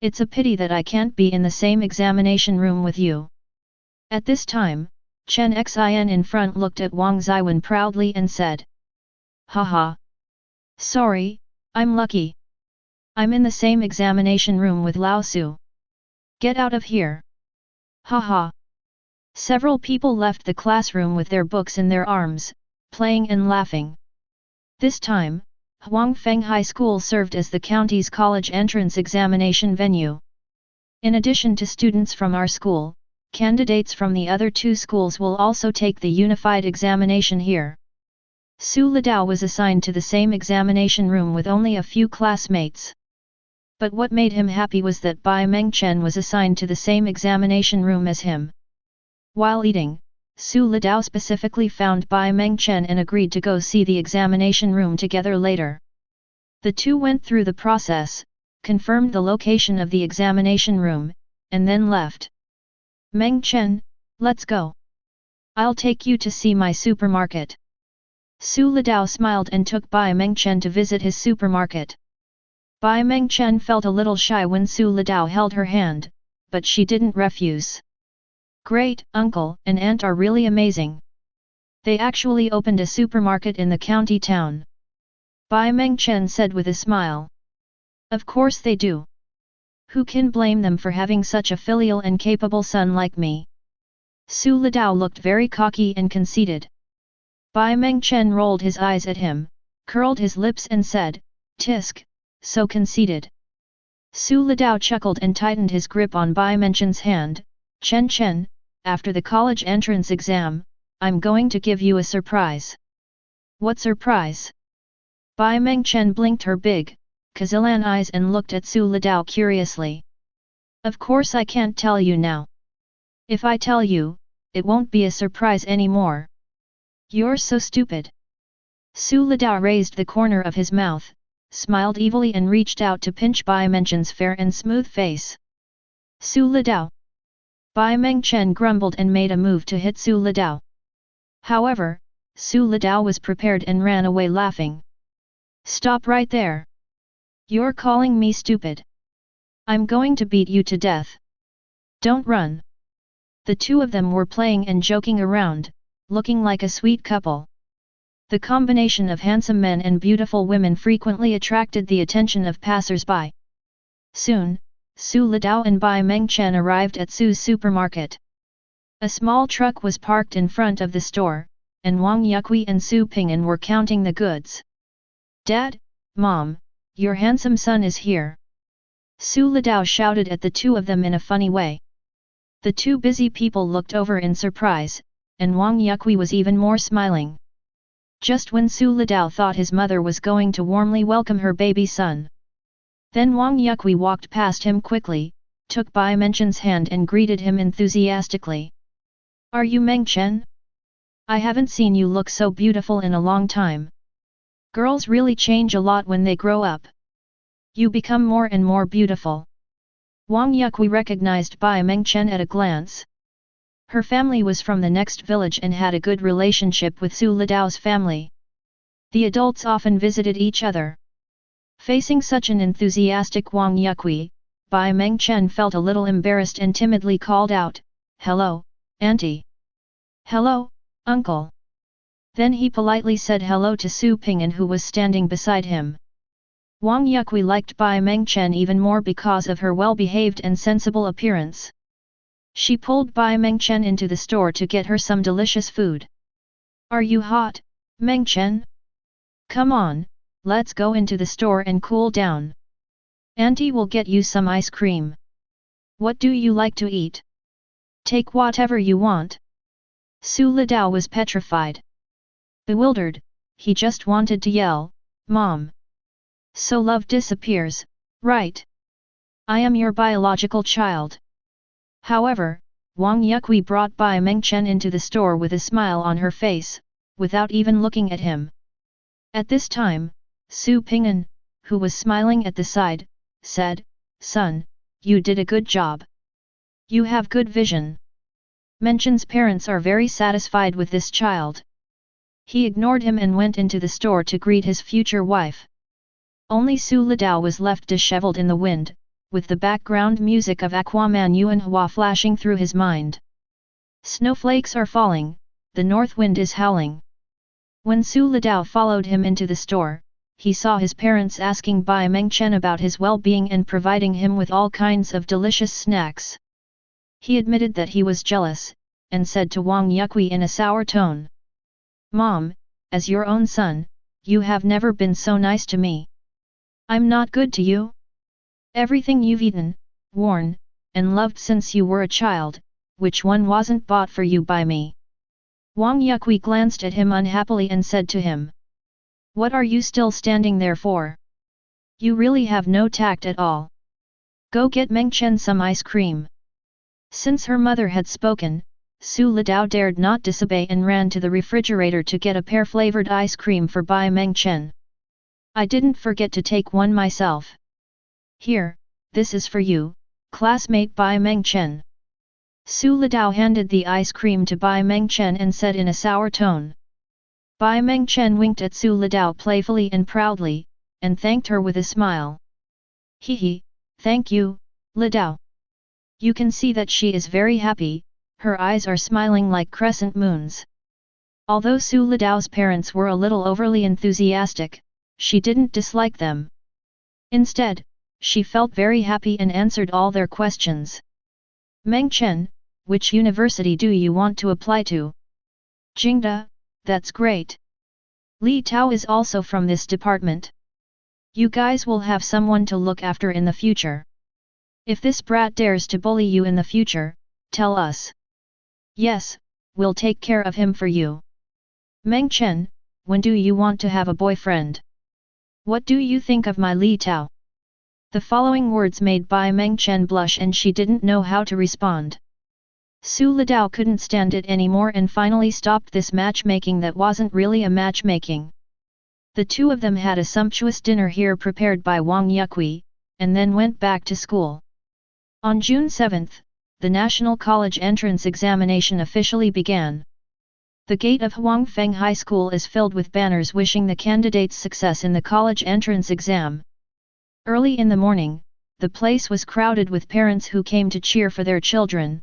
[SPEAKER 1] It's a pity that I can't be in the same examination room with you. At this time, Chen Xin in front looked at Wang Zhiyuan proudly and said. Haha. Sorry, I'm lucky. I'm in the same examination room with Lao Su. Get out of here. Haha. Several people left the classroom with their books in their arms, playing and laughing. This time, Huangfeng High School served as the county's college entrance examination venue. In addition to students from our school, candidates from the other 2 schools will also take the unified examination here. Su Litao was assigned to the same examination room with only a few classmates. But what made him happy was that Bai Mengchen was assigned to the same examination room as him. While eating, Su Litao specifically found Bai Mengchen and agreed to go see the examination room together later. The two went through the process, confirmed the location of the examination room, and then left. Mengchen, let's go. I'll take you to see my supermarket. Su Litao smiled and took Bai Mengchen to visit his supermarket. Bai Mengchen felt a little shy when Su Litao held her hand, but she didn't refuse. Great, uncle and aunt are really amazing. They actually opened a supermarket in the county town. Bai Mengchen said with a smile. Of course they do. Who can blame them for having such a filial and capable son like me? Su Litao looked very cocky and conceited. Bai Mengchen rolled his eyes at him, curled his lips and said, Tisk, so conceited. Su Litao chuckled and tightened his grip on Bai Mengchen's hand. Chen, after the college entrance exam, I'm going to give you a surprise. What surprise? Bai Mengchen blinked her big, Kazilan eyes and looked at Su Litao curiously. Of course I can't tell you now. If I tell you, it won't be a surprise anymore. You're so stupid. Su Litao raised the corner of his mouth, smiled evilly and reached out to pinch Bai Mengchen's fair and smooth face. Su Litao. Bai Mengchen grumbled and made a move to hit Su Litao. However, Su Litao was prepared and ran away laughing. Stop right there. You're calling me stupid. I'm going to beat you to death. Don't run. The two of them were playing and joking around, looking like a sweet couple. The combination of handsome men and beautiful women frequently attracted the attention of passers-by. Soon, Su Litao and Bai Mengchen arrived at Su's supermarket. A small truck was parked in front of the store, and Wang Yukui and Su Ping'an were counting the goods. Dad, Mom, your handsome son is here. Su Litao shouted at the two of them in a funny way. The two busy people looked over in surprise, and Wang Yukui was even more smiling. just when Su Litao thought his mother was going to warmly welcome her baby son. Then Wang Yukui walked past him quickly, took Bai Mengchen's hand and greeted him enthusiastically. "Are you Mengchen? I haven't seen you look so beautiful in a long time. Girls really change a lot when they grow up. You become more and more beautiful." Wang Yukui recognized Bai Mengchen at a glance. Her family was from the next village and had a good relationship with Su Litao's family. The adults often visited each other. Facing such an enthusiastic Wang Yukui, Bai Mengchen felt a little embarrassed and timidly called out, "Hello, Auntie." "Hello, Uncle." Then he politely said hello to Su Ping'an who was standing beside him. Wang Yukui liked Bai Mengchen even more because of her well-behaved and sensible appearance. She pulled Bai Mengchen into the store to get her some delicious food. "Are you hot, Mengchen? Come on, let's go into the store and cool down. Auntie will get you some ice cream. What do you like to eat? Take whatever you want." Su Litao was petrified. Bewildered, he just wanted to yell, "Mom! So love disappears, right? I am your biological child." However, Wang Yukui brought Bai Mengchen into the store with a smile on her face, without even looking at him. At this time, Su Ping'an, who was smiling at the side, said, "Son, you did a good job. You have good vision." Mengchen's parents are very satisfied with this child. He ignored him and went into the store to greet his future wife. Only Su Litao was left disheveled in the wind, with the background music of Aquaman Yuanhua flashing through his mind. Snowflakes are falling, the north wind is howling. When Su Litao followed him into the store, he saw his parents asking Bai Mengchen about his well-being and providing him with all kinds of delicious snacks. He admitted that he was jealous, and said to Wang Yukui in a sour tone, "Mom, as your own son, you have never been so nice to me. I'm not good to you? Everything you've eaten, worn, and loved since you were a child, which one wasn't bought for you by me?" Wang Yukui glanced at him unhappily and said to him, "What are you still standing there for? You really have no tact at all. Go get Mengchen some ice cream." Since her mother had spoken, Su Litao dared not disobey and ran to the refrigerator to get a pear-flavored ice cream for Bai Mengchen. "I didn't forget to take one myself. Here, this is for you, classmate Bai Mengchen." Su Litao handed the ice cream to Bai Mengchen and said in a sour tone. Bai Mengchen winked at Su Litao playfully and proudly, and thanked her with a smile. "Hee, thank you, Litao." You can see that she is very happy, her eyes are smiling like crescent moons. Although Su Litao's parents were a little overly enthusiastic, she didn't dislike them. Instead, she felt very happy and answered all their questions. "Mengchen, which university do you want to apply to?" "Jingda, that's great. Litao is also from this department. You guys will have someone to look after in the future. If this brat dares to bully you in the future, tell us. Yes, we'll take care of him for you." "Mengchen, when do you want to have a boyfriend? What do you think of my Litao?" The following words made Bai Mengchen blush and she didn't know how to respond. Su Litao couldn't stand it anymore and finally stopped this matchmaking that wasn't really a matchmaking. The two of them had a sumptuous dinner here prepared by Wang Yukui, and then went back to school. On June 7, the National College Entrance Examination officially began. The gate of Huangfeng High School is filled with banners wishing the candidates success in the college entrance exam. Early in the morning, the place was crowded with parents who came to cheer for their children.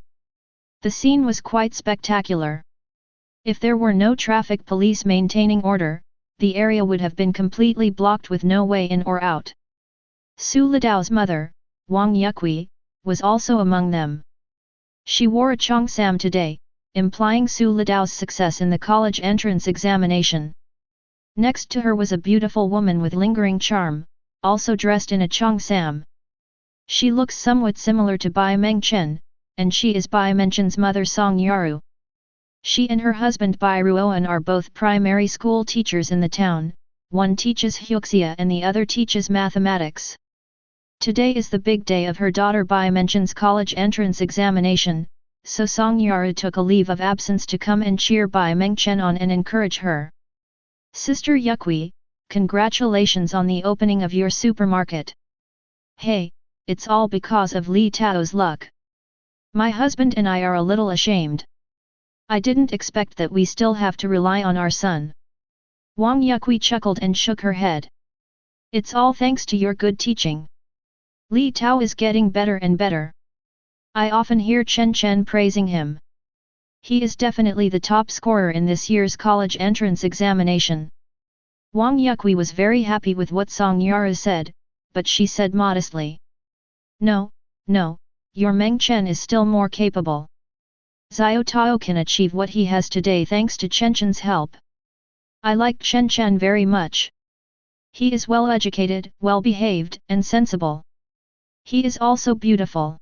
[SPEAKER 1] The scene was quite spectacular. If there were no traffic police maintaining order, the area would have been completely blocked with no way in or out. Su Litao's mother, Wang Yukui, was also among them. She wore a cheongsam today, implying Su Litao's success in the college entrance examination. Next to her was a beautiful woman with lingering charm, also dressed in a cheongsam. She looks somewhat similar to Bai Mengchen, and she is Bai Mengchen's mother Song Yaru. She and her husband Bai Ruoan are both primary school teachers in the town, one teaches Huxia and the other teaches mathematics. Today is the big day of her daughter Bai Mengchen's college entrance examination, so Song Yaru took a leave of absence to come and cheer Bai Mengchen on and encourage her. Sister Yukui, congratulations on the opening of your supermarket. Hey, it's all because of Litao's luck. My husband and I are a little ashamed. I didn't expect that we still have to rely on our son. Wang Yukui chuckled and shook her head. It's all thanks to your good teaching. Litao is getting better and better. I often hear Chen praising him. He is definitely the top scorer in this year's college entrance examination. Wang Yukui was very happy with what Song Yaru said, but she said modestly. No, your Mengchen is still more capable. Zhou can achieve what he has today thanks to Chenchen's help. I like Chen very much. He is well educated, well behaved, and sensible. He is also beautiful.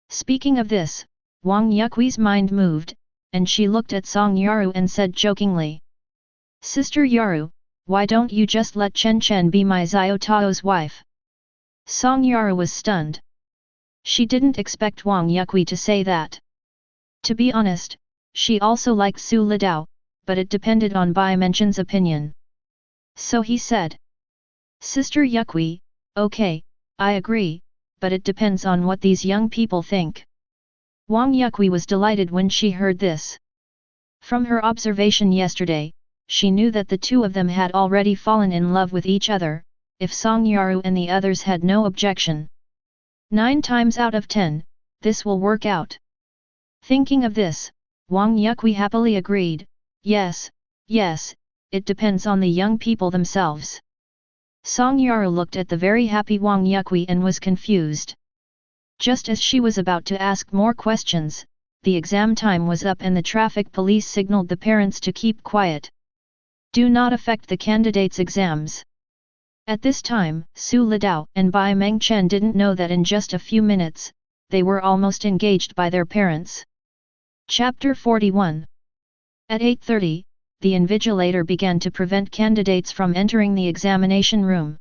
[SPEAKER 1] Speaking of this, Wang Yukui's mind moved, and she looked at Song Yaru and said jokingly. Sister Yaru, why don't you just let Chen be my Zhou wife? Song Yaru was stunned. She didn't expect Wang Yukui to say that. To be honest, she also liked Su Litao, but it depended on Bai Mengchen's opinion. So he said. Sister Yukui, okay, I agree, but it depends on what these young people think. Wang Yukui was delighted when she heard this. From her observation yesterday, she knew that the two of them had already fallen in love with each other, if Song Yaru and the others had no objection. 9 times out of 10, this will work out. Thinking of this, Wang Yukui happily agreed, yes, it depends on the young people themselves. Song Yaru looked at the very happy Wang Yukui and was confused. Just as she was about to ask more questions, the exam time was up and the traffic police signaled the parents to keep quiet. Do not affect the candidates' exams. At this time, Su Litao and Bai Mengchen didn't know that in just a few minutes, they were almost engaged by their parents. Chapter 41. At 8:30, the invigilator began to prevent candidates from entering the examination room.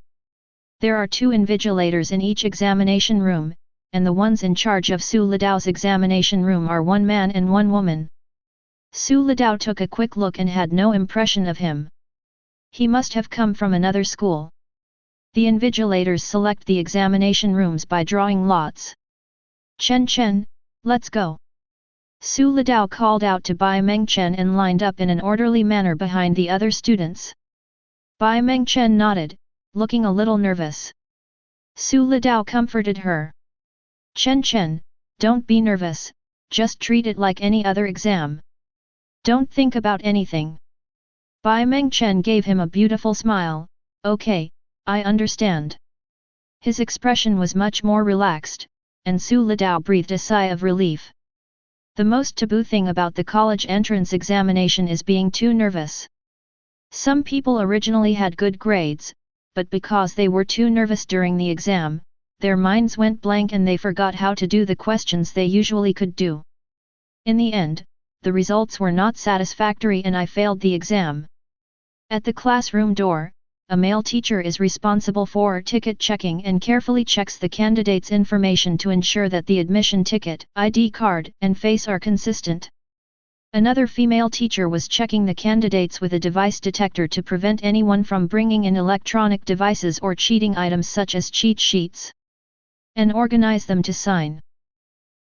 [SPEAKER 1] There are 2 invigilators in each examination room, and the ones in charge of Su Litao's examination room are 1 man and 1 woman. Su Litao took a quick look and had no impression of him. He must have come from another school. The invigilators select the examination rooms by drawing lots. Chen, let's go. Su Litao called out to Bai Mengchen and lined up in an orderly manner behind the other students. Bai Mengchen nodded, looking a little nervous. Su Litao comforted her. Chen, don't be nervous, just treat it like any other exam. Don't think about anything. Bai Mengchen gave him a beautiful smile. Okay, I understand. His expression was much more relaxed, and Su Litao breathed a sigh of relief. The most taboo thing about the college entrance examination is being too nervous. Some people originally had good grades, but because they were too nervous during the exam, their minds went blank and they forgot how to do the questions they usually could do. In the end, the results were not satisfactory and I failed the exam. At the classroom door, a male teacher is responsible for ticket checking and carefully checks the candidate's information to ensure that the admission ticket, ID card, and face are consistent. Another female teacher was checking the candidates with a device detector to prevent anyone from bringing in electronic devices or cheating items such as cheat sheets, and organize them to sign.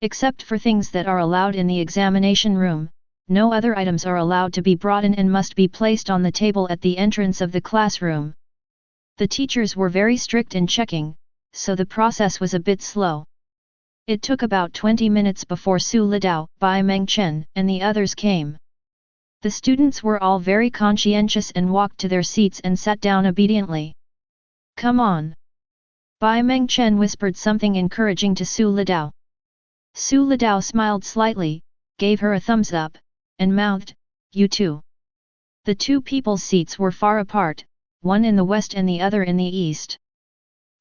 [SPEAKER 1] Except for things that are allowed in the examination room, no other items are allowed to be brought in and must be placed on the table at the entrance of the classroom. The teachers were very strict in checking, so the process was a bit slow. It took about 20 minutes before Su Litao, Bai Mengchen, and the others came. The students were all very conscientious and walked to their seats and sat down obediently. Come on! Bai Mengchen whispered something encouraging to Su Litao. Su Litao smiled slightly, gave her a thumbs up, and mouthed, you too. The 2 people's seats were far apart, one in the west and the other in the east.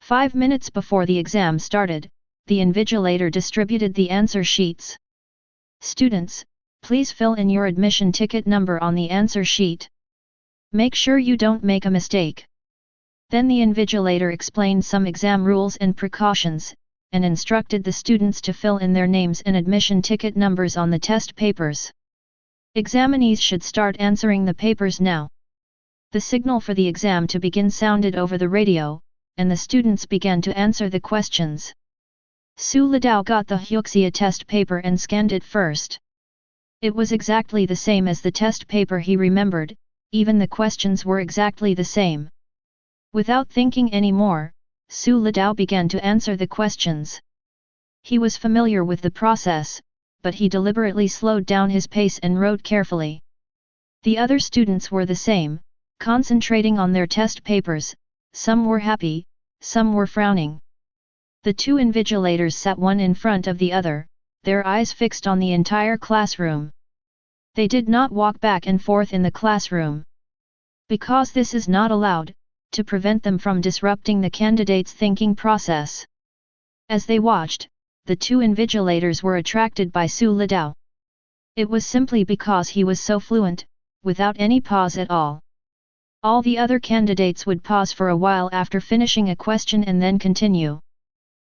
[SPEAKER 1] 5 minutes before the exam started, the invigilator distributed the answer sheets. Students, Please fill in your admission ticket number on the answer sheet. Make sure you don't make a mistake. Then the invigilator explained some exam rules and precautions, and instructed the students to fill in their names and admission ticket numbers on the test papers. Examinees should start answering the papers now. The signal for the exam to begin sounded over the radio, and the students began to answer the questions. Su Litao got the Huxia test paper and scanned it first. It was exactly the same as the test paper he remembered, even the questions were exactly the same. Without thinking any more, Su Litao began to answer the questions. He was familiar with the process, but he deliberately slowed down his pace and wrote carefully. The other students were the same, concentrating on their test papers. Some were happy, some were frowning. The two invigilators sat one in front of the other, their eyes fixed on the entire classroom. They did not walk back and forth in the classroom. Because this is not allowed, to prevent them from disrupting the candidate's thinking process. As they watched, the two invigilators were attracted by Su Litao. It was simply because he was so fluent, without any pause at all. All the other candidates would pause for a while after finishing a question and then continue.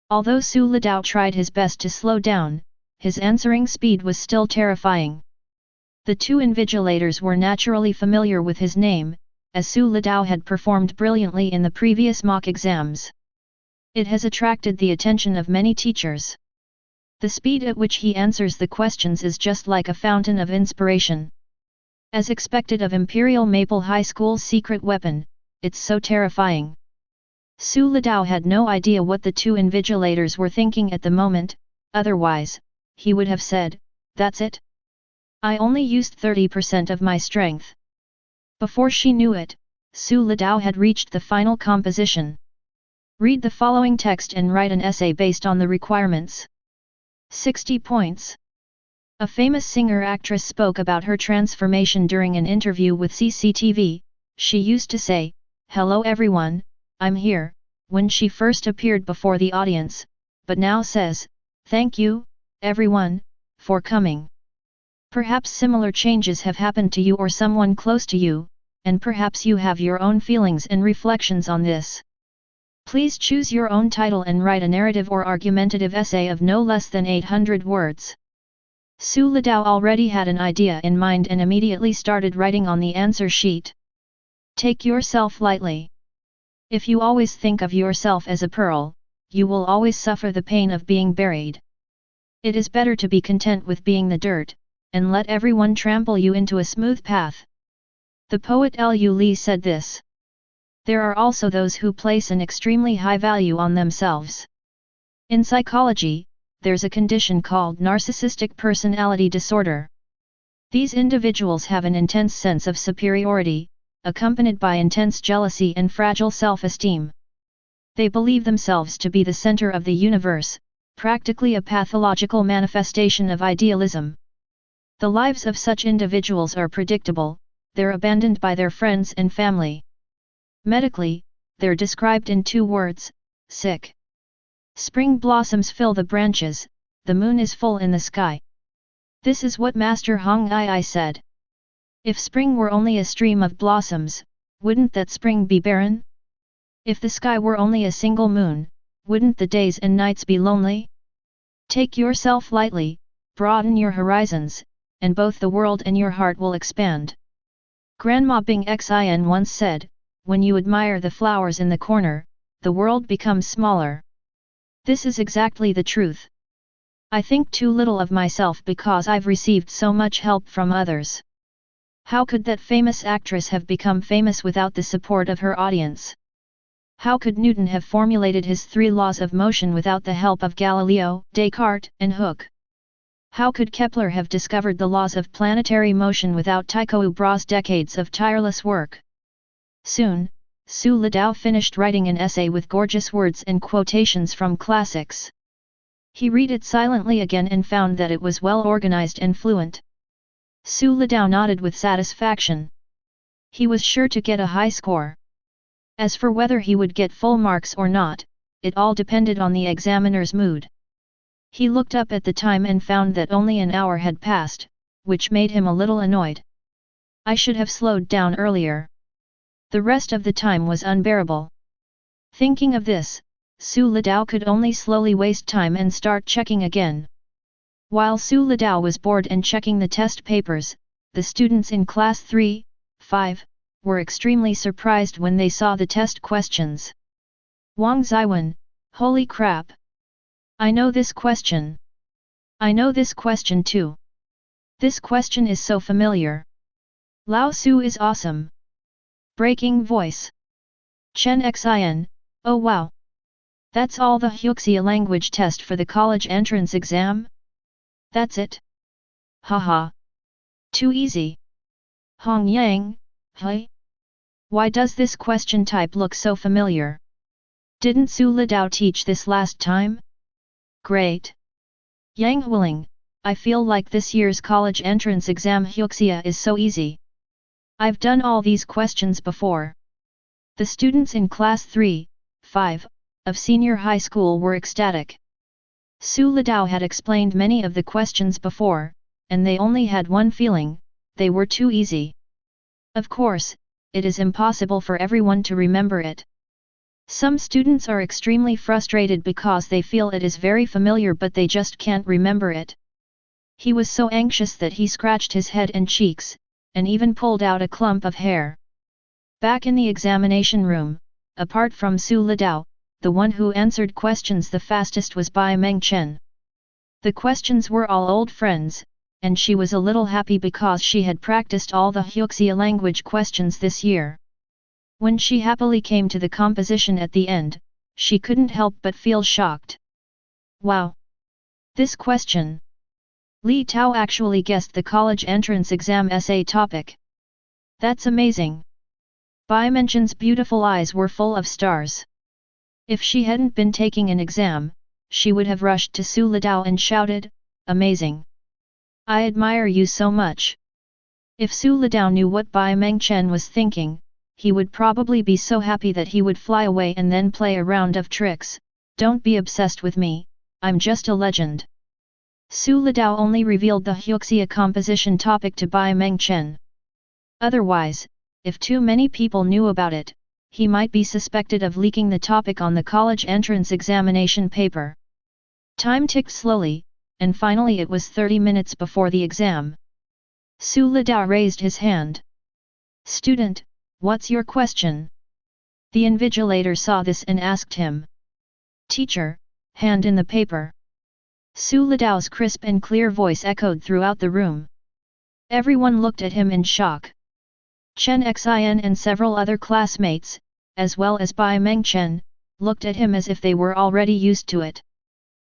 [SPEAKER 1] Although Su Litao tried his best to slow down, his answering speed was still terrifying. The two invigilators were naturally familiar with his name, as Su Litao had performed brilliantly in the previous mock exams. It has attracted the attention of many teachers. The speed at which he answers the questions is just like a fountain of inspiration. As expected of Imperial Maple High School's secret weapon, it's so terrifying. Su Litao had no idea what the two invigilators were thinking at the moment, otherwise, he would have said, "That's it. I only used 30% of my strength." Before she knew it, Su Litao had reached the final composition. Read the following text and write an essay based on the requirements. 60 points. A famous singer-actress spoke about her transformation during an interview with CCTV. She used to say, "Hello everyone, I'm here," when she first appeared before the audience, but now says, "Thank you, everyone, for coming." Perhaps similar changes have happened to you or someone close to you, and perhaps you have your own feelings and reflections on this. Please choose your own title and write a narrative or argumentative essay of no less than 800 words. Su Litao already had an idea in mind and immediately started writing on the answer sheet. Take yourself lightly. If you always think of yourself as a pearl, you will always suffer the pain of being buried. It is better to be content with being the dirt, and let everyone trample you into a smooth path. The poet Liu Li said this. There are also those who place an extremely high value on themselves. In psychology, there's a condition called narcissistic personality disorder. These individuals have an intense sense of superiority, accompanied by intense jealousy and fragile self-esteem. They believe themselves to be the center of the universe, practically a pathological manifestation of idealism. The lives of such individuals are predictable, they're abandoned by their friends and family. Medically, they're described in 2 words, sick. Spring blossoms fill the branches, the moon is full in the sky. This is what Master Hong Ai said. If spring were only a stream of blossoms, wouldn't that spring be barren? If the sky were only a single moon, wouldn't the days and nights be lonely? Take yourself lightly, broaden your horizons, and both the world and your heart will expand. Grandma Bing Xin once said, when you admire the flowers in the corner, the world becomes smaller. This is exactly the truth. I think too little of myself because I've received so much help from others. How could that famous actress have become famous without the support of her audience? How could Newton have formulated his 3 laws of motion without the help of Galileo, Descartes, and Hooke? How could Kepler have discovered the laws of planetary motion without Tycho Brahe's decades of tireless work? Soon, Su Litao finished writing an essay with gorgeous words and quotations from classics. He read it silently again and found that it was well organized and fluent. Su Litao nodded with satisfaction. He was sure to get a high score. As for whether he would get full marks or not, it all depended on the examiner's mood. He looked up at the time and found that only an hour had passed, which made him a little annoyed. I should have slowed down earlier. The rest of the time was unbearable. Thinking of this, Su Litao could only slowly waste time and start checking again. While Su Litao was bored and checking the test papers, the students in class 3, 5, were extremely surprised when they saw the test questions. Wang Zhiyuan, holy crap! I know this question. I know this question too. This question is so familiar. Lao Su is awesome. Breaking voice. Chen Xin, oh wow. That's all the Huxia language test for the college entrance exam? That's it? Haha. Too easy. Hong Yang, hey? Why does this question type look so familiar? Didn't Su Litao teach this last time? Great. Yang Huiling, I feel like this year's college entrance exam Huxia is so easy. I've done all these questions before. The students in class 3, 5, of senior high school were ecstatic. Su Litao had explained many of the questions before, and they only had one feeling: they were too easy. Of course, it is impossible for everyone to remember it. Some students are extremely frustrated because they feel it is very familiar but they just can't remember it. He was so anxious that he scratched his head and cheeks, and even pulled out a clump of hair. Back in the examination room, apart from Su Litao, the one who answered questions the fastest was Bai Mengchen. The questions were all old friends, and she was a little happy because she had practiced all the Huxia language questions this year. When she happily came to the composition at the end, she couldn't help but feel shocked. Wow! This question! Litao actually guessed the college entrance exam essay topic. That's amazing! Bai Mengchen's beautiful eyes were full of stars. If she hadn't been taking an exam, she would have rushed to Su Litao and shouted, "Amazing! I admire you so much!" If Su Litao knew what Bai Mengchen was thinking, he would probably be so happy that he would fly away and then play a round of tricks. Don't be obsessed with me, I'm just a legend. Su Litao only revealed the Huxia composition topic to Bai Mengchen. Otherwise, if too many people knew about it, he might be suspected of leaking the topic on the college entrance examination paper. Time ticked slowly, and finally it was 30 minutes before the exam. Su Litao raised his hand. "Student, what's your question?" The invigilator saw this and asked him. "Teacher, hand in the paper." Su Litao's crisp and clear voice echoed throughout the room. Everyone looked at him in shock. Chen Xin and several other classmates, as well as Bai Mengchen, looked at him as if they were already used to it.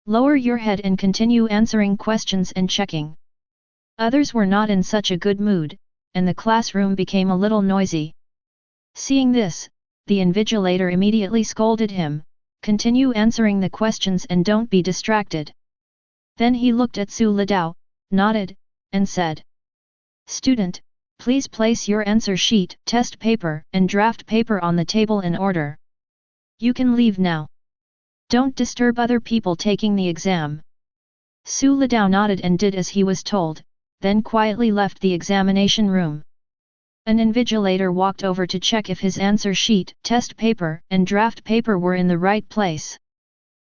[SPEAKER 1] "Lower your head and continue answering questions and checking." Others were not in such a good mood, and the classroom became a little noisy. Seeing this, the invigilator immediately scolded him, "Continue answering the questions and don't be distracted." Then he looked at Su Litao, nodded, and said, "Student, please place your answer sheet, test paper, and draft paper on the table in order. You can leave now. Don't disturb other people taking the exam." Su Litao nodded and did as he was told, then quietly left the examination room. An invigilator walked over to check if his answer sheet, test paper, and draft paper were in the right place.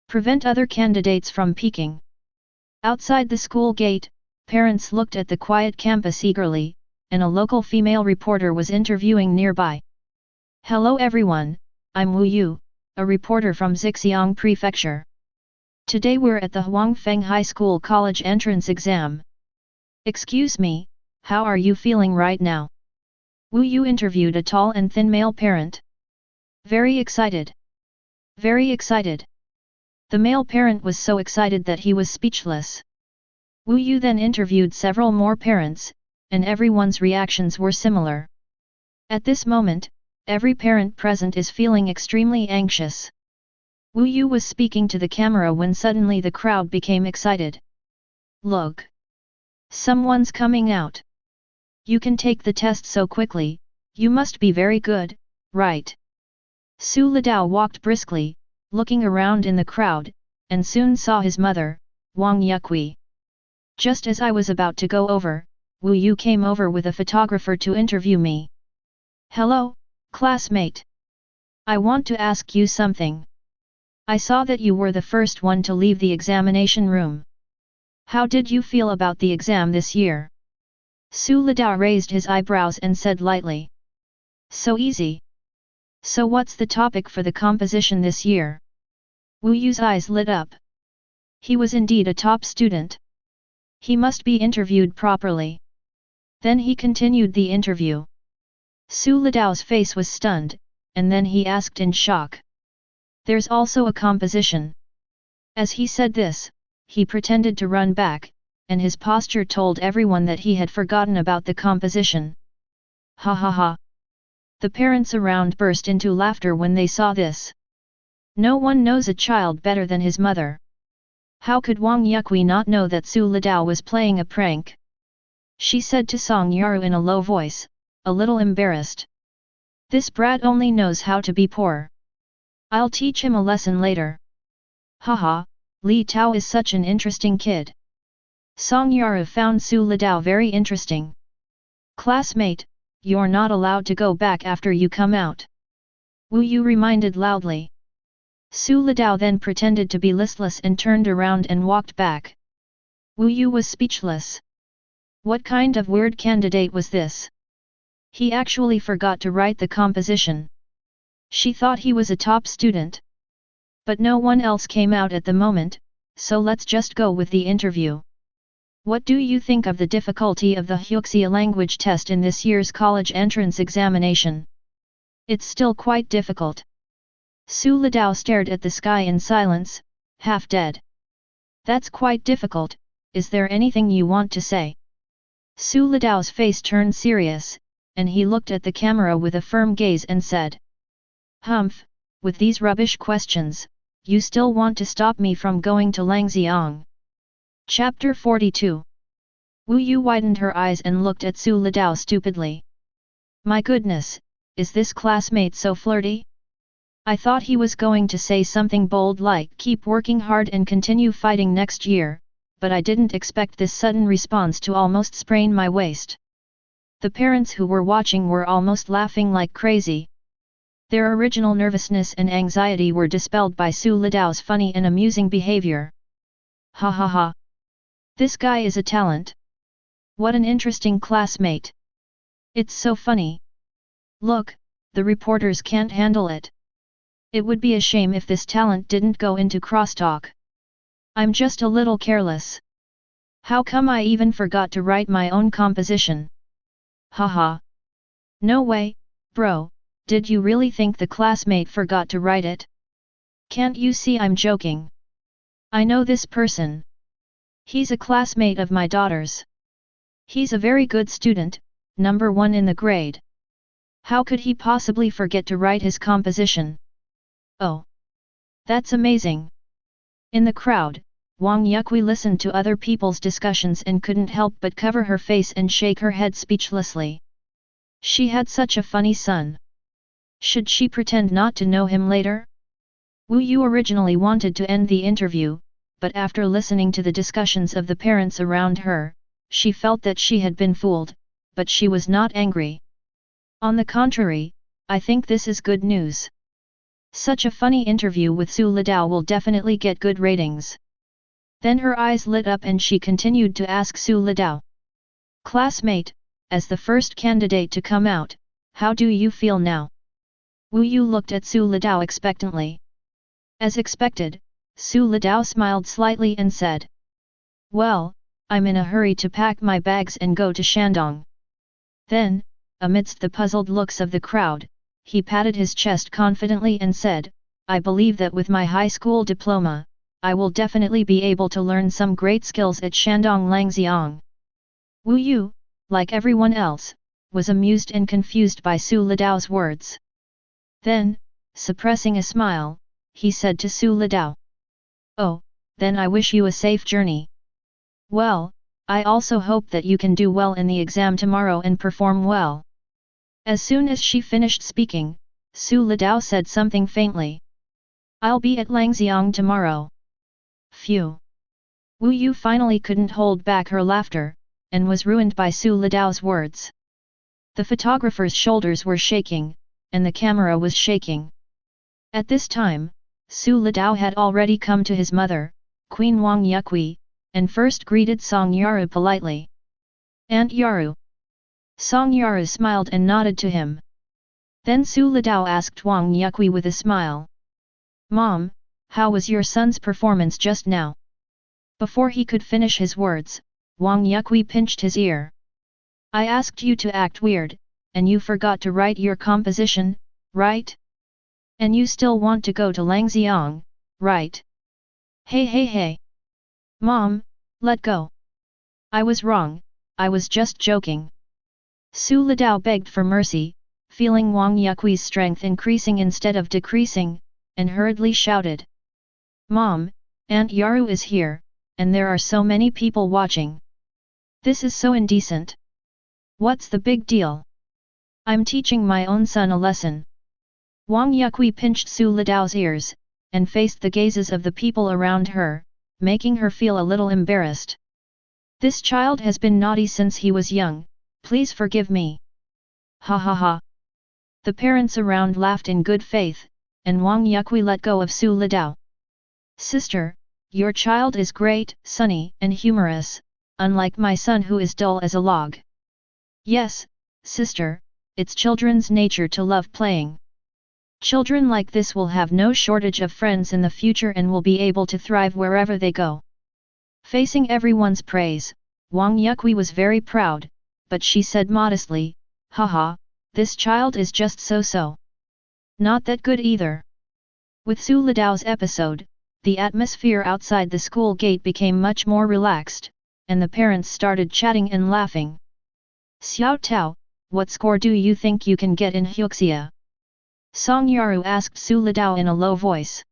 [SPEAKER 1] Prevent other candidates from peeking. Outside the school gate, parents looked at the quiet campus eagerly, and a local female reporter was interviewing nearby. "Hello everyone, I'm Wu Yu, a reporter from Zhejiang Prefecture. Today we're at the Huangfeng High School college entrance exam. Excuse me, how are you feeling right now?" Wu Yu interviewed a tall and thin male parent. "Very excited. Very excited." The male parent was so excited that he was speechless. Wu Yu then interviewed several more parents, and everyone's reactions were similar. At this moment, every parent present is feeling extremely anxious. Wu Yu was speaking to the camera when suddenly the crowd became excited. "Look! Someone's coming out! You can take the test so quickly, you must be very good, right?" Su Litao walked briskly, looking around in the crowd, and soon saw his mother, Wang Yuqi. "Just as I was about to go over, Wu Yu came over with a photographer to interview me. Hello, classmate. I want to ask you something. I saw that you were the first one to leave the examination room. How did you feel about the exam this year? Su Litao raised his eyebrows and said lightly. So easy. So what's the topic for the composition this year? Wu Yu's eyes lit up. He was indeed a top student. He must be interviewed properly. Then he continued the interview. Su Litao's face was stunned, and then he asked in shock. There's also a composition. As he said this, he pretended to run back, and his posture told everyone that he had forgotten about the composition. Ha ha ha. The parents around burst into laughter when they saw this. No one knows a child better than his mother. How could Wang Yukui not know that Su Litao was playing a prank? She said to Song Yaru in a low voice, a little embarrassed. This brat only knows how to be poor. I'll teach him a lesson later. Haha, Litao is such an interesting kid. Song Yaru found Su Litao very interesting. Classmate, you're not allowed to go back after you come out. Wu Yu reminded loudly. Su Litao then pretended to be listless and turned around and walked back. Wu Yu was speechless. What kind of weird candidate was this? He actually forgot to write the composition. She thought he was a top student. But no one else came out at the moment, so let's just go with the interview. What do you think of the difficulty of the Huxia language test in this year's college entrance examination? It's still quite difficult. Su Litao stared at the sky in silence, half dead. That's quite difficult, is there anything you want to say? Su Litao's face turned serious, and he looked at the camera with a firm gaze and said. Humph, with these rubbish questions, you still want to stop me from going to Langxiang. Chapter 42. Wu Yu widened her eyes and looked at Su Litao stupidly. My goodness, is this classmate so flirty? I thought he was going to say something bold like keep working hard and continue fighting next year, but I didn't expect this sudden response to almost sprain my waist. The parents who were watching were almost laughing like crazy. Their original nervousness and anxiety were dispelled by Su Litao's funny and amusing behavior. Ha ha ha. This guy is a talent. What an interesting classmate. It's so funny. Look, the reporters can't handle it. It would be a shame if this talent didn't go into crosstalk. I'm just a little careless. How come I even forgot to write my own composition? Haha. No way, bro, did you really think the classmate forgot to write it? Can't you see I'm joking? I know this person. He's a classmate of my daughter's. He's a very good student, number 1 in the grade. How could he possibly forget to write his composition? Oh. That's amazing. In the crowd, Wang Yukui listened to other people's discussions and couldn't help but cover her face and shake her head speechlessly. She had such a funny son. Should she pretend not to know him later? Wu Yu originally wanted to end the interview, but after listening to the discussions of the parents around her, she felt that she had been fooled, but she was not angry. On the contrary, I think this is good news. Such a funny interview with Su Litao will definitely get good ratings. Then her eyes lit up and she continued to ask Su Litao. Classmate, as the first candidate to come out, how do you feel now? Wu Yu looked at Su Litao expectantly. As expected, Su Litao smiled slightly and said. Well, I'm in a hurry to pack my bags and go to Shandong. Then, amidst the puzzled looks of the crowd, he patted his chest confidently and said, I believe that with my high school diploma, I will definitely be able to learn some great skills at Shandong Langxiang. Wu Yu, like everyone else, was amused and confused by Su Litao's words. Then, suppressing a smile, he said to Su Litao. Oh, then I wish you a safe journey. Well, I also hope that you can do well in the exam tomorrow and perform well. As soon as she finished speaking, Su Litao said something faintly. I'll be at Langxiang tomorrow. Phew. Wu Yu finally couldn't hold back her laughter, and was ruined by Su Lidao's words. The photographer's shoulders were shaking, and the camera was shaking. At this time, Su Lidao had already come to his mother, Queen Wang Yukui, and first greeted Song Yaru politely. "Aunt Yaru." Song Yaru smiled and nodded to him. Then Su Lidao asked Wang Yukui with a smile. "Mom, how was your son's performance just now?" Before he could finish his words, Wang Yukui pinched his ear. "I asked you to act weird, and you forgot to write your composition, right? And you still want to go to Langxiang, right? Hey hey hey! Mom, let go! I was wrong, I was just joking." Su Lidao begged for mercy, feeling Wang Yukui's strength increasing instead of decreasing, and hurriedly shouted. "Mom, Aunt Yaru is here, and there are so many people watching. This is so indecent. What's the big deal? I'm teaching my own son a lesson." Wang Yukui pinched Su Lidao's ears, and faced the gazes of the people around her, making her feel a little embarrassed. "This child has been naughty since he was young, please forgive me." Ha ha ha. The parents around laughed in good faith, and Wang Yukui let go of Su Lidao. "Sister, your child is great, sunny, and humorous, unlike my son who is dull as a log." "Yes, sister, it's children's nature to love playing. Children like this will have no shortage of friends in the future and will be able to thrive wherever they go." Facing everyone's praise, Wang Yukui was very proud, but she said modestly, "Haha, this child is just so-so. Not that good either." With Su Lidao's episode, the atmosphere outside the school gate became much more relaxed, and the parents started chatting and laughing. "Xiao Tao, what score do you think you can get in Huxia?" Song Yaru asked Su Lidao in a low voice.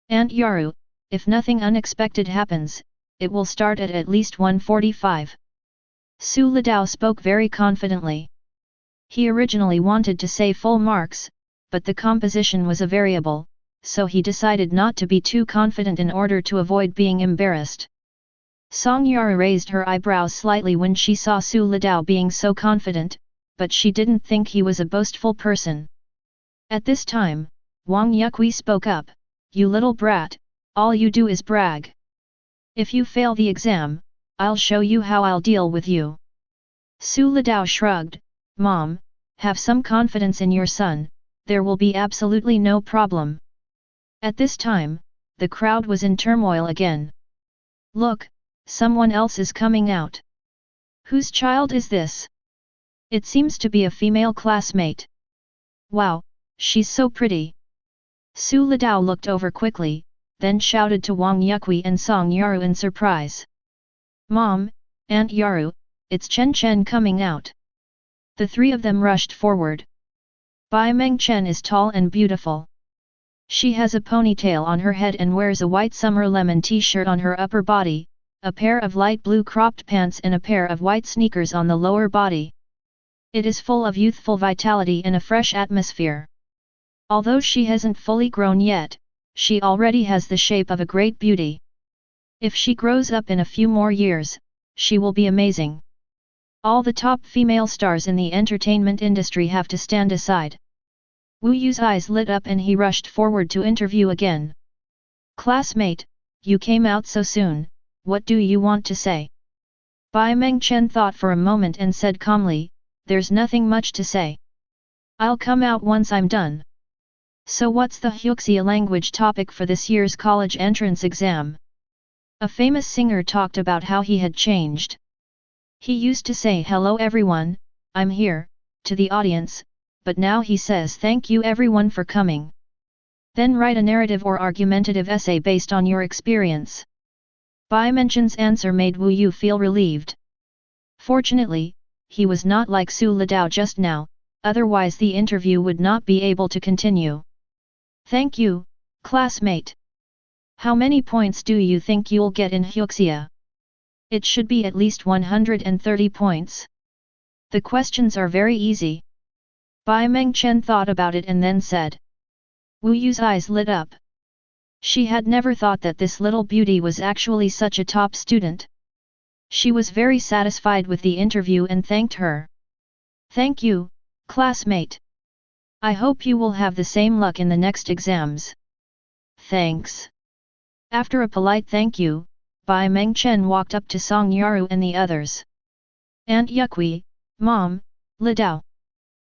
[SPEAKER 1] "Aunt Yaru, if nothing unexpected happens, it will start at least 145. Su Lidao spoke very confidently. He originally wanted to say full marks, but the composition was a variable, so he decided not to be too confident in order to avoid being embarrassed. Song Yaru raised her eyebrows slightly when she saw Su Lidao being so confident, but she didn't think he was a boastful person. At this time, Wang Yukui spoke up, "You little brat, all you do is brag. If you fail the exam, I'll show you how I'll deal with you." Su Lidao shrugged, "Mom, have some confidence in your son, there will be absolutely no problem." At this time, the crowd was in turmoil again. "Look, someone else is coming out. Whose child is this? It seems to be a female classmate. Wow, she's so pretty." Su Lidao looked over quickly, then shouted to Wang Yukui and Song Yaru in surprise. "Mom, Aunt Yaru, it's Chen Chen coming out." The three of them rushed forward. Bai Mengchen is tall and beautiful. She has a ponytail on her head and wears a white summer lemon t-shirt on her upper body, a pair of light blue cropped pants and a pair of white sneakers on the lower body. It is full of youthful vitality and a fresh atmosphere. Although she hasn't fully grown yet, she already has the shape of a great beauty. If she grows up in a few more years, she will be amazing. All the top female stars in the entertainment industry have to stand aside. Wu Yu's eyes lit up and he rushed forward to interview again. "Classmate, you came out so soon, what do you want to say?" Bai Mengchen thought for a moment and said calmly, "There's nothing much to say. I'll come out once I'm done." "So what's the Huxia language topic for this year's college entrance exam?" A famous singer talked about how he had changed. He used to say "Hello everyone, I'm here," to the audience, but now he says "Thank you everyone for coming." Then write a narrative or argumentative essay based on your experience. Bai Mengchen's answer made Wu Yu feel relieved. Fortunately, he was not like Su Lidao just now, otherwise the interview would not be able to continue. "Thank you, classmate. How many points do you think you'll get in Huxia?" "It should be at least 130 points. The questions are very easy." Bai Mengchen thought about it and then said. Wu Yu's eyes lit up. She had never thought that this little beauty was actually such a top student. She was very satisfied with the interview and thanked her. Thank you, classmate. I hope you will have the same luck in the next exams. Thanks. After a polite thank you, Bai Mengchen walked up to Song Yaru and the others. Aunt Yukui, Mom, Litao.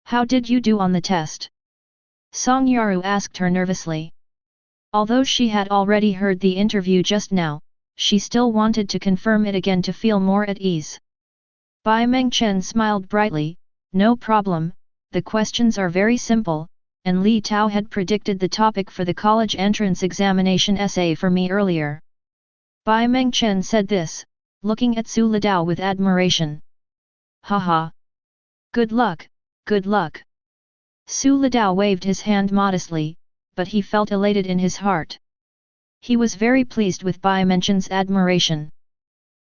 [SPEAKER 1] How did you do on the test? Song Yaru asked her nervously. Although she had already heard the interview just now, she still wanted to confirm it again to feel more at ease. Bai Mengchen smiled brightly, no problem, the questions are very simple, and Litao had predicted the topic for the college entrance examination essay for me earlier. Bai Mengchen said this, looking at Su Litao with admiration. Haha. Good luck, good luck. Su Litao waved his hand modestly, but he felt elated in his heart. He was very pleased with Bai Mengchen's admiration.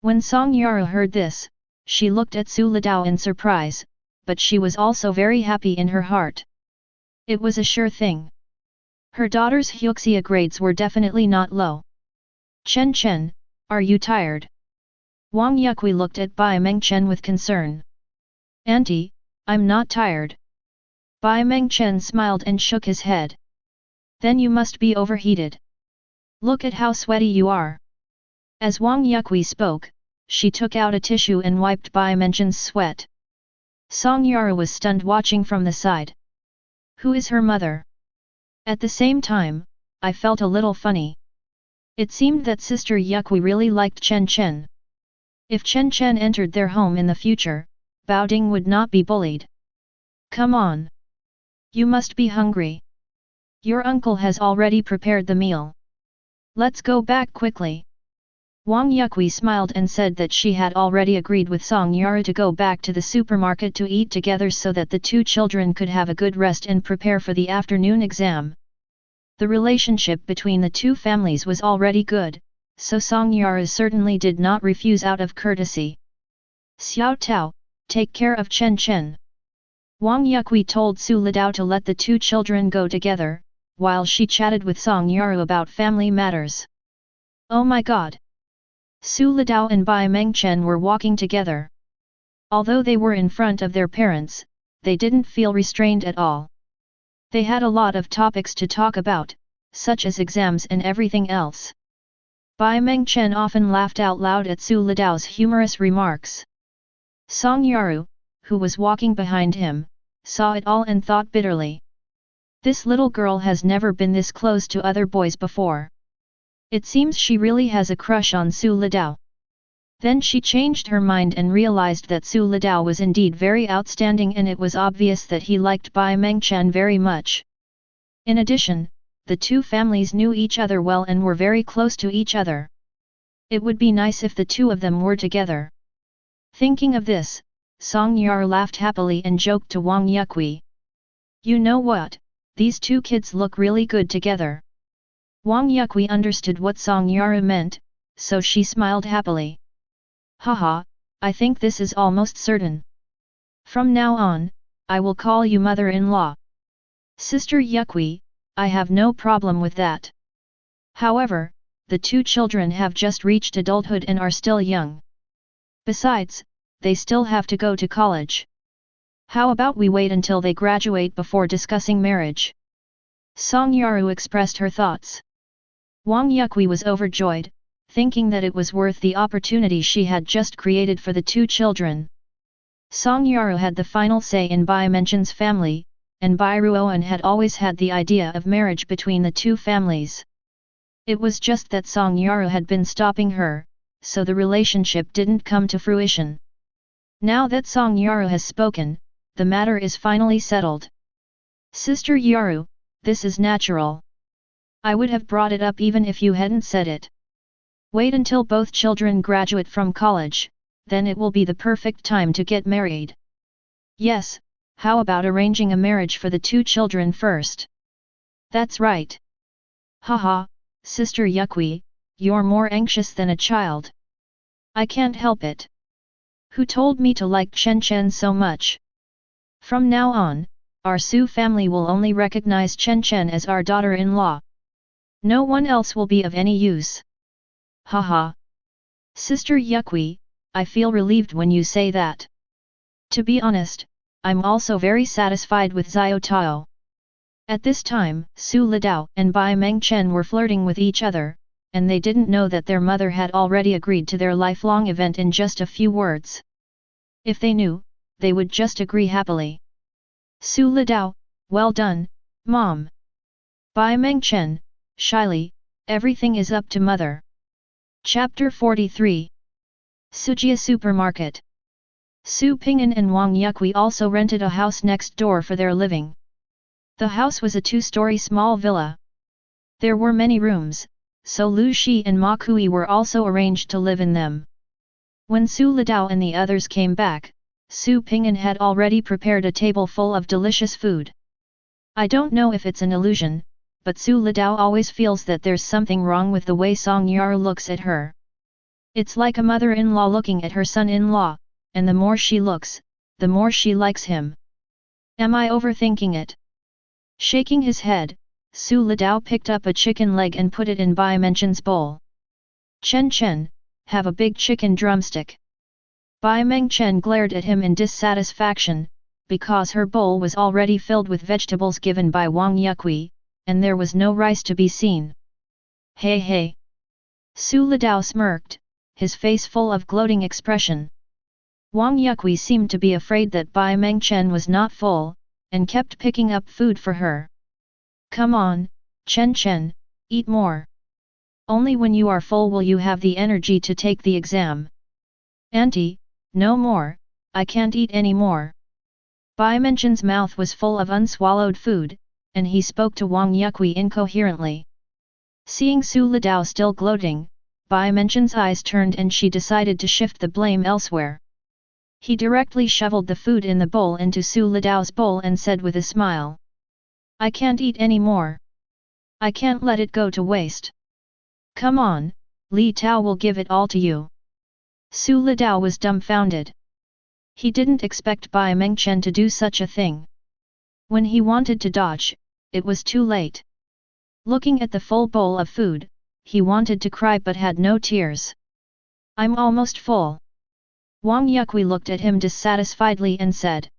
[SPEAKER 1] When Song Yaru heard this, she looked at Su Litao in surprise, but she was also very happy in her heart. It was a sure thing. Her daughter's Huxia grades were definitely not low. Chen, are you tired? Wang Yukui looked at Bai Mengchen with concern. Auntie, I'm not tired. Bai Mengchen smiled and shook his head. Then you must be overheated. Look at how sweaty you are. As Wang Yukui spoke, she took out a tissue and wiped Bai Mengchen's sweat. Song Yaru was stunned watching from the side. Who is her mother? At the same time, I felt a little funny. It seemed that Sister Yukui really liked Chen. If Chen entered their home in the future, Baoding would not be bullied. Come on. You must be hungry. Your uncle has already prepared the meal. Let's go back quickly. Wang Yukui smiled and said that she had already agreed with Song Yaru to go back to the supermarket to eat together so that the two children could have a good rest and prepare for the afternoon exam. The relationship between the two families was already good, so Song Yaru certainly did not refuse out of courtesy. Xiao Tao, take care of Chen. Wang Yukui told Su Litao to let the two children go together, while she chatted with Song Yaru about family matters. Oh my god! Su Litao and Bai Mengchen were walking together. Although they were in front of their parents, they didn't feel restrained at all. They had a lot of topics to talk about, such as exams and everything else. Bai Mengchen often laughed out loud at Su Litao's humorous remarks. Song Yaru, who was walking behind him, saw it all and thought bitterly. This little girl has never been this close to other boys before. It seems she really has a crush on Su Litao. Then she changed her mind and realized that Su Litao was indeed very outstanding and it was obvious that he liked Bai Mengchen very much. In addition, the two families knew each other well and were very close to each other. It would be nice if the two of them were together. Thinking of this, Song Yaru laughed happily and joked to Wang Yukui. You know what, these two kids look really good together. Wang Yukui understood what Song Yaru meant, so she smiled happily. Haha, I think this is almost certain. From now on, I will call you mother-in-law. Sister Yukui, I have no problem with that. However, the two children have just reached adulthood and are still young. Besides, they still have to go to college. How about we wait until they graduate before discussing marriage? Song Yaru expressed her thoughts. Wang Yukui was overjoyed, thinking that it was worth the opportunity she had just created for the two children. Song Yaru had the final say in Bai Mengchen's family, and Bai Ruoan had always had the idea of marriage between the two families. It was just that Song Yaru had been stopping her, so the relationship didn't come to fruition. Now that Song Yaru has spoken, the matter is finally settled. Sister Yaru, this is natural. I would have brought it up even if you hadn't said it. Wait until both children graduate from college, then it will be the perfect time to get married. Yes, how about arranging a marriage for the two children first? That's right. Haha, Sister Yukui, you're more anxious than a child. I can't help it. Who told me to like Chen so much? From now on, our Su family will only recognize Chen as our daughter-in-law. No one else will be of any use. Haha. Sister Yukui, I feel relieved when you say that. To be honest, I'm also very satisfied with Zhou. At this time, Su Litao and Bai Mengchen were flirting with each other, and they didn't know that their mother had already agreed to their lifelong event in just a few words. If they knew, they would just agree happily. Su Litao, well done, Mom. Bai Mengchen, shyly, everything is up to mother. Chapter 43. Sujia Supermarket. Su Ping'an and Wang Yuqi also rented a house next door for their living. The house was a two-story small villa. There were many rooms, so Lu Shi and Ma Kui were also arranged to live in them. When Su Litao and the others came back, Su Ping'an had already prepared a table full of delicious food. I don't know if it's an illusion, but Su Litao always feels that there's something wrong with the way Song Yar looks at her. It's like a mother-in-law looking at her son-in-law, and the more she looks, the more she likes him. Am I overthinking it? Shaking his head, Su Litao picked up a chicken leg and put it in Bai Mengchen's bowl. Chen, have a big chicken drumstick. Bai Mengchen glared at him in dissatisfaction, because her bowl was already filled with vegetables given by Wang Yuqi, and there was no rice to be seen. Hey! Su Litao smirked, his face full of gloating expression. Wang Yuqi seemed to be afraid that Bai Mengchen was not full, and kept picking up food for her. Come on, Chen, eat more. Only when you are full will you have the energy to take the exam. Auntie, no more, I can't eat any more. Bai Mengchen's mouth was full of unswallowed food, and he spoke to Wang Yuqi incoherently. Seeing Su Litao still gloating, Bai Mengchen's eyes turned and she decided to shift the blame elsewhere. He directly shoveled the food in the bowl into Su Litao's bowl and said with a smile. I can't eat any more. I can't let it go to waste. Come on, Litao will give it all to you. Su Litao was dumbfounded. He didn't expect Bai Mengchen to do such a thing. When he wanted to dodge, it was too late. Looking at the full bowl of food, he wanted to cry but had no tears. I'm almost full. Wang Yuqi looked at him dissatisfiedly and said.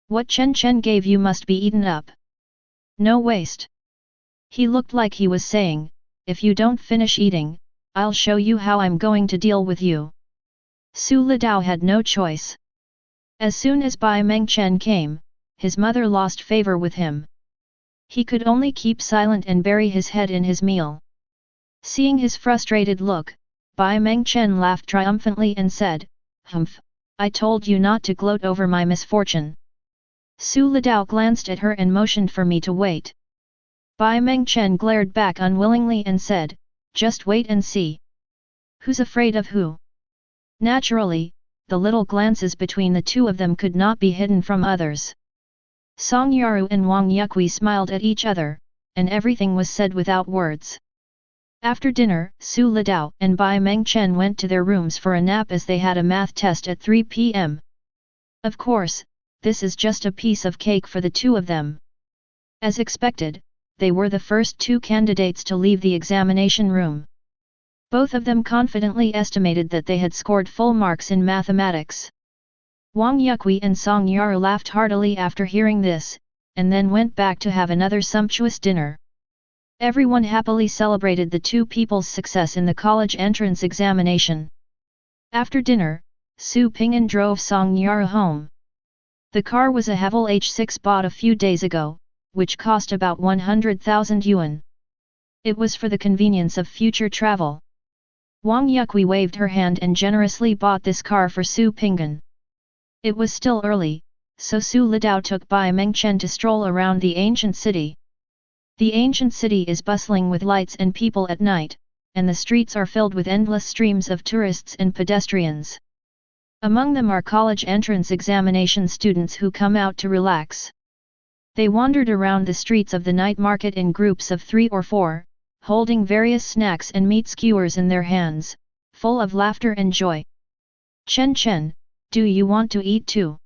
[SPEAKER 1] What Chen gave you must be eaten up. No waste. He looked like he was saying, if you don't finish eating, I'll show you how I'm going to deal with you. Su Litao had no choice. As soon as Bai Mengchen came, his mother lost favor with him. He could only keep silent and bury his head in his meal. Seeing his frustrated look, Bai Mengchen laughed triumphantly and said, Humph, I told you not to gloat over my misfortune. Su Litao glanced at her and motioned for me to wait. Bai Mengchen glared back unwillingly and said, just wait and see. Who's afraid of who? Naturally, the little glances between the two of them could not be hidden from others. Song Yaru and Wang Yuqi smiled at each other, and everything was said without words. After dinner, Su Litao and Bai Mengchen went to their rooms for a nap as they had a math test at 3 p.m. Of course, this is just a piece of cake for the two of them. As expected, they were the first two candidates to leave the examination room. Both of them confidently estimated that they had scored full marks in mathematics. Wang Yuqi and Song Yaru laughed heartily after hearing this, and then went back to have another sumptuous dinner. Everyone happily celebrated the two people's success in the college entrance examination. After dinner, Su Ping'an drove Song Yaru home. The car was a Haval H6 bought a few days ago, which cost about 100,000 yuan. It was for the convenience of future travel. Wang Yuqi waved her hand and generously bought this car for Su Ping'an. It was still early, so Su Litao took Bai Mengchen to stroll around the ancient city. The ancient city is bustling with lights and people at night, and the streets are filled with endless streams of tourists and pedestrians. Among them are college entrance examination students who come out to relax. They wandered around the streets of the night market in groups of 3 or 4, holding various snacks and meat skewers in their hands, full of laughter and joy. Chen, do you want to eat too?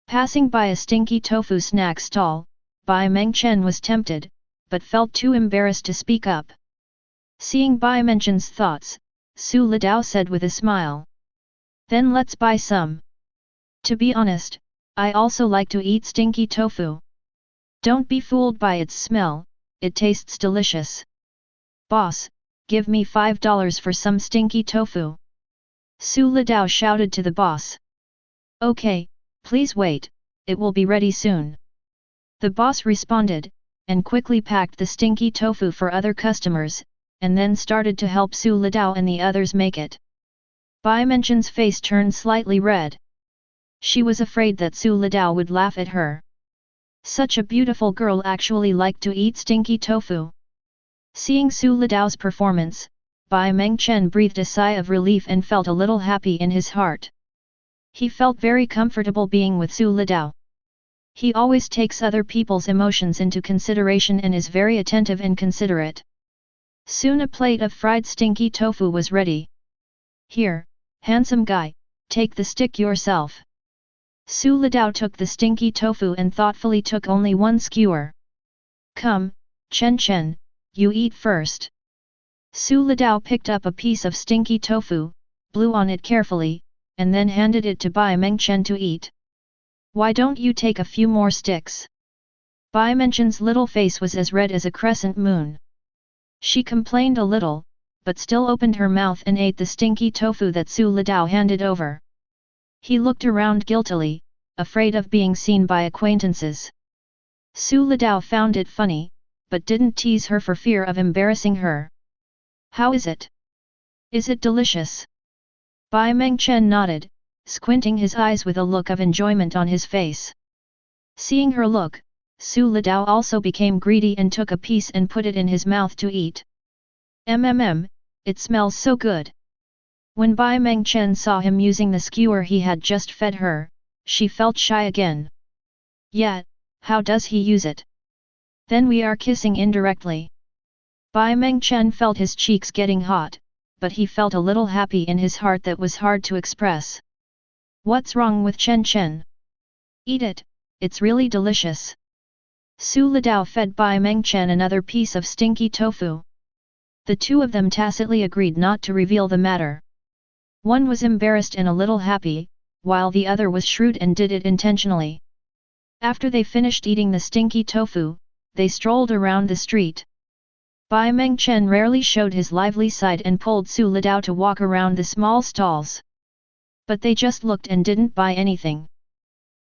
[SPEAKER 1] Passing by a stinky tofu snack stall, Bai Mengchen was tempted, but felt too embarrassed to speak up. Seeing Bai Mengchen's thoughts, Su Litao said with a smile. Then let's buy some. To be honest, I also like to eat stinky tofu. Don't be fooled by its smell, it tastes delicious. Boss, give me $5 for some stinky tofu. Su Litao shouted to the boss. Okay, please wait, it will be ready soon. The boss responded, and quickly packed the stinky tofu for other customers, and then started to help Su Litao and the others make it. Bai Mengchen's face turned slightly red. She was afraid that Su Litao would laugh at her. Such a beautiful girl actually liked to eat stinky tofu. Seeing Su Litao's performance, Bai Mengchen breathed a sigh of relief and felt a little happy in his heart. He felt very comfortable being with Su Litao. He always takes other people's emotions into consideration and is very attentive and considerate. Soon a plate of fried stinky tofu was ready. Here, handsome guy, take the stick yourself. Su Litao took the stinky tofu and thoughtfully took only one skewer. Come, Chen, you eat first. Su Litao picked up a piece of stinky tofu, blew on it carefully, and then handed it to Bai Mengchen to eat. Why don't you take a few more sticks? Bai Mengchen's little face was as red as a crescent moon. She complained a little, but still opened her mouth and ate the stinky tofu that Su Litao handed over. He looked around guiltily, afraid of being seen by acquaintances. Su Litao found it funny, but didn't tease her for fear of embarrassing her. How is it? Is it delicious? Bai Mengchen nodded, squinting his eyes with a look of enjoyment on his face. Seeing her look, Su Litao also became greedy and took a piece and put it in his mouth to eat. It smells so good. When Bai Mengchen saw him using the skewer he had just fed her, she felt shy again. Yet, how does he use it? Then we are kissing indirectly. Bai Mengchen felt his cheeks getting hot, but he felt a little happy in his heart that was hard to express. What's wrong with Chen? Eat it, it's really delicious. Su Litao fed Bai Mengchen another piece of stinky tofu. The two of them tacitly agreed not to reveal the matter. One was embarrassed and a little happy, while the other was shrewd and did it intentionally. After they finished eating the stinky tofu, they strolled around the street. Bai Mengchen rarely showed his lively side and pulled Su Litao to walk around the small stalls. But they just looked and didn't buy anything.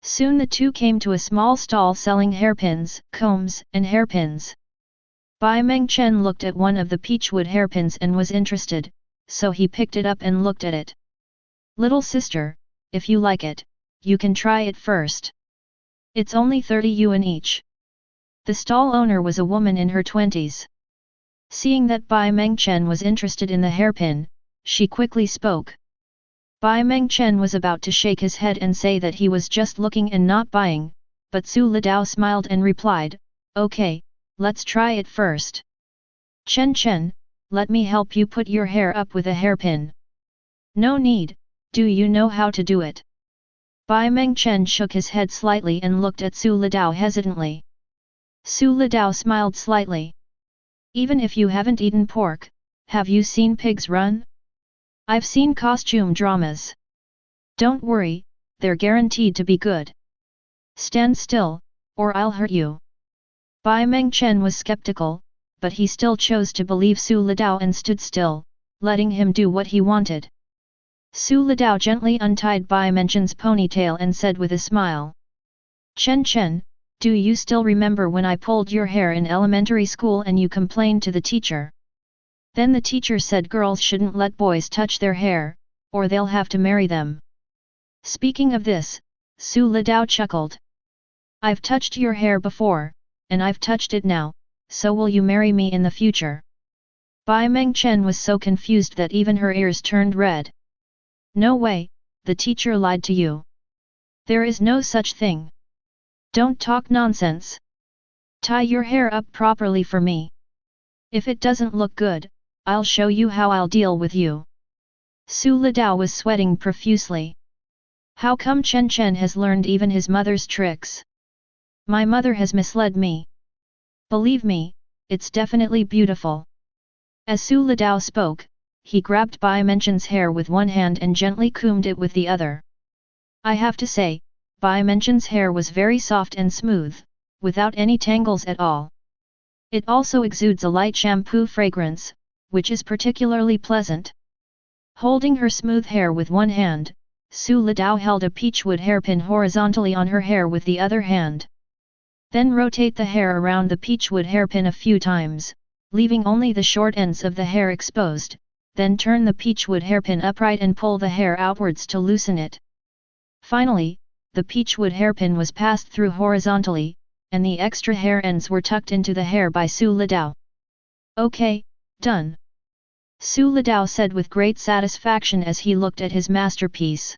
[SPEAKER 1] Soon the two came to a small stall selling hairpins, combs, and hairpins. Bai Mengchen looked at one of the peachwood hairpins and was interested, so he picked it up and looked at it. Little sister, if you like it, you can try it first. It's only 30 yuan each. The stall owner was a woman in her 20s. Seeing that Bai Mengchen was interested in the hairpin, she quickly spoke. Bai Mengchen was about to shake his head and say that he was just looking and not buying, but Su Litao smiled and replied, Okay, let's try it first. Chen, let me help you put your hair up with a hairpin. No need, do you know how to do it? Bai Mengchen shook his head slightly and looked at Su Litao hesitantly. Su Litao smiled slightly. Even if you haven't eaten pork, have you seen pigs run? I've seen costume dramas. Don't worry, they're guaranteed to be good. Stand still, or I'll hurt you. Bai Mengchen was skeptical, but he still chose to believe Su Litao and stood still, letting him do what he wanted. Su Litao gently untied Bai Mengchen's ponytail and said with a smile. Chen, do you still remember when I pulled your hair in elementary school and you complained to the teacher? Then the teacher said girls shouldn't let boys touch their hair, or they'll have to marry them. Speaking of this, Su Litao chuckled. I've touched your hair before, and I've touched it now, so will you marry me in the future? Bai Mengchen was so confused that even her ears turned red. No way, the teacher lied to you. There is no such thing. Don't talk nonsense. Tie your hair up properly for me. If it doesn't look good, I'll show you how I'll deal with you. Su Litao was sweating profusely. How come Chen has learned even his mother's tricks? My mother has misled me. Believe me, it's definitely beautiful. As Su Litao spoke, he grabbed Bai Mengchen's hair with one hand and gently combed it with the other. I have to say, Bai Mengchen's hair was very soft and smooth, without any tangles at all. It also exudes a light shampoo fragrance, which is particularly pleasant. Holding her smooth hair with one hand, Su Litao held a peachwood hairpin horizontally on her hair with the other hand. Then rotate the hair around the peachwood hairpin a few times, leaving only the short ends of the hair exposed, then turn the peachwood hairpin upright and pull the hair outwards to loosen it. Finally, the peachwood hairpin was passed through horizontally, and the extra hair ends were tucked into the hair by Su Litao. Okay, done. Su Litao said with great satisfaction as he looked at his masterpiece.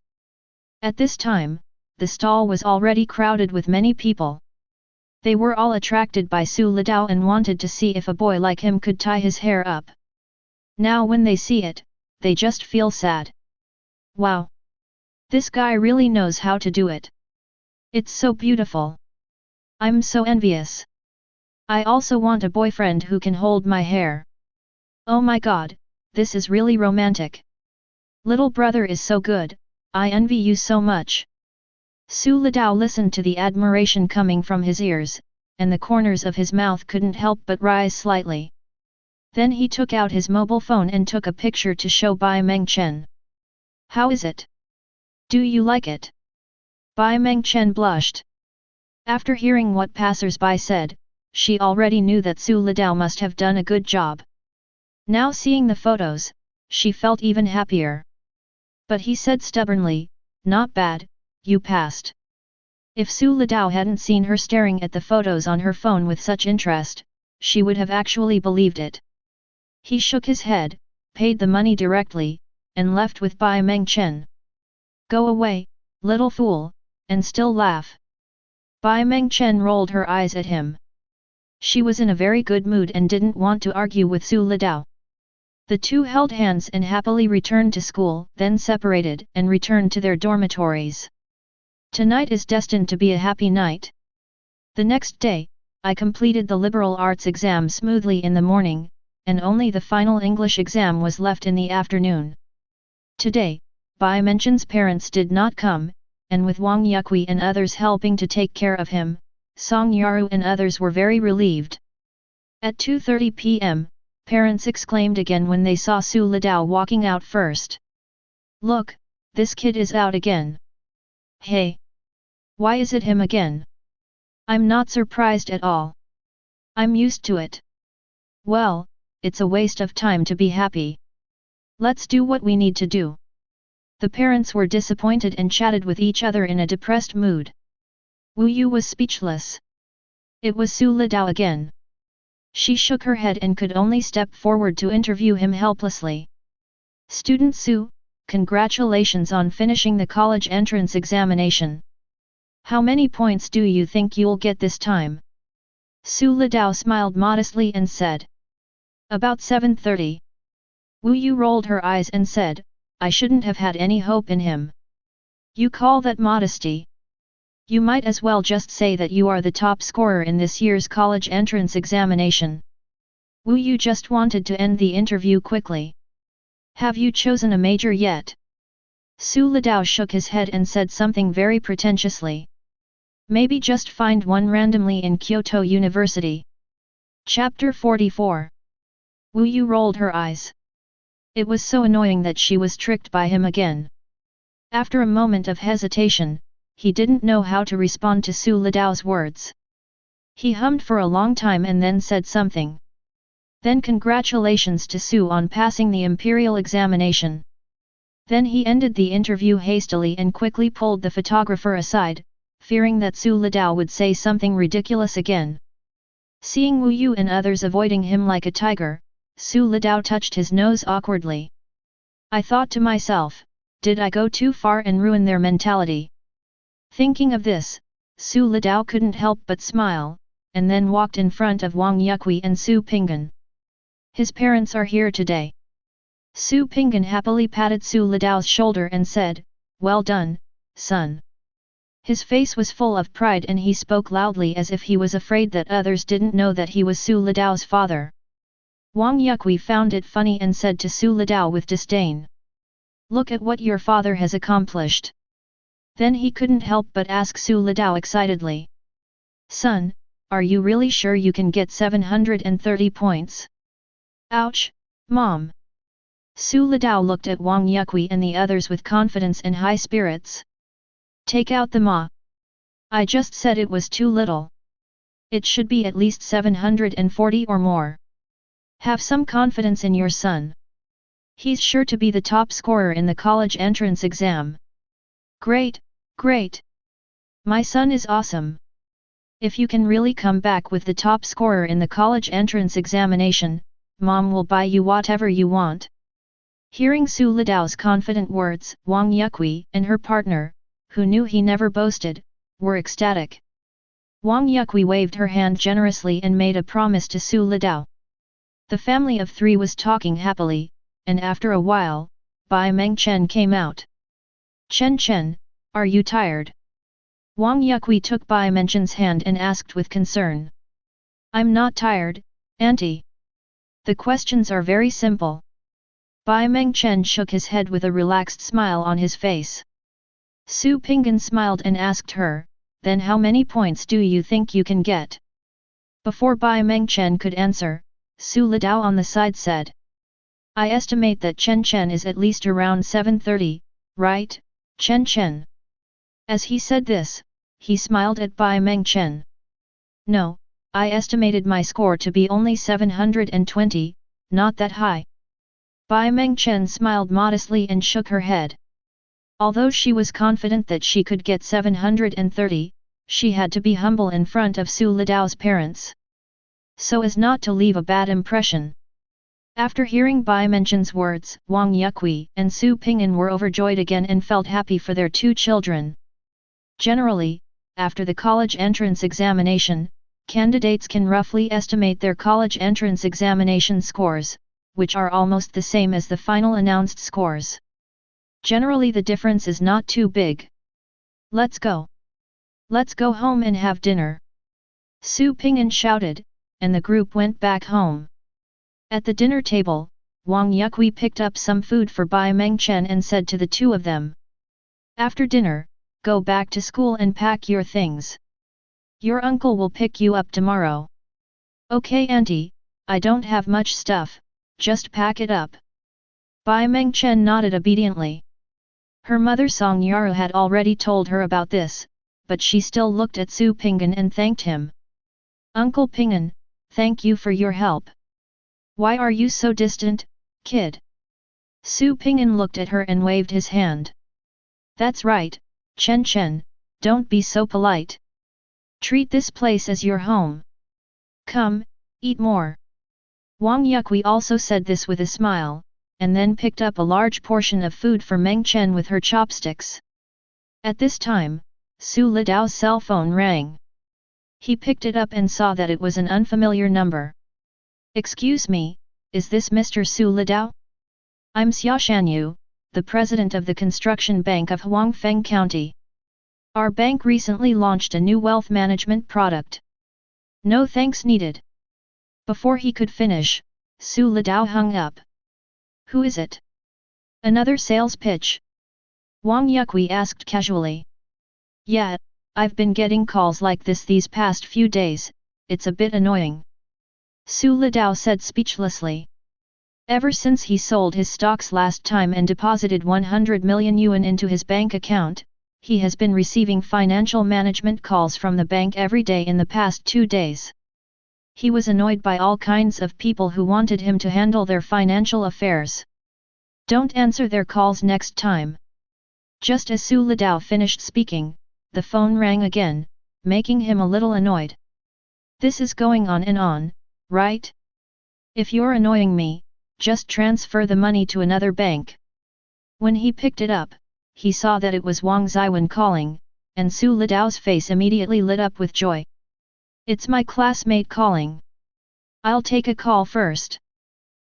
[SPEAKER 1] At this time, the stall was already crowded with many people. They were all attracted by Su Litao and wanted to see if a boy like him could tie his hair up. Now when they see it, they just feel sad. Wow! This guy really knows how to do it. It's so beautiful. I'm so envious. I also want a boyfriend who can hold my hair. Oh my god, this is really romantic. Little brother is so good, I envy you so much. Su Litao listened to the admiration coming from his ears, and the corners of his mouth couldn't help but rise slightly. Then he took out his mobile phone and took a picture to show Bai Mengchen. How is it? Do you like it? Bai Mengchen blushed. After hearing what passers-by said, she already knew that Su Litao must have done a good job. Now seeing the photos, she felt even happier. But he said stubbornly, not bad, you passed. If Su Litao hadn't seen her staring at the photos on her phone with such interest, she would have actually believed it. He shook his head, paid the money directly, and left with Bai Mengchen. Go away, little fool, and still laugh. Bai Mengchen rolled her eyes at him. She was in a very good mood and didn't want to argue with Su Litao. The two held hands and happily returned to school, then separated and returned to their dormitories. Tonight is destined to be a happy night. The next day, I completed the liberal arts exam smoothly in the morning, and only the final English exam was left in the afternoon. Today, Bai Mengchen's parents did not come, and with Wang Yukui and others helping to take care of him, Song Yaru and others were very relieved. At 2:30 p.m., parents exclaimed again when they saw Su Litao walking out first. Look, this kid is out again. Hey! Why is it him again? I'm not surprised at all. I'm used to it. Well, it's a waste of time to be happy. Let's do what we need to do. The parents were disappointed and chatted with each other in a depressed mood. Wu Yu was speechless. It was Su Litao again. She shook her head and could only step forward to interview him helplessly. Student Su, congratulations on finishing the college entrance examination. How many points do you think you'll get this time? Su Litao smiled modestly and said. About 730. Wu Yu rolled her eyes and said, I shouldn't have had any hope in him. You call that modesty? You might as well just say that you are the top scorer in this year's college entrance examination. Wu Yu just wanted to end the interview quickly. Have you chosen a major yet? Su Litao shook his head and said something very pretentiously. Maybe just find one randomly in Kyoto University. Chapter 44. Wu Yu rolled her eyes. It was so annoying that she was tricked by him again. After a moment of hesitation, he didn't know how to respond to Su Litao's words. He hummed for a long time and then said something. Then congratulations to Su on passing the imperial examination. Then he ended the interview hastily and quickly pulled the photographer aside, fearing that Su Litao would say something ridiculous again. Seeing Wu Yu and others avoiding him like a tiger, Su Litao touched his nose awkwardly. I thought to myself, did I go too far and ruin their mentality? Thinking of this, Su Litao couldn't help but smile, and then walked in front of Wang Yukui and Su Pinggan. His parents are here today. Su Pinggan happily patted Su Litao's shoulder and said, well done, son. His face was full of pride and he spoke loudly as if he was afraid that others didn't know that he was Su Litao's father. Wang Yukui found it funny and said to Su Litao with disdain. Look at what your father has accomplished. Then he couldn't help but ask Su Litao excitedly. Son, are you really sure you can get 730 points? Ouch, Mom! Su Litao looked at Wang Yukui and the others with confidence and high spirits. Take out the ma. I just said it was too little. It should be at least 740 or more. Have some confidence in your son. He's sure to be the top scorer in the college entrance exam. Great, great! My son is awesome. If you can really come back with the top scorer in the college entrance examination, Mom will buy you whatever you want. Hearing Su Litao's confident words, Wang Yukui and her partner, who knew he never boasted, were ecstatic. Wang Yukui waved her hand generously and made a promise to Su Litao. The family of three was talking happily, and after a while, Bai Mengchen came out. Chen, are you tired? Wang Yukui took Bai Mengchen's hand and asked with concern. I'm not tired, Auntie. The questions are very simple. Bai Mengchen shook his head with a relaxed smile on his face. Su Pinggan smiled and asked her, then how many points do you think you can get? Before Bai Mengchen could answer, Su Litao on the side said. I estimate that Chen is at least around 730, right, Chen? As he said this, he smiled at Bai Mengchen. No, I estimated my score to be only 720, not that high. Bai Mengchen smiled modestly and shook her head. Although she was confident that she could get 730, she had to be humble in front of Su Litao's parents, so as not to leave a bad impression. After hearing Bai Mengchen's words, Wang Yukui and Su Pingyan were overjoyed again and felt happy for their two children. Generally, after the college entrance examination, candidates can roughly estimate their college entrance examination scores, which are almost the same as the final announced scores. Generally the difference is not too big. Let's go! Let's go home and have dinner! Su Pingyan shouted, and the group went back home. At the dinner table, Wang Yukui picked up some food for Bai Mengchen and said to the two of them. After dinner, go back to school and pack your things. Your uncle will pick you up tomorrow. Okay Auntie, I don't have much stuff, just pack it up. Bai Mengchen nodded obediently. Her mother Song Yaru had already told her about this, but she still looked at Su Pingyan and thanked him. Uncle Pingyan, thank you for your help. Why are you so distant, kid? Su Pingyan looked at her and waved his hand. That's right, Chen, don't be so polite. Treat this place as your home. Come, eat more. Wang Yukui also said this with a smile, and then picked up a large portion of food for Mengchen with her chopsticks. At this time, Su Litao's cell phone rang. He picked it up and saw that it was an unfamiliar number. Excuse me, is this Mr. Su Litao? I'm Xia Shanyu, the president of the Construction Bank of Huangfeng County. Our bank recently launched a new wealth management product. No thanks needed. Before he could finish, Su Litao hung up. Who is it? Another sales pitch? Wang Yukui asked casually. Yeah, I've been getting calls like this these past few days, it's a bit annoying. Su Litao said speechlessly. Ever since he sold his stocks last time and deposited 100 million yuan into his bank account, he has been receiving financial management calls from the bank every day in the past 2 days. He was annoyed by all kinds of people who wanted him to handle their financial affairs. Don't answer their calls next time. Just as Su Litao finished speaking, the phone rang again, making him a little annoyed. This is going on and on, right? If you're annoying me, just transfer the money to another bank. When he picked it up, he saw that it was Wang Zhiyuan calling, and Su Litao's face immediately lit up with joy. It's my classmate calling. I'll take a call first.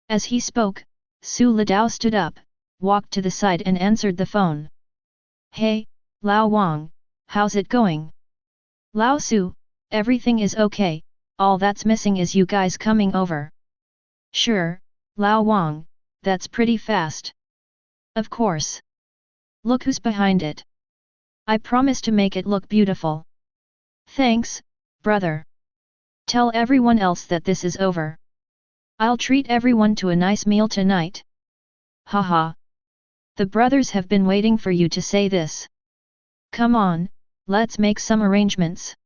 [SPEAKER 1] As he spoke, Su Litao stood up, walked to the side and answered the phone. Hey, Lao Wang, how's it going? Lao Su, everything is okay, all that's missing is you guys coming over. Sure, Lao Wang, that's pretty fast. Of course. Look who's behind it. I promise to make it look beautiful. Thanks, brother. Tell everyone else that this is over. I'll treat everyone to a nice meal tonight. Haha. The brothers have been waiting for you to say this. Come on, let's make some arrangements.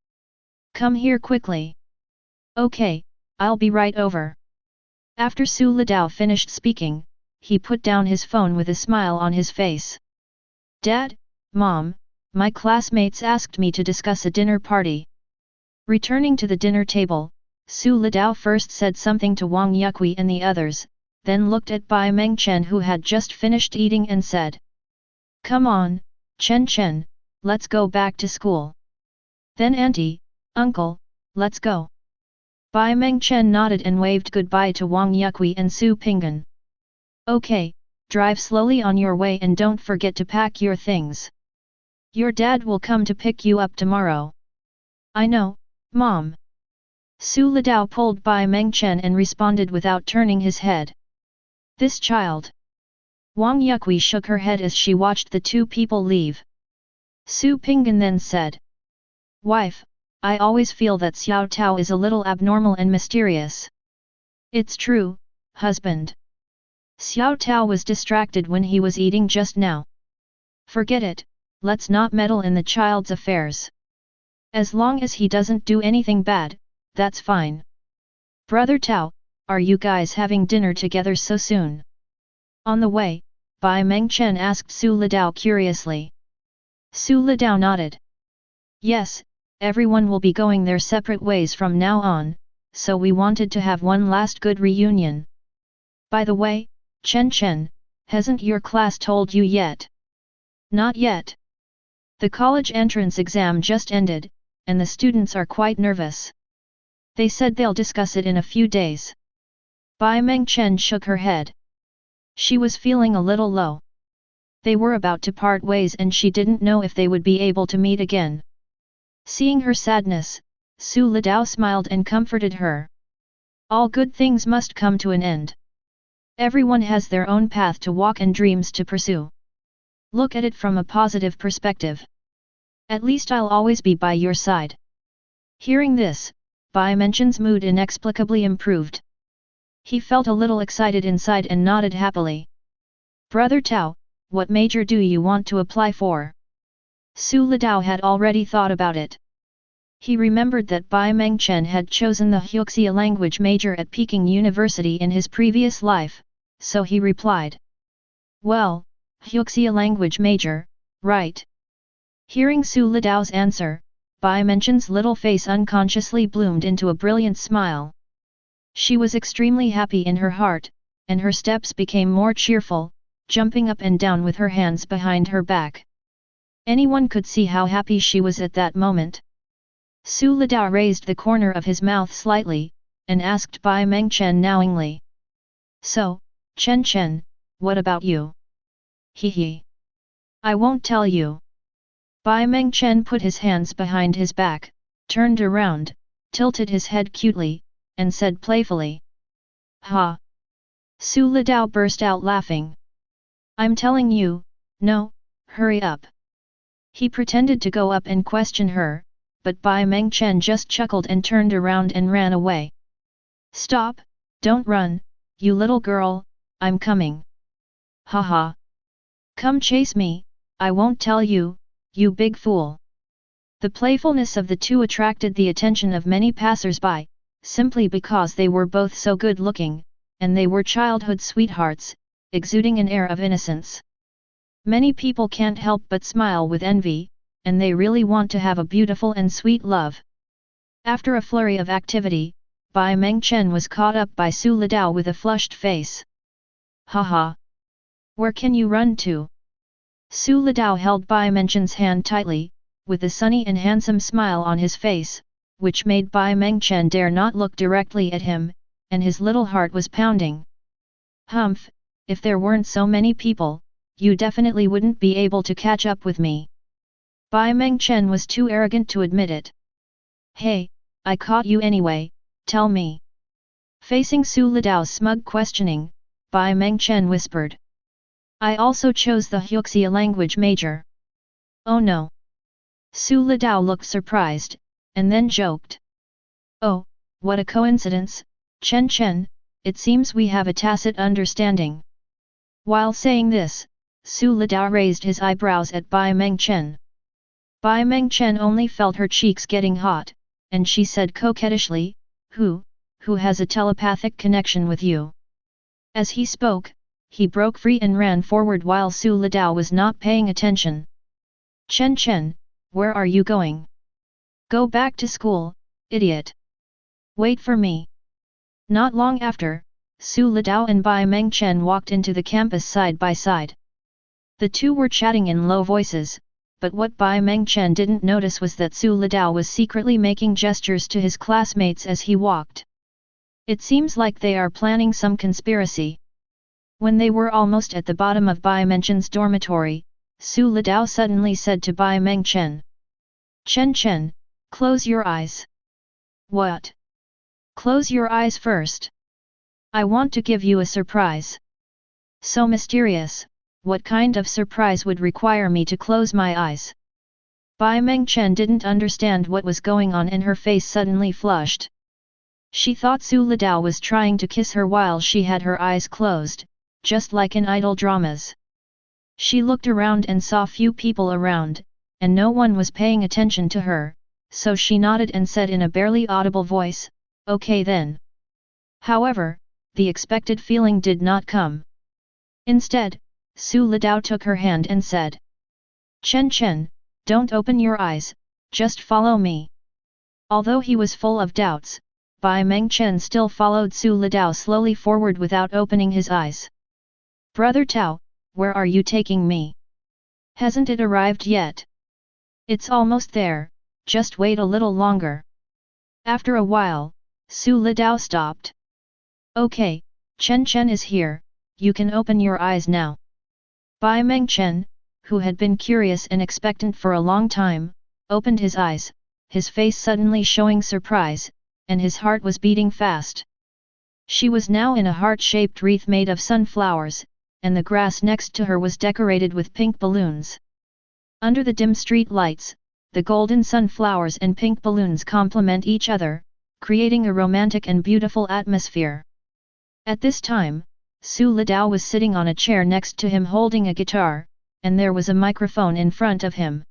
[SPEAKER 1] Come here quickly. Okay, I'll be right over. After Su Litao finished speaking, he put down his phone with a smile on his face. Dad, Mom, my classmates asked me to discuss a dinner party. Returning to the dinner table, Su Litao first said something to Wang Yukui and the others, then looked at Bai Mengchen who had just finished eating and said, Come on, Chen, let's go back to school. Then Auntie, Uncle, let's go. Bai Mengchen nodded and waved goodbye to Wang Yukui and Su Pinggan. Okay, drive slowly on your way and don't forget to pack your things. Your dad will come to pick you up tomorrow. I know, Mom. Su Litao pulled Bai Mengchen and responded without turning his head. This child. Wang Yukui shook her head as she watched the two people leave. Su Pinggan then said. Wife, I always feel that Xiao Tao is a little abnormal and mysterious. It's true, husband. Xiao Tao was distracted when he was eating just now. Forget it, let's not meddle in the child's affairs. As long as he doesn't do anything bad, that's fine. Brother Tao, are you guys having dinner together so soon? On the way, Bai Mengchen asked Su Litao curiously. Su Litao nodded. Yes, everyone will be going their separate ways from now on, so we wanted to have one last good reunion. By the way, Chen, hasn't your class told you yet? Not yet. The college entrance exam just ended, and the students are quite nervous. They said they'll discuss it in a few days. Bai Mengchen shook her head. She was feeling a little low. They were about to part ways and she didn't know if they would be able to meet again. Seeing her sadness, Su Litao smiled and comforted her. All good things must come to an end. Everyone has their own path to walk and dreams to pursue. Look at it from a positive perspective. At least I'll always be by your side. Hearing this, Bai Mengchen's mood inexplicably improved. He felt a little excited inside and nodded happily. Brother Tao, what major do you want to apply for? Su Litao had already thought about it. He remembered that Bai Mengchen had chosen the usse language major at Peking University in his previous life, so he replied. Well, usse language major, right? Hearing Su Litao's answer, Bai Mengchen's little face unconsciously bloomed into a brilliant smile. She was extremely happy in her heart, and her steps became more cheerful, jumping up and down with her hands behind her back. Anyone could see how happy she was at that moment. Su Litao raised the corner of his mouth slightly, and asked Bai Mengchen knowingly. So, Chen, what about you? He. I won't tell you. Bai Mengchen put his hands behind his back, turned around, tilted his head cutely, and said playfully. Ha! Su Litao burst out laughing. I'm telling you, no, hurry up. He pretended to go up and question her, but Bai Mengchen just chuckled and turned around and ran away. Stop, don't run, you little girl, I'm coming. Haha. Come chase me, I won't tell you, you big fool. The playfulness of the two attracted the attention of many passers-by, simply because they were both so good-looking, and they were childhood sweethearts, exuding an air of innocence. Many people can't help but smile with envy, and they really want to have a beautiful and sweet love. After a flurry of activity, Bai Mengchen was caught up by Su Litao with a flushed face. Haha! Where can you run to? Su Litao held Bai Mengchen's hand tightly, with a sunny and handsome smile on his face, which made Bai Mengchen dare not look directly at him, and his little heart was pounding. Humph, if there weren't so many people, you definitely wouldn't be able to catch up with me. Bai Mengchen was too arrogant to admit it. Hey, I caught you anyway, tell me. Facing Su Lidao's smug questioning, Bai Mengchen whispered. I also chose the Huxia language major. Oh no. Su Lidao looked surprised, and then joked. Oh, what a coincidence, Chen Chen, it seems we have a tacit understanding. While saying this, Su Lidao raised his eyebrows at Bai Mengchen. Bai Mengchen only felt her cheeks getting hot, and she said coquettishly, Who has a telepathic connection with you? As he spoke, he broke free and ran forward while Su Lidao was not paying attention. Chen Chen, where are you going? Go back to school, idiot. Wait for me. Not long after, Su Lidao and Bai Mengchen walked into the campus side by side. The two were chatting in low voices, but what Bai Mengchen didn't notice was that Su Lidao was secretly making gestures to his classmates as he walked. It seems like they are planning some conspiracy. When they were almost at the bottom of Bai Mengchen's dormitory, Su Lidao suddenly said to Bai Mengchen. Chen Chen, close your eyes. What? Close your eyes first. I want to give you a surprise. So mysterious, what kind of surprise would require me to close my eyes? Bai Mengchen didn't understand what was going on and her face suddenly flushed. She thought Su Lidao was trying to kiss her while she had her eyes closed, just like in idol dramas. She looked around and saw few people around, and no one was paying attention to her, so she nodded and said in a barely audible voice, Okay then. However, the expected feeling did not come. Instead, Su Lidao took her hand and said. Chen Chen, don't open your eyes, just follow me. Although he was full of doubts, Bai Mengchen still followed Su Lidao slowly forward without opening his eyes. Brother Tao, where are you taking me? Hasn't it arrived yet? It's almost there, just wait a little longer. After a while, Su Lidao stopped. Okay, Chen Chen is here, you can open your eyes now. Bai Mengchen, who had been curious and expectant for a long time, opened his eyes, his face suddenly showing surprise, and his heart was beating fast. She was now in a heart-shaped wreath made of sunflowers, and the grass next to her was decorated with pink balloons. Under the dim street lights, the golden sunflowers and pink balloons complement each other, creating a romantic and beautiful atmosphere. At this time, Su Lidao was sitting on a chair next to him holding a guitar, and there was a microphone in front of him.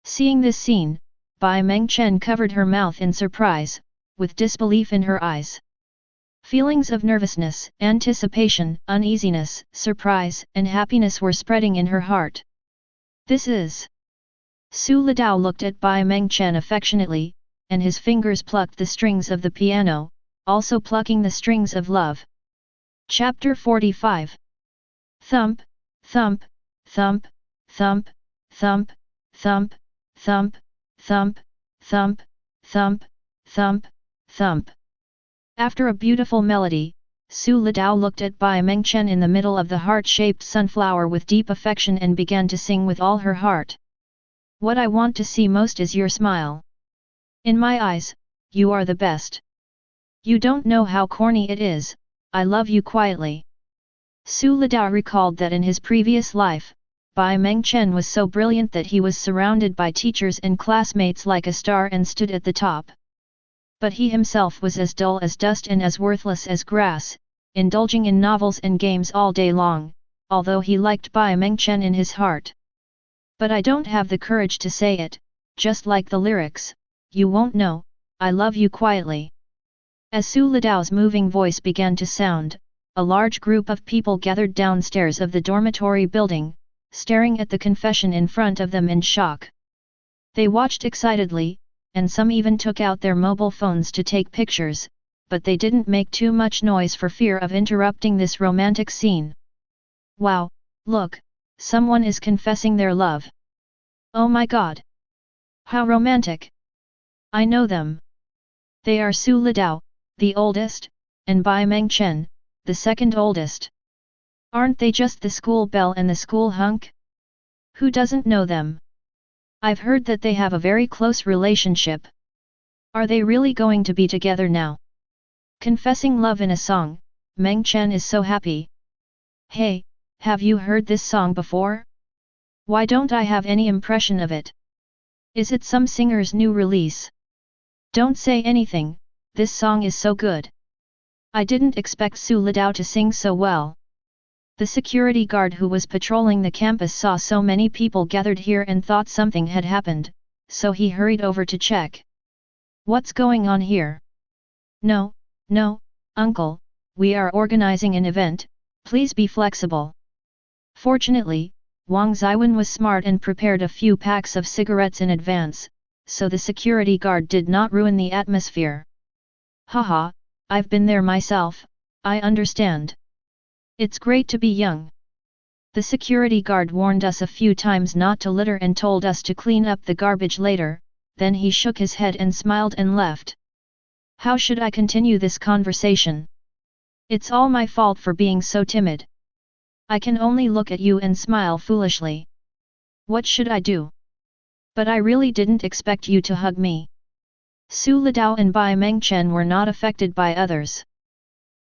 [SPEAKER 1] Seeing this scene, Bai Mengchen covered her mouth in surprise, with disbelief in her eyes. Feelings of nervousness, anticipation, uneasiness, surprise, and happiness were spreading in her heart. This is... Su Lidao looked at Bai Mengchen affectionately, and his fingers plucked the strings of the piano, also plucking the strings of love. Chapter 45. Thump, thump, thump, thump, thump, thump, thump, thump, thump, thump, thump, thump. After a beautiful melody, Su Lidao looked at Bai Mengchen in the middle of the heart-shaped sunflower with deep affection and began to sing with all her heart. What I want to see most is your smile. In my eyes, you are the best. You don't know how corny it is, I love you quietly. Su Lidao recalled that in his previous life, Bai Mengchen was so brilliant that he was surrounded by teachers and classmates like a star and stood at the top. But he himself was as dull as dust and as worthless as grass, indulging in novels and games all day long, although he liked Bai Mengchen in his heart. But I don't have the courage to say it, just like the lyrics, you won't know, I love you quietly. As Su Lidao's moving voice began to sound, a large group of people gathered downstairs of the dormitory building, staring at the confession in front of them in shock. They watched excitedly, and some even took out their mobile phones to take pictures, but they didn't make too much noise for fear of interrupting this romantic scene. Wow, look, someone is confessing their love. Oh my god! How romantic! I know them. They are Su Lidao, the oldest, and Bai Mengchen, the second oldest. Aren't they just the school belle and the school hunk? Who doesn't know them? I've heard that they have a very close relationship. Are they really going to be together now? Confessing love in a song, Mengchen is so happy. Hey, have you heard this song before? Why don't I have any impression of it? Is it some singer's new release? Don't say anything, this song is so good. I didn't expect Su Litao to sing so well. The security guard who was patrolling the campus saw so many people gathered here and thought something had happened, so he hurried over to check. What's going on here? No, uncle, we are organizing an event, please be flexible. Fortunately, Wang Zhiyuan was smart and prepared a few packs of cigarettes in advance, so the security guard did not ruin the atmosphere. Haha, I've been there myself, I understand. It's great to be young. The security guard warned us a few times not to litter and told us to clean up the garbage later, then he shook his head and smiled and left. How should I continue this conversation? It's all my fault for being so timid. I can only look at you and smile foolishly. What should I do? But I really didn't expect you to hug me. Su Litao and Bai Mengchen were not affected by others.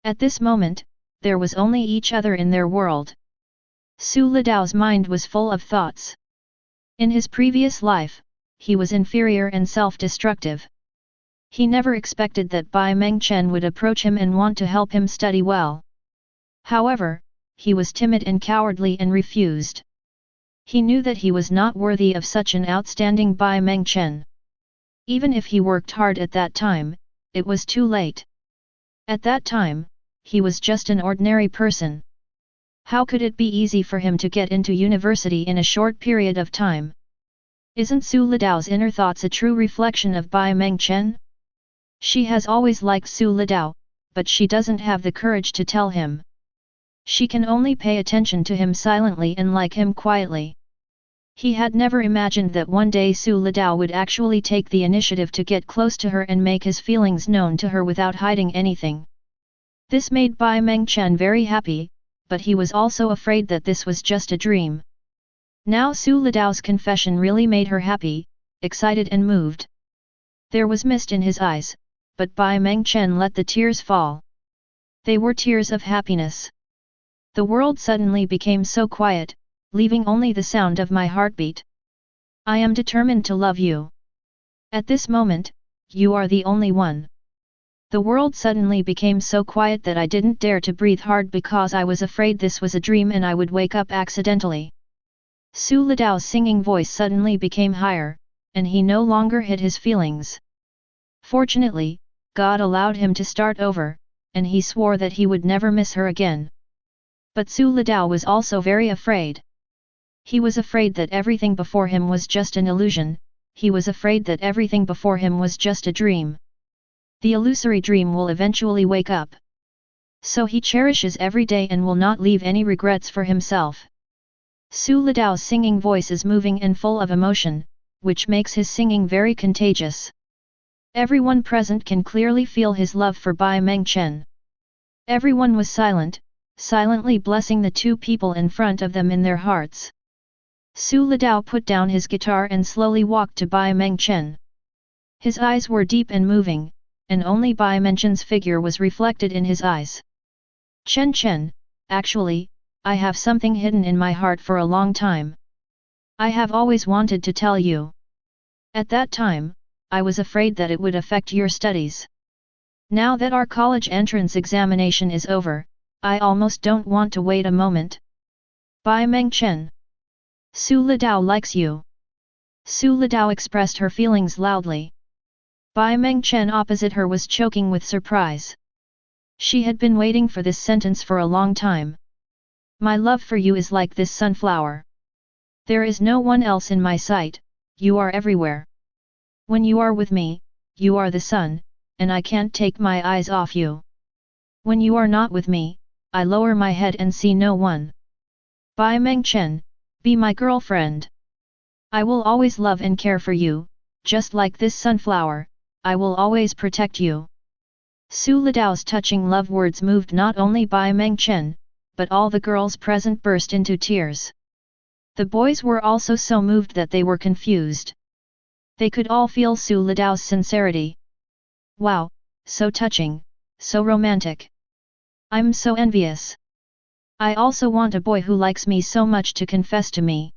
[SPEAKER 1] At this moment, there was only each other in their world. Su Litao's mind was full of thoughts. In his previous life, he was inferior and self-destructive. He never expected that Bai Mengchen would approach him and want to help him study well. However, he was timid and cowardly and refused. He knew that he was not worthy of such an outstanding Bai Mengchen. Even if he worked hard at that time, it was too late. At that time, he was just an ordinary person. How could it be easy for him to get into university in a short period of time? Isn't Su Litao's inner thoughts a true reflection of Bai Mengchen? She has always liked Su Litao, but she doesn't have the courage to tell him. She can only pay attention to him silently and like him quietly. He had never imagined that one day Su Litao would actually take the initiative to get close to her and make his feelings known to her without hiding anything. This made Bai Mengchen very happy, but he was also afraid that this was just a dream. Now Su Litao's confession really made her happy, excited and moved. There was mist in his eyes, but Bai Mengchen let the tears fall. They were tears of happiness. The world suddenly became so quiet, leaving only the sound of my heartbeat. I am determined to love you. At this moment, you are the only one. The world suddenly became so quiet that I didn't dare to breathe hard because I was afraid this was a dream and I would wake up accidentally. Su Litao's singing voice suddenly became higher, and he no longer hid his feelings. Fortunately, God allowed him to start over, and he swore that he would never miss her again. But Su Litao was also very afraid. He was afraid that everything before him was just an illusion, he was afraid that everything before him was just a dream. The illusory dream will eventually wake up. So he cherishes every day and will not leave any regrets for himself. Su Litao's singing voice is moving and full of emotion, which makes his singing very contagious. Everyone present can clearly feel his love for Bai Mengchen. Everyone was silent, silently blessing the two people in front of them in their hearts. Su Litao put down his guitar and slowly walked to Bai Mengchen. His eyes were deep and moving, and only Bai Mengchen's figure was reflected in his eyes. Chen, actually, I have something hidden in my heart for a long time. I have always wanted to tell you. At that time, I was afraid that it would affect your studies. Now that our college entrance examination is over, I almost don't want to wait a moment. Bai Mengchen. Su Litao likes you. Su Litao expressed her feelings loudly. Bai Mengchen opposite her was choking with surprise. She had been waiting for this sentence for a long time. My love for you is like this sunflower. There is no one else in my sight, you are everywhere. When you are with me, you are the sun, and I can't take my eyes off you. When you are not with me, I lower my head and see no one. Bai Mengchen, be my girlfriend. I will always love and care for you, just like this sunflower, I will always protect you. Su Litao's touching love words moved not only Bai Mengchen, but all the girls present burst into tears. The boys were also so moved that they were confused. They could all feel Su Litao's sincerity. Wow, so touching, so romantic. I'm so envious. I also want a boy who likes me so much to confess to me.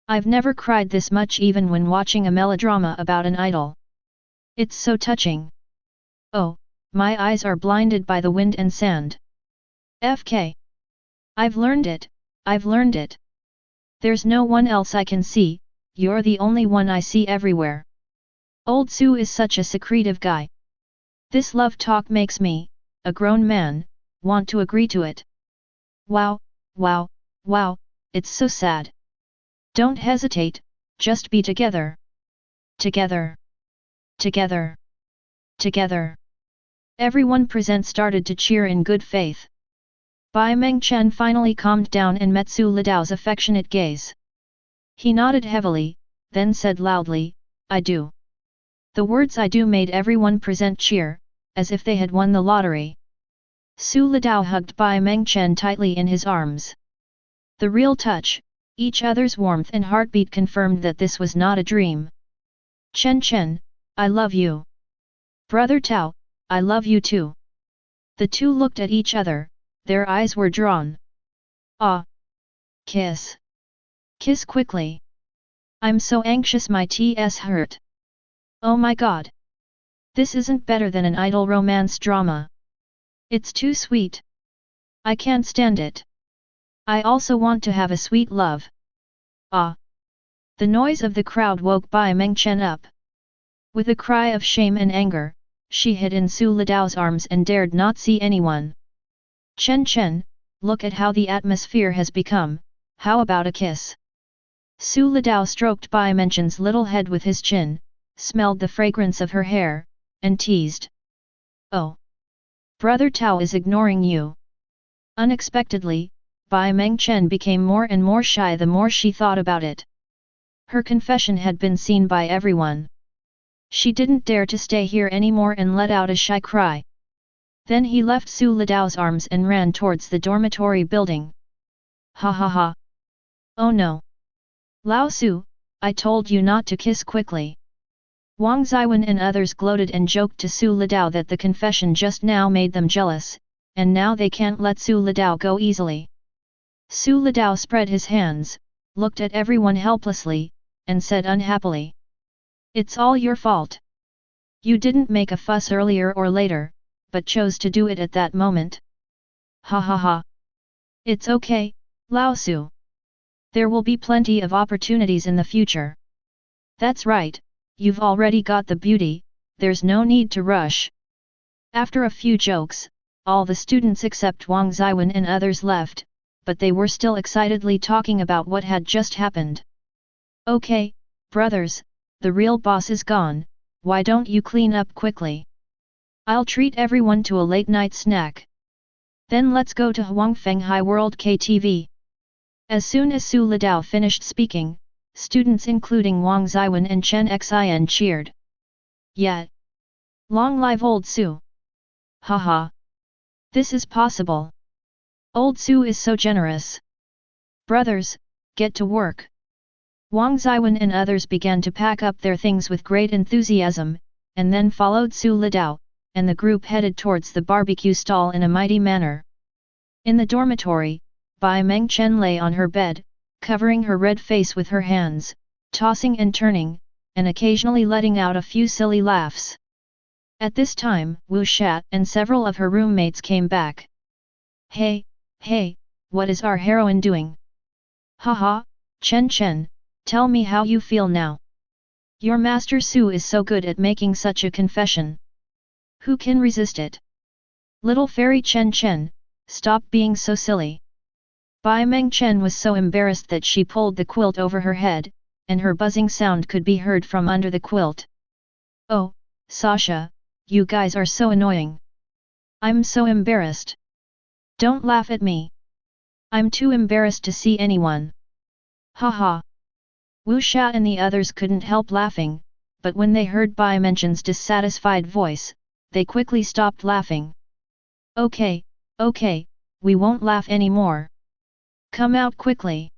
[SPEAKER 1] I've never cried this much even when watching a melodrama about an idol. It's so touching. Oh, my eyes are blinded by the wind and sand. FK. I've learned it, I've learned it. There's no one else I can see, you're the only one I see everywhere. Old Zhou is such a secretive guy. This love talk makes me, a grown man, want to agree to it. Wow, wow, wow, it's so sad. Don't hesitate, just be together. Together. Together. Together. Everyone present started to cheer in good faith. Bai Mengchen finally calmed down and met Zhou Lidao's affectionate gaze. He nodded heavily, then said loudly, I do. The words I do made everyone present cheer, as if they had won the lottery. Zhou Lidao hugged Bai Mengchen tightly in his arms. The real touch, each other's warmth and heartbeat confirmed that this was not a dream. Chen, I love you. Brother Tao, I love you too. The two looked at each other, their eyes were drawn. Ah! Kiss. Kiss quickly. I'm so anxious my t's hurt. Oh my god. This isn't better than an idle romance drama. It's too sweet. I can't stand it. I also want to have a sweet love. Ah! The noise of the crowd woke Bai Mengchen up. With a cry of shame and anger, she hid in Zhou Lidao's arms and dared not see anyone. Chen, look at how the atmosphere has become, how about a kiss? Zhou Lidao stroked Bai Mengchen's little head with his chin, smelled the fragrance of her hair, and teased. Oh! Brother Tao is ignoring you. Unexpectedly, Bai Mengchen became more and more shy the more she thought about it. Her confession had been seen by everyone. She didn't dare to stay here anymore and let out a shy cry. Then he left Zhou Lidao's arms and ran towards the dormitory building. Ha ha ha! Oh no! Lao Su, I told you not to kiss quickly. Wang Zhiyuan and others gloated and joked to Zhou Lidao that the confession just now made them jealous, and now they can't let Zhou Lidao go easily. Zhou Lidao spread his hands, looked at everyone helplessly, and said unhappily. It's all your fault. You didn't make a fuss earlier or later, but chose to do it at that moment. Ha ha ha. It's okay, Lao Su. There will be plenty of opportunities in the future. That's right. You've already got the beauty, there's no need to rush. After a few jokes, all the students except Wang Zhiyuan and others left, but they were still excitedly talking about what had just happened. Okay, brothers, the real boss is gone, why don't you clean up quickly? I'll treat everyone to a late night snack. Then let's go to Huangfeng High World KTV. As soon as Zhou Lidao finished speaking, students including Wang Zhiyuan and Chen Xin cheered. Yet! Long live old Zhou! Haha! This is possible! Old Zhou is so generous! Brothers, get to work! Wang Zhiyuan and others began to pack up their things with great enthusiasm, and then followed Zhou Lidao, and the group headed towards the barbecue stall in a mighty manner. In the dormitory, Bai Mengchen lay on her bed, covering her red face with her hands, tossing and turning, and occasionally letting out a few silly laughs. At this time, Wu Shat and several of her roommates came back. Hey, what is our heroine doing? Haha, Chen, tell me how you feel now. Your master Su is so good at making such a confession. Who can resist it? Little fairy Chen, stop being so silly. Bai Mengchen was so embarrassed that she pulled the quilt over her head, and her buzzing sound could be heard from under the quilt. Oh, Sasha, you guys are so annoying. I'm so embarrassed. Don't laugh at me. I'm too embarrassed to see anyone. Haha. Wu Sha and the others couldn't help laughing, but when they heard Bai Mengchen's dissatisfied voice, they quickly stopped laughing. Okay, we won't laugh anymore. Come out quickly.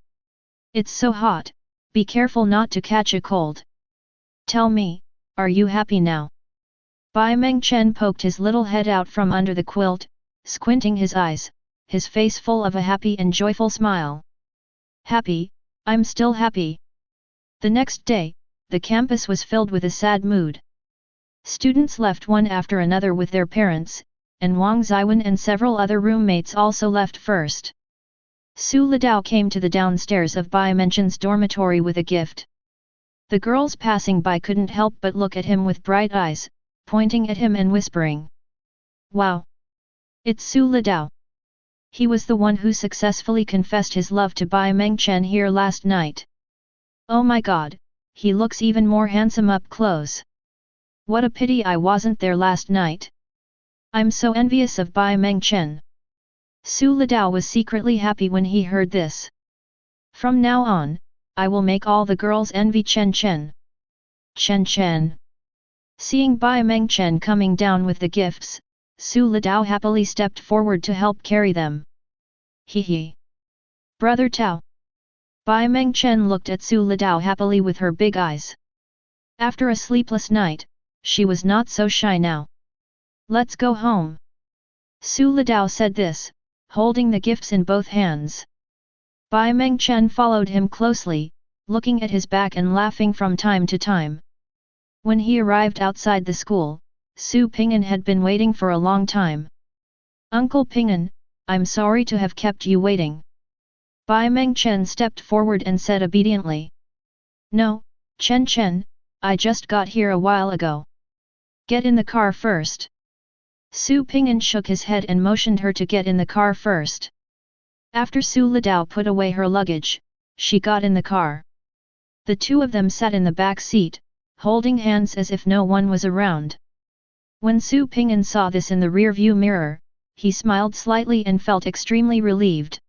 [SPEAKER 1] It's so hot, be careful not to catch a cold. Tell me, are you happy now? Bai Mengchen poked his little head out from under the quilt, squinting his eyes, his face full of a happy and joyful smile. Happy, I'm still happy. The next day, the campus was filled with a sad mood. Students left one after another with their parents, and Wang Zhiyuan and several other roommates also left first. Su Litao came to the downstairs of Bai Mengchen's dormitory with a gift. The girls passing by couldn't help but look at him with bright eyes, pointing at him and whispering. Wow! It's Su Litao. He was the one who successfully confessed his love to Bai Mengchen here last night. Oh my god, he looks even more handsome up close. What a pity I wasn't there last night. I'm so envious of Bai Mengchen. Su Litao was secretly happy when he heard this. From now on, I will make all the girls envy Chen Chen. Chen Chen. Seeing Bai Mengchen coming down with the gifts, Su Litao happily stepped forward to help carry them. Hee hee. Brother Tao. Bai Mengchen looked at Su Litao happily with her big eyes. After a sleepless night, she was not so shy now. Let's go home. Su Litao said this, holding the gifts in both hands. Bai Mengchen followed him closely, looking at his back and laughing from time to time. When he arrived outside the school, Su Ping'an had been waiting for a long time. Uncle Ping'an, I'm sorry to have kept you waiting. Bai Mengchen stepped forward and said obediently. No, Chen Chen, I just got here a while ago. Get in the car first. Su Ping'an shook his head and motioned her to get in the car first. After Su Litao put away her luggage, she got in the car. The two of them sat in the back seat, holding hands as if no one was around. When Su Ping'an saw this in the rear-view mirror, he smiled slightly and felt extremely relieved.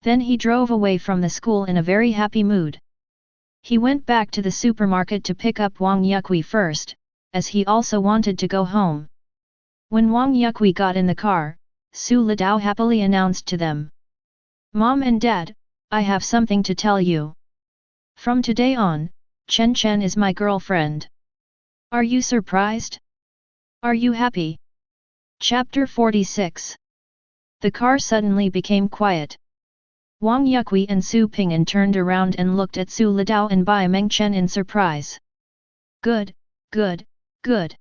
[SPEAKER 1] Then he drove away from the school in a very happy mood. He went back to the supermarket to pick up Wang Yukui first, as he also wanted to go home. When Wang Yukui got in the car, Su Litao happily announced to them. Mom and Dad, I have something to tell you. From today on, Chen Chen is my girlfriend. Are you surprised? Are you happy? Chapter 46. The car suddenly became quiet. Wang Yukui and Su Ping'an turned around and looked at Su Litao and Bai Mengchen in surprise. Good, good, good.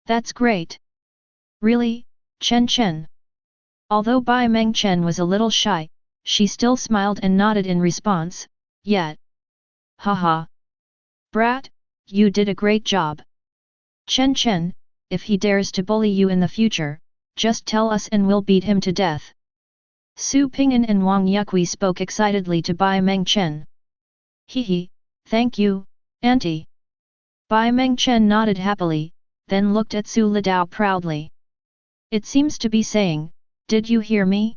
[SPEAKER 1] That's great. Really, Chen Chen? Although Bai Mengchen was a little shy, she still smiled and nodded in response, yet. Haha. Brat, you did a great job. Chen Chen, if he dares to bully you in the future, just tell us and we'll beat him to death. Su Ping'an and Wang Yukui spoke excitedly to Bai Mengchen. Hee hee, thank you, auntie. Bai Mengchen nodded happily, then looked at Su Litao proudly. It seems to be saying, did you hear me?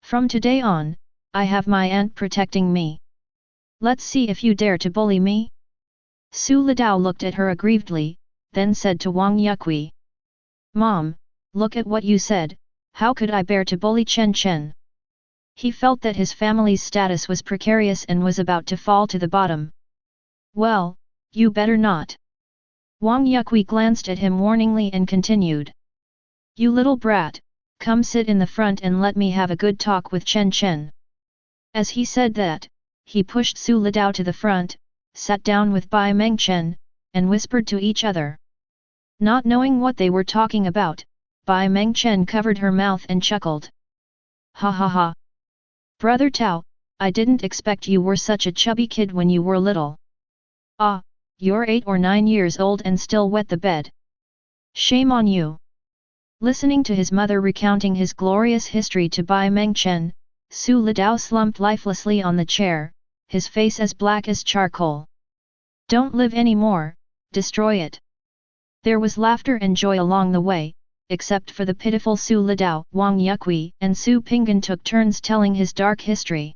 [SPEAKER 1] From today on, I have my aunt protecting me. Let's see if you dare to bully me. Su Litao looked at her aggrievedly, then said to Wang Yukui. Mom, look at what you said, how could I bear to bully Chen Chen? He felt that his family's status was precarious and was about to fall to the bottom. Well, you better not. Wang Yukui glanced at him warningly and continued. You little brat, come sit in the front and let me have a good talk with Chen Chen. As he said that, he pushed Su Litao to the front, sat down with Bai Mengchen, and whispered to each other. Not knowing what they were talking about, Bai Mengchen covered her mouth and chuckled. Ha ha ha. Brother Tao, I didn't expect you were such a chubby kid when you were little. Ah, you're 8 or 9 years old and still wet the bed. Shame on you. Listening to his mother recounting his glorious history to Bai Mengchen, Su Litao slumped lifelessly on the chair, his face as black as charcoal. Don't live anymore, destroy it. There was laughter and joy along the way, except for the pitiful Su Litao. Wang Yukui and Su Ping'an took turns telling his dark history.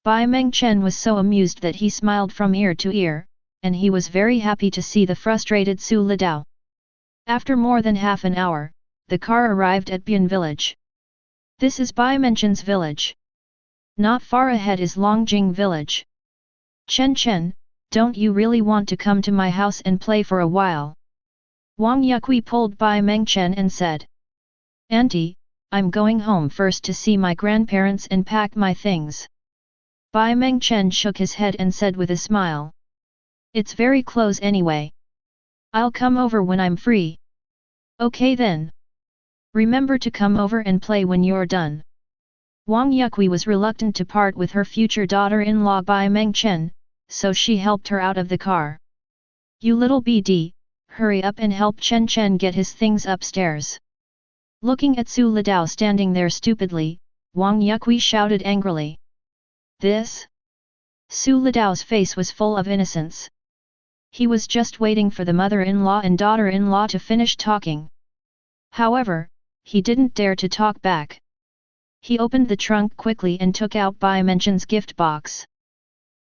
[SPEAKER 1] Bai Mengchen was so amused that he smiled from ear to ear, and he was very happy to see the frustrated Su Litao. After more than half an hour, the car arrived at Bian village. This is Bai Mengchen's village. Not far ahead is Longjing village. Chen Chen, don't you really want to come to my house and play for a while? Wang Yukui pulled Bai Mengchen and said, "Auntie, I'm going home first to see my grandparents and pack my things." Bai Mengchen shook his head and said with a smile, "It's very close anyway. I'll come over when I'm free." "Okay then. Remember to come over and play when you're done." Wang Yukui was reluctant to part with her future daughter-in-law Bai Mengchen, so she helped her out of the car. "You little BD, hurry up and help Chen Chen get his things upstairs." Looking at Su Litao standing there stupidly, Wang Yukui shouted angrily. "This?" Su Litao's face was full of innocence. He was just waiting for the mother-in-law and daughter-in-law to finish talking. However, he didn't dare to talk back. He opened the trunk quickly and took out Bai Mengchen's gift box.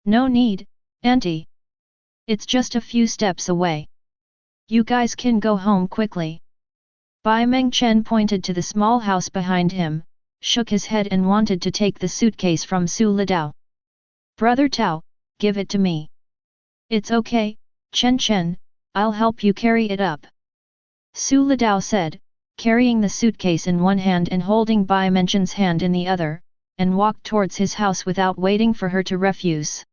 [SPEAKER 1] "No need, auntie. It's just a few steps away. You guys can go home quickly." Bai Mengchen pointed to the small house behind him, shook his head and wanted to take the suitcase from Su Litao. "Brother Tao, give it to me." "It's okay, Chen Chen, I'll help you carry it up." Su Litao said, carrying the suitcase in one hand and holding Bai Mengchen's hand in the other, and walked towards his house without waiting for her to refuse.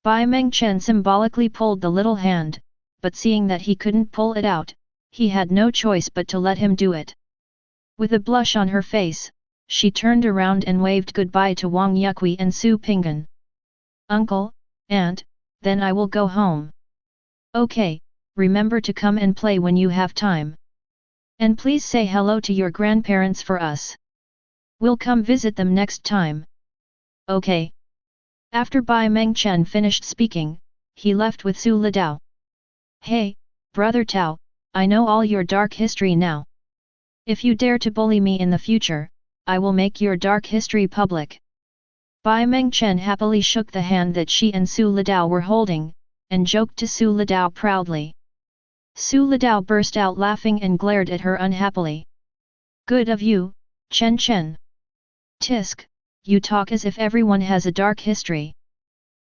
[SPEAKER 1] Bai Mengchen symbolically pulled the little hand, but seeing that he couldn't pull it out, he had no choice but to let him do it. With a blush on her face, she turned around and waved goodbye to Wang Yukui and Su Pinggan. "Uncle, Aunt, then I will go home." "Okay, remember to come and play when you have time. And please say hello to your grandparents for us. We'll come visit them next time." "Okay." After Bai Mengchen finished speaking, he left with Su Litao. "Hey, Brother Tao, I know all your dark history now. If you dare to bully me in the future, I will make your dark history public." Bai Mengchen happily shook the hand that she and Su Litao were holding, and joked to Su Litao proudly. Su Litao burst out laughing and glared at her unhappily. "Good of you, Chen Chen. Tisk, you talk as if everyone has a dark history.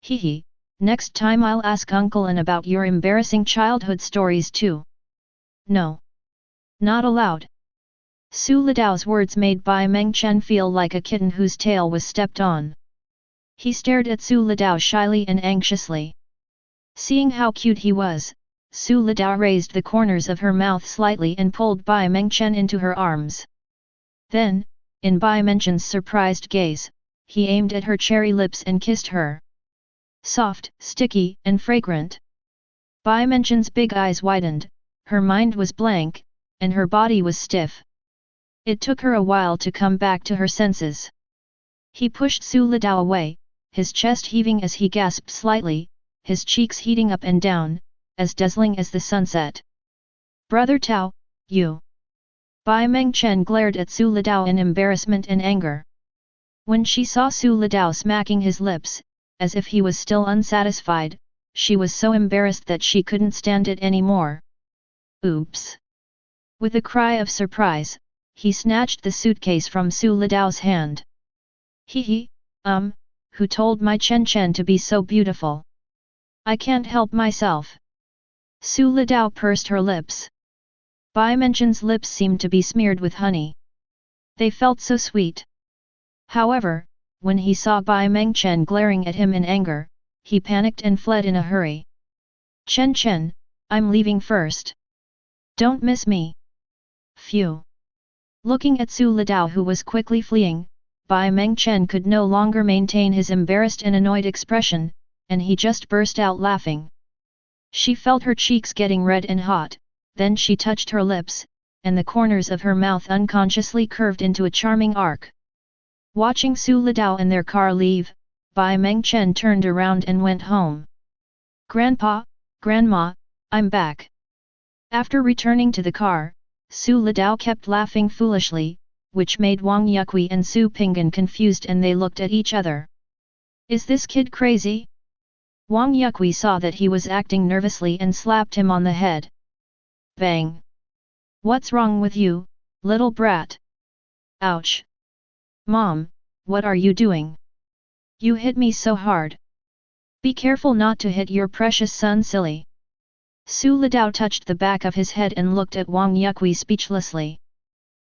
[SPEAKER 1] Hehe, next time I'll ask Uncle An about your embarrassing childhood stories too." "No. Not allowed." Su Litao's words made Bai Mengchen feel like a kitten whose tail was stepped on. He stared at Su Litao shyly and anxiously. Seeing how cute he was, Su Litao raised the corners of her mouth slightly and pulled Bai Mengchen into her arms. Then, in Bai Mengchen's surprised gaze, he aimed at her cherry lips and kissed her. Soft, sticky, and fragrant. Bai Mengchen's big eyes widened, her mind was blank, and her body was stiff. It took her a while to come back to her senses. He pushed Su Litao away, his chest heaving as he gasped slightly, his cheeks heating up and down, as dazzling as the sunset. "Brother Tao, you!" Bai Mengchen glared at Su Litao in embarrassment and anger. When she saw Su Litao smacking his lips, as if he was still unsatisfied, she was so embarrassed that she couldn't stand it anymore. "Oops!" With a cry of surprise, he snatched the suitcase from Su Litao's hand. "Hehe, who told my Chen Chen to be so beautiful? I can't help myself." Su Litao pursed her lips. Bai Mengchen's lips seemed to be smeared with honey. They felt so sweet. However, when he saw Bai Mengchen glaring at him in anger, he panicked and fled in a hurry. "Chen Chen, I'm leaving first. Don't miss me." Phew! Looking at Su Litao who was quickly fleeing, Bai Mengchen could no longer maintain his embarrassed and annoyed expression, and he just burst out laughing. She felt her cheeks getting red and hot, then she touched her lips, and the corners of her mouth unconsciously curved into a charming arc. Watching Su Litao and their car leave, Bai Mengchen turned around and went home. "Grandpa, Grandma, I'm back." After returning to the car, Su Litao kept laughing foolishly, which made Wang Yukui and Su Pinggan confused and they looked at each other. "Is this kid crazy?" Wang Yukui saw that he was acting nervously and slapped him on the head. Bang! "What's wrong with you, little brat?" "Ouch! Mom, what are you doing? You hit me so hard. Be careful not to hit your precious son, silly." Su Lidao touched the back of his head and looked at Wang Yuqi speechlessly.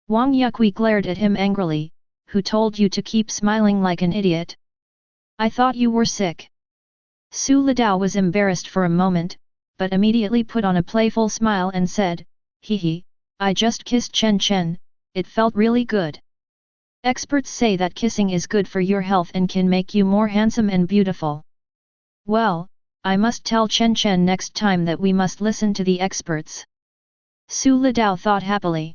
[SPEAKER 1] Wang Yuqi glared at him angrily. Who told you to keep smiling like an idiot? I thought you were sick. Su Lidao was embarrassed for a moment, but immediately put on a playful smile and said, "Hee, I just kissed Chen Chen, it felt really good. Experts say that kissing is good for your health and can make you more handsome and beautiful. Well, I must tell Chen Chen next time that we must listen to the experts." Su Lidao thought happily.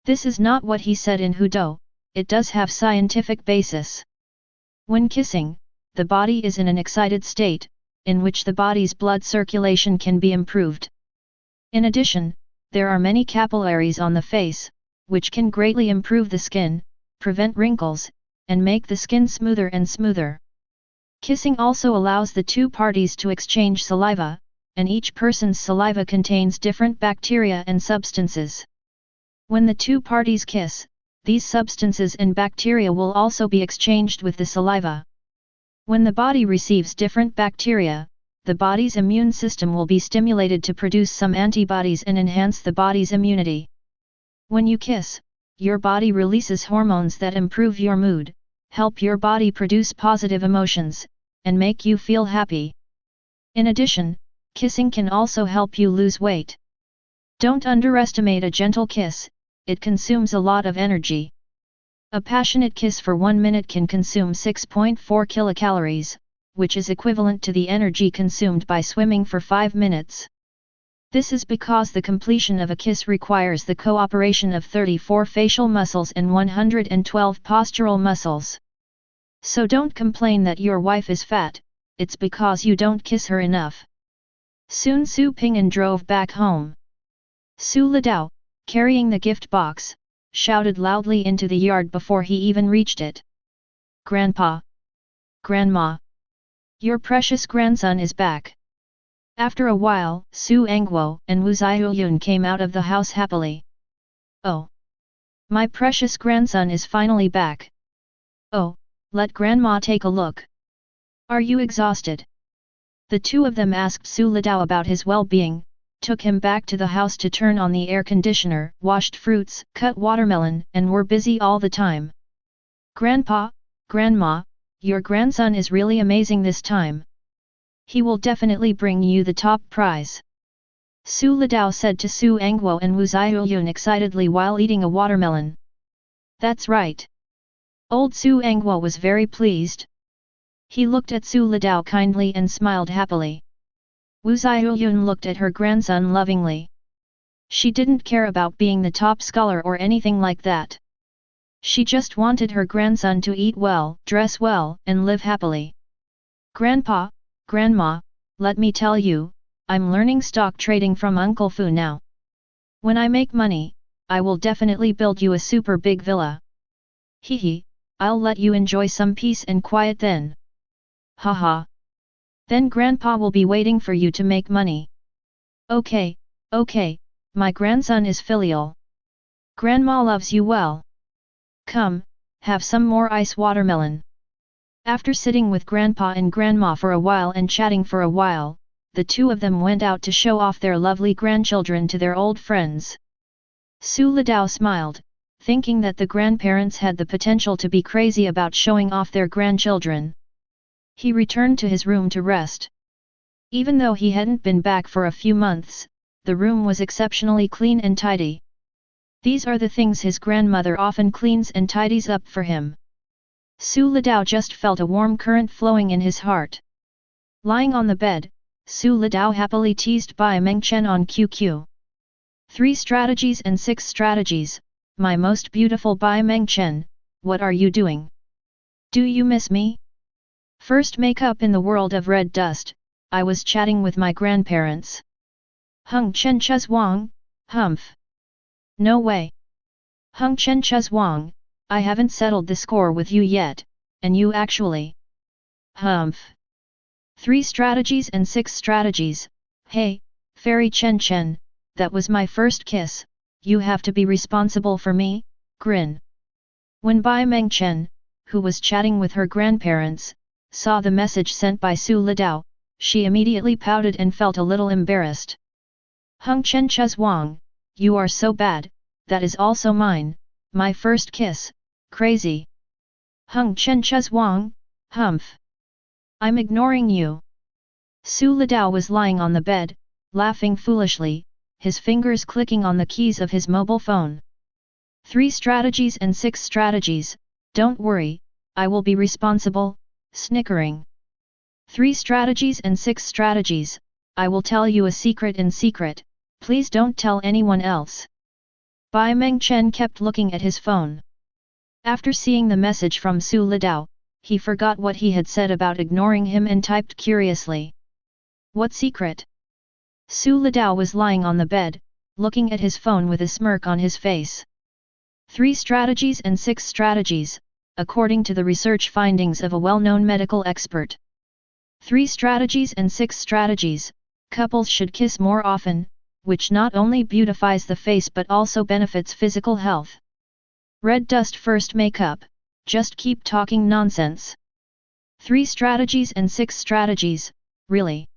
[SPEAKER 1] This is not what he said in Hudou, it does have scientific basis. When kissing, the body is in an excited state, in which the body's blood circulation can be improved. In addition, there are many capillaries on the face, which can greatly improve the skin, prevent wrinkles, and make the skin smoother and smoother. Kissing also allows the two parties to exchange saliva, and each person's saliva contains different bacteria and substances. When the two parties kiss, these substances and bacteria will also be exchanged with the saliva. When the body receives different bacteria, the body's immune system will be stimulated to produce some antibodies and enhance the body's immunity. When you kiss, your body releases hormones that improve your mood, help your body produce positive emotions, and make you feel happy. In addition, kissing can also help you lose weight. Don't underestimate a gentle kiss, it consumes a lot of energy. A passionate kiss for 1 minute can consume 6.4 kilocalories, which is equivalent to the energy consumed by swimming for 5 minutes. This is because the completion of a kiss requires the cooperation of 34 facial muscles and 112 postural muscles. So don't complain that your wife is fat, it's because you don't kiss her enough. Soon Su Ping'an drove back home. Su Lidao, carrying the gift box, shouted loudly into the yard before he even reached it. "Grandpa! Grandma! Your precious grandson is back!" After a while, Su Angguo and Wu Zhiyuan came out of the house happily. "Oh! My precious grandson is finally back! Oh, let Grandma take a look! Are you exhausted?" The two of them asked Su Lidao about his well-being, took him back to the house to turn on the air conditioner, washed fruits, cut watermelon, and were busy all the time. "Grandpa, Grandma, your grandson is really amazing this time. He will definitely bring you the top prize," Su Lidao said to Su Angguo and Wu Zhiyuan excitedly while eating a watermelon. "That's right." Old Su Angguo was very pleased. He looked at Su Lidao kindly and smiled happily. Wu Zhiyuan looked at her grandson lovingly. She didn't care about being the top scholar or anything like that. She just wanted her grandson to eat well, dress well, and live happily. "Grandpa, Grandma, let me tell you, I'm learning stock trading from Uncle Fu now. When I make money, I will definitely build you a super big villa. Hee, I'll let you enjoy some peace and quiet then. Haha. Then Grandpa will be waiting for you to make money." Okay, my grandson is filial. Grandma loves you well. Come, have some more ice watermelon. After sitting with Grandpa and Grandma for a while and chatting for a while, the two of them went out to show off their lovely grandchildren to their old friends. Su Lidao smiled, thinking that the grandparents had the potential to be crazy about showing off their grandchildren. He returned to his room to rest. Even though he hadn't been back for a few months, the room was exceptionally clean and tidy. These are the things his grandmother often cleans and tidies up for him. Su Lidao just felt a warm current flowing in his heart. Lying on the bed, Su Lidao happily teased Bai Mengchen on QQ. 3 strategies and 6 strategies, my most beautiful Bai Mengchen, what are you doing? Do you miss me? First makeup in the world of red dust, I was chatting with my grandparents. Hung Chen Chuz Wang, humph. No way. Hung Chen Chuz Wang, I haven't settled the score with you yet, and you actually. Humph. 3 strategies and 6 strategies, hey, Fairy Chen Chen, that was my first kiss, you have to be responsible for me, grin. When Bai Mengchen, who was chatting with her grandparents, saw the message sent by Su Lidao, she immediately pouted and felt a little embarrassed. Hung Chen Chuz Wang, you are so bad, that is also mine, my first kiss, crazy. Hung Chen Chuz Wang, humph. I'm ignoring you. Su Litao was lying on the bed, laughing foolishly, his fingers clicking on the keys of his mobile phone. 3 strategies and 6 strategies, don't worry, I will be responsible, snickering. 3 strategies and 6 strategies, I will tell you a secret in secret, please don't tell anyone else. Bai Mengchen kept looking at his phone. After seeing the message from Su Litao, he forgot what he had said about ignoring him and typed curiously. What secret? Su Litao was lying on the bed, looking at his phone with a smirk on his face. 3 strategies and 6 strategies, according to the research findings of a well-known medical expert. 3 strategies and 6 strategies, couples should kiss more often, which not only beautifies the face but also benefits physical health. Red dust first makeup, just keep talking nonsense. 3 strategies and 6 strategies, really?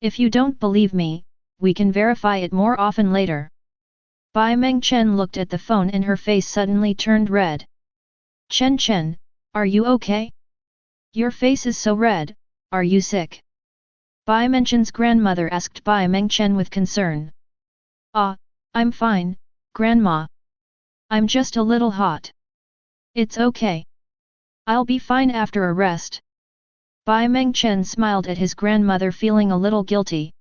[SPEAKER 1] If you don't believe me, we can verify it more often later. Bai Mengchen looked at the phone and her face suddenly turned red. Chen, are you okay? Your face is so red, are you sick? Bai Mengchen's grandmother asked Bai Mengchen with concern. Ah, I'm fine, Grandma. I'm just a little hot. It's okay. I'll be fine after a rest. Bai Mengchen smiled at his grandmother, feeling a little guilty.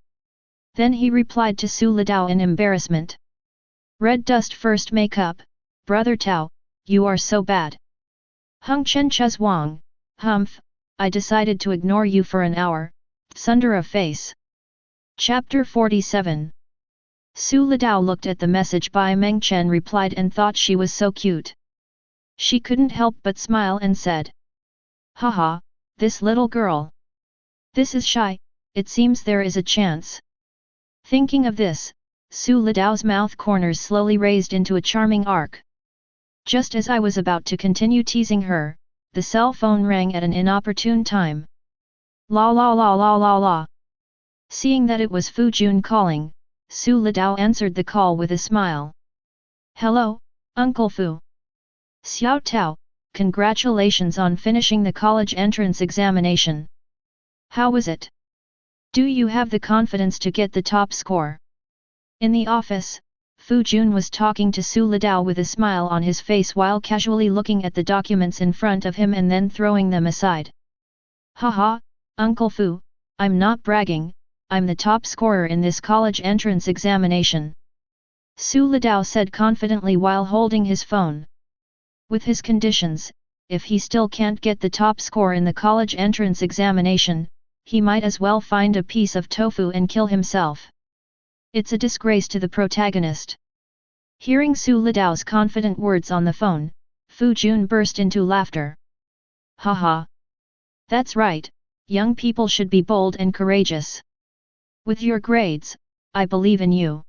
[SPEAKER 1] Then he replied to Su Litao in embarrassment. Red dust first makeup, brother Tao, you are so bad. Hung Chen Chuz Wang, humph, I decided to ignore you for an hour, thunder of face. Chapter 47. Su Litao looked at the message Bai Mengchen replied and thought she was so cute. She couldn't help but smile and said. Haha, this little girl. This is shy, it seems there is a chance. Thinking of this, Su Litao's mouth corners slowly raised into a charming arc. Just as I was about to continue teasing her, the cell phone rang at an inopportune time. La la la la la la. Seeing that it was Fu Jun calling, Su Litao answered the call with a smile. Hello, Uncle Fu. Xiao Tao, congratulations on finishing the college entrance examination. How was it? Do you have the confidence to get the top score? In the office, Fu Jun was talking to Su Litao with a smile on his face while casually looking at the documents in front of him and then throwing them aside. Haha, Uncle Fu, I'm not bragging, I'm the top scorer in this college entrance examination. Su Litao said confidently while holding his phone. With his conditions, if he still can't get the top score in the college entrance examination, he might as well find a piece of tofu and kill himself. It's a disgrace to the protagonist. Hearing Su Litao's confident words on the phone, Fu Jun burst into laughter. Haha. That's right, young people should be bold and courageous. With your grades, I believe in you.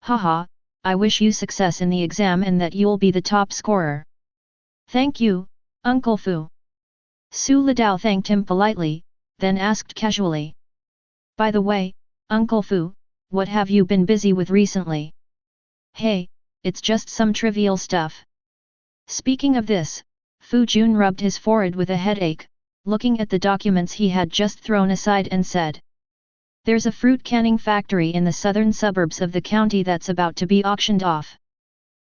[SPEAKER 1] Haha, I wish you success in the exam and that you'll be the top scorer. Thank you, Uncle Fu. Su Litao thanked him politely, then asked casually. By the way, Uncle Fu, what have you been busy with recently? Hey, it's just some trivial stuff. Speaking of this, Fu Jun rubbed his forehead with a headache, looking at the documents he had just thrown aside and said. There's a fruit canning factory in the southern suburbs of the county that's about to be auctioned off.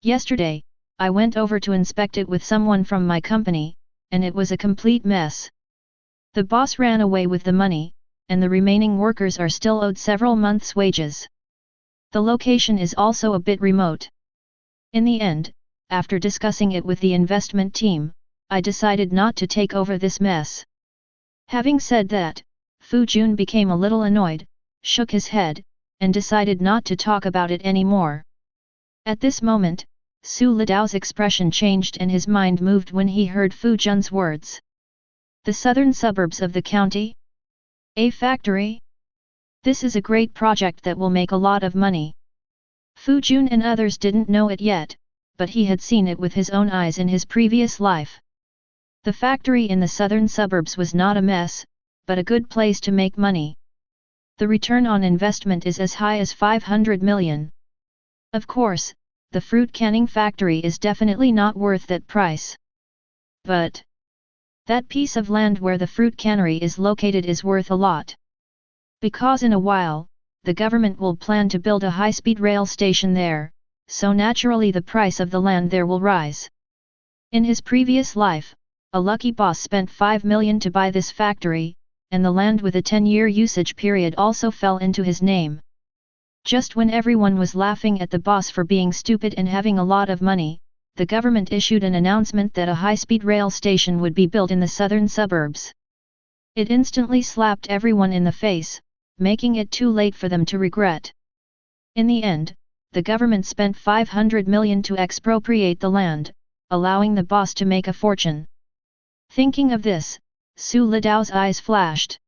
[SPEAKER 1] Yesterday, I went over to inspect it with someone from my company, and it was a complete mess. The boss ran away with the money, and the remaining workers are still owed several months' wages. The location is also a bit remote. In the end, after discussing it with the investment team, I decided not to take over this mess. Having said that, Fu Jun became a little annoyed, shook his head, and decided not to talk about it anymore. At this moment, Su Litao's expression changed and his mind moved when he heard Fu Jun's words. The southern suburbs of the county? A factory? This is a great project that will make a lot of money. Fu Jun and others didn't know it yet, but he had seen it with his own eyes in his previous life. The factory in the southern suburbs was not a mess, but a good place to make money. The return on investment is as high as 500 million. Of course, the fruit canning factory is definitely not worth that price. But that piece of land where the fruit cannery is located is worth a lot. Because in a while, the government will plan to build a high-speed rail station there, so naturally the price of the land there will rise. In his previous life, a lucky boss spent 5 million to buy this factory, and the land with a 10-year usage period also fell into his name. Just when everyone was laughing at the boss for being stupid and having a lot of money, the government issued an announcement that a high-speed rail station would be built in the southern suburbs. It instantly slapped everyone in the face, making it too late for them to regret. In the end, the government spent 500 million to expropriate the land, allowing the boss to make a fortune. Thinking of this, Su Lidao's eyes flashed.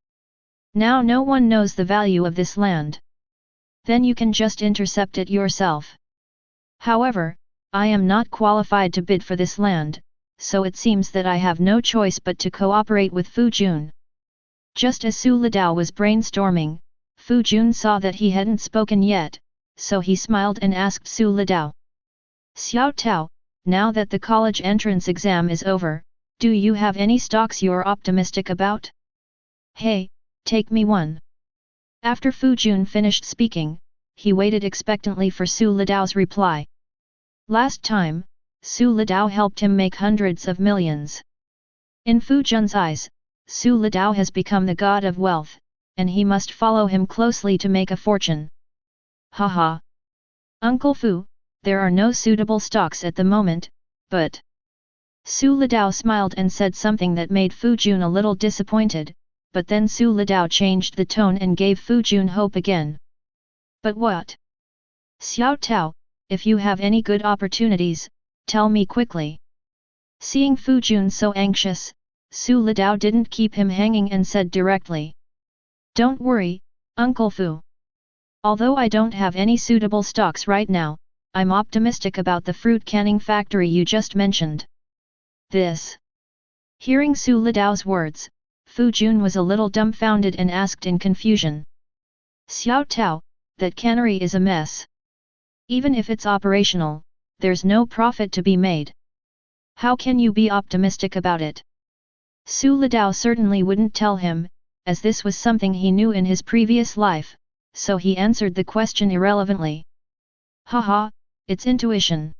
[SPEAKER 1] Now no one knows the value of this land. Then you can just intercept it yourself. However, I am not qualified to bid for this land, so it seems that I have no choice but to cooperate with Fu Jun. Just as Su Lidao was brainstorming, Fu Jun saw that he hadn't spoken yet, so he smiled and asked Su Lidao. Xiao Tao, now that the college entrance exam is over, do you have any stocks you're optimistic about? Hey, take me one. After Fu Jun finished speaking, he waited expectantly for Su Lidao's reply. Last time, Su Lidao helped him make hundreds of millions. In Fu Jun's eyes, Su Lidao has become the god of wealth, and he must follow him closely to make a fortune. Haha. Uncle Fu, there are no suitable stocks at the moment, but... Su Lidao smiled and said something that made Fu Jun a little disappointed, but then Su Lidao changed the tone and gave Fu Jun hope again. But what? Xiao Tao, if you have any good opportunities, tell me quickly. Seeing Fu Jun so anxious, Su Lidao didn't keep him hanging and said directly. Don't worry, Uncle Fu. Although I don't have any suitable stocks right now, I'm optimistic about the fruit canning factory you just mentioned. This. Hearing Su Lidao's words, Fu Jun was a little dumbfounded and asked in confusion. Xiao Tao, that cannery is a mess. Even if it's operational, there's no profit to be made. How can you be optimistic about it? Su Lidao certainly wouldn't tell him, as this was something he knew in his previous life, so he answered the question irrelevantly. Haha, it's intuition.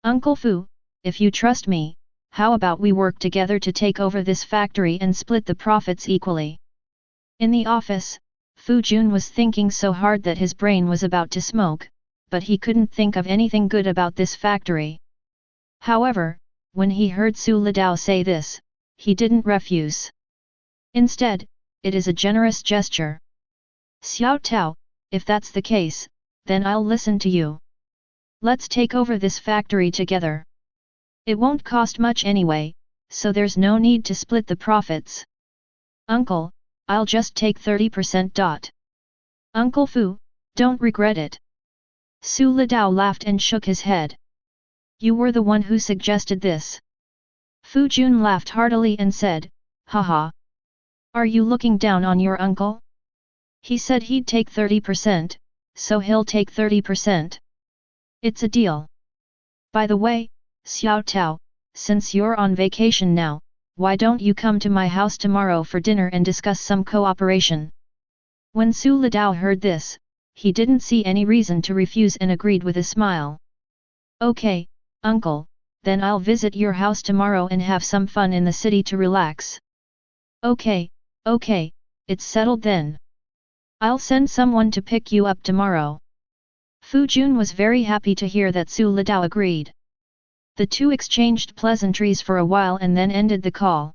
[SPEAKER 1] Uncle Fu, if you trust me, how about we work together to take over this factory and split the profits equally? In the office, Fu Jun was thinking so hard that his brain was about to smoke, but he couldn't think of anything good about this factory. However, when he heard Su Lidao say this, he didn't refuse. Instead, it is a generous gesture. Xiao Tao, if that's the case, then I'll listen to you. Let's take over this factory together. It won't cost much anyway, so there's no need to split the profits. Uncle, I'll just take 30%. Uncle Fu, don't regret it. Su Lidao laughed and shook his head. You were the one who suggested this. Fu Jun laughed heartily and said, haha. Are you looking down on your uncle? He said he'd take 30%, so he'll take 30%. It's a deal. By the way, Xiao Tao, since you're on vacation now, why don't you come to my house tomorrow for dinner and discuss some cooperation? When Su Lidao heard this, he didn't see any reason to refuse and agreed with a smile. Okay, uncle, then I'll visit your house tomorrow and have some fun in the city to relax. Okay, it's settled then. I'll send someone to pick you up tomorrow. Fu Jun was very happy to hear that Su Lidao agreed. The two exchanged pleasantries for a while and then ended the call.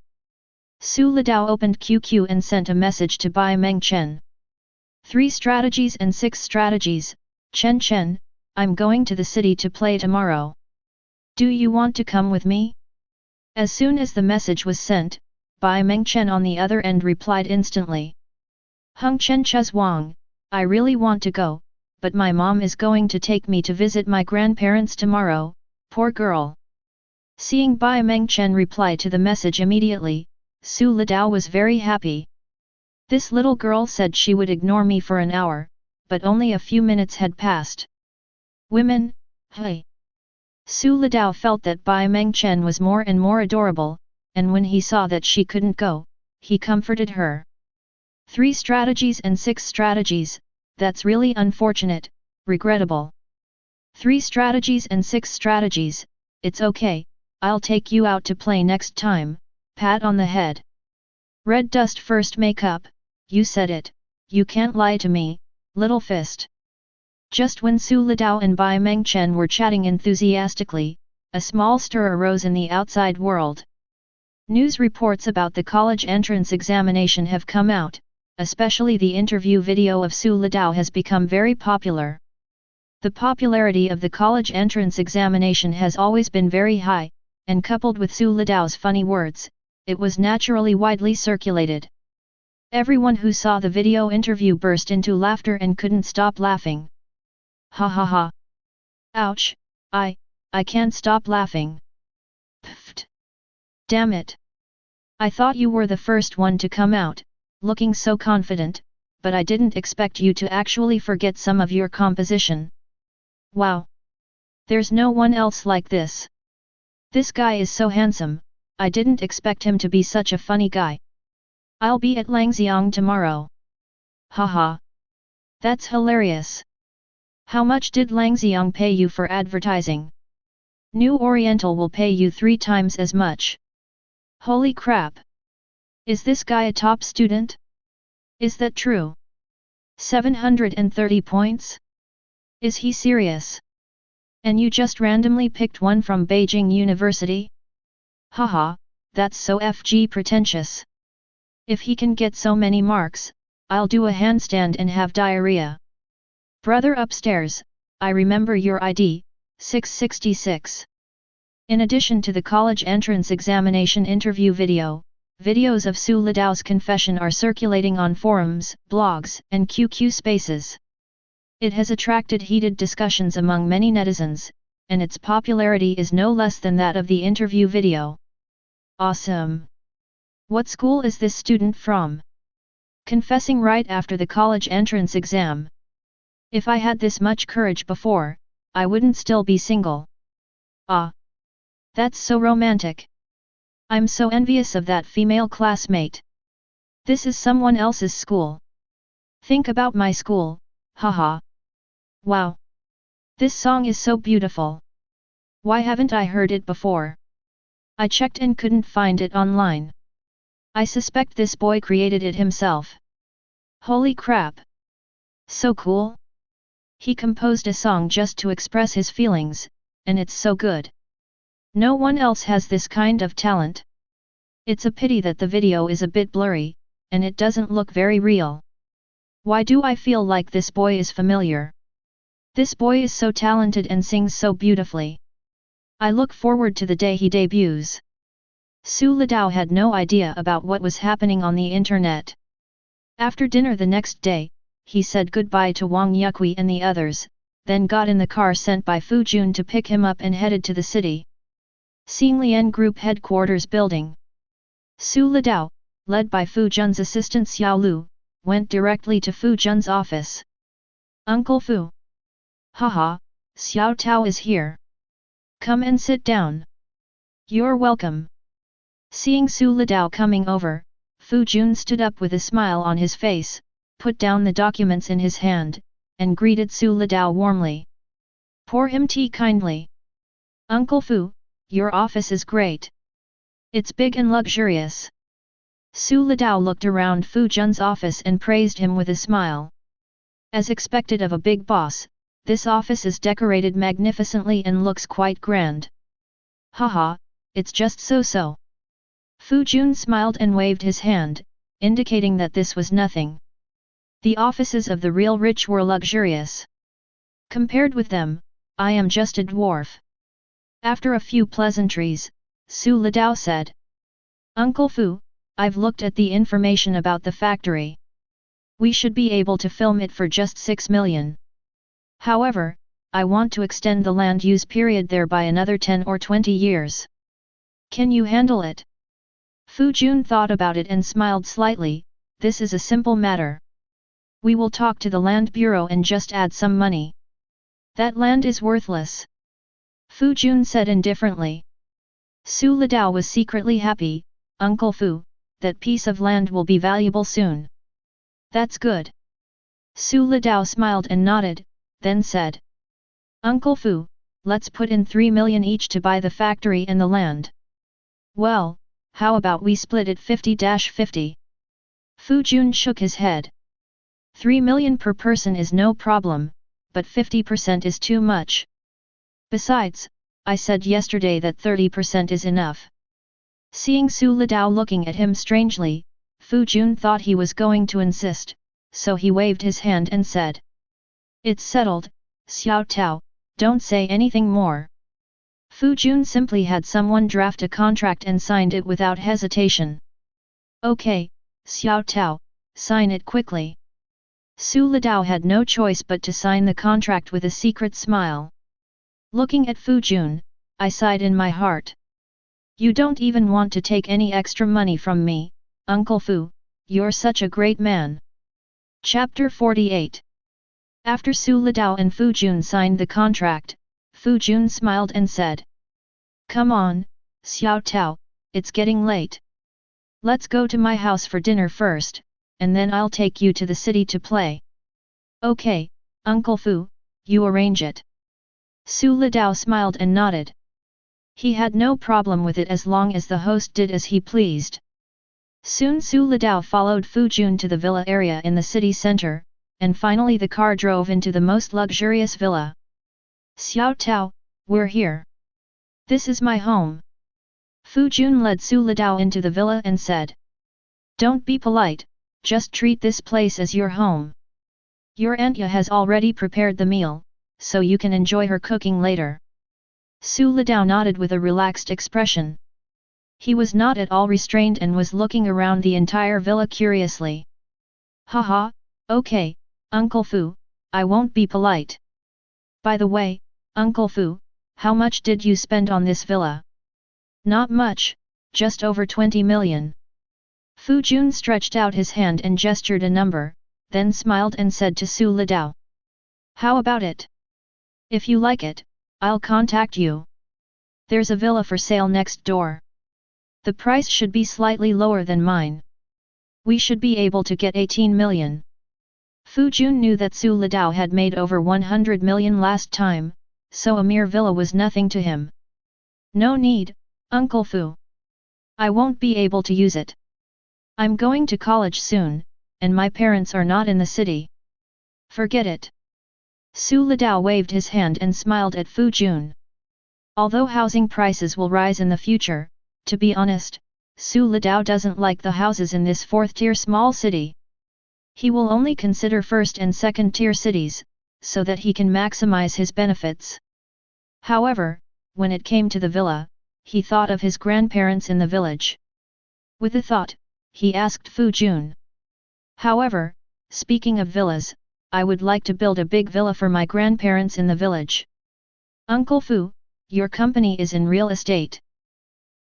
[SPEAKER 1] Su Lidao opened QQ and sent a message to Bai Mengchen. 3 strategies and 6 strategies, Chen, I'm going to the city to play tomorrow. Do you want to come with me? As soon as the message was sent, Bai Mengchen on the other end replied instantly. Hung Chen Chuz Wang, I really want to go, but my mom is going to take me to visit my grandparents tomorrow, poor girl. Seeing Bai Mengchen reply to the message immediately, Su Lidao was very happy. This little girl said she would ignore me for an hour, but only a few minutes had passed. Women, hey! Su Litao felt that Bai Mengchen was more and more adorable, and when he saw that she couldn't go, he comforted her. 3 strategies and 6 strategies, that's really unfortunate, regrettable. 3 strategies and 6 strategies, it's okay, I'll take you out to play next time, pat on the head. Red dust first makeup, you said it, you can't lie to me, little fist. Just when Su Litao and Bai Mengchen were chatting enthusiastically, a small stir arose in the outside world. News reports about the college entrance examination have come out, especially the interview video of Su Litao has become very popular. The popularity of the college entrance examination has always been very high, and coupled with Su Litao's funny words, it was naturally widely circulated. Everyone who saw the video interview burst into laughter and couldn't stop laughing. Ha ha ha. Ouch, I can't stop laughing. Pfft. Damn it. I thought you were the first one to come out, looking so confident, but I didn't expect you to actually forget some of your composition. Wow. There's no one else like this. This guy is so handsome, I didn't expect him to be such a funny guy. I'll be at Langxiang tomorrow. Haha. That's hilarious. How much did Langxiang pay you for advertising? New Oriental will pay you 3 times as much. Holy crap! Is this guy a top student? Is that true? 730 points? Is he serious? And you just randomly picked one from Beijing University? Haha, that's so FG pretentious. If he can get so many marks, I'll do a handstand and have diarrhea. Brother upstairs, I remember your ID, 666. In addition to the college entrance examination interview video, videos of Su Litao's confession are circulating on forums, blogs, and QQ spaces. It has attracted heated discussions among many netizens, and its popularity is no less than that of the interview video. Awesome! What school is this student from? Confessing right after the college entrance exam. If I had this much courage before, I wouldn't still be single. Ah! That's so romantic. I'm so envious of that female classmate. This is someone else's school. Think about my school, haha. Wow! This song is so beautiful. Why haven't I heard it before? I checked and couldn't find it online. I suspect this boy created it himself. Holy crap! So cool! He composed a song just to express his feelings, and it's so good. No one else has this kind of talent. It's a pity that the video is a bit blurry, and it doesn't look very real. Why do I feel like this boy is familiar? This boy is so talented and sings so beautifully. I look forward to the day he debuts. Su Litao had no idea about what was happening on the internet. After dinner the next day, he said goodbye to Wang Yukui and the others, then got in the car sent by Fu Jun to pick him up and headed to the city. Xinglian Group Headquarters Building. Su Litao, led by Fu Jun's assistant Xiao Lu, went directly to Fu Jun's office. Uncle Fu. Haha, Xiao Tao is here. Come and sit down. You're welcome. Seeing Su Litao coming over, Fu Jun stood up with a smile on his face, put down the documents in his hand, and greeted Su Litao warmly. Pour him tea kindly. Uncle Fu, your office is great. It's big and luxurious. Su Litao looked around Fu Jun's office and praised him with a smile. As expected of a big boss, this office is decorated magnificently and looks quite grand. Haha, it's just so-so. Fu Jun smiled and waved his hand, indicating that this was nothing. The offices of the real rich were luxurious. Compared with them, I am just a dwarf. After a few pleasantries, Su Litao said. Uncle Fu, I've looked at the information about the factory. We should be able to film it for just 6 million. However, I want to extend the land use period there by another 10 or 20 years. Can you handle it? Fu Jun thought about it and smiled slightly, this is a simple matter. We will talk to the land bureau and just add some money. That land is worthless. Fu Jun said indifferently. Su Lidao was secretly happy. Uncle Fu, that piece of land will be valuable soon. That's good. Su Lidao smiled and nodded, then said. Uncle Fu, let's put in 3 million each to buy the factory and the land. Well, how about we split it 50-50? Fu Jun shook his head. 3 million per person is no problem, but 50% is too much. Besides, I said yesterday that 30% is enough. Seeing Su Lidao looking at him strangely, Fu Jun thought he was going to insist, so he waved his hand and said. It's settled, Xiao Tao, don't say anything more. Fu Jun simply had someone draft a contract and signed it without hesitation. Okay, Xiao Tao, sign it quickly. Su Lidao had no choice but to sign the contract with a secret smile. Looking at Fu Jun, I sighed in my heart. You don't even want to take any extra money from me, Uncle Fu, you're such a great man. Chapter 48. After Su Lidao and Fu Jun signed the contract, Fu Jun smiled and said. Come on, Xiao Tao, it's getting late. Let's go to my house for dinner first, and then I'll take you to the city to play. Okay, Uncle Fu, you arrange it. Su Lidao smiled and nodded. He had no problem with it as long as the host did as he pleased. Soon Su Lidao followed Fu Jun to the villa area in the city center, and finally the car drove into the most luxurious villa. Xiao Tao, we're here. This is my home. Fu Jun led Su Lidao into the villa and said. Don't be polite, just treat this place as your home. Your aunt Ya has already prepared the meal, so you can enjoy her cooking later. Su Lidao nodded with a relaxed expression. He was not at all restrained and was looking around the entire villa curiously. Haha, okay, Uncle Fu, I won't be polite. By the way, Uncle Fu, how much did you spend on this villa? Not much, just over 20 million. Fu Jun stretched out his hand and gestured a number, then smiled and said to Su Lidao. How about it? If you like it, I'll contact you. There's a villa for sale next door. The price should be slightly lower than mine. We should be able to get 18 million. Fu Jun knew that Su Lidao had made over 100 million last time, so a mere villa was nothing to him. No need, Uncle Fu. I won't be able to use it. I'm going to college soon, and my parents are not in the city. Forget it. Su Lidao waved his hand and smiled at Fu Jun. Although housing prices will rise in the future, to be honest, Su Lidao doesn't like the houses in this fourth-tier small city. He will only consider first- and second-tier cities, so that he can maximize his benefits. However, when it came to the villa, he thought of his grandparents in the village. With a thought, he asked Fu Jun. However, speaking of villas, I would like to build a big villa for my grandparents in the village. Uncle Fu, your company is in real estate.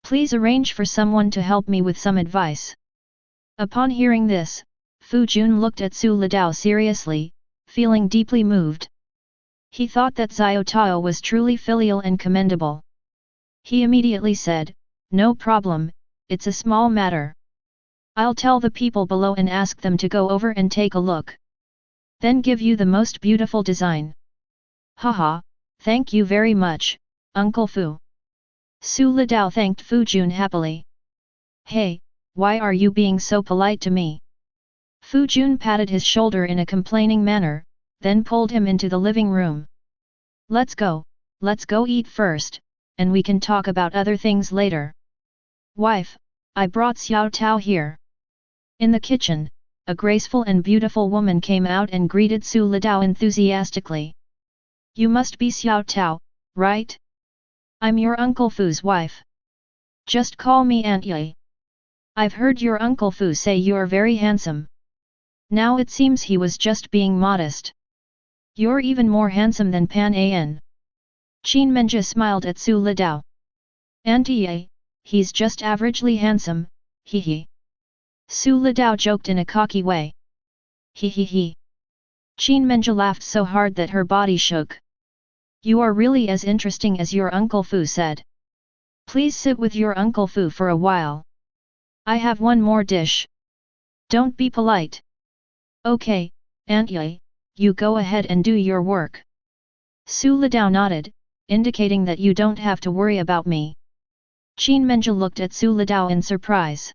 [SPEAKER 1] Please arrange for someone to help me with some advice. Upon hearing this, Fu Jun looked at Su Lidao seriously, feeling deeply moved. He thought that Xiao Tao was truly filial and commendable. He immediately said, no problem, it's a small matter. I'll tell the people below and ask them to go over and take a look. Then give you the most beautiful design. Haha, thank you very much, Uncle Fu. Su Lidao thanked Fu Jun happily. Hey, why are you being so polite to me? Fu Jun patted his shoulder in a complaining manner, then pulled him into the living room. Let's go eat first, and we can talk about other things later. Wife, I brought Xiao Tao here. In the kitchen, a graceful and beautiful woman came out and greeted Su Lidao enthusiastically. You must be Xiao Tao, right? I'm your Uncle Fu's wife. Just call me Aunt Ye. I've heard your Uncle Fu say you're very handsome. Now it seems he was just being modest. You're even more handsome than Pan An. Qin Menjie smiled at Su Lidao. Auntie Ye, he's just averagely handsome, hee hee. Su Lidao joked in a cocky way. He he he. Qin Menja laughed so hard that her body shook. You are really as interesting as your Uncle Fu said. Please sit with your Uncle Fu for a while. I have one more dish. Don't be polite. Okay, Aunt Yi, you go ahead and do your work. Su Lidao nodded, indicating that you don't have to worry about me. Qin Menja looked at Su Lidao in surprise.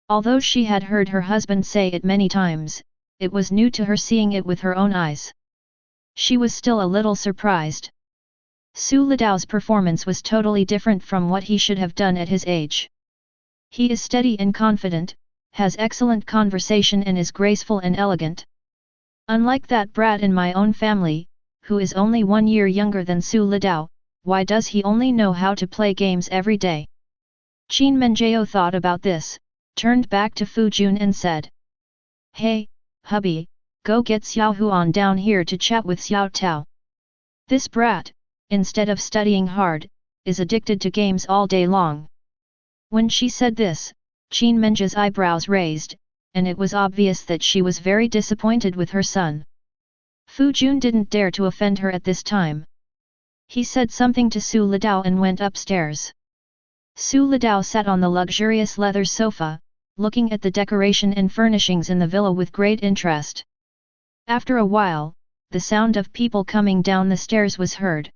[SPEAKER 1] Although she had heard her husband say it many times, it was new to her seeing it with her own eyes. She was still a little surprised. Su Lidao's performance was totally different from what he should have done at his age. He is steady and confident, has excellent conversation and is graceful and elegant. Unlike that brat in my own family, who is only 1 year younger than Su Lidao, why does he only know how to play games every day? Qin Menjao thought about this, turned back to Fu Jun and said. Hey, hubby, go get Xiao Huan down here to chat with Xiao Tao. This brat, instead of studying hard, is addicted to games all day long. When she said this, Qin Menja's eyebrows raised, and it was obvious that she was very disappointed with her son. Fu Jun didn't dare to offend her at this time. He said something to Su Lidao and went upstairs. Su Lidao sat on the luxurious leather sofa, looking at the decoration and furnishings in the villa with great interest. After a while, the sound of people coming down the stairs was heard.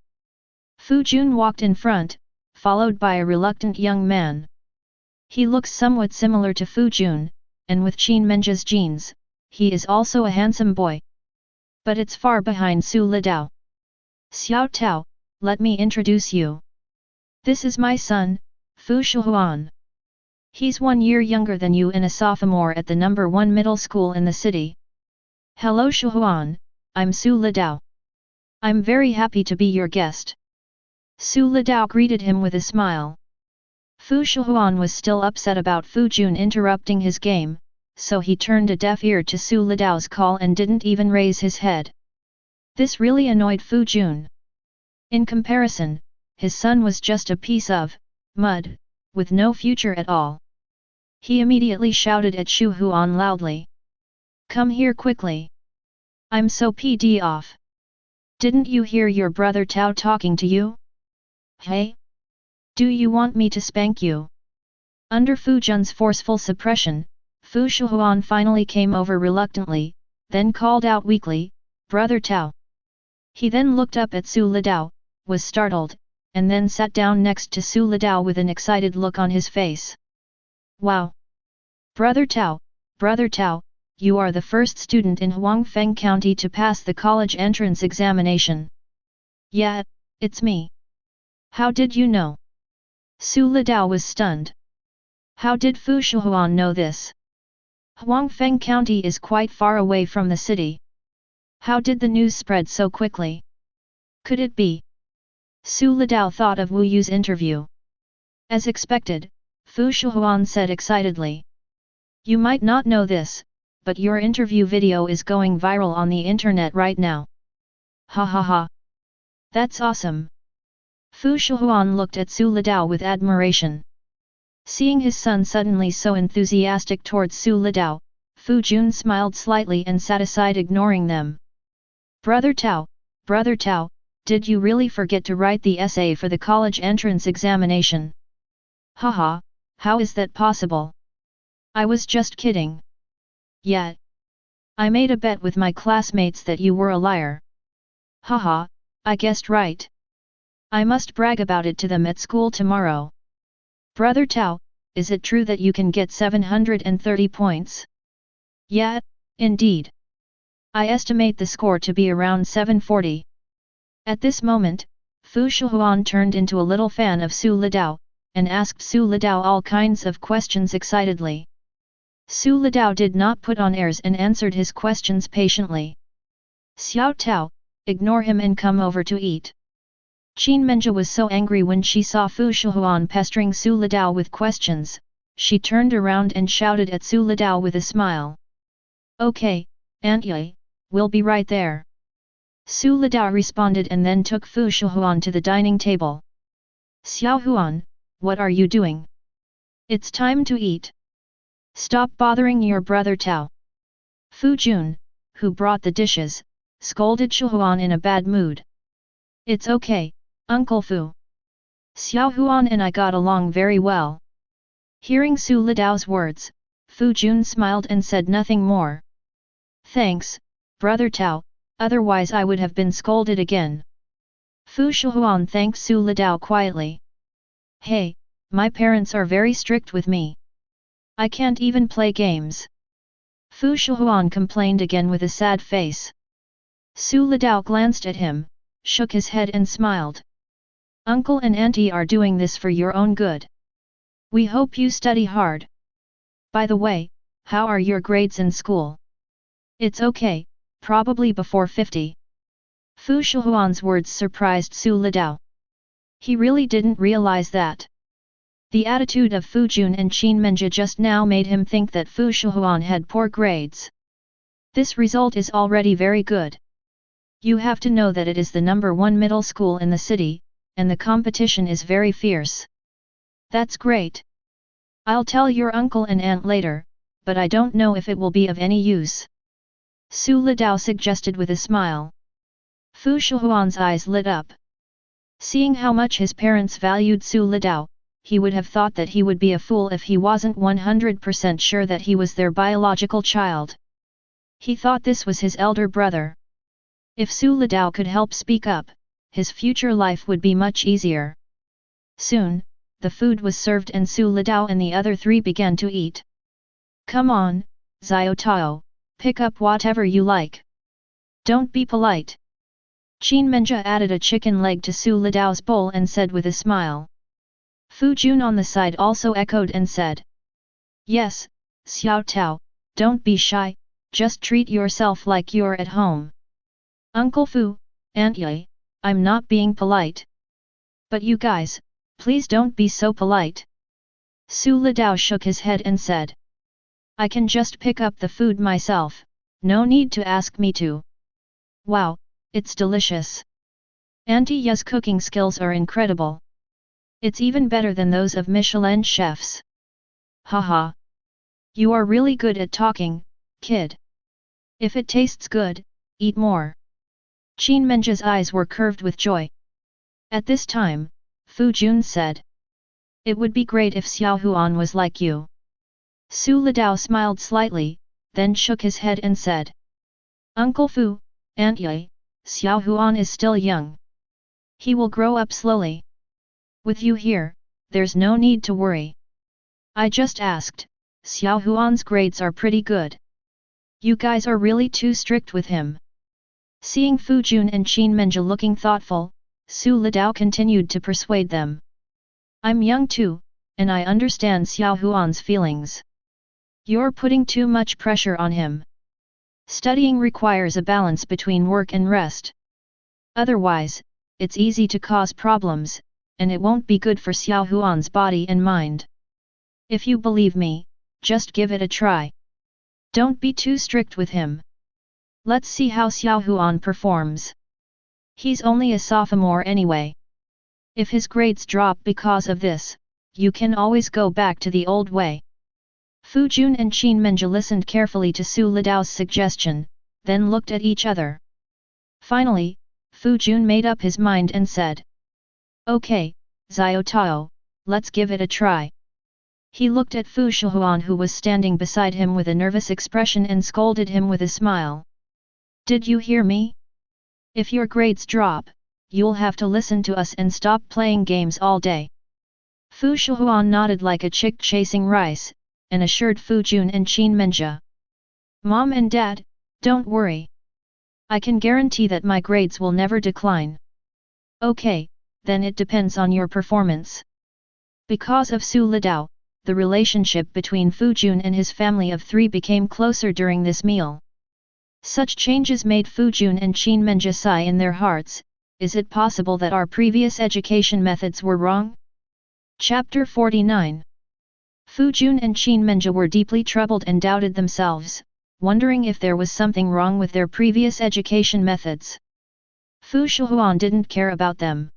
[SPEAKER 1] Fu Jun walked in front, followed by a reluctant young man. He looks somewhat similar to Fu Jun, and with Qin Menja's genes, he is also a handsome boy. But it's far behind Su Lidao. Xiao Tao, let me introduce you. This is my son, Fu Shuhuan. He's 1 year younger than you and a sophomore at the number 1 middle school in the city. Hello Shuhuan, I'm Su Lidao. I'm very happy to be your guest. Su Lidao greeted him with a smile. Fu Shuhuan was still upset about Fu Jun interrupting his game, so he turned a deaf ear to Su Lidao's call and didn't even raise his head. This really annoyed Fu Jun. In comparison, his son was just a piece of mud, with no future at all. He immediately shouted at Shu Huan loudly. Come here quickly. I'm so pd off. Didn't you hear your brother Tao talking to you? Hey? Do you want me to spank you? Under Fu Jun's forceful suppression, Fu Shuhuan finally came over reluctantly, then called out weakly, Brother Tao. He then looked up at Su Lidao, was startled, and then sat down next to Su Lidao with an excited look on his face. Wow! Brother Tao, you are the first student in Huangfeng County to pass the college entrance examination. Yeah, it's me. How did you know? Su Lidao was stunned. How did Fu Shuhuan know this? Huangfeng County is quite far away from the city. How did the news spread so quickly? Could it be? Su Lidao thought of Wu Yu's interview. As expected, Fu Shuhuan said excitedly. You might not know this, but your interview video is going viral on the internet right now. Ha ha ha. That's awesome. Fu Shuhuan looked at Su Lidao with admiration. Seeing his son suddenly so enthusiastic towards Su Lidao, Fu Jun smiled slightly and sat aside ignoring them. Brother Tao, did you really forget to write the essay for the college entrance examination? Haha, how is that possible? I was just kidding. Yeah. I made a bet with my classmates that you were a liar. Haha, I guessed right. I must brag about it to them at school tomorrow. Brother Tao, is it true that you can get 730 points? Yeah, indeed. I estimate the score to be around 740. At this moment, Fu Shuhuan turned into a little fan of Su Lidao, and asked Su Lidao all kinds of questions excitedly. Su Lidao did not put on airs and answered his questions patiently. Xiao Tao, ignore him and come over to eat. Qin Menja was so angry when she saw Fu Shuhuan pestering Su Lidao with questions, she turned around and shouted at Su Lidao with a smile. Okay, Aunt Yi, we'll be right there. Su Lidao responded and then took Fu Shuhuan to the dining table. Xiao Huan, what are you doing? It's time to eat. Stop bothering your brother Tao. Fu Jun, who brought the dishes, scolded Zhiyuan in a bad mood. It's okay, Uncle Fu. Xiao Huan and I got along very well. Hearing Su Lidao's words, Fu Jun smiled and said nothing more. Thanks, Brother Tao, otherwise I would have been scolded again. Fu Zhiyuan thanked Su Lidao quietly. Hey, my parents are very strict with me. I can't even play games. Fu Zhiyuan complained again with a sad face. Su Lidao glanced at him, shook his head and smiled. Uncle and auntie are doing this for your own good. We hope you study hard. By the way, how are your grades in school? It's okay, probably before 50. Fu Zhiyuan's words surprised Su Lidao. He really didn't realize that. The attitude of Fu Jun and Qin Menjie just now made him think that Fu Zhiyuan had poor grades. This result is already very good. You have to know that it is the #1 middle school in the city, and the competition is very fierce. That's great. I'll tell your uncle and aunt later, but I don't know if it will be of any use. Su Lidao suggested with a smile. Fu Zhiyuan's eyes lit up. Seeing how much his parents valued Su Lidao, he would have thought that he would be a fool if he wasn't 100% sure that he was their biological child. He thought this was his elder brother. If Su Lidao could help speak up, his future life would be much easier. Soon, the food was served and Su Lidao and the other three began to eat. Come on, Zhou Tao, pick up whatever you like. Don't be polite. Qin Menjie added a chicken leg to Su Lidao's bowl and said with a smile. Fu Jun on the side also echoed and said. Yes, Xiao Tao, don't be shy, just treat yourself like you're at home. Uncle Fu, Aunt Ye, I'm not being polite. But you guys, please don't be so polite. Su Lidao shook his head and said. I can just pick up the food myself, no need to ask me to. Wow, it's delicious. Auntie Ye's cooking skills are incredible. It's even better than those of Michelin chefs. Haha. You are really good at talking, kid. If it tastes good, eat more. Qin Menjie's eyes were curved with joy. At this time, Fu Jun said. It would be great if Xiao Huan was like you. Su Lidao smiled slightly, then shook his head and said. Uncle Fu, Aunt Ye, Xiao Huan is still young. He will grow up slowly. With you here, there's no need to worry. I just asked, Xiao Huan's grades are pretty good. You guys are really too strict with him. Seeing Fu Jun and Qin Menjie looking thoughtful, Su Lidao continued to persuade them. I'm young too, and I understand Xiao Huan's feelings. You're putting too much pressure on him. Studying requires a balance between work and rest. Otherwise, it's easy to cause problems, and it won't be good for Xiao Huan's body and mind. If you believe me, just give it a try. Don't be too strict with him. Let's see how Xiao Huan performs. He's only a sophomore anyway. If his grades drop because of this, you can always go back to the old way. Fu Jun and Qin Menjie listened carefully to Su Lidao's suggestion, then looked at each other. Finally, Fu Jun made up his mind and said. Okay, Zhou Tao, let's give it a try. He looked at Fu Zhiyuan who was standing beside him with a nervous expression and scolded him with a smile. Did you hear me? If your grades drop, you'll have to listen to us and stop playing games all day. Fu Zhiyuan nodded like a chick chasing rice, and assured Fu Jun and Qin Menjie. Mom and Dad, don't worry. I can guarantee that my grades will never decline. Okay, then it depends on your performance. Because of Su Lidao, the relationship between Fu Jun and his family of three became closer during this meal. Such changes made Fu Jun and Qin Menjie sigh in their hearts. Is it possible that our previous education methods were wrong? Chapter 49. Fu Jun and Qin Menjie were deeply troubled and doubted themselves, wondering if there was something wrong with their previous education methods. Fu Zhiyuan didn't care about them.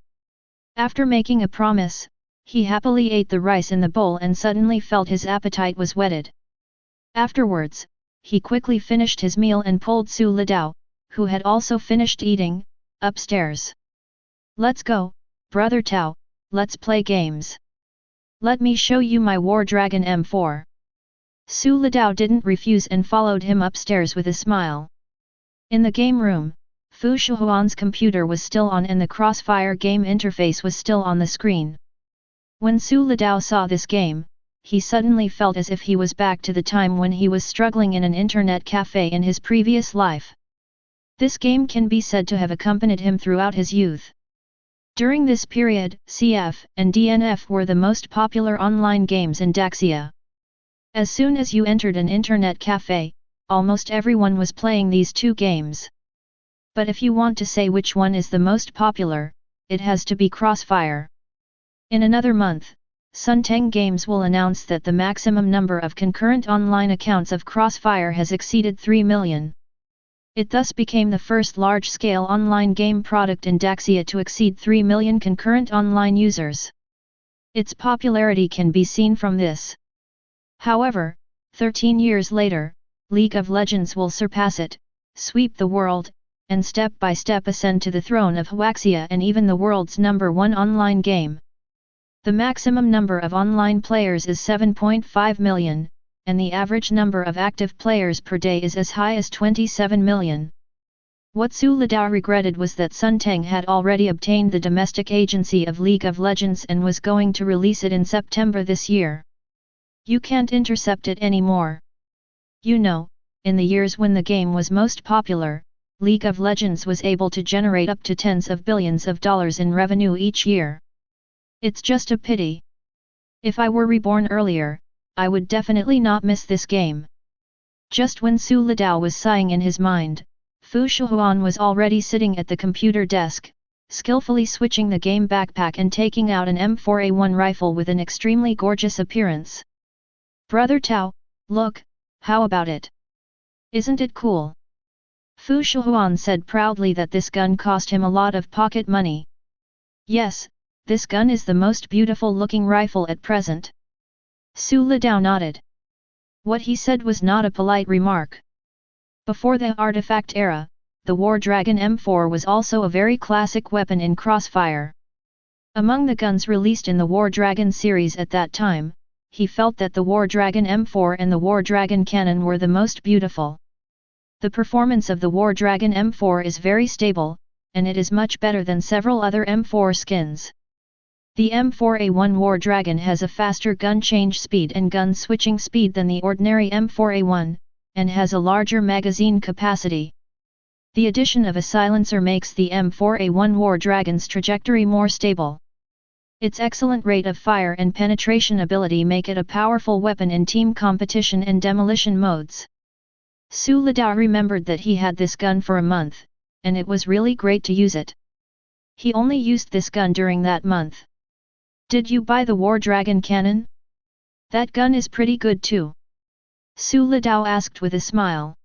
[SPEAKER 1] After making a promise, he happily ate the rice in the bowl and suddenly felt his appetite was whetted. Afterwards, he quickly finished his meal and pulled Su Litao, who had also finished eating, upstairs. "Let's go, Brother Tao, let's play games. Let me show you my War Dragon M4. Su Litao didn't refuse and followed him upstairs with a smile. In the game room, Fu Shihuan's computer was still on and the Crossfire game interface was still on the screen. When Su Litao saw this game, he suddenly felt as if he was back to the time when he was struggling in an internet cafe in his previous life. This game can be said to have accompanied him throughout his youth. During this period, CF and DNF were the most popular online games in Daxia. As soon as you entered an internet cafe, almost everyone was playing these two games. But if you want to say which one is the most popular, it has to be Crossfire. In another month, Sunteng Games will announce that the maximum number of concurrent online accounts of Crossfire has exceeded 3 million. It thus became the first large-scale online game product in Daxia to exceed 3 million concurrent online users. Its popularity can be seen from this. However, 13 years later, League of Legends will surpass it, sweep the world, and step by step ascend to the throne of Huaxia and even the world's #1 online game. The maximum number of online players is 7.5 million, and the average number of active players per day is as high as 27 million. What Su Litao regretted was that Sunteng had already obtained the domestic agency of League of Legends and was going to release it in September this year. You can't intercept it anymore. You know, in the years when the game was most popular, League of Legends was able to generate up to tens of billions of dollars in revenue each year. It's just a pity. If I were reborn earlier, I would definitely not miss this game. Just when Su Litao was sighing in his mind, Fu Shihuan was already sitting at the computer desk, skillfully switching the game backpack and taking out an M4A1 rifle with an extremely gorgeous appearance. "Brother Tao, look, how about it? Isn't it cool?" Fu Shihuan said proudly that this gun cost him a lot of pocket money. "Yes, this gun is the most beautiful looking rifle at present." Su Litao nodded. What he said was not a polite remark. Before the artifact era, the War Dragon M4 was also a very classic weapon in Crossfire. Among the guns released in the War Dragon series at that time, he felt that the War Dragon M4 and the War Dragon cannon were the most beautiful. The performance of the War Dragon M4 is very stable, and it is much better than several other M4 skins. The M4A1 War Dragon has a faster gun change speed and gun switching speed than the ordinary M4A1, and has a larger magazine capacity. The addition of a silencer makes the M4A1 War Dragon's trajectory more stable. Its excellent rate of fire and penetration ability make it a powerful weapon in team competition and demolition modes. Su Litao remembered that he had this gun for a month, and it was really great to use it. He only used this gun during that month. "Did you buy the War Dragon cannon? That gun is pretty good too." Su Litao asked with a smile.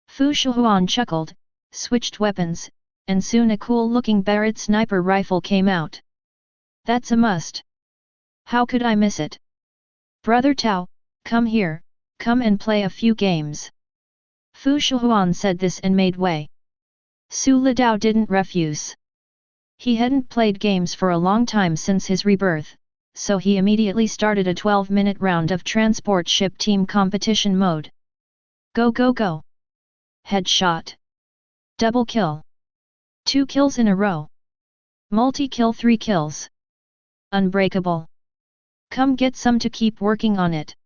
[SPEAKER 1] Fu Shihuan chuckled, switched weapons, and soon a cool-looking Barrett sniper rifle came out. "That's a must. How could I miss it? Brother Tao, come here, come and play a few games." Fu Shihuan said this and made way. Su Litao didn't refuse. He hadn't played games for a long time since his rebirth, so he immediately started a 12-minute round of transport ship team competition mode. Go go go! Headshot! Double kill! 2 kills in a row! Multi-kill 3 kills! Unbreakable! Come get some to keep working on it!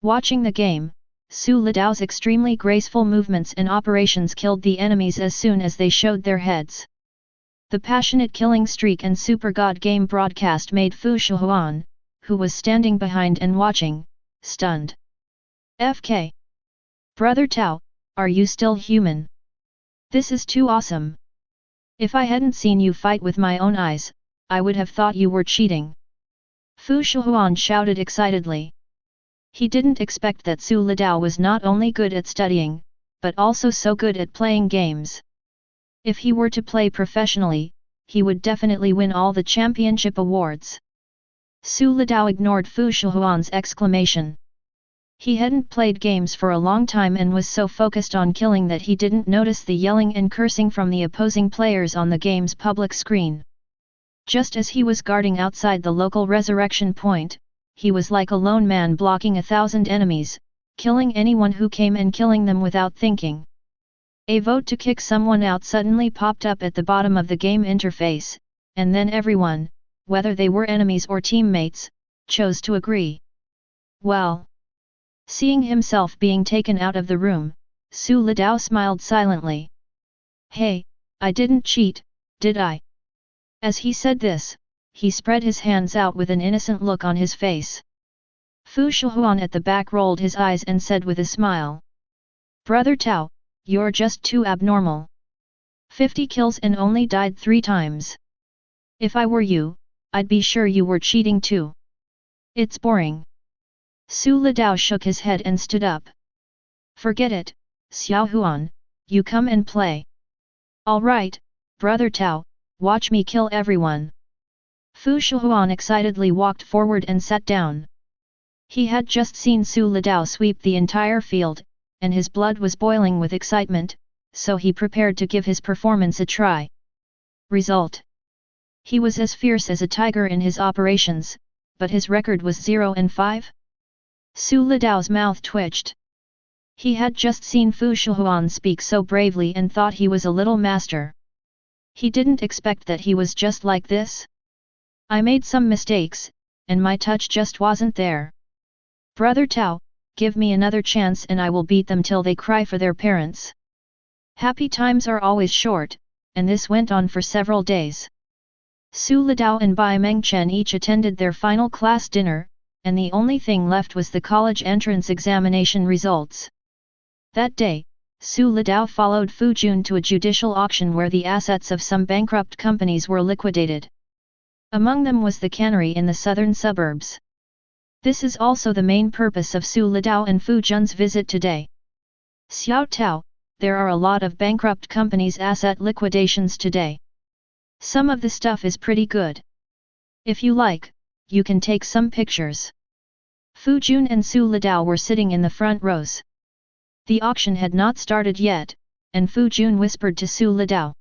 [SPEAKER 1] Watching the game, Su Litao's extremely graceful movements and operations killed the enemies as soon as they showed their heads. The passionate killing streak and Super God game broadcast made Fu Shihuan, who was standing behind and watching, stunned. "FK! Brother Tao, are you still human? This is too awesome! If I hadn't seen you fight with my own eyes, I would have thought you were cheating." Fu Shihuan shouted excitedly. He didn't expect that Su Litao was not only good at studying, but also so good at playing games. If he were to play professionally, he would definitely win all the championship awards. Su Litao ignored Fu Shihuan's exclamation. He hadn't played games for a long time and was so focused on killing that he didn't notice the yelling and cursing from the opposing players on the game's public screen. Just as he was guarding outside the local resurrection point, he was like a lone man blocking 1,000 enemies, killing anyone who came and killing them without thinking. A vote to kick someone out suddenly popped up at the bottom of the game interface, and then everyone, whether they were enemies or teammates, chose to agree. Well. Seeing himself being taken out of the room, Su Litao smiled silently. Hey, I didn't cheat, did I? As he said this, he spread his hands out with an innocent look on his face. Fu Zhiyuan at the back rolled his eyes and said with a smile. Brother Tao, you're just too abnormal. 50 kills and only died 3 times. If I were you, I'd be sure you were cheating too. It's boring. Su Litao shook his head and stood up. Forget it, Zhiyuan, you come and play. Alright, Brother Tao, watch me kill everyone. Fu Zhiyuan excitedly walked forward and sat down. He had just seen Su Litao sweep the entire field, and his blood was boiling with excitement, so he prepared to give his performance a try. Result. He was as fierce as a tiger in his operations, but his record was 0-5. Su Litao's mouth twitched. He had just seen Fu Zhiyuan speak so bravely and thought he was a little master. He didn't expect that he was just like this. I made some mistakes, and my touch just wasn't there. Brother Tao, give me another chance and I will beat them till they cry for their parents. Happy times are always short, and this went on for several days. Su Litao and Bai Mengchen each attended their final class dinner, and the only thing left was the college entrance examination results. That day, Su Litao followed Fu Jun to a judicial auction where the assets of some bankrupt companies were liquidated. Among them was the cannery in the southern suburbs. This is also the main purpose of Su Litao and Fu Jun's visit today. Xiao Tao, there are a lot of bankrupt companies' asset liquidations today. Some of the stuff is pretty good. If you like, you can take some pictures. Fu Jun and Su Litao were sitting in the front rows. The auction had not started yet, and Fu Jun whispered to Su Litao.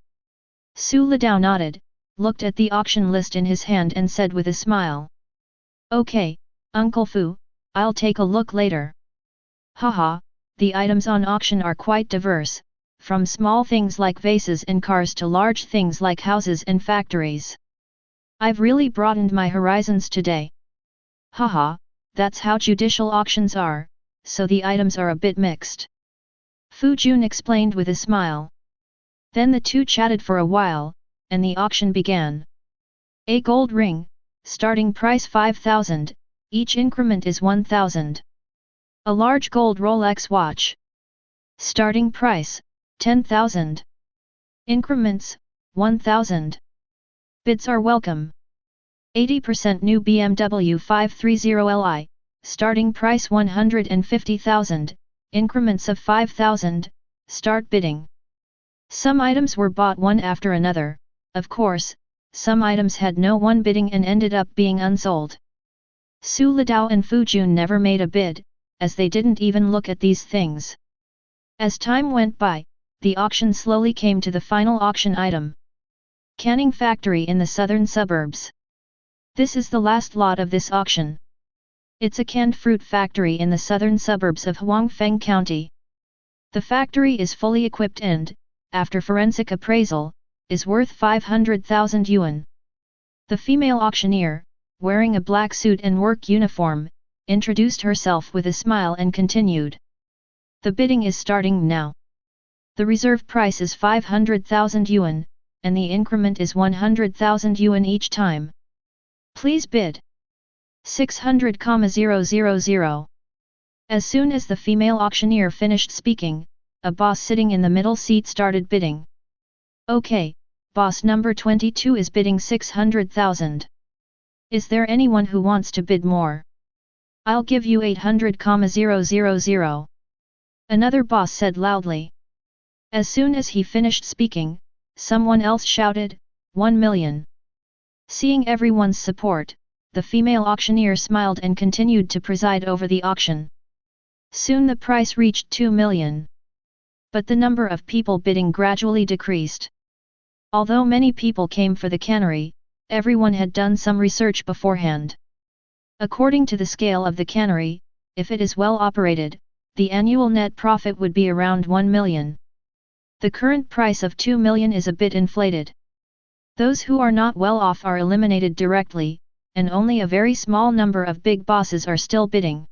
[SPEAKER 1] Su Litao nodded, looked at the auction list in his hand and said with a smile. Okay, Uncle Fu, I'll take a look later. Haha, the items on auction are quite diverse, from small things like vases and cars to large things like houses and factories. I've really broadened my horizons today. Haha, that's how judicial auctions are, so the items are a bit mixed. Fu Jun explained with a smile. Then the two chatted for a while, and the auction began. A gold ring, starting price 5,000, each increment is 1,000. A large gold Rolex watch. Starting price, 10,000. Increments, 1,000. Bids are welcome. 80% new BMW 530Li, starting price 150,000, increments of 5,000, start bidding. Some items were bought one after another, of course, some items had no one bidding and ended up being unsold. Su Litao and Fu Jun never made a bid, as they didn't even look at these things. As time went by, the auction slowly came to the final auction item. Canning factory in the southern suburbs. This is the last lot of this auction. It's a canned fruit factory in the southern suburbs of Huangfeng County. The factory is fully equipped and, after forensic appraisal, is worth 500,000 yuan. The female auctioneer, wearing a black suit and work uniform, introduced herself with a smile and continued. The bidding is starting now. The reserve price is 500,000 yuan, and the increment is 100,000 yuan each time. Please bid. 600,000. As soon as the female auctioneer finished speaking, a boss sitting in the middle seat started bidding. Okay, boss number 22 is bidding 600,000. Is there anyone who wants to bid more? I'll give you 800,000. Another boss said loudly. As soon as he finished speaking, someone else shouted, 1 million. Seeing everyone's support, the female auctioneer smiled and continued to preside over the auction. Soon the price reached 2 million. But the number of people bidding gradually decreased. Although many people came for the cannery, everyone had done some research beforehand. According to the scale of the cannery, if it is well operated, the annual net profit would be around 1 million. The current price of 2 million is a bit inflated. Those who are not well off are eliminated directly, and only a very small number of big bosses are still bidding.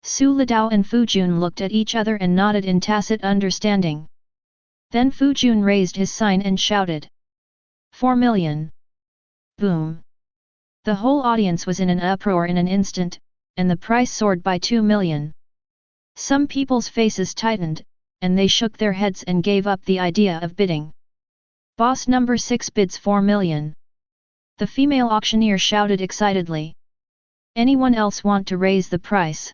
[SPEAKER 1] Su Litao and Fu Jun looked at each other and nodded in tacit understanding. Then Fu Jun raised his sign and shouted, 4 million! Boom! The whole audience was in an uproar in an instant, and the price soared by 2 million. Some people's faces tightened, and they shook their heads and gave up the idea of bidding. Boss number 6 bids 4 million. The female auctioneer shouted excitedly. Anyone else want to raise the price?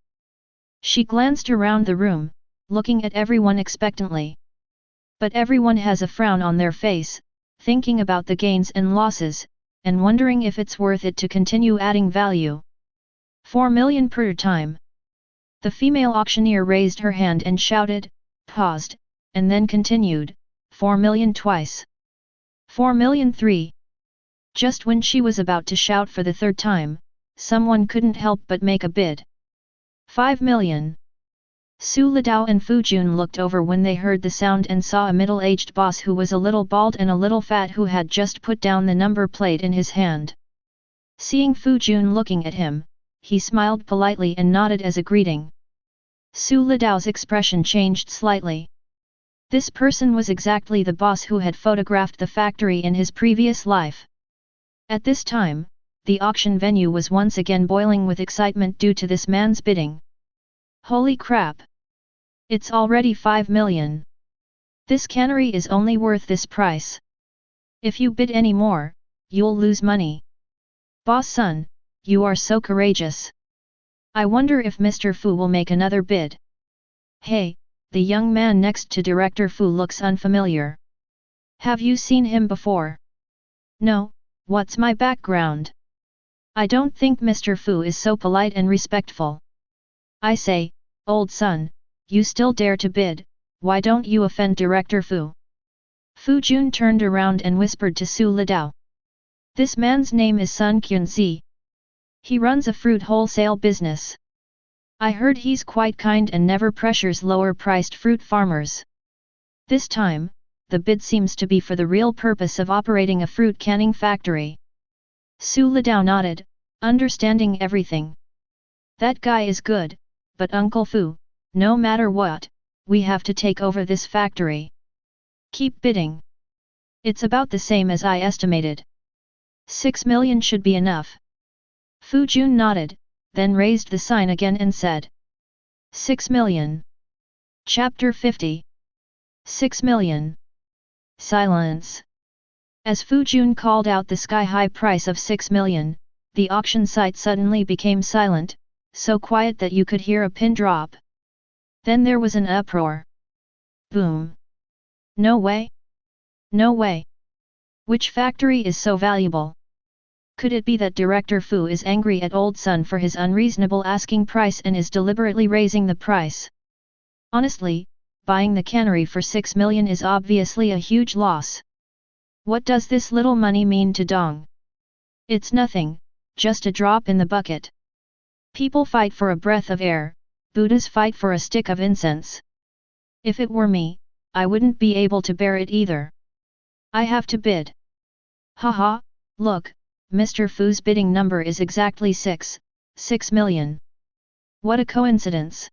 [SPEAKER 1] She glanced around the room, looking at everyone expectantly. But everyone has a frown on their face, thinking about the gains and losses, and wondering if it's worth it to continue adding value. 4 million per time. The female auctioneer raised her hand and shouted, paused, and then continued, 4 million twice. 4 million three. Just when she was about to shout for the third time, someone couldn't help but make a bid. 5 million. Su Litao and Fu Jun looked over when they heard the sound and saw a middle-aged boss who was a little bald and a little fat who had just put down the number plate in his hand. Seeing Fu Jun looking at him, he smiled politely and nodded as a greeting. Su Litao's expression changed slightly. This person was exactly the boss who had photographed the factory in his previous life. At this time, the auction venue was once again boiling with excitement due to this man's bidding. Holy crap! It's already 5 million. This cannery is only worth this price. If you bid any more, you'll lose money. Boss son, you are so courageous. I wonder if Mr. Fu will make another bid. Hey, the young man next to Director Fu looks unfamiliar. Have you seen him before? No, what's my background? I don't think Mr. Fu is so polite and respectful. I say, old son, you still dare to bid, why don't you offend Director Fu? Fu Jun turned around and whispered to Su Litao. This man's name is Sun Qunzi. He runs a fruit wholesale business. I heard he's quite kind and never pressures lower-priced fruit farmers. This time, the bid seems to be for the real purpose of operating a fruit canning factory. Su Litao nodded, understanding everything. That guy is good, but Uncle Fu, no matter what, we have to take over this factory. Keep bidding. It's about the same as I estimated. 6 million should be enough. Fu Jun nodded, then raised the sign again and said, 6 million. Chapter 50. 6 million. Silence. As Fu Jun called out the sky-high price of 6 million, the auction site suddenly became silent, so quiet that you could hear a pin drop. Then there was an uproar. Boom. No way. No way. Which factory is so valuable? Could it be that Director Fu is angry at old son for his unreasonable asking price and is deliberately raising the price? Honestly, buying the cannery for 6 million is obviously a huge loss. What does this little money mean to Dong? It's nothing, just a drop in the bucket. People fight for a breath of air, Buddhas fight for a stick of incense. If it were me, I wouldn't be able to bear it either. I have to bid. Haha, look, Mr. Fu's bidding number is exactly 6 million. What a coincidence.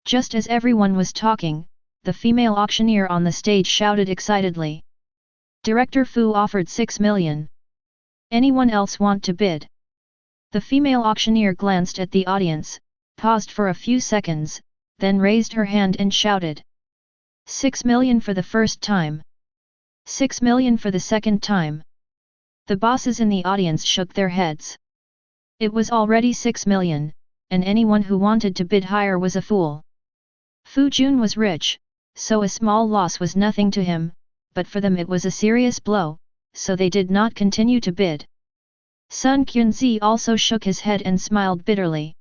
[SPEAKER 1] Just as everyone was talking, the female auctioneer on the stage shouted excitedly. Director Fu offered 6 million. Anyone else want to bid? The female auctioneer glanced at the audience, paused for a few seconds, then raised her hand and shouted. 6 million for the first time. 6 million for the second time. The bosses in the audience shook their heads. It was already 6 million, and anyone who wanted to bid higher was a fool. Fu Jun was rich, so a small loss was nothing to him, but for them it was a serious blow, so they did not continue to bid. Sun Qunzi also shook his head and smiled bitterly.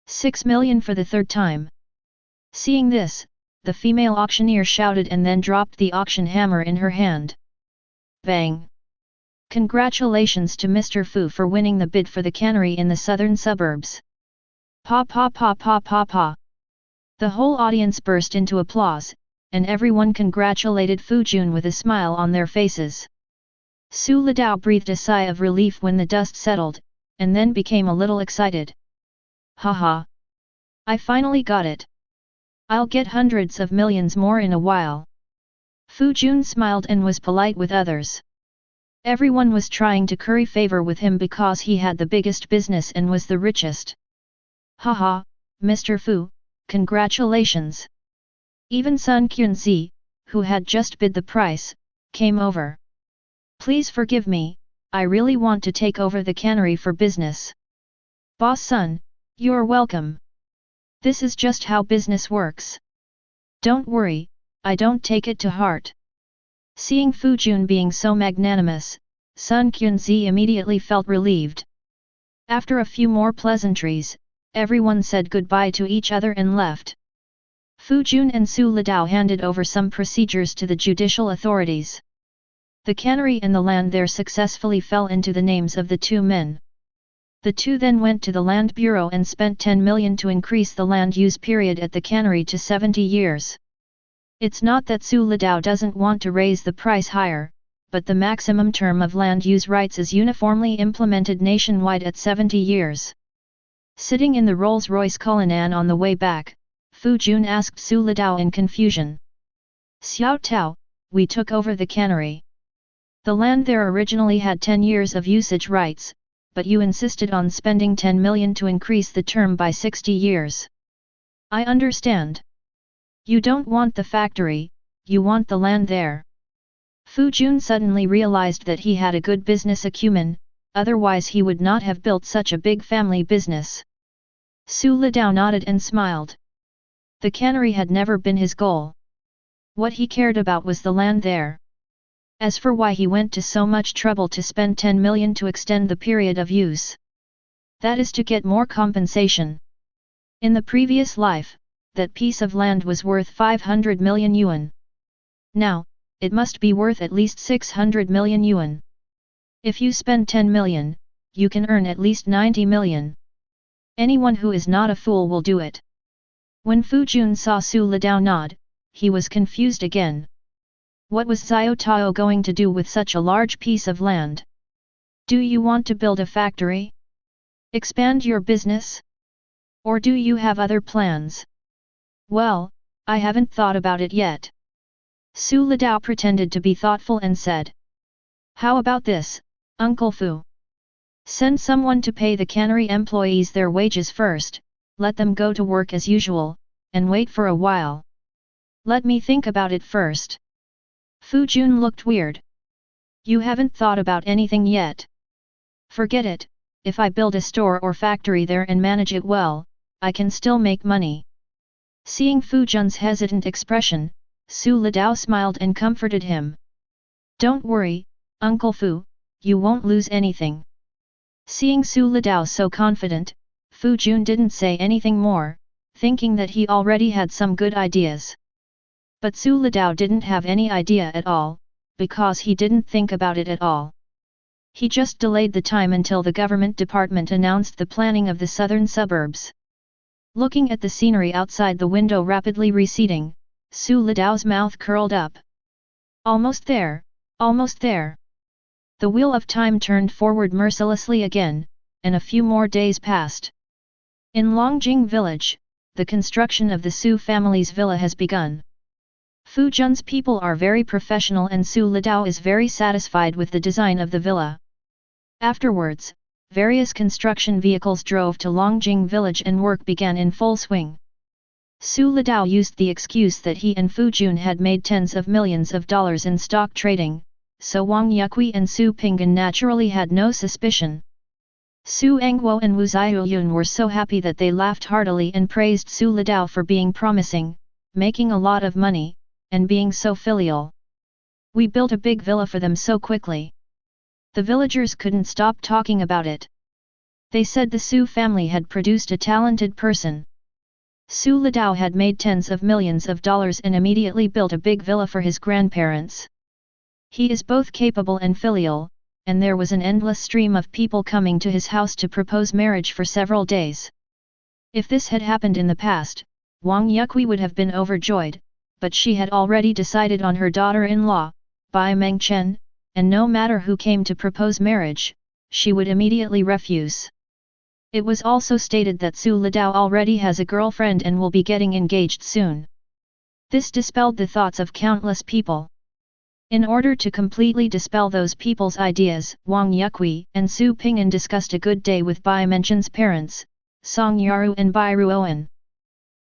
[SPEAKER 1] 6 million for the third time. Seeing this, the female auctioneer shouted and then dropped the auction hammer in her hand. Bang! Congratulations to Mr. Fu for winning the bid for the cannery in the southern suburbs. Pa pa pa pa pa pa. The whole audience burst into applause, and everyone congratulated Fu Jun with a smile on their faces. Su Litao breathed a sigh of relief when the dust settled, and then became a little excited. Haha! I finally got it. I'll get hundreds of millions more in a while. Fu Jun smiled and was polite with others. Everyone was trying to curry favor with him because he had the biggest business and was the richest. Haha, Mr. Fu, congratulations! Even Sun Qunzi, who had just bid the price, came over. Please forgive me, I really want to take over the cannery for business. Boss Sun, you're welcome. This is just how business works. Don't worry, I don't take it to heart. Seeing Fu Jun being so magnanimous, Sun Qunzi immediately felt relieved. After a few more pleasantries, everyone said goodbye to each other and left. Fu Jun and Su Litao handed over some procedures to the judicial authorities. The cannery and the land there successfully fell into the names of the two men. The two then went to the Land Bureau and spent 10 million to increase the land use period at the cannery to 70 years. It's not that Su Litao doesn't want to raise the price higher, but the maximum term of land use rights is uniformly implemented nationwide at 70 years. Sitting in the Rolls-Royce Cullinan on the way back, Fu Jun asked Su Litao in confusion. Xiao Tao, we took over the cannery. The land there originally had 10 years of usage rights, but you insisted on spending 10 million to increase the term by 60 years. I understand. You don't want the factory, you want the land there. Fu Jun suddenly realized that he had a good business acumen, otherwise he would not have built such a big family business. Su Litao nodded and smiled. The cannery had never been his goal. What he cared about was the land there. As for why he went to so much trouble to spend 10 million to extend the period of use, that is to get more compensation. In the previous life, that piece of land was worth 500 million yuan. Now, it must be worth at least 600 million yuan. If you spend 10 million, you can earn at least 90 million. Anyone who is not a fool will do it. When Fu Jun saw Su Litao nod, he was confused again. What was Zhou Tao going to do with such a large piece of land? Do you want to build a factory? Expand your business? Or do you have other plans? Well, I haven't thought about it yet. Su Litao pretended to be thoughtful and said. How about this, Uncle Fu? Send someone to pay the cannery employees their wages first, let them go to work as usual, and wait for a while. Let me think about it first. Fu Jun looked weird. You haven't thought about anything yet. Forget it, if I build a store or factory there and manage it well, I can still make money. Seeing Fu Jun's hesitant expression, Su Litao smiled and comforted him. Don't worry, Uncle Fu, you won't lose anything. Seeing Su Litao so confident, Fu Jun didn't say anything more, thinking that he already had some good ideas. But Su Litao didn't have any idea at all, because he didn't think about it at all. He just delayed the time until the government department announced the planning of the southern suburbs. Looking at the scenery outside the window rapidly receding, Su Litao's mouth curled up. Almost there, almost there. The wheel of time turned forward mercilessly again, and a few more days passed. In Longjing village, the construction of the Su family's villa has begun. Fu Jun's people are very professional and Su Litao is very satisfied with the design of the villa. Afterwards, various construction vehicles drove to Longjing village and work began in full swing. Su Litao used the excuse that he and Fu Jun had made tens of millions of dollars in stock trading, so Wang Yukui and Su Pinggan naturally had no suspicion. Su Engguo and Wu Zhiyuan were so happy that they laughed heartily and praised Su Litao for being promising, making a lot of money, and being so filial. We built a big villa for them so quickly. The villagers couldn't stop talking about it. They said the Su family had produced a talented person. Su Litao had made tens of millions of dollars and immediately built a big villa for his grandparents. He is both capable and filial, and there was an endless stream of people coming to his house to propose marriage for several days. If this had happened in the past, Wang Yuqi would have been overjoyed, but she had already decided on her daughter-in-law, Bai Mengchen, and no matter who came to propose marriage, she would immediately refuse. It was also stated that Su Litao already has a girlfriend and will be getting engaged soon. This dispelled the thoughts of countless people. In order to completely dispel those people's ideas, Wang Yuqi and Su Ping'an discussed a good day with Bai Mengchen's parents, Song Yaru and Bai Ruoan.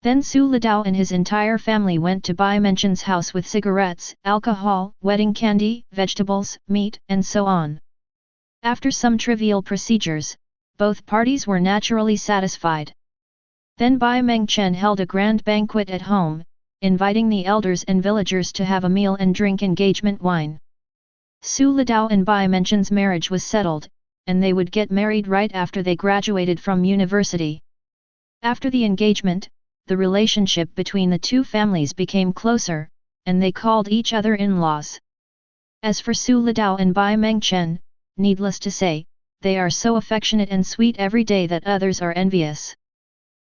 [SPEAKER 1] Then Su Litao and his entire family went to Bai Mengchen's house with cigarettes, alcohol, wedding candy, vegetables, meat, and so on. After some trivial procedures, both parties were naturally satisfied. Then Bai Mengchen held a grand banquet at home, inviting the elders and villagers to have a meal and drink engagement wine. Su Litao and Bai Mengchen's marriage was settled, and they would get married right after they graduated from university. After the engagement, the relationship between the two families became closer, and they called each other in-laws. As for Su Litao and Bai Mengchen, needless to say, they are so affectionate and sweet every day that others are envious.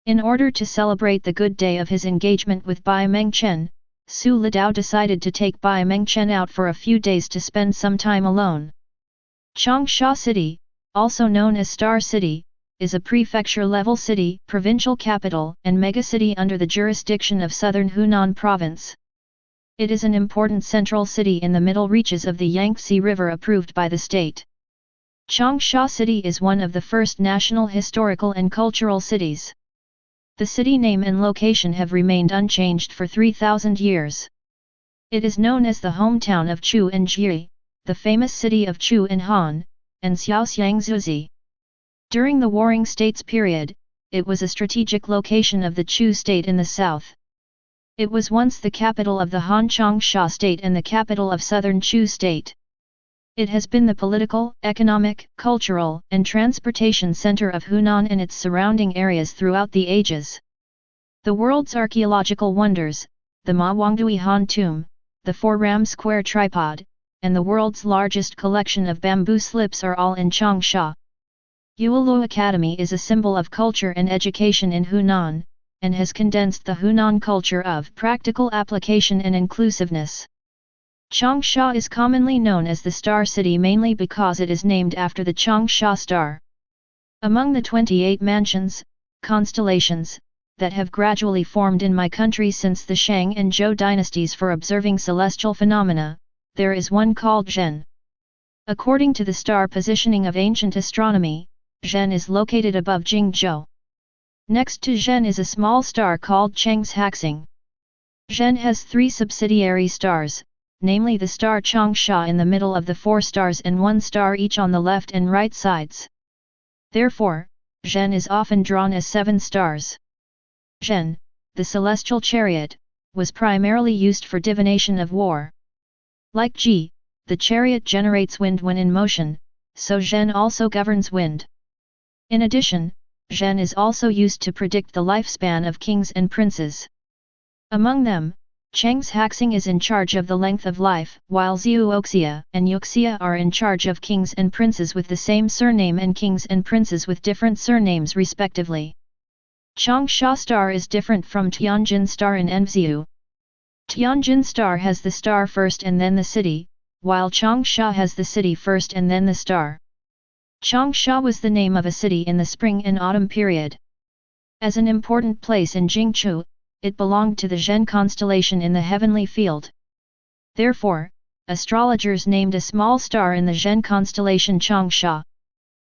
[SPEAKER 1] In order to celebrate the good day of his engagement with Bai Mengchen, Su Litao decided to take Bai Mengchen out for a few days to spend some time alone. Changsha City, also known as Star City, is a prefecture-level city, provincial capital, and megacity under the jurisdiction of southern Hunan province. It is an important central city in the middle reaches of the Yangtze River approved by the state. Changsha City is one of the first national historical and cultural cities. The city name and location have remained unchanged for 3,000 years. It is known as the hometown of Chu and Jie, the famous city of Chu and Han, and Xiaoxiang Zuzi. During the Warring States period, it was a strategic location of the Chu state in the south. It was once the capital of the Han Changsha state and the capital of southern Chu state. It has been the political, economic, cultural, and transportation center of Hunan and its surrounding areas throughout the ages. The world's archaeological wonders, the Ma Wangdui Han tomb, the 4-ram square tripod, and the world's largest collection of bamboo slips are all in Changsha. Yuelu Academy is a symbol of culture and education in Hunan, and has condensed the Hunan culture of practical application and inclusiveness. Changsha is commonly known as the Star City mainly because it is named after the Changsha star. Among the 28 mansions, constellations, that have gradually formed in my country since the Shang and Zhou dynasties for observing celestial phenomena, there is one called Zhen. According to the star positioning of ancient astronomy, Zhen is located above Jingzhou. Next to Zhen is a small star called Cheng's Haxing. Zhen has 3 subsidiary stars, namely the star Changsha in the middle of the 4 stars and 1 star each on the left and right sides. Therefore, Zhen is often drawn as 7 stars. Zhen, the celestial chariot, was primarily used for divination of war. Like Ji, the chariot generates wind when in motion, so Zhen also governs wind. In addition, Zhen is also used to predict the lifespan of kings and princes. Among them, Cheng's Haxing is in charge of the length of life, while Zhuoxia and Yuxia are in charge of kings and princes with the same surname and kings and princes with different surnames respectively. Changsha star is different from Tianjin star in Enziu. Tianjin star has the star first and then the city, while Changsha has the city first and then the star. Changsha was the name of a city in the spring and autumn period. As an important place in Jingchu, it belonged to the Zhen constellation in the heavenly field. Therefore, astrologers named a small star in the Zhen constellation Changsha.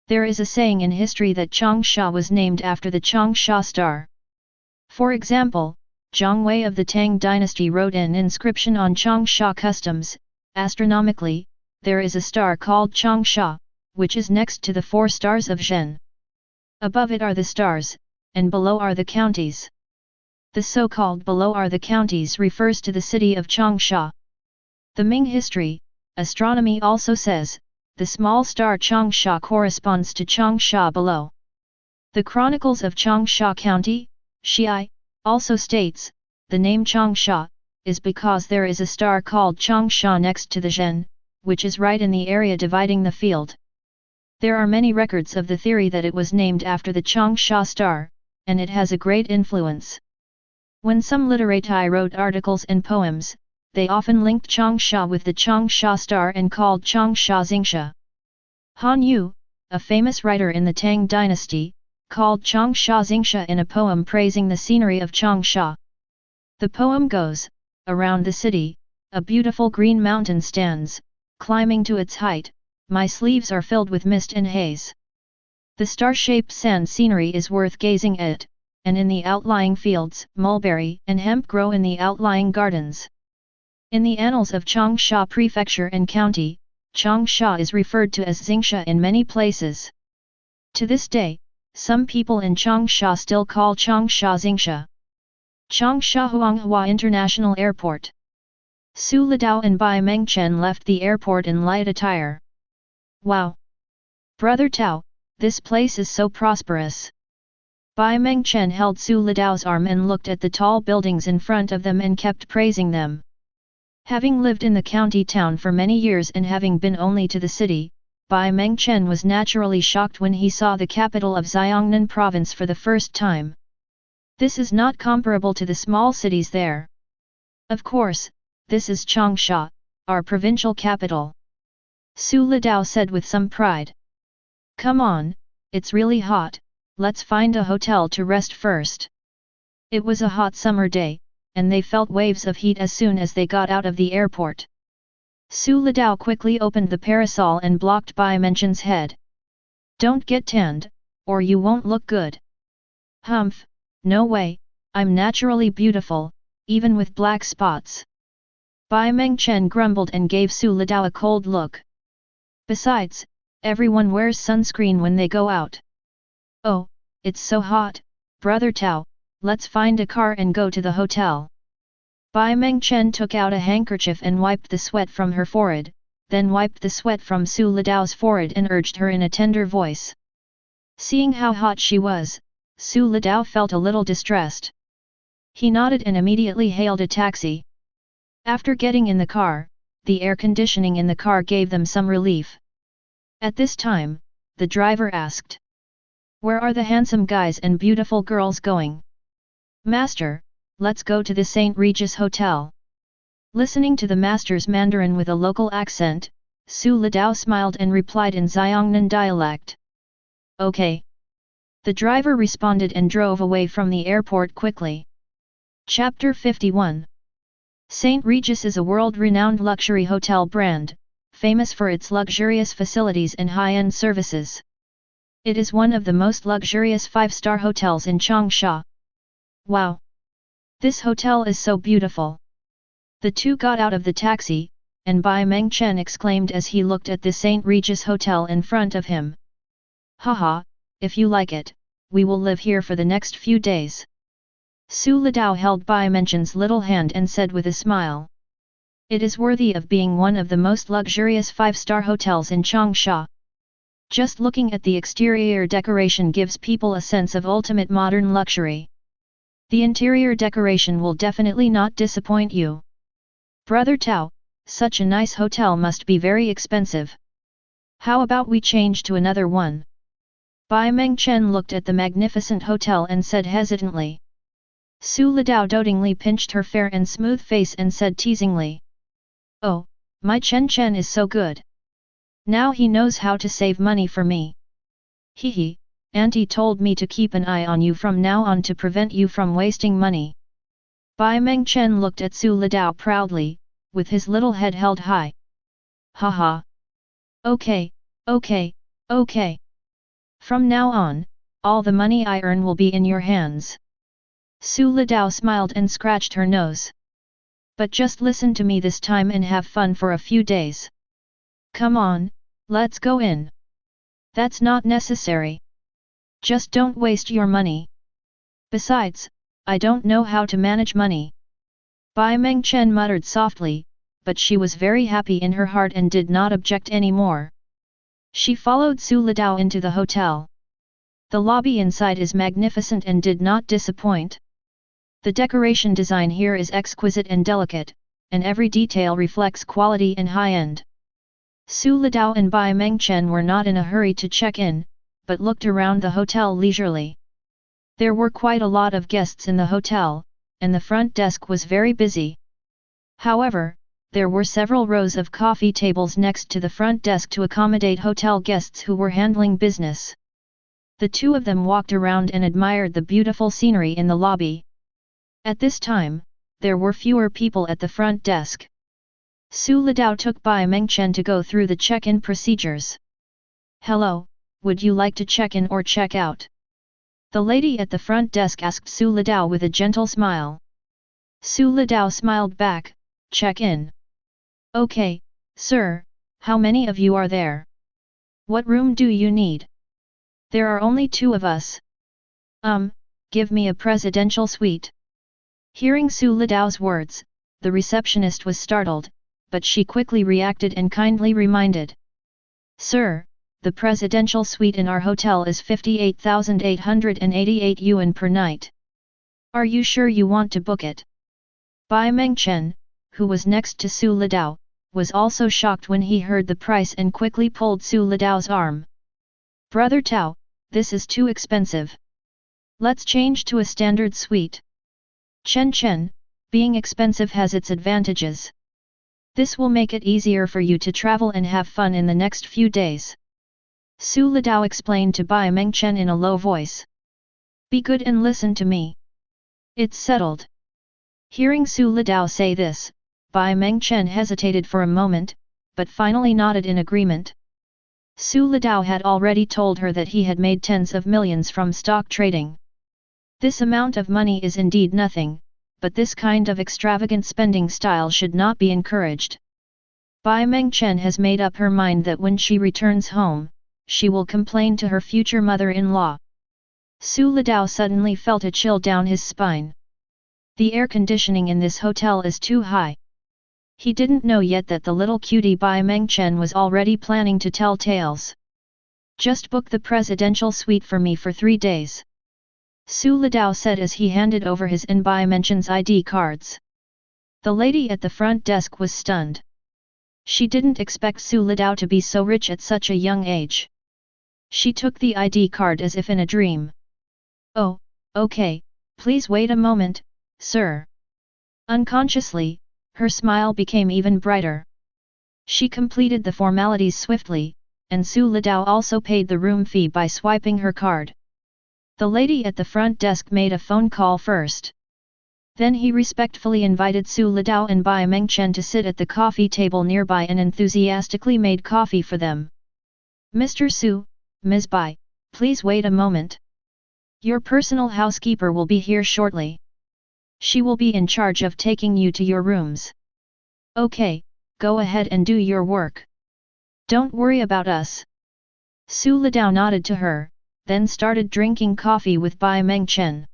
[SPEAKER 1] There is a saying in history that Changsha was named after the Changsha star. For example, Zhang Wei of the Tang dynasty wrote an inscription on Changsha customs. Astronomically, there is a star called Changsha, which is next to the 4 stars of Zhen. Above it are the stars, and below are the counties. The so-called below are the counties refers to the city of Changsha. The Ming history, astronomy also says, the small star Changsha corresponds to Changsha below. The chronicles of Changsha County, Xiai, Also states, the name Changsha, is because there is a star called Changsha next to the Zhen, which is right in the area dividing the field. There are many records of the theory that it was named after the Changsha star, and it has a great influence. When some literati wrote articles and poems, they often linked Changsha with the Changsha star and called Changsha Xingsha. Han Yu, a famous writer in the Tang dynasty, called Changsha Xingsha in a poem praising the scenery of Changsha. The poem goes, around the city, a beautiful green mountain stands, climbing to its height, my sleeves are filled with mist and haze. The star-shaped sand scenery is worth gazing at, and in the outlying fields, mulberry and hemp grow in the outlying gardens. In the annals of Changsha Prefecture and County, Changsha is referred to as Xingsha in many places. To this day, some people in Changsha still call Changsha Xingsha. Changsha Huanghua International Airport. Su Litao and Bai Mengchen left the airport in light attire. Wow! Brother Tao, this place is so prosperous. Bai Mengchen held Su Lidao's arm and looked at the tall buildings in front of them and kept praising them. Having lived in the county town for many years and having been only to the city, Bai Mengchen was naturally shocked when he saw the capital of Xiongnan province for the first time. This is not comparable to the small cities there. Of course, this is Changsha, our provincial capital. Su Lidao said with some pride. Come on, it's really hot, let's find a hotel to rest first. It was a hot summer day, and they felt waves of heat as soon as they got out of the airport. Su Lidao quickly opened the parasol and blocked Bai Menchen's head. Don't get tanned, or you won't look good. Humph, no way, I'm naturally beautiful, even with black spots. Bai Mengchen grumbled and gave Su Lidao a cold look. Besides, everyone wears sunscreen when they go out. Oh, it's so hot, Brother Tao, let's find a car and go to the hotel. Bai Mengchen took out a handkerchief and wiped the sweat from her forehead, then wiped the sweat from Su Lidao's forehead and urged her in a tender voice. Seeing how hot she was, Su Lidao felt a little distressed. He nodded and immediately hailed a taxi. After getting in the car, the air conditioning in the car gave them some relief. At this time, the driver asked, "Where are the handsome guys and beautiful girls going?" "Master, let's go to the St. Regis Hotel." Listening to the master's Mandarin with a local accent, Su Lidao smiled and replied in Xiongnan dialect. "Okay." The driver responded and drove away from the airport quickly. Chapter 51. St. Regis is a world-renowned luxury hotel brand, famous for its luxurious facilities and high-end services. It is one of the most luxurious 5-star hotels in Changsha. Wow! This hotel is so beautiful. The two got out of the taxi, and Bai Mengchen exclaimed as he looked at the St. Regis Hotel in front of him. Haha, if you like it, we will live here for the next few days. Su Lidao held Bai Menchen's little hand and said with a smile. It is worthy of being one of the most luxurious 5-star hotels in Changsha. Just looking at the exterior decoration gives people a sense of ultimate modern luxury. The interior decoration will definitely not disappoint you. Brother Tao, such a nice hotel must be very expensive. How about we change to another one? Bai Mengchen looked at the magnificent hotel and said hesitantly. Su Lidao dotingly pinched her fair and smooth face and said teasingly. Oh, my Chen Chen is so good. Now he knows how to save money for me. Hehe, Auntie told me to keep an eye on you from now on to prevent you from wasting money. Bai Mengchen looked at Su Lidao proudly, with his little head held high. Haha. Okay, okay, okay. From now on, all the money I earn will be in your hands. Su Lidao smiled and scratched her nose. But just listen to me this time and have fun for a few days. Come on, let's go in. That's not necessary. Just don't waste your money. Besides, I don't know how to manage money. Bai Mengchen muttered softly, but she was very happy in her heart and did not object anymore. She followed Su Lidao into the hotel. The lobby inside is magnificent and did not disappoint. The decoration design here is exquisite and delicate, and every detail reflects quality and high-end. Su Litao and Bai Mengchen were not in a hurry to check in, but looked around the hotel leisurely. There were quite a lot of guests in the hotel, and the front desk was very busy. However, there were several rows of coffee tables next to the front desk to accommodate hotel guests who were handling business. The two of them walked around and admired the beautiful scenery in the lobby. At this time, there were fewer people at the front desk. Su Litao took Bai Mengchen to go through the check-in procedures. "Hello, would you like to check in or check out?" The lady at the front desk asked Su Litao with a gentle smile. Su Litao smiled back, "Check in." "Okay, sir, how many of you are there? What room do you need?" "There are only 2 of us." Give me a presidential suite." Hearing Su Litao's words, the receptionist was startled, but she quickly reacted and kindly reminded. "Sir, the presidential suite in our hotel is 58,888 yuan per night. Are you sure you want to book it?" Bai Mengchen, who was next to Su Litao, was also shocked when he heard the price and quickly pulled Su Litao's arm. "Brother Tao, this is too expensive. Let's change to a standard suite." Chen, being expensive has its advantages. This will make it easier for you to travel and have fun in the next few days. Su Litao explained to Bai Mengchen in a low voice. "Be good and listen to me. It's settled." Hearing Su Litao say this, Bai Mengchen hesitated for a moment, but finally nodded in agreement. Su Litao had already told her that he had made tens of millions from stock trading. This amount of money is indeed nothing, but this kind of extravagant spending style should not be encouraged. Bai Mengchen has made up her mind that when she returns home, she will complain to her future mother-in-law. Su Litao suddenly felt a chill down his spine. The air conditioning in this hotel is too high. He didn't know yet that the little cutie Bai Mengchen was already planning to tell tales. "Just book the presidential suite for me for 3 days." Su Litao said as he handed over his and Bai Mengchen's ID cards. The lady at the front desk was stunned. She didn't expect Su Litao to be so rich at such a young age. She took the ID card as if in a dream. "Oh, okay, please wait a moment, sir." Unconsciously, her smile became even brighter. She completed the formalities swiftly, and Su Litao also paid the room fee by swiping her card. The lady at the front desk made a phone call first. Then he respectfully invited Su Litao and Bai Mengchen to sit at the coffee table nearby and enthusiastically made coffee for them. "Mr. Su, Ms. Bai, please wait a moment. Your personal housekeeper will be here shortly. She will be in charge of taking you to your rooms." "Okay, go ahead and do your work. Don't worry about us." Su Litao nodded to her, then started drinking coffee with Bai Mengchen.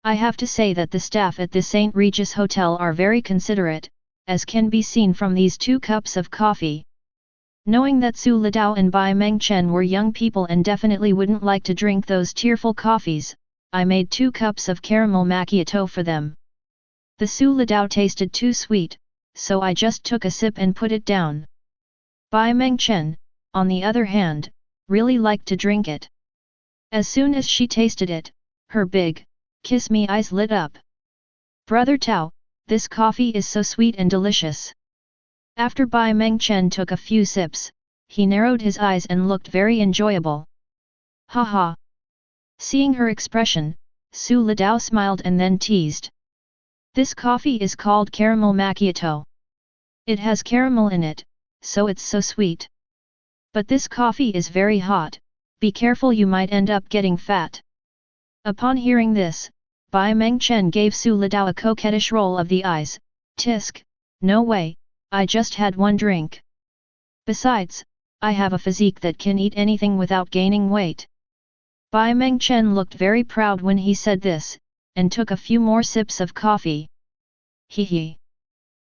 [SPEAKER 1] "I have to say that the staff at the St. Regis Hotel are very considerate, as can be seen from these 2 cups of coffee." Knowing that Su Litao and Bai Mengchen were young people and definitely wouldn't like to drink those tearful coffees, I made 2 cups of caramel macchiato for them. The Su Litao tasted too sweet, so I just took a sip and put it down. Bai Mengchen, on the other hand, really liked to drink it. As soon as she tasted it, her big, kiss-me eyes lit up. "Brother Tao, this coffee is so sweet and delicious." After Bai Mengchen took a few sips, he narrowed his eyes and looked very enjoyable. "Ha ha." Seeing her expression, Su Litao smiled and then teased. "This coffee is called caramel macchiato. It has caramel in it, so it's so sweet. But this coffee is very hot, be careful, you might end up getting fat." Upon hearing this, Bai Mengchen gave Su Litao a coquettish roll of the eyes. "Tisk, no way, I just had 1 drink. Besides, I have a physique that can eat anything without gaining weight." Bai Mengchen looked very proud when he said this, and took a few more sips of coffee. "Hee hee."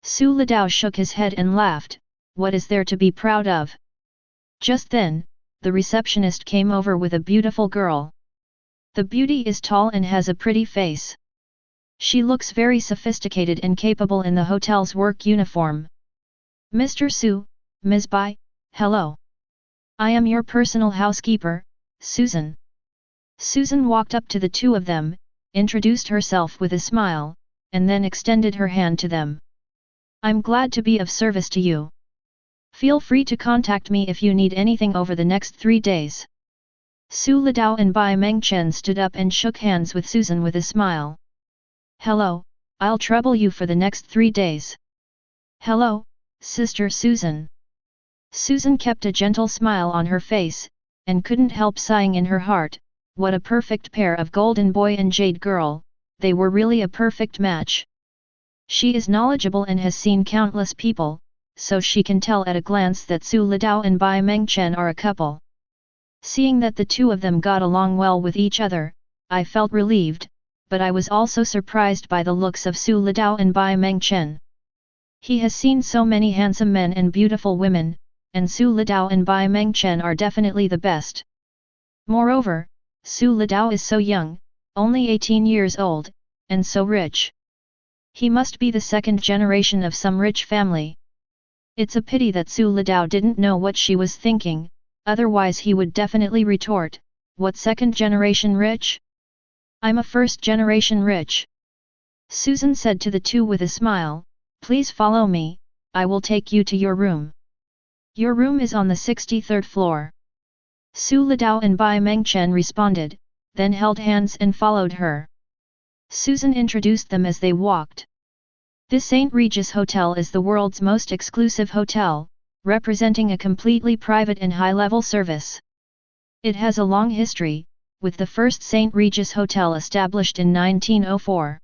[SPEAKER 1] Su Litao shook his head and laughed, "What is there to be proud of?" Just then, the receptionist came over with a beautiful girl. The beauty is tall and has a pretty face. She looks very sophisticated and capable in the hotel's work uniform. Mr. Su, Ms. Bai, hello. I am your personal housekeeper, Susan. Susan walked up to the two of them, introduced herself with a smile, and then extended her hand to them. I'm glad to be of service to you. Feel free to contact me if you need anything over the next 3 days. Su Litao and Bai Mengchen stood up and shook hands with Susan with a smile. Hello, I'll trouble you for the next 3 days. Hello, Sister Susan. Susan kept a gentle smile on her face, and couldn't help sighing in her heart, what a perfect pair of golden boy and jade girl, they were really a perfect match. She is knowledgeable and has seen countless people, so she can tell at a glance that Su Litao and Bai Mengchen are a couple. Seeing that the two of them got along well with each other, I felt relieved, but I was also surprised by the looks of Su Litao and Bai Mengchen. He has seen so many handsome men and beautiful women, and Su Litao and Bai Mengchen are definitely the best. Moreover, Su Litao is so young, only 18 years old, and so rich. He must be the second generation of some rich family. It's a pity that Su Litao didn't know what she was thinking, otherwise he would definitely retort, what second generation rich? I'm a first generation rich. Susan said to the two with a smile, please follow me, I will take you to your room. Your room is on the 63rd floor. Su Litao and Bai Mengchen responded, then held hands and followed her. Susan introduced them as they walked. This St. Regis Hotel is the world's most exclusive hotel, representing a completely private and high-level service. It has a long history, with the first St. Regis Hotel established in 1904.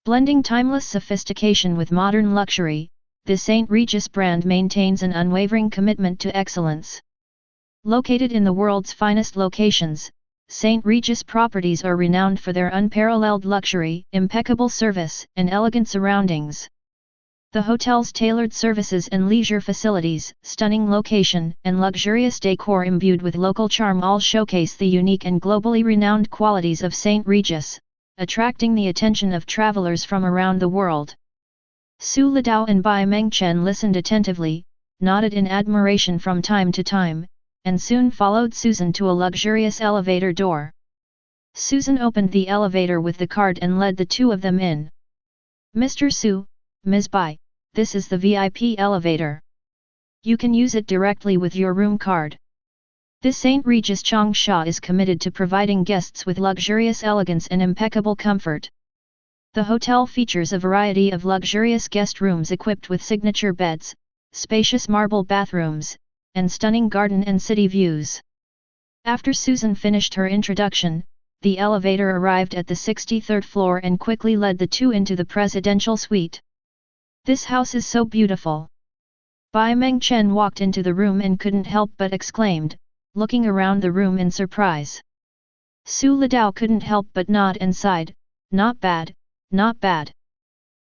[SPEAKER 1] Blending timeless sophistication with modern luxury, the St. Regis brand maintains an unwavering commitment to excellence. Located in the world's finest locations, St. Regis properties are renowned for their unparalleled luxury, impeccable service, and elegant surroundings. The hotel's tailored services and leisure facilities, stunning location, and luxurious decor imbued with local charm all showcase the unique and globally renowned qualities of St. Regis, attracting the attention of travelers from around the world. Su Litao and Bai Mengchen listened attentively, nodded in admiration from time to time, and soon followed Susan to a luxurious elevator door. Susan opened the elevator with the card and led the two of them in. Mr. Su, Ms. Bai, this is the VIP elevator. You can use it directly with your room card. This St. Regis Changsha is committed to providing guests with luxurious elegance and impeccable comfort. The hotel features a variety of luxurious guest rooms equipped with signature beds, spacious marble bathrooms, and stunning garden and city views. After Susan finished her introduction, the elevator arrived at the 63rd floor and quickly led the two into the presidential suite. This house is so beautiful. Bai Mengchen walked into the room and couldn't help but exclaimed, looking around the room in surprise. Su Litao couldn't help but nod and sighed, not bad, not bad.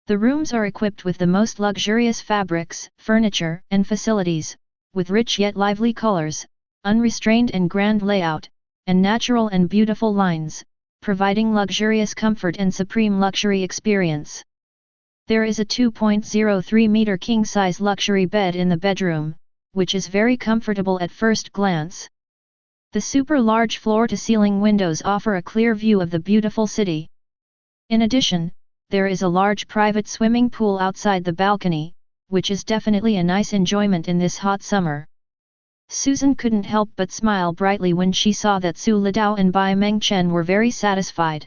[SPEAKER 1] The rooms are equipped with the most luxurious fabrics, furniture, and facilities, with rich yet lively colors, unrestrained and grand layout, and natural and beautiful lines, providing luxurious comfort and supreme luxury experience. There is a 2.03-meter king-size luxury bed in the bedroom, which is very comfortable at first glance. The super-large floor-to-ceiling windows offer a clear view of the beautiful city. In addition, there is a large private swimming pool outside the balcony, which is definitely a nice enjoyment in this hot summer. Susan couldn't help but smile brightly when she saw that Su Litao and Bai Mengchen were very satisfied.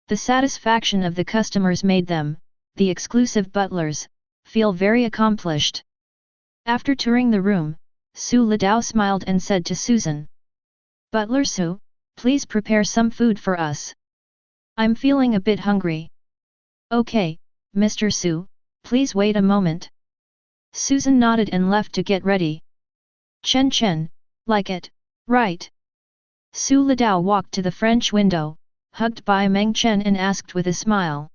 [SPEAKER 1] The satisfaction of the customers made them, the exclusive butlers, feel very accomplished. After touring the room, Su Litao smiled and said to Susan, "Butler Su, please prepare some food for us. I'm feeling a bit hungry." "Okay, Mr. Su, please wait a moment." Susan nodded and left to get ready. Chen, like it, right?" Su Litao walked to the French window, hugged Bai Mengchen and asked with a smile.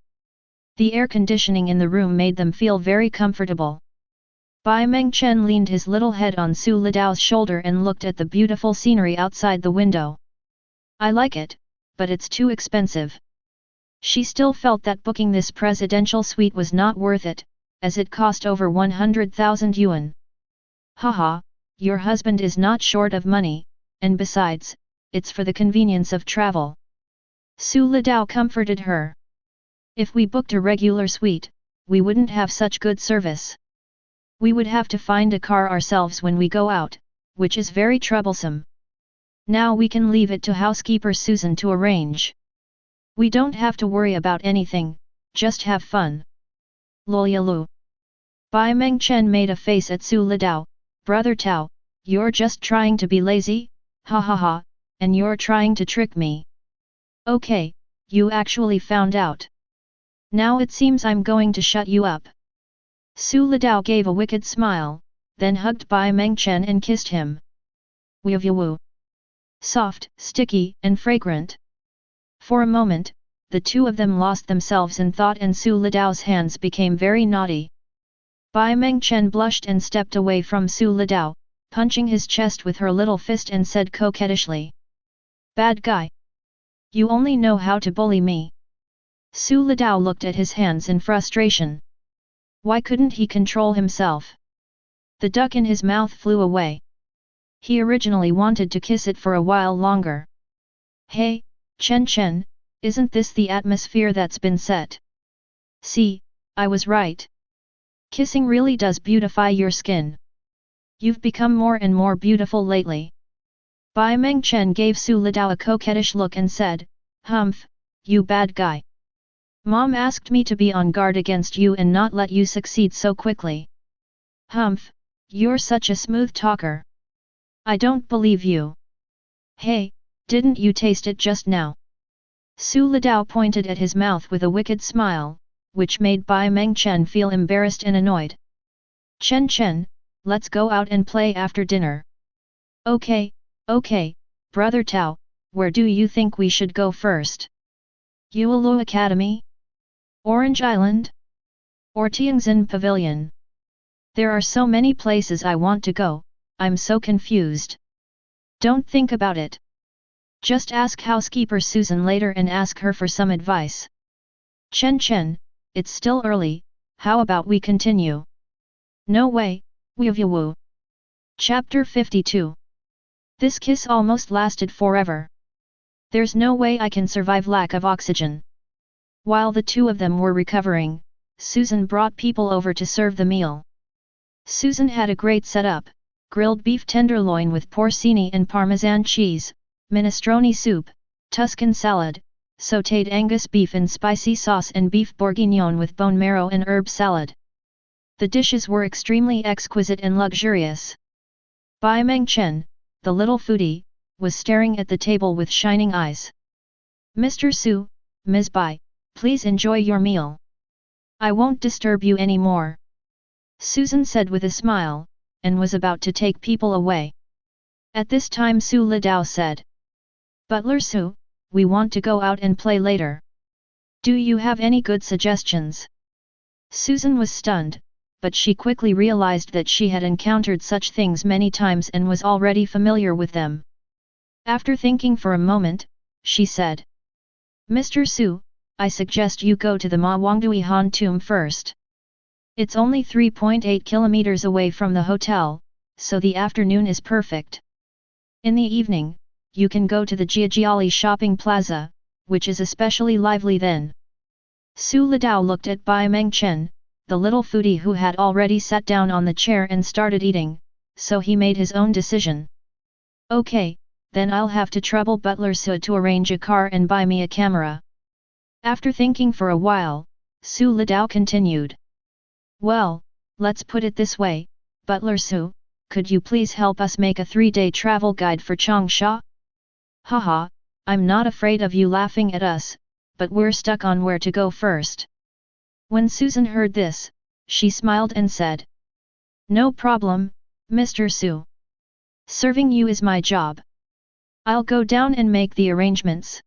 [SPEAKER 1] The air conditioning in the room made them feel very comfortable. Bai Mengchen leaned his little head on Su Litao's shoulder and looked at the beautiful scenery outside the window. "I like it, but it's too expensive." She still felt that booking this presidential suite was not worth it, as it cost over 100,000 yuan. Haha, your husband is not short of money, and besides, it's for the convenience of travel. Su Litao comforted her. If we booked a regular suite, we wouldn't have such good service. We would have to find a car ourselves when we go out, which is very troublesome. Now we can leave it to housekeeper Susan to arrange. We don't have to worry about anything, just have fun. Lolyalu. Bai Mengchen made a face at Su Litao. Brother Tao, you're just trying to be lazy, ha ha ha, and you're trying to trick me. Okay, you actually found out. Now it seems I'm going to shut you up. Su Litao gave a wicked smile, then hugged Bai Mengchen and kissed him. Woo. Soft, sticky, and fragrant. For a moment, the two of them lost themselves in thought and Su Litao's hands became very naughty. Bai Mengchen blushed and stepped away from Su Litao, punching his chest with her little fist and said coquettishly. Bad guy. You only know how to bully me. Su Litao looked at his hands in frustration. Why couldn't he control himself? The duck in his mouth flew away. He originally wanted to kiss it for a while longer. Hey, Chen, isn't this the atmosphere that's been set? See, I was right. Kissing really does beautify your skin. You've become more and more beautiful lately. Bai Mengchen gave Su Litao a coquettish look and said, Humph, you bad guy. Mom asked me to be on guard against you and not let you succeed so quickly. Humph, you're such a smooth talker. I don't believe you. Hey, didn't you taste it just now? Su Litao pointed at his mouth with a wicked smile, which made Bai Mengchen feel embarrassed and annoyed. Chen, let's go out and play after dinner. Okay, Brother Tao, where do you think we should go first? Yuelu Academy? Orange Island? Or Tianjin Pavilion? There are so many places I want to go, I'm so confused. Don't think about it. Just ask housekeeper Susan later and ask her for some advice. Chen, it's still early, how about we continue? No way, Woo. Chapter 52. This kiss almost lasted forever. There's no way I can survive lack of oxygen. While the two of them were recovering, Susan brought people over to serve the meal. Susan had a great setup, grilled beef tenderloin with porcini and parmesan cheese, minestrone soup, Tuscan salad, sautéed Angus beef in spicy sauce and beef bourguignon with bone marrow and herb salad. The dishes were extremely exquisite and luxurious. Bai Mengchen, the little foodie, was staring at the table with shining eyes. Mr. Su, Ms. Bai, please enjoy your meal. I won't disturb you anymore. Susan said with a smile, and was about to take people away. At this time Su Litao said. Butler Su, we want to go out and play later. Do you have any good suggestions? Susan was stunned, but she quickly realized that she had encountered such things many times and was already familiar with them. After thinking for a moment, she said. Mr. Su, I suggest you go to the Ma Wangdui Han tomb first. It's only 3.8 kilometers away from the hotel, so the afternoon is perfect. In the evening, you can go to the Jiajiali shopping plaza, which is especially lively then. Su Litao looked at Bai Mengchen, the little foodie who had already sat down on the chair and started eating, so he made his own decision. Okay, then I'll have to trouble Butler Su to arrange a car and buy me a camera. After thinking for a while, Su Litao continued. Well, let's put it this way, Butler Su, could you please help us make a 3-day travel guide for Changsha? Haha, I'm not afraid of you laughing at us, but we're stuck on where to go first. When Susan heard this, she smiled and said. No problem, Mr. Su. Serving you is my job. I'll go down and make the arrangements.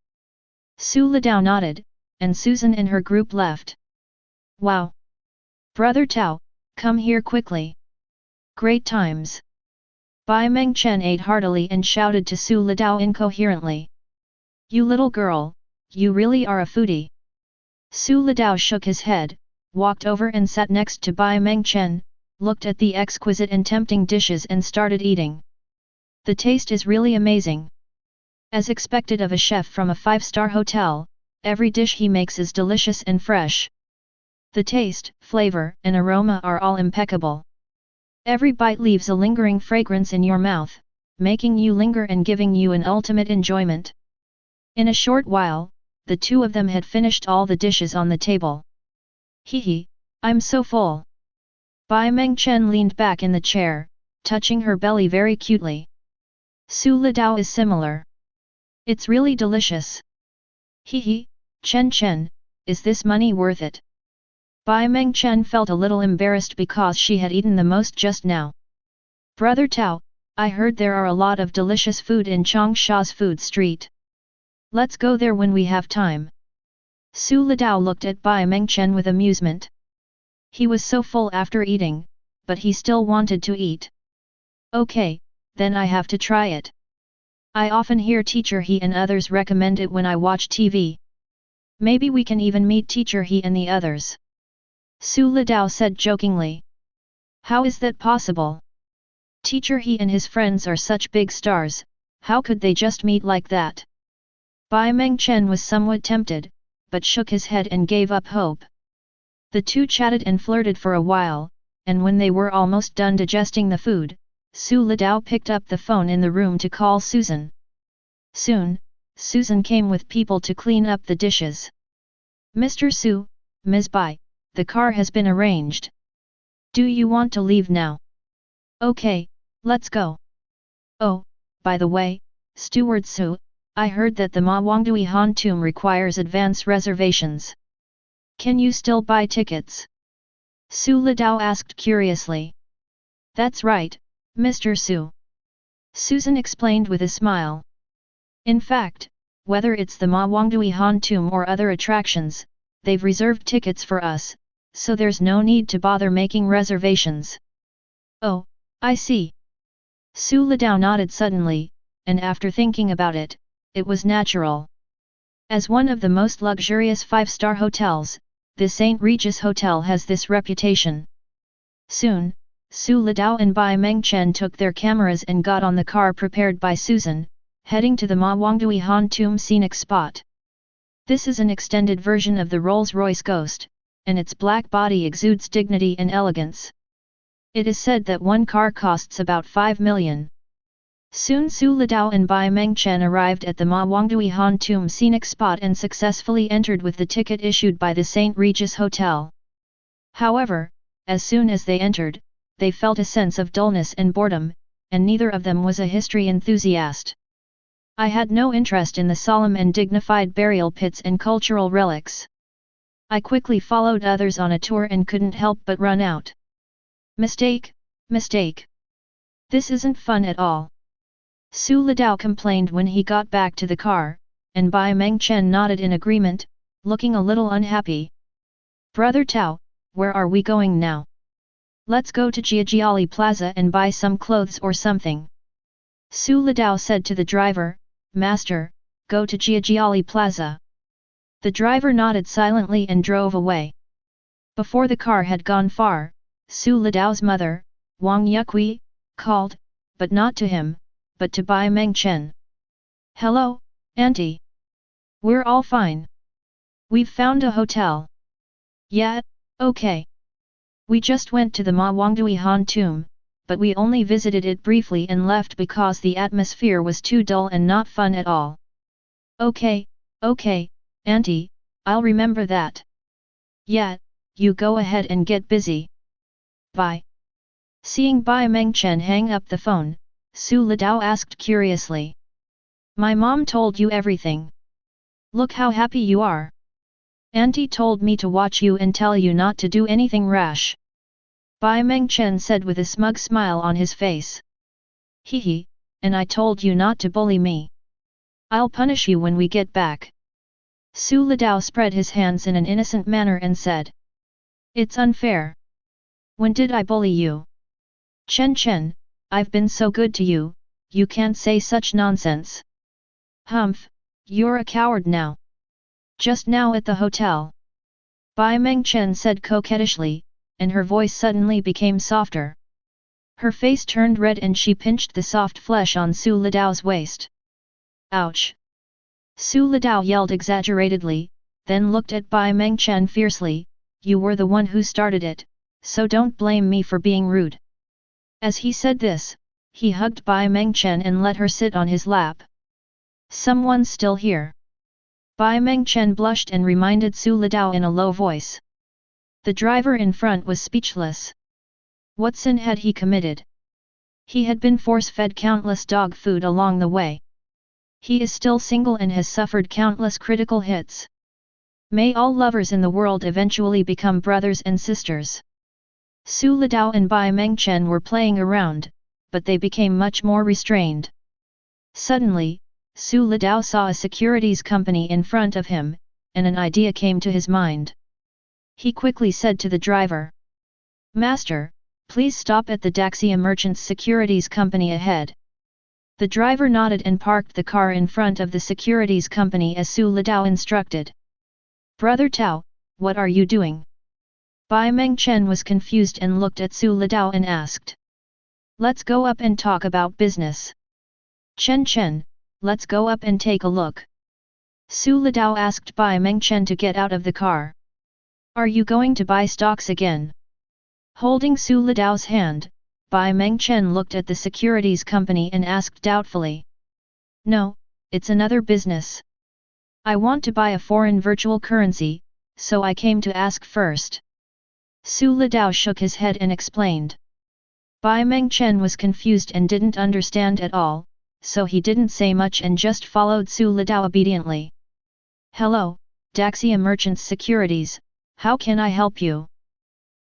[SPEAKER 1] Su Litao nodded, and Susan and her group left. Wow! Brother Tao, come here quickly. Great times. Bai Mengchen ate heartily and shouted to Su Litao incoherently. You little girl, you really are a foodie. Su Lidao shook his head, walked over and sat next to Bai Mengchen, looked at the exquisite and tempting dishes and started eating. The taste is really amazing. As expected of a chef from a 5-star hotel, every dish he makes is delicious and fresh. The taste, flavor, and aroma are all impeccable. Every bite leaves a lingering fragrance in your mouth, making you linger and giving you an ultimate enjoyment. In a short while, the two of them had finished all the dishes on the table. Hee, I'm so full. Bai Mengchen leaned back in the chair, touching her belly very cutely. Su Lidao is similar. It's really delicious. Hee, Chen, is this money worth it? Bai Mengchen felt a little embarrassed because she had eaten the most just now. Brother Tao, I heard there are a lot of delicious food in Changsha's food street. Let's go there when we have time. Su Lidao looked at Bai Mengchen with amusement. He was so full after eating, but he still wanted to eat. Okay, then I have to try it. I often hear Teacher He and others recommend it when I watch TV. Maybe we can even meet Teacher He and the others. Su Lidao said jokingly. How is that possible? Teacher He and his friends are such big stars, how could they just meet like that? Bai Mengchen was somewhat tempted, but shook his head and gave up hope. The two chatted and flirted for a while, and when they were almost done digesting the food, Su Lidao picked up the phone in the room to call Susan. Soon, Susan came with people to clean up the dishes. Mr. Su, Ms. Bai, the car has been arranged. Do you want to leave now? Okay, let's go. Oh, by the way, Steward Su, I heard that the Ma Wangdui Han tomb requires advance reservations. Can you still buy tickets? Su Lidao asked curiously. That's right, Mr. Su. Susan explained with a smile. In fact, whether it's the Ma Wangdui Han tomb or other attractions, they've reserved tickets for us, so there's no need to bother making reservations. Oh, I see. Su Lidao nodded suddenly, and after thinking about it, it was natural. As one of the most luxurious 5-star hotels, the St. Regis Hotel has this reputation. Soon, Su Lidao and Bai Mengchen took their cameras and got on the car prepared by Susan, heading to the Ma Wangdui Han tomb scenic spot. This is an extended version of the Rolls-Royce Ghost, and its black body exudes dignity and elegance. It is said that one car costs about 5 million. Soon Su Lidao and Bai Mengchen arrived at the Ma Wangdui Han tomb scenic spot and successfully entered with the ticket issued by the St. Regis Hotel. However, as soon as they entered, they felt a sense of dullness and boredom, and neither of them was a history enthusiast. I had no interest in the solemn and dignified burial pits and cultural relics. I quickly followed others on a tour and couldn't help but run out. Mistake. This isn't fun at all. Su Lidao complained when he got back to the car, and Bai Mengchen nodded in agreement, looking a little unhappy. Brother Tao, where are we going now? Let's go to Jiajiali Plaza and buy some clothes or something. Su Lidao said to the driver, Master, go to Jiajiali Plaza. The driver nodded silently and drove away. Before the car had gone far, Su Lidao's mother, Wang Yukui, called, but not to him, but to Bai Mengchen. Hello, Auntie. We're all fine. We've found a hotel. Yeah, okay. We just went to the Ma Wangdui Han tomb, but we only visited it briefly and left because the atmosphere was too dull and not fun at all. Okay, Auntie, I'll remember that. Yeah, you go ahead and get busy. Bye. Seeing Bai Mengchen hang up the phone, Su Lidao asked curiously. My mom told you everything. Look how happy you are. Auntie told me to watch you and tell you not to do anything rash. Bai Mengchen said with a smug smile on his face. Hee, and I told you not to bully me. I'll punish you when we get back. Su Lidao spread his hands in an innocent manner and said. It's unfair. When did I bully you? Chen, I've been so good to you, you can't say such nonsense. Humph, you're a coward now. Just now at the hotel. Bai Mengchen said coquettishly, and her voice suddenly became softer. Her face turned red and she pinched the soft flesh on Su Lidao's waist. Ouch! Su Lidao yelled exaggeratedly, then looked at Bai Mengchen fiercely, "You were the one who started it, so don't blame me for being rude." As he said this, he hugged Bai Mengchen and let her sit on his lap. "Someone's still here." Bai Mengchen blushed and reminded Su Lidao in a low voice. The driver in front was speechless. What sin had he committed? He had been force-fed countless dog food along the way. He is still single and has suffered countless critical hits. May all lovers in the world eventually become brothers and sisters. Su Lidao and Bai Mengchen were playing around, but they became much more restrained. Suddenly, Su Lidao saw a securities company in front of him, and an idea came to his mind. He quickly said to the driver, "Master, please stop at the Daxia Merchants Securities Company ahead." The driver nodded and parked the car in front of the securities company as Su Lidao instructed. "Brother Tao, what are you doing?" Bai Mengchen was confused and looked at Su Lidao and asked. "Let's go up and talk about business." Chen, let's go up and take a look." Su Lidao asked Bai Mengchen to get out of the car. "Are you going to buy stocks again?" Holding Su Lidao's hand, Bai Mengchen looked at the securities company and asked doubtfully. "No, it's another business. I want to buy a foreign virtual currency, so I came to ask first." Su Lidao shook his head and explained. Bai Mengchen was confused and didn't understand at all, so he didn't say much and just followed Su Lidao obediently. "Hello, Daxia Merchants Securities, how can I help you?"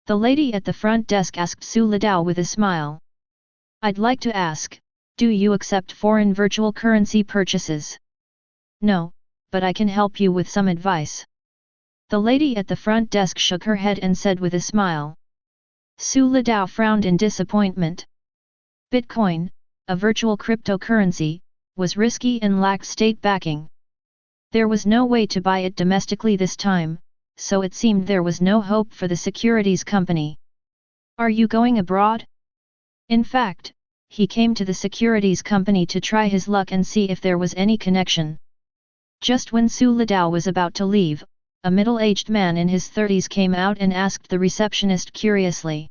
[SPEAKER 1] The lady at the front desk asked Su Lidao with a smile. "I'd like to ask, do you accept foreign virtual currency purchases?" "No, but I can help you with some advice." The lady at the front desk shook her head and said with a smile. Su Lidao frowned in disappointment. Bitcoin, a virtual cryptocurrency, was risky and lacked state backing. There was no way to buy it domestically this time, so it seemed there was no hope for the securities company. "Are you going abroad?" In fact, he came to the securities company to try his luck and see if there was any connection. Just when Su Lidao was about to leave, a middle-aged man in his 30s came out and asked the receptionist curiously.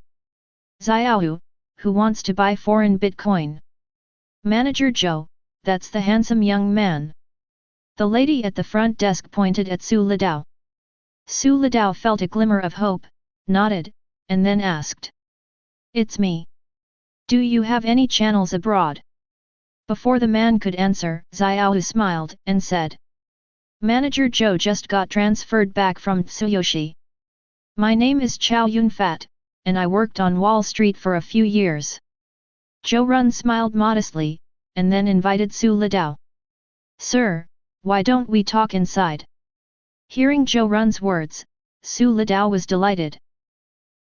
[SPEAKER 1] "Zhou, who wants to buy foreign Bitcoin?" "Manager Zhou, that's the handsome young man." The lady at the front desk pointed at Su Lidao. Su Lidao felt a glimmer of hope, nodded, and then asked. "It's me. Do you have any channels abroad?" Before the man could answer, Zhou smiled and said. "Manager Zhou just got transferred back from Tsuyoshi. My name is Chow Yunfat, and I worked on Wall Street for a few years." Zhou smiled modestly, and then invited Su Lidao. "Sir, why don't we talk inside?" Hearing Zhou's words, Su Lidao was delighted.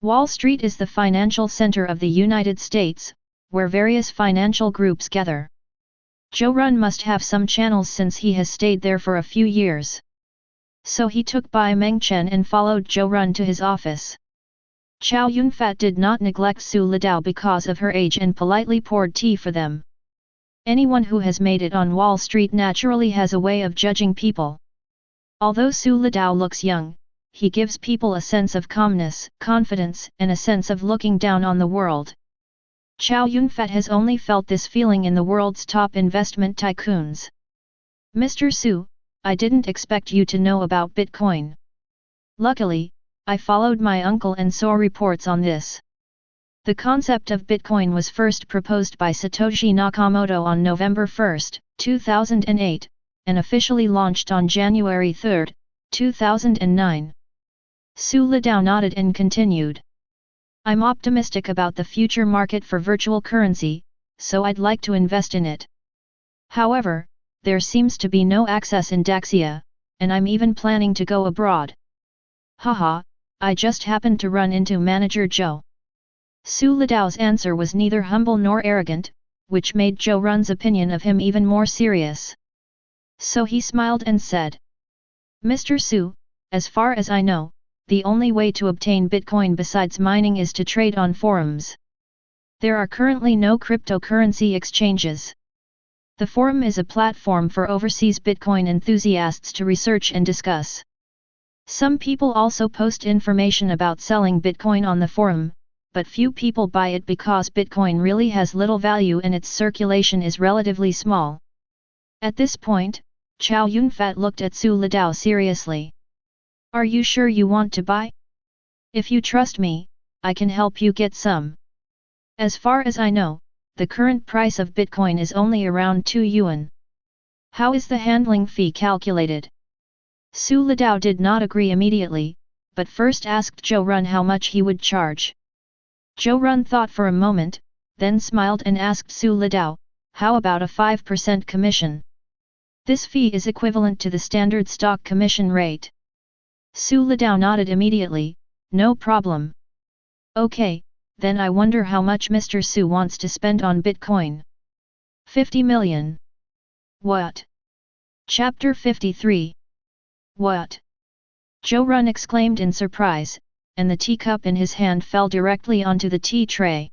[SPEAKER 1] Wall Street is the financial center of the United States, where various financial groups gather. Zhou must have some channels since he has stayed there for a few years. So he took Bai Mengchen and followed Zhou to his office. Chow Yunfat did not neglect Su Lidao because of her age and politely poured tea for them. Anyone who has made it on Wall Street naturally has a way of judging people. Although Su Lidao looks young, he gives people a sense of calmness, confidence, and a sense of looking down on the world. Chow Yunfat has only felt this feeling in the world's top investment tycoons. "Mr. Su, I didn't expect you to know about Bitcoin. Luckily, I followed my uncle and saw reports on this." The concept of Bitcoin was first proposed by Satoshi Nakamoto on November 1, 2008, and officially launched on January 3, 2009. Su Lidao nodded and continued. "I'm optimistic about the future market for virtual currency, so I'd like to invest in it. However, there seems to be no access in Daxia, and I'm even planning to go abroad." "Haha, I just happened to run into Manager Zhou." Su Lidao's answer was neither humble nor arrogant, which made Zhou's opinion of him even more serious. So he smiled and said. "Mr. Su, as far as I know, the only way to obtain Bitcoin besides mining is to trade on forums. There are currently no cryptocurrency exchanges. The forum is a platform for overseas Bitcoin enthusiasts to research and discuss. Some people also post information about selling Bitcoin on the forum, but few people buy it because Bitcoin really has little value and its circulation is relatively small. At this point, Chow Yun-fat looked at Su Litao seriously. Are you sure you want to buy? If you trust me, I can help you get some. As far as I know, the current price of Bitcoin is only around 2 yuan. How is the handling fee calculated? Su Litao did not agree immediately, but first asked Zhou Run how much he would charge. Zhou Run thought for a moment, then smiled and asked Su Litao, how about a 5% commission? This fee is equivalent to the standard stock commission rate. Su Litao nodded immediately, no problem. Okay, then I wonder how much Mr. Su wants to spend on Bitcoin. 50 million. What? Chapter 53. What? Zhou Run exclaimed in surprise, and the teacup in his hand fell directly onto the tea tray.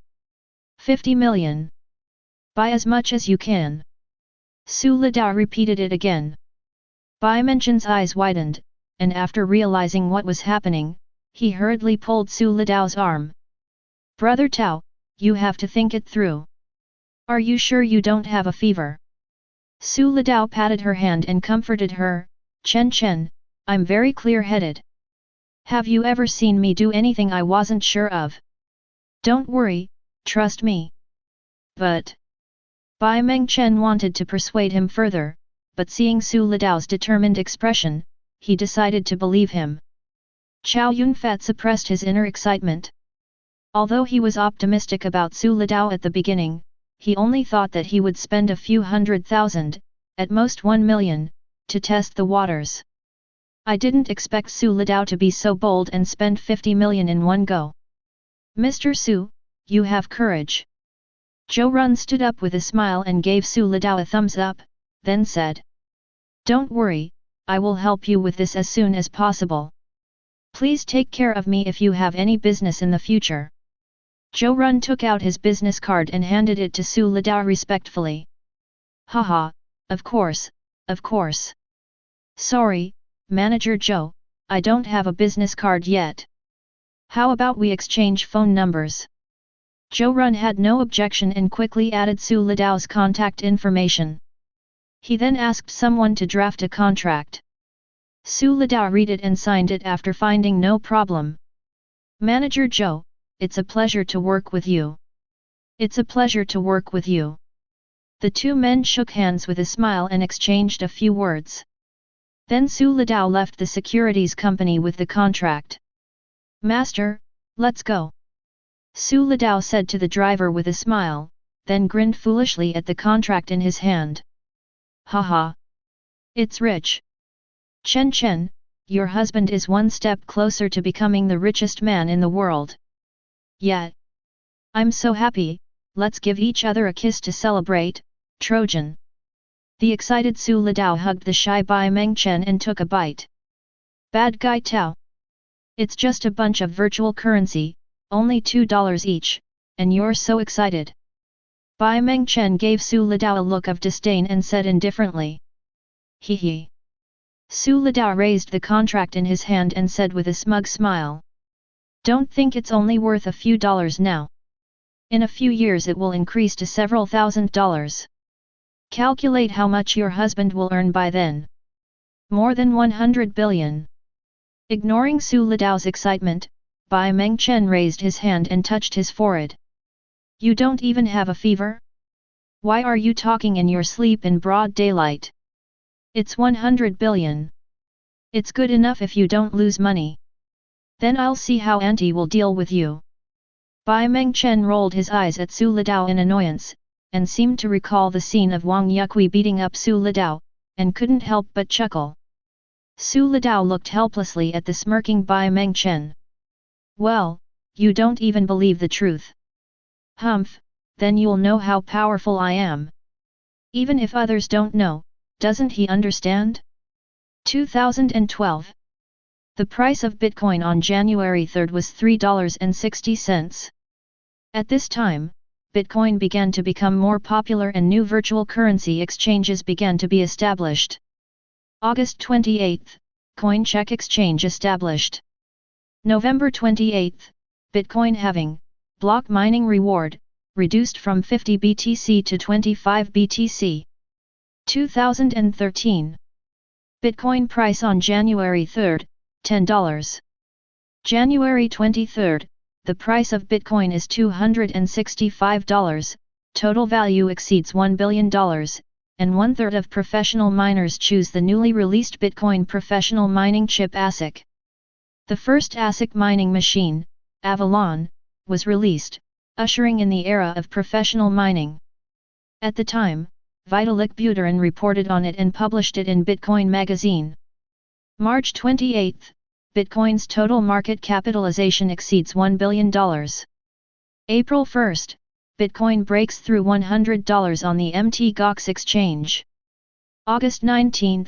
[SPEAKER 1] 50 million. Buy as much as you can. Su Litao repeated it again. Bai Mengchen's eyes widened, and after realizing what was happening, he hurriedly pulled Su Litao's arm. Brother Tao, you have to think it through. Are you sure you don't have a fever? Su Litao patted her hand and comforted her. Chen, I'm very clear-headed. Have you ever seen me do anything I wasn't sure of? Don't worry, trust me. But... Bai Mengchen wanted to persuade him further, but seeing Su Litao's determined expression, he decided to believe him. Chow Yun-fat suppressed his inner excitement. Although he was optimistic about Su Litao at the beginning, he only thought that he would spend a few 100,000, at most 1 million, to test the waters. I didn't expect Su Litao to be so bold and spend 50 million in one go. Mr. Su, you have courage. Zhou Run stood up with a smile and gave Su Litao a thumbs up, then said. Don't worry, I will help you with this as soon as possible. Please take care of me if you have any business in the future. Zhou Run took out his business card and handed it to Su Litao respectfully. Haha, of course, of course. Sorry, Manager Zhou, I don't have a business card yet. How about we exchange phone numbers? Zhou Run had no objection and quickly added Su Litao's contact information. He then asked someone to draft a contract. Su Litao read it and signed it after finding no problem. Manager Zhou, it's a pleasure to work with you. It's a pleasure to work with you. The two men shook hands with a smile and exchanged a few words. Then Su Litao left the securities company with the contract. Master, let's go. Su Litao said to the driver with a smile, then grinned foolishly at the contract in his hand. Haha. It's rich. Chen, your husband is one step closer to becoming the richest man in the world. Yet. I'm so happy, let's give each other a kiss to celebrate, Trojan. The excited Su Litao hugged the shy Bai Mengchen and took a bite. Bad guy Tao. It's just a bunch of virtual currency, only $2 each, and you're so excited. Bai Mengchen gave Su Litao a look of disdain and said indifferently. Hee. Su Litao raised the contract in his hand and said with a smug smile. Don't think it's only worth a few dollars now. In a few years it will increase to several $1,000s. Calculate how much your husband will earn by then. More than 100 billion. Ignoring Su Litao's excitement, Bai Mengchen raised his hand and touched his forehead. You don't even have a fever? Why are you talking in your sleep in broad daylight? It's 100 billion. It's good enough if you don't lose money. Then I'll see how Auntie will deal with you. Bai Mengchen rolled his eyes at Su Litao in annoyance, and seemed to recall the scene of Wang Yukui beating up Su Litao, and couldn't help but chuckle. Su Litao looked helplessly at the smirking Bai Mengchen. Well, you don't even believe the truth. Humph, then you'll know how powerful I am. Even if others don't know, doesn't he understand? 2012 The price of Bitcoin on January 3 was $3.60. At this time, Bitcoin began to become more popular and new virtual currency exchanges began to be established. August 28, CoinCheck exchange established. November 28, Bitcoin halving, block mining reward, reduced from 50 BTC to 25 BTC. 2013. Bitcoin price on January 3, $10. January 23, the price of Bitcoin is $265, total value exceeds $1 billion, and 1/3 of professional miners choose the newly released Bitcoin professional mining chip ASIC. The first ASIC mining machine, Avalon, was released, ushering in the era of professional mining. At the time, Vitalik Buterin reported on it and published it in Bitcoin magazine. March 28, Bitcoin's total market capitalization exceeds $1 billion. April 1, Bitcoin breaks through $100 on the Mt. Gox exchange. August 19,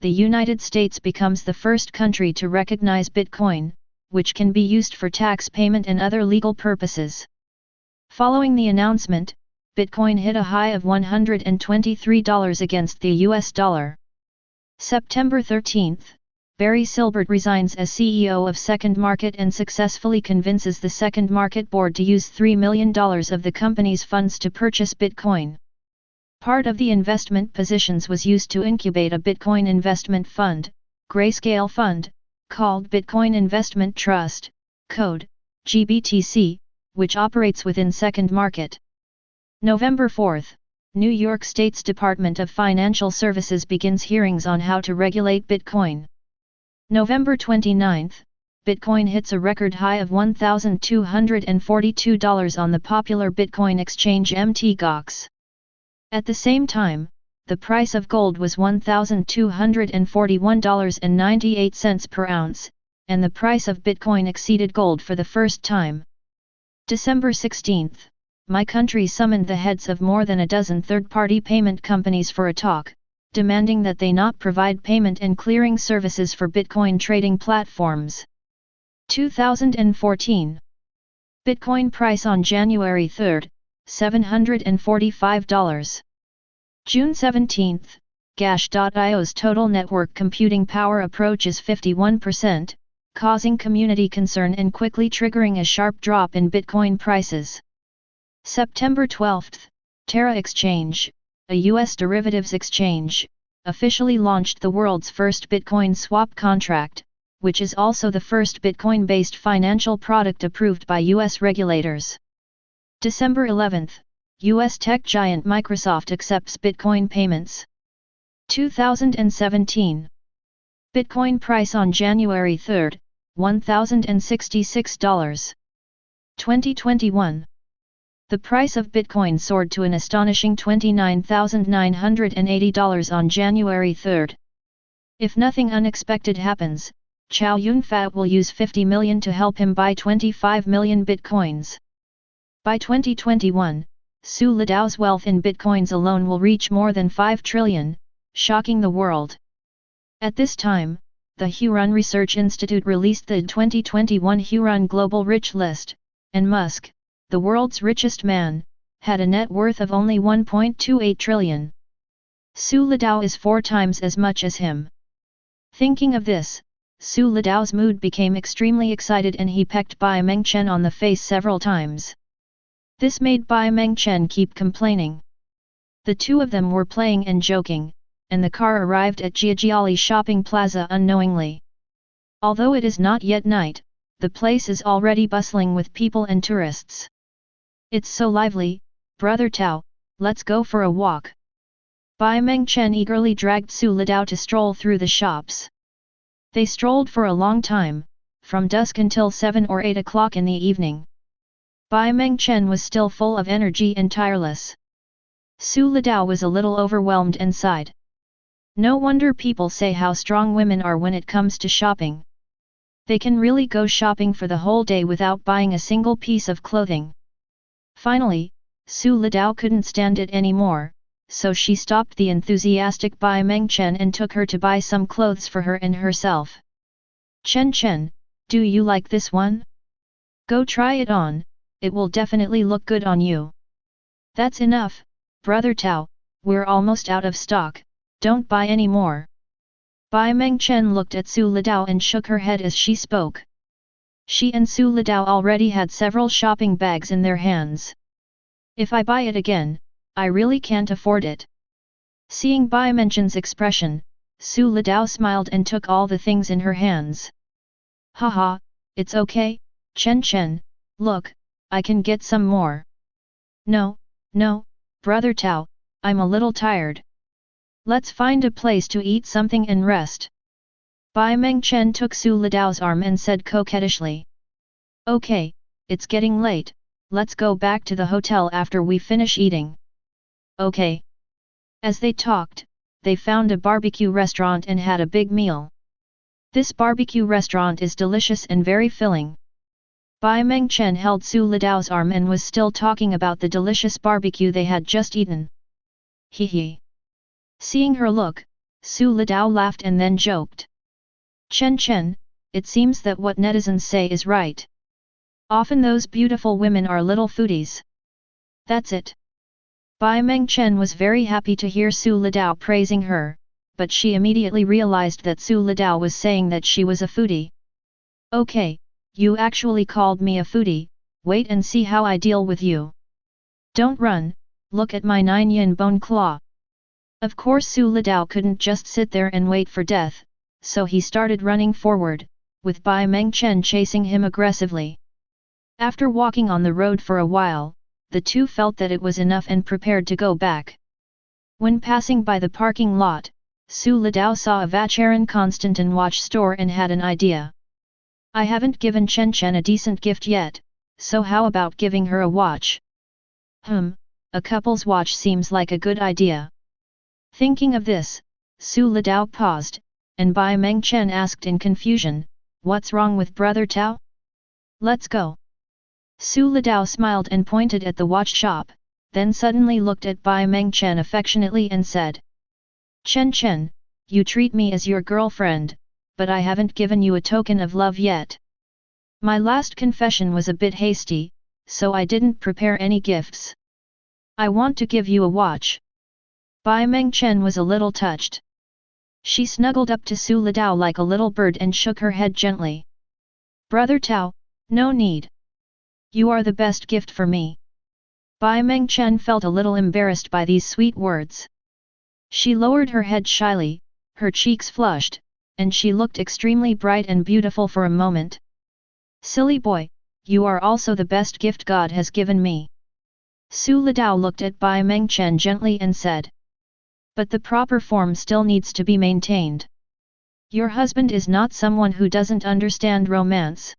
[SPEAKER 1] the United States becomes the first country to recognize Bitcoin, which can be used for tax payment and other legal purposes. Following the announcement, Bitcoin hit a high of $123 against the US dollar. September 13, Barry Silbert resigns as CEO of Second Market and successfully convinces the Second Market board to use $3 million of the company's funds to purchase Bitcoin. Part of the investment positions was used to incubate a Bitcoin investment fund, Grayscale Fund, called Bitcoin Investment Trust, code GBTC, which operates within Second Market. November 4, New York State's Department of Financial Services begins hearings on how to regulate Bitcoin. November 29, Bitcoin hits a record high of $1,242 on the popular Bitcoin exchange Mt. Gox. At the same time, the price of gold was $1,241.98 per ounce, and the price of Bitcoin exceeded gold for the first time. December 16, my country summoned the heads of more than a dozen third-party payment companies for a talk, demanding that they not provide payment and clearing services for Bitcoin trading platforms. 2014. Bitcoin price on January 3, $745. June 17, Gash.io's total network computing power approaches 51%, causing community concern and quickly triggering a sharp drop in Bitcoin prices. September 12, Terra Exchange, a U.S. derivatives exchange, officially launched the world's first Bitcoin swap contract, which is also the first Bitcoin-based financial product approved by U.S. regulators. December 11, U.S. tech giant Microsoft accepts Bitcoin payments. 2017. Bitcoin price on January 3, $1,066. 2021. The price of Bitcoin soared to an astonishing $29,980 on January 3. If nothing unexpected happens, Chow Yun-fat will use $50 million to help him buy 25 million Bitcoins. By 2021, Su Lidao's wealth in Bitcoins alone will reach more than 5 trillion, shocking the world. At this time, the Huron Research Institute released the 2021 Huron Global Rich List, and Musk, the world's richest man, had a net worth of only 1.28 trillion. Su Lidao is 4 times as much as him. Thinking of this, Su Lidao's mood became extremely excited and he pecked Bai Mengchen on the face several times. This made Bai Mengchen keep complaining. The two of them were playing and joking, and the car arrived at Jiajiali shopping plaza unknowingly. Although it is not yet night, the place is already bustling with people and tourists. It's so lively, brother Tao, let's go for a walk. Bai Mengchen eagerly dragged Su Lidao to stroll through the shops. They strolled for a long time, from dusk until 7 or 8 o'clock in the evening. Bai Mengchen was still full of energy and tireless. Su Lidao was a little overwhelmed and sighed. No wonder people say how strong women are when it comes to shopping. They can really go shopping for the whole day without buying a single piece of clothing. Finally, Su Lidao couldn't stand it anymore, so she stopped the enthusiastic Bai Mengchen and took her to buy some clothes for her and herself. Chen, do you like this one? Go try it on, it will definitely look good on you. That's enough, brother Tao, we're almost out of stock, don't buy any more. Bai Mengchen looked at Su Litao and shook her head as she spoke. She and Su Litao already had several shopping bags in their hands. If I buy it again, I really can't afford it. Seeing Bai Mengchen's expression, Su Litao smiled and took all the things in her hands. Haha, it's okay, Chen, look, I can get some more. No, brother Tao, I'm a little tired. Let's find a place to eat something and rest. Bai Mengchen took Su Litao's arm and said coquettishly. Okay, it's getting late, let's go back to the hotel after we finish eating. Okay. As they talked, they found a barbecue restaurant and had a big meal. This barbecue restaurant is delicious and very filling. Bai Mengchen held Su Litao's arm and was still talking about the delicious barbecue they had just eaten. Hee. Seeing her look, Su Litao laughed and then joked. Chen, it seems that what netizens say is right. Often those beautiful women are little foodies. That's it. Bai Mengchen was very happy to hear Su Litao praising her, but she immediately realized that Su Litao was saying that she was a foodie. Okay, you actually called me a foodie, wait and see how I deal with you. Don't run, look at my 9-yin bone claw. Of course Su Litao couldn't just sit there and wait for death, so he started running forward, with Bai Mengchen chasing him aggressively. After walking on the road for a while, the two felt that it was enough and prepared to go back. When passing by the parking lot, Su Litao saw a Vacheron Constant & Watch store and had an idea. I haven't given Chen a decent gift yet, so how about giving her a watch? A couple's watch seems like a good idea. Thinking of this, Su Litao paused, and Bai Mengchen asked in confusion, what's wrong with brother Tao? Let's go. Su Litao smiled and pointed at the watch shop, then suddenly looked at Bai Mengchen affectionately and said. Chen, you treat me as your girlfriend, but I haven't given you a token of love yet. My last confession was a bit hasty, so I didn't prepare any gifts. I want to give you a watch. Bai Mengchen was a little touched. She snuggled up to Su Litao like a little bird and shook her head gently. Brother Tao, no need. You are the best gift for me. Bai Mengchen felt a little embarrassed by these sweet words. She lowered her head shyly, her cheeks flushed, and she looked extremely bright and beautiful for a moment. Silly boy, you are also the best gift God has given me. Su Litao looked at Bai Mengchen gently and said. But the proper form still needs to be maintained. Your husband is not someone who doesn't understand romance.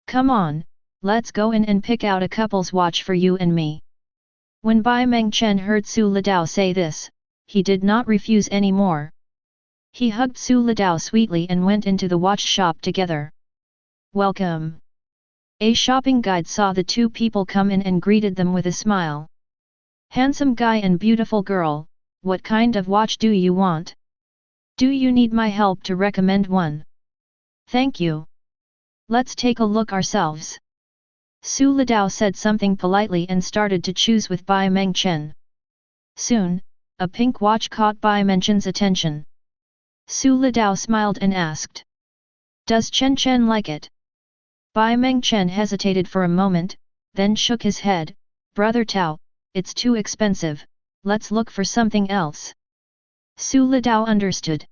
[SPEAKER 1] Come on, let's go in and pick out a couple's watch for you and me. When Bai Mengchen heard Su Litao say this, he did not refuse any more. He hugged Su Litao sweetly and went into the watch shop together. Welcome. A shopping guide saw the two people come in and greeted them with a smile. Handsome guy and beautiful girl, what kind of watch do you want? Do you need my help to recommend one? Thank you. Let's take a look ourselves. Su Litao said something politely and started to choose with Bai Mengchen. Soon, a pink watch caught Bai Mengchen's attention. Su Litao smiled and asked. Does Chen like it? Bai Mengchen hesitated for a moment, then shook his head. Brother Tao, it's too expensive, let's look for something else. Su Litao understood.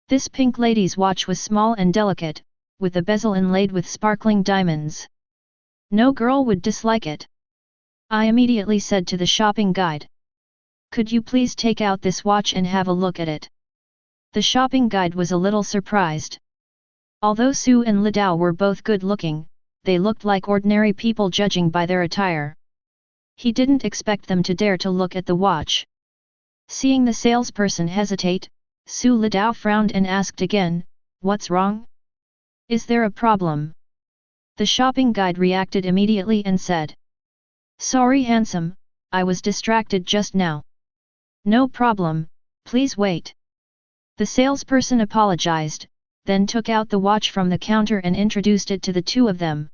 [SPEAKER 1] This pink lady's watch was small and delicate, with a bezel inlaid with sparkling diamonds. No girl would dislike it. I immediately said to the shopping guide. Could you please take out this watch and have a look at it? The shopping guide was a little surprised. Although Su and Litao were both good-looking, they looked like ordinary people judging by their attire. He didn't expect them to dare to look at the watch. Seeing the salesperson hesitate, Su Litao frowned and asked again, what's wrong? Is there a problem? The shopping guide reacted immediately and said. Sorry handsome, I was distracted just now. No problem, please wait. The salesperson apologized, then took out the watch from the counter and introduced it to the two of them.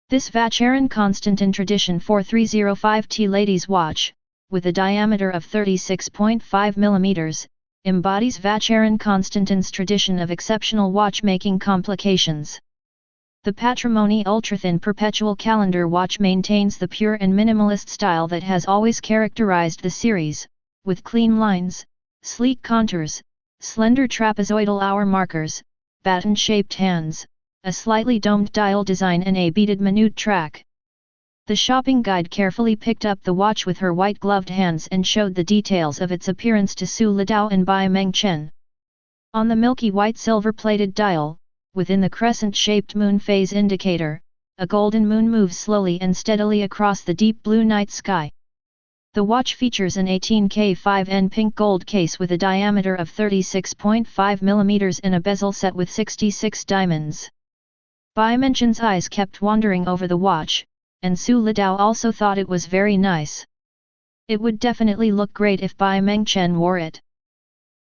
[SPEAKER 1] This Vacheron Constantin Tradition 4305T ladies' watch, with a diameter of 36.5 mm, embodies Vacheron Constantin's tradition of exceptional watchmaking complications. The Patrimony ultra-thin perpetual calendar watch maintains the pure and minimalist style that has always characterized the series, with clean lines, sleek contours, slender trapezoidal hour markers, baton-shaped hands, a slightly domed dial design and a beaded minute track. The shopping guide carefully picked up the watch with her white-gloved hands and showed the details of its appearance to Su Litao and Bai Mengchen. On the milky white silver-plated dial, within the crescent-shaped moon phase indicator, a golden moon moves slowly and steadily across the deep blue night sky. The watch features an 18K 5N pink gold case with a diameter of 36.5 mm and a bezel set with 66 diamonds. Bai Mengchen's eyes kept wandering over the watch, and Su Litao also thought it was very nice. It would definitely look great if Bai Mengchen wore it.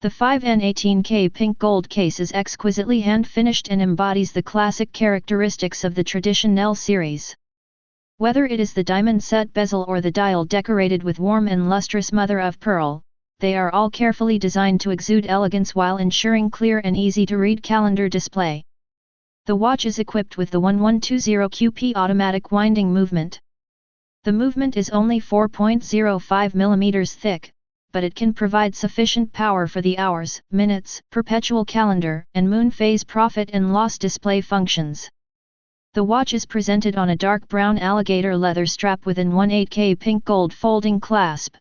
[SPEAKER 1] The 5N 18K pink gold case is exquisitely hand-finished and embodies the classic characteristics of the Traditionnelle series. Whether it is the diamond-set bezel or the dial decorated with warm and lustrous mother-of-pearl, they are all carefully designed to exude elegance while ensuring clear and easy-to-read calendar display. The watch is equipped with the 1120QP automatic winding movement. The movement is only 4.05 mm thick, but it can provide sufficient power for the hours, minutes, perpetual calendar, and moon phase profit and loss display functions. The watch is presented on a dark brown alligator leather strap with an 18K pink gold folding clasp.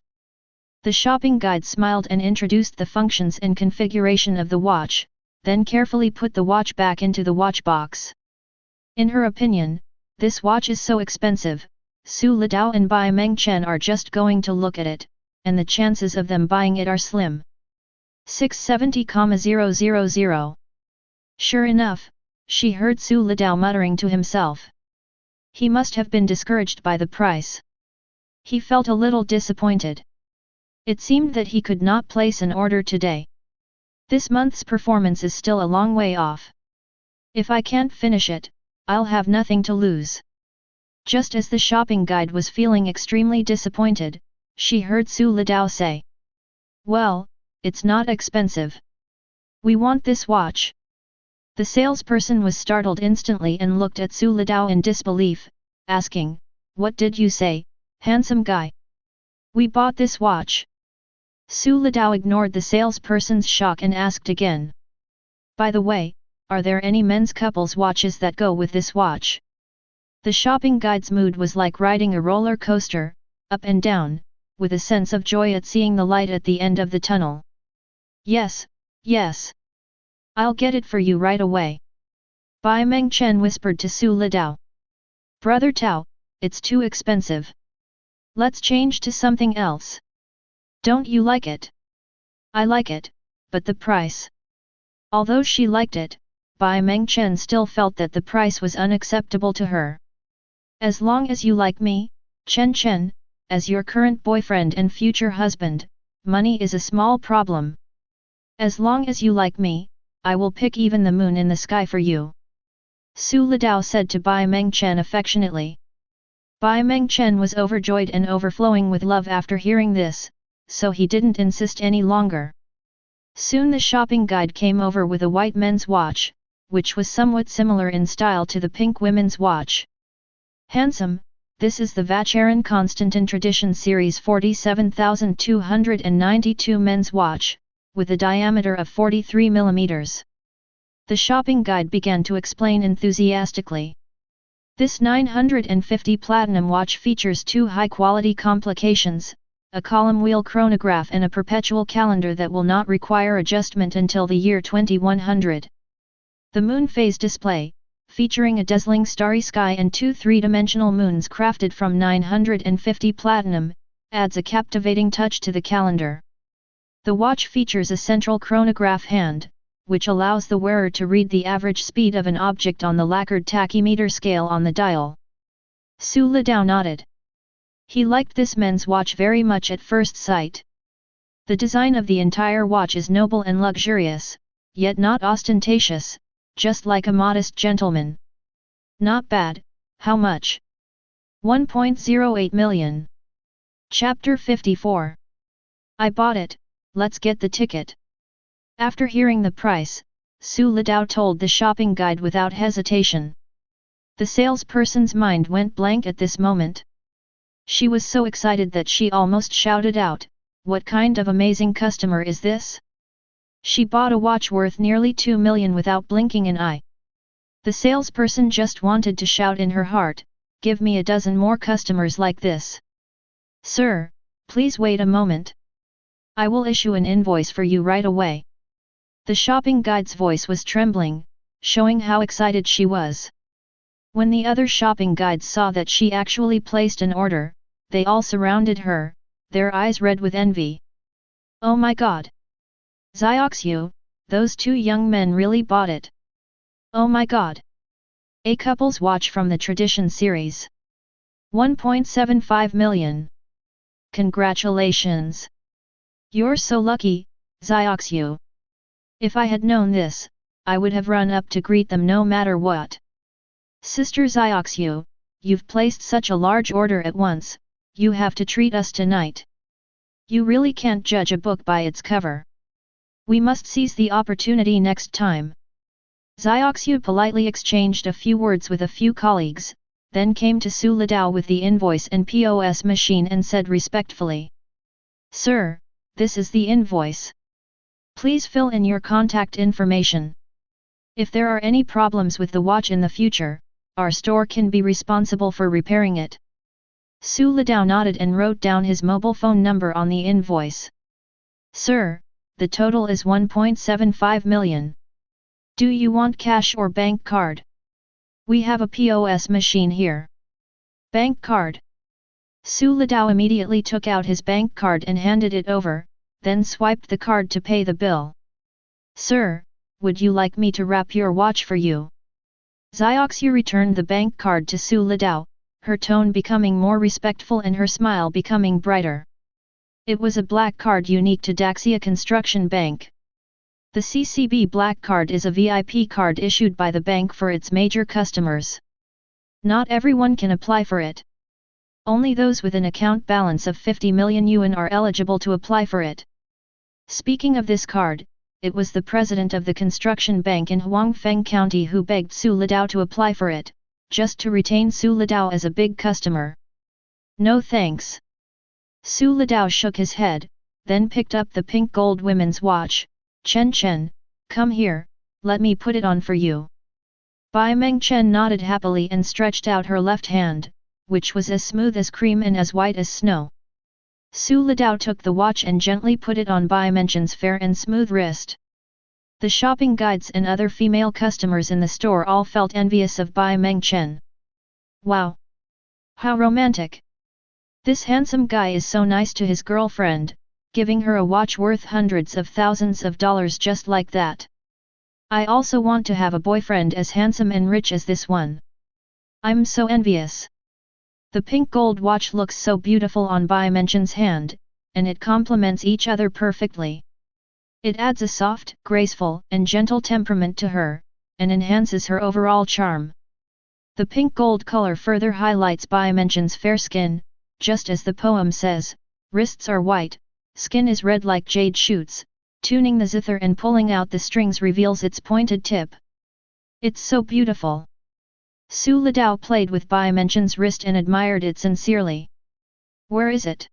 [SPEAKER 1] The shopping guide smiled and introduced the functions and configuration of the watch, then carefully put the watch back into the watch box. In her opinion, this watch is so expensive, Su Litao and Bai Mengchen are just going to look at it, and the chances of them buying it are slim. 670,000. Sure enough, she heard Su Litao muttering to himself. He must have been discouraged by the price. He felt a little disappointed. It seemed that he could not place an order today. This month's performance is still a long way off. If I can't finish it, I'll have nothing to lose. Just as the shopping guide was feeling extremely disappointed, she heard Su Litao say. Well, it's not expensive. We want this watch. The salesperson was startled instantly and looked at Su Litao in disbelief, asking, "What did you say, handsome guy? We bought this watch." Su Litao ignored the salesperson's shock and asked again. "By the way, are there any men's couples watches that go with this watch?" The shopping guide's mood was like riding a roller coaster, up and down, with a sense of joy at seeing the light at the end of the tunnel. "Yes, yes. I'll get it for you right away." Bai Mengchen whispered to Su Litao. "Brother Tao, it's too expensive. Let's change to something else." "Don't you like it?" "I like it, but the price." Although she liked it, Bai Mengchen still felt that the price was unacceptable to her. "As long as you like me, Chen, as your current boyfriend and future husband, money is a small problem. As long as you like me, I will pick even the moon in the sky for you," Su Litao said to Bai Mengchen affectionately. Bai Mengchen was overjoyed and overflowing with love after hearing this, so he didn't insist any longer. Soon the shopping guide came over with a white men's watch, which was somewhat similar in style to the pink women's watch. "Handsome, this is the Vacheron Constantin Tradition Series 47292 men's watch, with a diameter of 43 mm. The shopping guide began to explain enthusiastically. This 950 platinum watch features two high-quality complications, a column wheel chronograph and a perpetual calendar that will not require adjustment until the year 2100. The moon phase display, featuring a dazzling starry sky and two three-dimensional moons crafted from 950 platinum, adds a captivating touch to the calendar. The watch features a central chronograph hand, which allows the wearer to read the average speed of an object on the lacquered tachymeter scale on the dial. Su Litao nodded. He liked this men's watch very much at first sight. The design of the entire watch is noble and luxurious, yet not ostentatious, just like a modest gentleman. Not bad, how much? 1.08 million. Chapter 54. I bought it, let's get the ticket. After hearing the price, Su Litao told the shopping guide without hesitation. The salesperson's mind went blank at this moment. She was so excited that she almost shouted out, "What kind of amazing customer is this?" She bought a watch worth nearly 2 million without blinking an eye. The salesperson just wanted to shout in her heart, "Give me a dozen more customers like this." "Sir, please wait a moment. I will issue an invoice for you right away." The shopping guide's voice was trembling, showing how excited she was. When the other shopping guides saw that she actually placed an order, they all surrounded her, their eyes red with envy. "Oh my god! Zhou, those two young men really bought it. Oh my god! A couple's watch from the Tradition series. 1.75 million. Congratulations! You're so lucky, Zhou. If I had known this, I would have run up to greet them no matter what. Sister Zhou, you've placed such a large order at once, you have to treat us tonight. You really can't judge a book by its cover. We must seize the opportunity next time." Zhou politely exchanged a few words with a few colleagues, then came to Su Litao with the invoice and POS machine and said respectfully, "Sir, this is the invoice. Please fill in your contact information. If there are any problems with the watch in the future, our store can be responsible for repairing it." Su Litao nodded and wrote down his mobile phone number on the invoice. "Sir, the total is 1.75 million. Do you want cash or bank card? We have a POS machine here." "Bank card." Su Litao immediately took out his bank card and handed it over, then swiped the card to pay the bill. "Sir, would you like me to wrap your watch for you?" Zhou returned the bank card to Su Litao, her tone becoming more respectful and her smile becoming brighter. It was a black card unique to Daxia Construction Bank. The CCB Black Card is a VIP card issued by the bank for its major customers. Not everyone can apply for it. Only those with an account balance of 50 million yuan are eligible to apply for it. Speaking of this card, it was the president of the construction bank in Huangfeng County who begged Su Litao to apply for it, just to retain Su Litao as a big customer. "No thanks." Su Litao shook his head, then picked up the pink gold women's watch. "Chen, come here, let me put it on for you." Bai Mengchen nodded happily and stretched out her left hand, which was as smooth as cream and as white as snow. Su Litao took the watch and gently put it on Bai Mengchen's fair and smooth wrist. The shopping guides and other female customers in the store all felt envious of Bai Mengchen. "Wow! How romantic! This handsome guy is so nice to his girlfriend, giving her a watch worth hundreds of thousands of dollars just like that. I also want to have a boyfriend as handsome and rich as this one. I'm so envious." The pink gold watch looks so beautiful on Bai Mengchen's hand, and it complements each other perfectly. It adds a soft, graceful, and gentle temperament to her, and enhances her overall charm. The pink gold color further highlights Bai Mengchen's fair skin, just as the poem says, "Wrists are white, skin is red like jade shoots, tuning the zither and pulling out the strings reveals its pointed tip." It's so beautiful. Su Litao played with Bai Mengchen's wrist and admired it sincerely. "Where is it?"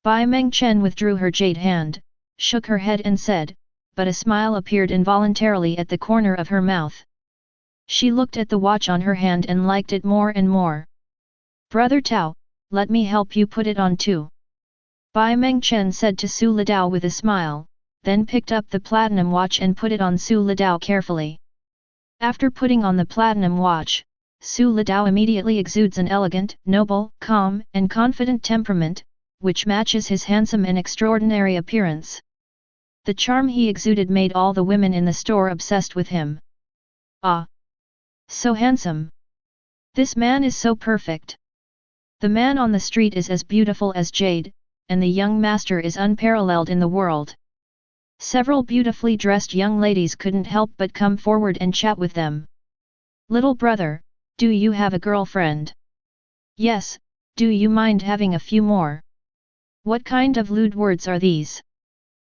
[SPEAKER 1] Bai Mengchen withdrew her jade hand, shook her head and said, but a smile appeared involuntarily at the corner of her mouth. She looked at the watch on her hand and liked it more and more. "Brother Tao, let me help you put it on too." Bai Mengchen said to Su Litao with a smile, then picked up the platinum watch and put it on Su Litao carefully. After putting on the platinum watch, Su Litao immediately exudes an elegant, noble, calm, and confident temperament, which matches his handsome and extraordinary appearance. The charm he exuded made all the women in the store obsessed with him. "Ah! So handsome! This man is so perfect! The man on the street is as beautiful as jade, and the young master is unparalleled in the world." Several beautifully dressed young ladies couldn't help but come forward and chat with them. Little brother, do you have a girlfriend? Yes, do you mind having a few more? What kind of lewd words are these?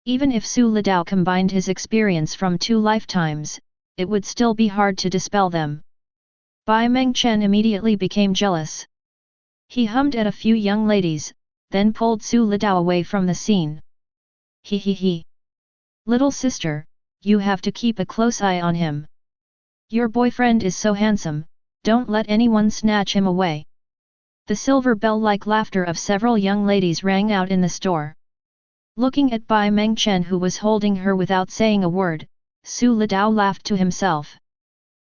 [SPEAKER 1] Even if Su Litao combined his experience from 2 lifetimes, it would still be hard to dispel them. Bai Mengchen immediately became jealous. He hummed at a few young ladies, then pulled Su Litao away from the scene. He. Little sister, you have to keep a close eye on him. Your boyfriend is so handsome, don't let anyone snatch him away. The silver bell-like laughter of several young ladies rang out in the store. Looking at Bai Mengchen who was holding her without saying a word, Su Litao laughed to himself.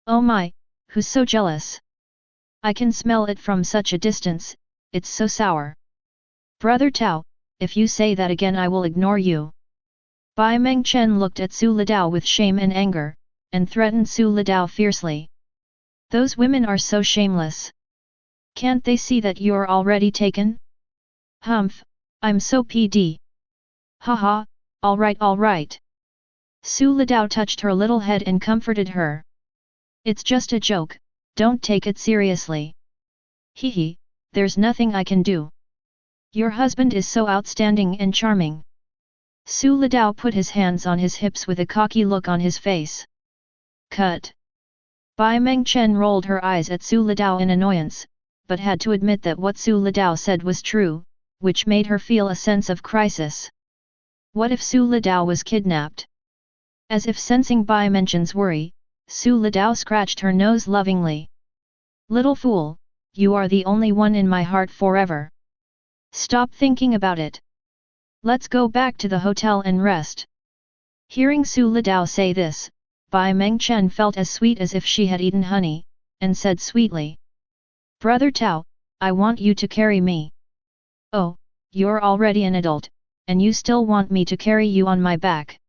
[SPEAKER 1] Oh my, who's so jealous? I can smell it from such a distance, it's so sour. Brother Tao, if you say that again I will ignore you. Bai Mengchen looked at Su Litao with shame and anger, and threatened Su Litao fiercely. Those women are so shameless. Can't they see that you're already taken? Humph, I'm so PD. Haha, alright. Su Litao touched her little head and comforted her. It's just a joke, don't take it seriously. Hehe, there's nothing I can do. Your husband is so outstanding and charming. Su Litao put his hands on his hips with a cocky look on his face. Cut. Bai Mengchen rolled her eyes at Su Litao in annoyance, but had to admit that what Su Litao said was true, which made her feel a sense of crisis. What if Su Litao was kidnapped? As if sensing Bai Mengchen's worry, Su Litao scratched her nose lovingly. Little fool, you are the only one in my heart forever. Stop thinking about it. Let's go back to the hotel and rest. Hearing Su Litao say this, Bai Mengchen felt as sweet as if she had eaten honey, and said sweetly. Brother Tao, I want you to carry me. Oh, you're already an adult, and you still want me to carry you on my back.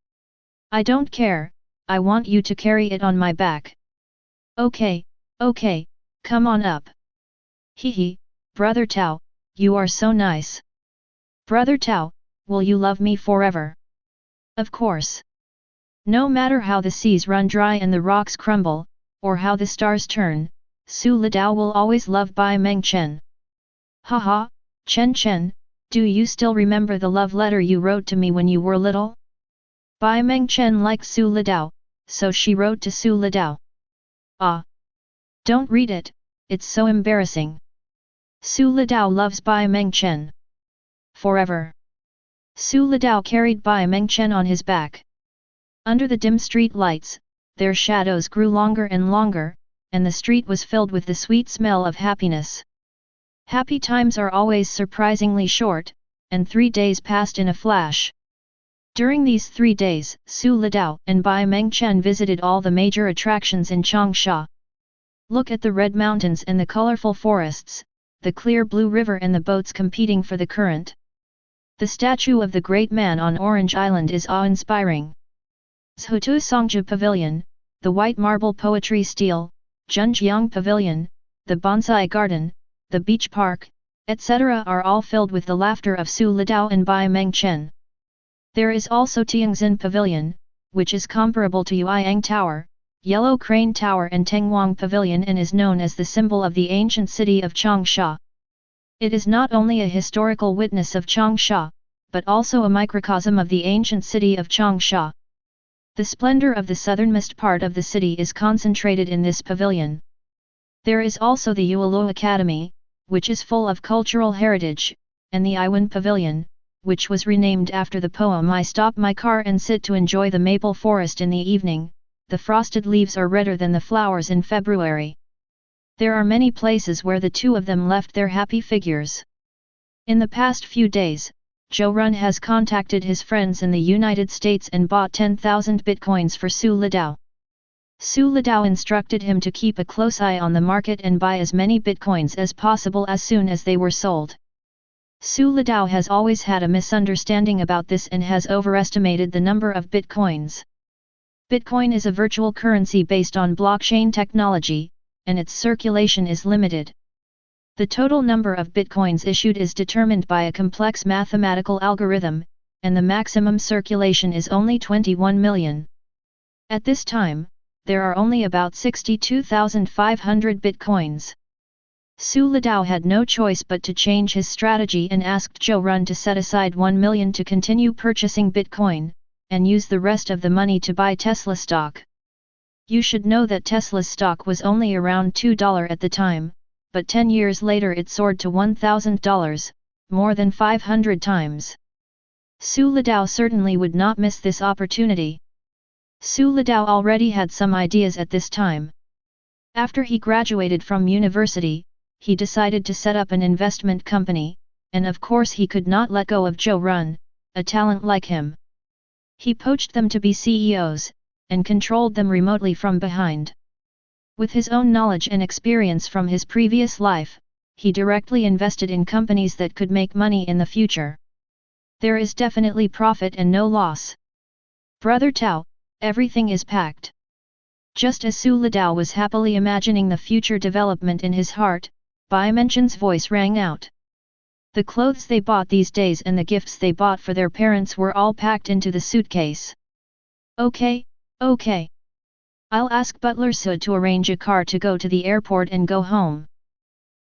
[SPEAKER 1] I don't care, I want you to carry it on my back. Okay, come on up. Hehe, Brother Tao, you are so nice. Brother Tao, will you love me forever? Of course. No matter how the seas run dry and the rocks crumble, or how the stars turn, Su Litao will always love Bai Mengchen. Haha, Chen, do you still remember the love letter you wrote to me when you were little? Bai Mengchen liked Su Litao, so she wrote to Su Litao. Ah! Don't read it, it's so embarrassing. Su Litao loves Bai Mengchen forever. Su Litao carried Bai Mengchen on his back. Under the dim street lights, their shadows grew longer and longer, and the street was filled with the sweet smell of happiness. Happy times are always surprisingly short, and 3 days passed in a flash. During these 3 days, Su Litao and Bai Mengchen visited all the major attractions in Changsha. Look at the red mountains and the colorful forests, the clear blue river and the boats competing for the current. The statue of the great man on Orange Island is awe-inspiring. Zhou Songju Pavilion, the white marble poetry stele, Zhenjiang Pavilion, the bonsai garden, the beach park, etc. are all filled with the laughter of Su Litao and Bai Mengchen. There is also Tianxin Pavilion, which is comparable to Yueyang Tower, Yellow Crane Tower and Tengwang Pavilion and is known as the symbol of the ancient city of Changsha. It is not only a historical witness of Changsha, but also a microcosm of the ancient city of Changsha. The splendor of the southernmost part of the city is concentrated in this pavilion. There is also the Yuelu Academy, which is full of cultural heritage, and the Iwan Pavilion, which was renamed after the poem I Stop My Car and Sit to Enjoy the Maple Forest in the Evening. The frosted leaves are redder than the flowers in February. There are many places where the two of them left their happy figures. In the past few days, Zhou has contacted his friends in the United States and bought 10,000 bitcoins for Su Litao. Su Litao instructed him to keep a close eye on the market and buy as many bitcoins as possible as soon as they were sold. Su Litao has always had a misunderstanding about this and has overestimated the number of bitcoins. Bitcoin is a virtual currency based on blockchain technology, and its circulation is limited. The total number of bitcoins issued is determined by a complex mathematical algorithm, and the maximum circulation is only 21 million. At this time, there are only about 62,500 bitcoins. Su Litao had no choice but to change his strategy and asked Zhou to set aside 1 million to continue purchasing bitcoin, and use the rest of the money to buy Tesla stock. You should know that Tesla's stock was only around $2 at the time, but 10 years later it soared to $1,000, more than 500 times. Su Litao certainly would not miss this opportunity. Su Litao already had some ideas at this time. After he graduated from university, he decided to set up an investment company, and of course he could not let go of Zhou, a talent like him. He poached them to be CEOs, and controlled them remotely from behind. With his own knowledge and experience from his previous life, he directly invested in companies that could make money in the future. There is definitely profit and no loss. Brother Tao, everything is packed. Just as Su Litao was happily imagining the future development in his heart, Bai Mengchen's voice rang out. The clothes they bought these days and the gifts they bought for their parents were all packed into the suitcase. Okay. I'll ask Butler Zhou to arrange a car to go to the airport and go home.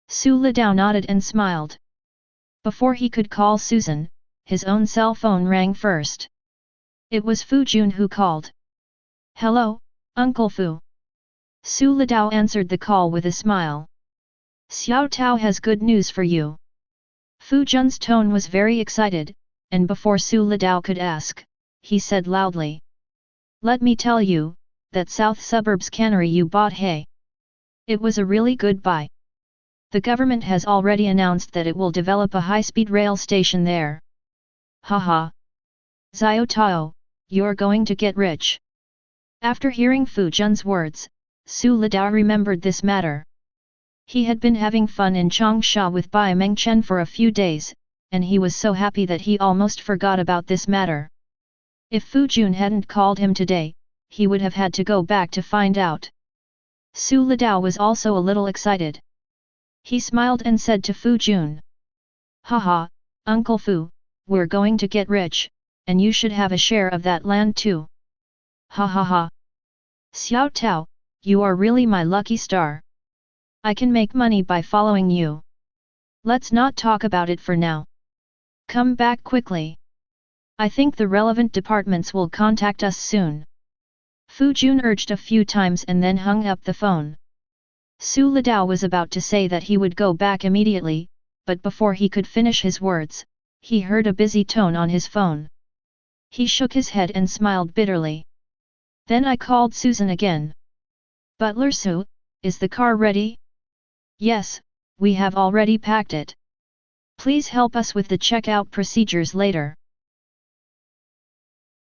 [SPEAKER 1] Su Litao nodded and smiled. Before he could call Susan, his own cell phone rang first. It was Fu Jun who called. Hello, Uncle Fu. Su Litao answered the call with a smile. Xiao Tao has good news for you. Fu Jun's tone was very excited, and before Su Litao could ask, he said loudly. Let me tell you, that South Suburbs cannery you bought, hey. It was a really good buy. The government has already announced that it will develop a high-speed rail station there. Haha. Zhou Tao, you're going to get rich. After hearing Fu Jun's words, Su Litao remembered this matter. He had been having fun in Changsha with Bai Mengchen for a few days, and he was so happy that he almost forgot about this matter. If Fu Jun hadn't called him today, he would have had to go back to find out. Su Litao was also a little excited. He smiled and said to Fu Jun. Haha, Uncle Fu, we're going to get rich, and you should have a share of that land too. Ha ha ha. Xiao Tao, you are really my lucky star. I can make money by following you. Let's not talk about it for now. Come back quickly. I think the relevant departments will contact us soon. Fu Jun urged a few times and then hung up the phone. Su Litao was about to say that he would go back immediately, but before he could finish his words, he heard a busy tone on his phone. He shook his head and smiled bitterly. Then I called Susan again. Butler Zhou, is the car ready? Yes, we have already packed it. Please help us with the checkout procedures later.